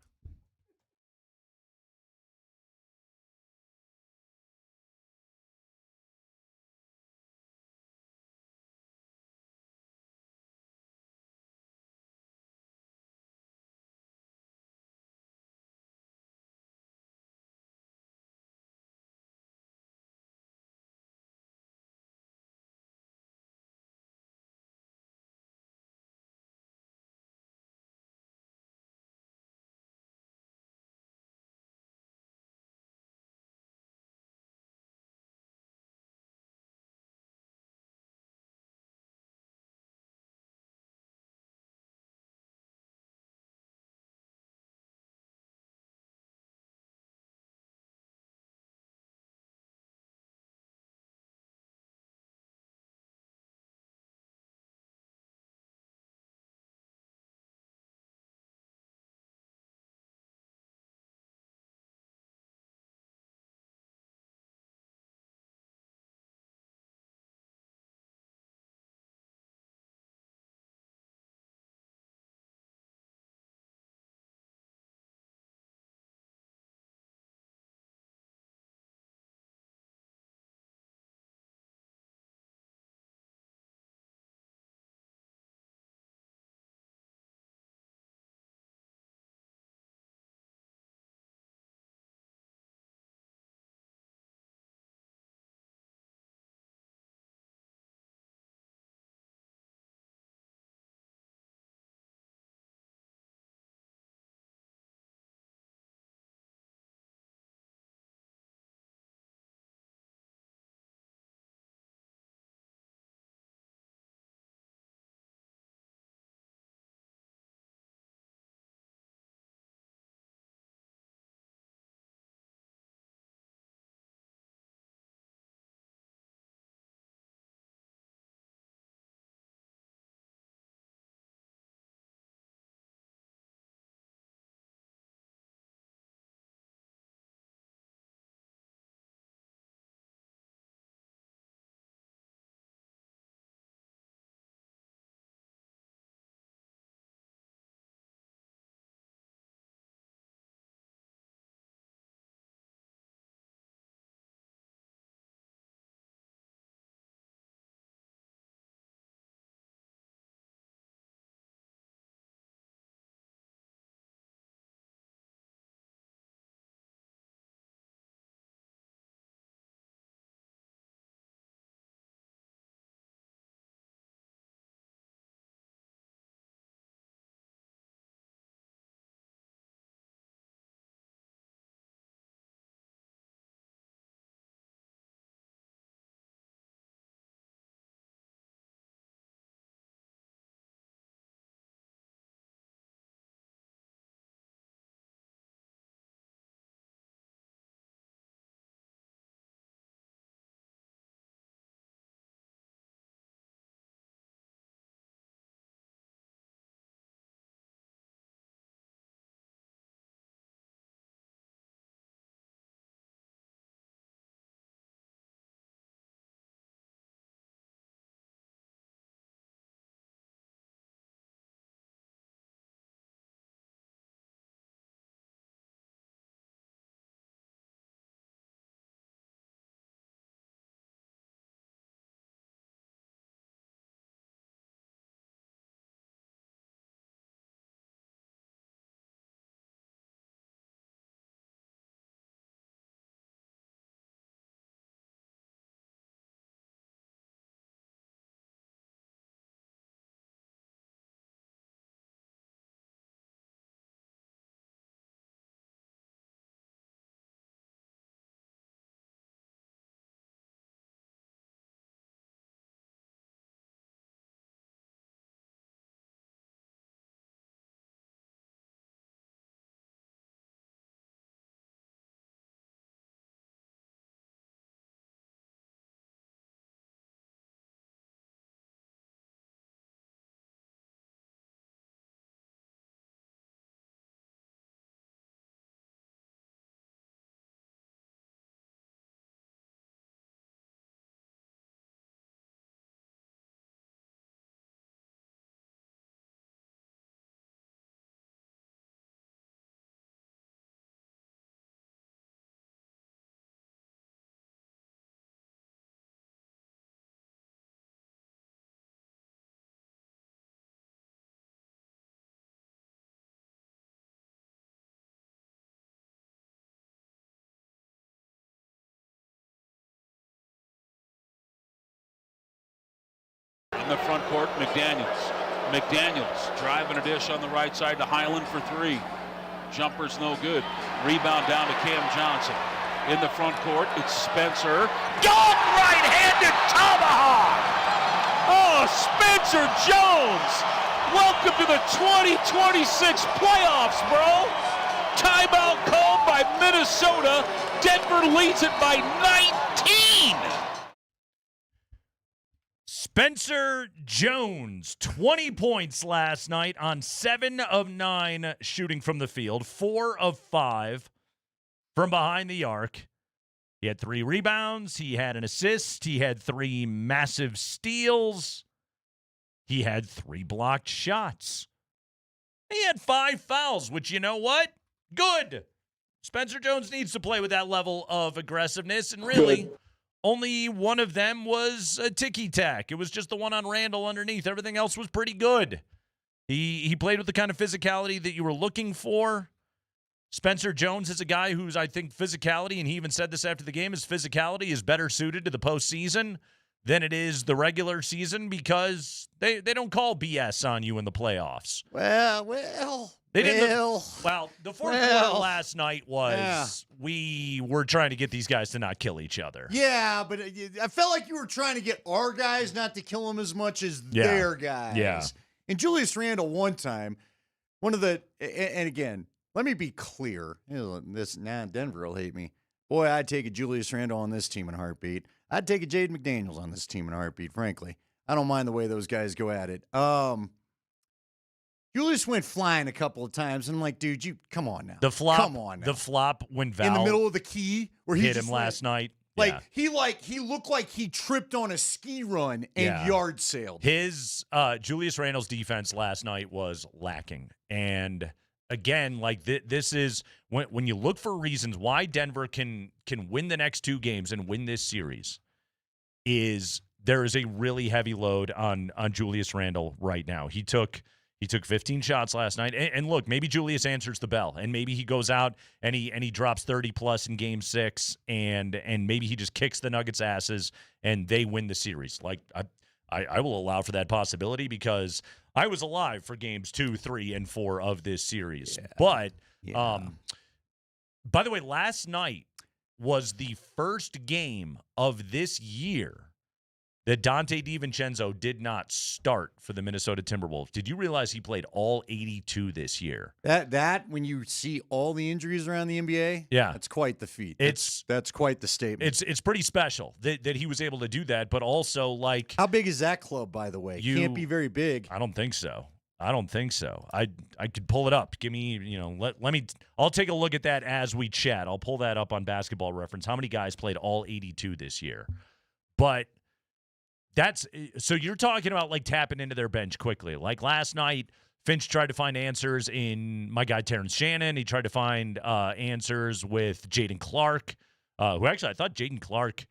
In the front court, McDaniels driving a dish on the right side to Highland for three. Jumper's no good. Rebound down to Cam Johnson. In the front court, it's Spencer. Dog right-handed tomahawk! Oh, Spencer Jones! Welcome to the 2026 playoffs, bro! Timeout called by Minnesota. Denver leads it by 19! Spencer Jones, 20 points last night on 7 of 9 shooting from the field, 4 of 5 from behind the arc. He had 3 rebounds. He had an assist. He had 3 massive steals. He had 3 blocked shots. He had 5 fouls, which, you know what? Good. Spencer Jones needs to play with that level of aggressiveness, and really, only one of them was a ticky-tack. It was just the one on Randall underneath. Everything else was pretty good. He played with the kind of physicality that you were looking for. Spencer Jones is a guy who's, I think, physicality, and he even said this after the game, his physicality is better suited to the postseason than it is the regular season because they don't call BS on you in the playoffs. They didn't. The fourth quarter last night was we were trying to get these guys to not kill each other. Yeah, but I felt like you were trying to get our guys not to kill them as much as their guys. Yeah. And Julius Randle one time, and again, let me be clear. Denver will hate me. Boy, I'd take a Julius Randle on this team in a heartbeat. I'd take a Jaden McDaniels on this team in a heartbeat, frankly. I don't mind the way those guys go at it. Julius went flying a couple of times, and I'm like, dude, come on now. The flop, come on now. The flop when Val in the middle of the key where he hit him last night. He looked like he tripped on a ski run and yard sailed. His Julius Randle's defense last night was lacking, and again, this is when you look for reasons why Denver can win the next 2 games and win this series. There is a really heavy load on Julius Randle right now. He took 15 shots last night. And look, maybe Julius answers the bell, and maybe he goes out and he drops 30+ in game 6, and maybe he just kicks the Nuggets' asses and they win the series. I will allow for that possibility because I was alive for games 2, 3, and 4 of this series. Yeah. But by the way, last night was the first game of this year that Dante DiVincenzo did not start for the Minnesota Timberwolves. Did you realize he played all 82 this year? That when you see all the injuries around the NBA, that's quite the feat. That's quite the statement. It's pretty special that he was able to do that, but also how big is that club, by the way? Can't be very big. I don't think so. I could pull it up. Give me, let me. I'll take a look at that as we chat. I'll pull that up on Basketball Reference. How many guys played all 82 this year? But so you're talking about tapping into their bench quickly. Like last night, Finch tried to find answers in my guy Terrence Shannon. He tried to find answers with Jaden Clark, who actually I thought Jaden Clark,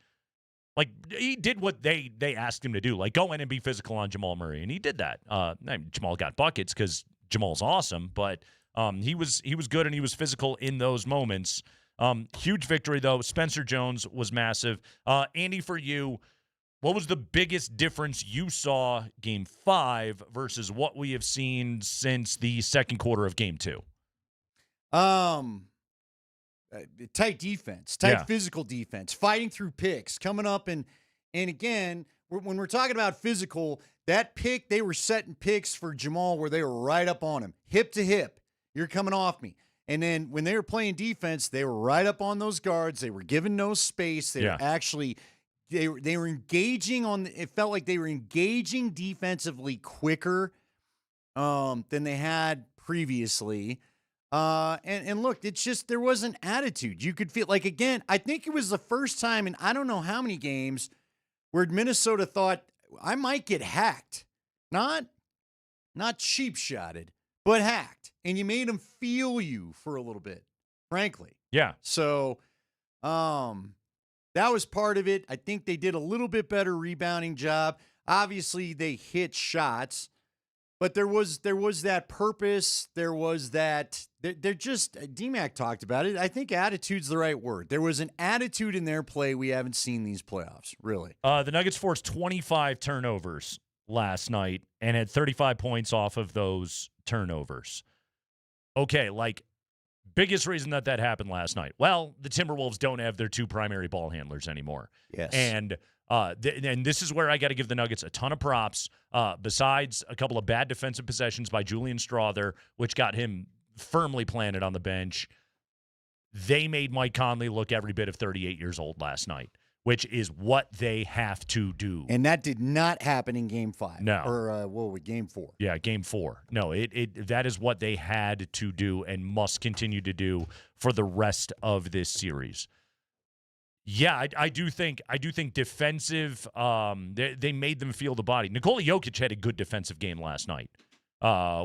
he did what they asked him to do, go in and be physical on Jamal Murray, and he did that. Jamal got buckets because Jamal's awesome, but he was good and he was physical in those moments. Huge victory though. Spencer Jones was massive. Andy, for you, what was the biggest difference you saw game 5 versus what we have seen since the second quarter of game 2? Tight defense, physical defense, fighting through picks, coming up and again, when we're talking about physical, that pick, they were setting picks for Jamal where they were right up on him, hip to hip. You're coming off me. And then when they were playing defense, they were right up on those guards. They were given no space. They were actually... They were engaging it felt like they were engaging defensively quicker than they had previously. And look, it's just, there was an attitude. You could feel again, I think it was the first time in I don't know how many games where Minnesota thought I might get hacked. Not cheap shotted, but hacked. And you made them feel you for a little bit, frankly. Yeah. So, that was part of it. I think they did a little bit better rebounding job. Obviously, they hit shots, but there was that purpose. There was that. They're just DMac talked about it. I think attitude's the right word. There was an attitude in their play we haven't seen these playoffs, really. The Nuggets forced 25 turnovers last night and had 35 points off of those turnovers. Okay, like, biggest reason that happened last night. Well, the Timberwolves don't have their two primary ball handlers anymore. Yes. And and this is where I got to give the Nuggets a ton of props. Besides a couple of bad defensive possessions by Julian Strawther, which got him firmly planted on the bench, they made Mike Conley look every bit of 38 years old last night, which is what they have to do. And that did not happen in Game 5. No. Or Game 4. Yeah, Game 4. No, that is what they had to do and must continue to do for the rest of this series. Yeah, I do think defensive. They made them feel the body. Nikola Jokic had a good defensive game last night,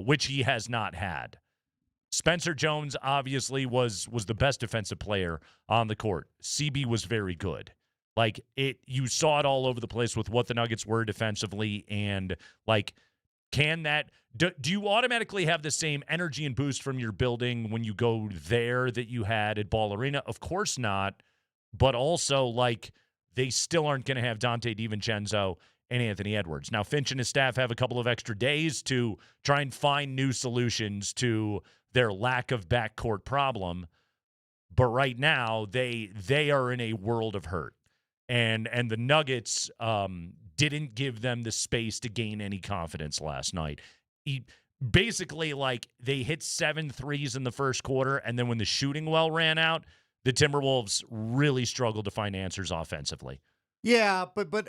which he has not had. Spencer Jones obviously was the best defensive player on the court. CB was very good. Like, you saw it all over the place with what the Nuggets were defensively, and like, do you automatically have the same energy and boost from your building when you go there that you had at Ball Arena? Of course not. But also, like, they still aren't going to have Dante DiVincenzo and Anthony Edwards. Now, Finch and his staff have a couple of extra days to try and find new solutions to their lack of backcourt problem. But right now, they are in a world of hurt. And the Nuggets didn't give them the space to gain any confidence last night. Basically, like, they hit 7 threes in the first quarter, and then when the shooting well ran out, the Timberwolves really struggled to find answers offensively. Yeah, but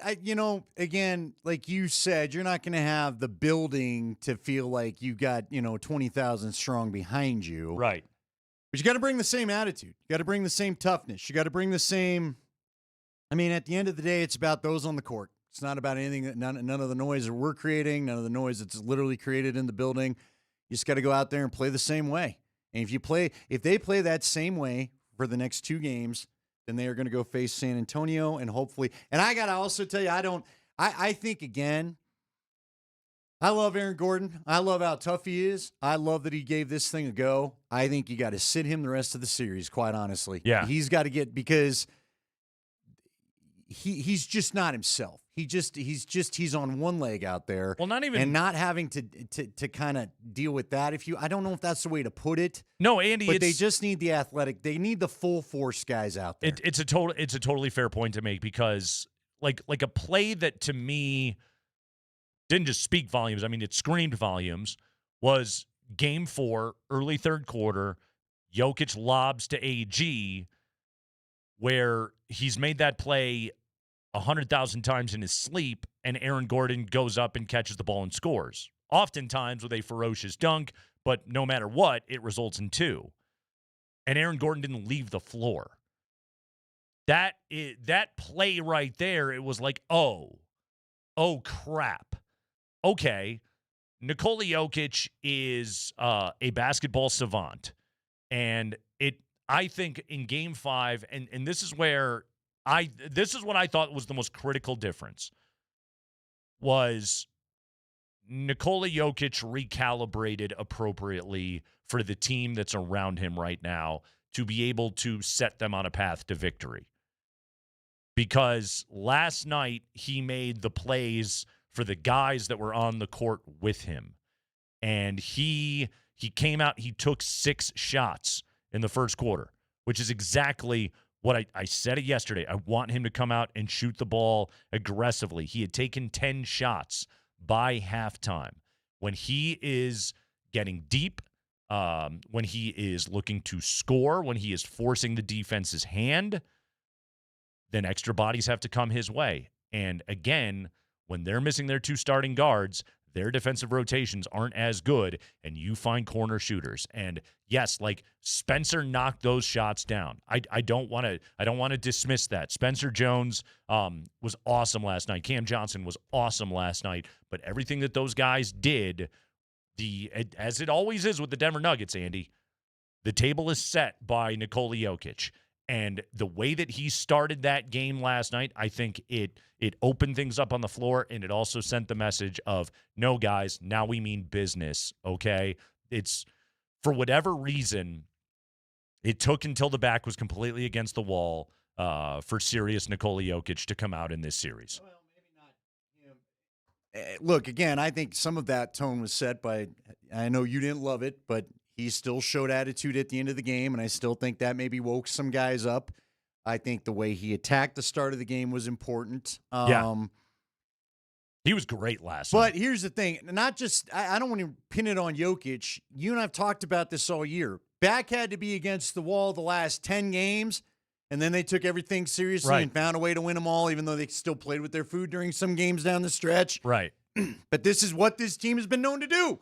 again, like you said, you're not going to have the building to feel like you got, 20,000 strong behind you. Right. But you got to bring the same attitude. You got to bring the same toughness. You got to bring the same. I mean, at the end of the day, it's about those on the court. It's not about anything, none of the noise that we're creating, none of the noise that's literally created in the building. You just got to go out there and play the same way. And if they play that same way for the next 2 games, then they are going to go face San Antonio and hopefully. And I got to also tell you, I think, again, I love Aaron Gordon. I love how tough he is. I love that he gave this thing a go. I think you got to sit him the rest of the series, quite honestly. Yeah. He's got to get, because he's just not himself. He's on one leg out there. Well, not even, and not having to kind of deal with that. I don't know if that's the way to put it. No, Andy, but they just need the athletic. They need the full force guys out there. It's a totally fair point to make, because like a play that to me didn't just speak volumes. I mean, it screamed volumes. Was Game 4, early third quarter. Jokic lobs to AG, where he's made that play 100,000 times in his sleep, and Aaron Gordon goes up and catches the ball and scores. Oftentimes with a ferocious dunk, but no matter what, it results in 2. And Aaron Gordon didn't leave the floor. That play right there, it was like, oh crap. Okay, Nikola Jokic is a basketball savant, and I think in Game 5, and this is where this is what I thought was the most critical difference, was Nikola Jokic recalibrated appropriately for the team that's around him right now to be able to set them on a path to victory. Because last night he made the plays for the guys that were on the court with him. And he came out, he took 6 shots in the first quarter, which is exactly what I said it yesterday. I want him to come out and shoot the ball aggressively. He had taken 10 shots by halftime. When he is getting deep, when he is looking to score, when he is forcing the defense's hand, then extra bodies have to come his way. And again, when they're missing their 2 starting guards, their defensive rotations aren't as good, and you find corner shooters. And yes, like, Spencer knocked those shots down. I don't want to dismiss that. Spencer Jones was awesome last night. Cam Johnson was awesome last night. But everything that those guys did, as it always is with the Denver Nuggets, Andy, the table is set by Nikola Jokic. And the way that he started that game last night, I think it opened things up on the floor, and it also sent the message of, no, guys, now we mean business, okay? It's, for whatever reason, it took until the back was completely against the wall for serious Nikola Jokic to come out in this series. Well, maybe not him. look, again, I think some of that tone was set by, I know you didn't love it, but he still showed attitude at the end of the game, and I still think that maybe woke some guys up. I think the way he attacked the start of the game was important. He was great last night. But here's the thing. Not just, I don't want to pin it on Jokic. You and I have talked about this all year. Back had to be against the wall the last 10 games, and then they took everything seriously and found a way to win them all, even though they still played with their food during some games down the stretch. Right. But this is what this team has been known to do,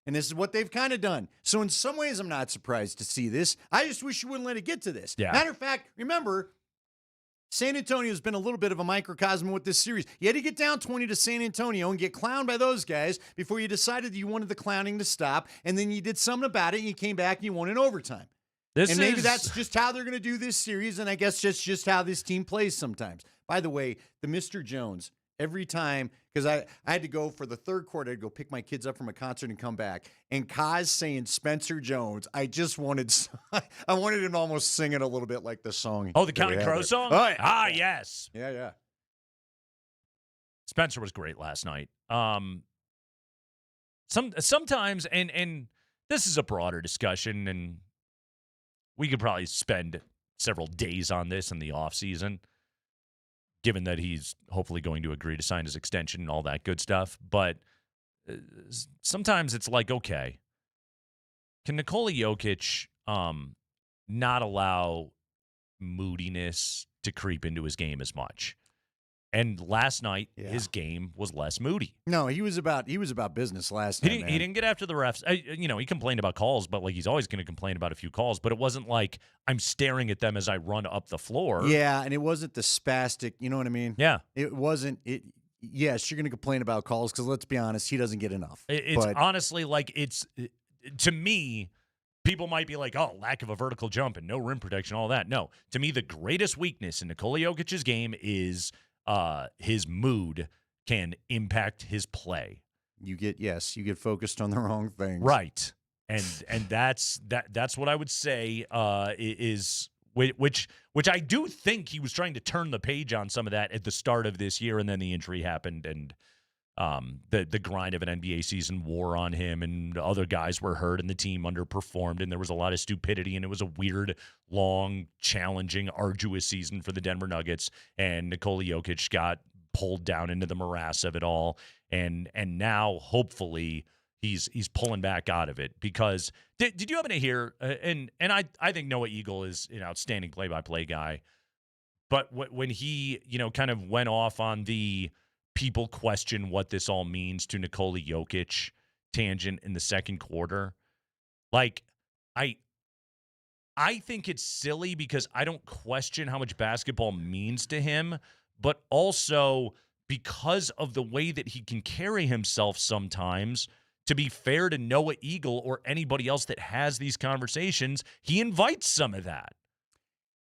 and this is what they've kind of done. So in some ways, I'm not surprised to see this. I just wish you wouldn't let it get to this. Yeah. Matter of fact, remember, San Antonio's been a little bit of a microcosm with this series. You had to get down 20 to San Antonio and get clowned by those guys before you decided you wanted the clowning to stop, and then you did something about it, and you came back and you won in overtime. Maybe that's just how they're going to do this series, and I guess that's just how this team plays sometimes. By the way, the Mr. Jones, every time, because I had to go for the third quarter, I'd go pick my kids up from a concert and come back, and Kaz saying Spencer Jones, I wanted him to almost sing it a little bit like the song. Oh, the Counting Crow song? Oh, yeah. Ah, yes. Yeah. Spencer was great last night. Sometimes, and this is a broader discussion, and we could probably spend several days on this in the offseason, given that he's hopefully going to agree to sign his extension and all that good stuff. But sometimes it's like, okay, can Nikola Jokic not allow moodiness to creep into his game as much? And last night, his game was less moody. No, he was about business last night. He didn't get after the refs. He complained about calls, but like he's always going to complain about a few calls. But it wasn't like I'm staring at them as I run up the floor. Yeah, and it wasn't the spastic. You know what I mean? Yeah, it wasn't. Yes, you're going to complain about calls because let's be honest, he doesn't get enough. It's honestly like to me. People might be like, oh, lack of a vertical jump and no rim protection, all that. No, to me, the greatest weakness in Nikola Jokic's game is his mood can impact his play. You get focused on the wrong things. Right. And that's what I would say is which I do think he was trying to turn the page on some of that at the start of this year, and then the injury happened, and the grind of an NBA season wore on him, and other guys were hurt, and the team underperformed, and there was a lot of stupidity, and it was a weird, long, challenging, arduous season for the Denver Nuggets, and Nikola Jokic got pulled down into the morass of it all, and now hopefully he's pulling back out of it. Because did you happen to hear? And I think Noah Eagle is an outstanding play-by-play guy, but when he kind of went off on the people question what this all means to Nikola Jokic tangent in the second quarter. Like, I think it's silly because I don't question how much basketball means to him, but also because of the way that he can carry himself sometimes. To be fair to Noah Eagle or anybody else that has these conversations, he invites some of that.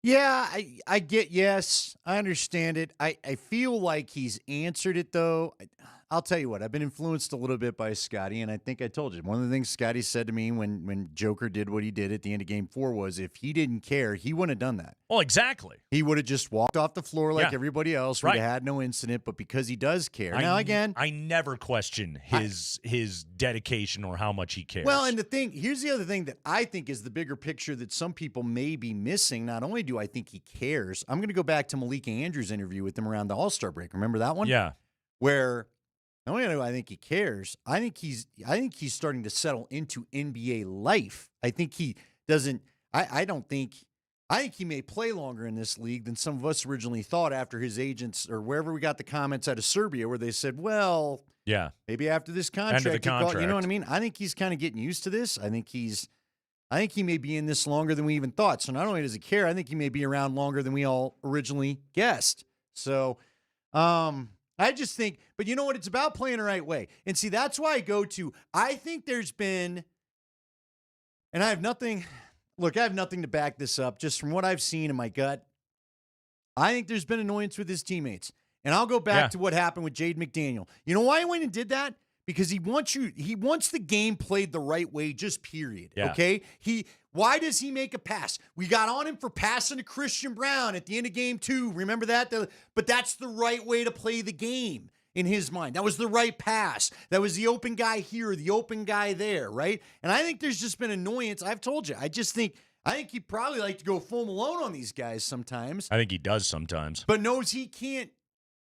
Yeah, yes, I understand it. I feel like he's answered it, though. I'll tell you what, I've been influenced a little bit by Scotty, and I think I told you. One of the things Scotty said to me when Joker did what he did at the end of Game 4 was if he didn't care, he wouldn't have done that. Well, exactly. He would have just walked off the floor like everybody else, would have had no incident, but because he does care. Now, again, I never question his dedication or how much he cares. Well, and here's the other thing that I think is the bigger picture that some people may be missing. Not only do I think he cares, I'm going to go back to Malika Andrews' interview with him around the All-Star break. Remember that one? Yeah. Where not only do I think he cares, I think he's starting to settle into NBA life. I think he doesn't. I think he may play longer in this league than some of us originally thought after his agents or wherever we got the comments out of Serbia where they said, well, yeah, maybe after this contract, you know what I mean? I think he's kind of getting used to this. I think he may be in this longer than we even thought. So not only does he care, I think he may be around longer than we all originally guessed. So, I just think, but you know what? It's about playing the right way. And see, that's why I go to, I think there's been, and I have nothing to back this up, just from what I've seen in my gut. I think there's been annoyance with his teammates. And I'll go back to what happened with Jaden McDaniel. You know why he went and did that? Because he wants the game played the right way, just period. Yeah. Okay? Why does he make a pass? We got on him for passing to Christian Brown at the end of Game 2. Remember that? But that's the right way to play the game. in his mind. That was the right pass. That was the open guy here, the open guy there, right? And I think there's just been annoyance. I've told you. I think he'd probably like to go full Malone on these guys sometimes. I think he does sometimes. But knows he can't.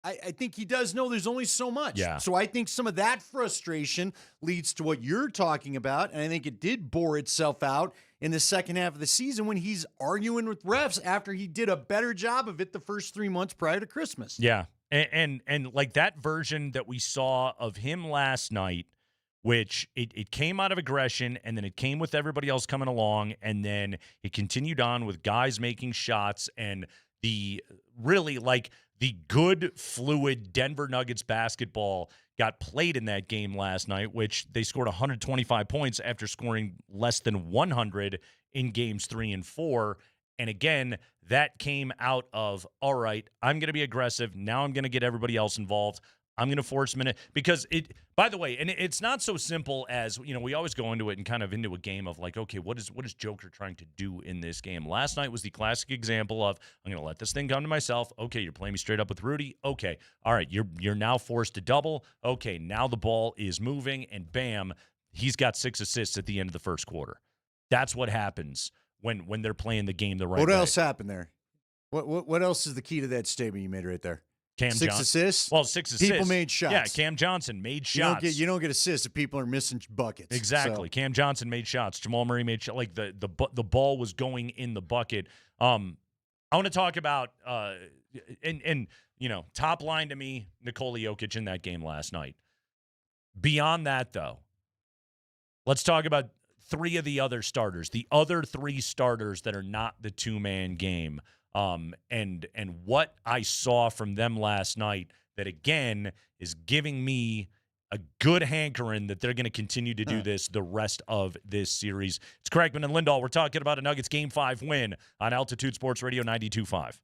I think he does know there's only so much. Yeah. So I think some of that frustration leads to what you're talking about. And I think it did bore itself out in the second half of the season when he's arguing with refs after he did a better job of it the first 3 months prior to Christmas. Yeah. And like that version that we saw of him last night, which it came out of aggression, and then it came with everybody else coming along, and then it continued on with guys making shots, and the really like the good, fluid Denver Nuggets basketball got played in that game last night, which they scored 125 points after scoring less than 100 in games 3 and 4. And again, that came out of, all right, I'm going to be aggressive. Now I'm going to get everybody else involved. I'm going to force minute because it, by the way, and it's not so simple as, you know, we always go into it and kind of into a game of like, okay, what is Joker trying to do in this game? Last night was the classic example of, I'm going to let this thing come to myself. Okay, you're playing me straight up with Rudy. Okay. All right. You're now forced to double. Okay. Now the ball is moving and bam, he's got 6 assists at the end of the first quarter. That's what happens when they're playing the game the right way. What else happened there? What else is the key to that statement you made right there? Cam 6 Johnson. assists? Well, 6 assists. People made shots. Yeah, Cam Johnson made shots. You don't get assists if people are missing buckets. Exactly. So. Cam Johnson made shots. Jamal Murray made shots. Like the ball was going in the bucket. I want to talk about and you know, top line to me, Nikola Jokic in that game last night. Beyond that, though, let's talk about 3 of the other starters. The other 3 starters that are not the 2-man game. And what I saw from them last night that, again, is giving me a good hankering that they're going to continue to do this the rest of this series. It's Kreckman and Lindahl. We're talking about a Nuggets Game 5 win on Altitude Sports Radio 92.5.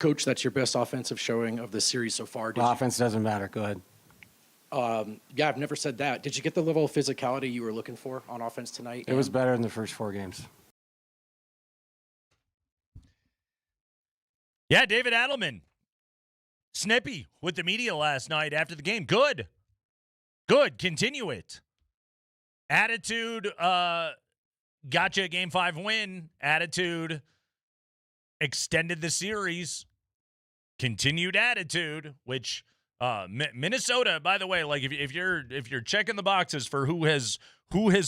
Coach, that's your best offensive showing of the series so far. Offense doesn't matter. Go ahead. Yeah, I've never said that. Did you get the level of physicality you were looking for on offense tonight? It was better in the first 4 games. Yeah, David Adelman. Snippy with the media last night after the game. Good. Continue it. Attitude got you a Game 5 win. Attitude extended the series. Continued attitude, which Minnesota, by the way, like if you're checking the boxes for who has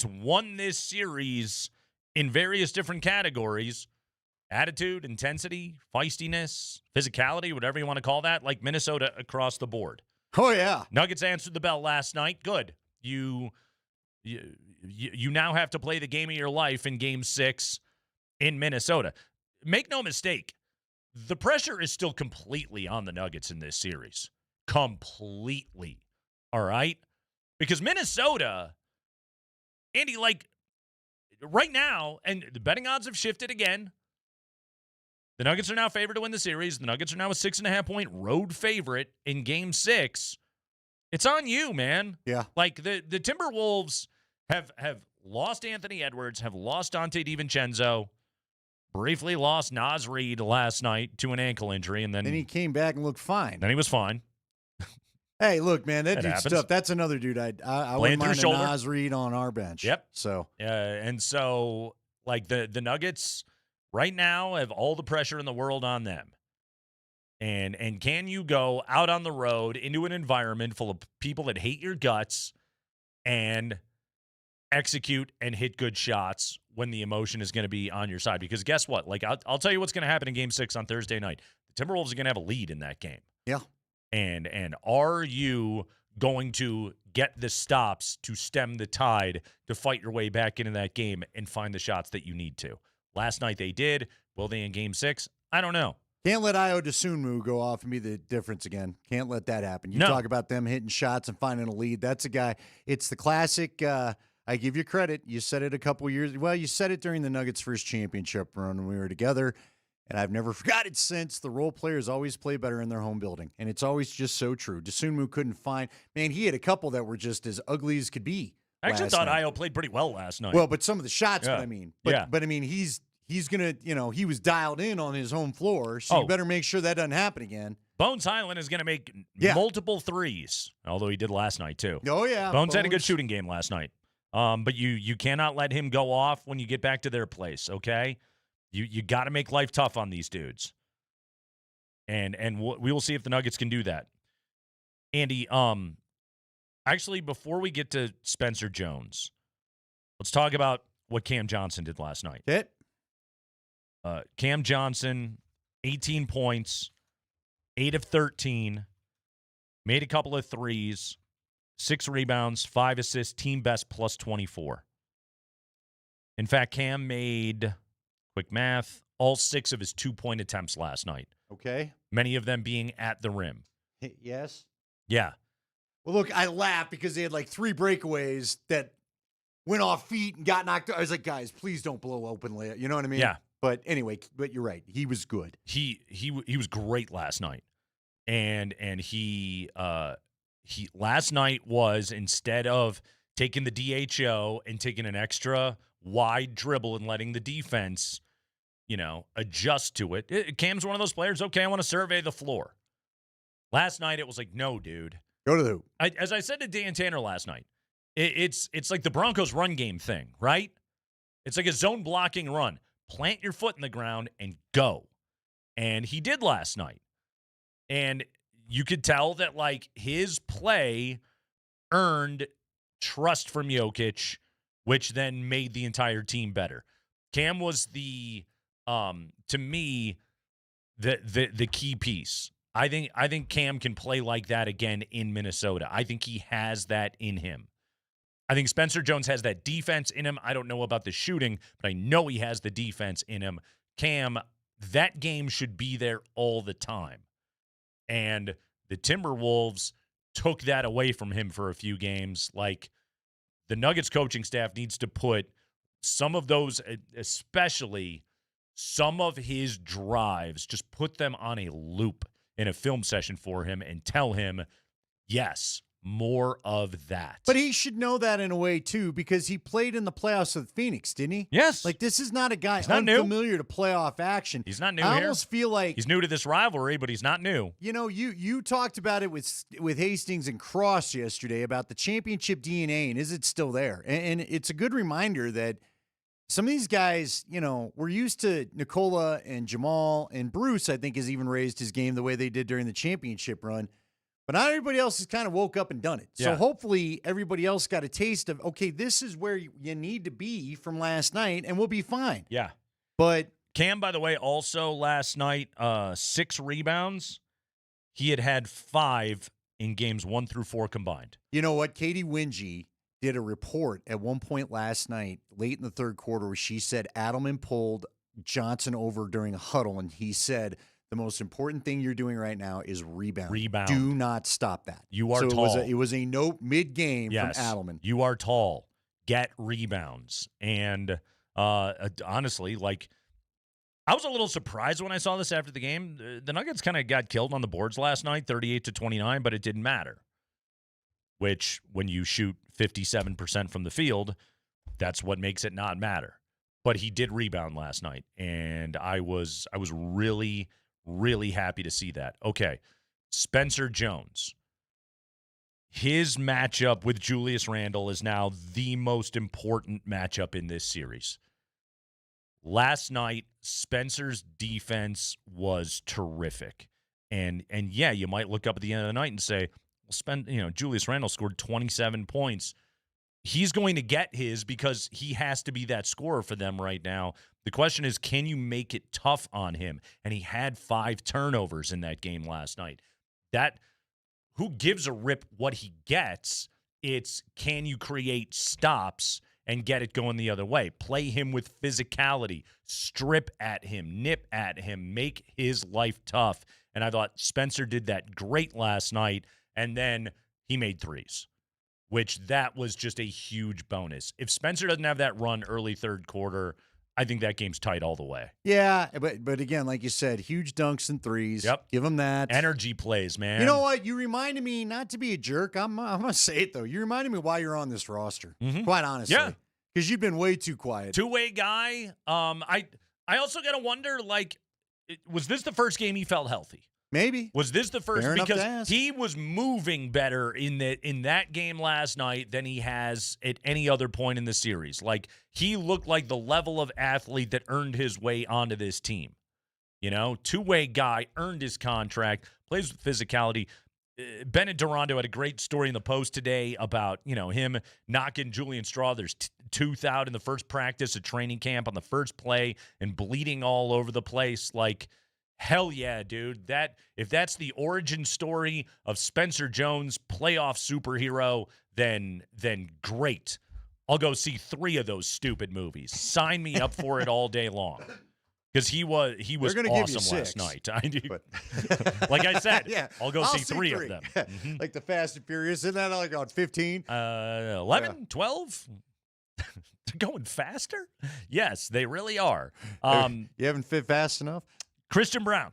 won this series in various different categories, attitude, intensity, feistiness, physicality, whatever you want to call that, like Minnesota across the board. Oh yeah. Nuggets answered the bell last night. Good. You now have to play the game of your life in Game 6 in Minnesota. Make no mistake, the pressure is still completely on the Nuggets in this series. Completely. All right? Because Minnesota, Andy, like right now, and the betting odds have shifted again. The Nuggets are now favored to win the series. The Nuggets are now a 6.5-point road favorite in Game 6. It's on you, man. Yeah. Like the Timberwolves have lost Anthony Edwards, have lost Dante DiVincenzo, briefly lost Naz Reid last night to an ankle injury, and then he came back and looked fine. Then he was fine. Hey, look, man, that dude's happens. tough. That's another dude I wouldn't mind a Naz Reid on our bench. Yep. So and so like the Nuggets right now have all the pressure in the world on them. And can you go out on the road into an environment full of people that hate your guts and execute and hit good shots when the emotion is going to be on your side? Because guess what? Like I'll tell you what's going to happen in Game 6 on Thursday night. The Timberwolves are going to have a lead in that game. Yeah. And are you going to get the stops to stem the tide to fight your way back into that game and find the shots that you need to? Last night they did. Will they in Game 6? I don't know. Can't let Ayo Dosunmu go off and be the difference again. Can't let that happen. You talk about them hitting shots and finding a lead. That's a guy. It's the classic. I give you credit. You said it a couple years. Well, you said it during the Nuggets' first championship run when we were together, and I've never forgot it since. The role players always play better in their home building, and it's always just so true. Dosunmu couldn't find. Man, he had a couple that were just as ugly as could be. I actually thought Ayo played pretty well last night. Well, but some of the shots. Yeah. But I mean, he's going to, he was dialed in on his home floor, so you better make sure that doesn't happen again. Bones Highland is going to make multiple threes, although he did last night too. Oh, yeah. Bones had a good shooting game last night. But you cannot let him go off when you get back to their place, okay? You got to make life tough on these dudes. And we will see if the Nuggets can do that. Andy, actually, before we get to Spencer Jones, let's talk about what Cam Johnson did last night. Cam Johnson, 18 points, 8 of 13, made a couple of threes, 6 rebounds, 5 assists, team best plus 24. In fact, Cam made, quick math, all 6 of his 2-point attempts last night. Okay. Many of them being at the rim. Yes. Yeah. Well, look, I laughed because they had like 3 breakaways that went off feet and got knocked out. I was like, guys, please don't blow open layup. You know what I mean? Yeah. But anyway, but you're right. He was good. He was great last night. And he last night was, instead of taking the DHO and taking an extra wide dribble and letting the defense, adjust to it. Cam's one of those players, okay, I want to survey the floor. Last night it was like, no, dude. Go to the hoop. As I said to Dan Tanner last night, it's like the Broncos run game thing, right? It's like a zone blocking run. Plant your foot in the ground and go. And he did last night. And you could tell that, like, his play earned trust from Jokic, which then made the entire team better. Cam was to me, the key piece. I think Cam can play like that again in Minnesota. I think he has that in him. I think Spencer Jones has that defense in him. I don't know about the shooting, but I know he has the defense in him. Cam, that game should be there all the time. And the Timberwolves took that away from him for a few games. Like, the Nuggets coaching staff needs to put some of those, especially some of his drives, just put them on a loop in a film session for him and tell him, yes, more of that. But he should know that in a way, too, because he played in the playoffs with Phoenix, didn't he? Yes. Like, this is not a guy He's not new. unfamiliar to playoff action. He's not new I here. almost feel like he's new to this rivalry, but he's not new. You know, you talked about it with Hastings and Cross yesterday about the championship DNA, and is it still there? And it's a good reminder that some of these guys, you know, we're used to Nikola and Jamal, and Bruce, I think, has even raised his game the way they did during the championship run. But not everybody else has kind of woke up and done it. So hopefully everybody else got a taste of, okay, this is where you need to be from last night, and we'll be fine. Yeah. But Cam, by the way, also last night, 6 rebounds. He had 5 in games 1 through 4 combined. You know what? Katie Wingy did a report at one point last night, late in the third quarter, where she said Adelman pulled Johnson over during a huddle, and he said, the most important thing you're doing right now is rebound. Rebound. Do not stop that. You are so tall. It was a note mid-game Yes. from Adelman. You are tall. Get rebounds. And honestly, like, I was a little surprised when I saw this after the game. The Nuggets kind of got killed on the boards last night, 38-29, but it didn't matter. Which, when you shoot 57% from the field, that's what makes it not matter. But he did rebound last night, and I was really, really happy to see that. Okay, Spencer Jones. His matchup with Julius Randle is now the most important matchup in this series. Last night, Spencer's defense was terrific. And yeah, you might look up at the end of the night and say, well, Julius Randle scored 27 points. He's going to get his because he has to be that scorer for them right now. The question is, can you make it tough on him? And he had 5 turnovers in that game last night. Who gives a rip what he gets? It's, can you create stops and get it going the other way? Play him with physicality. Strip at him. Nip at him. Make his life tough. And I thought Spencer did that great last night. And then he made threes, which that was just a huge bonus. If Spencer doesn't have that run early third quarter, I think that game's tight all the way. Yeah, but again, like you said, huge dunks and threes. Yep. Give him that. Energy plays, man. You know what? You reminded me, not to be a jerk, I'm going to say it, though. You reminded me why you're on this roster, quite honestly. Yeah. Because you've been way too quiet. Two-way guy. I also got to wonder, like, was this the first game he felt healthy? Maybe. Was this the first? Fair enough to because ask. he was moving better in that game last night than he has at any other point in the series. Like, he looked like the level of athlete that earned his way onto this team. You know, two-way guy, earned his contract, plays with physicality. Bennett Durando had a great story in the Post today about, him knocking Julian Strawther's tooth out in the first practice at training camp on the first play and bleeding all over the place. Like, hell yeah, dude. If that's the origin story of Spencer Jones, playoff superhero, then great. I'll go see 3 of those stupid movies. Sign me up for it all day long. Because he was awesome last night. I do. Like I said, yeah, I'll go see 3 of them. Like the Fast and Furious. Isn't that like on 15? 11, 12? They're going faster? Yes, they really are. You haven't fit fast enough? Christian Brown.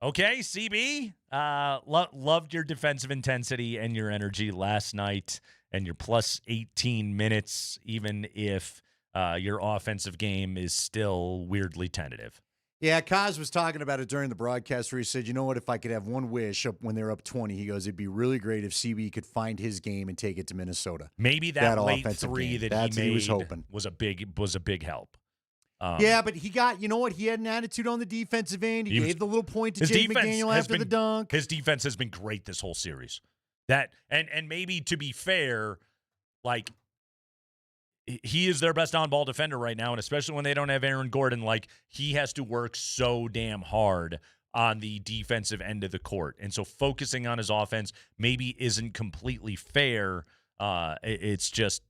Okay, CB. Loved your defensive intensity and your energy last night and your plus 18 minutes, even if your offensive game is still weirdly tentative. Yeah, Kaz was talking about it during the broadcast where he said, you know what, if I could have one wish up when they're up 20, he goes, it'd be really great if CB could find his game and take it to Minnesota. Maybe that late offensive 3 game. that he made was hoping. was a big help. Yeah, but he had an attitude on the defensive end. He gave the little point to Jay McDaniel after the dunk. His defense has been great this whole series. And maybe to be fair, like, he is their best on-ball defender right now, and especially when they don't have Aaron Gordon, like, he has to work so damn hard on the defensive end of the court. And so focusing on his offense maybe isn't completely fair. It's just,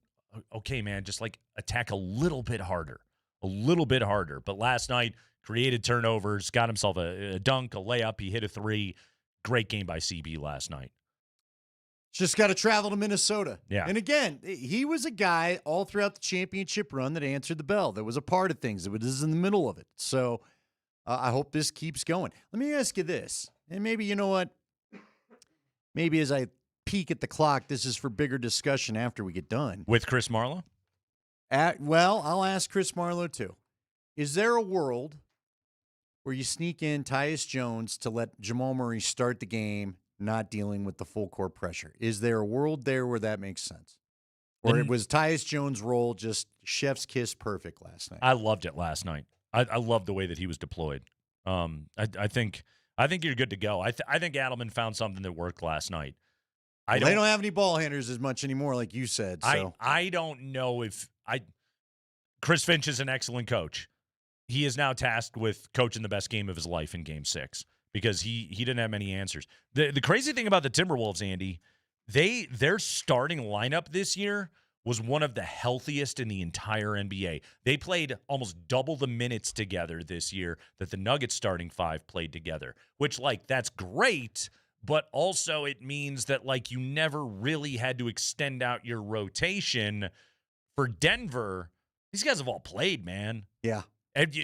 okay, man, just, like, attack a little bit harder. But last night, created turnovers, got himself a dunk, a layup. He hit a 3. Great game by CB last night. Just got to travel to Minnesota. Yeah. And again, he was a guy all throughout the championship run that answered the bell, that was a part of things, that was in the middle of it. So I hope this keeps going. Let me ask you this, and maybe, you know what? Maybe as I peek at the clock, this is for bigger discussion after we get done. With Chris Marlowe? Well, I'll ask Chris Marlowe too. Is there a world where you sneak in Tyus Jones to let Jamal Murray start the game, not dealing with the full court pressure? Is there a world there where that makes sense? Or was Tyus Jones' role just chef's kiss perfect last night? I loved it last night. I loved the way that he was deployed. I think you're good to go. I think Adelman found something that worked last night. They don't have any ball handlers as much anymore, like you said. So I don't know if Chris Finch is an excellent coach. He is now tasked with coaching the best game of his life in Game 6 because he didn't have many answers. The crazy thing about the Timberwolves, Andy, their starting lineup this year was one of the healthiest in the entire NBA. They played almost double the minutes together this year that the Nuggets starting five played together, which, that's great, but also it means that, you never really had to extend out your rotation. For Denver, these guys have all played, man. Yeah. And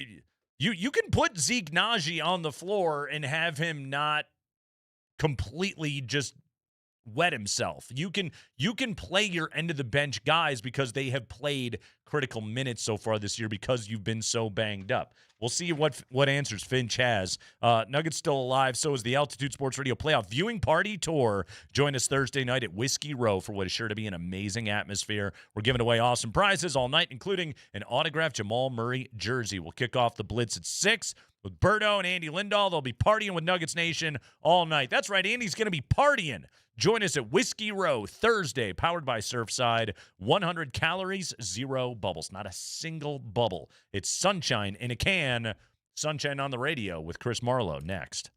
you can put Zeke Naji on the floor and have him not completely just wet himself. You can play your end of the bench guys because they have played critical minutes so far this year because you've been so banged up. We'll see what answers Finch has. Nuggets still alive. So is the Altitude Sports Radio Playoff Viewing Party Tour. Join us Thursday night at Whiskey Row for what is sure to be an amazing atmosphere. We're giving away awesome prizes all night, including an autographed Jamal Murray jersey. We'll kick off the Blitz at 6 with Berto and Andy Lindahl. They'll be partying with Nuggets Nation all night. That's right, Andy's going to be partying. Join us at Whiskey Row Thursday, powered by Surfside. 100 calories, 0 bubbles. Not a single bubble. It's sunshine in a can. Sunshine on the Radio with Chris Marlowe next.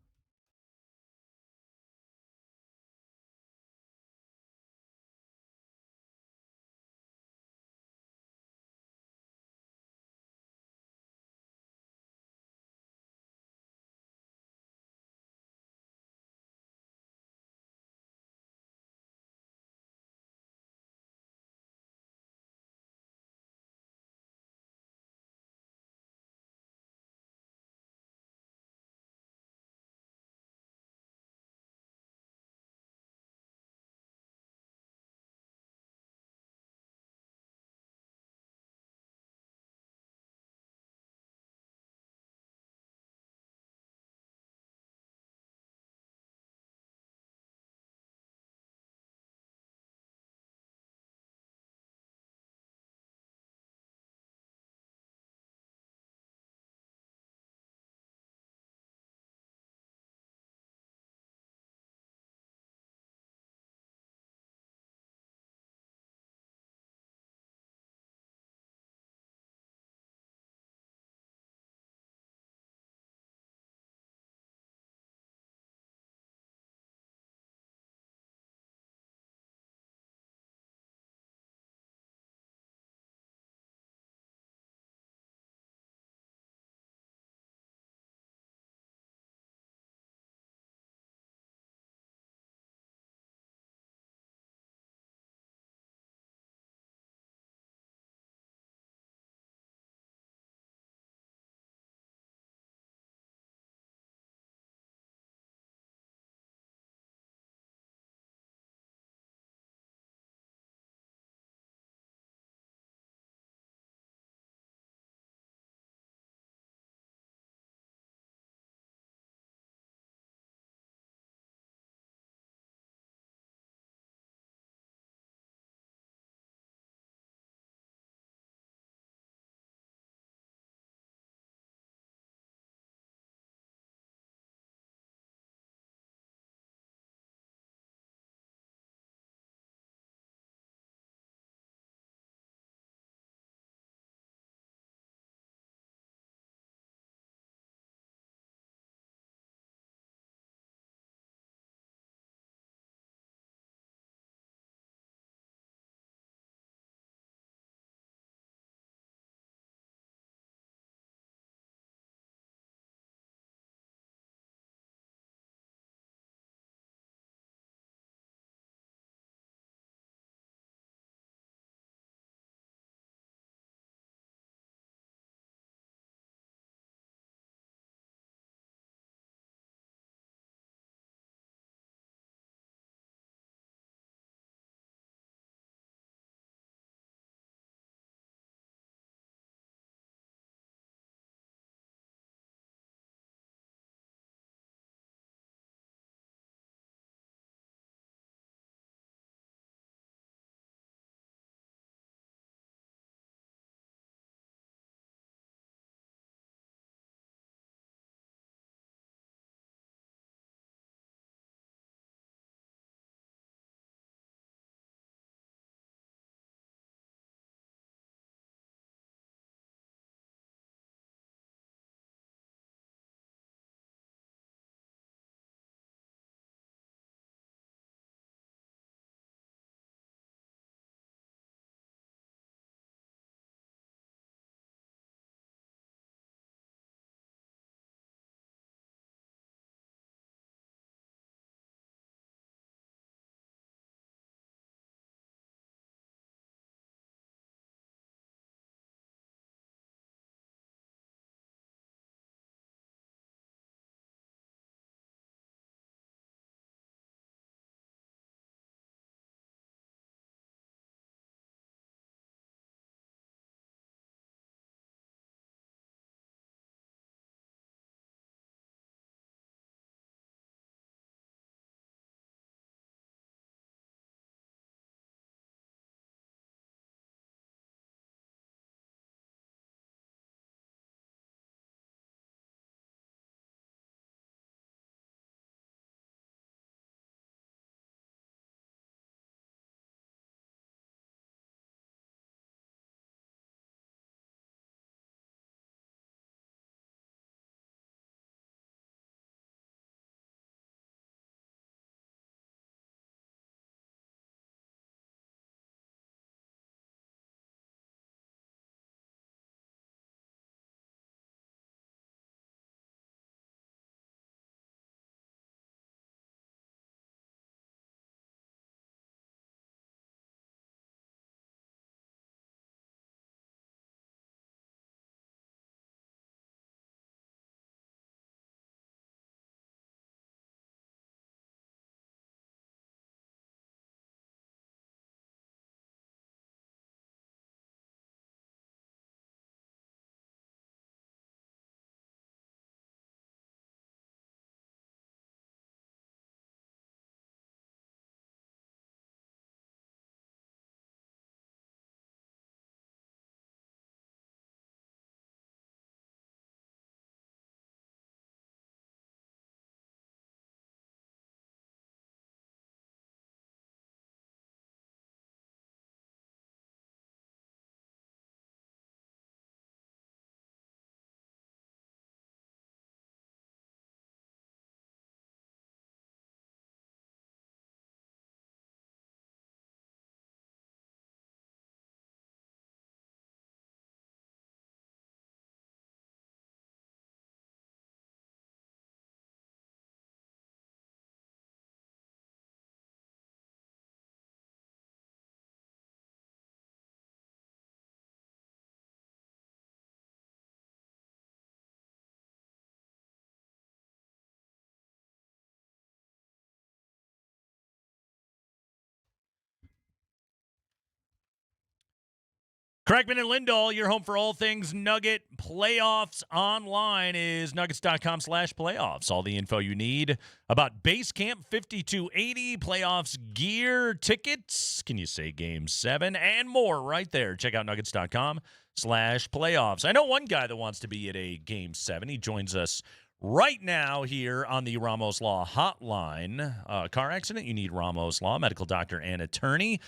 Kreckman and Lindahl, your home for all things Nugget. Playoffs online is nuggets.com/playoffs. All the info you need about Base Camp 5280, playoffs gear, tickets, can you say Game 7, and more right there. Check out nuggets.com/playoffs. I know one guy that wants to be at a Game 7. He joins us right now here on the Ramos Law Hotline. Car accident, you need Ramos Law, medical doctor and attorney.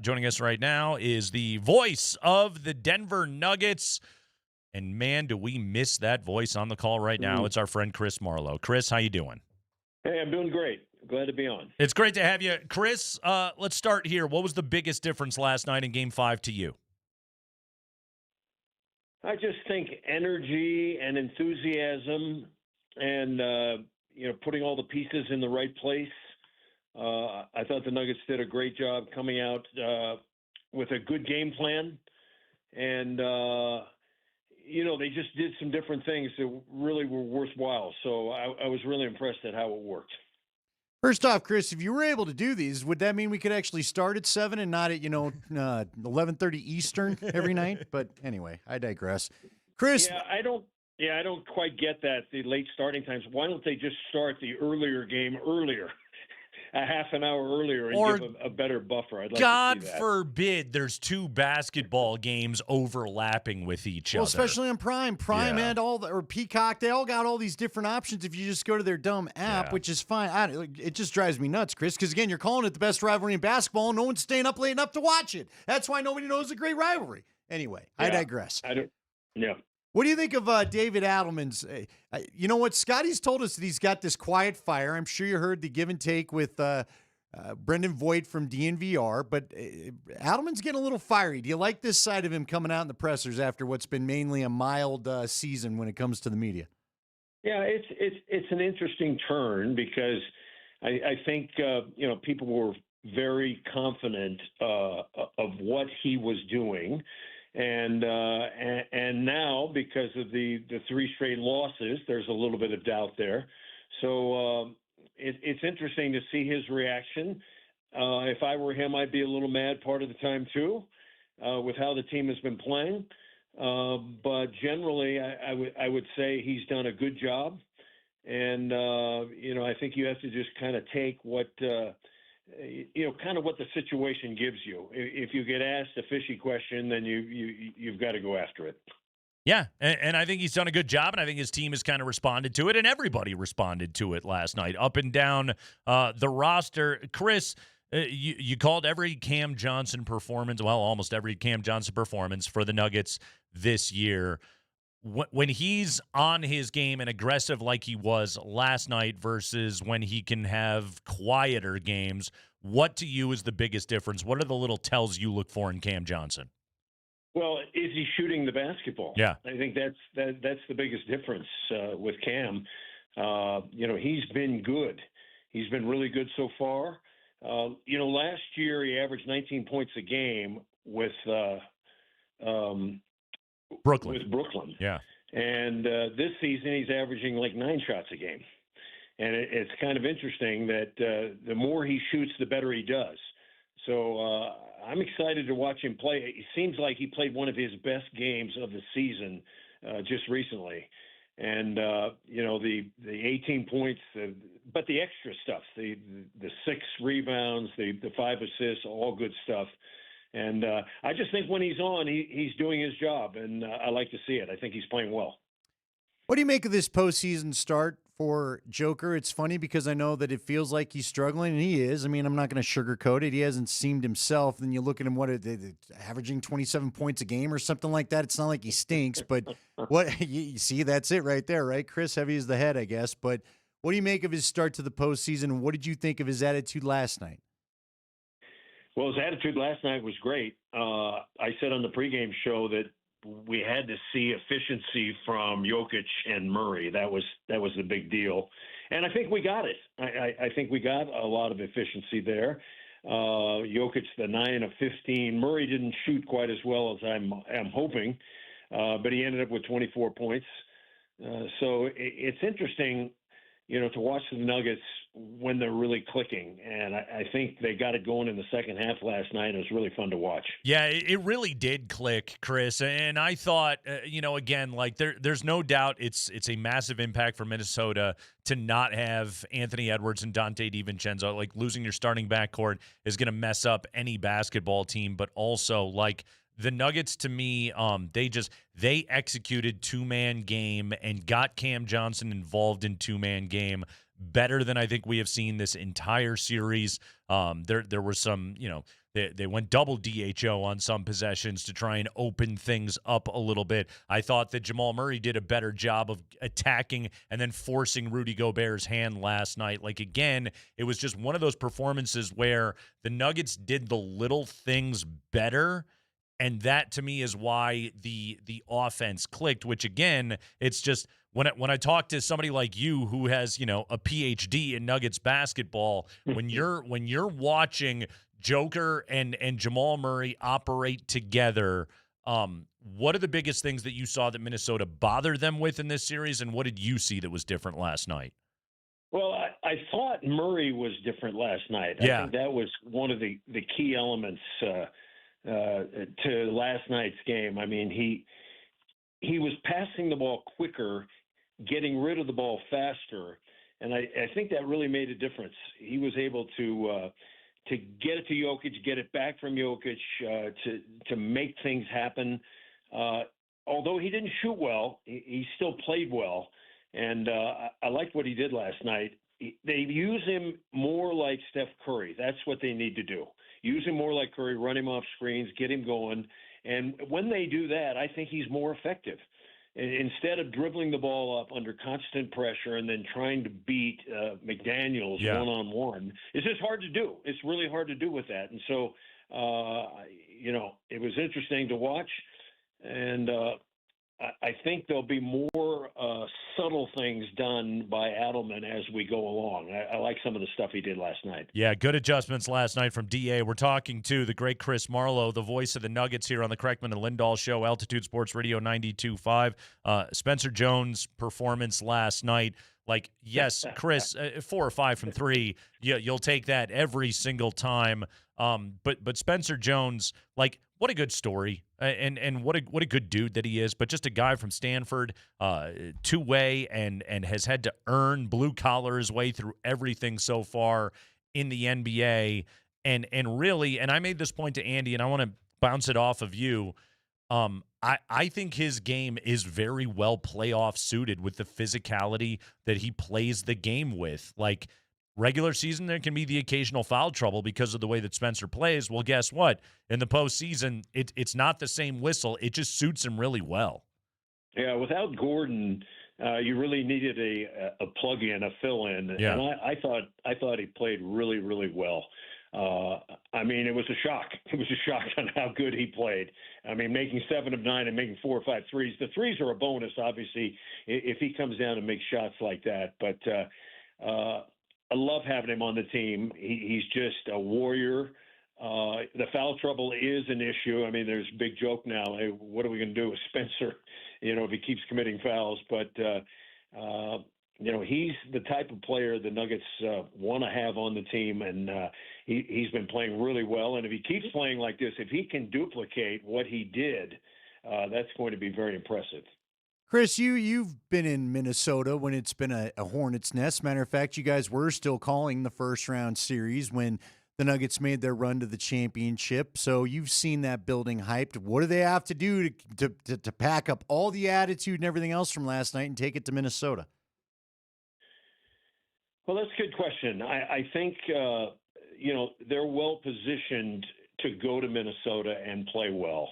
Joining us right now is the voice of the Denver Nuggets. And man, do we miss that voice on the call right now. It's our friend Chris Marlowe. Chris, how you doing? Hey, I'm doing great. Glad to be on. It's great to have you. Chris, let's start here. What was the biggest difference last night in Game 5 to you? I just think energy and enthusiasm and, putting all the pieces in the right place. I thought the Nuggets did a great job coming out with a good game plan. And, they just did some different things that really were worthwhile. So I was really impressed at how it worked. First off, Chris, if you were able to do these, would that mean we could actually start at 7 and not at 11:30 Eastern every night? But anyway, I digress. Chris, I don't quite get that, the late starting times. Why don't they just start the earlier game earlier, a half an hour earlier, and give a better buffer? I'd like God to see that. forbid there's two basketball games overlapping with each other. Especially on Prime and or Peacock, they all got all these different options if you just go to their dumb app, which is fine. It just drives me nuts, Chris, because again, you're calling it the best rivalry in basketball, and no one's staying up late enough to watch it. That's why nobody knows it's a great rivalry. Anyway, I digress. What do you think of David Adelman's? You know what? Scotty's told us that he's got this quiet fire. I'm sure you heard the give and take with Brendan Voigt from DNVR, but Adelman's getting a little fiery. Do you like this side of him coming out in the pressers after what's been mainly a mild season when it comes to the media? Yeah, it's an interesting turn because I think people were very confident of what he was doing. And now, because of the three straight losses, there's a little bit of doubt there. So it's interesting to see his reaction. If I were him, I'd be a little mad part of the time too, with how the team has been playing. But generally, I would say he's done a good job. And I think you have to just kind of take what kind of what the situation gives you. If you get asked a fishy question, then you've got to go after it. Yeah, and I think he's done a good job, and I think his team has kind of responded to it, and everybody responded to it last night, up and down the roster. Chris, you called every Cam Johnson performance, well, almost every Cam Johnson performance for the Nuggets this year. When he's on his game and aggressive like he was last night versus when he can have quieter games, what to you is the biggest difference? What are the little tells you look for in Cam Johnson? Well, is he shooting the basketball? Yeah. I think that's the biggest difference with Cam. He's been good. He's been really good so far. Last year he averaged 19 points a game with Brooklyn. Yeah. And this season he's averaging like 9 shots a game. And it's kind of interesting that the more he shoots, the better he does. So I'm excited to watch him play. It seems like he played one of his best games of the season just recently. And, the 18 points, but the extra stuff, the 6 rebounds, the 5 assists, all good stuff. And I just think when he's on, he's doing his job, and I like to see it. I think he's playing well. What do you make of this postseason start for Joker? It's funny because I know that it feels like he's struggling, and he is. I mean, I'm not going to sugarcoat it. He hasn't seemed himself. Then you look at him, averaging 27 points a game or something like that. It's not like he stinks, but you see, that's it right there, right? Chris, heavy as the head, I guess. But what do you make of his start to the postseason, and what did you think of his attitude last night? Well, his attitude last night was great. I said on the pregame show that we had to see efficiency from Jokic and Murray. That was the big deal. And I think we got it. I think we got a lot of efficiency there. Jokic, the 9 of 15. Murray didn't shoot quite as well as I'm hoping, but he ended up with 24 points. So it's interesting, to watch the Nuggets when they're really clicking. And I think they got it going in the second half last night. It was really fun to watch. Yeah, it really did click, Chris. And I thought, again, like there's no doubt it's a massive impact for Minnesota to not have Anthony Edwards and Dante DiVincenzo. Like losing your starting backcourt is going to mess up any basketball team, but also like the Nuggets, to me, they executed two-man game and got Cam Johnson involved in two-man game better than I think we have seen this entire series. There were some, they went double DHO on some possessions to try and open things up a little bit. I thought that Jamal Murray did a better job of attacking and then forcing Rudy Gobert's hand last night. Like, again, it was just one of those performances where the Nuggets did the little things better. And that, to me, is why the offense clicked, which, again, it's just when I talk to somebody like you who has, a PhD in Nuggets basketball, when you're watching Joker and Jamal Murray operate together, what are the biggest things that you saw that Minnesota bothered them with in this series, and what did you see that was different last night? Well, I thought Murray was different last night. Yeah. I think that was one of the key elements to last night's game. I mean, he was passing the ball quicker, getting rid of the ball faster, and I think that really made a difference. He was able to get it to Jokic, get it back from Jokic, to make things happen. Although he didn't shoot well, he still played well, and I liked what he did last night. They use him more like Steph Curry. That's what they need to do. Use him more like Curry, run him off screens, get him going. And when they do that, I think he's more effective. Instead of dribbling the ball up under constant pressure and then trying to beat McDaniels one-on-one, it's just hard to do. It's really hard to do with that. And so, it was interesting to watch. And I think there'll be more subtle things done by Adelman as we go along. I like some of the stuff he did last night. Yeah, good adjustments last night from DA. We're talking to the great Chris Marlowe, the voice of the Nuggets here on the Kreckman and Lindahl Show, Altitude Sports Radio 92.5. Spencer Jones' performance last night. Like, yes, Chris, 4 or 5 from 3, you'll take that every single time. But Spencer Jones, like, what a good story, and what a good dude that he is. But just a guy from Sanford, two-way, and has had to earn blue collar his way through everything so far in the NBA. And really, and I made this point to Andy, and I want to bounce it off of you. I think his game is very well playoff suited with the physicality that he plays the game with. Like, regular season, there can be the occasional foul trouble because of the way that Spencer plays. Well, guess what? In the postseason, it's not the same whistle. It just suits him really well. Yeah, without Gordon, you really needed a plug-in, a fill-in. Yeah. And I thought he played really, really well. I mean, it was a shock. It was a shock on how good he played. I mean, making 7 of 9 and making 4 or 5 threes. The threes are a bonus, obviously, if he comes down and makes shots like that. But I love having him on the team. He's just a warrior. The foul trouble is an issue. I mean, there's a big joke now. Hey, what are we going to do with Spencer, if he keeps committing fouls? But, he's the type of player the Nuggets want to have on the team, and he's been playing really well. And if he keeps playing like this, if he can duplicate what he did, that's going to be very impressive. Chris, you've been in Minnesota when it's been a hornet's nest. Matter of fact, you guys were still calling the first round series when the Nuggets made their run to the championship. So you've seen that building hyped. What do they have to do to pack up all the attitude and everything else from last night and take it to Minnesota? Well, that's a good question. I think, they're well positioned to go to Minnesota and play well.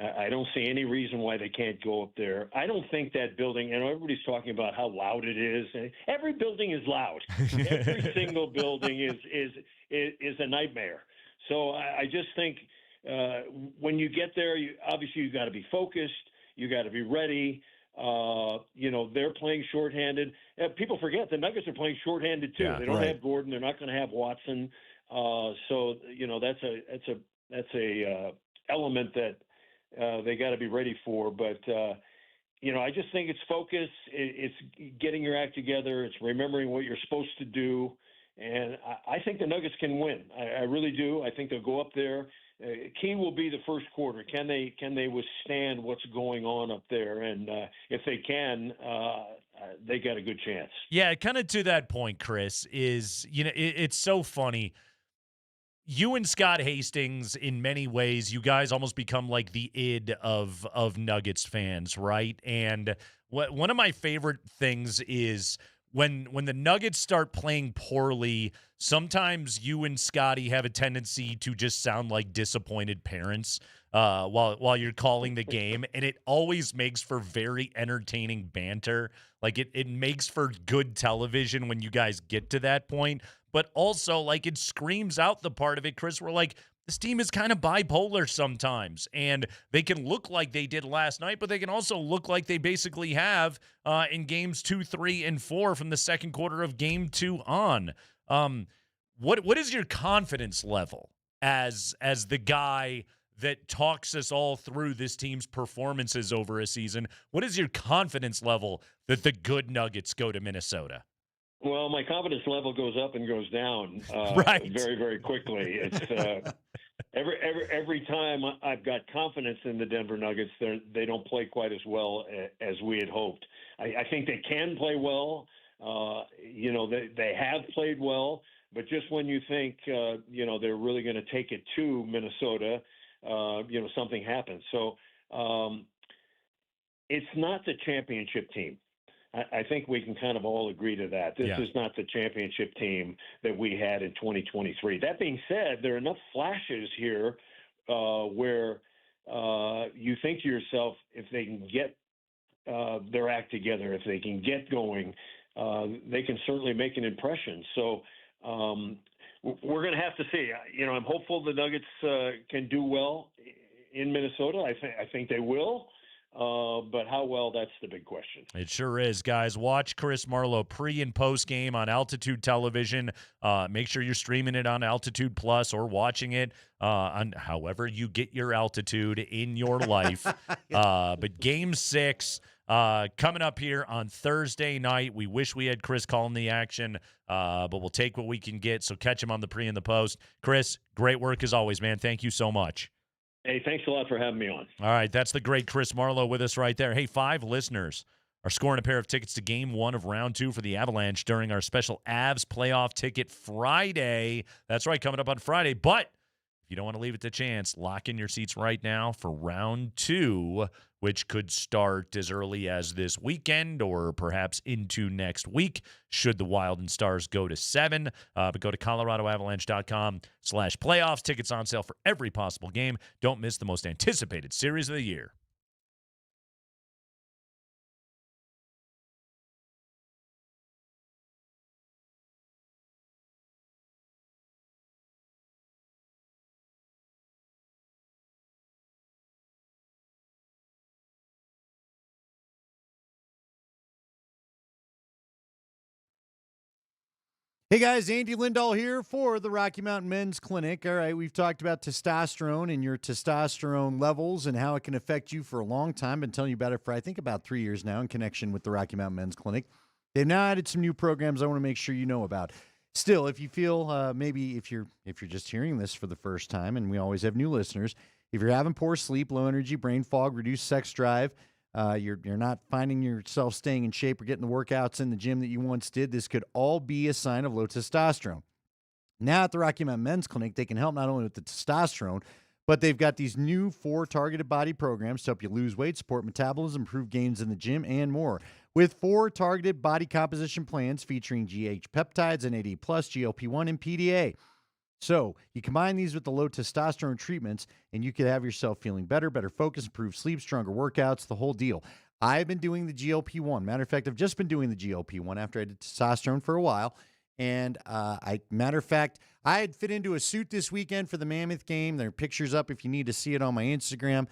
I don't see any reason why they can't go up there. I don't think that building, and everybody's talking about how loud it is. Every building is loud. Every single building is a nightmare. So I just think when you get there, obviously you've got to be focused. You got to be ready. They're playing shorthanded. People forget the Nuggets are playing shorthanded too. Yeah, they don't have Gordon. They're not going to have Watson. So that's a element that they got to be ready for. But I just think it's focus. It's getting your act together. It's remembering what you're supposed to do. And I think the Nuggets can win. I really do. I think they'll go up there. Key will be the first quarter. Can they withstand what's going on up there? And if they can, they got a good chance. Yeah, kind of to that point, Chris, is, it's so funny. You and Scott Hastings, in many ways, you guys almost become like the id of Nuggets fans, right? And one of my favorite things is when the Nuggets start playing poorly, sometimes you and Scotty have a tendency to just sound like disappointed parents while you're calling the game, and it always makes for very entertaining banter. Like it makes for good television when you guys get to that point, but also like it screams out the part of it, Chris, where like this team is kind of bipolar sometimes, and they can look like they did last night, but they can also look like they basically have in games 2, 3, and 4 from the second quarter of game 2 on. What is your confidence level as the guy that talks us all through this team's performances over a season? What is your confidence level that the good Nuggets go to Minnesota? Well, my confidence level goes up and goes down right. very, very quickly. It's every time I've got confidence in the Denver Nuggets, they don't play quite as well as we had hoped. I think they can play well. They have played well, but just when you think they're really going to take it to Minnesota, something happens. So it's not the championship team. I think we can kind of all agree to that. This is not the championship team that we had in 2023. That being said, there are enough flashes here where you think to yourself, if they can get their act together, if they can get going, they can certainly make an impression. So we're going to have to see. I'm hopeful the Nuggets can do well in Minnesota. I think they will. But how well, that's the big question. It sure is, guys. Watch Chris Marlowe pre- and post-game on Altitude Television. Make sure you're streaming it on Altitude Plus or watching it on however you get your altitude in your life. But Game 6 coming up here on Thursday night. We wish we had Chris calling the action, but we'll take what we can get. So catch him on the pre and the post. Chris, great work as always, man. Thank you so much. Hey, thanks a lot for having me on. All right, that's the great Chris Marlowe with us right there. Hey, 5 listeners are scoring a pair of tickets to Game 1 of Round 2 for the Avalanche during our special Avs Playoff Ticket Friday. That's right, coming up on Friday. But if you don't want to leave it to chance, lock in your seats right now for Round 2, which could start as early as this weekend or perhaps into next week, should the Wild and Stars go to 7. But go to coloradoavalanche.com/playoffs. Tickets on sale for every possible game. Don't miss the most anticipated series of the year. Hey guys, Andy Lindahl here for the Rocky Mountain Men's Clinic. All right, we've talked about testosterone and your testosterone levels and how it can affect you for a long time. Been telling you about it for I think about 3 years now in connection with the Rocky Mountain Men's Clinic. They've now added some new programs I want to make sure you know about. Still, if you feel maybe if you're just hearing this for the first time, and we always have new listeners, if you're having poor sleep, low energy, brain fog, reduced sex drive, you're not finding yourself staying in shape or getting the workouts in the gym that you once did, this could all be a sign of low testosterone. Now at the Rocky Mountain Men's Clinic, they can help not only with the testosterone, but they've got these new 4 targeted body programs to help you lose weight, support metabolism, improve gains in the gym, and more. With 4 targeted body composition plans featuring GH peptides, NAD+, GLP-1, and PDA. So you combine these with the low testosterone treatments, and you could have yourself feeling better focus, improved sleep, stronger workouts, the whole deal. I've been doing the GLP-1. Matter of fact, I've just been doing the GLP-1 after I did testosterone for a while. And I had fit into a suit this weekend for the Mammoth game. There are pictures up if you need to see it on my Instagram.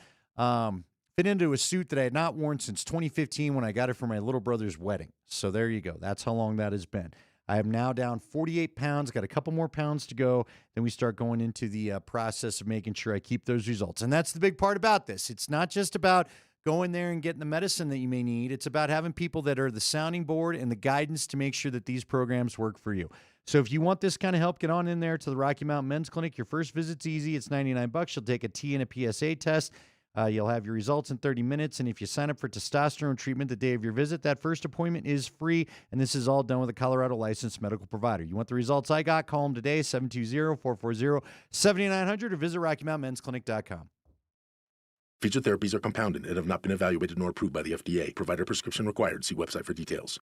Fit into a suit that I had not worn since 2015 when I got it for my little brother's wedding. So there you go. That's how long that has been. I am now down 48 pounds, got a couple more pounds to go. Then we start going into the process of making sure I keep those results. And that's the big part about this. It's not just about going there and getting the medicine that you may need. It's about having people that are the sounding board and the guidance to make sure that these programs work for you. So if you want this kind of help, get on in there to the Rocky Mountain Men's Clinic. Your first visit's easy. It's $99. You'll take a T and a PSA test. You'll have your results in 30 minutes. And if you sign up for testosterone treatment the day of your visit, that first appointment is free. And this is all done with a Colorado licensed medical provider. You want the results I got? Call them today, 720-440-7900, or visit RockyMountainMen'sClinic.com. Featured therapies are compounded and have not been evaluated nor approved by the FDA. Provider prescription required. See website for details.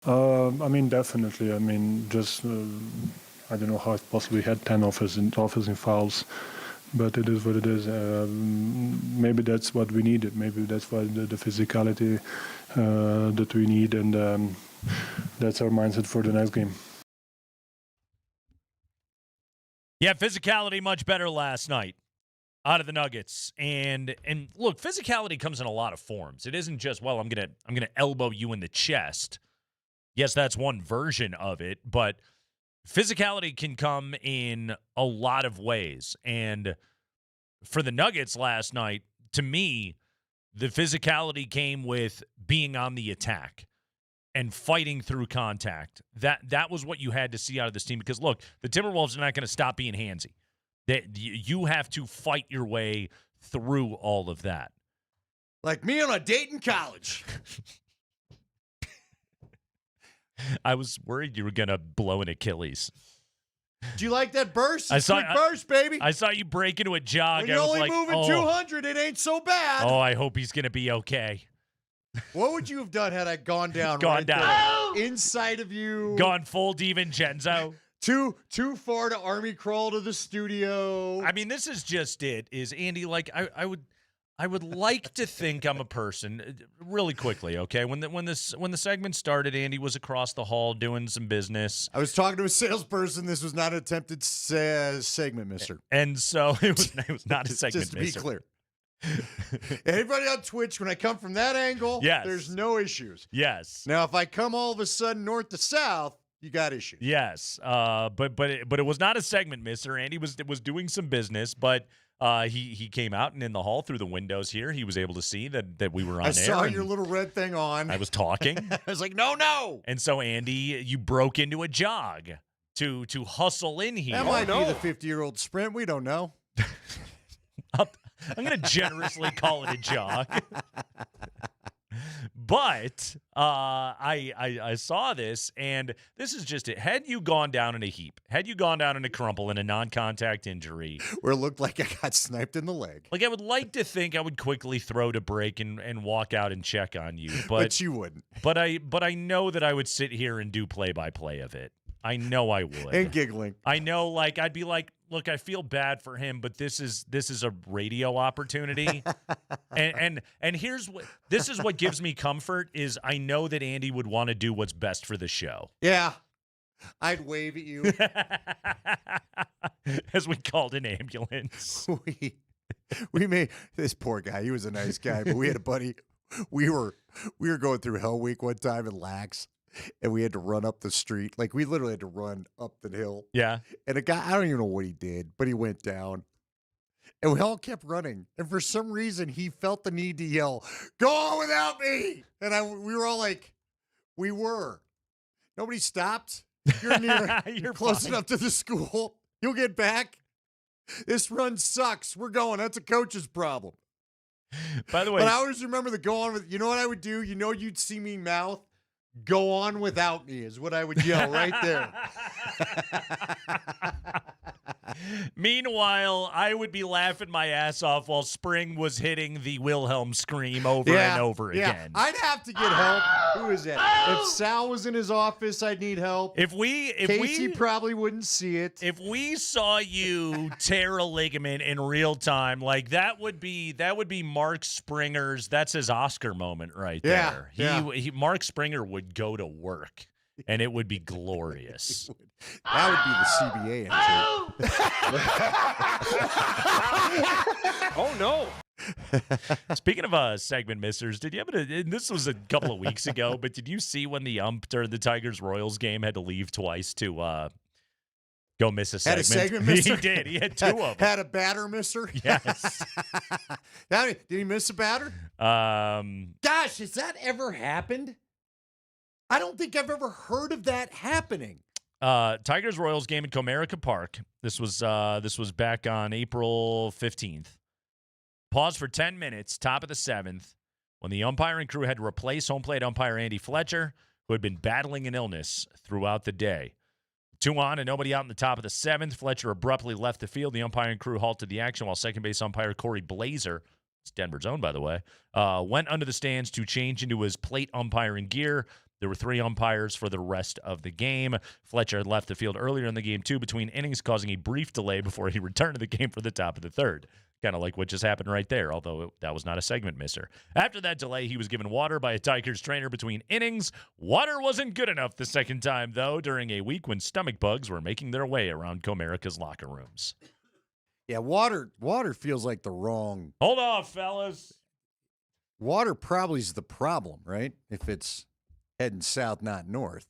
I mean, definitely. I mean, just I don't know how it possibly had 10 offensive fouls, but it is what it is. Maybe that's what we needed. Maybe that's why the physicality that we need, and that's our mindset for the next game. Yeah, physicality much better last night out of the Nuggets. And look, physicality comes in a lot of forms. It isn't just, well, I'm gonna elbow you in the chest. Yes, that's one version of it, but physicality can come in a lot of ways. And for the Nuggets last night, to me, the physicality came with being on the attack and fighting through contact. That was what you had to see out of this team. Because, look, the Timberwolves are not going to stop being handsy. You have to fight your way through all of that. Like me on a date in college. I was worried you were going to blow an Achilles. Do you like that burst? I saw quick burst, baby. I saw you break into a jog. When you're only moving 200, it ain't so bad. Oh, I hope he's going to be okay. What would you have done had I gone down? Gone right down. There, inside of you. Gone full DiVincenzo. Too far to army crawl to the studio. I mean, this is just it. Is Andy, like, I would like to think I'm a person really quickly, okay? When the segment started, Andy was across the hall doing some business. I was talking to a salesperson. This was not an attempted segment, mister. And so it was not a segment, just to mister. be clear. Anybody on Twitch, when I come from that angle, yes, there's no issues. Yes. Now, if I come all of a sudden north to south, you got issues. Yes. But it was not a segment, mister. Andy was doing some business, but he came out and in the hall through the windows here, he was able to see that we were on air. I saw your little red thing on. I was talking. I was like, no. And so, Andy, you broke into a jog to hustle in here. That might be the 50-year-old sprint. We don't know. I'm going to generously call it a jog. But I saw this, and this is just it. Had you gone down in a heap, had you gone down in a crumple in a non-contact injury, where it looked like I got sniped in the leg. Like, I would like to think I would quickly throw to break and walk out and check on you. But you wouldn't. But I know that I would sit here and do play-by-play of it. I know I would. And giggling. I know, like, I'd be like, look, I feel bad for him, but this is a radio opportunity. and here's what this is what gives me comfort is I know that Andy would want to do what's best for the show. Yeah. I'd wave at you. As we called an ambulance. We made this poor guy, he was a nice guy, but we had a buddy. We were going through Hell Week one time in Lax. And we had to run up the street. Like, we literally had to run up the hill. Yeah. And a guy, I don't even know what he did, but he went down. And we all kept running. And for some reason, he felt the need to yell, "Go on without me!" And we were all like, we were. Nobody stopped. You're near. You're close fine. enough to the school. You'll get back. This run sucks. We're going. That's a coach's problem. By the way. But I always remember the go on with, you know what I would do? You know, you'd see me mouth, "Go on without me," is what I would yell right there. Meanwhile, I would be laughing my ass off while Spring was hitting the Wilhelm scream over and over again. I'd have to get help. Who is that? If Sal was in his office, I'd need help. Casey probably wouldn't see it. If we saw you tear a ligament in real time, like that would be Mark Springer's. That's his Oscar moment right there. Mark Springer would go to work, and it would be glorious. That would be the CBA entry. Oh no. Speaking of segment missers, did you ever? And this was a couple of weeks ago, but did you see when the ump during the Tigers-Royals game had to leave twice to go miss a segment? Had a segment misser? He did. He had two of them. Had a batter misser? Yes. Did he miss a batter? Gosh, has that ever happened? I don't think I've ever heard of that happening. Tigers-Royals game in Comerica Park. This was back on April 15th. Pause for 10 minutes, top of the 7th, when the umpiring crew had to replace home plate umpire Andy Fletcher, who had been battling an illness throughout the day. 2 on and nobody out in the top of the 7th. Fletcher abruptly left the field. The umpiring crew halted the action while second base umpire Corey Blazer, it's Denver's own, by the way, went under the stands to change into his plate umpiring gear. There were 3 umpires for the rest of the game. Fletcher had left the field earlier in the game, too, between innings, causing a brief delay before he returned to the game for the top of the 3rd. Kind of like what just happened right there, although that was not a segment misser. After that delay, he was given water by a Tigers trainer between innings. Water wasn't good enough the second time, though, during a week when stomach bugs were making their way around Comerica's locker rooms. Yeah, water feels like the wrong. Hold on, fellas. Water probably is the problem, right? If it's heading south, not north.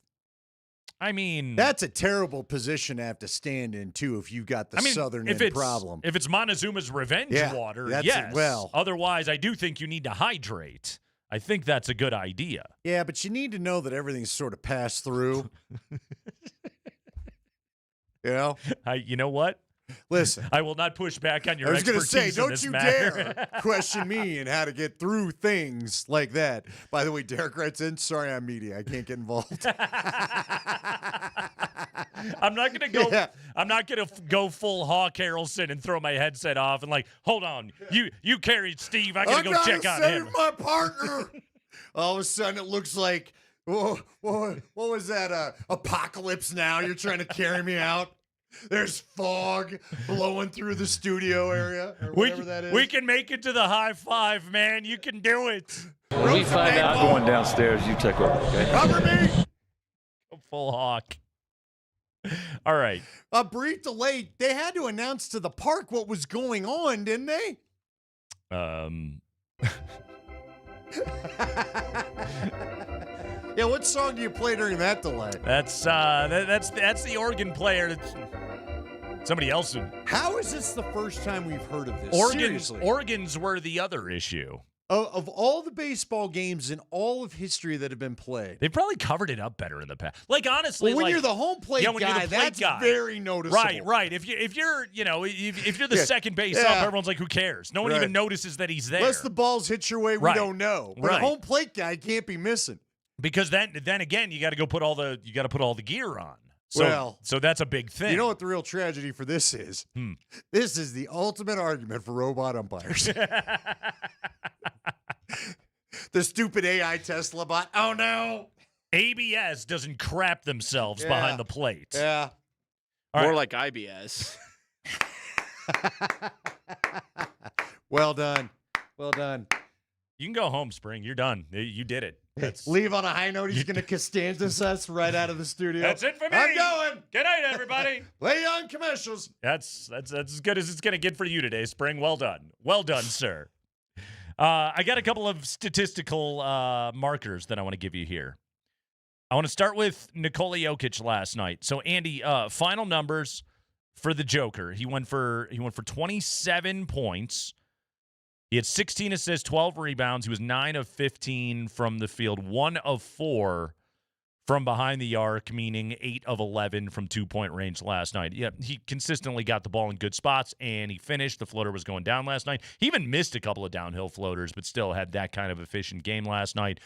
I mean, that's a terrible position to have to stand in, too, if you've got the southern end problem. If it's Montezuma's revenge water, yes. Well, otherwise, I do think you need to hydrate. I think that's a good idea. Yeah, but you need to know that everything's sort of passed through. You know what? Listen, I will not push back on your I was going to expertise say, in don't this you matter. dare question me and how to get through things like that. By the way, Derek writes in, sorry, I'm media. I can't get involved. I'm not going to go. Yeah. I'm not going to go full Hawk Harrelson and throw my headset off and hold on. You carried Steve. I got to go check on him. My partner. All of a sudden, it looks like what was that? Apocalypse Now. You're trying to carry me out. There's fog blowing through the studio area, or whatever that is. We can make it to the high five, man. You can do it. When we find out going downstairs, you take over, okay? Cover me. Full Hawk. All right. A brief delay. They had to announce to the park what was going on, didn't they? Yeah, what song do you play during that delay? That's the organ player. Somebody else. How is this the first time we've heard of this? Organs were the other issue. Of all the baseball games in all of history that have been played, they've probably covered it up better in the past. Honestly, when you're the home plate guy, that's very noticeable. Right. If you're the second base up, everyone's like, who cares? No one even notices that he's there. Unless the balls hit your way, we don't know. But a home plate guy can't be missing. Because then again, you got to go put all the gear on. So that's a big thing. You know what the real tragedy for this is? This is the ultimate argument for robot umpires. The stupid AI Tesla bot. Oh no! ABS doesn't crap themselves behind the plate. Yeah. More like IBS. Well done. Well done. You can go home, Spring. You're done. You did it. Leave on a high note. He's going to Costanzas us right out of the studio. That's it for me. I'm going. Good night, everybody. Lay on commercials. That's as good as it's going to get for you today, Spring. Well done. Well done, sir. I got a couple of statistical markers that I want to give you here. I want to start with Nikola Jokic last night. So, Andy, final numbers for the Joker. He went for 27 points. He had 16 assists, 12 rebounds. He was 9 of 15 from the field, 1 of 4 from behind the arc, meaning 8 of 11 from two-point range last night. Yeah, he consistently got the ball in good spots, and he finished. The floater was going down last night. He even missed a couple of downhill floaters, but still had that kind of efficient game last night.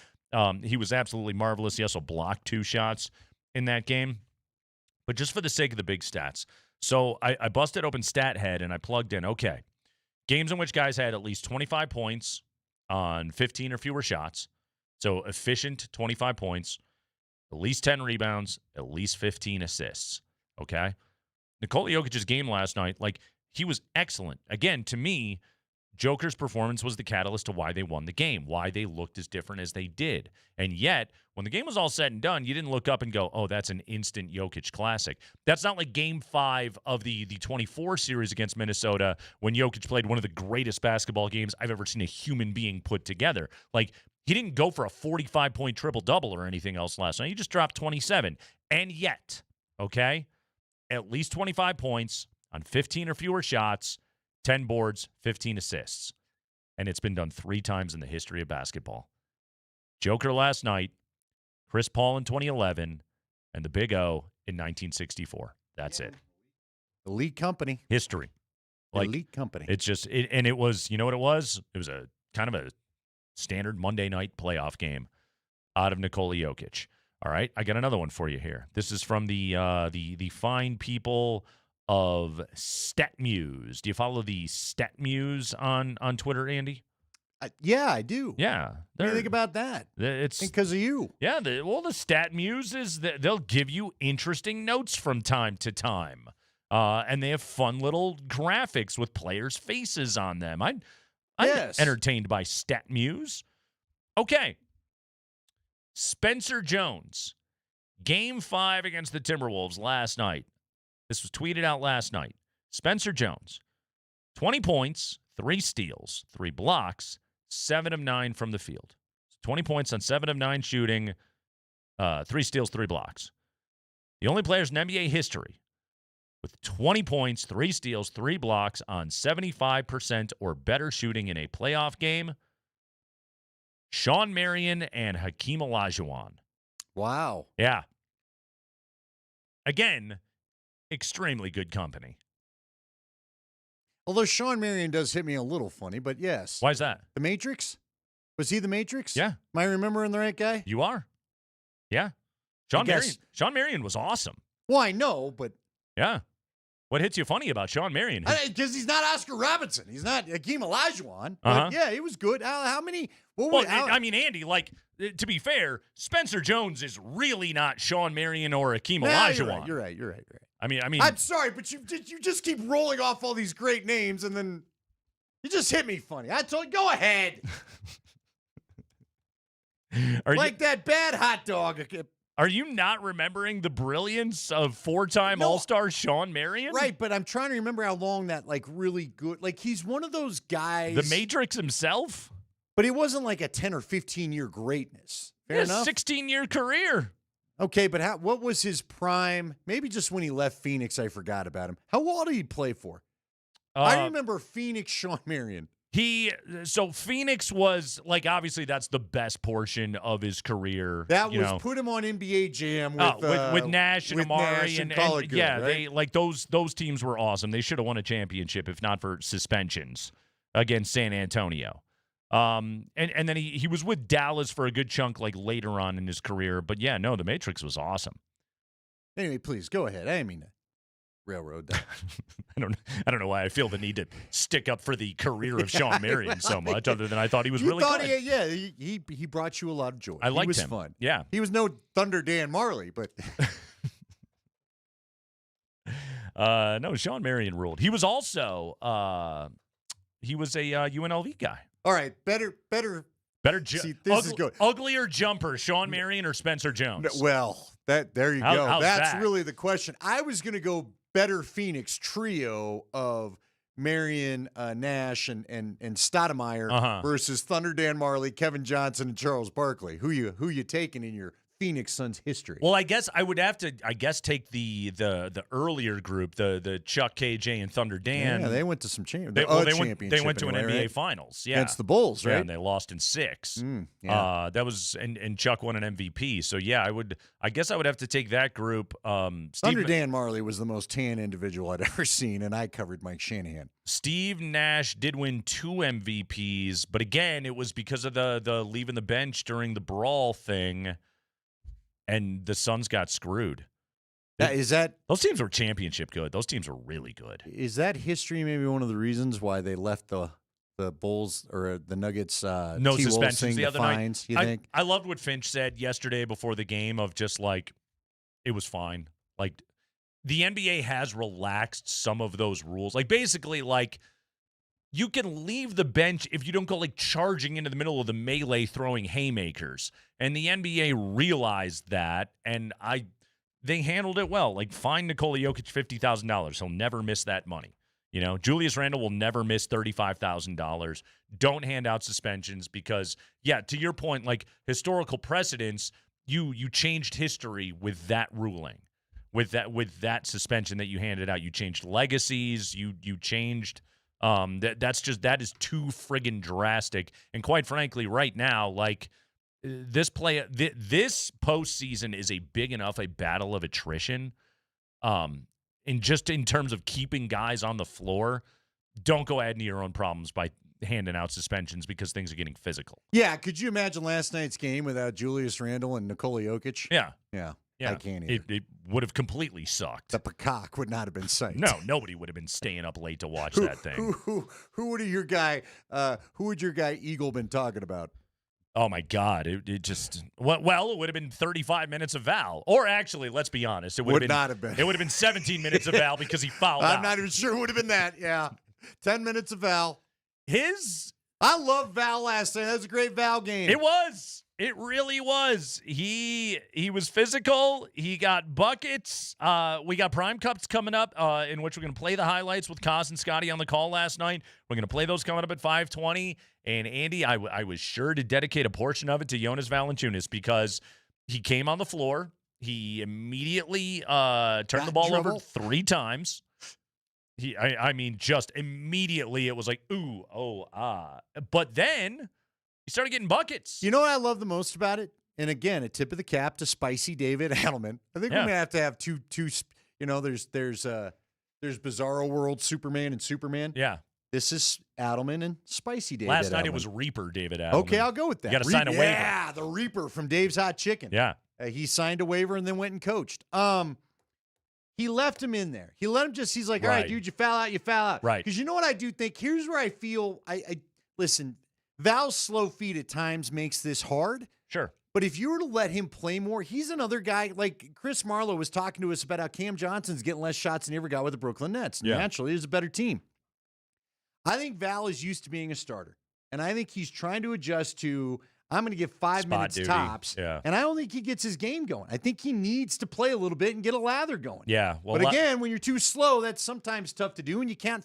He was absolutely marvelous. He also blocked 2 shots in that game. But just for the sake of the big stats, so I busted open StatHead, and I plugged in, okay, games in which guys had at least 25 points on 15 or fewer shots. So efficient 25 points, at least 10 rebounds, at least 15 assists. Okay? Nikola Jokic's game last night, he was excellent. Again, to me, Joker's performance was the catalyst to why they won the game, why they looked as different as they did. And yet, when the game was all said and done, you didn't look up and go, oh, that's an instant Jokic classic. That's not like Game 5 of the 24 series against Minnesota when Jokic played one of the greatest basketball games I've ever seen a human being put together. He didn't go for a 45-point triple-double or anything else last night. He just dropped 27. And yet, okay, at least 25 points on 15 or fewer shots, 10 boards, 15 assists. And it's been done 3 times in the history of basketball. Joker last night, Chris Paul in 2011, and the Big O in 1964. That's it. Elite company. History. Elite company. It's just, and it was, you know what it was? It was a kind of a standard Monday night playoff game out of Nikola Jokic. All right, I got another one for you here. This is from the fine people of StatMuse. Do you follow the StatMuse on Twitter, Andy? Yeah, I do. Yeah. What do you think about that? It's because of you. Yeah, the StatMuse is that they'll give you interesting notes from time to time. And they have fun little graphics with players' faces on them. I'm entertained by StatMuse. Okay. Spencer Jones, Game 5 against the Timberwolves last night. This was tweeted out last night. Spencer Jones, 20 points, 3 steals, 3 blocks, 7 of 9 from the field. 20 points on 7 of 9 shooting, 3 steals, 3 blocks. The only players in NBA history with 20 points, 3 steals, 3 blocks on 75% or better shooting in a playoff game, Sean Marion and Hakeem Olajuwon. Wow. Yeah. Again, extremely good company. Although Sean Marion does hit me a little funny, but yes. Why is that? The Matrix? Was he the Matrix? Yeah. Am I remembering the right guy? You are. Yeah. Sean Marion was awesome. Well, I know, but yeah. What hits you funny about Sean Marion? Because he's not Oscar Robertson. He's not Hakeem Olajuwon. But yeah, he was good. How many? I mean, Andy, like, to be fair, Spencer Jones is really not Sean Marion or Hakeem Olajuwon. You're right. I mean, I'm sorry, but you just keep rolling off all these great names, and then you just hit me funny. I told you, go ahead. That bad hot dog. Are you not remembering the brilliance of 4-time All-Star Sean Marion? Right, but I'm trying to remember how long that, really good, he's one of those guys. The Matrix himself? But he wasn't like a 10 or 15-year greatness. Fair enough? 16-year career. Okay, but what was his prime? Maybe just when he left Phoenix, I forgot about him. How long did he play for? I remember Phoenix Sean Marion. So Phoenix was, obviously that's the best portion of his career. That was put him on NBA Jam with Nash and Amari and right? they those teams were awesome. They should have won a championship if not for suspensions against San Antonio. And then he was with Dallas for a good chunk later on in his career. But yeah, no, the Matrix was awesome. Anyway, please go ahead. I didn't mean to railroad that. I don't know why I feel the need to stick up for the career of Sean Marion so much, other than I thought he was really good. He brought you a lot of joy. I liked him. He was fun. Yeah. He was no Thunder Dan Marley, but no, Sean Marion ruled. He was also he was a UNLV guy. All right, better. See, this is good. Uglier jumper, Sean Marion or Spencer Jones? Well, there you go. How's That's that? really the question. I was going to go better Phoenix trio of Marion, Nash, and Stoudemire versus Thunder Dan Marley, Kevin Johnson, and Charles Barkley. Who you taking in your Phoenix Suns history? Well, I guess I would have to take the earlier group, the Chuck, KJ, and Thunder Dan. Yeah, they went to some championship. They went to an NBA right? Finals, against the Bulls, right? Yeah, and they lost in 6. That was and Chuck won an MVP. So yeah, I guess I would have to take that group. Thunder Dan Marley was the most tan individual I'd ever seen, and I covered Mike Shanahan. Steve Nash did win 2 MVPs, but again, it was because of the leaving the bench during the brawl thing. And the Suns got screwed. Those teams were championship good. Those teams were really good. Is that history maybe one of the reasons why they left the Bulls or the Nuggets no suspensions the other fines, night? You think? I loved what Finch said yesterday before the game of just it was fine. The NBA has relaxed some of those rules. Basically you can leave the bench if you don't go charging into the middle of the melee throwing haymakers. And the NBA realized that, and they handled it well. Fine Nikola Jokic $50,000. He'll never miss that money. Julius Randle will never miss $35,000. Don't hand out suspensions because, yeah, to your point, historical precedents, you changed history with that ruling. With that suspension that you handed out, you changed legacies, you changed that is too friggin' drastic. And quite frankly, right now, this postseason is a big enough a battle of attrition. In terms of keeping guys on the floor, don't go adding to your own problems by handing out suspensions because things are getting physical. Yeah, could you imagine last night's game without Julius Randle and Nikola Jokic? Yeah. I can't either. It would have completely sucked. The peacock would not have been psyched. No, nobody would have been staying up late to watch that thing. Who would your guy Eagle been talking about? Oh my God! It just well, it would have been 35 minutes of Val, or actually, let's be honest, it would not have been. It would have been 17 minutes of Val because he fouled out. I'm not even sure it would have been that. Yeah, 10 minutes of Val. I love Val last night. That was a great Val game. It was. It really was. He was physical. He got buckets. We got Prime Cups coming up, in which we're going to play the highlights with Kaz and Scotty on the call last night. We're going to play those coming up at 5:20. And Andy, I was sure to dedicate a portion of it to Jonas Valanciunas because he came on the floor. He immediately turned the ball over 3 times. I mean, just immediately it was like, ooh, oh, ah. But then he started getting buckets. You know what I love the most about it? And again, a tip of the cap to Spicy David Adelman. I think we may have to have two. You know, there's Bizarro World Superman and Superman. Yeah. This is Adelman and Spicy David. Last night Adelman. it was Reaper David Adelman. Okay, I'll go with that. You got to sign a waiver. Yeah, the Reaper from Dave's Hot Chicken. Yeah. He signed a waiver and then went and coached. He left him in there. He let him he's like, all right, dude, you foul out, you foul out. Right. Because you know what I do think? Here's where I feel, listen, Val's slow feet at times makes this hard. Sure. But if you were to let him play more, he's another guy. Like Chris Marlowe was talking to us about how Cam Johnson's getting less shots than he ever got with the Brooklyn Nets. Yeah. Naturally, he's a better team. I think Val is used to being a starter. And I think he's trying to adjust to, I'm going to give 5 minutes duty. tops. Yeah. And I don't think he gets his game going. I think he needs to play a little bit and get a lather going. Yeah. Well, But again, when you're too slow, that's sometimes tough to do, and you can't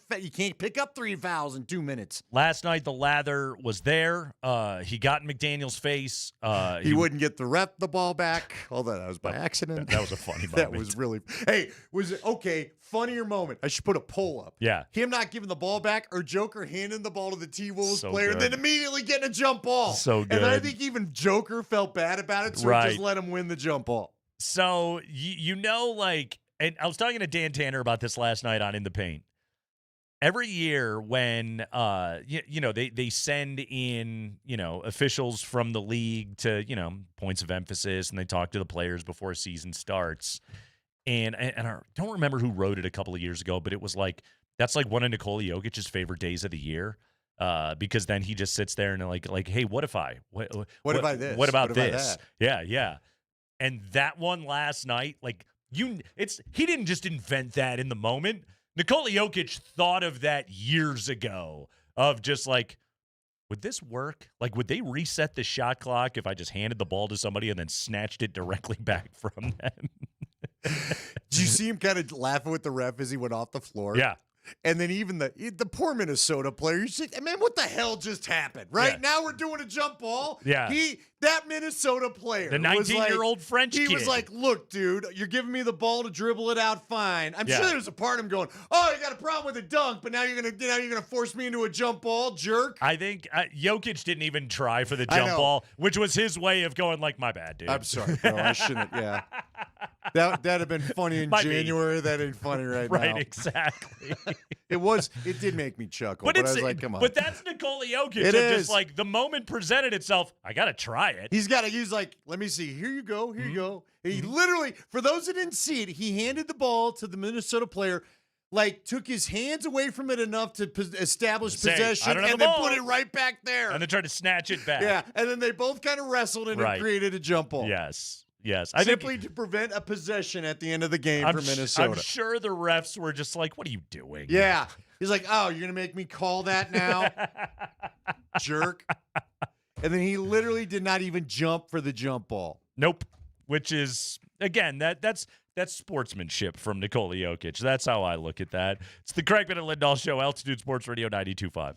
pick up 3 fouls in 2 minutes. Last night, the lather was there. He got in McDaniel's face. He wouldn't get the ref the ball back. Although that was by accident. That was a funny moment. That was really. Hey, was it okay? Funnier moment. I should put a poll up. Yeah. Him not giving the ball back, or Joker handing the ball to the T-Wolves So player, good. and then immediately getting a jump ball. So And then I good. think even Joker felt bad about it, so Right. he just let him win the jump ball. So, like, and I was talking to Dan Tanner about this last night on In the Paint. Every year when, they send in, officials from the league to, points of emphasis, and they talk to the players before a season starts. And I don't remember who wrote it a couple of years ago, but it was like, that's like one of Nikola Jokic's favorite days of the year. Because then he just sits there and like, hey, what if I? What if I this? What about What if I this? that? Yeah. And that one last night, he didn't just invent that in the moment. Nikola Jokic thought of that years ago of just like, would this work? Like, would they reset the shot clock if I just handed the ball to somebody and then snatched it directly back from them? Did you see him kind of laughing with the ref as he went off the floor? Yeah. And then even the poor Minnesota player, you say, man, what the hell just happened? Right? Yeah. Now we're doing a jump ball. Yeah. That Minnesota player. The 19-year-old French He kid. was like, look, dude, you're giving me the ball to dribble it out fine. I'm Yeah. sure there's a part of him going, oh, you got a problem with a dunk, but now you're gonna force me into a jump ball, jerk. I think Jokic didn't even try for the I jump know. ball, which was his way of going like, my bad, dude. I'm sorry, bro. I shouldn't. Yeah. That'd have been funny in Might be. January. That ain't funny right now. Right, exactly. It did make me chuckle, but I was like, come on. But that's Nikola Jokic. It of is. Just like the moment presented itself, I got to try it. He's like, let me see. Here you go. Here you go. And Mm-hmm. he literally, for those that didn't see it, he handed the ball to the Minnesota player, took his hands away from it enough to establish Say, possession, I don't have and the then ball. put it right back there. And then tried to snatch it back. Yeah, and then they both kind of wrestled and Right. it created a jump ball. Yes. I Simply to prevent a possession at the end of the game for Minnesota. I'm sure the refs were just like, what are you doing? Yeah. He's like, oh, you're going to make me call that now? Jerk. And then he literally did not even jump for the jump ball. Nope. Which is, again, that's sportsmanship from Nikola Jokic. That's how I look at that. It's the Kreckman and Lindahl Show, Altitude Sports Radio 92.5.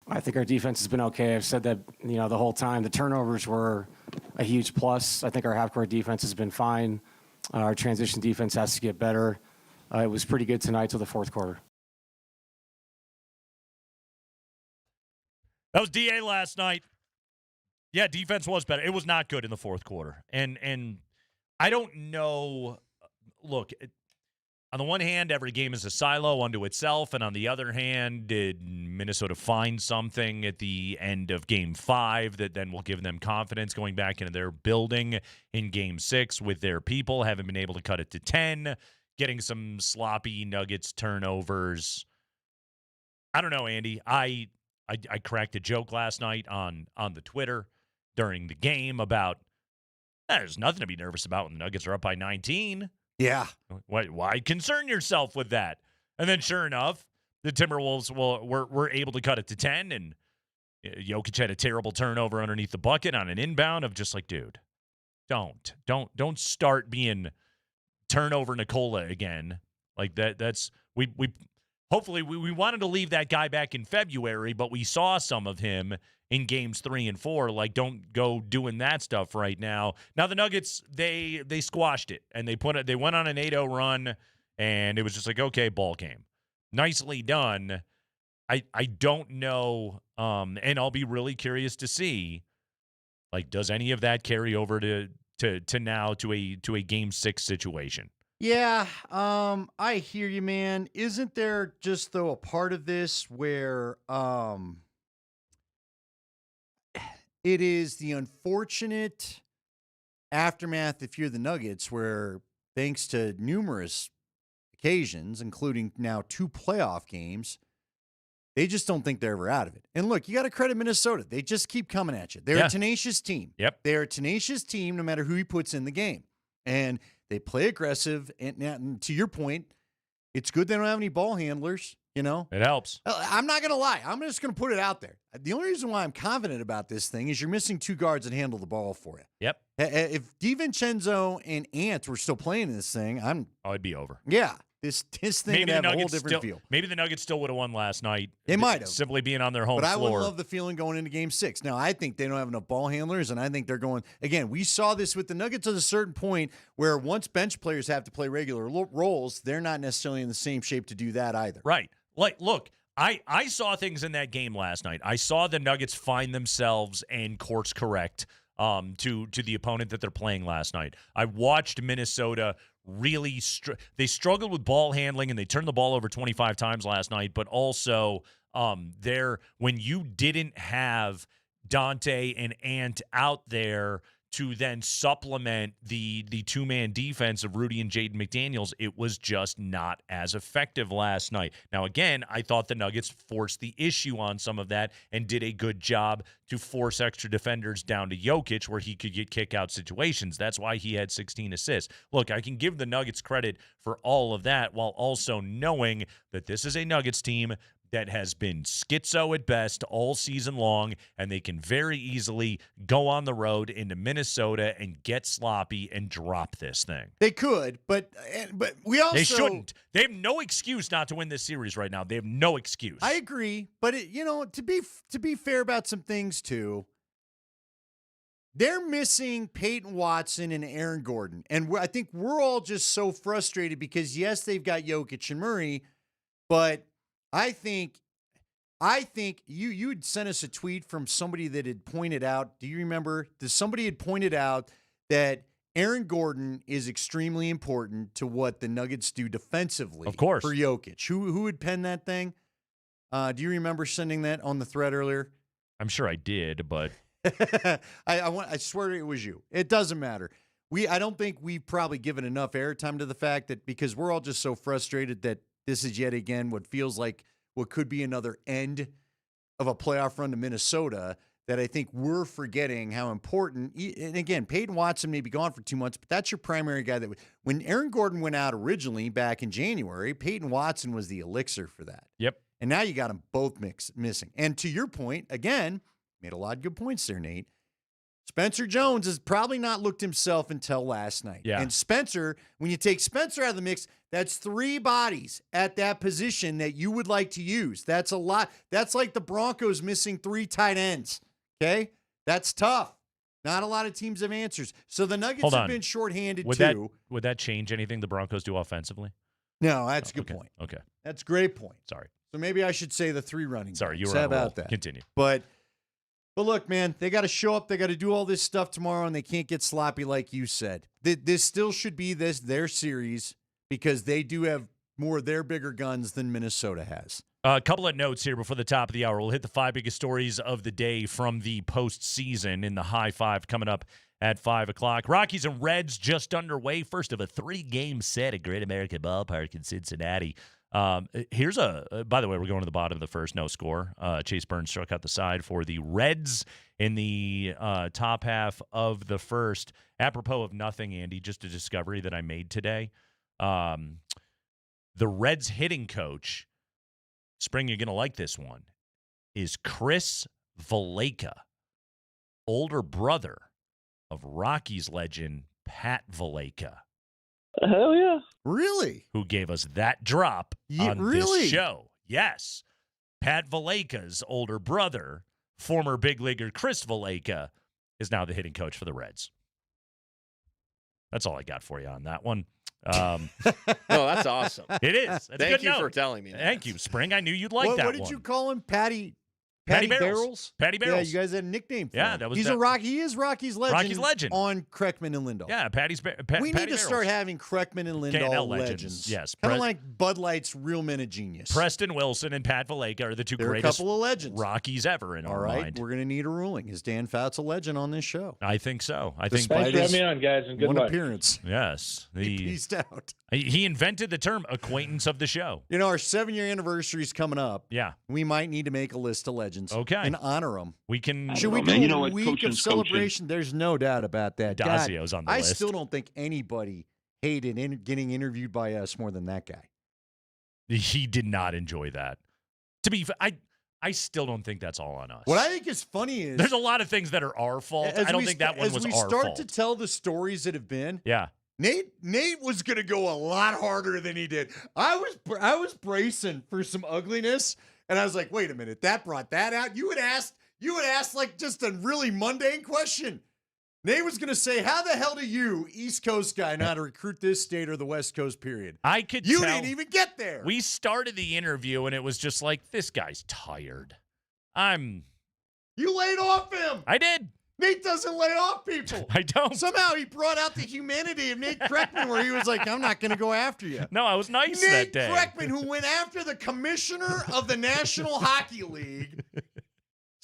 I think our defense has been okay. I've said that, the whole time. The turnovers were a huge plus. I think our half-court defense has been fine. Our transition defense has to get better. It was pretty good tonight till the fourth quarter. That was DA last night. Yeah, defense was better. It was not good in the fourth quarter. And I don't know. Look, on the one hand, every game is a silo unto itself. And on the other hand, did Minnesota find something at the end of Game 5 that then will give them confidence going back into their building in Game 6 with their people? Haven't been able to cut it to 10, getting some sloppy Nuggets turnovers. I don't know, Andy. I cracked a joke last night on the Twitter during the game about there's nothing to be nervous about when the Nuggets are up by 19. Yeah. Why concern yourself with that? And then sure enough, the Timberwolves were able to cut it to 10, and Jokic had a terrible turnover underneath the bucket on an inbound of just like, dude, don't start being turnover Nicola again. Like that's we hopefully we wanted to leave that guy back in February, but we saw some of him in games 3 and 4. Like, don't go doing that stuff right now. Now the Nuggets, they squashed it, and they went on an 8-0 run, and it was just like, okay, ball game. Nicely done. I don't know, and I'll be really curious to see, like, does any of that carry over to now to a Game 6 situation? Yeah, I hear you, man. Isn't there just, though, a part of this where it is the unfortunate aftermath, if you're the Nuggets, where thanks to numerous occasions, including now 2 playoff games, they just don't think they're ever out of it. And look, you got to credit Minnesota. They just keep coming at you. They're a tenacious team. Yep. They're a tenacious team no matter who he puts in the game. And they play aggressive. And to your point, it's good they don't have any ball handlers. It helps. I'm not going to lie. I'm just going to put it out there. The only reason why I'm confident about this thing is you're missing 2 guards that handle the ball for you. Yep. If DiVincenzo and Ant were still playing in this thing, it'd be over. Yeah. This thing would have a whole different feel. Maybe the Nuggets still would have won last night. They might have. Simply being on their home floor. But I would love the feeling going into Game 6. Now, I think they don't have enough ball handlers, and I think they're going – again, we saw this with the Nuggets at a certain point where once bench players have to play regular roles, they're not necessarily in the same shape to do that either. Right. Like, look, I saw things in that game last night. I saw the Nuggets find themselves and course correct to the opponent that they're playing last night. I watched Minnesota really they struggled with ball handling, and they turned the ball over 25 times last night, but also when you didn't have Dante and Ant out there to then supplement the 2-man defense of Rudy and Jaden McDaniels, it was just not as effective last night. Now, again, I thought the Nuggets forced the issue on some of that and did a good job to force extra defenders down to Jokic where he could get kick-out situations. That's why he had 16 assists. Look, I can give the Nuggets credit for all of that while also knowing that this is a Nuggets team that has been schizo at best all season long, and they can very easily go on the road into Minnesota and get sloppy and drop this thing. They could, but we also... They shouldn't. They have no excuse not to win this series right now. They have no excuse. I agree, but to be fair about some things too, they're missing Peyton Watson and Aaron Gordon, and I think we're all just so frustrated because yes, they've got Jokic and Murray, but I think you had sent us a tweet from somebody that had pointed out, do you remember? Somebody had pointed out that Aaron Gordon is extremely important to what the Nuggets do defensively. Of course. For Jokic. Who had penned that thing? Do you remember sending that on the thread earlier? I'm sure I did, but I swear it was you. It doesn't matter. I don't think we've probably given enough airtime to the fact that because we're all just so frustrated that this is yet again what feels like what could be another end of a playoff run to Minnesota, that I think we're forgetting how important. And again, Peyton Watson may be gone for 2 months, but that's your primary guy. When Aaron Gordon went out originally back in January, Peyton Watson was the elixir for that. Yep. And now you got them both missing. And to your point, again, made a lot of good points there, Nate. Spencer Jones has probably not looked himself until last night. Yeah. And Spencer, when you take Spencer out of the mix, that's 3 bodies at that position that you would like to use. That's a lot. That's like the Broncos missing 3 tight ends. Okay? That's tough. Not a lot of teams have answers. So the Nuggets have been shorthanded too. Would that change anything the Broncos do offensively? No, that's a good point. Okay. That's a great point. Sorry. So maybe I should say the 3 running. Sorry, you backs. were How on a roll. about that? Continue. But look, man, they got to show up. They got to do all this stuff tomorrow, and they can't get sloppy like you said. This still should be their series because they do have more of their bigger guns than Minnesota has. A couple of notes here before the top of the hour. We'll hit the 5 biggest stories of the day from the postseason in the high 5 coming up at 5 o'clock. Rockies and Reds just underway. First of a 3-game set at Great American Ballpark in Cincinnati. Here's by the way, we're going to the bottom of the first, no score. Chase Burns struck out the side for the Reds in the top half of the first. Apropos of nothing, Andy, just a discovery that I made today. The Reds hitting coach, Spring, you're going to like this one, is Chris Valaika, older brother of Rockies legend Pat Valaika. Hell yeah. Really? Who gave us that drop on this show. Yes. Pat Valaika's older brother, former big leaguer Chris Valaika, is now the hitting coach for the Reds. That's all I got for you on that one. No, that's awesome. It is. It's a Thank good you note. for telling me that. Thank you, Spring. I knew you'd like that What one. did you call him? Patty Patty Barrels? Patty Yeah, Barrels. you guys had a nickname for Yeah, him. that was He's that- a Rocky. He is Rocky's legend. Rocky's legend. On Kreckman and Lindahl. Yeah, We need to start having Kreckman and K&L Lindahl legends. legends. Yes. Kind of like Bud Light's Real Men of Genius. Preston Wilson and Pat Valaika are the 2 They're a greatest couple of legends. Rockies ever in All our right, mind. we're going to need a ruling. Is Dan Fouts a legend on this show? I think so. I think Despite Thanks for his having me on, guys, and good one luck. appearance. Yes. He peaced out. He invented the term acquaintance of the show. You know, our 7-year anniversary is coming up. Yeah. We might need to make a list of legends. Okay. And honor them. We can. Should we do a week of celebration? There's no doubt about that. God, Dazio's on the I list. still don't think anybody hated getting interviewed by us more than that guy. He did not enjoy that. To be I still don't think that's all on us. What I think is funny is there's a lot of things that are our fault. I don't think that one was our fault. As we start to tell the stories that have been, yeah. Nate was going to go a lot harder than he did. I was bracing for some ugliness, and I was like, wait a minute, that brought that out. You had asked like just a really mundane question. Nate was going to say, how the hell do you, East Coast guy, know how to recruit this state or the West Coast period? You didn't even get there. We started the interview, and it was just like, this guy's tired. You laid off him. I did. Nate doesn't lay off people. I don't. Somehow he brought out the humanity of Nate Kreckman where he was like, I'm not going to go after you. No, I was nice Nate that day. Kreckman, who went after the commissioner of the National Hockey League,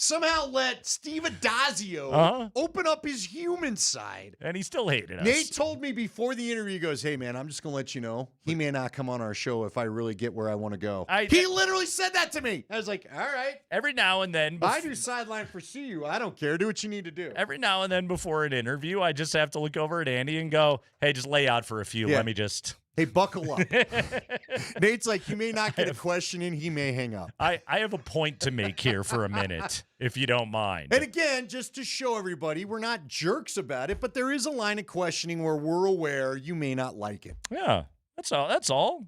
somehow let Steve Adazio open up his human side. And he still hated us. Nate told me before the interview, he goes, hey, man, I'm just going to let you know, he may not come on our show if I really get where I want to go. He literally said that to me. I was like, all right. Every now and then. I do sideline for CU. I don't care. Do what you need to do. Every now and then before an interview, I just have to look over at Andy and go, hey, just lay out for a few. Yeah. Let me just... Hey, buckle up. Nate's like, you may not get a question in. He may hang up. I have a point to make here for a minute, if you don't mind. And again, just to show everybody, we're not jerks about it, but there is a line of questioning where we're aware you may not like it. Yeah, that's all. That's all.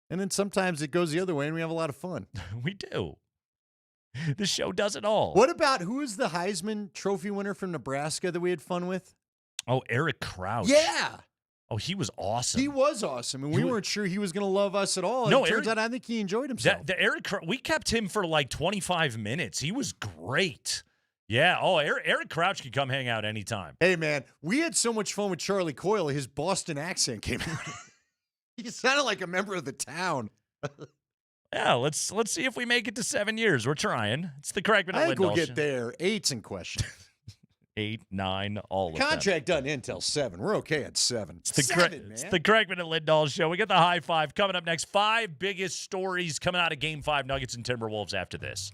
And then sometimes it goes the other way, and we have a lot of fun. We do. The show does it all. What about who is the Heisman Trophy winner from Nebraska that we had fun with? Oh, Eric Crouch. Yeah. Oh, he was awesome. He was awesome, and we weren't sure he was going to love us at all. No, it turns out I think he enjoyed himself. We kept him for like 25 minutes. He was great. Yeah. Oh, Eric Crouch can come hang out anytime. Hey, man, we had so much fun with Charlie Coyle. His Boston accent came out. He sounded like a member of the town. Yeah, let's see if we make it to 7 years. We're trying. It's the Kreckman and Lindahl. I think we'll get there. 8's in question. 8, 9, all of them. Contract doesn't end till 7. We're okay at 7. It's the Kreckman and Lindahl show. We got the high 5 coming up next. 5 biggest stories coming out of Game 5 Nuggets and Timberwolves after this.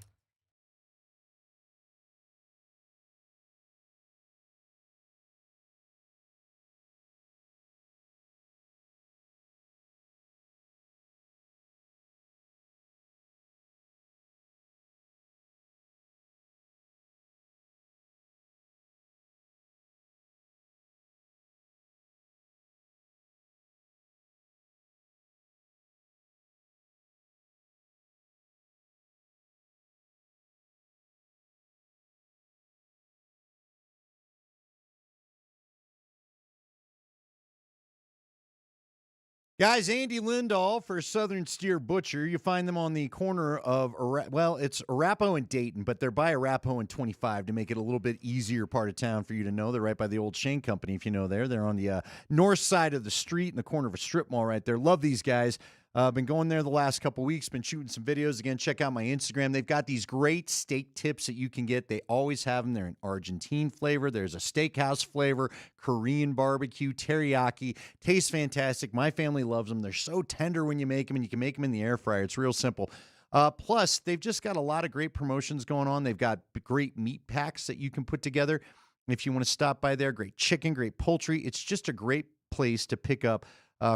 Guys, Andy Lindahl for Southern Steer Butcher. You find them on the corner of, it's Arapahoe and Dayton, but they're by Arapahoe and 25 to make it a little bit easier part of town for you to know. They're right by the old Shane Company, if you know there. They're on the north side of the street in the corner of a strip mall right there. Love these guys. Been going there the last couple weeks, been shooting some videos. Again, check out my Instagram. They've got these great steak tips that you can get. They always have them. They're in Argentine flavor. There's a steakhouse flavor, Korean barbecue, teriyaki. Tastes fantastic. My family loves them. They're so tender when you make them, and you can make them in the air fryer. It's real simple. Plus, they've just got a lot of great promotions going on. They've got great meat packs that you can put together. If you want to stop by there, great chicken, great poultry. It's just a great place to pick up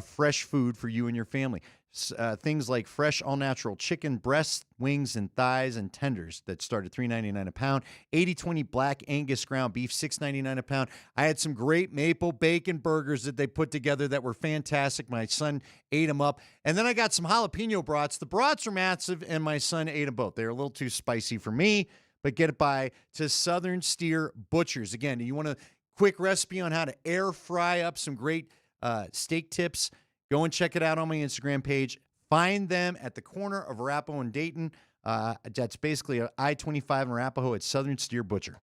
fresh food for you and your family. Things like fresh, all-natural chicken breasts, wings, and thighs, and tenders that start at $3.99 a pound. 80/20 black Angus ground beef, $6.99 a pound. I had some great maple bacon burgers that they put together that were fantastic. My son ate them up. And then I got some jalapeno brats. The brats are massive, and my son ate them both. They were a little too spicy for me, but get it by to Southern Steer Butchers. Again, you want a quick recipe on how to air fry up some great steak tips, go and check it out on my Instagram page. Find them at the corner of Arapahoe and Dayton. That's basically I-25 in Arapahoe at Southern Steer Butcher.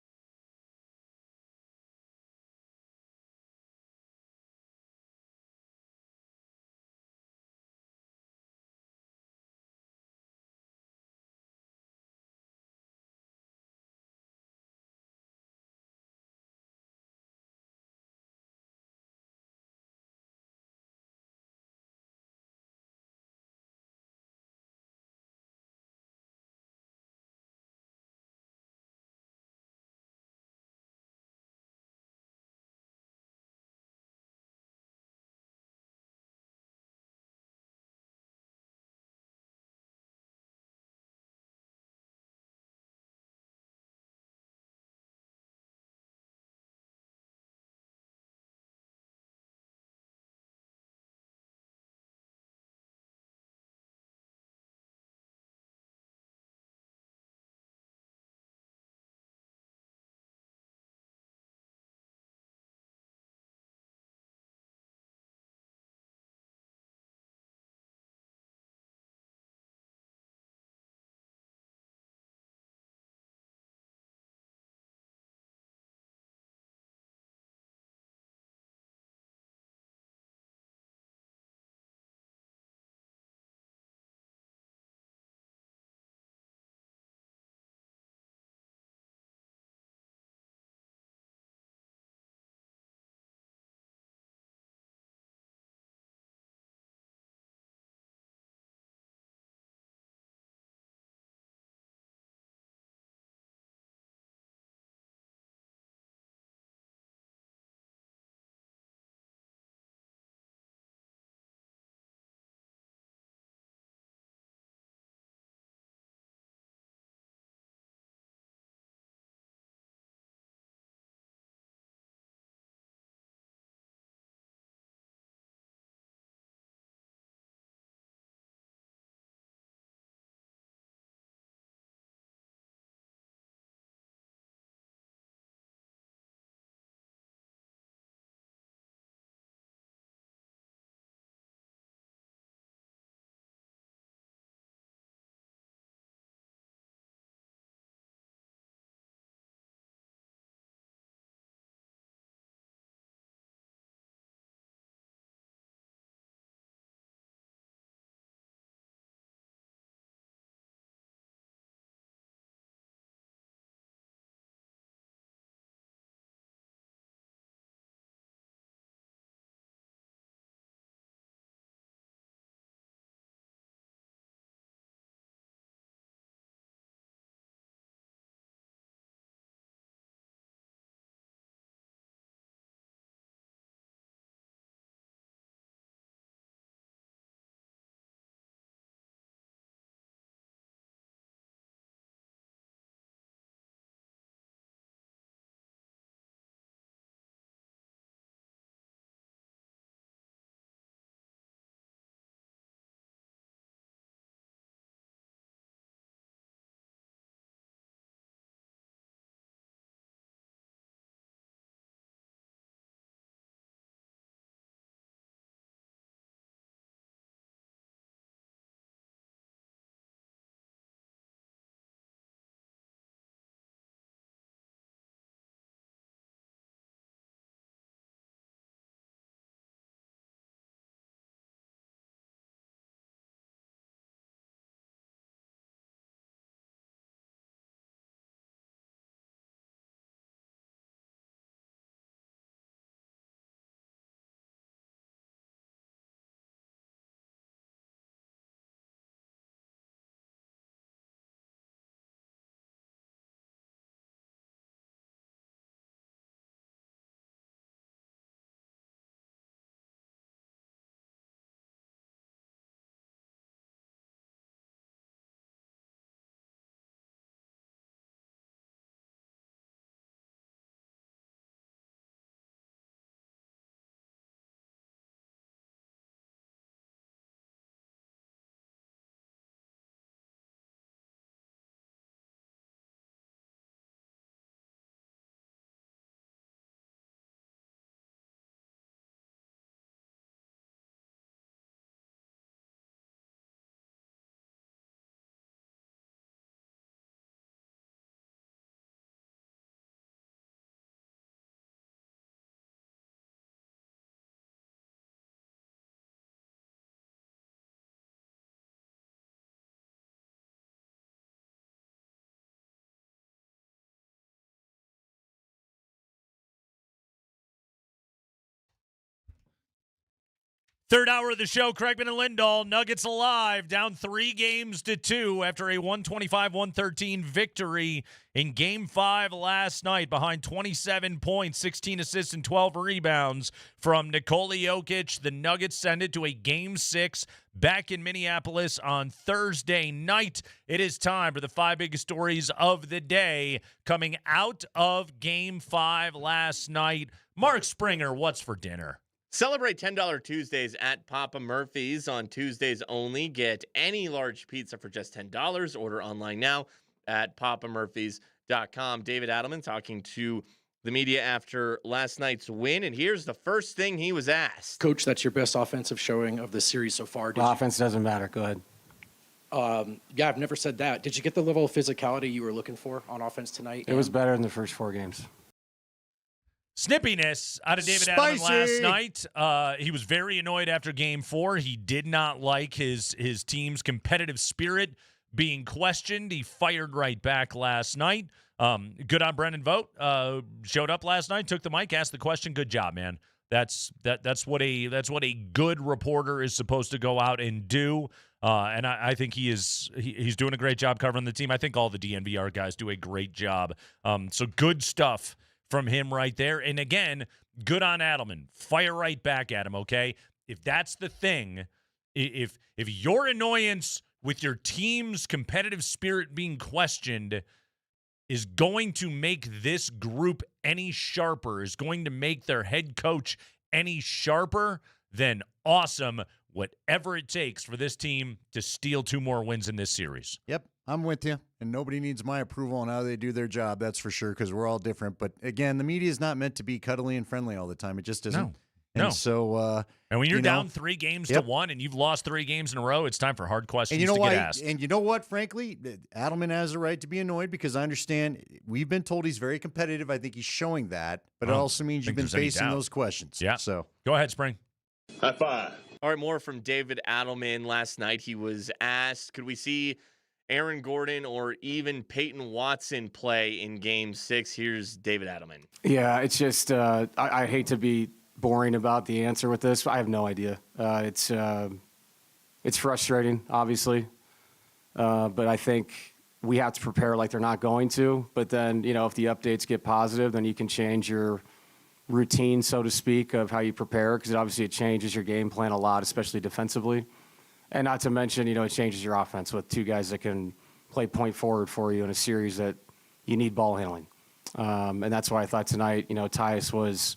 Third hour of the show, Kreckman and Lindahl. Nuggets alive, down 3-2 after a 125-113 victory in Game 5 last night behind 27 points, 16 assists, and 12 rebounds from Nikola Jokic. The Nuggets send it to a Game 6 back in Minneapolis on Thursday night. It is time for the 5 biggest stories of the day coming out of Game 5 last night. Mark Springer, what's for dinner? Celebrate $10 Tuesdays at Papa Murphy's on Tuesdays only. Get any large pizza for just $10. Order online now at papamurphys.com. David Adelman talking to the media after last night's win, and here's the first thing he was asked. Coach, that's your best offensive showing of the series so far. Offense doesn't matter. Go ahead. Yeah, I've never said that. Did you get the level of physicality you were looking for on offense tonight? It was better in the first 4 games. Snippiness out of David Adelman last night. He was very annoyed after Game 4. He did not like his team's competitive spirit being questioned. He fired right back last night. Good on Brendan Vogt. Showed up last night, took the mic, asked the question. Good job, man. That's what a good reporter is supposed to go out and do. And I think he's doing a great job covering the team. I think all the DNVR guys do a great job. So good stuff from him right there. And again, good on Adelman. Fire right back at him, okay? If that's the thing, if your annoyance with your team's competitive spirit being questioned is going to make this group any sharper, is going to make their head coach any sharper, then awesome. Whatever it takes for this team to steal 2 more wins in this series. Yep, I'm with you. And nobody needs my approval on how they do their job, that's for sure, because we're all different. But again, the media is not meant to be cuddly and friendly all the time. It just isn't. No. So, and when you're down 3 games to 1 and you've lost 3 games in a row, it's time for hard questions to get asked. And you know what, frankly, Adelman has a right to be annoyed because I understand we've been told he's very competitive. I think he's showing that, but it also means you've been facing those questions. Yeah. So go ahead, Spring. High five. All right, more from David Adelman last night. He was asked, could we see Aaron Gordon or even Peyton Watson play in Game 6? Here's David Adelman. Yeah, it's just I hate to be boring about the answer with this. I have no idea. It's frustrating, obviously, but I think we have to prepare like they're not going to. But then, if the updates get positive, then you can change your routine, so to speak, of how you prepare, because obviously it changes your game plan a lot, especially defensively. And not to mention, it changes your offense with 2 guys that can play point forward for you in a series that you need ball handling. And that's why I thought tonight, Tyus was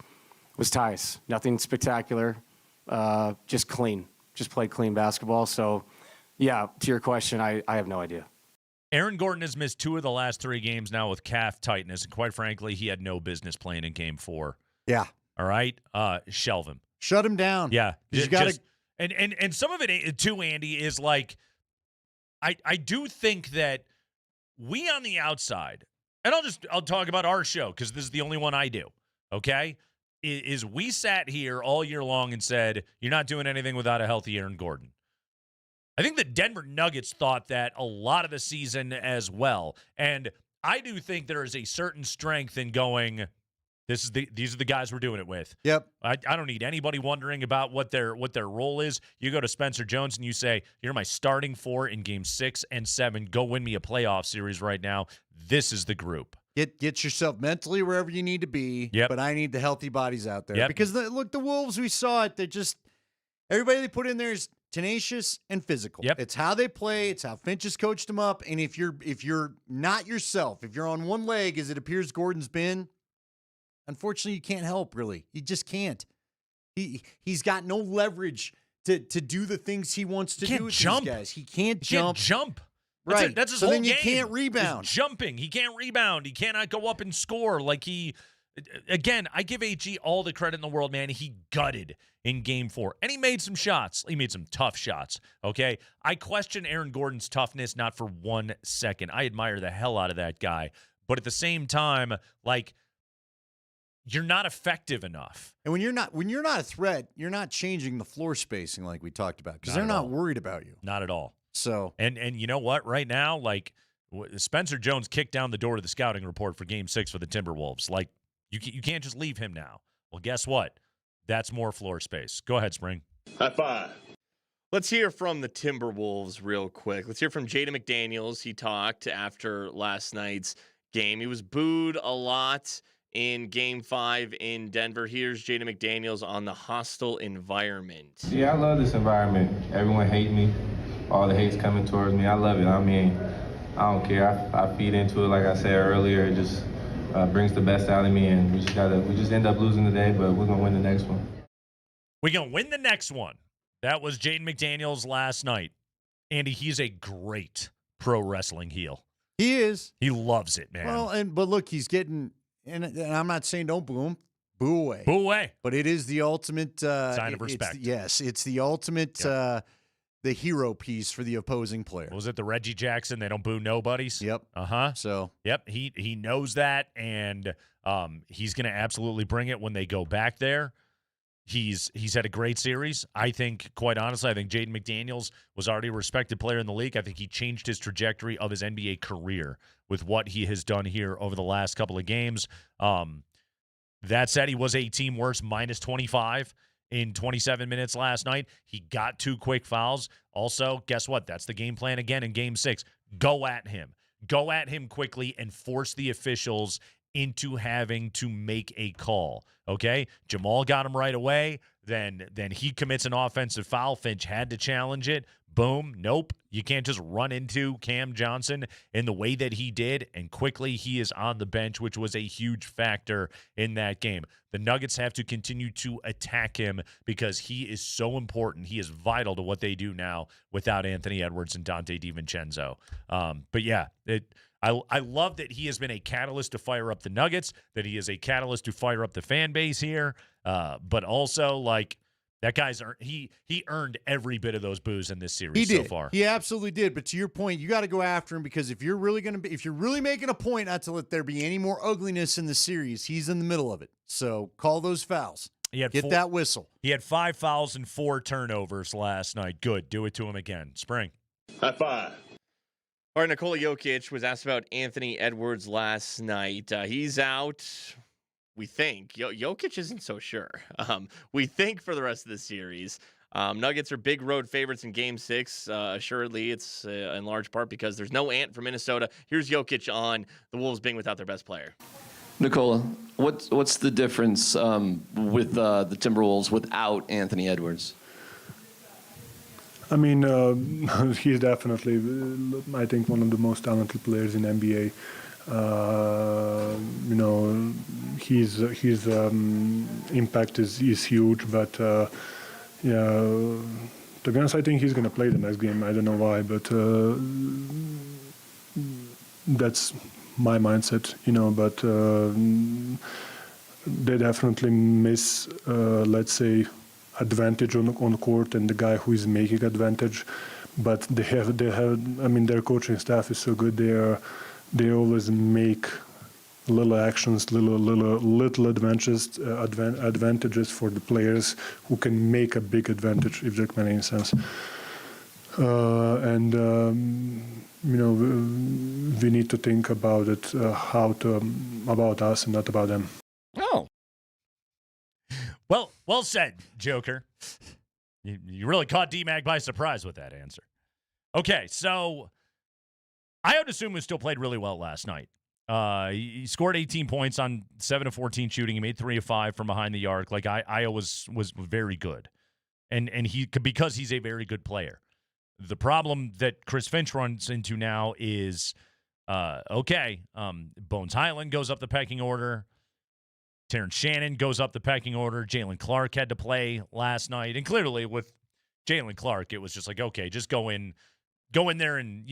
Tyus. Nothing spectacular, just clean. Just played clean basketball. So, yeah, to your question, I have no idea. Aaron Gordon has missed 2 of the last 3 games now with calf tightness, and quite frankly, he had no business playing in Game 4. Yeah. All right? Shelve him. Shut him down. Yeah. You got to. And some of it, too, Andy, is like, I do think that we on the outside, and I'll talk about our show because this is the only one I do, okay, is we sat here all year long and said, you're not doing anything without a healthy Aaron Gordon. I think the Denver Nuggets thought that a lot of the season as well. And I do think there is a certain strength in going, these are the guys we're doing it with. Yep. I don't need anybody wondering about what their role is. You go to Spencer Jones and you say, you're my starting 4 in Game 6 and 7. Go win me a playoff series right now. This is the group. Get yourself mentally wherever you need to be. Yep. But I need the healthy bodies out there. Yep. Because, the Wolves, we saw it. They're just – everybody they put in there is tenacious and physical. Yep. It's how they play. It's how Finch has coached them up. And if you're not yourself, if you're on one leg, as it appears Gordon's been, unfortunately, you can't help, really. You just can't. He's got no leverage to do the things he wants to do with these guys. He can't jump. Right. That's his so whole then you game. Can't rebound. He's jumping. He can't rebound. He cannot go up and score. Again, I give AG all the credit in the world, man. He gutted in Game 4. And he made some shots. He made some tough shots, okay? I question Aaron Gordon's toughness not for 1 second. I admire the hell out of that guy. But at the same time, you're not effective enough. And when you're not a threat, you're not changing the floor spacing like we talked about because they're not worried about you. Not at all. So and you know what? Right now, Spencer Jones kicked down the door to the scouting report for Game 6 for the Timberwolves. You can't just leave him now. Well, guess what? That's more floor space. Go ahead, Spring. High five. Let's hear from the Timberwolves real quick. Let's hear from Jaden McDaniels. He talked after last night's game. He was booed a lot in Game 5 in Denver. Here's Jaden McDaniels on the hostile environment. Yeah, I love this environment. Everyone hates me. All the hate's coming towards me. I love it. I mean, I don't care. I feed into it, like I said earlier. It just brings the best out of me, and we just end up losing today, but we're gonna win the next one. We're gonna win the next one. That was Jaden McDaniels last night. Andy, he's a great pro wrestling heel. He is. He loves it, man. Well, but look, he's getting, and I'm not saying don't boo him. Boo away. Boo away. But it is the ultimate sign of respect. It's the ultimate the hero piece for the opposing player. Was it the Reggie Jackson? They don't boo nobodies. Yep. So yep, he knows that, and he's going to absolutely bring it when they go back there. He's had a great series. I think, quite honestly, I think Jaden McDaniels was already a respected player in the league. I think he changed his trajectory of his NBA career with what he has done here over the last couple of games. That said, he was a team worst, minus 25 in 27 minutes last night. He got 2 quick fouls. Also, guess what? That's the game plan again in Game 6. Go at him. Go at him quickly and force the officials into having to make a call. Okay? Jamal got him right away. Then he commits an offensive foul. Finch had to challenge it. Boom. Nope. You can't just run into Cam Johnson in the way that he did, and quickly he is on the bench, which was a huge factor in that game. The Nuggets have to continue to attack him because he is so important. He is vital to what they do now without Anthony Edwards and Dante DiVincenzo. But yeah, I love that he has been a catalyst to fire up the Nuggets, that he is a catalyst to fire up the fan base here, but also, like, that guy's he earned every bit of those boos in this series so far. He absolutely did. But to your point, you got to go after him, because if you're really making a point not to let there be any more ugliness in the series, he's in the middle of it. So call those fouls. Get that whistle. He had 5 fouls and 4 turnovers last night. Good. Do it to him again. Spring. High five. All right, Nikola Jokic was asked about Anthony Edwards last night. He's out. We think. Jokic isn't so sure. We think for the rest of the series. Nuggets are big road favorites in Game 6. Assuredly, it's in large part because there's no Ant from Minnesota. Here's Jokic on the Wolves being without their best player. Nikola, what's the difference with the Timberwolves without Anthony Edwards? I mean, he's definitely, I think, one of the most talented players in NBA. His impact is huge, but yeah, to be honest, I think he's going to play the next game. I don't know why, but that's my mindset, but they definitely miss, let's say, advantage on the court and the guy who is making advantage, but they have. I mean, their coaching staff is so good. They always make little actions, little advantages for the players who can make a big advantage, if that makes any sense. We need to think about it, about us and not about them. Oh. Well said, Joker. You really caught DMac by surprise with that answer. Okay, so Ayo Dosunmu still played really well last night. He scored 18 points on 7 of 14 shooting. He made 3 of 5 from behind the arc. Like, Ayo was very good, and he, because he's a very good player. The problem that Chris Finch runs into now is, Bones Highland goes up the pecking order. Terrence Shannon goes up the pecking order. Jalen Clark had to play last night. And clearly with Jalen Clark, it was just like, okay, just go in there and,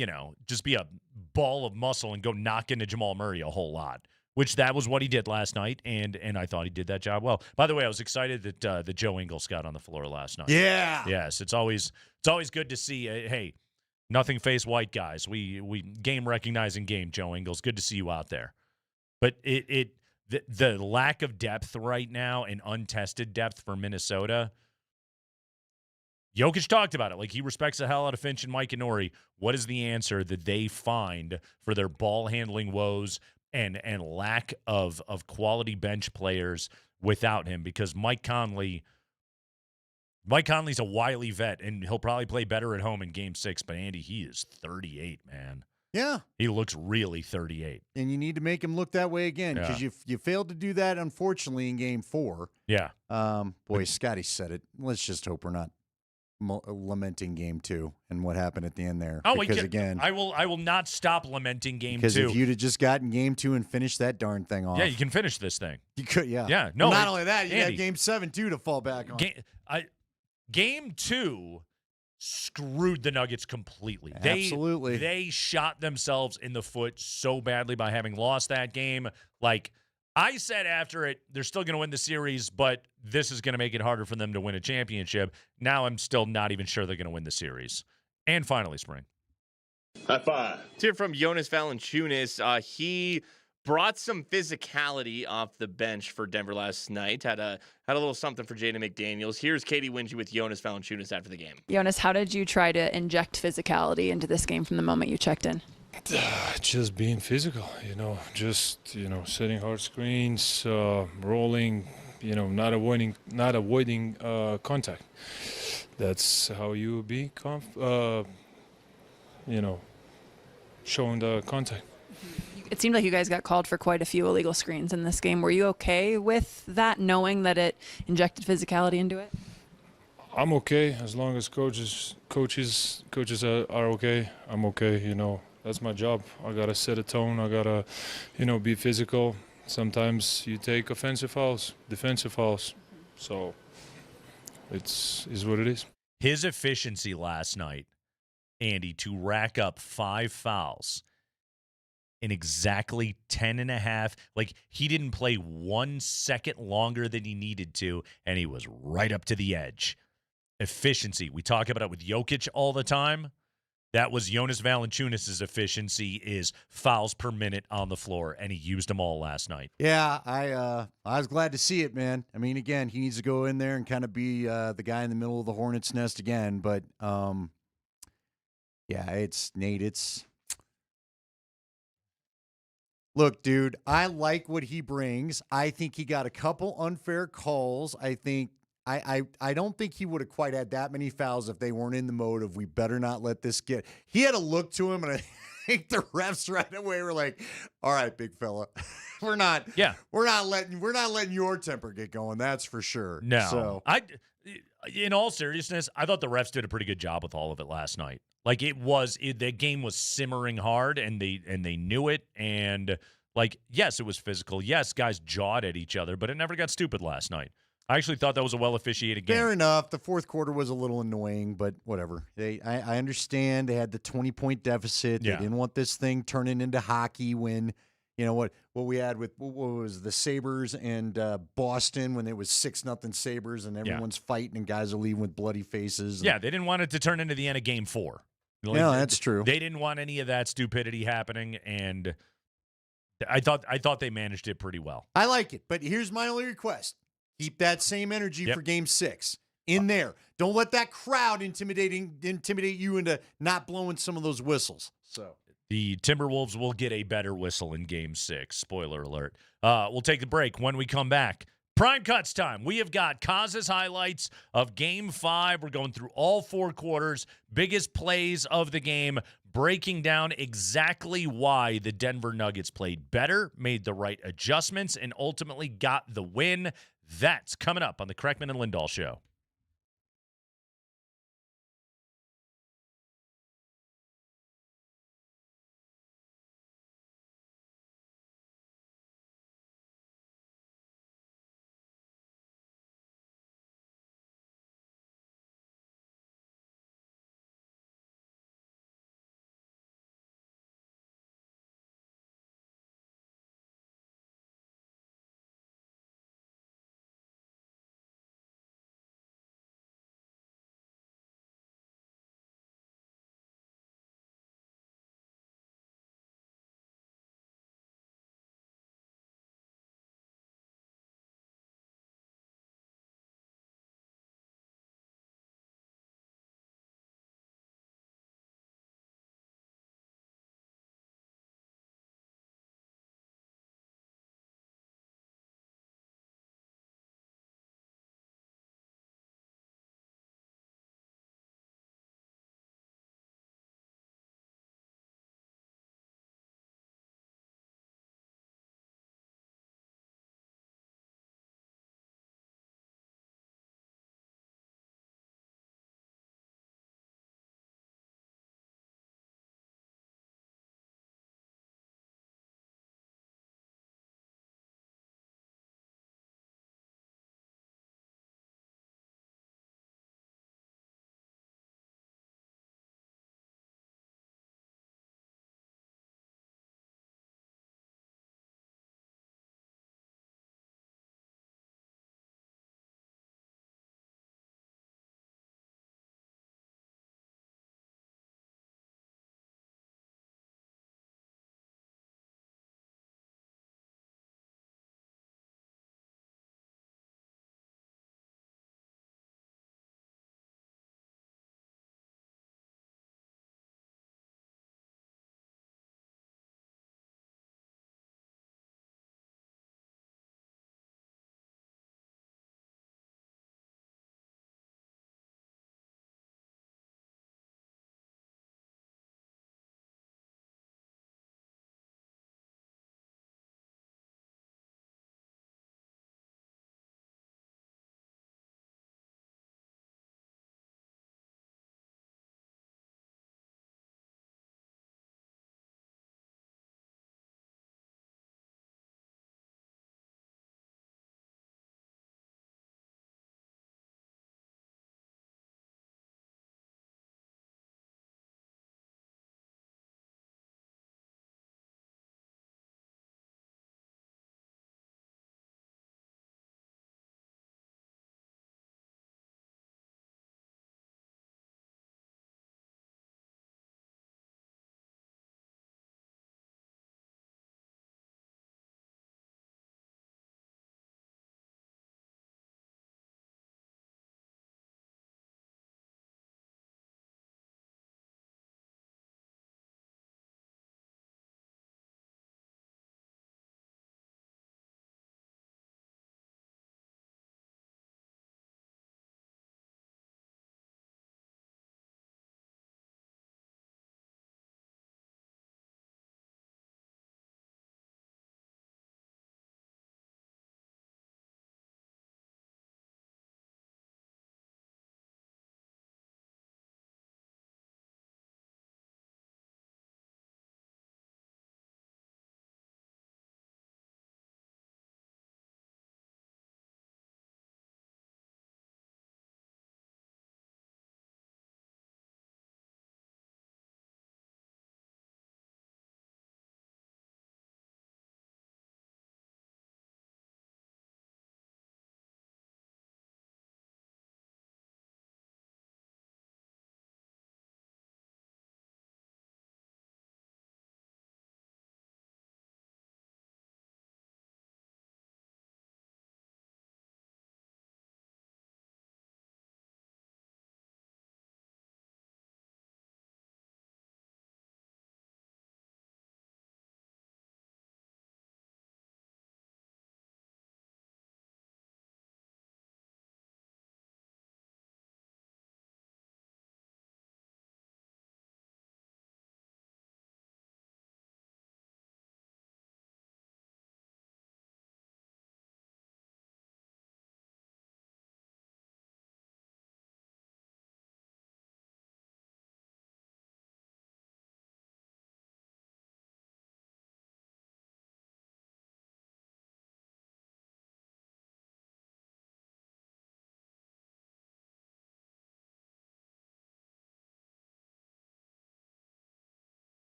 just be a ball of muscle and go knock into Jamal Murray a whole lot, which that was what he did last night. And I thought he did that job well. By the way, I was excited that Joe Ingles got on the floor last night. Yeah. Yes. It's always good to see, hey, nothing face white guys. We game recognizing game, Joe Ingles. Good to see you out there. But the lack of depth right now and untested depth for Minnesota, Jokic talked about it. Like, he respects the hell out of Finch and Mike Inori. What is the answer that they find for their ball handling woes and lack of quality bench players without him? Because Mike Conley, Mike Conley's a wily vet, and he'll probably play better at home in Game 6, but Andy, he is 38, man. Yeah. He looks really 38. And you need to make him look that way again because you failed to do that, unfortunately, in Game 4. Yeah. Boy, Scotty said it. Let's just hope we're not lamenting Game 2 and what happened at the end there. Oh, because again, I will not stop lamenting Game 2. because if you'd have just gotten Game 2 and finished that darn thing off. Yeah, you can finish this thing. You could, yeah. Yeah, no. Well, not only that, you Andy, got Game 7 too to fall back on. Game 2 screwed the Nuggets completely. Absolutely. They shot themselves in the foot so badly by having lost that game. Like, I said after it, they're still going to win the series, but this is going to make it harder for them to win a championship. Now I'm still not even sure they're going to win the series. And finally, Spring. High five. Let's hear from Jonas Valanciunas. He brought some physicality off the bench for Denver last night. Had a little something for Jaden McDaniels. Here's Katie Wingy with Jonas Valanciunas after the game. Jonas, how did you try to inject physicality into this game from the moment you checked in? Just being physical, just setting hard screens, rolling, not avoiding contact. That's how you be showing the contact. It seemed like you guys got called for quite a few illegal screens in this game. Were you okay with that, knowing that it injected physicality into it? I'm okay as long as coaches are okay. I'm okay. That's my job. I gotta set a tone. I gotta, be physical. Sometimes you take offensive fouls, defensive fouls. So is what it is. His efficiency last night, Andy, to rack up 5 fouls in exactly 10.5. Like, he didn't play 1 second longer than he needed to, and he was right up to the edge. Efficiency. We talk about it with Jokic all the time. That was Jonas Valanciunas' efficiency, is fouls per minute on the floor, and he used them all last night. Yeah, I was glad to see it, man. I mean, again, he needs to go in there and kind of be the guy in the middle of the hornet's nest again. But, yeah, it's Nate. Look, dude, I like what he brings. I think he got a couple unfair calls. I don't think he would have quite had that many fouls if they weren't in the mode of we better not let this get. He had a look to him, and I think the refs right away were like, "All right, big fella, we're not letting your temper get going. That's for sure." No, so in all seriousness, I thought the refs did a pretty good job with all of it last night. Like, the game was simmering hard, and they knew it. And like, yes, it was physical. Yes, guys jawed at each other, but it never got stupid last night. I actually thought that was a well-officiated game. Fair enough. The fourth quarter was a little annoying, but whatever. I understand they had the 20-point deficit. Yeah. They didn't want this thing turning into hockey when, what we had with what was the Sabres and Boston when it was 6-0 Sabres and everyone's fighting and guys are leaving with bloody faces. Yeah, they didn't want it to turn into the end of Game 4. No, that's true. They didn't want any of that stupidity happening, and I thought they managed it pretty well. I like it, but here's my only request. Keep that same energy for Game 6 in there. Don't let that crowd intimidate you into not blowing some of those whistles. So the Timberwolves will get a better whistle in Game 6. Spoiler alert. We'll take the break. When we come back, Prime Cuts time. We have got Kaz's highlights of Game 5. We're going through all 4 quarters, biggest plays of the game, breaking down exactly why the Denver Nuggets played better, made the right adjustments, and ultimately got the win. That's coming up on the Kreckman and Lindahl Show.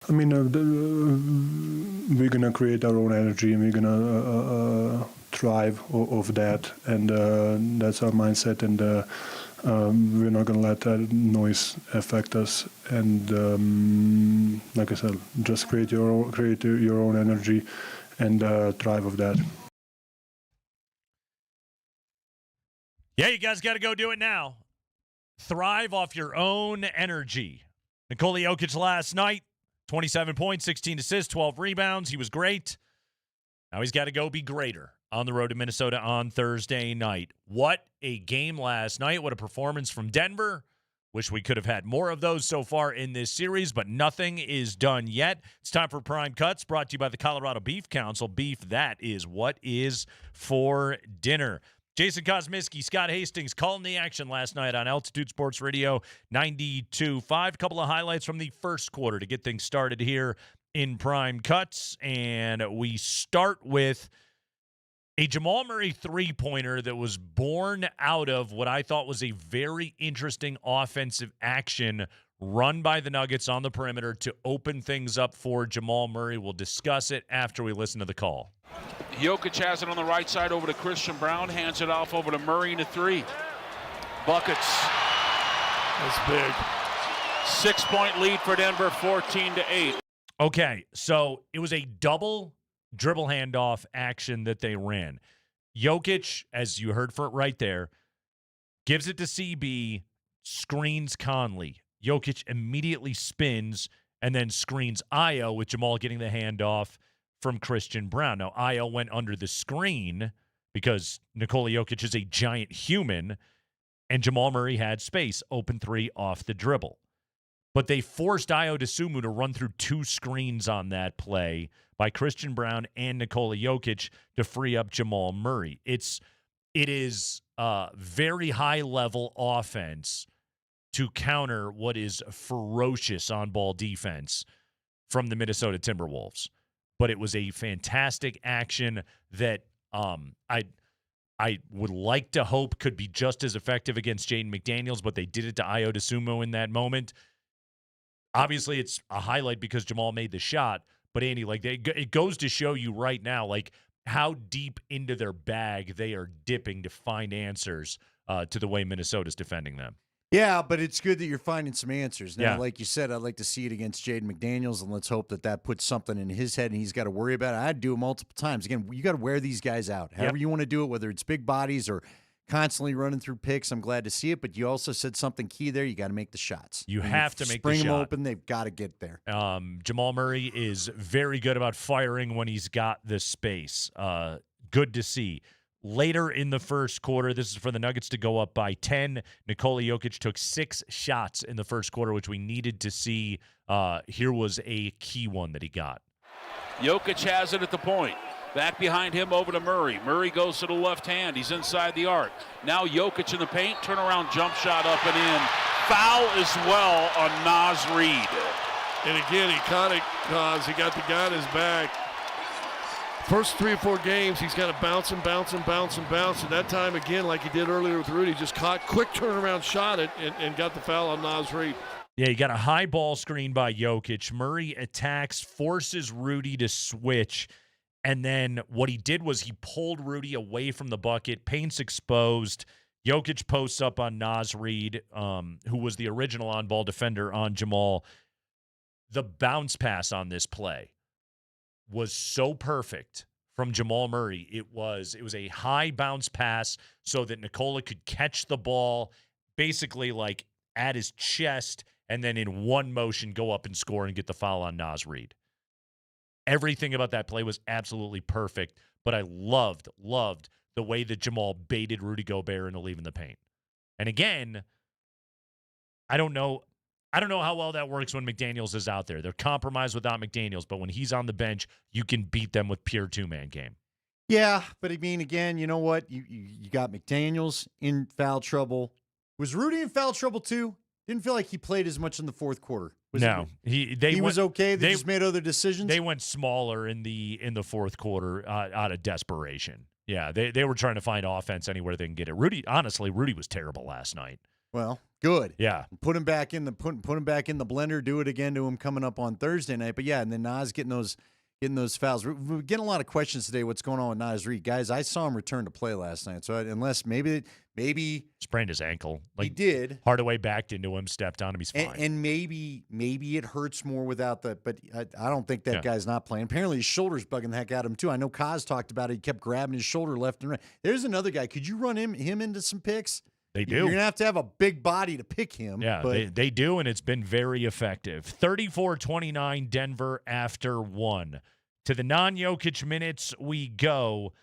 I mean, we're gonna create our own energy, and we're gonna thrive off that, and that's our mindset. And we're not gonna let that noise affect us. And like I said, just create your own energy, and thrive of that. Yeah, you guys got to go do it now. Thrive off your own energy. Nikola Jokic last night, 27 points, 16 assists, 12 rebounds. He was great. Now he's got to go be greater on the road to Minnesota on Thursday night. What a game last night. What a performance from Denver. Wish we could have had more of those so far in this series, but nothing is done yet. It's time for Prime Cuts, brought to you by the Colorado Beef Council. Beef, that is what is for dinner. Jason Kosmiski, Scott Hastings calling the action last night on Altitude Sports Radio 92.5. A couple of highlights from the first quarter to get things started here in Prime Cuts. And we start with a Jamal Murray three-pointer that was born out of what I thought was a very interesting offensive action run by the Nuggets on the perimeter to open things up for Jamal Murray. We'll discuss it after we listen to the call. Jokic has it on the right side over to Christian Brown, hands it off over to Murray in a three. Buckets. That's big. 6-point lead for Denver, 14-8. Okay, so it was a double dribble handoff action that they ran. Jokic, as you heard for it right there, gives it to CB, screens Conley. Jokic immediately spins and then screens Ayo with Jamal getting the handoff from Christian Brown. Now, Ayo went under the screen because Nikola Jokic is a giant human, and Jamal Murray had space, open three off the dribble. But they forced Ayo Dosunmu to run through two screens on that play by Christian Brown and Nikola Jokic to free up Jamal Murray. It is very high-level offense to counter what is ferocious on-ball defense from the Minnesota Timberwolves. But it was a fantastic action that I would like to hope could be just as effective against Jaden McDaniels, but they did it to Ayo Dosunmu in that moment. Obviously, it's a highlight because Jamal made the shot, but Andy, it goes to show you right now, how deep into their bag they are dipping to find answers to the way Minnesota's defending them. Yeah, but it's good that you're finding some answers. Now, Yeah. like you said, I'd like to see it against Jaden McDaniels, and let's hope that puts something in his head and he's got to worry about it. I'd do it multiple times. Again, you got to wear these guys out. However you want to do it, whether it's big bodies or constantly running through picks, I'm glad to see it, but you also said something key there. You got to make the shots. You have to make the spring them shot. open. They've got to get there. Jamal Murray is very good about firing when he's got the space. Good to see. Later in the first quarter, this is for the Nuggets to go up by 10. Nikola Jokic took 6 shots in the first quarter, which we needed to see. Here was a key one that he got. Jokic has it at the point. Back behind him over to Murray. Murray goes to the left hand. He's inside the arc. Now Jokic in the paint. Turnaround jump shot up and in. Foul as well on Naz Reid. And again, iconic cause he got the guy on his back. First 3 or 4 games, he's kind of bouncing. That time, again, like he did earlier with Rudy, just caught, quick turnaround shot and got the foul on Naz Reid. Yeah, you got a high ball screen by Jokic. Murray attacks, forces Rudy to switch, and then what he did was he pulled Rudy away from the bucket, paint's exposed. Jokic posts up on Naz Reid, who was the original on-ball defender on Jamal. The bounce pass on this play was so perfect from Jamal Murray. It was a high bounce pass so that Nikola could catch the ball basically at his chest and then in one motion go up and score and get the foul on Naz Reid. Everything about that play was absolutely perfect, but I loved the way that Jamal baited Rudy Gobert into leaving the paint. And again, I don't know how well that works when McDaniels is out there. They're compromised without McDaniels, but when he's on the bench, you can beat them with pure two-man game. Yeah, but I mean, again, you know what? You got McDaniels in foul trouble. Was Rudy in foul trouble too? Didn't feel like he played as much in the fourth quarter. He was okay. They just made other decisions. They went smaller in the fourth quarter out of desperation. Yeah, they were trying to find offense anywhere they can get it. Rudy was terrible last night. Well, good. Yeah. Put him back in the blender. Do it again to him coming up on Thursday night. But yeah, and then Nas getting those fouls. We're getting a lot of questions today. What's going on with Nas Reed, guys? I saw him return to play last night. So unless maybe sprained his ankle. He did. Hardaway backed into him, stepped on him. He's fine. And maybe it hurts more without the. But I don't think that guy's not playing. Apparently his shoulder's bugging the heck out of him too. I know Kaz talked about it. He kept grabbing his shoulder left and right. There's another guy. Could you run him into some picks? They do. You're gonna have a big body to pick him. Yeah, but they do, and it's been very effective. 34-29 Denver after 1. To the non-Jokic minutes we go.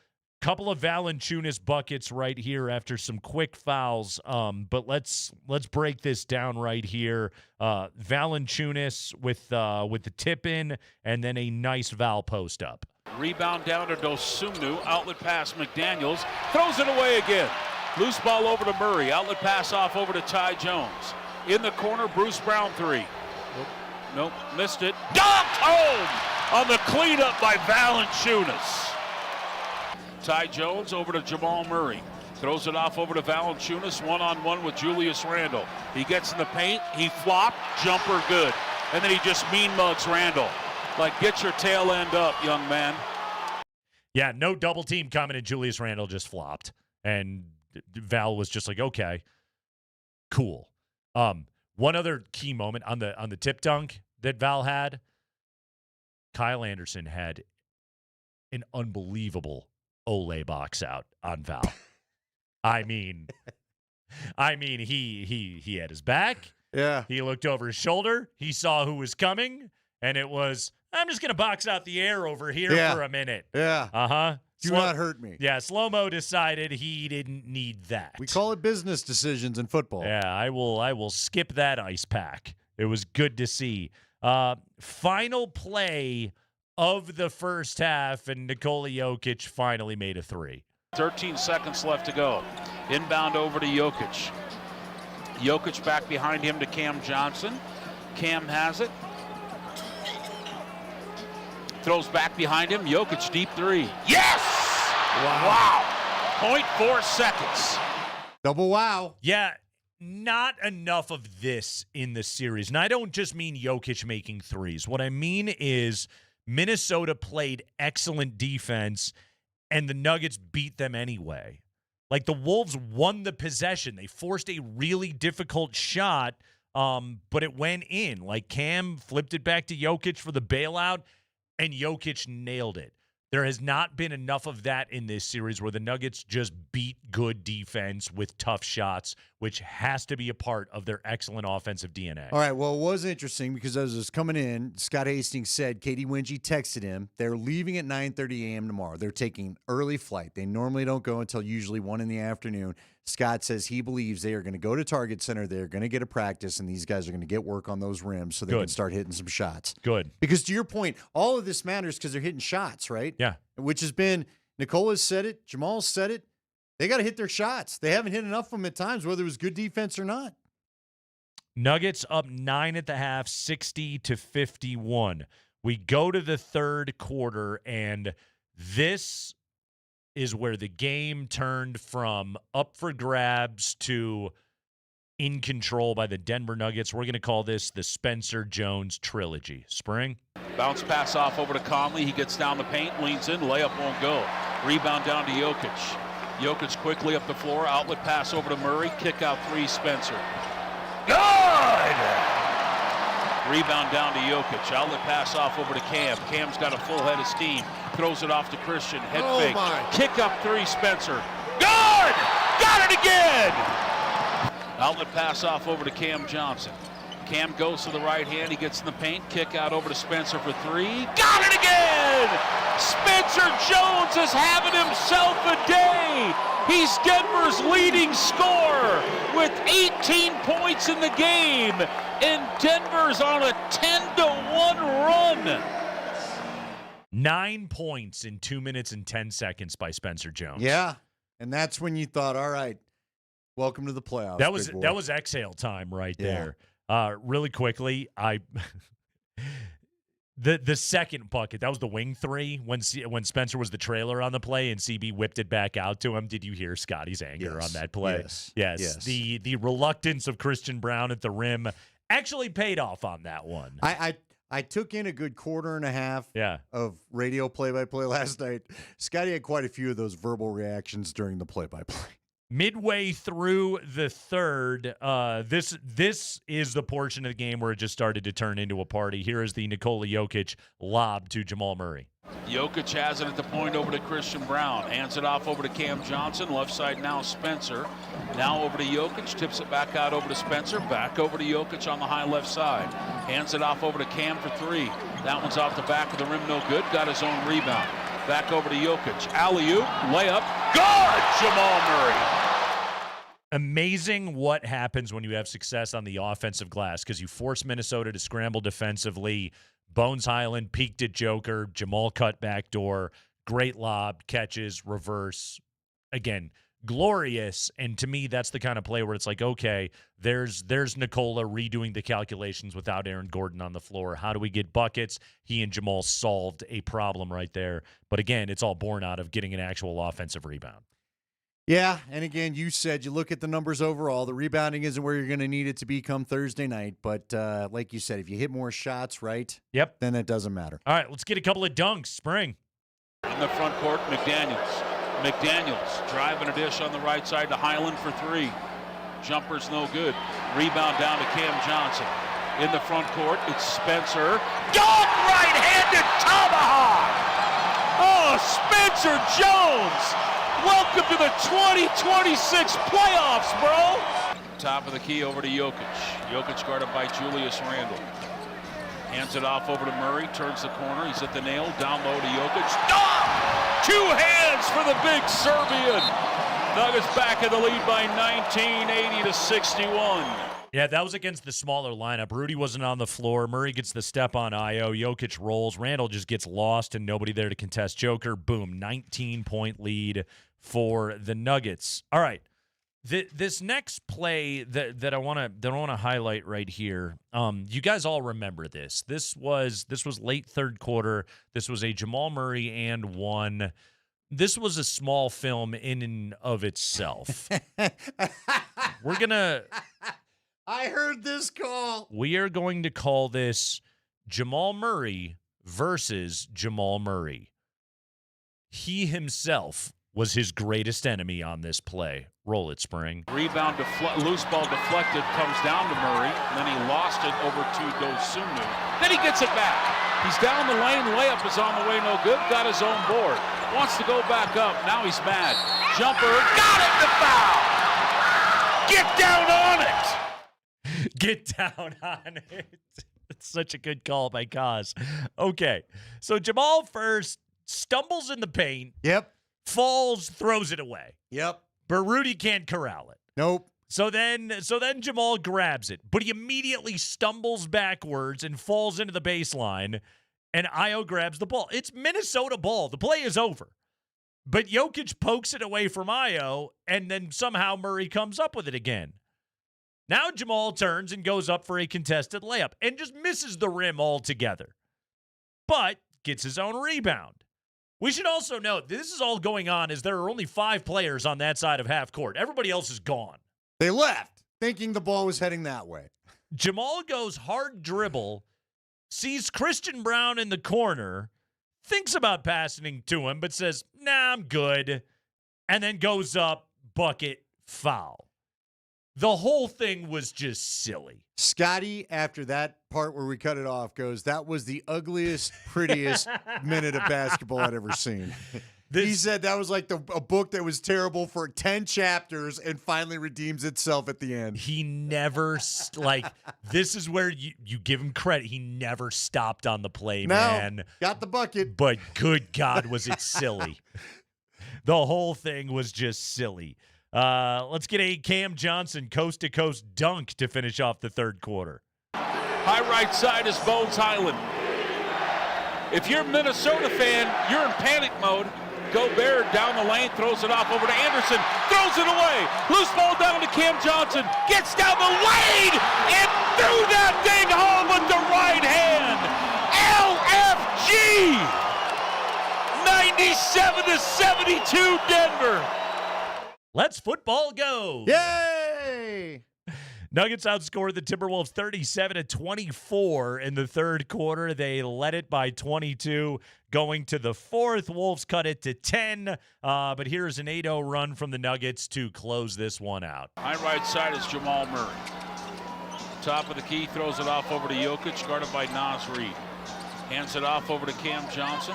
Couple of Valanciunas buckets right here after some quick fouls. But let's break this down right here. Valanciunas with the tip in, and then a nice Val post up. Rebound down to Dosumnu. Outlet pass McDaniels. Throws it away again. Loose ball over to Murray. Outlet pass off over to Ty Jones. In the corner, Bruce Brown 3. Nope. Missed it. Dunked home on the cleanup by Valanciunas. Ty Jones over to Jamal Murray. Throws it off over to Valanciunas, one-on-one with Julius Randle. He gets in the paint, he flopped, jumper good. And then he just mean mugs Randle. Like, get your tail end up, young man. Yeah, no double team coming, and Julius Randle just flopped. And Val was just like, okay, cool. One other key moment on the tip dunk that Val had, Kyle Anderson had an unbelievable Olay box out on Val. I mean, he had his back. Yeah. He looked over his shoulder. He saw who was coming, and it was, I'm just gonna box out the air over here for a minute. Yeah. Uh-huh. Do not hurt me. Yeah, Slow-Mo decided he didn't need that. We call it business decisions in football. Yeah, I will skip that ice pack. It was good to see. Final play of the first half, and Nikola Jokic finally made a 3. 13 seconds left to go. Inbound over to Jokic. Jokic back behind him to Cam Johnson. Cam has it. Throws back behind him. Jokic deep 3. Yes! Wow. 0.4 seconds. Double wow. Yeah, not enough of this in the series. And I don't just mean Jokic making threes. What I mean is Minnesota played excellent defense, and the Nuggets beat them anyway. Like, the Wolves won the possession. They forced a really difficult shot, but it went in. Like, Cam flipped it back to Jokic for the bailout, and Jokic nailed it. There has not been enough of that in this series where the Nuggets just beat good defense with tough shots, which has to be a part of their excellent offensive DNA. All right, well, it was interesting because as it was coming in, Scott Hastings said, Katie Wingy texted him, they're leaving at 9:30 a.m. tomorrow. They're taking early flight. They normally don't go until usually 1 in the afternoon. Scott says he believes they are going to go to Target Center. They're going to get a practice, and these guys are going to get work on those rims so they can start hitting some shots. Good. Because to your point, all of this matters because they're hitting shots, right? Yeah. Which has been, Nicola's said it, Jamal's said it. They got to hit their shots. They haven't hit enough of them at times, whether it was good defense or not. Nuggets up 9 at the half, 60-51. We go to the third quarter, and this is where the game turned from up for grabs to in control by the Denver Nuggets. We're going to call this the Spencer Jones trilogy. Spring? Bounce pass off over to Conley. He gets down the paint, leans in, layup won't go. Rebound down to Jokic. Jokic quickly up the floor, outlet pass over to Murray, kick out 3, Spencer. Good! Rebound down to Jokic, outlet pass off over to Cam. Cam's got a full head of steam, throws it off to Christian, head fake. Kick up 3, Spencer. Good! Got it again! Outlet pass off over to Cam Johnson. Cam goes to the right hand, he gets in the paint, kick out over to Spencer for 3. Got it again! Spencer Jones is having himself a day. He's Denver's leading scorer with 18 points in the game, and Denver's on a 10-1 run. 9 points in 2 minutes and 10 seconds by Spencer Jones. Yeah, and that's when you thought, all right, welcome to the playoffs. That was exhale time right there. Really quickly, The second bucket, that was the wing three when Spencer was the trailer on the play and CB whipped it back out to him. Did you hear Scotty's anger on that play? Yes. The reluctance of Christian Brown at the rim actually paid off on that one. I took in a good quarter and a half of radio play-by-play last night. Scotty had quite a few of those verbal reactions during the play-by-play. Midway through the third, this is the portion of the game where it just started to turn into a party. Here is the Nikola Jokic lob to Jamal Murray. Jokic has it at the point over to Christian Brown. Hands it off over to Cam Johnson. Left side now Spencer. Now over to Jokic. Tips it back out over to Spencer. Back over to Jokic on the high left side. Hands it off over to Cam for three. That one's off the back of the rim. No good. Got his own rebound. Back over to Jokic. Alley-oop. Layup. Good! Jamal Murray. Amazing what happens when you have success on the offensive glass because you force Minnesota to scramble defensively. Bones Highland peeked at Joker. Jamal cut back door. Great lob, catches, reverse. Again, glorious. And to me, that's the kind of play where it's like, okay, there's Nikola redoing the calculations without Aaron Gordon on the floor. How do we get buckets? He and Jamal solved a problem right there. But again, it's all born out of getting an actual offensive rebound. Yeah, and again, you said you look at the numbers overall. The rebounding isn't where you're going to need it to be come Thursday night. But like you said, if you hit more shots, right? Yep. Then it doesn't matter. All right, let's get a couple of dunks. Spring. In the front court, McDaniels driving a dish on the right side to Highland for three. Jumper's no good. Rebound down to Cam Johnson. In the front court, it's Spencer. Dunk right-handed tomahawk! Oh, Spencer Jones! Welcome to the 2026 playoffs, bro! Top of the key over to Jokic. Jokic guarded by Julius Randle. Hands it off over to Murray. Turns the corner. He's at the nail. Down low to Jokic. Stop! 2 hands for the big Serbian. Nuggets back in the lead by 19, 80-61. Yeah, that was against the smaller lineup. Rudy wasn't on the floor. Murray gets the step on Io. Jokic rolls. Randall just gets lost and nobody there to contest Joker. Boom, 19-point lead for the Nuggets. All right, this next play that I want to highlight right here. You guys all remember this. This was late third quarter. This was a Jamal Murray and one. This was a small film in and of itself. We're gonna. I heard this call. We are going to call this Jamal Murray versus Jamal Murray. He himself was his greatest enemy on this play. Roll it, Spring. Rebound, loose ball deflected, comes down to Murray. Then he lost it over to Dosunu. Then he gets it back. He's down the lane. Layup is on the way, no good. Got his own board. Wants to go back up. Now he's mad. Jumper, got it, the foul. Get down on it. Get down on it. It's such a good call by Kaz. Okay, so Jamal first stumbles in the paint. Yep. Falls, throws it away. Yep. But Rudy can't corral it. Nope. So then Jamal grabs it, but he immediately stumbles backwards and falls into the baseline, and Io grabs the ball. It's Minnesota ball. The play is over. But Jokic pokes it away from Io, and then somehow Murray comes up with it again. Now Jamal turns and goes up for a contested layup and just misses the rim altogether, but gets his own rebound. We should also note this is all going on as there are only 5 players on that side of half court. Everybody else is gone. They left thinking the ball was heading that way. Jamal goes hard dribble, sees Christian Brown in the corner, thinks about passing to him, but says, nah, I'm good, and then goes up, bucket, foul. The whole thing was just silly. Scotty, after that part where we cut it off, goes, that was the ugliest, prettiest minute of basketball I'd ever seen. He said that was like a book that was terrible for 10 chapters and finally redeems itself at the end. He never, this is where you give him credit. He never stopped on the play, man. Got the bucket. But good God, was it silly. The whole thing was just silly. Let's get a Cam Johnson coast-to-coast dunk to finish off the third quarter. High right side is Bones Highland. If you're a Minnesota fan, you're in panic mode. Gobert down the lane, throws it off over to Anderson, throws it away. Loose ball down to Cam Johnson, gets down the lane and threw that thing home with the right hand. McGee! 97-72 Denver. Let's football go. Yay! Nuggets outscored the Timberwolves 37-24 in the third quarter. They led it by 22 going to the fourth. Wolves cut it to 10, but here's an 8-0 run from the Nuggets to close this one out. High right side is Jamal Murray. Top of the key, throws it off over to Jokic, guarded by Naz Reid. Hands it off over to Cam Johnson.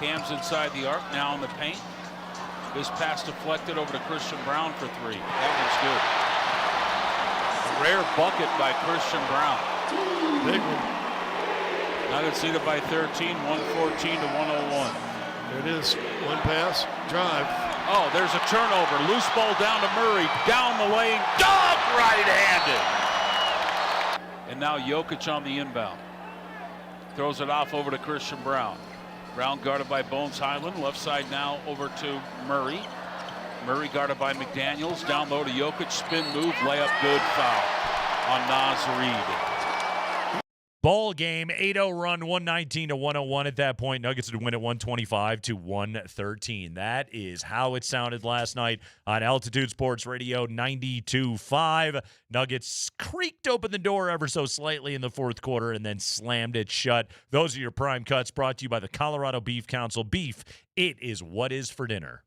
Cam's inside the arc, now in the paint. This pass deflected over to Christian Brown for three. That one's good. A rare bucket by Christian Brown. Big one. Nuggets lead it by 13, 114 to 101. There it is. One pass, drive. Oh, there's a turnover. Loose ball down to Murray. Down the lane. Dog right-handed. And now Jokic on the inbound. Throws it off over to Christian Brown. Brown guarded by Bones Highland. Left side now over to Murray. Murray guarded by McDaniels. Down low to Jokic. Spin move. Layup good. Foul on Naz Reid. Ball game, 8-0 run, 119 to 101 at that point. Nuggets would win at 125 to 113. That is how it sounded last night on Altitude Sports Radio 92.5. Nuggets creaked open the door ever so slightly in the fourth quarter and then slammed it shut. Those are your prime cuts brought to you by the Colorado Beef Council. Beef, it is what is for dinner.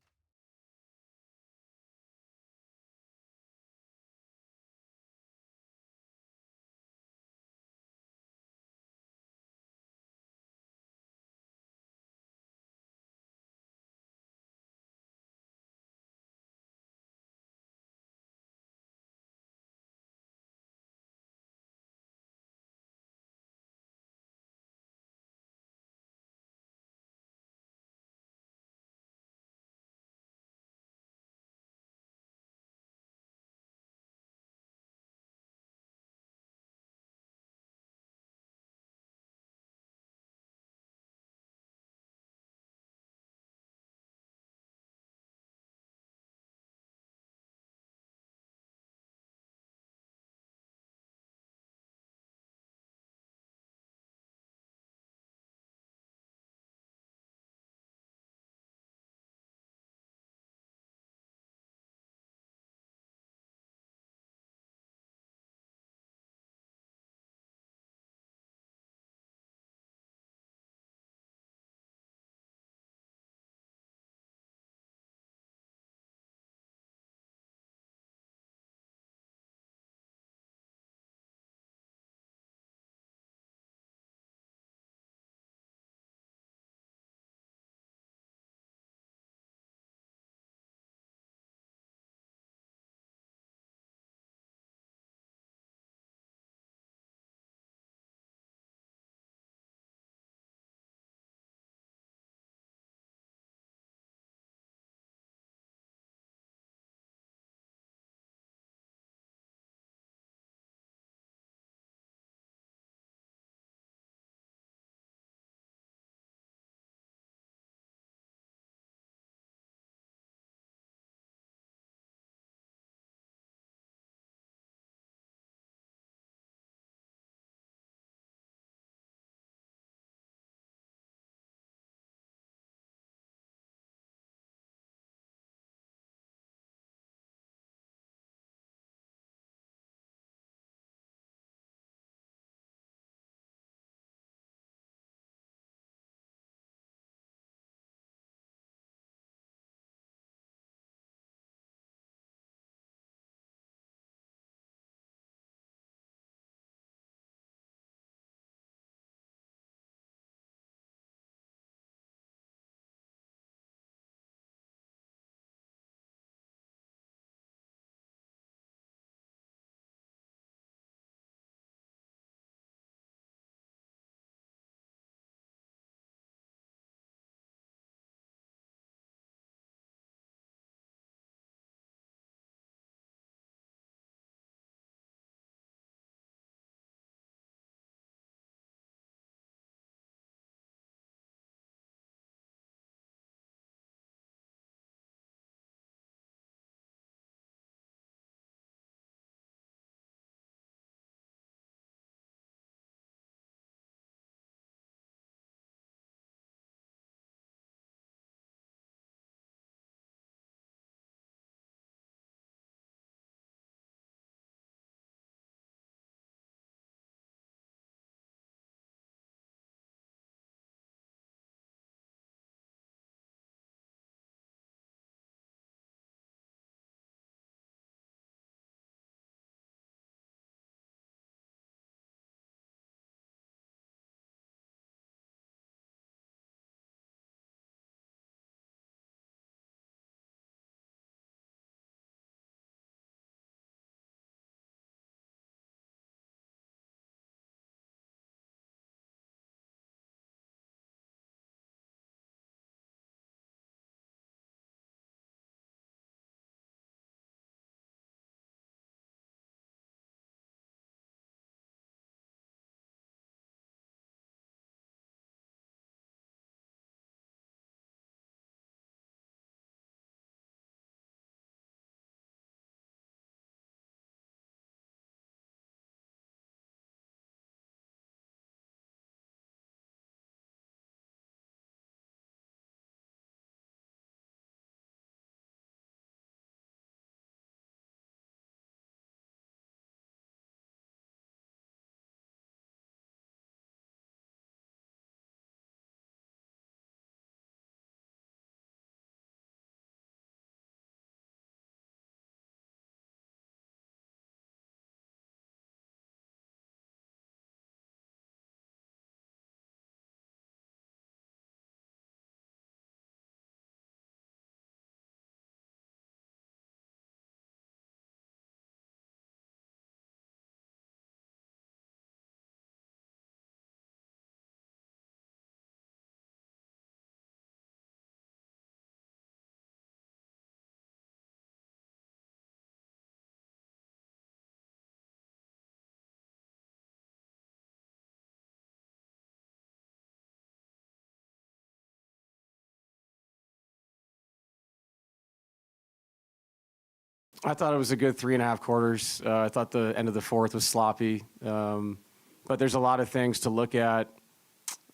I thought it was a good 3.5 quarters. I thought the end of the fourth was sloppy. But there's a lot of things to look at,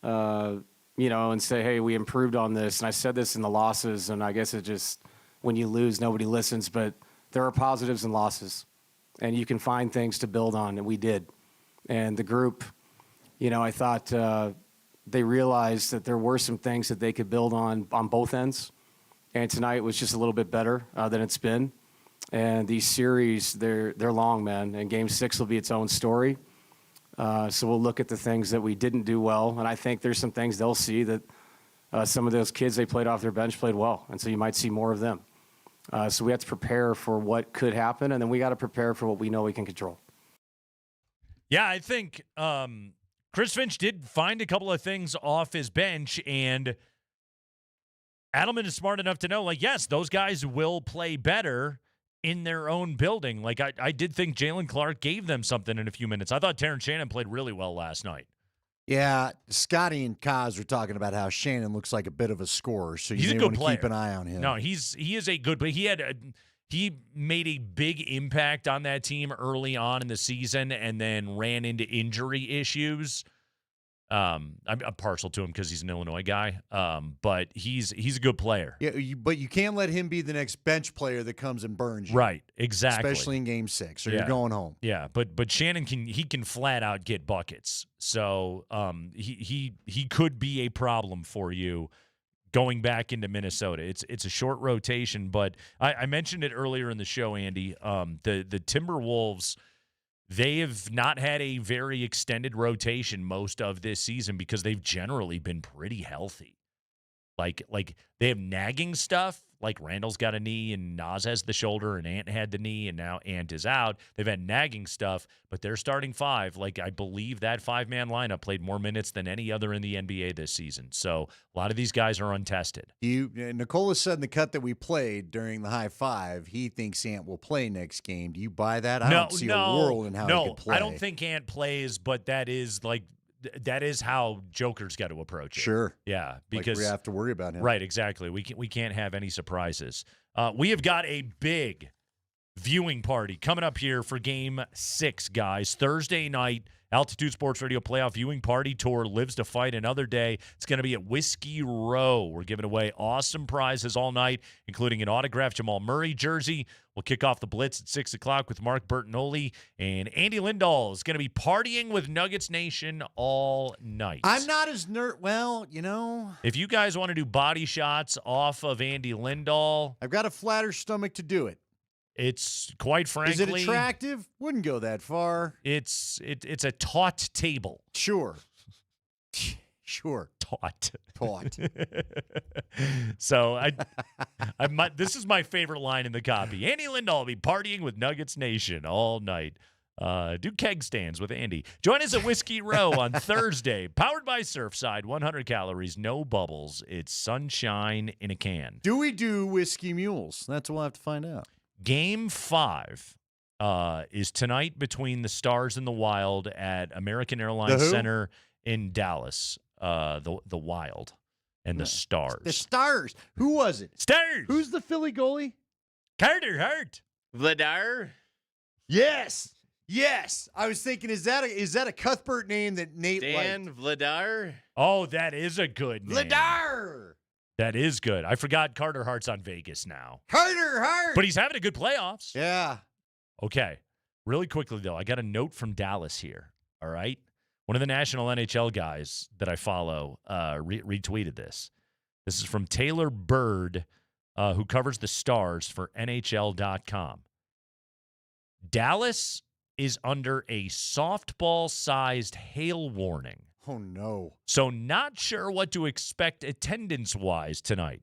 and say, hey, we improved on this. And I said this in the losses, and I guess it just, when you lose, nobody listens. But there are positives and losses, and you can find things to build on, and we did. And the group, I thought they realized that there were some things that they could build on both ends. And tonight was just a little bit better than it's been. And these series, they're long, man. And Game 6 will be its own story. So we'll look at the things that we didn't do well. And I think there's some things they'll see that some of those kids they played off their bench played well. And so you might see more of them. So we have to prepare for what could happen. And then we got to prepare for what we know we can control. Yeah, I think Chris Finch did find a couple of things off his bench, and Adelman is smart enough to know, yes, those guys will play better in their own building. I did think Jalen Clark gave them something in a few minutes. I thought Terrence Shannon played really well last night. Yeah, Scotty and Kaz were talking about how Shannon looks like a bit of a scorer, so He's you a may good want to player. keep an eye on him. No, he is a good player. He made a big impact on that team early on in the season and then ran into injury issues. I'm partial to him because he's an Illinois guy, but he's a good player. Yeah, but you can't let him be the next bench player that comes and burns you. Right, exactly. Especially in Game 6, or you're going home. Yeah, but Shannon can flat out get buckets. So he could be a problem for you going back into Minnesota. It's a short rotation, but I mentioned it earlier in the show, Andy. The Timberwolves, they have not had a very extended rotation most of this season because they've generally been pretty healthy. Like they have nagging stuff, like Randall's got a knee and Nas has the shoulder and Ant had the knee and now Ant is out. They've had nagging stuff, but they're starting five. I believe that 5-man lineup played more minutes than any other in the NBA this season. So a lot of these guys are untested. Nicola said in the cut that we played during the high five, he thinks Ant will play next game. Do you buy that? I don't see a world in how he could play. I don't think Ant plays, but that is how Joker's got to approach it. Sure. Yeah, because we have to worry about him. Right, exactly. We can't have any surprises. We have got a big viewing party coming up here for Game 6, guys. Thursday night, Altitude Sports Radio Playoff Viewing Party Tour lives to fight another day. It's going to be at Whiskey Row. We're giving away awesome prizes all night, including an autographed Jamal Murray jersey. We'll kick off the Blitz at 6 o'clock with Mark Bertinoli. And Andy Lindahl is going to be partying with Nuggets Nation all night. I'm not as well, If you guys want to do body shots off of Andy Lindahl, I've got a flatter stomach to do it. It's quite frankly. Is it attractive? Wouldn't go that far. It's a taut table. Sure. Sure. Taut. So this is my favorite line in the copy. Andy Lindahl will be partying with Nuggets Nation all night. Do keg stands with Andy. Join us at Whiskey Row on Thursday. Powered by Surfside. 100 calories, no bubbles. It's sunshine in a can. Do we do whiskey mules? That's what we'll have to find out. Game 5 is tonight between the Stars and the Wild at American Airlines Center in Dallas. The Wild and the Stars. The Stars. Who was it? Stars. Who's the Philly goalie? Carter Hart. Vladar. Yes. I was thinking, is that a Cuthbert name that Nate Dan liked? Vladar. Oh, that is a good name. Vladar. That is good. I forgot Carter Hart's on Vegas now. Carter Hart. But he's having a good playoffs. Yeah. Okay. Really quickly, though, I got a note from Dallas here. All right. One of the national NHL guys that I follow retweeted this. This is from Taylor Bird, who covers the Stars for NHL.com. Dallas is under a softball-sized hail warning. Oh, no. So not sure what to expect attendance-wise tonight.